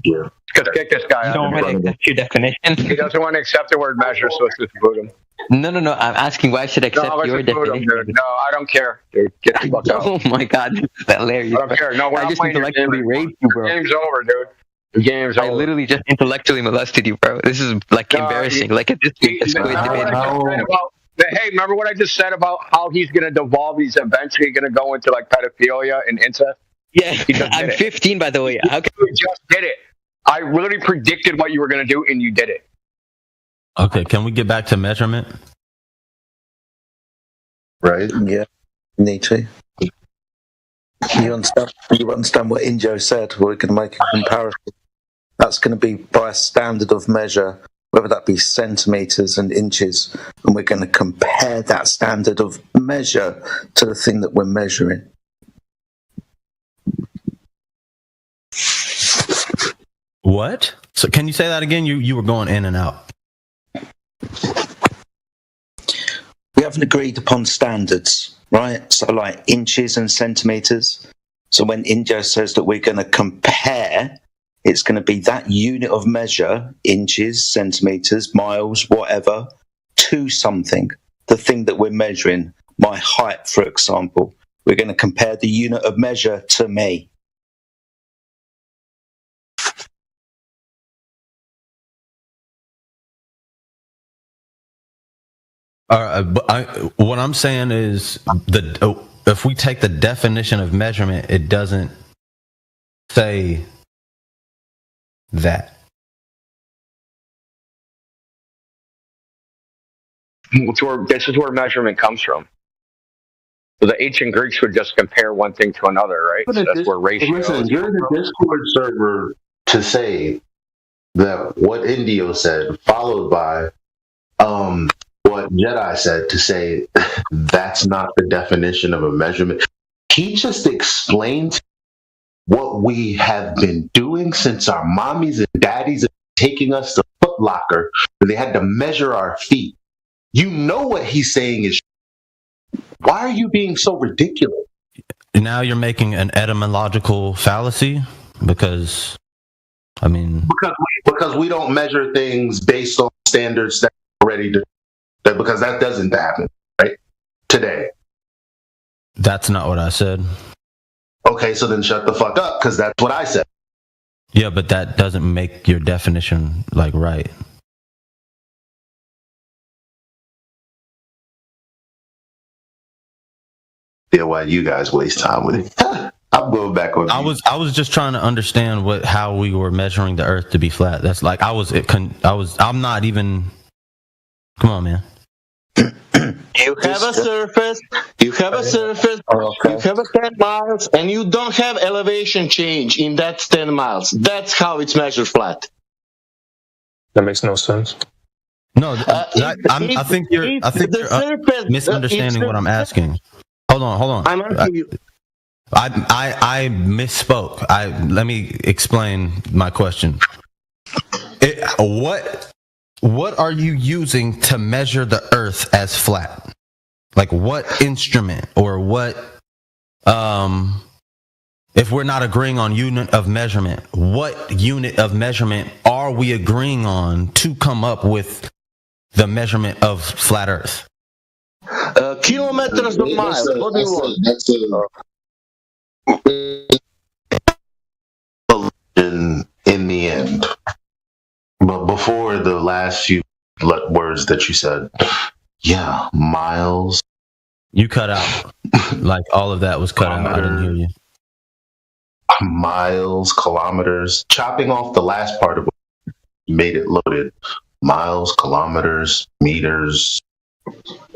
Yeah. Because kick this guy out. You don't want to accept your definition? He doesn't want to accept the word measure, so let's just boot him. No. I'm asking why should I accept your definition? No, I don't care. Dude, get the fuck out. Oh my god, this is hilarious. I don't care. No, I just intellectually raped you, bro. The game's over, dude. The game's over. I literally just intellectually molested you, bro. This is like embarrassing. Like at this point, hey, remember what I just said about how he's going to devolve? He's eventually going to go into like pedophilia and incest. Yeah, I'm 15, by the way. How can you just did it? I literally predicted what you were going to do, and you did it. Okay, can we get back to measurement? Right. Yeah, need to. You understand what Injo said? We're going to make a comparison. That's going to be by a standard of measure, whether that be centimeters and inches, and we're going to compare that standard of measure to the thing that we're measuring. What? So can you say that again? You were going in and out. We haven't agreed upon standards, right? So like inches and centimeters. So when Injo says that we're going to compare, it's going to be that unit of measure, inches, centimeters, miles, whatever, to something, the thing that we're measuring. My height, for example. We're going to compare the unit of measure to me. What I'm saying is if we take the definition of measurement, it doesn't say that? This is where measurement comes from. So the ancient Greeks would just compare one thing to another, right? So that's where ratios. Listen, you're the Discord server to say that what Indio said, followed by what Jedi said to say that's not the definition of a measurement. He just explained what we have been doing since our mommies and daddies are taking us to Foot Locker, where they had to measure our feet. You know what he's saying is. Why are you being so ridiculous? Now you're making an etymological fallacy because, I mean, because we don't measure things based on standards that are already because that doesn't happen right today. That's not what I said. Okay, so then shut the fuck up because that's what I said. Yeah, but that doesn't make your definition like right. Yeah, why you guys waste time with it? I'm going back on. I was just trying to understand how we were measuring the Earth to be flat. That's like I'm not even. Come on, man. You have a surface. You have a surface. You have a 10 miles, and you don't have elevation change in that 10 miles. That's how it's measured flat. That makes no sense. No, I think you're misunderstanding what I'm asking. Hold on. I'm asking you. I misspoke. Let me explain my question. What are you using to measure the Earth as flat? Like what instrument or what? If we're not agreeing on unit of measurement, what unit of measurement are we agreeing on to come up with the measurement of flat Earth? Kilometers per mile. What do you want? In the end. But before the last few words that you said, yeah, miles. You cut out. Like all of that was cut out. I didn't hear you. Miles, kilometers. Chopping off the last part of it made it loaded. Miles, kilometers, meters,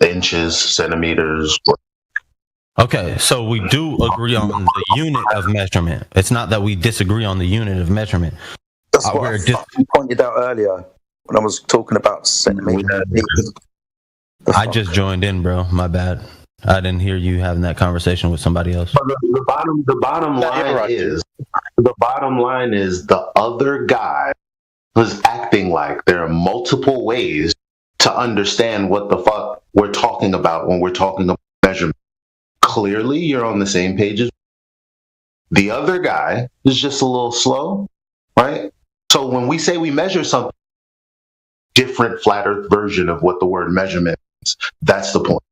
inches, centimeters. Okay, so we do agree on the unit of measurement. It's not that we disagree on the unit of measurement. That's what I pointed out earlier when I was talking about centimeters. I just joined in, bro. My bad. I didn't hear you having that conversation with somebody else. But the bottom line is the other guy was acting like there are multiple ways to understand what the fuck we're talking about when we're talking about measurement. Clearly, you're on the same page as the other guy is just a little slow, right? So when we say we measure something, different flat Earth version of what the word measurement means, that's the point.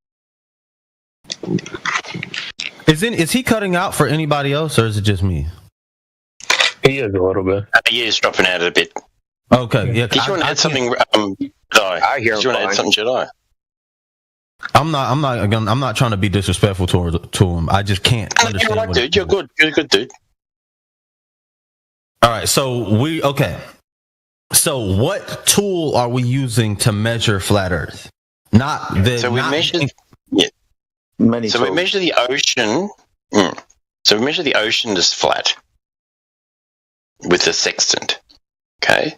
Is he cutting out for anybody else, or is it just me? He is a little bit. Yeah, he's dropping out a bit. Okay, yeah. Did you want to add something, Jedi? I hear him. Did you want to add something, Jedi? I'm not trying to be disrespectful to him. I just can't understand. You're right, dude. You're good. You're a good dude. All right, so what tool are we using to measure flat Earth? We measure the ocean. So we measure the ocean as flat with a sextant. Okay,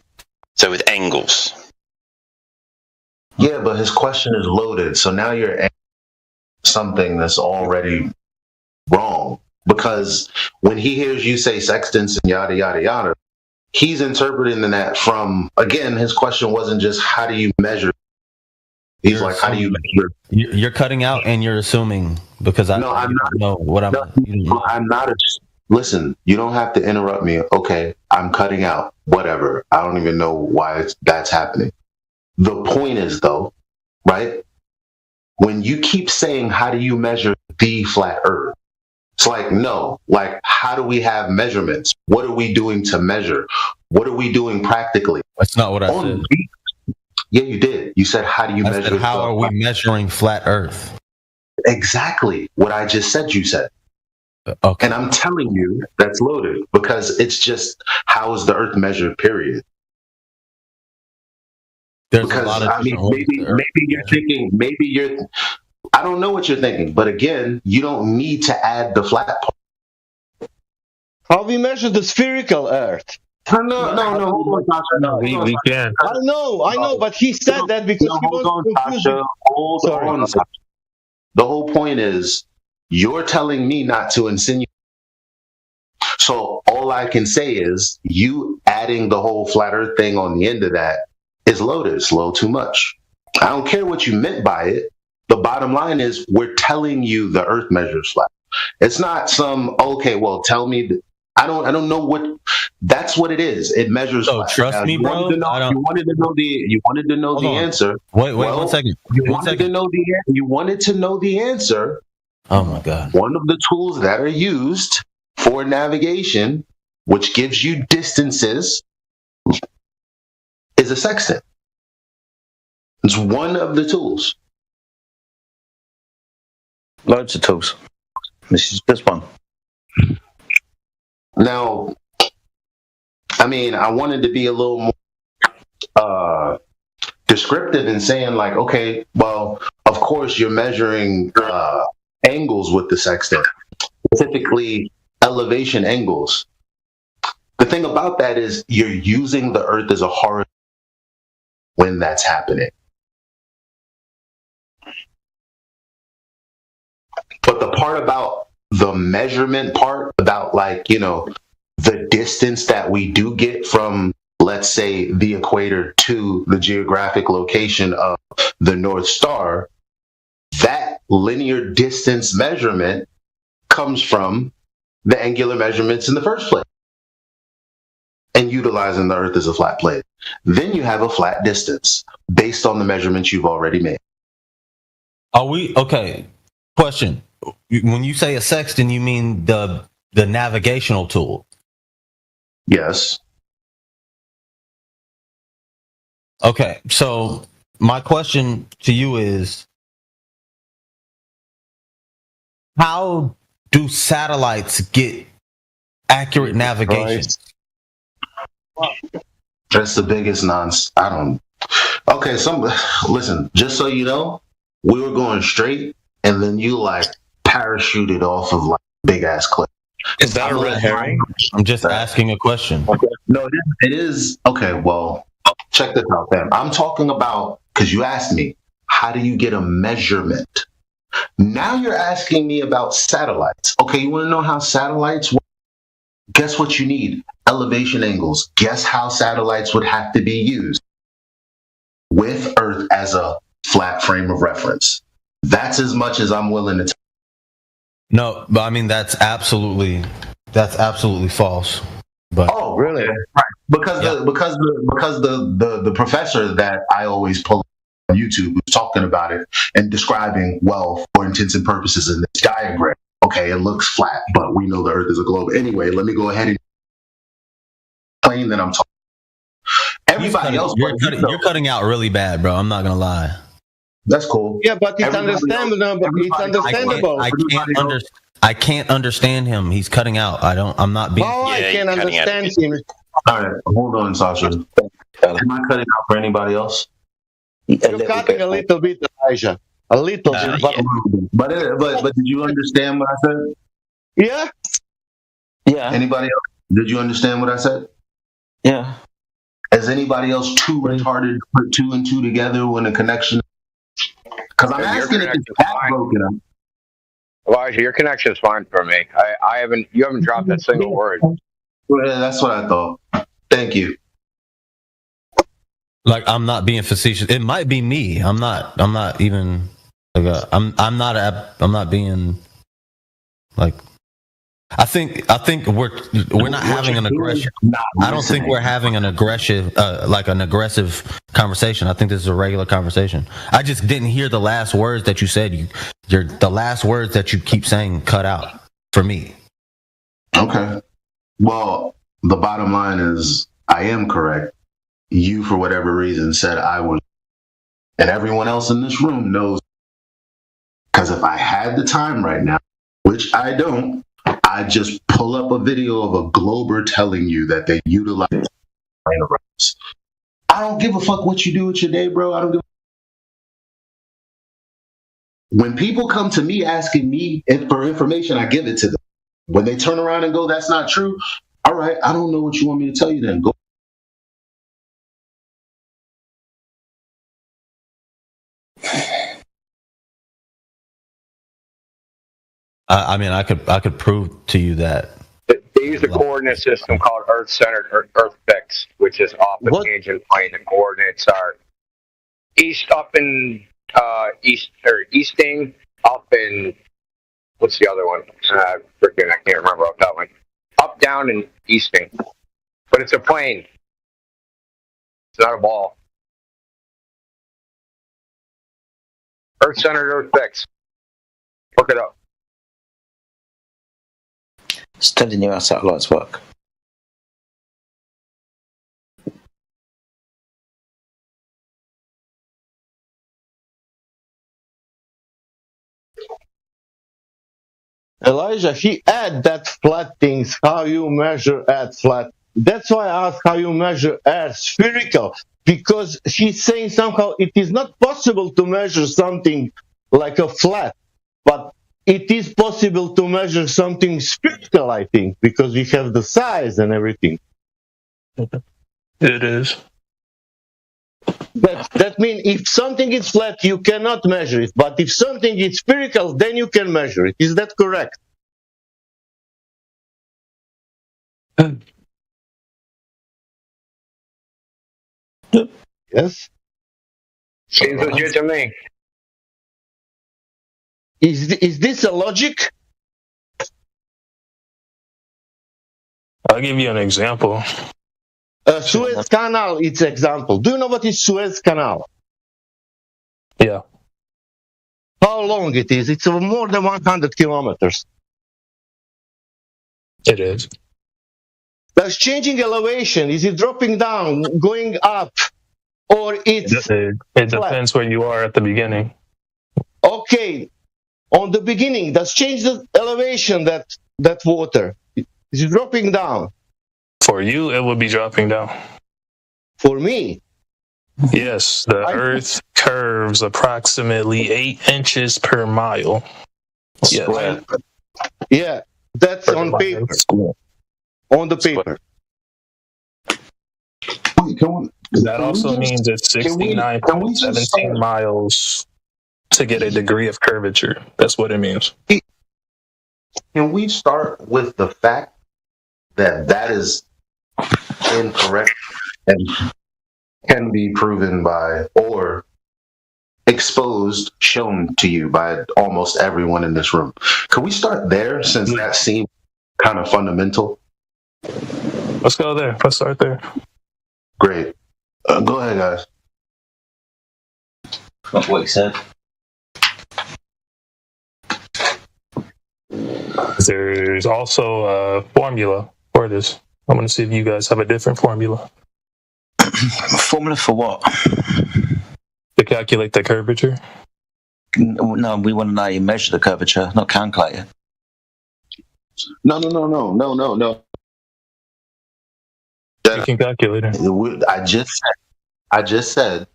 so with angles. Yeah, but his question is loaded, so now you're something that's already wrong. Because when he hears you say sextants and yada, yada, yada, he's interpreting that from, again, his question wasn't just how do you measure? He's like, how do you measure? You're cutting out and you're assuming because I'm not. I'm not. Listen, you don't have to interrupt me. Okay, I'm cutting out. Whatever. I don't even know why that's happening. The point is, though, right? When you keep saying, how do you measure the flat Earth? It's like, no, like, how do we have measurements? What are we doing to measure? What are we doing practically? That's not what I said. Yeah, you did. You said, how do you measure? Said, how are we measuring flat Earth? Exactly what I just said you said. Okay. And I'm telling you that's loaded because it's just how is the Earth measured, period. There's because a lot of maybe you're thinking, I don't know what you're thinking, but again, you don't need to add the flat part. How we measure the spherical Earth? No, hold on, Tasha. We can. I know, but he said that because he wants to confuse you. Hold on, Tasha. The whole point is, you're telling me not to insinuate. So all I can say is, you adding the whole flat Earth thing on the end of that is loaded. It's a little too much. I don't care what you meant by it. The bottom line is, we're telling you the Earth measures flat. It's not some tell me. I don't know what. That's what it is. It measures. So flat. Trust me, bro. You wanted to know the answer. Wait, 1 second. You wanted to know the answer. Oh my God. One of the tools that are used for navigation, which gives you distances, is a sextant. It's one of the tools. Loads of tools. This is just one. Now, I mean, I wanted to be a little more descriptive in saying, like, okay, well, of course you're measuring angles with the sextant, specifically elevation angles. The thing about that is you're using the Earth as a horizontal when that's happening. But the part about the measurement part, about the distance that we do get from, let's say, the equator to the geographic location of the North Star, that linear distance measurement comes from the angular measurements in the first place, and utilizing the Earth as a flat plate. Then you have a flat distance based on the measurements you've already made. Are we okay? Question: when you say a sextant, you mean the navigational tool? Yes. Okay, so my question to you is, how do satellites get accurate navigation? That's the biggest nonsense. I don't. Okay, listen. Just so you know, we were going straight, and then you parachuted off of big ass cliff. Is that a red herring? I'm just asking a question. Okay. No, it is. Okay, well, check this out, then. I'm talking about, because you asked me, how do you get a measurement? Now you're asking me about satellites. Okay, you want to know how satellites work? Guess what you need? Elevation angles. Guess how satellites would have to be used? With Earth as a flat frame of reference. That's as much as I'm willing to tell. No, but I mean that's absolutely false. But really? Right. Because the professor that I always pull on YouTube was talking about it and describing, well, for intents and purposes in this diagram, okay, it looks flat, but we know the Earth is a globe. Anyway, let me go ahead and explain that I'm talking. Everybody else, you're cutting out really bad, bro. I'm not gonna lie. That's cool. Yeah, but it's understandable. It's understandable. I can't understand him. He's cutting out. I'm not being. Oh, I can't understand him. All right, hold on, Sasha. Am I cutting out for anybody else? You're cutting a little bit, Elijah. A little bit. But did you understand what I said? Yeah. Yeah. Anybody else? Did you understand what I said? Yeah. Is anybody else too retarded to put 2 and 2 together when a connection? Because I'm asking if it's that broken. Elijah, your connection is fine for me. You haven't dropped a single word. Well, that's what I thought. Thank you. I'm not being facetious. It might be me. I'm not even. I'm not being like. I think we're not having an aggression. I don't think we're having an aggressive conversation. I think this is a regular conversation. I just didn't hear the last words that you said. The last words that you keep saying cut out for me. Okay. Well, the bottom line is I am correct. You, for whatever reason, said I was, and everyone else in this room knows. Because if I had the time right now, which I don't, I just pull up a video of a glober telling you that they utilize rhinos. I don't give a fuck what you do with your day, bro. I don't give. When people come to me asking me for information, I give it to them. When they turn around and go, "That's not true," all right, I don't know what you want me to tell you then. Go. I mean, I could prove to you that They use a coordinate system called Earth-centered Earth fix, which is off the tangent plane. The coordinates are east up in easting, up in what's the other one? I can't remember off that one. Up, down, and easting, but it's a plane. It's not a ball. Earth-centered Earth fix. Look it up. It's telling you how satellites work. Elijah, he add that flat things, how you measure at flat. That's why I asked how you measure at spherical, because he's saying somehow it is not possible to measure something like a flat, but it is possible to measure something spherical, I think, because we have the size and everything. It is. That means if something is flat, you cannot measure it. But if something is spherical, then you can measure it. Is that correct? Yes. Seems legit to me. Is this a logic? I'll give you an example. Suez Canal, it's example. Do you know what is Suez Canal? Yeah. How long it is? It's more than 100 kilometers. It is. Does changing elevation, is it dropping down, going up, or it's... It depends where you are at the beginning. Okay. On the beginning, does change the elevation, that water? Is it dropping down? For you, it would be dropping down. For me? Yes, the Earth curves approximately 8 inches per mile. Yes. Yeah, that's on paper. On the paper. That also means it's 69.17 miles to get a degree of curvature. That's what it means. Can we start with the fact that is incorrect and can be proven by or exposed, shown to you by almost everyone in this room? Can we start there, since that seems kind of fundamental? Let's go there. Let's start there. Great. Go ahead, guys. That's what he said. There's also a formula for this. I want to see if you guys have a different formula. Formula for what? To calculate the curvature? No, we want to know how you measure the curvature, not calculate it. No. You can calculate it. I just said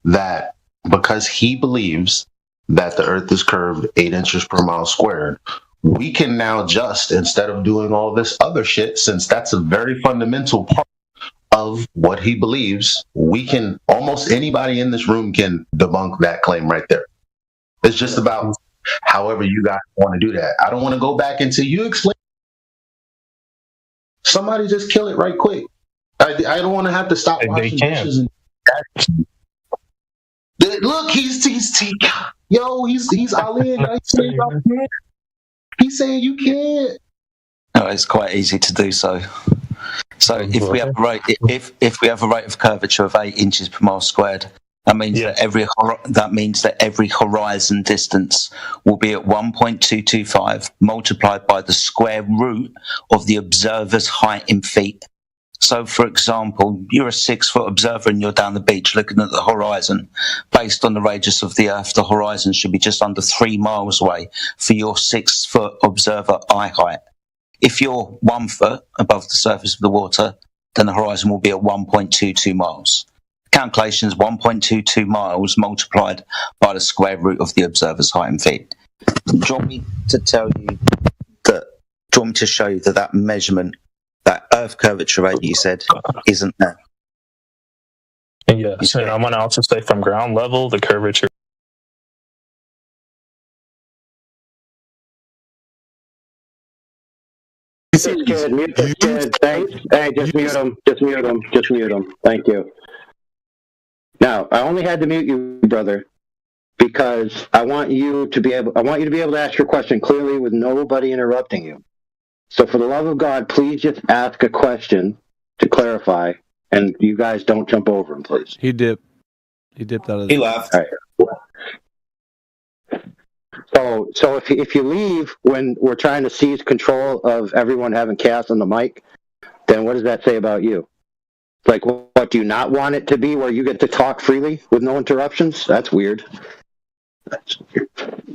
that because he believes that the Earth is curved 8 inches per mile squared, we can now just, instead of doing all this other shit, since that's a very fundamental part of what he believes, we can, almost anybody in this room can debunk that claim right there. It's just about however you guys want to do that. I don't want to go back until you explain. Somebody just kill it right quick. I don't want to have to stop washing dishes. Look, he's all in. He's saying you can't. No, it's quite easy to do so. So if we have a rate, if we have a rate of curvature of 8 inches per mile squared, that means that every horizon distance will be at 1.225 multiplied by the square root of the observer's height in feet. So, for example, you're a 6-foot observer and you're down the beach looking at the horizon. Based on the radius of the Earth, the horizon should be just under 3 miles away for your 6-foot observer eye height. if you're 1 foot above the surface of the water, then the horizon will be at 1.22 miles. Calculations 1.22 miles multiplied by the square root of the observer's height in feet. Do you want me to tell you that? Do you want me to show you that measurement, that Earth curvature rate you said, isn't there? Yes, and I'm going to also say from ground level, the curvature. Mute this kid. Thanks. Hey, just mute him. Just mute him. Just mute him. Thank you. Now, I only had to mute you, brother, because I want you to be able to ask your question clearly with nobody interrupting you. So, for the love of God, please just ask a question to clarify, and you guys don't jump over him, please. He dipped. He dipped out of. He left. All right. So if you leave when we're trying to seize control of everyone having chaos on the mic, then what does that say about you? Like, what do you not want it to be where you get to talk freely with no interruptions? That's weird.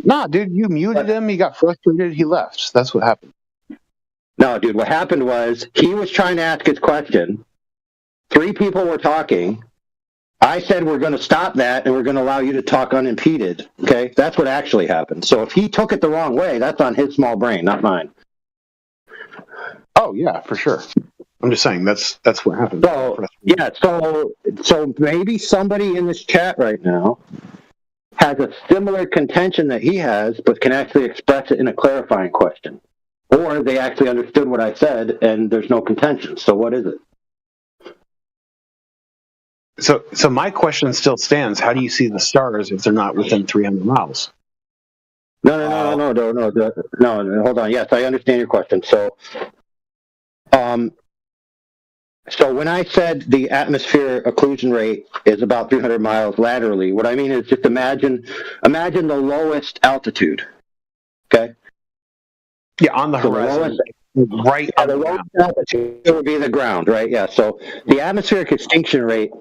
Nah, dude, you muted him. He got frustrated. He left. That's what happened. No, dude, what happened was he was trying to ask his question. 3 people were talking. I said we're going to stop that and we're going to allow you to talk unimpeded. Okay, that's what actually happened. So if he took it the wrong way, that's on his small brain, not mine. Oh yeah, for sure. I'm just saying that's what happened. So yeah, so maybe somebody in this chat right now has a similar contention that he has, but can actually express it in a clarifying question, or they actually understood what I said and there's no contention. So what is it? So my question still stands. How do you see the stars if they're not within 300 miles? No. Hold on. Yes, I understand your question. So when I said the atmosphere occlusion rate is about 300 miles laterally, what I mean is just imagine the lowest altitude. Okay. Yeah, on the horizon. Right on the lowest altitude would be the ground, right? Yeah. So the atmospheric extinction rate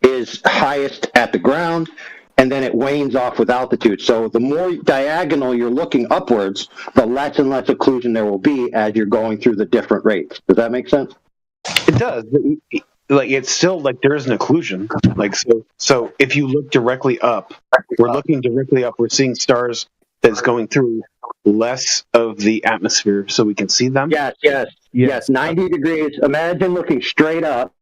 is highest at the ground, and then it wanes off with altitude. So the more diagonal you're looking upwards, the less and less occlusion there will be as you're going through the different rates. Does that make sense? It does. Like, it's still like there is an occlusion. Like, so if you look directly up, we're looking directly up, we're seeing stars that's going through less of the atmosphere so we can see them. Yes. 90 degrees. Imagine looking straight up.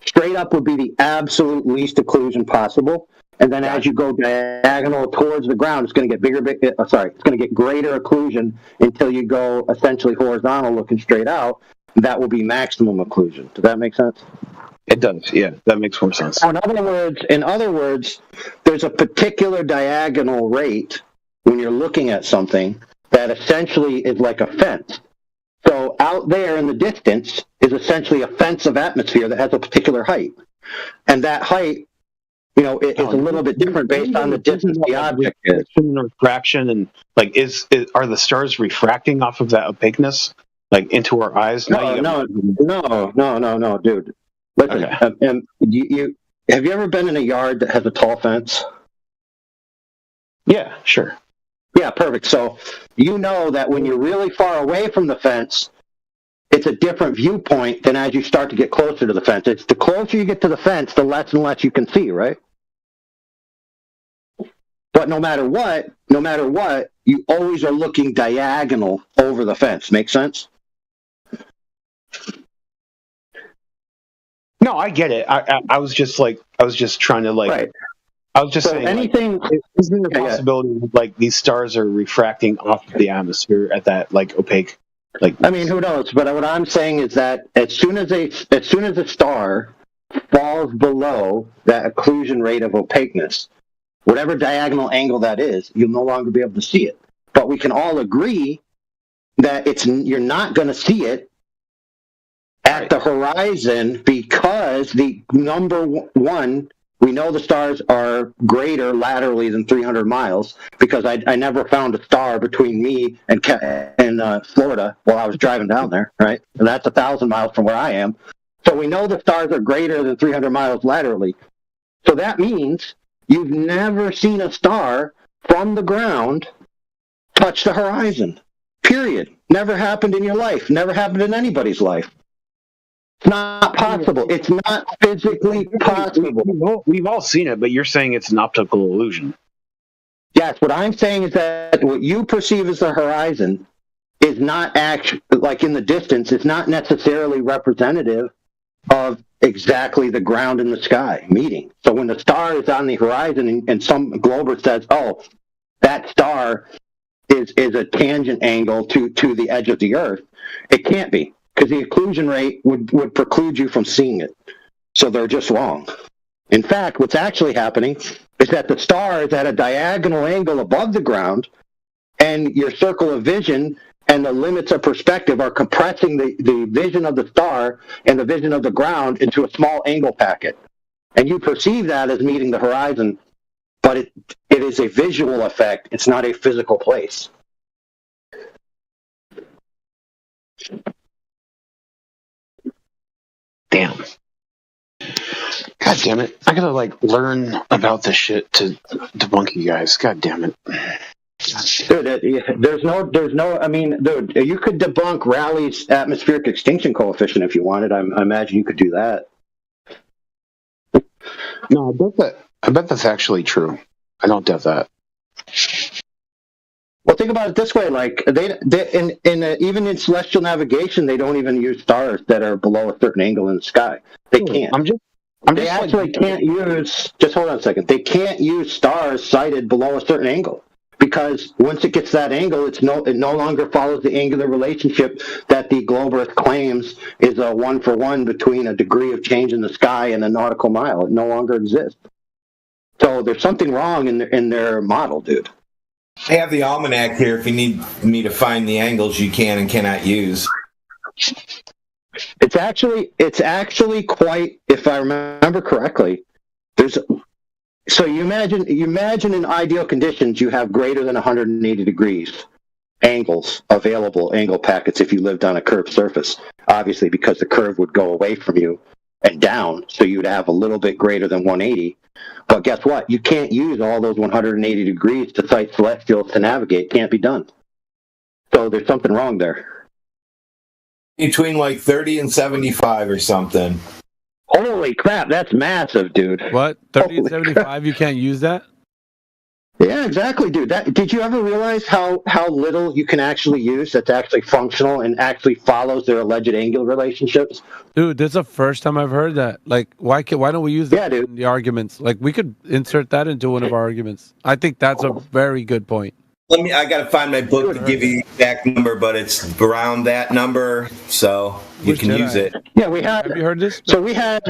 Straight up would be the absolute least occlusion possible, and then as you go diagonal towards the ground, it's going to get it's going to get greater occlusion until you go essentially horizontal, looking straight out. That will be maximum occlusion. Does that make sense? It does. Yeah, that makes more sense. So in other words, there's a particular diagonal rate when you're looking at something that essentially is like a fence. So out there in the distance is essentially a fence of atmosphere that has a particular height. And that height, is a little bit different based on the distance the object is. Refraction and are the stars refracting off of that opaqueness, like into our eyes? No, dude. Listen, okay. Have you ever been in a yard that has a tall fence? Yeah, sure. Yeah, perfect. So you know that when you're really far away from the fence, it's a different viewpoint than as you start to get closer to the fence. It's the closer you get to the fence, the less and less you can see, right? But no matter what, you always are looking diagonal over the fence. Make sense? No, I get it. I was just trying to right. I was just saying, anything. Is there a possibility that these stars are refracting off of the atmosphere at that opaque? I mean, who knows? But what I'm saying is that as soon as a star falls below that occlusion rate of opaqueness, whatever diagonal angle that is, you'll no longer be able to see it. But we can all agree that you're not going to see it at the horizon because the number one. We know the stars are greater laterally than 300 miles because I never found a star between me and Florida while I was driving down there, right? And that's 1,000 miles from where I am. So we know the stars are greater than 300 miles laterally. So that means you've never seen a star from the ground touch the horizon, period. Never happened in your life. Never happened in anybody's life. It's not possible. It's not physically possible. We've all seen it, but you're saying it's an optical illusion. Yes, what I'm saying is that what you perceive as the horizon is not actually, like in the distance, it's not necessarily representative of exactly the ground and the sky meeting. So when the star is on the horizon and some glober says, oh, that star is a tangent angle to the edge of the Earth, it can't be, because the occlusion rate would preclude you from seeing it. So they're just wrong. In fact, what's actually happening is that the star is at a diagonal angle above the ground, and your circle of vision and the limits of perspective are compressing the vision of the star and the vision of the ground into a small angle packet. And you perceive that as meeting the horizon, but it is a visual effect. It's not a physical place. Damn. God damn it. I gotta learn about this shit to debunk you guys. God damn it. Dude, there's no, I mean, dude, you could debunk Rayleigh's atmospheric extinction coefficient if you wanted. I imagine you could do that. No, I bet that's actually true. I don't doubt that. Well, think about it this way: like even in celestial navigation, they don't even use stars that are below a certain angle in the sky. They can't. They actually can't use. Just hold on a second. They can't use stars sighted below a certain angle, because once it gets that angle, it no longer follows the angular relationship that the globalist claims is a 1-for-1 between a degree of change in the sky and a nautical mile. It no longer exists. So there's something wrong in their model, dude. I have the almanac here if you need me to find the angles you can and cannot use. It's actually quite, if I remember correctly, so you imagine in ideal conditions you have greater than 180 degrees angles available, angle packets, if you lived on a curved surface, obviously, because the curve would go away from you and down, so you'd have a little bit greater than 180. But guess what? You can't use all those 180 degrees to sight celestials to navigate. Can't be done. So there's something wrong there. Between 30 and 75 or something. Holy crap, that's massive, dude. What? 30 and 75, you can't use that? Yeah, exactly, dude. Did you ever realize how little you can actually use that's actually functional and actually follows their alleged angular relationships? Dude, this is the first time I've heard that. Why don't we use that in the arguments? We could insert that into one of our arguments. I think that's a very good point. I got to find my book to give you the exact number, but it's around that number, so you can use it. Yeah, we had. Have you heard this? So we had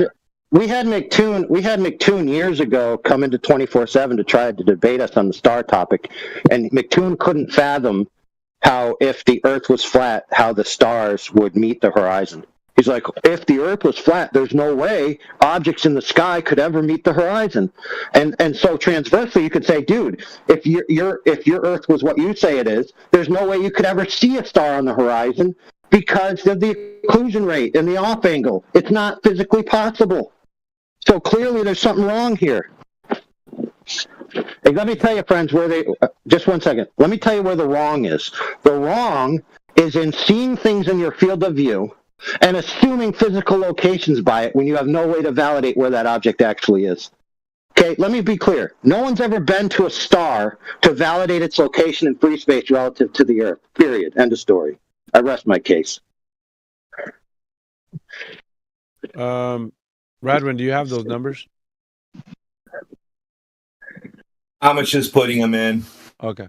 McToon years ago come into 24/7 to try to debate us on the star topic, and McToon couldn't fathom how, if the Earth was flat, how the stars would meet the horizon. He's like, if the Earth was flat, there's no way objects in the sky could ever meet the horizon. And so transversely, you could say, dude, if your Earth was what you say it is, there's no way you could ever see a star on the horizon because of the occlusion rate and the off angle. It's not physically possible. So clearly, there's something wrong here. Hey, let me tell you, friends, just one second. Let me tell you where the wrong is. The wrong is in seeing things in your field of view and assuming physical locations by it when you have no way to validate where that object actually is. Okay, let me be clear. No one's ever been to a star to validate its location in free space relative to the Earth. Period. End of story. I rest my case. Radwin, do you have those numbers? Amish is putting them in. Okay.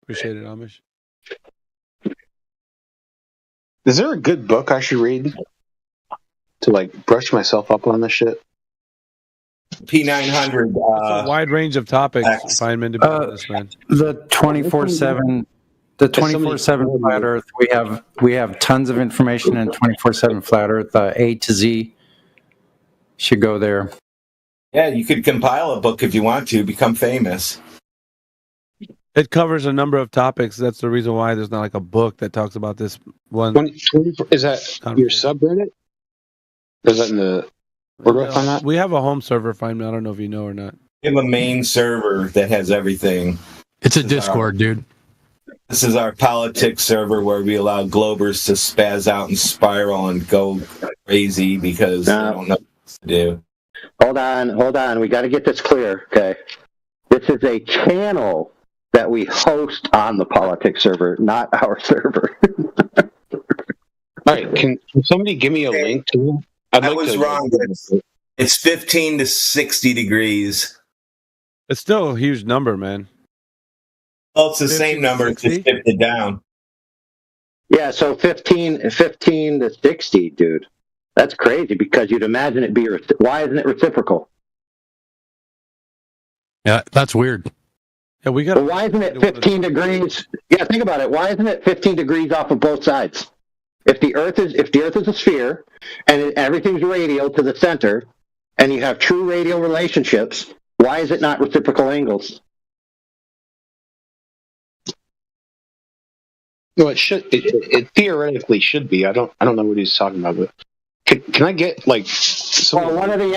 Appreciate it, Amish. Is there a good book I should read to brush myself up on this shit? P900. It's a wide range of topics. Feynman to be honest, man. The 24/7, the 24/7 flat Earth. We have tons of information in 24/7 flat Earth. A to Z. Should go there. Yeah, you could compile a book if you want to become famous. It covers a number of topics. That's the reason why there's not a book that talks about this one. Is that your subreddit? Is that in the WordPress on that? We have a home server, Feynman. I don't know if you know or not. We have a main server that has everything. It's a Discord, dude. This is our politics server where we allow Globers to spaz out and spiral and go crazy because they don't know what to do. Hold on. We got to get this clear, okay? This is a channel that we host on the politics server, not our server. All right, can somebody give me a link to it? I was wrong. It's 15 to 60 degrees. It's still a huge number, man. Well, it's the same number, it's just shifted down. Yeah, so 15 to 60, dude. That's crazy because you'd imagine it be... Why isn't it reciprocal? Yeah, that's weird. Yeah, we got. Well, why isn't it 15 degrees? Yeah, think about it. Why isn't it 15 degrees off of both sides? If the Earth is a sphere and everything's radial to the center, and you have true radial relationships, why is it not reciprocal angles? Well, it should. It theoretically should be. I don't know what he's talking about. But can I get like? Well, one of the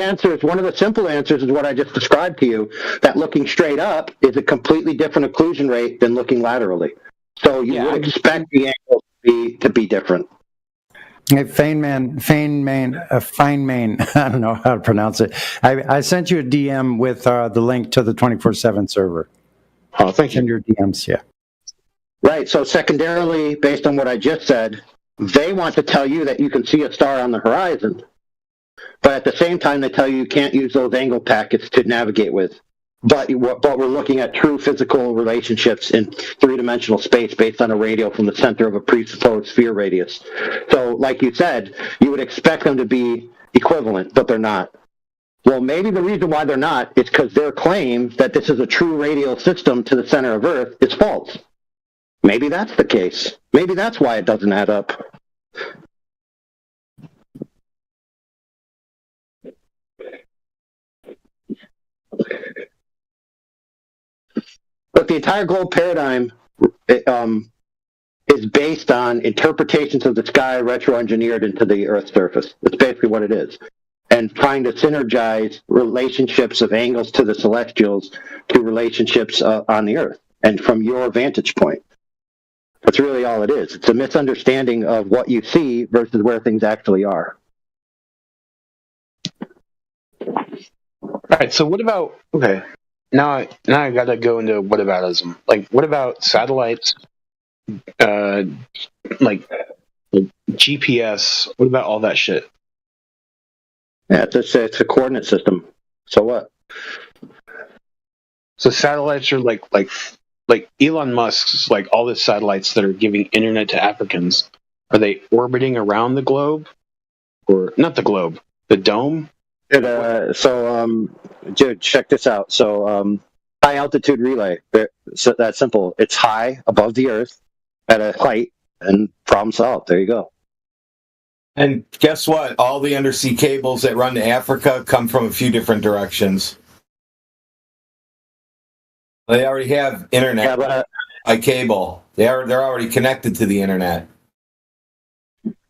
answers, one of the simple answers, is what I just described to you. That looking straight up is a completely different occlusion rate than looking laterally. So you would expect the angle to be different. Hey, Feynman, I don't know how to pronounce it. I sent you a DM with the link to the 24/7 server. Oh, thank you. In your DMs, yeah. Right. So secondarily, based on what I just said, they want to tell you that you can see a star on the horizon, but at the same time, they tell you can't use those angle packets to navigate with. But we're looking at true physical relationships in three-dimensional space based on a radial from the center of a presupposed sphere radius. So, like you said, you would expect them to be equivalent, but they're not. Well, maybe the reason why they're not is because their claim that this is a true radial system to the center of Earth is false. Maybe that's the case. Maybe that's why it doesn't add up. But the entire globe paradigm is based on interpretations of the sky retro-engineered into the Earth's surface. That's basically what it is. And trying to synergize relationships of angles to the celestials to relationships on the Earth and from your vantage point. That's really all it is. It's a misunderstanding of what you see versus where things actually are. All right, so what about... Okay. Now I got to go into whataboutism. Like, what about satellites, like GPS? What about all that shit? Yeah, it's a coordinate system. So what? So satellites are like Elon Musk's, like all the satellites that are giving internet to Africans. Are they orbiting around the globe, or not the globe, the dome? Dude, check this out. So, high altitude relay. So that's simple. It's high above the Earth at a height, and problem solved. There you go. And guess what? All the undersea cables that run to Africa come from a few different directions. They already have internet by cable. They're already connected to the internet.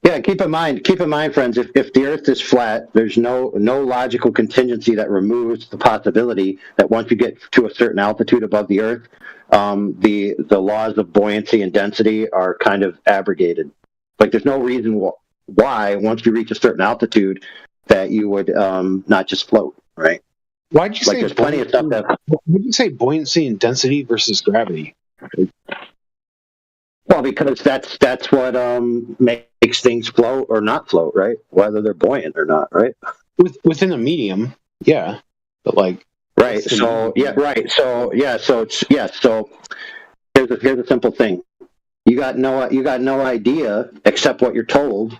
Yeah, keep in mind, friends, if the Earth is flat, there's no logical contingency that removes the possibility that once you get to a certain altitude above the Earth, the laws of buoyancy and density are kind of abrogated. Like, there's no reason why, once you reach a certain altitude, that you would not just float, right? Why'd you say there's plenty of stuff that... Would you say buoyancy and density versus gravity? Well, because that's what makes things float or not float, right? Whether they're buoyant or not, right? Within a medium, yeah, but like right. So yeah, right. So yeah. So it's So here's a simple thing. You got no idea except what you're told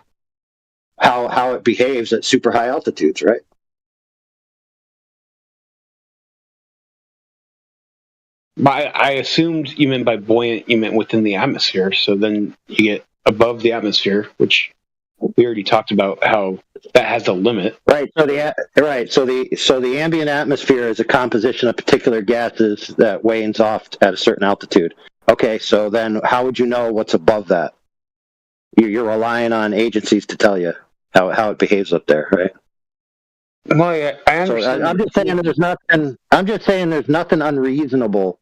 how it behaves at super high altitudes, right? I assumed you meant by buoyant, you meant within the atmosphere. So then you get above the atmosphere, which we already talked about how that has a limit. Right. So the ambient atmosphere is a composition of particular gases that wanes off at a certain altitude. Okay. So then, how would you know what's above that? You're relying on agencies to tell you how it behaves up there, right? Well, yeah, I understand. So I'm just saying there's nothing unreasonable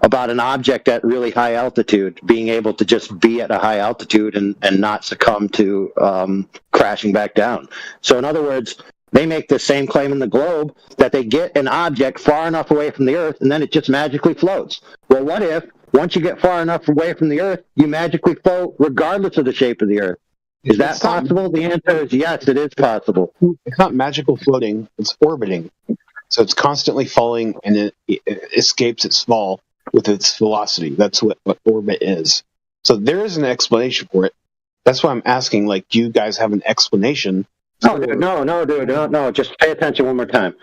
about an object at really high altitude being able to just be at a high altitude and not succumb to crashing back down. So in other words, they make the same claim in the globe that they get an object far enough away from the Earth and then it just magically floats. Well, what if once you get far enough away from the Earth, you magically float regardless of the shape of the Earth? Is that possible? The answer is yes, it is possible. It's not magical floating, it's orbiting. So it's constantly falling and it escapes its fall with its velocity. That's what orbit is. So there is an explanation for it. That's why I'm asking, like, do you guys have an explanation? No, dude, no. Just pay attention one more time.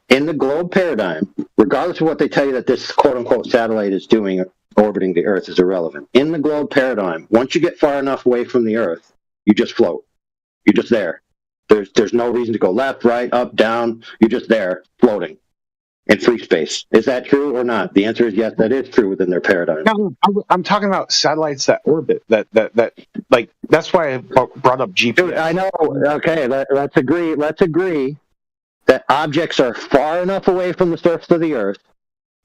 In the globe paradigm, regardless of what they tell you that this quote-unquote satellite is doing, orbiting the Earth is irrelevant. In the globe paradigm, once you get far enough away from the Earth, you just float. You're just there. There's no reason to go left, right, up, down. You're just there, floating in free space. Is that true or not? The answer is yes, that is true within their paradigm. No, I'm talking about satellites that orbit. That like that's why I brought up GPS. Dude, I know. Okay, let's agree. Let's agree that objects are far enough away from the surface of the Earth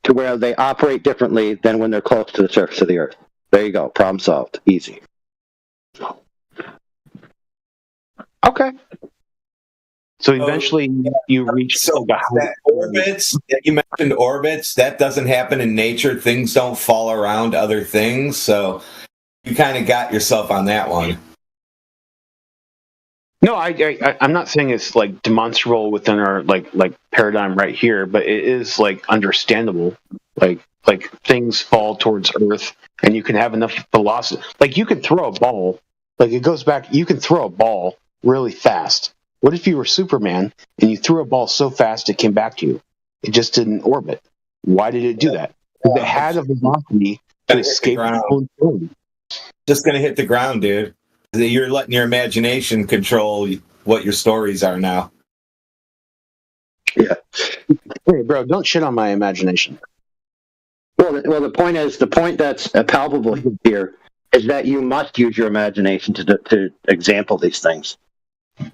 to where they operate differently than when they're close to the surface of the Earth. There you go. Problem solved. Easy. Okay. So eventually you reach that orbits. You mentioned orbits. That doesn't happen in nature. Things don't fall around other things. So you kind of got yourself on that one. No, I'm not saying it's like demonstrable within our like paradigm right here, but it is like understandable. Like things fall towards Earth, and you can have enough velocity. Like you could throw a ball. Like it goes back. You can throw a ball really fast. What if you were Superman and you threw a ball so fast it came back to you? It just didn't orbit. Why did it do that? Because it had a velocity to escape its own form. Just gonna hit the ground, dude. You're letting your imagination control what your stories are now. Yeah. Hey, bro, don't shit on my imagination. Well, the point that's palpable here is that you must use your imagination to example these things.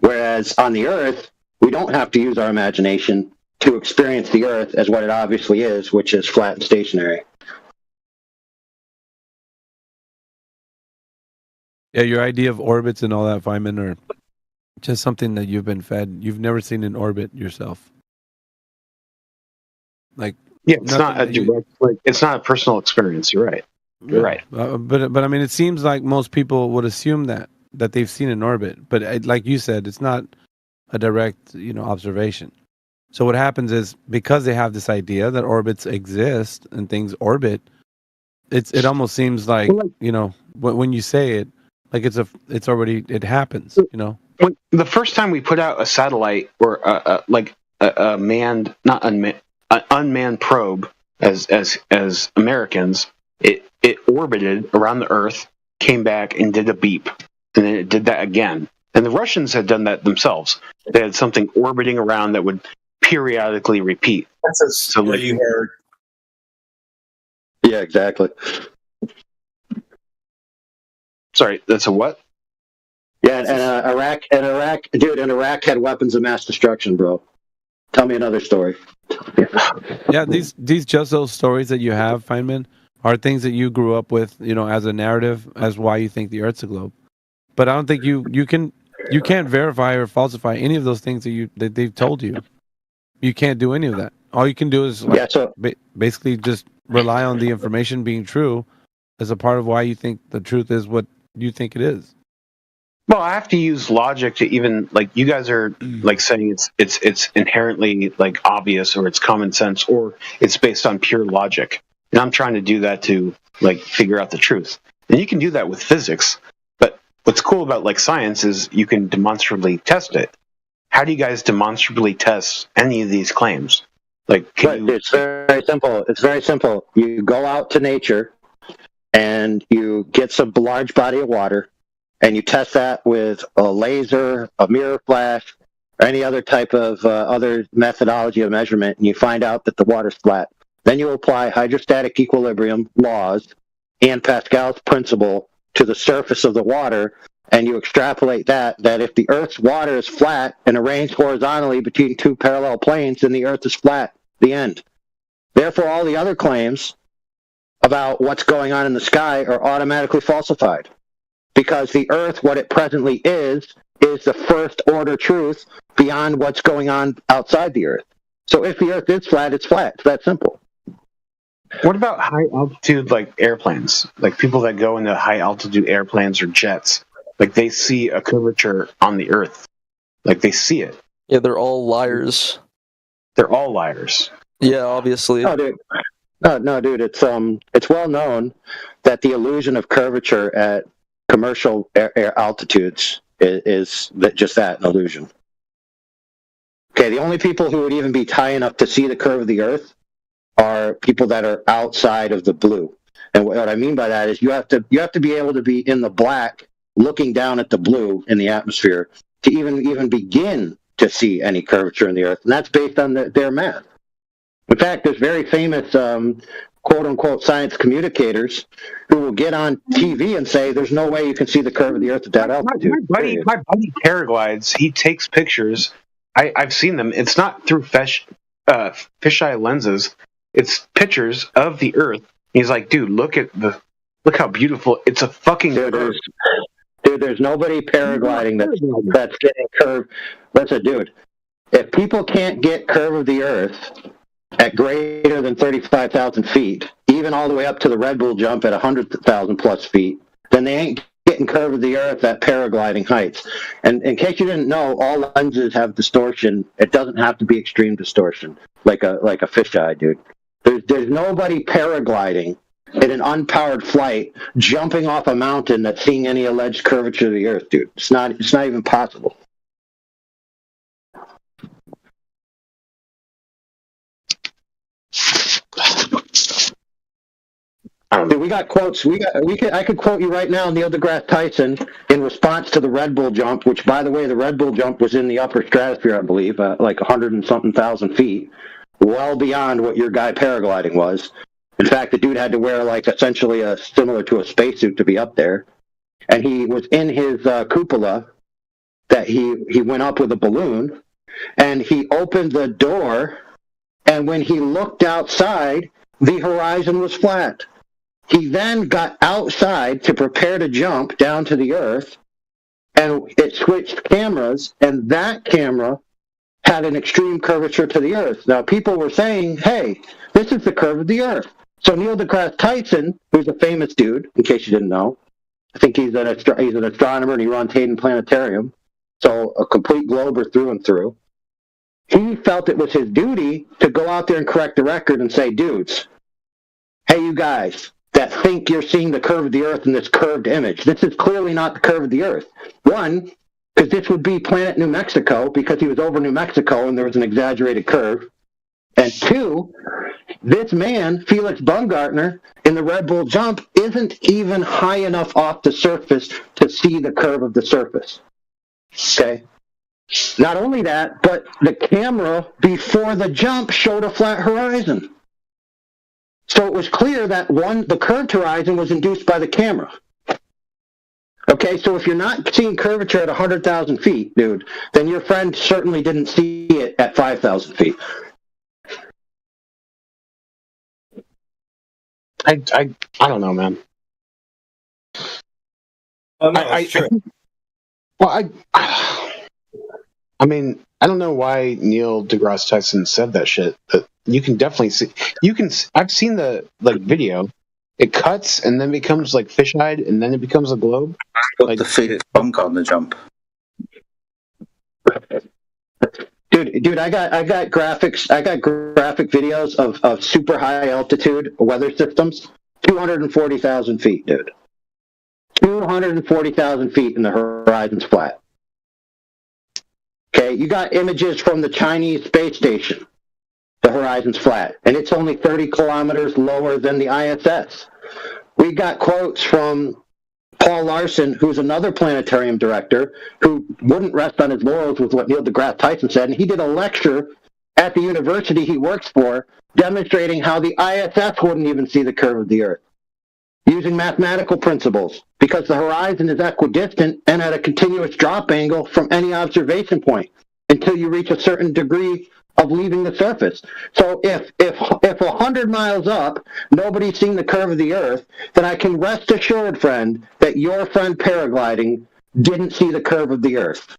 Whereas on the Earth, we don't have to use our imagination to experience the Earth as what it obviously is, which is flat and stationary. Yeah, your idea of orbits and all that, Feynman, are just something that you've been fed. You've never seen an orbit yourself. Like, yeah, it's not a direct, like, it's not a personal experience. You're right. You're right. But I mean, it seems like most people would assume that they've seen an orbit, but like you said, it's not a direct, observation. So what happens is, because they have this idea that orbits exist and things orbit, it almost seems like, when you say it, like it happens, When the first time we put out a satellite or a manned, not unmanned, an unmanned probe as Americans, it orbited around the Earth, came back and did a beep, and then it did that again. And the Russians had done that themselves. They had something orbiting around that would periodically repeat. That's a story you heard. Yeah, exactly. Sorry, that's a what? Yeah, and Iraq had weapons of mass destruction, bro. Tell me another story. Yeah, these just those stories that you have, Feynman, are things that you grew up with, as a narrative, as why you think the Earth's a globe. But I don't think you can't verify or falsify any of those things that they've told you. You can't do any of that. All you can do is basically just rely on the information being true as a part of why you think the truth is what you think it is. Well, I have to use logic to even, like, you guys are like saying it's inherently like obvious, or it's common sense, or it's based on pure logic. And I'm trying to do that to like figure out the truth. And you can do that with physics. But what's cool about like science is you can demonstrably test it. How do you guys demonstrably test any of these claims? Like, it's very simple. It's very simple. You go out to nature and you get some large body of water, and you test that with a laser, a mirror flash, or any other type of other methodology of measurement, and you find out that the water's flat. Then you apply hydrostatic equilibrium laws and Pascal's principle to the surface of the water, and you extrapolate that if the Earth's water is flat and arranged horizontally between two parallel planes, then the Earth is flat. The end. Therefore, all the other claims about what's going on in the sky are automatically falsified. Because the Earth, what it presently is the first order truth beyond what's going on outside the Earth. So if the Earth is flat, it's flat. It's that simple. What about high altitude, like airplanes? Like people that go into high altitude airplanes or jets, like they see a curvature on the Earth. Like they see it. Yeah, they're all liars. They're all liars. Yeah, obviously. Oh, dude. No, dude. It's well known that the illusion of curvature at commercial air altitudes is just that, an illusion. Okay, the only people who would even be high enough to see the curve of the Earth are people that are outside of the blue. And what I mean by that is you have to be able to be in the black, looking down at the blue in the atmosphere to even begin to see any curvature in the Earth, and that's based on their math. In fact, there's very famous quote-unquote science communicators who will get on TV and say there's no way you can see the curve of the Earth at that altitude. My buddy paraglides. He takes pictures. I've seen them. It's not through fisheye lenses. It's pictures of the Earth. He's like, dude, look how beautiful. It's a fucking Earth. Dude, there's nobody paragliding that's getting curve. Listen, dude, if people can't get curve of the Earth at greater than 35,000 feet, even all the way up to the Red Bull jump at 100,000 plus feet, then they ain't getting curve of the Earth at paragliding heights. And in case you didn't know, all lenses have distortion. It doesn't have to be extreme distortion, like a fisheye, dude. There's nobody paragliding in an unpowered flight, jumping off a mountain that's seeing any alleged curvature of the Earth, dude. It's not even possible. Dude, we got quotes. I could quote you right now, Neil deGrasse Tyson, in response to the Red Bull jump, which, by the way, the Red Bull jump was in the upper stratosphere, I believe, like 100 and something thousand feet, well beyond what your guy paragliding was. In fact, the dude had to wear like essentially similar to a spacesuit to be up there, and he was in his cupola that he went up with a balloon, and he opened the door, and when he looked outside, the horizon was flat. He then got outside to prepare to jump down to the Earth, and it switched cameras, and that camera had an extreme curvature to the Earth. Now, people were saying, hey, this is the curve of the Earth. So Neil deGrasse Tyson, who's a famous dude, in case you didn't know, I think he's an astronomer and he runs Hayden Planetarium, so a complete glober through and through. He felt it was his duty to go out there and correct the record and say, dudes, hey, you guys that think you're seeing the curve of the Earth in this curved image, this is clearly not the curve of the Earth. One, because this would be Planet New Mexico, because he was over New Mexico and there was an exaggerated curve. And two, this man, Felix Baumgartner, in the Red Bull jump, isn't even high enough off the surface to see the curve of the surface. Okay? Not only that, but the camera before the jump showed a flat horizon. So it was clear that the curved horizon was induced by the camera. Okay, so if you're not seeing curvature at 100,000 feet, dude, then your friend certainly didn't see it at 5,000 feet. I don't know, man. Oh, no, that's true. I mean, I don't know why Neil deGrasse Tyson said that shit, but you can definitely see. I've seen the video. It cuts and then becomes like fish-eyed, and then it becomes a globe. Like the Felix Baumgartner jump. Dude, I got graphics. I got graphic videos of super high altitude weather systems, 240,000 feet, dude. 240,000 feet, and the horizon's flat. Okay, you got images from the Chinese space station. The horizon's flat, and it's only 30 kilometers lower than the ISS. We got quotes from Paul Larson, who's another planetarium director, who wouldn't rest on his laurels with what Neil deGrasse Tyson said, and he did a lecture at the university he works for demonstrating how the ISS wouldn't even see the curve of the Earth using mathematical principles because the horizon is equidistant and at a continuous drop angle from any observation point until you reach a certain degree of leaving the surface. So if 100 miles up, nobody's seen the curve of the Earth, then I can rest assured, friend, that your friend paragliding didn't see the curve of the Earth.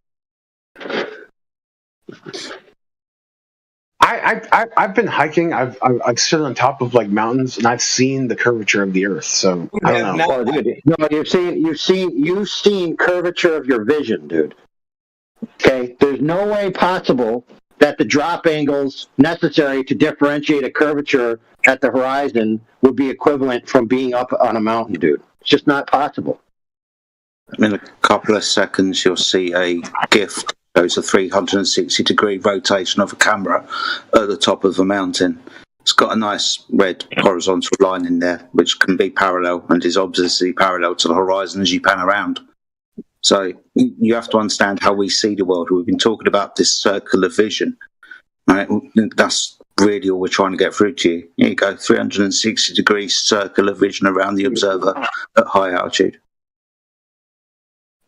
I've been hiking. I've stood on top of like mountains, and I've seen the curvature of the Earth. So I don't know. Oh, dude, no, you've seen curvature of your vision, dude. Okay, there's no way possible that the drop angles necessary to differentiate a curvature at the horizon would be equivalent from being up on a mountain, dude. It's just not possible. In a couple of seconds, you'll see a GIF that shows a 360-degree rotation of a camera at the top of a mountain. It's got a nice red horizontal line in there, which can be parallel and is obviously parallel to the horizon as you pan around. So you have to understand how we see the world. We've been talking about this circular vision, right? That's really all we're trying to get through to you. Here you go, 360-degree circular vision around the observer at high altitude.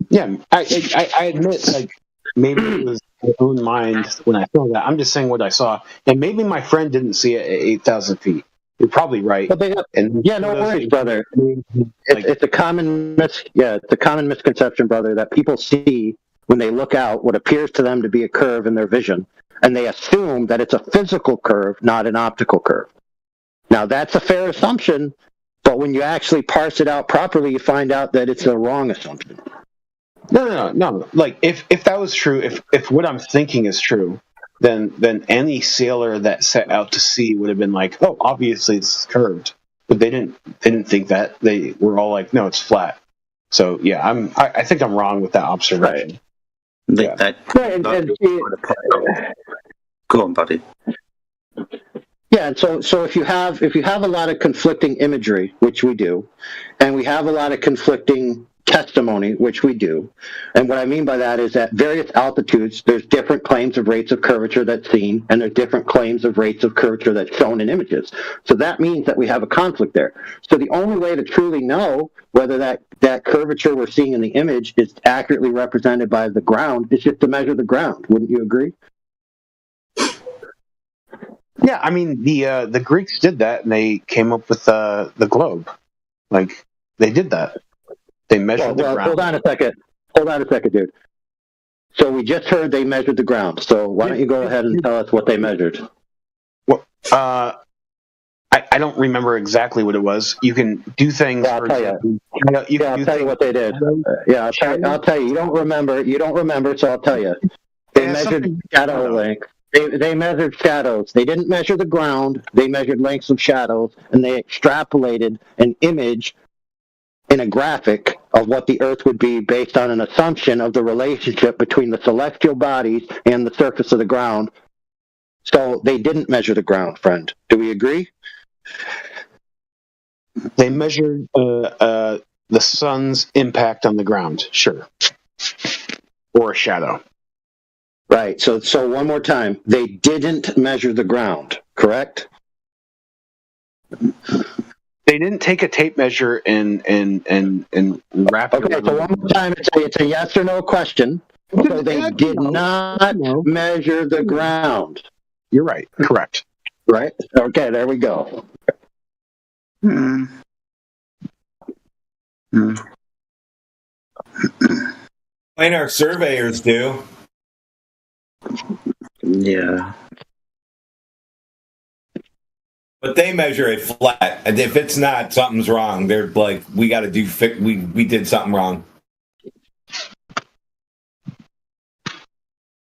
Yeah, I admit, like, maybe it was my own mind when I saw that. I'm just saying what I saw, and maybe my friend didn't see it at 8,000 feet. You're probably right. But yeah, no worries, brother. It's a common misconception, brother, that people see when they look out what appears to them to be a curve in their vision, and they assume that it's a physical curve, not an optical curve. Now, that's a fair assumption, but when you actually parse it out properly, you find out that it's a wrong assumption. No. Like, if that was true, if what I'm thinking is true, then any sailor that set out to sea would have been like, oh, obviously it's curved. But they didn't think that. They were all like, no, it's flat. So yeah, I think I'm wrong with that observation. Right. Go on, buddy. Yeah, so if you have a lot of conflicting imagery, which we do, and we have a lot of conflicting testimony, which we do, and what I mean by that is at various altitudes, there's different claims of rates of curvature that's seen, and there's different claims of rates of curvature that's shown in images. So that means that we have a conflict there. So the only way to truly know whether that curvature we're seeing in the image is accurately represented by the ground is just to measure the ground. Wouldn't you agree? Yeah, I mean the Greeks did that, and they came up with the globe. Like, they did that. They measured the ground. Hold on a second, dude. So we just heard they measured the ground. So why don't you go ahead and tell us what they measured? Well, I don't remember exactly what it was. You can do things. Yeah, I'll tell you. I'll tell you what they did. I'll tell you. You don't remember, so I'll tell you. They measured shadow length. They measured shadows. They didn't measure the ground. They measured lengths of shadows, and they extrapolated an image in a graphic of what the Earth would be based on an assumption of the relationship between the celestial bodies and the surface of the ground. So they didn't measure the ground, friend. Do we agree? They measured the sun's impact on the ground, sure. Or a shadow. Right. So one more time. They didn't measure the ground, correct? They didn't take a tape measure and wrap it. Okay, so one more time, it's a yes or no question. So they did not measure the ground. You're right. Correct. Right? Okay, there we go. Our surveyors do. Yeah. But they measure it flat, and if it's not, something's wrong. They're like, we got to do. We did something wrong.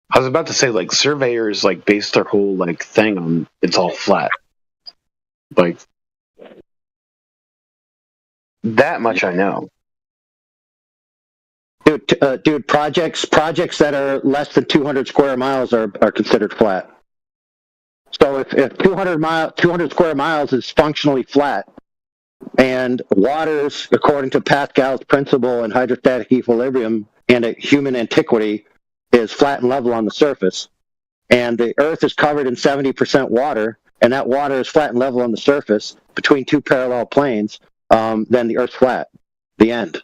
I was about to say, like, surveyors like base their whole like thing on it's all flat. Like, that much I know. Dude, projects that are less than 200 square miles are considered flat. So if 200 square miles is functionally flat, and waters, according to Pascal's principle and hydrostatic equilibrium and a human antiquity, is flat and level on the surface, and the Earth is covered in 70% water, and that water is flat and level on the surface between two parallel planes, then the Earth's flat. The end.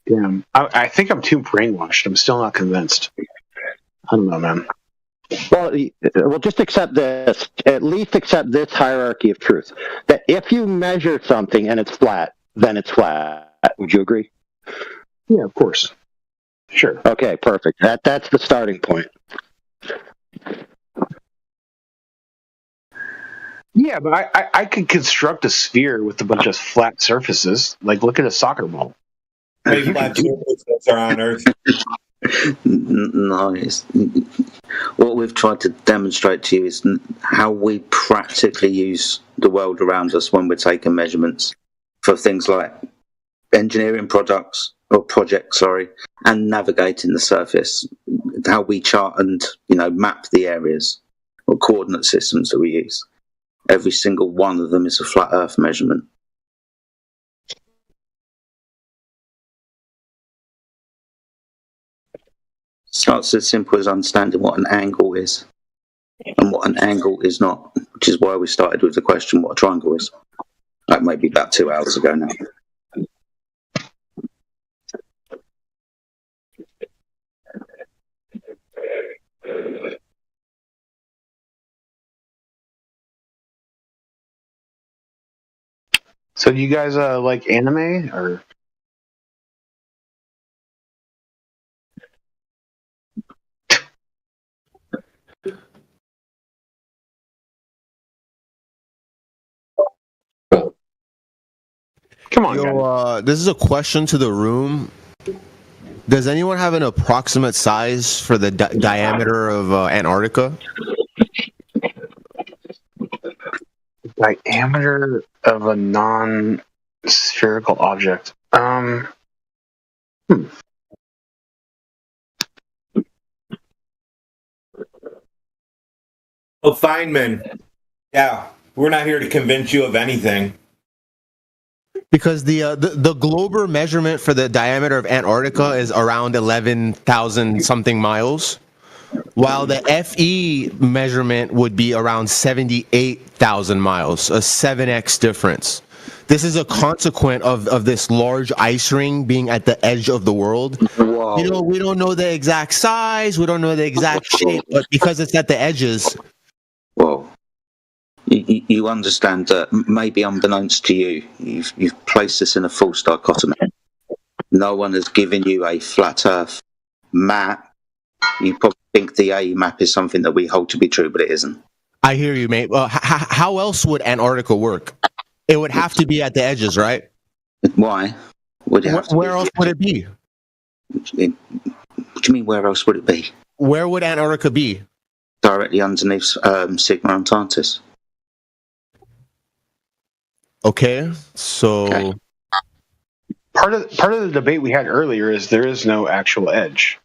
Damn. I think I'm too brainwashed. I'm still not convinced. I don't know, man. Well, just accept this. At least accept this hierarchy of truth. That if you measure something and it's flat, then it's flat. Would you agree? Yeah, of course. Sure. Okay, perfect. That's the starting point. Yeah, but I could construct a sphere with a bunch of flat surfaces. Like, look at a soccer ball. Flat surfaces are on Earth. No, what we've tried to demonstrate to you is how we practically use the world around us when we're taking measurements for things like engineering projects, and navigating the surface. How we chart and map the areas or coordinate systems that we use. Every single one of them is a flat Earth measurement. Starts as simple as understanding what an angle is and what an angle is not, which is why we started with the question what a triangle is. Like maybe about 2 hours ago now. So do you guys like anime or? Come on, Yo, this is a question to the room. Does anyone have an approximate size for the diameter of Antarctica? Diameter of a non-spherical object. Oh, Feynman. Yeah, we're not here to convince you of anything. Because the global measurement for the diameter of Antarctica is around 11,000 something miles, while the FE measurement would be around 78,000 miles, a 7x difference. This is a consequence of this large ice ring being at the edge of the world. Whoa. We don't know the exact size, we don't know the exact shape, but because it's at the edges. Whoa. You understand that maybe unbeknownst to you, you've placed this in a false dichotomy. No one has given you a flat Earth map. You probably think the AE map is something that we hold to be true, but it isn't. I hear you, mate. Well, how else would Antarctica work? It would have to be at the edges, right? Why? Where else would it be? What do you mean, where else would it be? Where would Antarctica be? Directly underneath Sigma Antarctis. Okay, so part of the debate we had earlier is there is no actual edge.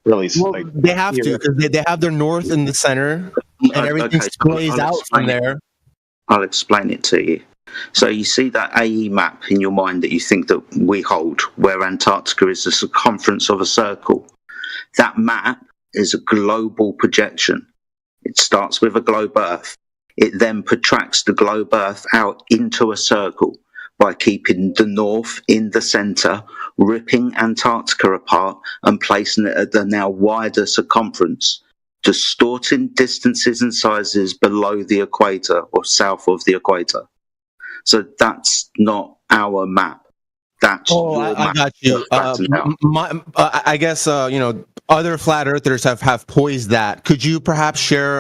Really, well, they have to because they have their north in the center, and everything splays out from there. I'll explain it to you. So you see that AE map in your mind that you think that we hold, where Antarctica is the circumference of a circle. That map is a global projection. It starts with a globe Earth. It then protracts the globe Earth out into a circle by keeping the north in the centre, ripping Antarctica apart and placing it at the now wider circumference, distorting distances and sizes below the equator or south of the equator. So that's not our map. That's your map. I got you. I guess other flat earthers have poised that. Could you perhaps share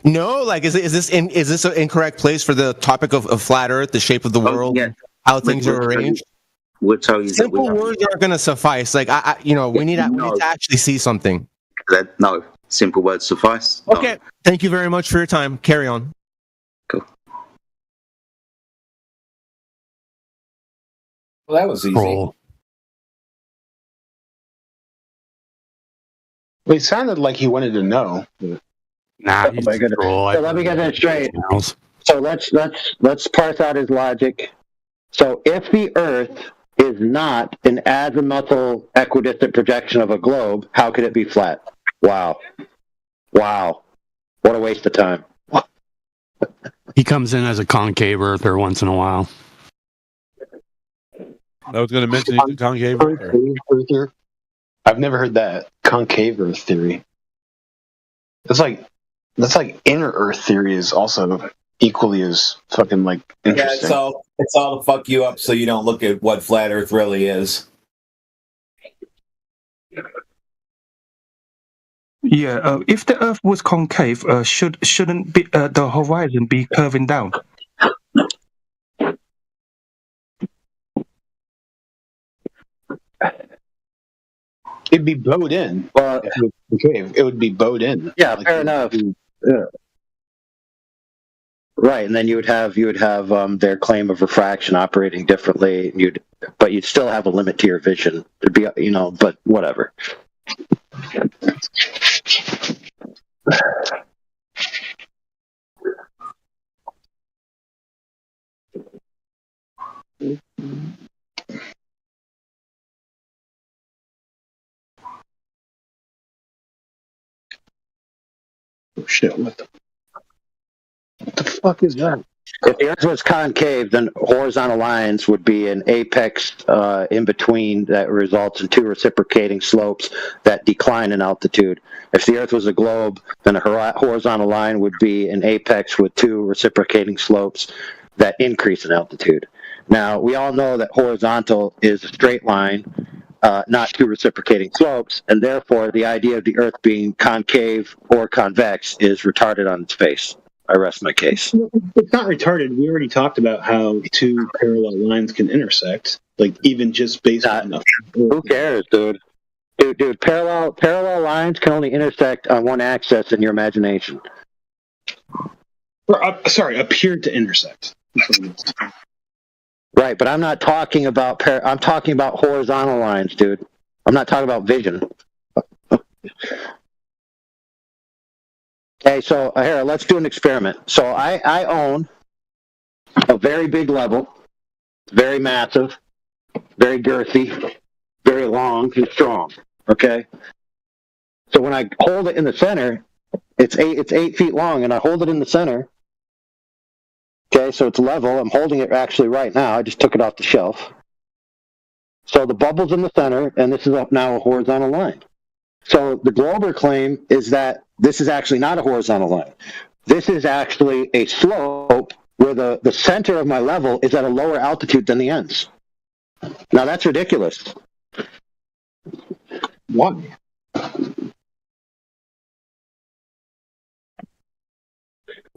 No, like is this an incorrect place for the topic of flat Earth, the shape of the world, how things are arranged? We'll tell you. Simple words aren't going to suffice. Like we need to actually see something. No, simple words suffice. Okay, thank you very much for your time. Carry on. Cool. Well, that was easy. Well, it sounded like he wanted to know. Nah, oh my goodness. So let me get that straight. So let's parse out his logic. So if the Earth is not an azimuthal equidistant projection of a globe, how could it be flat? Wow. What a waste of time. He comes in as a concave earther once in a while. I was going to mention concave Earth. Earth. I've never heard that concave Earth theory. That's like inner Earth theory is also equally as fucking like interesting. Yeah, it's all to fuck you up so you don't look at what flat Earth really is. Yeah, if the Earth was concave, shouldn't be, the horizon be curving down? It'd be bowed in. Well, it would be bowed in. Yeah, fair enough. Yeah. Right, and then you would have their claim of refraction operating differently. But you'd still have a limit to your vision. It'd be, but whatever. Oh shit! What the fuck is that? If the Earth was concave, then horizontal lines would be an apex in between that results in two reciprocating slopes that decline in altitude. If the Earth was a globe, then a horizontal line would be an apex with two reciprocating slopes that increase in altitude. Now, we all know that horizontal is a straight line, not two reciprocating slopes, and therefore the idea of the Earth being concave or convex is retarded on its face. I rest my case. It's not retarded. We already talked about how two parallel lines can intersect, like even just based on. Who cares, dude? Dude, parallel lines can only intersect on one axis in your imagination. Or, appear to intersect. Right, but I'm not talking about I'm talking about horizontal lines, dude. I'm not talking about vision. Okay, so here, let's do an experiment. So I own a very big level, very massive, very girthy, very long and strong. Okay? So when I hold it in the center, it's 8 feet long, and I hold it in the center. Okay, so it's level. I'm holding it actually right now. I just took it off the shelf. So the bubble's in the center, and this is now a horizontal line. So the Glober claim is that this is actually not a horizontal line. This is actually a slope where the center of my level is at a lower altitude than the ends. Now that's ridiculous. Why?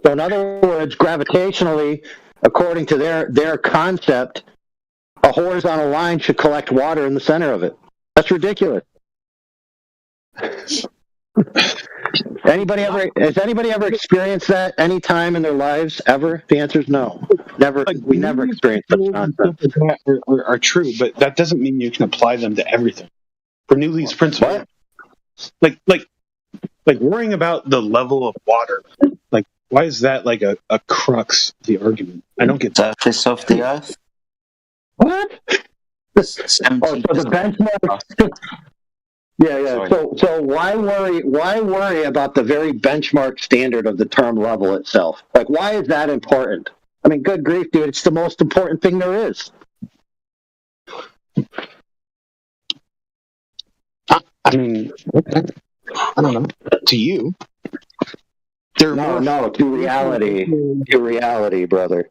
So in other words, gravitationally, according to their concept, a horizontal line should collect water in the center of it. That's ridiculous. Has anybody ever experienced that any time in their lives ever? The answer is no. Never. We never experienced such nonsense. Are true, but that doesn't mean you can apply them to everything. For Newton's principle, like worrying about the level of water, like why is that like a crux of the argument? I don't get that. Surface of the Earth. What? So the benchmark. Yeah. So why worry about the very benchmark standard of the term level itself? Like, why is that important? I mean, good grief, dude! It's the most important thing there is. I mean, I don't know. To you, no, to reality, brother.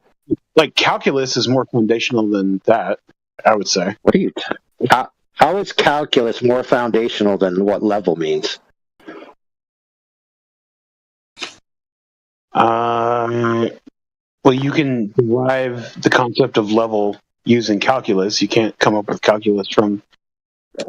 Like calculus is more foundational than that. I would say. What are you? How is calculus more foundational than what level means? Well, you can derive the concept of level using calculus. You can't come up with calculus from.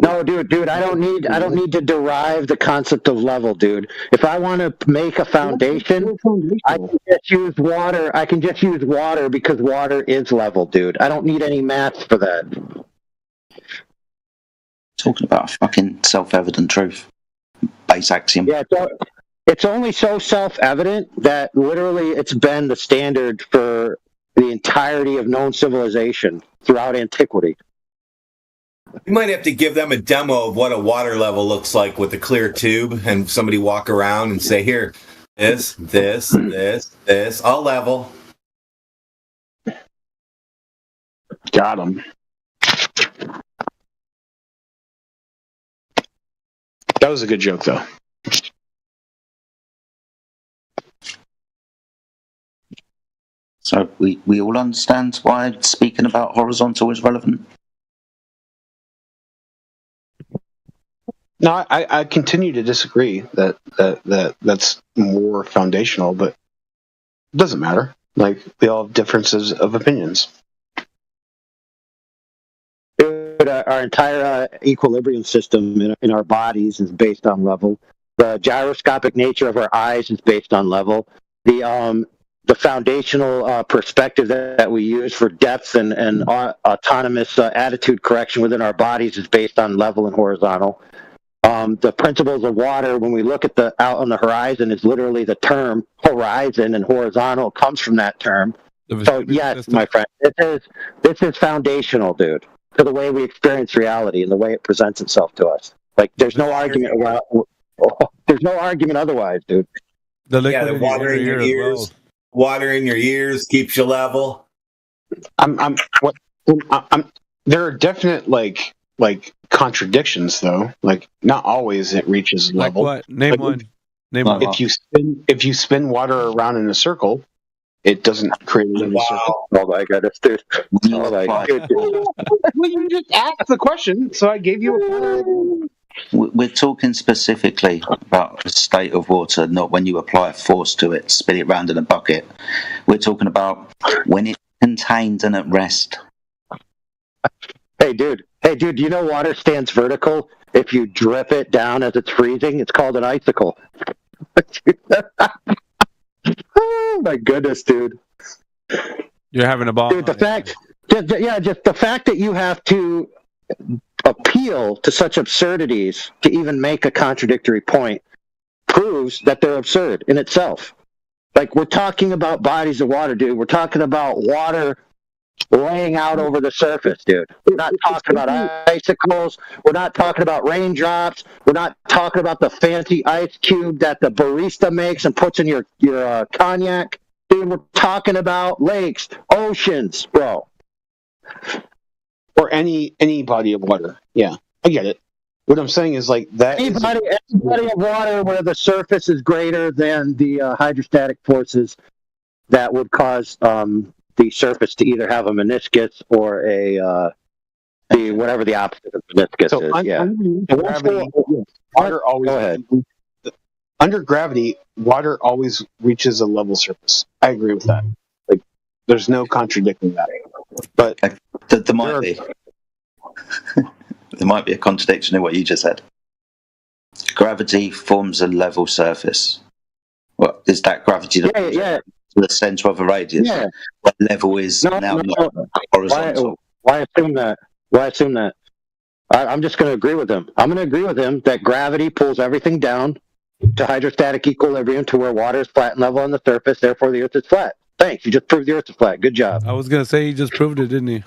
No, dude, I don't need to derive the concept of level, dude. If I want to make a foundation, I can just use water. I can just use water because water is level, dude. I don't need any math for that. Talking about a fucking self-evident truth. Base axiom. Yeah, it's only so self-evident that literally it's been the standard for the entirety of known civilization throughout antiquity. You might have to give them a demo of what a water level looks like with a clear tube and somebody walk around and say, here, this, all level. Got him. That was a good joke, though. So we all understand why speaking about horizontal is relevant? No, I continue to disagree that's more foundational, but it doesn't matter. Like, we all have differences of opinions. Dude, our entire equilibrium system in our bodies is based on level. The gyroscopic nature of our eyes is based on level. The foundational perspective that we use for depth and autonomous attitude correction within our bodies is based on level and horizontal. The principles of water, when we look at the out on the horizon, is literally the term horizon, and horizontal comes from that term. So yes, my friend, this is foundational, dude, to the way we experience reality and the way it presents itself to us. Like, there's no argument around. There's no argument otherwise, dude. The water in your ears, water in your ears keeps you level. There are definite like contradictions, though. Like, not always it reaches level. Like what? Name one. Name one. If you spin water around in a circle, it doesn't create another circle. Oh my goodness, dude. Oh my goodness. Well, you just asked the question, so I gave you a. We're talking specifically about the state of water, not when you apply a force to it, spin it round in a bucket. We're talking about when it's contained and at rest. Hey, dude, do you know water stands vertical? If you drip it down as it's freezing, it's called an icicle. Oh, my goodness, dude. You're having a ball. Dude, the fact that you have to appeal to such absurdities to even make a contradictory point proves that they're absurd in itself. Like, we're talking about bodies of water, dude. We're talking about water laying out over the surface, dude. We're not talking about icicles. We're not talking about raindrops. We're not talking about the fancy ice cube that the barista makes and puts in your cognac. Dude, we're talking about lakes, oceans, bro. Or any body of water. Yeah, I get it. What I'm saying is, like, that any body of water where the surface is greater than the hydrostatic forces that would cause the surface to either have a meniscus or whatever the opposite of meniscus is. Yeah. Water always. Under gravity, water always reaches a level surface. I agree with that. Like, there's no contradicting that. But there might be a contradiction in what you just said. Gravity forms a level surface. What is that gravity? The center of a radius. Yeah. What level is not horizontal? Why assume that? I'm just going to agree with him. I'm going to agree with him that gravity pulls everything down to hydrostatic equilibrium to where water is flat and level on the surface. Therefore, the Earth is flat. Thanks. You just proved the Earth is flat. Good job. I was going to say he just proved it, didn't he?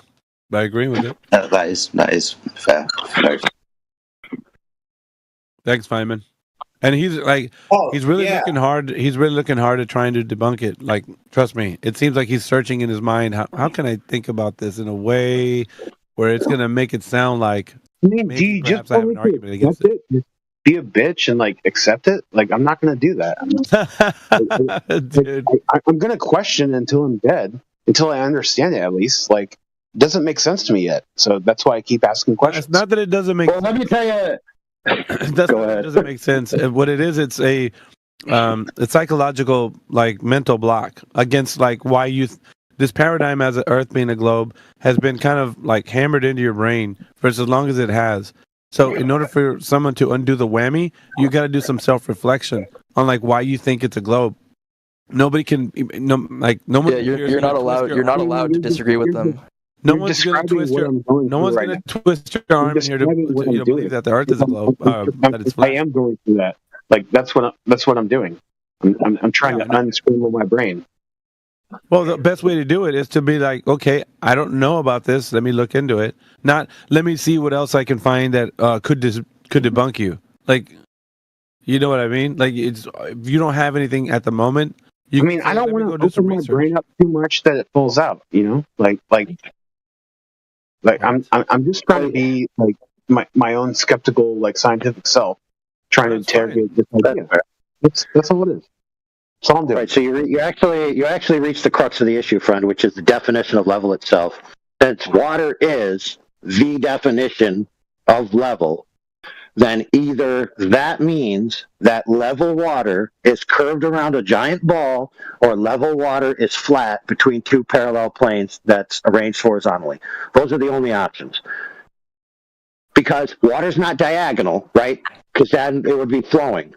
By agreeing with it. That is fair. Thanks, Feynman. And he's like, he's really looking hard. He's really looking hard at trying to debunk it. Like, trust me, it seems like he's searching in his mind. How can I think about this in a way where it's going to make it sound like maybe perhaps I have an argument against it? Be a bitch and like accept it. Like, I'm not going to do that. I'm going to question until I'm dead, until I understand it. At least, like, it doesn't make sense to me yet. So that's why I keep asking questions. It's not that it doesn't make. Well, let me tell you. It doesn't make sense. What it is, it's a psychological, like, mental block against, like, why this paradigm as the Earth being a globe has been kind of like hammered into your brain for as long as it has. So in order for someone to undo the whammy, you got to do some self-reflection on, like, why you think it's a globe. Nobody can, no one. Yeah, you're not allowed. You're not allowed to disagree with them. No one's going to twist your arm here to believe that the Earth is a globe. That it's flat. I am going through that. Like, that's what I'm doing. I'm trying to unscramble my brain. Well, the best way to do it is to be like, okay, I don't know about this. Let me look into it. Not let me see what else I can find that could debunk you. Like, you know what I mean? Like, it's if you don't have anything at the moment. I don't want to open my brain up too much that it falls out. You know, like I'm just trying to be like my own skeptical, like, scientific self, trying to interrogate this idea. That's all it is. That's all I'm doing. Right. So you actually reached the crux of the issue, friend, which is the definition of level itself. Since water is the definition of level, then either that means that level water is curved around a giant ball, or level water is flat between two parallel planes that's arranged horizontally. Those are the only options. Because water's not diagonal, right? Because then it would be flowing.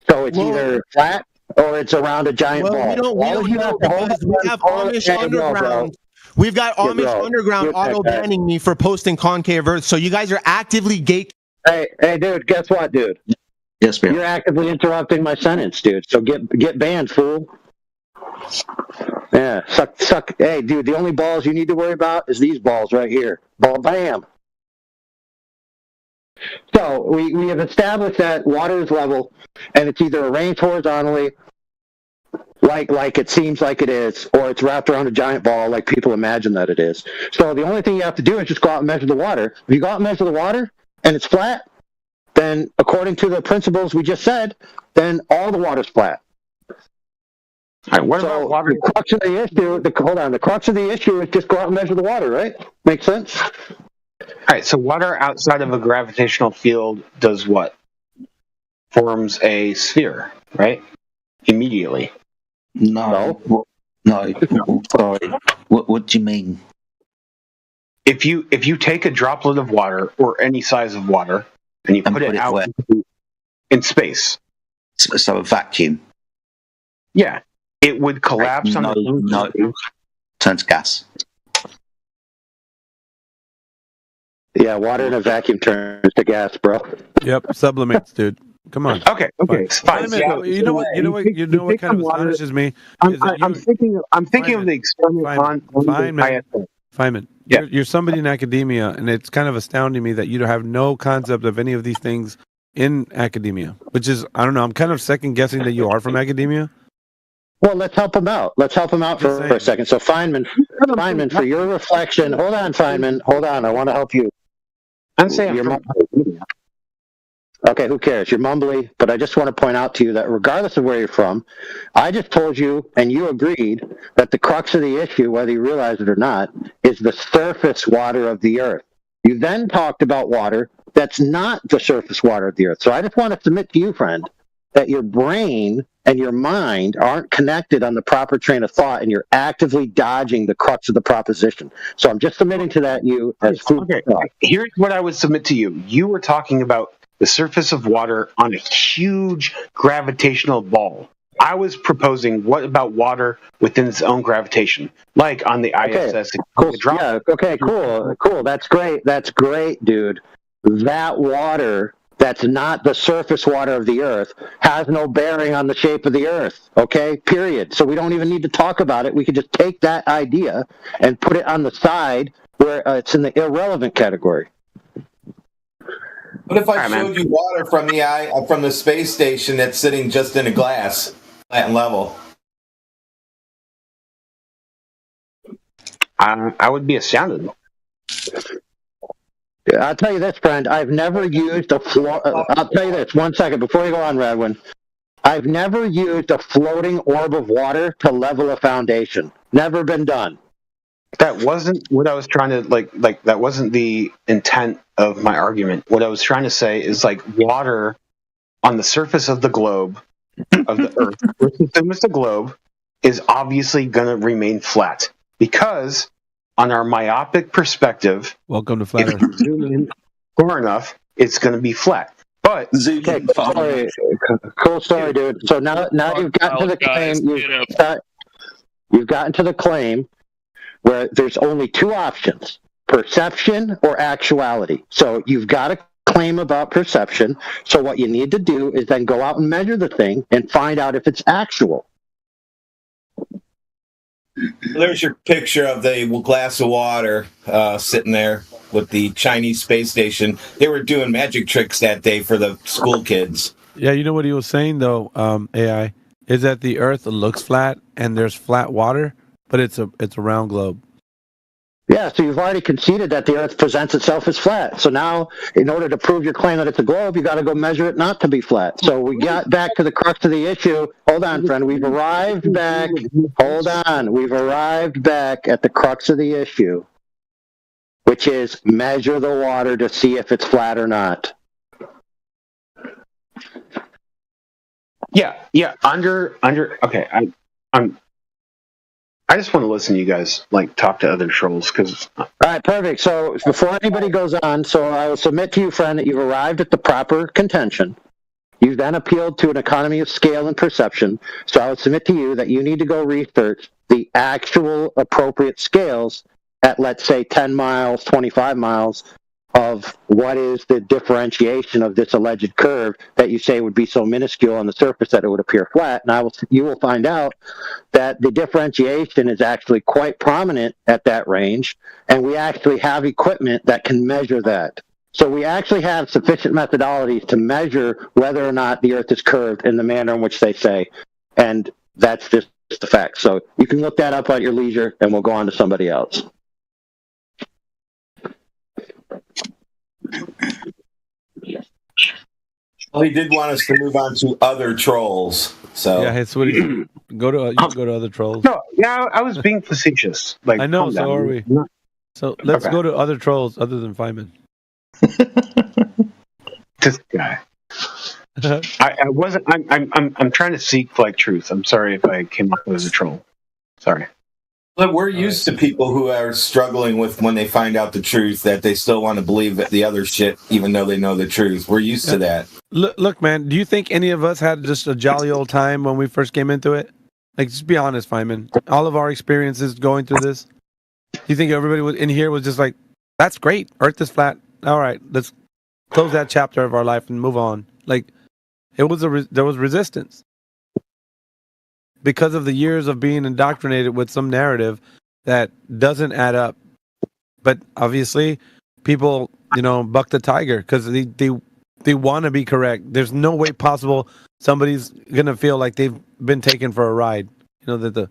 So it's either flat or it's around a giant ball. We have Amish Underground. We've got Amish Underground auto banning me for posting concave Earth. So you guys are actively gate. Hey, dude, guess what, dude? Yes, man. You're actively interrupting my sentence, dude. So get banned, fool. Yeah, suck. Hey, dude, the only balls you need to worry about is these balls right here. Ball, bam. So we have established that water is level, and it's either arranged horizontally, like it seems like it is, or it's wrapped around a giant ball like people imagine that it is. So the only thing you have to do is just go out and measure the water. If you go out and measure the water and it's flat, then according to the principles we just said, then all the water's flat. All right, what about water? The crux of the issue, the crux of the issue is just go out and measure the water, right? Makes sense? All right, so water outside of a gravitational field does what? Forms a sphere, right? Immediately. No. Sorry. What do you mean? If you take a droplet of water or any size of water and you put it out in space, so a vacuum. Yeah, it would collapse on the turns gas. Yeah, water in a vacuum turns to gas, bro. Yep, sublimates, dude. Come on. Okay, fine. Yeah, you know what kind of astonishes me? I'm thinking of the experiment on Feynman, you're somebody in academia, and it's kind of astounding me that you have no concept of any of these things in academia, which is, I don't know, I'm kind of second guessing that you are from academia. Well, let's help him out. Let's help him out for a second. So Feynman, for your reflection, hold on, Feynman, hold on, I want to help you. I'm saying okay, who cares? You're mumbly, but I just want to point out to you that regardless of where you're from, I just told you, and you agreed, that the crux of the issue, whether you realize it or not, is the surface water of the Earth. You then talked about water that's not the surface water of the Earth. So I just want to submit to you, friend, that your brain and your mind aren't connected on the proper train of thought, and you're actively dodging the crux of the proposition. So I'm just submitting to that you as food for thought. Here's what I would submit to you. You were talking about the surface of water on a huge gravitational ball. I was proposing, what about water within its own gravitation, like on the ISS? Cool. Yeah, okay, cool. That's great, dude. That water that's not the surface water of the Earth has no bearing on the shape of the Earth, okay? Period. So we don't even need to talk about it. We could just take that idea and put it on the side where it's in the irrelevant category. What if I showed you water from the space station that's sitting just in a glass, flat and level? I would be astounded. I'll tell you this, friend. I've never used a I'll tell you this, 1 second, before you go on, Radwin. I've never used a floating orb of water to level a foundation. Never been done. That wasn't what I was trying to, like that wasn't the intent of my argument. What I was trying to say is, like, water on the surface of the globe, of the Earth, versus the globe, is obviously going to remain flat. Because on our myopic perspective, welcome to flat Earth. If you zoom in far enough, it's going to be flat. But cool story, dude. So now you've gotten to the claim. You've gotten to the claim where there's only two options: perception or actuality. So you've got a claim about perception. So what you need to do is then go out and measure the thing and find out if it's actual. There's your picture of the glass of water sitting there with the Chinese space station. They were doing magic tricks that day for the school kids. Yeah, you know what he was saying, though, AI, is that the Earth looks flat and there's flat water, but it's a round globe. Yeah, so you've already conceded that the Earth presents itself as flat. So now, in order to prove your claim that it's a globe, you got to go measure it not to be flat. So we got back to the crux of the issue. Hold on, friend. We've arrived back. Hold on. We've arrived back at the crux of the issue, which is measure the water to see if it's flat or not. Yeah. Under. Okay, I just want to listen to you guys talk to other trolls because. All right, perfect. So before anybody goes on, so I will submit to you, friend, that you've arrived at the proper contention. You've then appealed to an economy of scale and perception. So I would submit to you that you need to go research the actual appropriate scales at, let's say, 10 miles, 25 miles of what is the differentiation of this alleged curve that you say would be so minuscule on the surface that it would appear flat. And you will find out that the differentiation is actually quite prominent at that range, and we actually have equipment that can measure that. So we actually have sufficient methodologies to measure whether or not the Earth is curved in the manner in which they say, and that's just the fact. So you can look that up at your leisure, and we'll go on to somebody else. Well, he did want us to move on to other trolls. So yeah, it's what you go to other trolls. No, yeah, I was being facetious. I know, so are we. So let's go to other trolls other than Feynman. This guy. I wasn't. I'm trying to seek truth. I'm sorry if I came up as a troll. Sorry. But we're used to people who are struggling with when they find out the truth that they still want to believe the other shit, even though they know the truth. We're used to that. Look, man, do you think any of us had just a jolly old time when we first came into it? Just be honest, Feynman. All of our experiences going through this, do you think everybody in here was just like, that's great, Earth is flat. All right, let's close that chapter of our life and move on. There was resistance. Because of the years of being indoctrinated with some narrative that doesn't add up. But obviously, people, buck the tiger because they want to be correct. There's no way possible somebody's going to feel like they've been taken for a ride. That the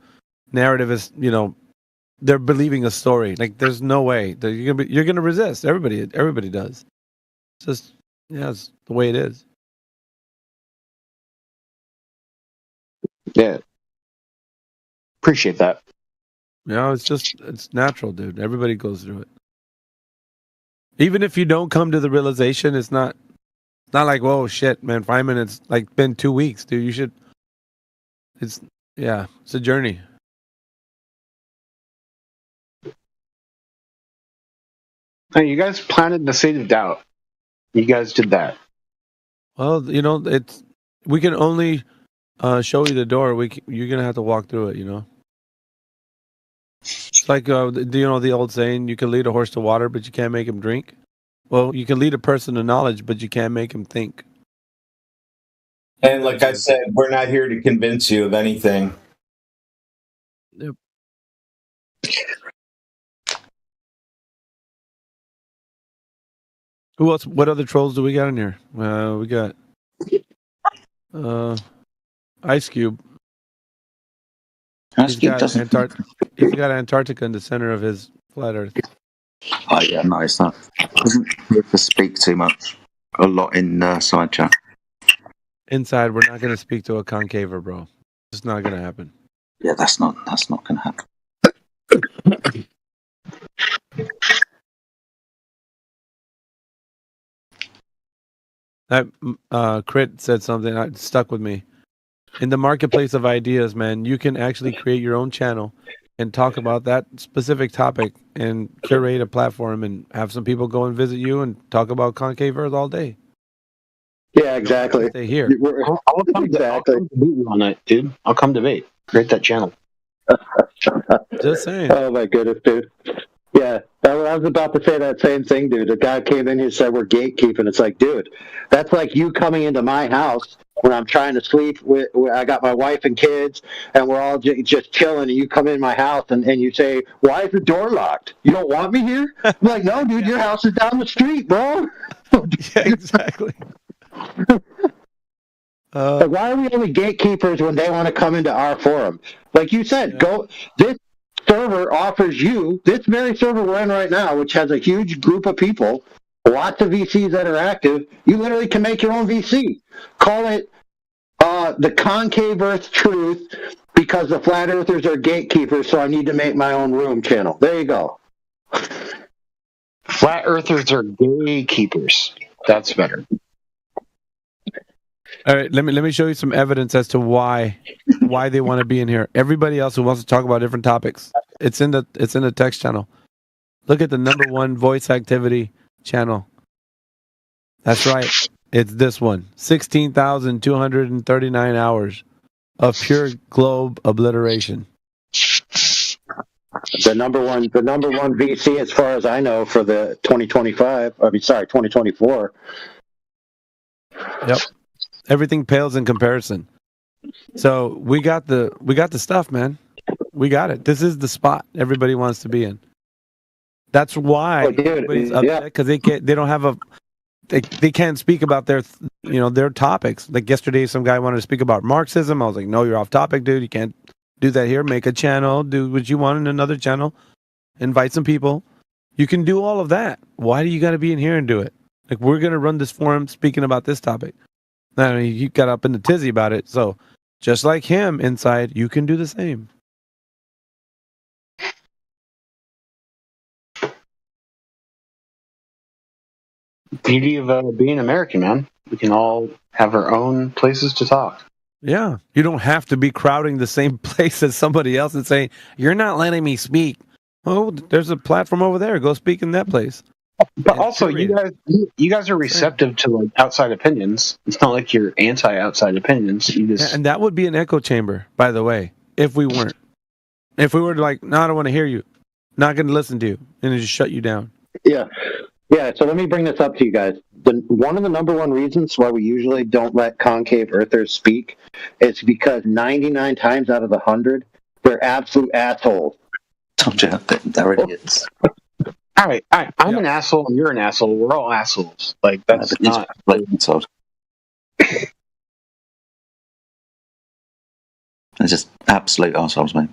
narrative is, they're believing a story. There's no way. You're going to resist. Everybody does. It's just, it's the way it is. Yeah. Appreciate that. It's natural, dude. Everybody goes through it. Even if you don't come to the realization, it's not like, whoa, shit, man, Feynman, it's been 2 weeks, dude. You should. It's a journey. Hey, you guys planted the seed of doubt. You guys did that. Well, we can only show you the door. You're gonna have to walk through it. It's like, do you know the old saying, you can lead a horse to water, but you can't make him drink? Well, you can lead a person to knowledge, but you can't make him think. And like I said, we're not here to convince you of anything. Yep. Who else? What other trolls do we got in here? We got Ice Cube. He's got Antarctica in the center of his flat Earth. Oh yeah, nice. That doesn't have to speak too much. A lot in side chat. Inside, we're not going to speak to a concaver, bro. It's not going to happen. Yeah, that's not going to happen. That Crit said something that stuck with me. In the marketplace of ideas, man, you can actually create your own channel and talk about that specific topic and curate a platform and have some people go and visit you and talk about concave Earth all day. Yeah, exactly. Stay here. I'll come to beat you on that, dude. I'll come debate. Create that channel. Just saying. Oh my goodness, dude. Yeah, I was about to say that same thing, dude. The guy came in here and said we're gatekeeping. It's like, dude, that's like you coming into my house when I'm trying to sleep. I got my wife and kids, and we're all just chilling, and you come in my house, and you say, why is the door locked? You don't want me here? I'm like, no, dude, your house is down the street, bro. Yeah, exactly. Like, why are we only gatekeepers when they want to come into our forum? Like you said, server offers you, this very server we're in right now, which has a huge group of people, lots of VCs that are active, you literally can make your own VC. Call it the concave Earth truth because the flat earthers are gatekeepers, so I need to make my own room channel. There you go. Flat earthers are gatekeepers. That's better. All right, let me show you some evidence as to why they want to be in here. Everybody else who wants to talk about different topics, it's in the text channel. Look at the number one voice activity channel. That's right. It's this one. 16,239 hours of pure globe obliteration. The number one VC, as far as I know, for the 2024. Yep. Everything pales in comparison. So we got the stuff, man. We got it. This is the spot everybody wants to be in. That's why everybody's upset, because they don't have they can't speak about their topics. Like yesterday, some guy wanted to speak about Marxism. I was like, no, you're off topic, dude. You can't do that here. Make a channel. Do what you want in another channel. Invite some people. You can do all of that. Why do you got to be in here and do it? Like, we're gonna run this forum speaking about this topic. I mean, he got up in the tizzy about it. So, just like him inside, you can do the same. Beauty of being American, man. We can all have our own places to talk. Yeah, you don't have to be crowding the same place as somebody else and saying, "You're not letting me speak." Oh, there's a platform over there. Go speak in that place. But also, you guys are receptive to like outside opinions. It's not like you're anti-outside opinions. You just and that would be an echo chamber, by the way. If we weren't, if we were like, "No, I don't want to hear you. Not going to listen to you," and it just shut you down. Yeah. So let me bring this up to you guys. One of the number one reasons why we usually don't let concave earthers speak is because 99 times out of the 100, they're absolute assholes. They're idiots. All right. I'm an asshole and you're an asshole. We're all assholes. Like, that's not... They're just absolute assholes, mate.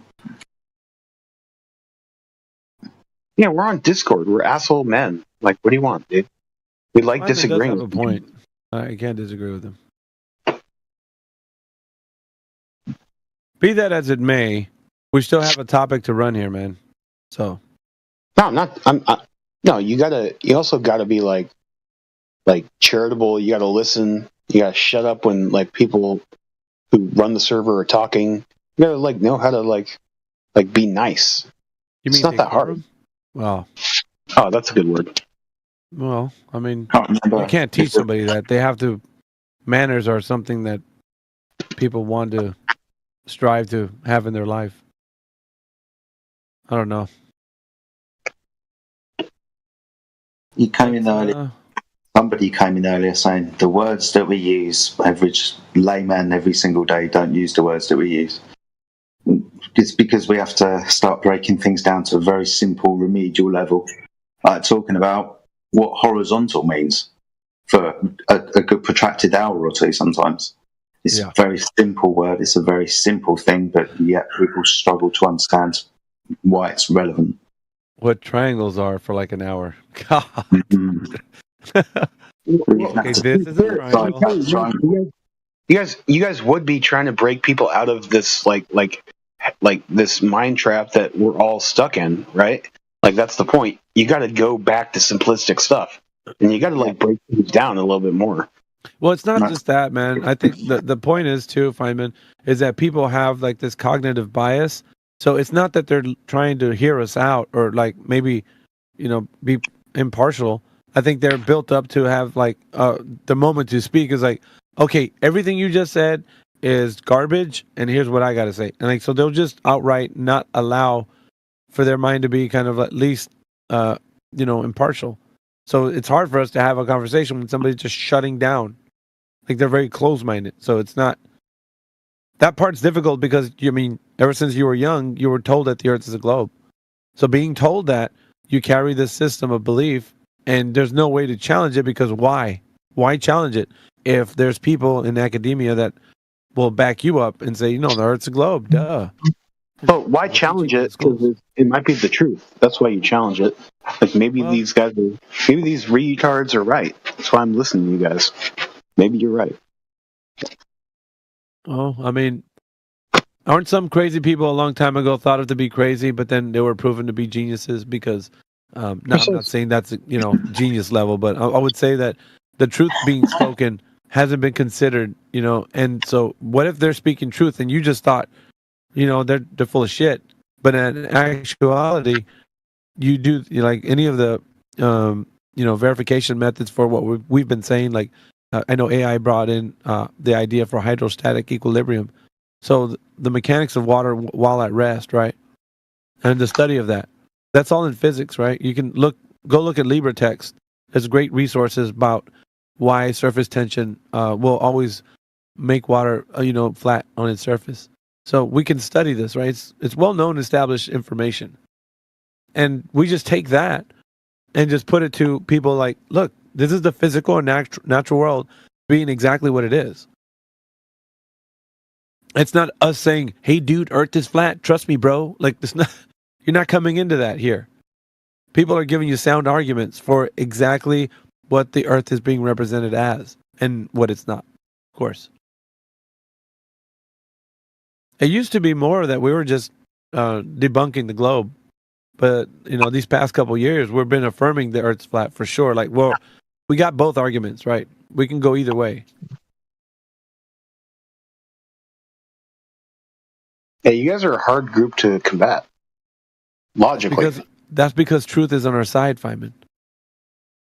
Yeah, we're on Discord. We're asshole men. Like, what do you want, dude? We like disagreeing. Does have a point. I can't disagree with him. Be that as it may, we still have a topic to run here, man. So... No, you also gotta be like charitable. You gotta listen. You gotta shut up when like people who run the server are talking. You gotta like know how to like be nice. It's not that hard. Well, oh, that's a good word. Well, I mean, you can't teach somebody that. They have to. Manners are something that people want to strive to have in their life. I don't know. You came in earlier. Somebody came in earlier saying the words that we use, average layman every single day, don't use the words that we use. It's because we have to start breaking things down to a very simple remedial level, like talking about what horizontal means for a good protracted hour or two sometimes. It's a very simple word, it's a very simple thing, but yet people struggle to understand why it's relevant. What triangles are for like an hour. God. Okay, this is a triangle. You guys would be trying to break people out of this like this mind trap that we're all stuck in, right? Like, that's the point. You got to go back to simplistic stuff, and you got to like break things down a little bit more. Well, it's not just that, man. I think the point is too, Feynman, is that people have like this cognitive bias. So it's not that they're trying to hear us out or like maybe, be impartial. I think they're built up to have like the moment to speak is like, okay, everything you just said is garbage, and here's what I got to say. And like, so they'll just outright not allow for their mind to be kind of at least, impartial. So it's hard for us to have a conversation when somebody's just shutting down. Like, they're very close-minded. So it's not, that part's difficult because, ever since you were young, you were told that the earth is a globe. So being told that, you carry this system of belief, and there's no way to challenge it because why? Why challenge it if there's people in academia that will back you up and say, the earth's a globe, duh. But why challenge it? Because it might be the truth. That's why you challenge it. Like maybe these retards are right. That's why I'm listening to you guys. Maybe you're right. Oh, I mean, aren't some crazy people a long time ago thought of to be crazy, but then they were proven to be geniuses? Because I'm not saying that's genius level, but I would say that the truth being spoken hasn't been considered. And so what if they're speaking truth and you just thought, they're full of shit, but in actuality, you do like any of the verification methods for what we've been saying. Like I know AI brought in the idea for hydrostatic equilibrium. So the mechanics of water while at rest, right? And the study of that's all in physics, right? You can go look at LibreText. There's great resources about why surface tension will always make water, flat on its surface. So we can study this, right? It's well-known, established information. And we just take that and just put it to people like, look, this is the physical and natural world being exactly what it is. It's not us saying, hey, dude, Earth is flat. Trust me, bro. Like, you're not coming into that here. People are giving you sound arguments for exactly what the Earth is being represented as and what it's not, of course. It used to be more that we were just debunking the globe. But, these past couple of years, we've been affirming the Earth's flat for sure. Like, well, we got both arguments, right? We can go either way. Hey, you guys are a hard group to combat. Logically. That's because truth is on our side, Feynman.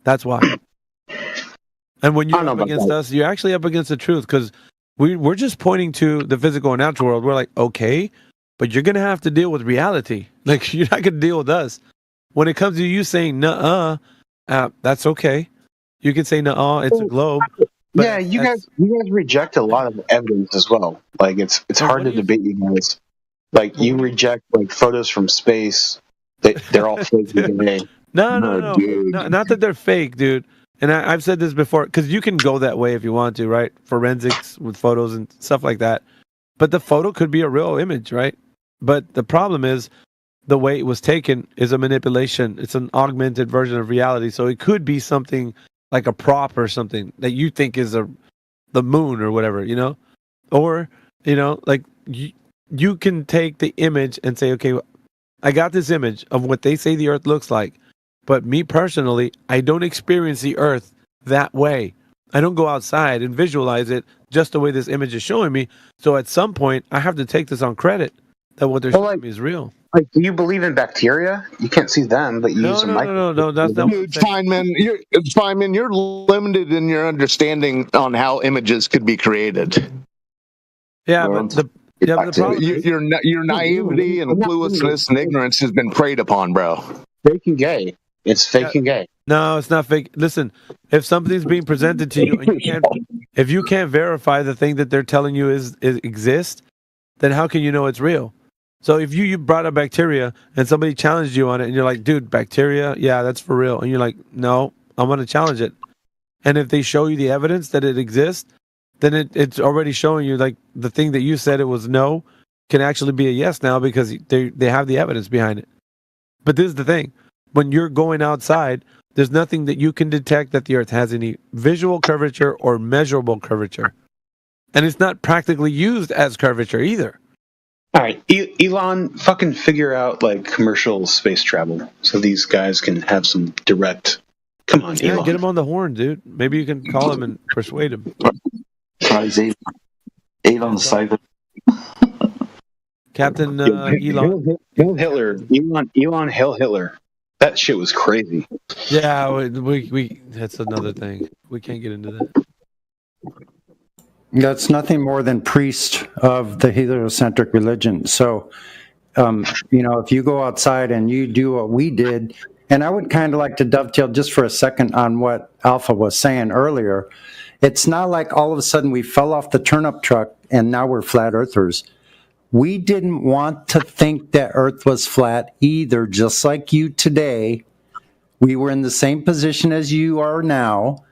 That's why. And when you're up against us, you're actually up against the truth because we're just pointing to the physical and natural world. We're like, okay, but you're going to have to deal with reality. Like, you're not going to deal with us. When it comes to you saying, nuh-uh, that's okay. You can say, nuh-uh, it's a globe. Yeah, you guys reject a lot of evidence as well. Like, it's hard to debate you guys. Like, you reject, like, photos from space. They're all fake. No. Not that they're fake, dude. And I've said this before, because you can go that way if you want to, right? Forensics with photos and stuff like that. But the photo could be a real image, right? But the problem is the way it was taken is a manipulation. It's an augmented version of reality. So it could be something like a prop or something that you think is the moon or whatever, Or, like you can take the image and say, okay, I got this image of what they say the Earth looks like. But me personally, I don't experience the Earth that way. I don't go outside and visualize it just the way this image is showing me. So at some point, I have to take this on credit that what they're showing me is real. Like, do you believe in bacteria? You can't see them, but you use a microscope. No, that's not. Dude, Feynman, you're limited in your understanding on how images could be created. Yeah, but the problem your naivety and cluelessness and ignorance has been preyed upon, bro. Fake and gay. It's fake and gay. No, it's not fake. Listen, if something's being presented to you and if you can't verify the thing that they're telling you exists, then how can you know it's real? So if you brought up bacteria and somebody challenged you on it and you're like, dude, bacteria, yeah, that's for real. And you're like, no, I'm going to challenge it. And if they show you the evidence that it exists, then it's already showing you like the thing that you said it was no can actually be a yes now because they have the evidence behind it. But this is the thing. When you're going outside, there's nothing that you can detect that the Earth has any visual curvature or measurable curvature. And it's not practically used as curvature either. All right, Elon, fucking figure out like commercial space travel so these guys can have some direct. Come on, yeah, Elon. get him on the horn, dude. Maybe you can call him and persuade him. Crazy. Elon's saving. Captain Elon. Hail Hitler. Elon Hail Hitler. That shit was crazy. Yeah, we that's another thing. We can't get into that. That's nothing more than priest of the heliocentric religion. So, if you go outside and you do what we did, and I would kind of like to dovetail just for a second on what Alpha was saying earlier. It's not like all of a sudden we fell off the turnip truck and now we're flat earthers. We didn't want to think that Earth was flat either, just like you today. We were in the same position as you are now.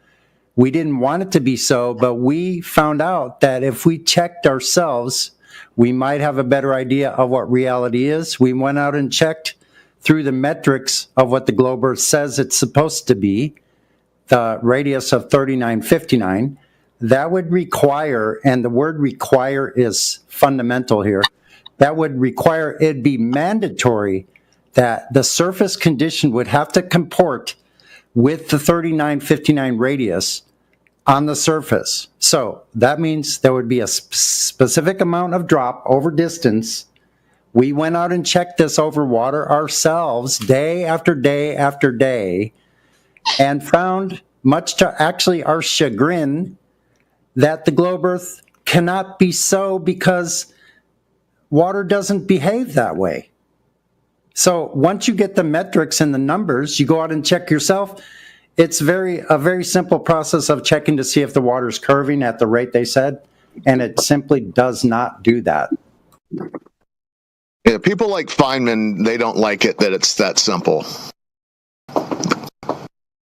We didn't want it to be so, but we found out that if we checked ourselves we might have a better idea of what reality is. We went out and checked through the metrics of what the globe Earth says it's supposed to be, the radius of 3959. That would require, and the word require is fundamental here, that would require it be mandatory that the surface condition would have to comport with the 3959 radius on the surface. So that means there would be a specific amount of drop over distance. We went out and checked this over water ourselves day after day after day and found, much to actually our chagrin, that the globe Earth cannot be so because water doesn't behave that way. So once you get the metrics and the numbers, you go out and check yourself. It's a very simple process of checking to see if the water's curving at the rate they said, and it simply does not do that. Yeah, people like Feynman, they don't like it that it's that simple.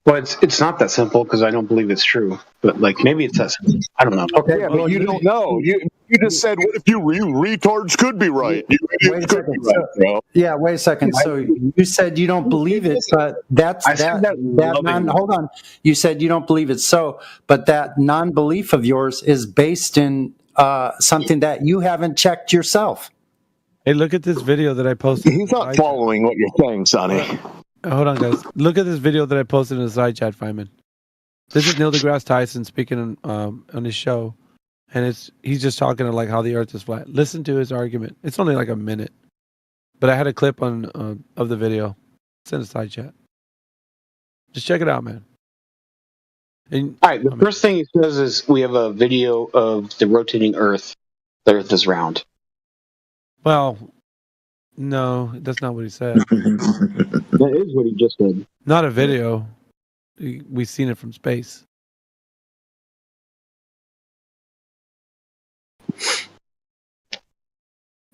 Well, it's not that simple because I don't believe it's true. But like maybe it's that simple. I don't know. Okay, yeah, but you don't know. You just said, what if you retards could be right? You idiots could be right, bro. Yeah, wait a second. So you said you don't believe it, but hold on. You said you don't believe it. So, but that non-belief of yours is based in something that you haven't checked yourself. Hey, look at this video that I posted. He's not following what you're saying, Sonny. Hold on, guys. Look at this video that I posted in the side chat, Feynman. This is Neil deGrasse Tyson speaking on his show, and he's just talking to like how the Earth is flat. Listen to his argument. It's only like a minute, but I had a clip of the video. It's in the side chat. Just check it out, man. And, all right. The first thing he says is we have a video of the rotating Earth. The Earth is round. Well, no, that's not what he said. That is what he just said. Not a video. We've seen it from space.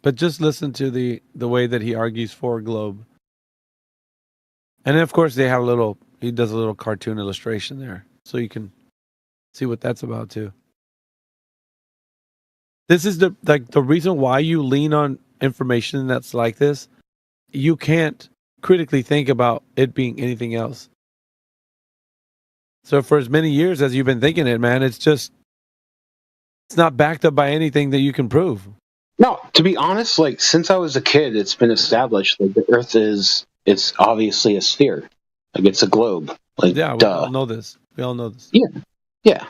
But just listen to the way that he argues for a globe. And then, of course, he does a little cartoon illustration there. So you can see what that's about, too. This is the reason why you lean on information that's like this. You can't critically think about it being anything else. So for as many years as you've been thinking it, man, it's not backed up by anything that you can prove. No, to be honest, like since I was a kid, it's been established that the Earth it's obviously a sphere. Like it's a globe. Like yeah, we all know this. We all know this. Yeah.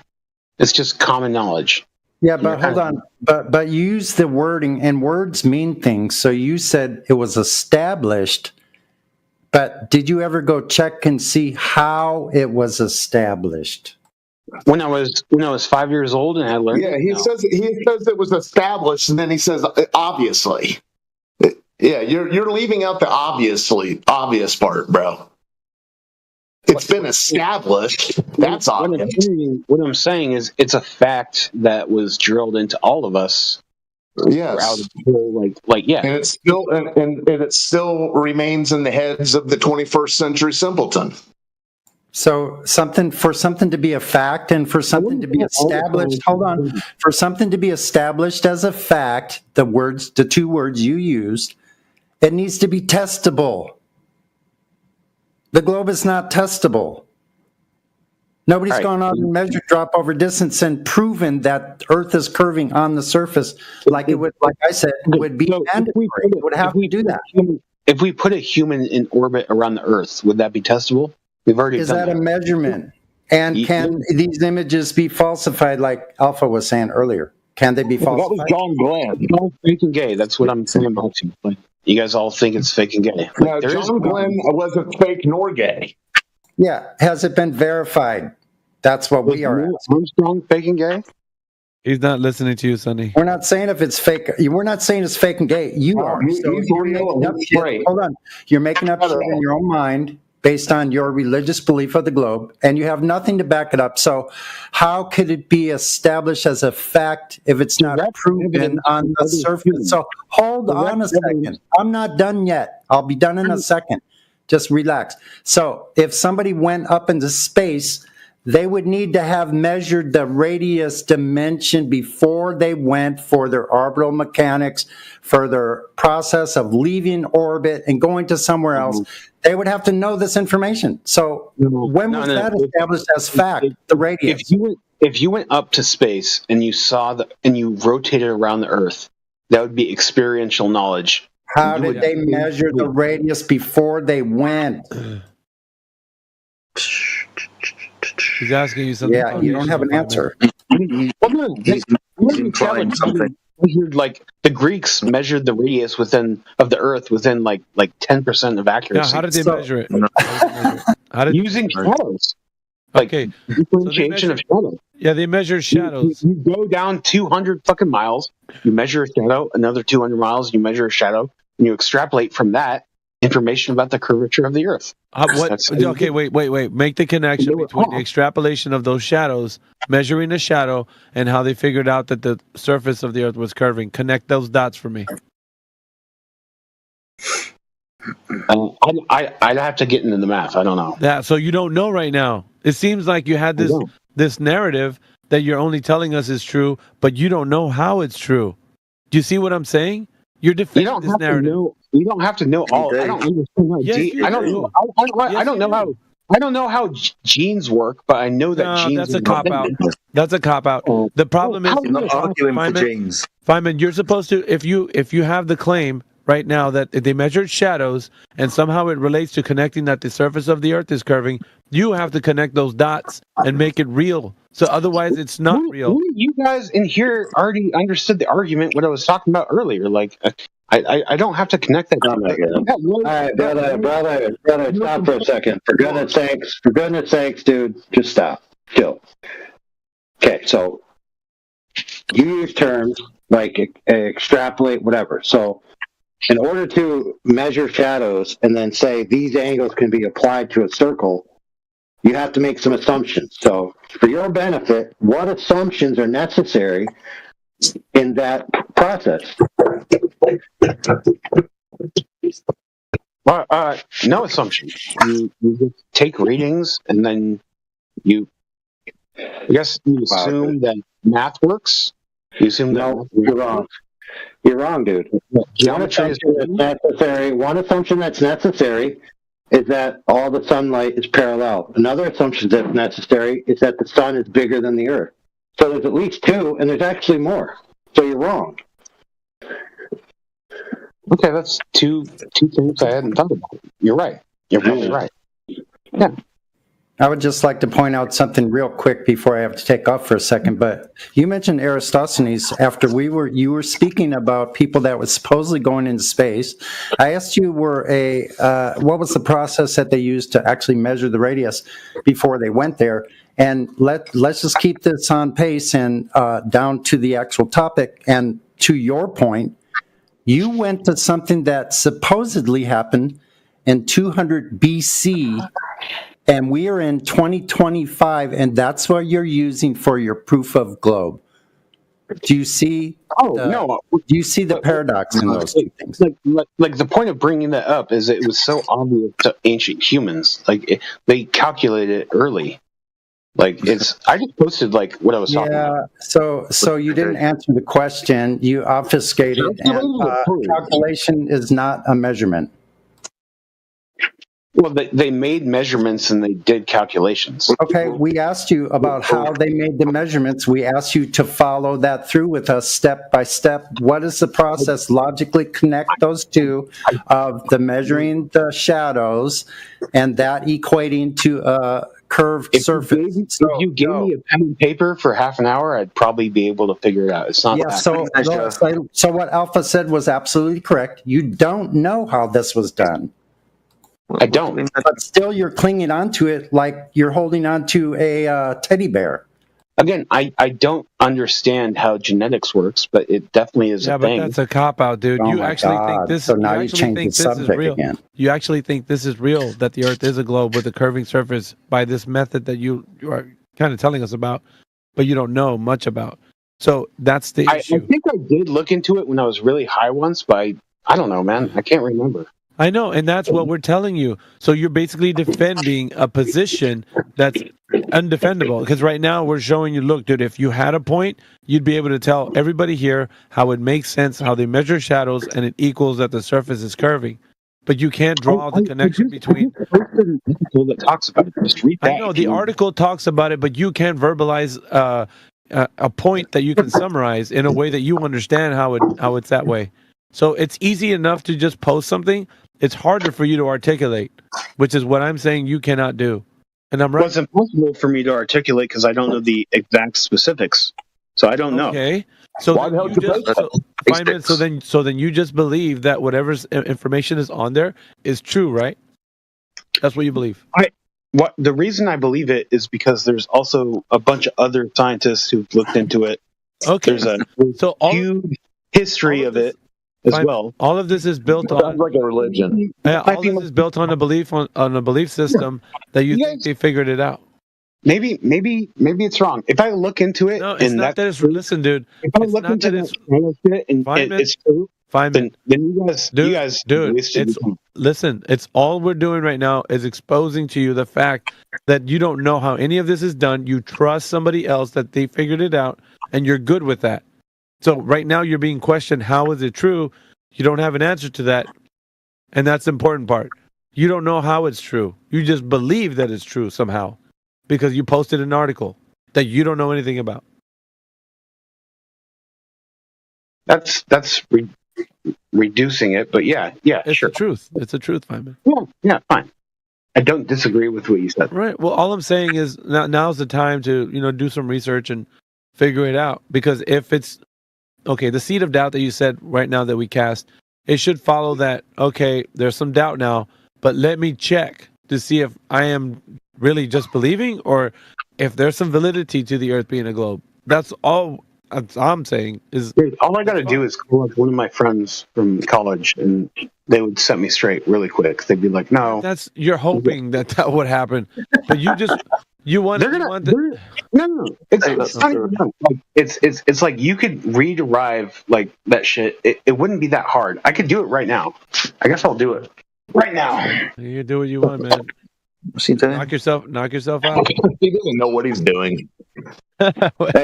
It's just common knowledge. Yeah, but hold on. But you use the wording, and words mean things. So you said it was established, but did you ever go check and see how it was established? When I was 5 years old and I learned. Yeah, he says it was established, and then he says obviously. Yeah, you're leaving out the obvious part, bro. It's been established. That's obvious. What I'm saying is, it's a fact that was drilled into all of us. Yes. Yeah. And it's still and it still remains in the heads of the 21st century simpleton. So for something to be a fact and for something to be established, for something to be established as a fact, the two words you used, it needs to be testable. The globe is not testable. Nobody's gone out and measured drop over distance and proven that Earth is curving on the surface like it would, like I said, would be mandatory. It would have to do that. If we put a human in orbit around the Earth, would that be testable? We've already Is done that a measurement? And can these images be falsified like Alpha was saying earlier? Can they be falsified? That was John Glenn. No, fake and gay. That's what I'm saying about you. Like, you guys all think it's fake and gay. No, John Glenn wasn't fake nor gay. Yeah. Has it been verified? That's what we are asking. Armstrong fake and gay? He's not listening to you, Sonny. We're not saying if it's fake. We're not saying it's fake and gay. You are. So hold on. You're making up shit in your own mind based on your religious belief of the globe, and you have nothing to back it up. So how could it be established as a fact if it's not proven on the surface? So hold on a second. I'm not done yet. I'll be done in a second. Just relax. So if somebody went up into space, they would need to have measured the radius dimension before they went for their orbital mechanics, for their process of leaving orbit and going to somewhere else. They would have to know this information. So when was that established as fact, the radius? If you went up to space and you saw and you rotated around the Earth, that would be experiential knowledge. How did they measure the radius before they went? He's asking you something. Yeah, you don't have an answer. He's implying something. Like the Greeks measured the radius of the Earth within like 10% of accuracy. Yeah, how did they measure it? Using shadows. Okay, differentiation of shadows. Yeah, they measure shadows. You go down 200 fucking miles. You measure a shadow. Another 200 miles. You measure a shadow, and you extrapolate from that information about the curvature of the Earth. Okay, wait. Make the connection between the extrapolation of those shadows, measuring a shadow, and how they figured out that the surface of the Earth was curving. Connect those dots for me. I'd have to get into the math. I don't know. So you don't know right now. It seems like you had this narrative that you're only telling us is true, but you don't know how it's true. Do you see what I'm saying? You're defending this narrative. You don't have to know all. I don't understand how. I don't know how genes work, but I know that genes. That's a cop out. That's a cop out. The problem is, I'm not arguing for genes. Feynman, you're supposed to, if you have the claim right now that they measured shadows and somehow it relates to connecting that the surface of the Earth is curving, you have to connect those dots and make it real. So otherwise, it's not real. You guys in here already understood the argument what I was talking about earlier. Like, I don't have to connect that. All right, brother, stop for a second. For goodness sakes, dude, just stop. Chill. Okay, so you use terms like extrapolate, whatever. So in order to measure shadows and then say these angles can be applied to a circle, you have to make some assumptions. So for your benefit, what assumptions are necessary in that process? No assumption. You just take readings and then you assume that math works. You assume that you're wrong. You're wrong, dude. Geometry is necessary. One assumption that's necessary is that all the sunlight is parallel. Another assumption that's necessary is that the sun is bigger than the Earth. So there's at least two, and there's actually more. So you're wrong. Okay, that's two things I hadn't thought about. You're right. You're probably right. Yeah. I would just like to point out something real quick before I have to take off for a second. But you mentioned Eratosthenes after you were speaking about people that were supposedly going into space. I asked you what was the process that they used to actually measure the radius before they went there. And let's just keep this on pace and down to the actual topic. And to your point, you went to something that supposedly happened in 200 BC. And we are in 2025, and that's what you're using for your proof of globe. Do you see? No. Do you see the paradox in those two things? Like the point of bringing that up is it was so obvious to ancient humans. Like they calculated it early. Like I just posted like what I was talking about. So you didn't answer the question. You obfuscated, and calculation is not a measurement. Well, they made measurements and they did calculations. Okay, we asked you about how they made the measurements. We asked you to follow that through with us step by step. What is the process? Logically connect those two of the measuring the shadows and that equating to a curved surface. If you gave me a pen and paper for half an hour, I'd probably be able to figure it out. It's not that. So what Alpha said was absolutely correct. You don't know how this was done. I don't. But still, you're clinging onto it like you're holding onto a teddy bear. Again, I don't understand how genetics works, but it definitely is a thing. Yeah, but that's a cop-out, dude. Oh you actually think this, so now you you change the subject again. You actually think this is real, that the Earth is a globe with a curving surface by this method that you are kind of telling us about, but you don't know much about. So that's the issue. I think I did look into it when I was really high once, but I don't know, man. I can't remember. I know, and that's what we're telling you. So you're basically defending a position that's undefendable. Because right now we're showing you, look, dude, if you had a point, you'd be able to tell everybody here how it makes sense, how they measure shadows, and it equals that the surface is curving. But you can't draw the connection between. An article that talks about it. Just read that. I know the article talks about it, but you can't verbalize a point that you can summarize in a way that you understand how it's that way. So it's easy enough to just post something. It's harder for you to articulate, which is what I'm saying you cannot do. And I'm right. Well, it's impossible for me to articulate because I don't know the exact specifics. So I don't know. Okay. So Why the hell you just, so then you just believe that whatever information is on there is true, right? That's what you believe. What the reason I believe it is because there's also a bunch of other scientists who've looked into it. Okay. There's a huge history of it as well. All of this is built on like a religion. Yeah, all this is built on a belief on a belief system that you think they figured it out. Maybe it's wrong. If I look into it, No, it's not that it's listen, dude. If I look into it and it's true, then you guys, listen. It's all we're doing right now is exposing to you the fact that you don't know how any of this is done. You trust somebody else that they figured it out, and you're good with that. So right now you're being questioned. How is it true? You don't have an answer to that, and that's the important part. You don't know how it's true. You just believe that it's true somehow because you posted an article that you don't know anything about. That's reducing it, but yeah, It's sure. the truth. It's the truth, Feynman. Yeah, fine. I don't disagree with what you said. Right. Well, all I'm saying is now's the time to do some research and figure it out. Because if it's okay, the seed of doubt that you said right now that we cast, it should follow that. Okay, there's some doubt now, but let me check to see if I am really just believing or if there's some validity to the Earth being a globe. That's all I'm saying is. All I got to do is call up one of my friends from college, and they would set me straight really quick. They'd be like, "No." You're hoping that would happen, but you want. No. It's not even done. Like, it's like you could rederive like that shit. It wouldn't be that hard. I could do it right now. I guess I'll do it right now. You do what you want, man. What's he doing? Knock yourself out. He doesn't know what he's doing. Hey,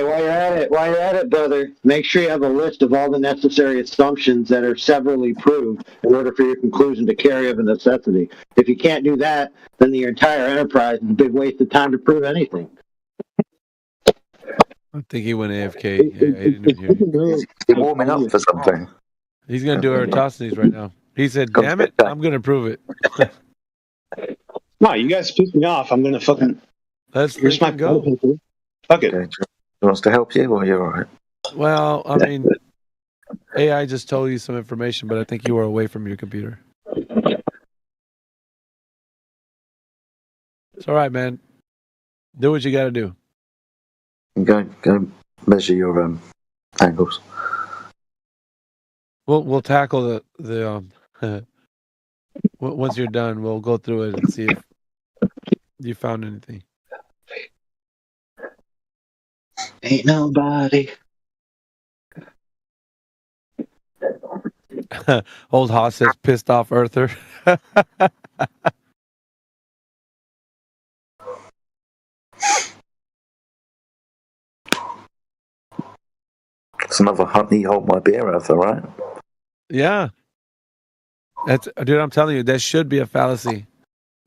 while you're at it, brother, make sure you have a list of all the necessary assumptions that are severally proved in order for your conclusion to carry of a necessity. If you can't do that, then the entire enterprise is a big waste of time to prove anything. I think he went AFK. Yeah, he didn't hear you. He's warming up for something. He's gonna do Eratosthenes right now. He said, "Damn it, I'm gonna prove it." No, you guys pissed me off. I'm gonna fucking. Here's my go. Fuck it. Okay. He wants to help you, or you're all right? Well, I mean, AI just told you some information, but I think you were away from your computer. It's all right, man. Do what you got to do. Go measure your angles. We'll tackle the once you're done. We'll go through it and see if you found anything. Ain't nobody. Old Haas says, "Pissed off Earther." It's another honey hold my beer Earther, right? Yeah, dude. I'm telling you, that should be a fallacy.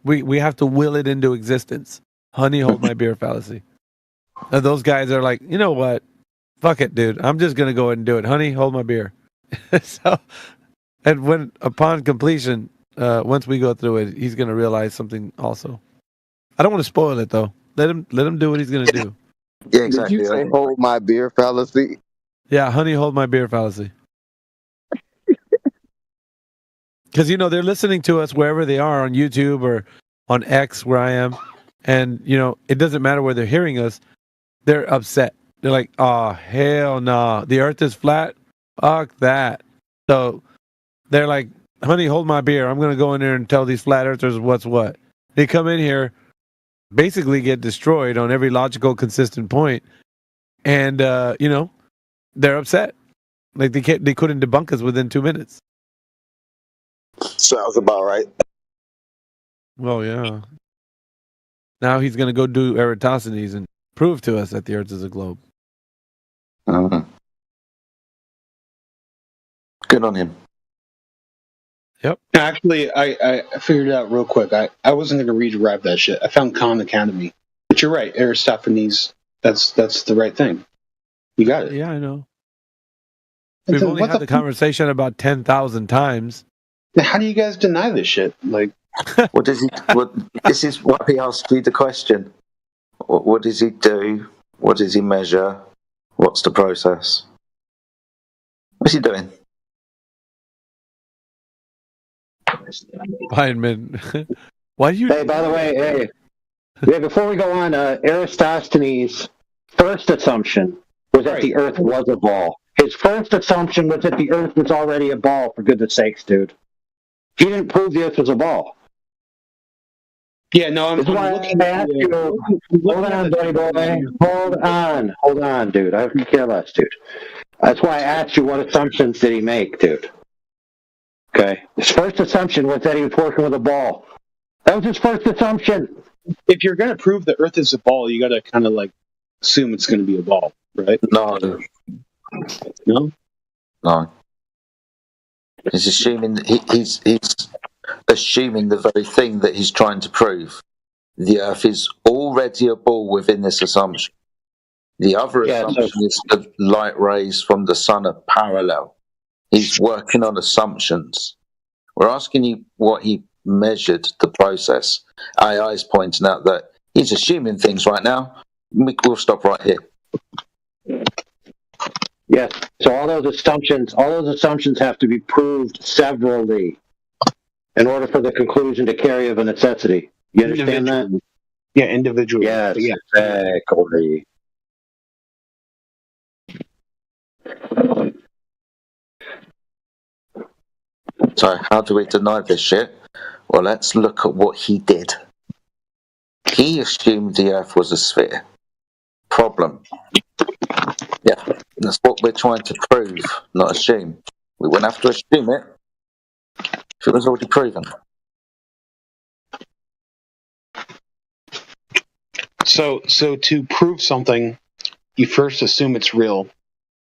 We have to will it into existence. Honey, hold my beer fallacy. And those guys are like, you know what? Fuck it, dude. I'm just gonna go ahead and do it. Honey, hold my beer. So, and when upon completion, once we go through it, he's gonna realize something. Also, I don't want to spoil it though. Let him do what he's gonna do. Yeah, exactly. Did you say hold my beer fallacy? Yeah, honey, hold my beer fallacy. Because they're listening to us wherever they are on YouTube or on X, where I am, and it doesn't matter where they're hearing us. They're upset. They're like, "Oh hell no, the Earth is flat. Fuck that." So they're like, "Honey, hold my beer. I'm gonna go in there and tell these flat earthers what's what." They come in here, basically get destroyed on every logical, consistent point, and they're upset. Like they couldn't debunk us within 2 minutes. Sounds about right. Well, yeah. Now he's going to go do Eratosthenes and prove to us that the Earth is a globe. Good on him. Yep. Actually, I figured it out real quick. I wasn't going to rederive that shit. I found Khan Academy. But you're right, Aristophanes, that's the right thing. You got it. Yeah, I know. We've only had the conversation about 10,000 times. How do you guys deny this shit? Like, What does he? This is why he asked you the question. What does he do? What does he measure? What's the process? What's he doing? Feynman. Why do you? Hey, by the way, yeah, before we go on, Aristophanes' first assumption was that the Earth was a ball. His first assumption was that the Earth was already a ball. For goodness sakes, dude, he didn't prove the Earth was a ball. yeah, no, I'm That's why looking I asked you. Hold on, buddy boy. Hold on, dude. I don't care less, dude. That's why I asked you what assumptions did he make, dude. Okay. His first assumption was that he was working with a ball. That was his first assumption. If you're going to prove the Earth is a ball, you got to kind of like assume it's going to be a ball, right? No. No. He's assuming he's assuming the very thing that he's trying to prove. The Earth is already a ball within this assumption. The other assumption is the light rays from the sun are parallel. He's working on assumptions. We're asking you what he measured, the process. AI is pointing out that he's assuming things right now. We'll stop right here. Yes. So all those assumptions have to be proved severally in order for the conclusion to carry of a necessity. You understand that? Yeah, individually. Yes, exactly. So how do we deny this shit? Well, let's look at what he did. He assumed the Earth was a sphere. Problem. Yeah, that's what we're trying to prove, not assume. We wouldn't have to assume it if it was already proven. So to prove something, you first assume it's real,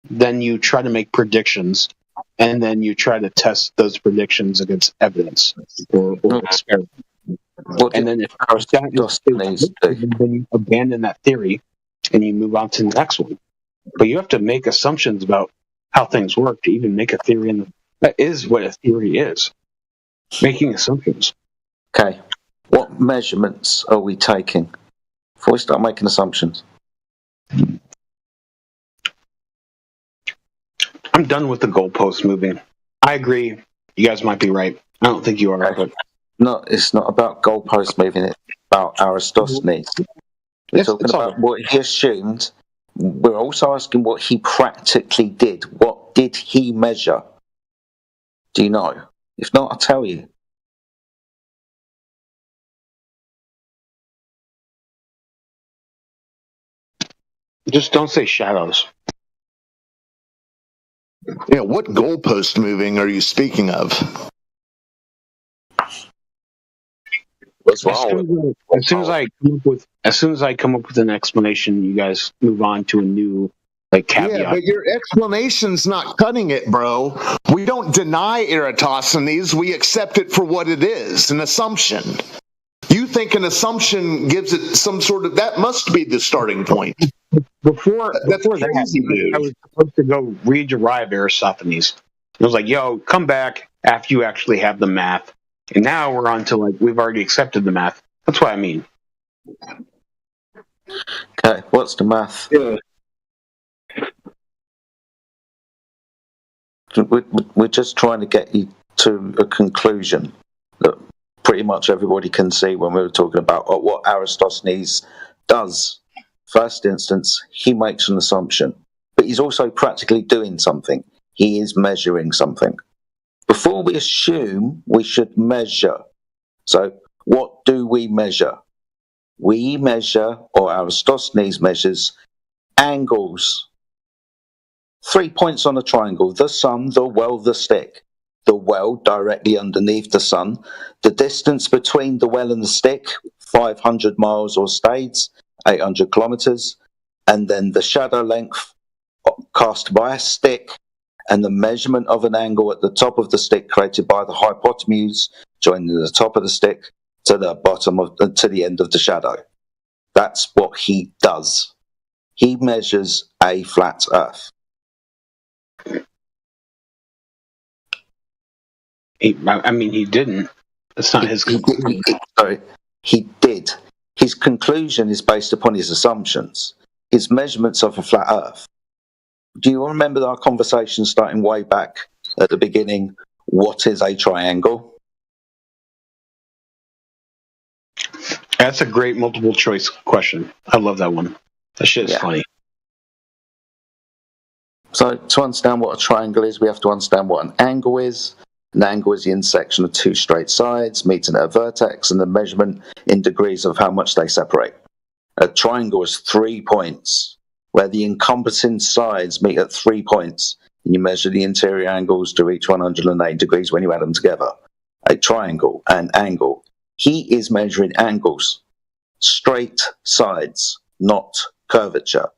then you try to make predictions, and then you try to test those predictions against evidence or experiment. And then if then you abandon that theory and you move on to the next one. But you have to make assumptions about how things work to even make a theory. And that is what a theory is. Making assumptions. Okay. What measurements are we taking before we start making assumptions? I'm done with the goalpost moving. I agree. You guys might be right. I don't think you are. Okay. No, it's not about goalpost moving. It's about Aristophanes. We're talking about what he assumed. We're also asking what he practically did. What did he measure? Do you know? If not, I'll tell you. Just don't say shadows. Yeah, what goalpost moving are you speaking of? What's wrong? As soon as I come up with an explanation, you guys move on to a new caveat. Yeah, but your explanation's not cutting it, bro. We don't deny Eratosthenes. We accept it for what it is, an assumption. You think an assumption gives it some sort of... That must be the starting point. Before crazy, dude. I was supposed to go rederive Aristophanes. It was like, yo, come back after you actually have the math. And now we're on to we've already accepted the math. That's what I mean. Okay, what's the math? Yeah. We're just trying to get you to a conclusion that pretty much everybody can see when we were talking about what Aristophanes does. First instance, he makes an assumption, but he's also practically doing something. He is measuring something. Before we assume, we should measure. So, what do we measure? We measure, or Aristophanes measures, angles. 3 points on a triangle: the sun, the well, the stick. The well directly underneath the sun. The distance between the well and the stick, 500 miles or stades, 800 kilometers. And then the shadow length cast by a stick and the measurement of an angle at the top of the stick created by the hypotenuse joining the top of the stick to the bottom of to the end of the shadow. That's what he does. He measures a flat Earth. I mean, he didn't. That's not his conclusion. He did. His conclusion is based upon his assumptions, his measurements of a flat Earth. Do you remember our conversation starting way back at the beginning? What is a triangle? That's a great multiple choice question. I love that one. That shit is funny. So to understand what a triangle is, we have to understand what an angle is. An angle is the intersection of two straight sides meeting at a vertex and the measurement in degrees of how much they separate. A triangle is 3 points, where the encompassing sides meet at 3 points, and you measure the interior angles to reach 180 degrees when you add them together. A triangle, an angle. He is measuring angles, straight sides, not curvature.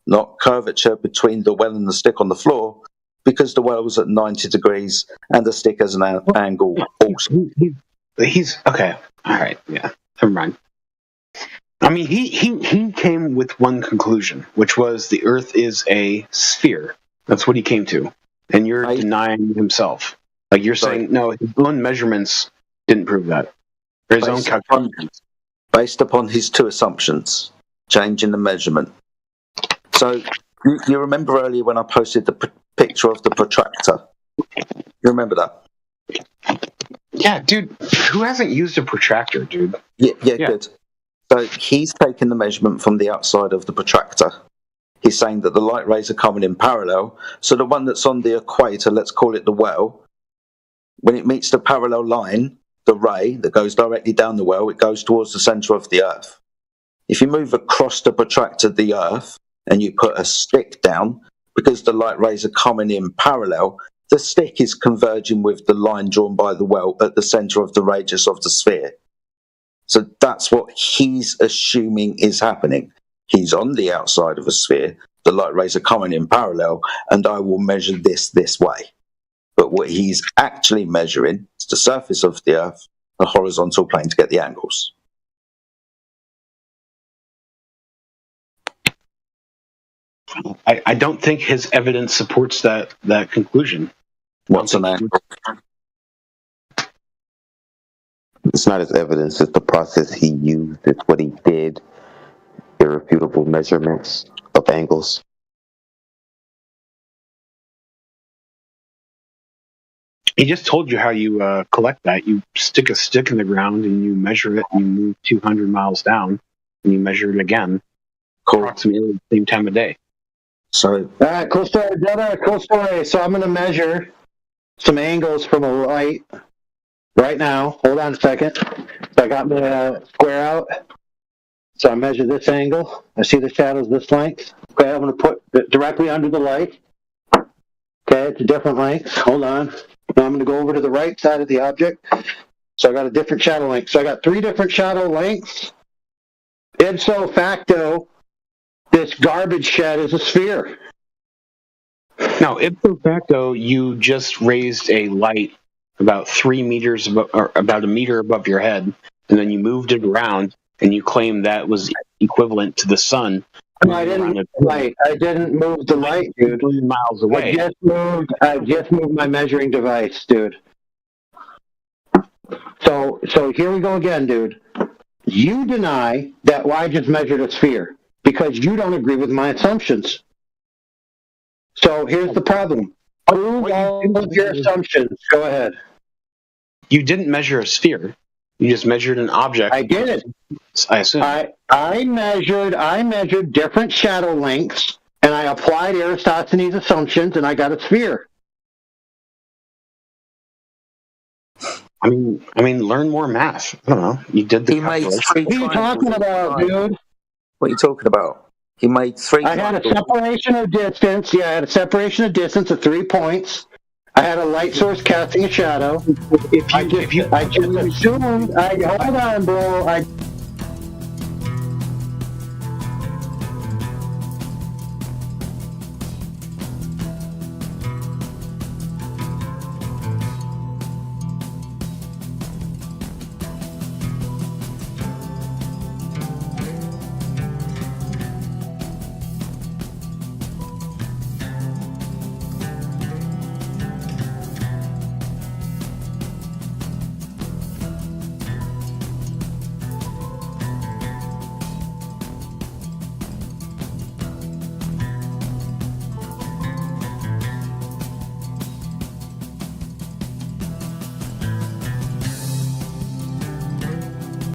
Not curvature between the well and the stick on the floor, because the well was at 90 degrees and the stick has an angle also. He's okay. All right. Yeah. Never mind. I mean, he came with one conclusion, which was the Earth is a sphere. That's what he came to, and you're denying himself. Like you're saying, no, his own measurements didn't prove that. Or his own calculations. Based upon his two assumptions, changing the measurement. So you remember earlier when I posted the picture of the protractor? You remember that? Yeah, dude. Who hasn't used a protractor, dude? Yeah, good. So he's taken the measurement from the outside of the protractor. He's saying that the light rays are coming in parallel. So the one that's on the equator, let's call it the well, when it meets the parallel line, the ray that goes directly down the well, it goes towards the center of the Earth. If you move across the protractor, the Earth, and you put a stick down, because the light rays are coming in parallel, the stick is converging with the line drawn by the well at the center of the radius of the sphere. So that's what he's assuming is happening. He's on the outside of a sphere, the light rays are coming in parallel, and I will measure this way. But what he's actually measuring is the surface of the Earth, the horizontal plane to get the angles. I don't think his evidence supports that conclusion. What's an angle? It's not his evidence, it's the process he used, it's what he did. Irrefutable measurements of angles. He just told you how you collect that. You stick a stick in the ground and you measure it, and you move 200 miles down, and you measure it again, approximately the same time of day. So, all right, cool story, brother. Cool story. So I'm going to measure some angles from a light right now. Hold on a second. So I got my square out. So I measure this angle. I see the shadows this length. Okay, I'm going to put it directly under the light. Okay, it's a different length. Hold on. Now I'm going to go over to the right side of the object. So I got a different shadow length. So I got 3 different shadow lengths. Ipso facto, this garbage shed is a sphere. Now, ipso facto, you just raised a light about 3 meters, or about a meter above your head, and then you moved it around, and you claimed that was equivalent to the sun. No, I didn't move the light. I didn't move the light, dude. Miles away. I just moved my measuring device, dude. So here we go again, dude. You deny that I just measured a sphere because you don't agree with my assumptions. So here's the problem. Prove all of your assumptions. Go ahead. You didn't measure a sphere. You just measured an object. I did. I assume. I measured different shadow lengths, and I applied Eratosthenes' assumptions, and I got a sphere. I mean, learn more math. I don't know. You did the calculation. What are you talking about, dude? What are you talking about? He made 3. I had a separation of distance. Yeah, I had a separation of distance of 3 points, I had a light source casting a shadow. I just assumed. Hold on, bro.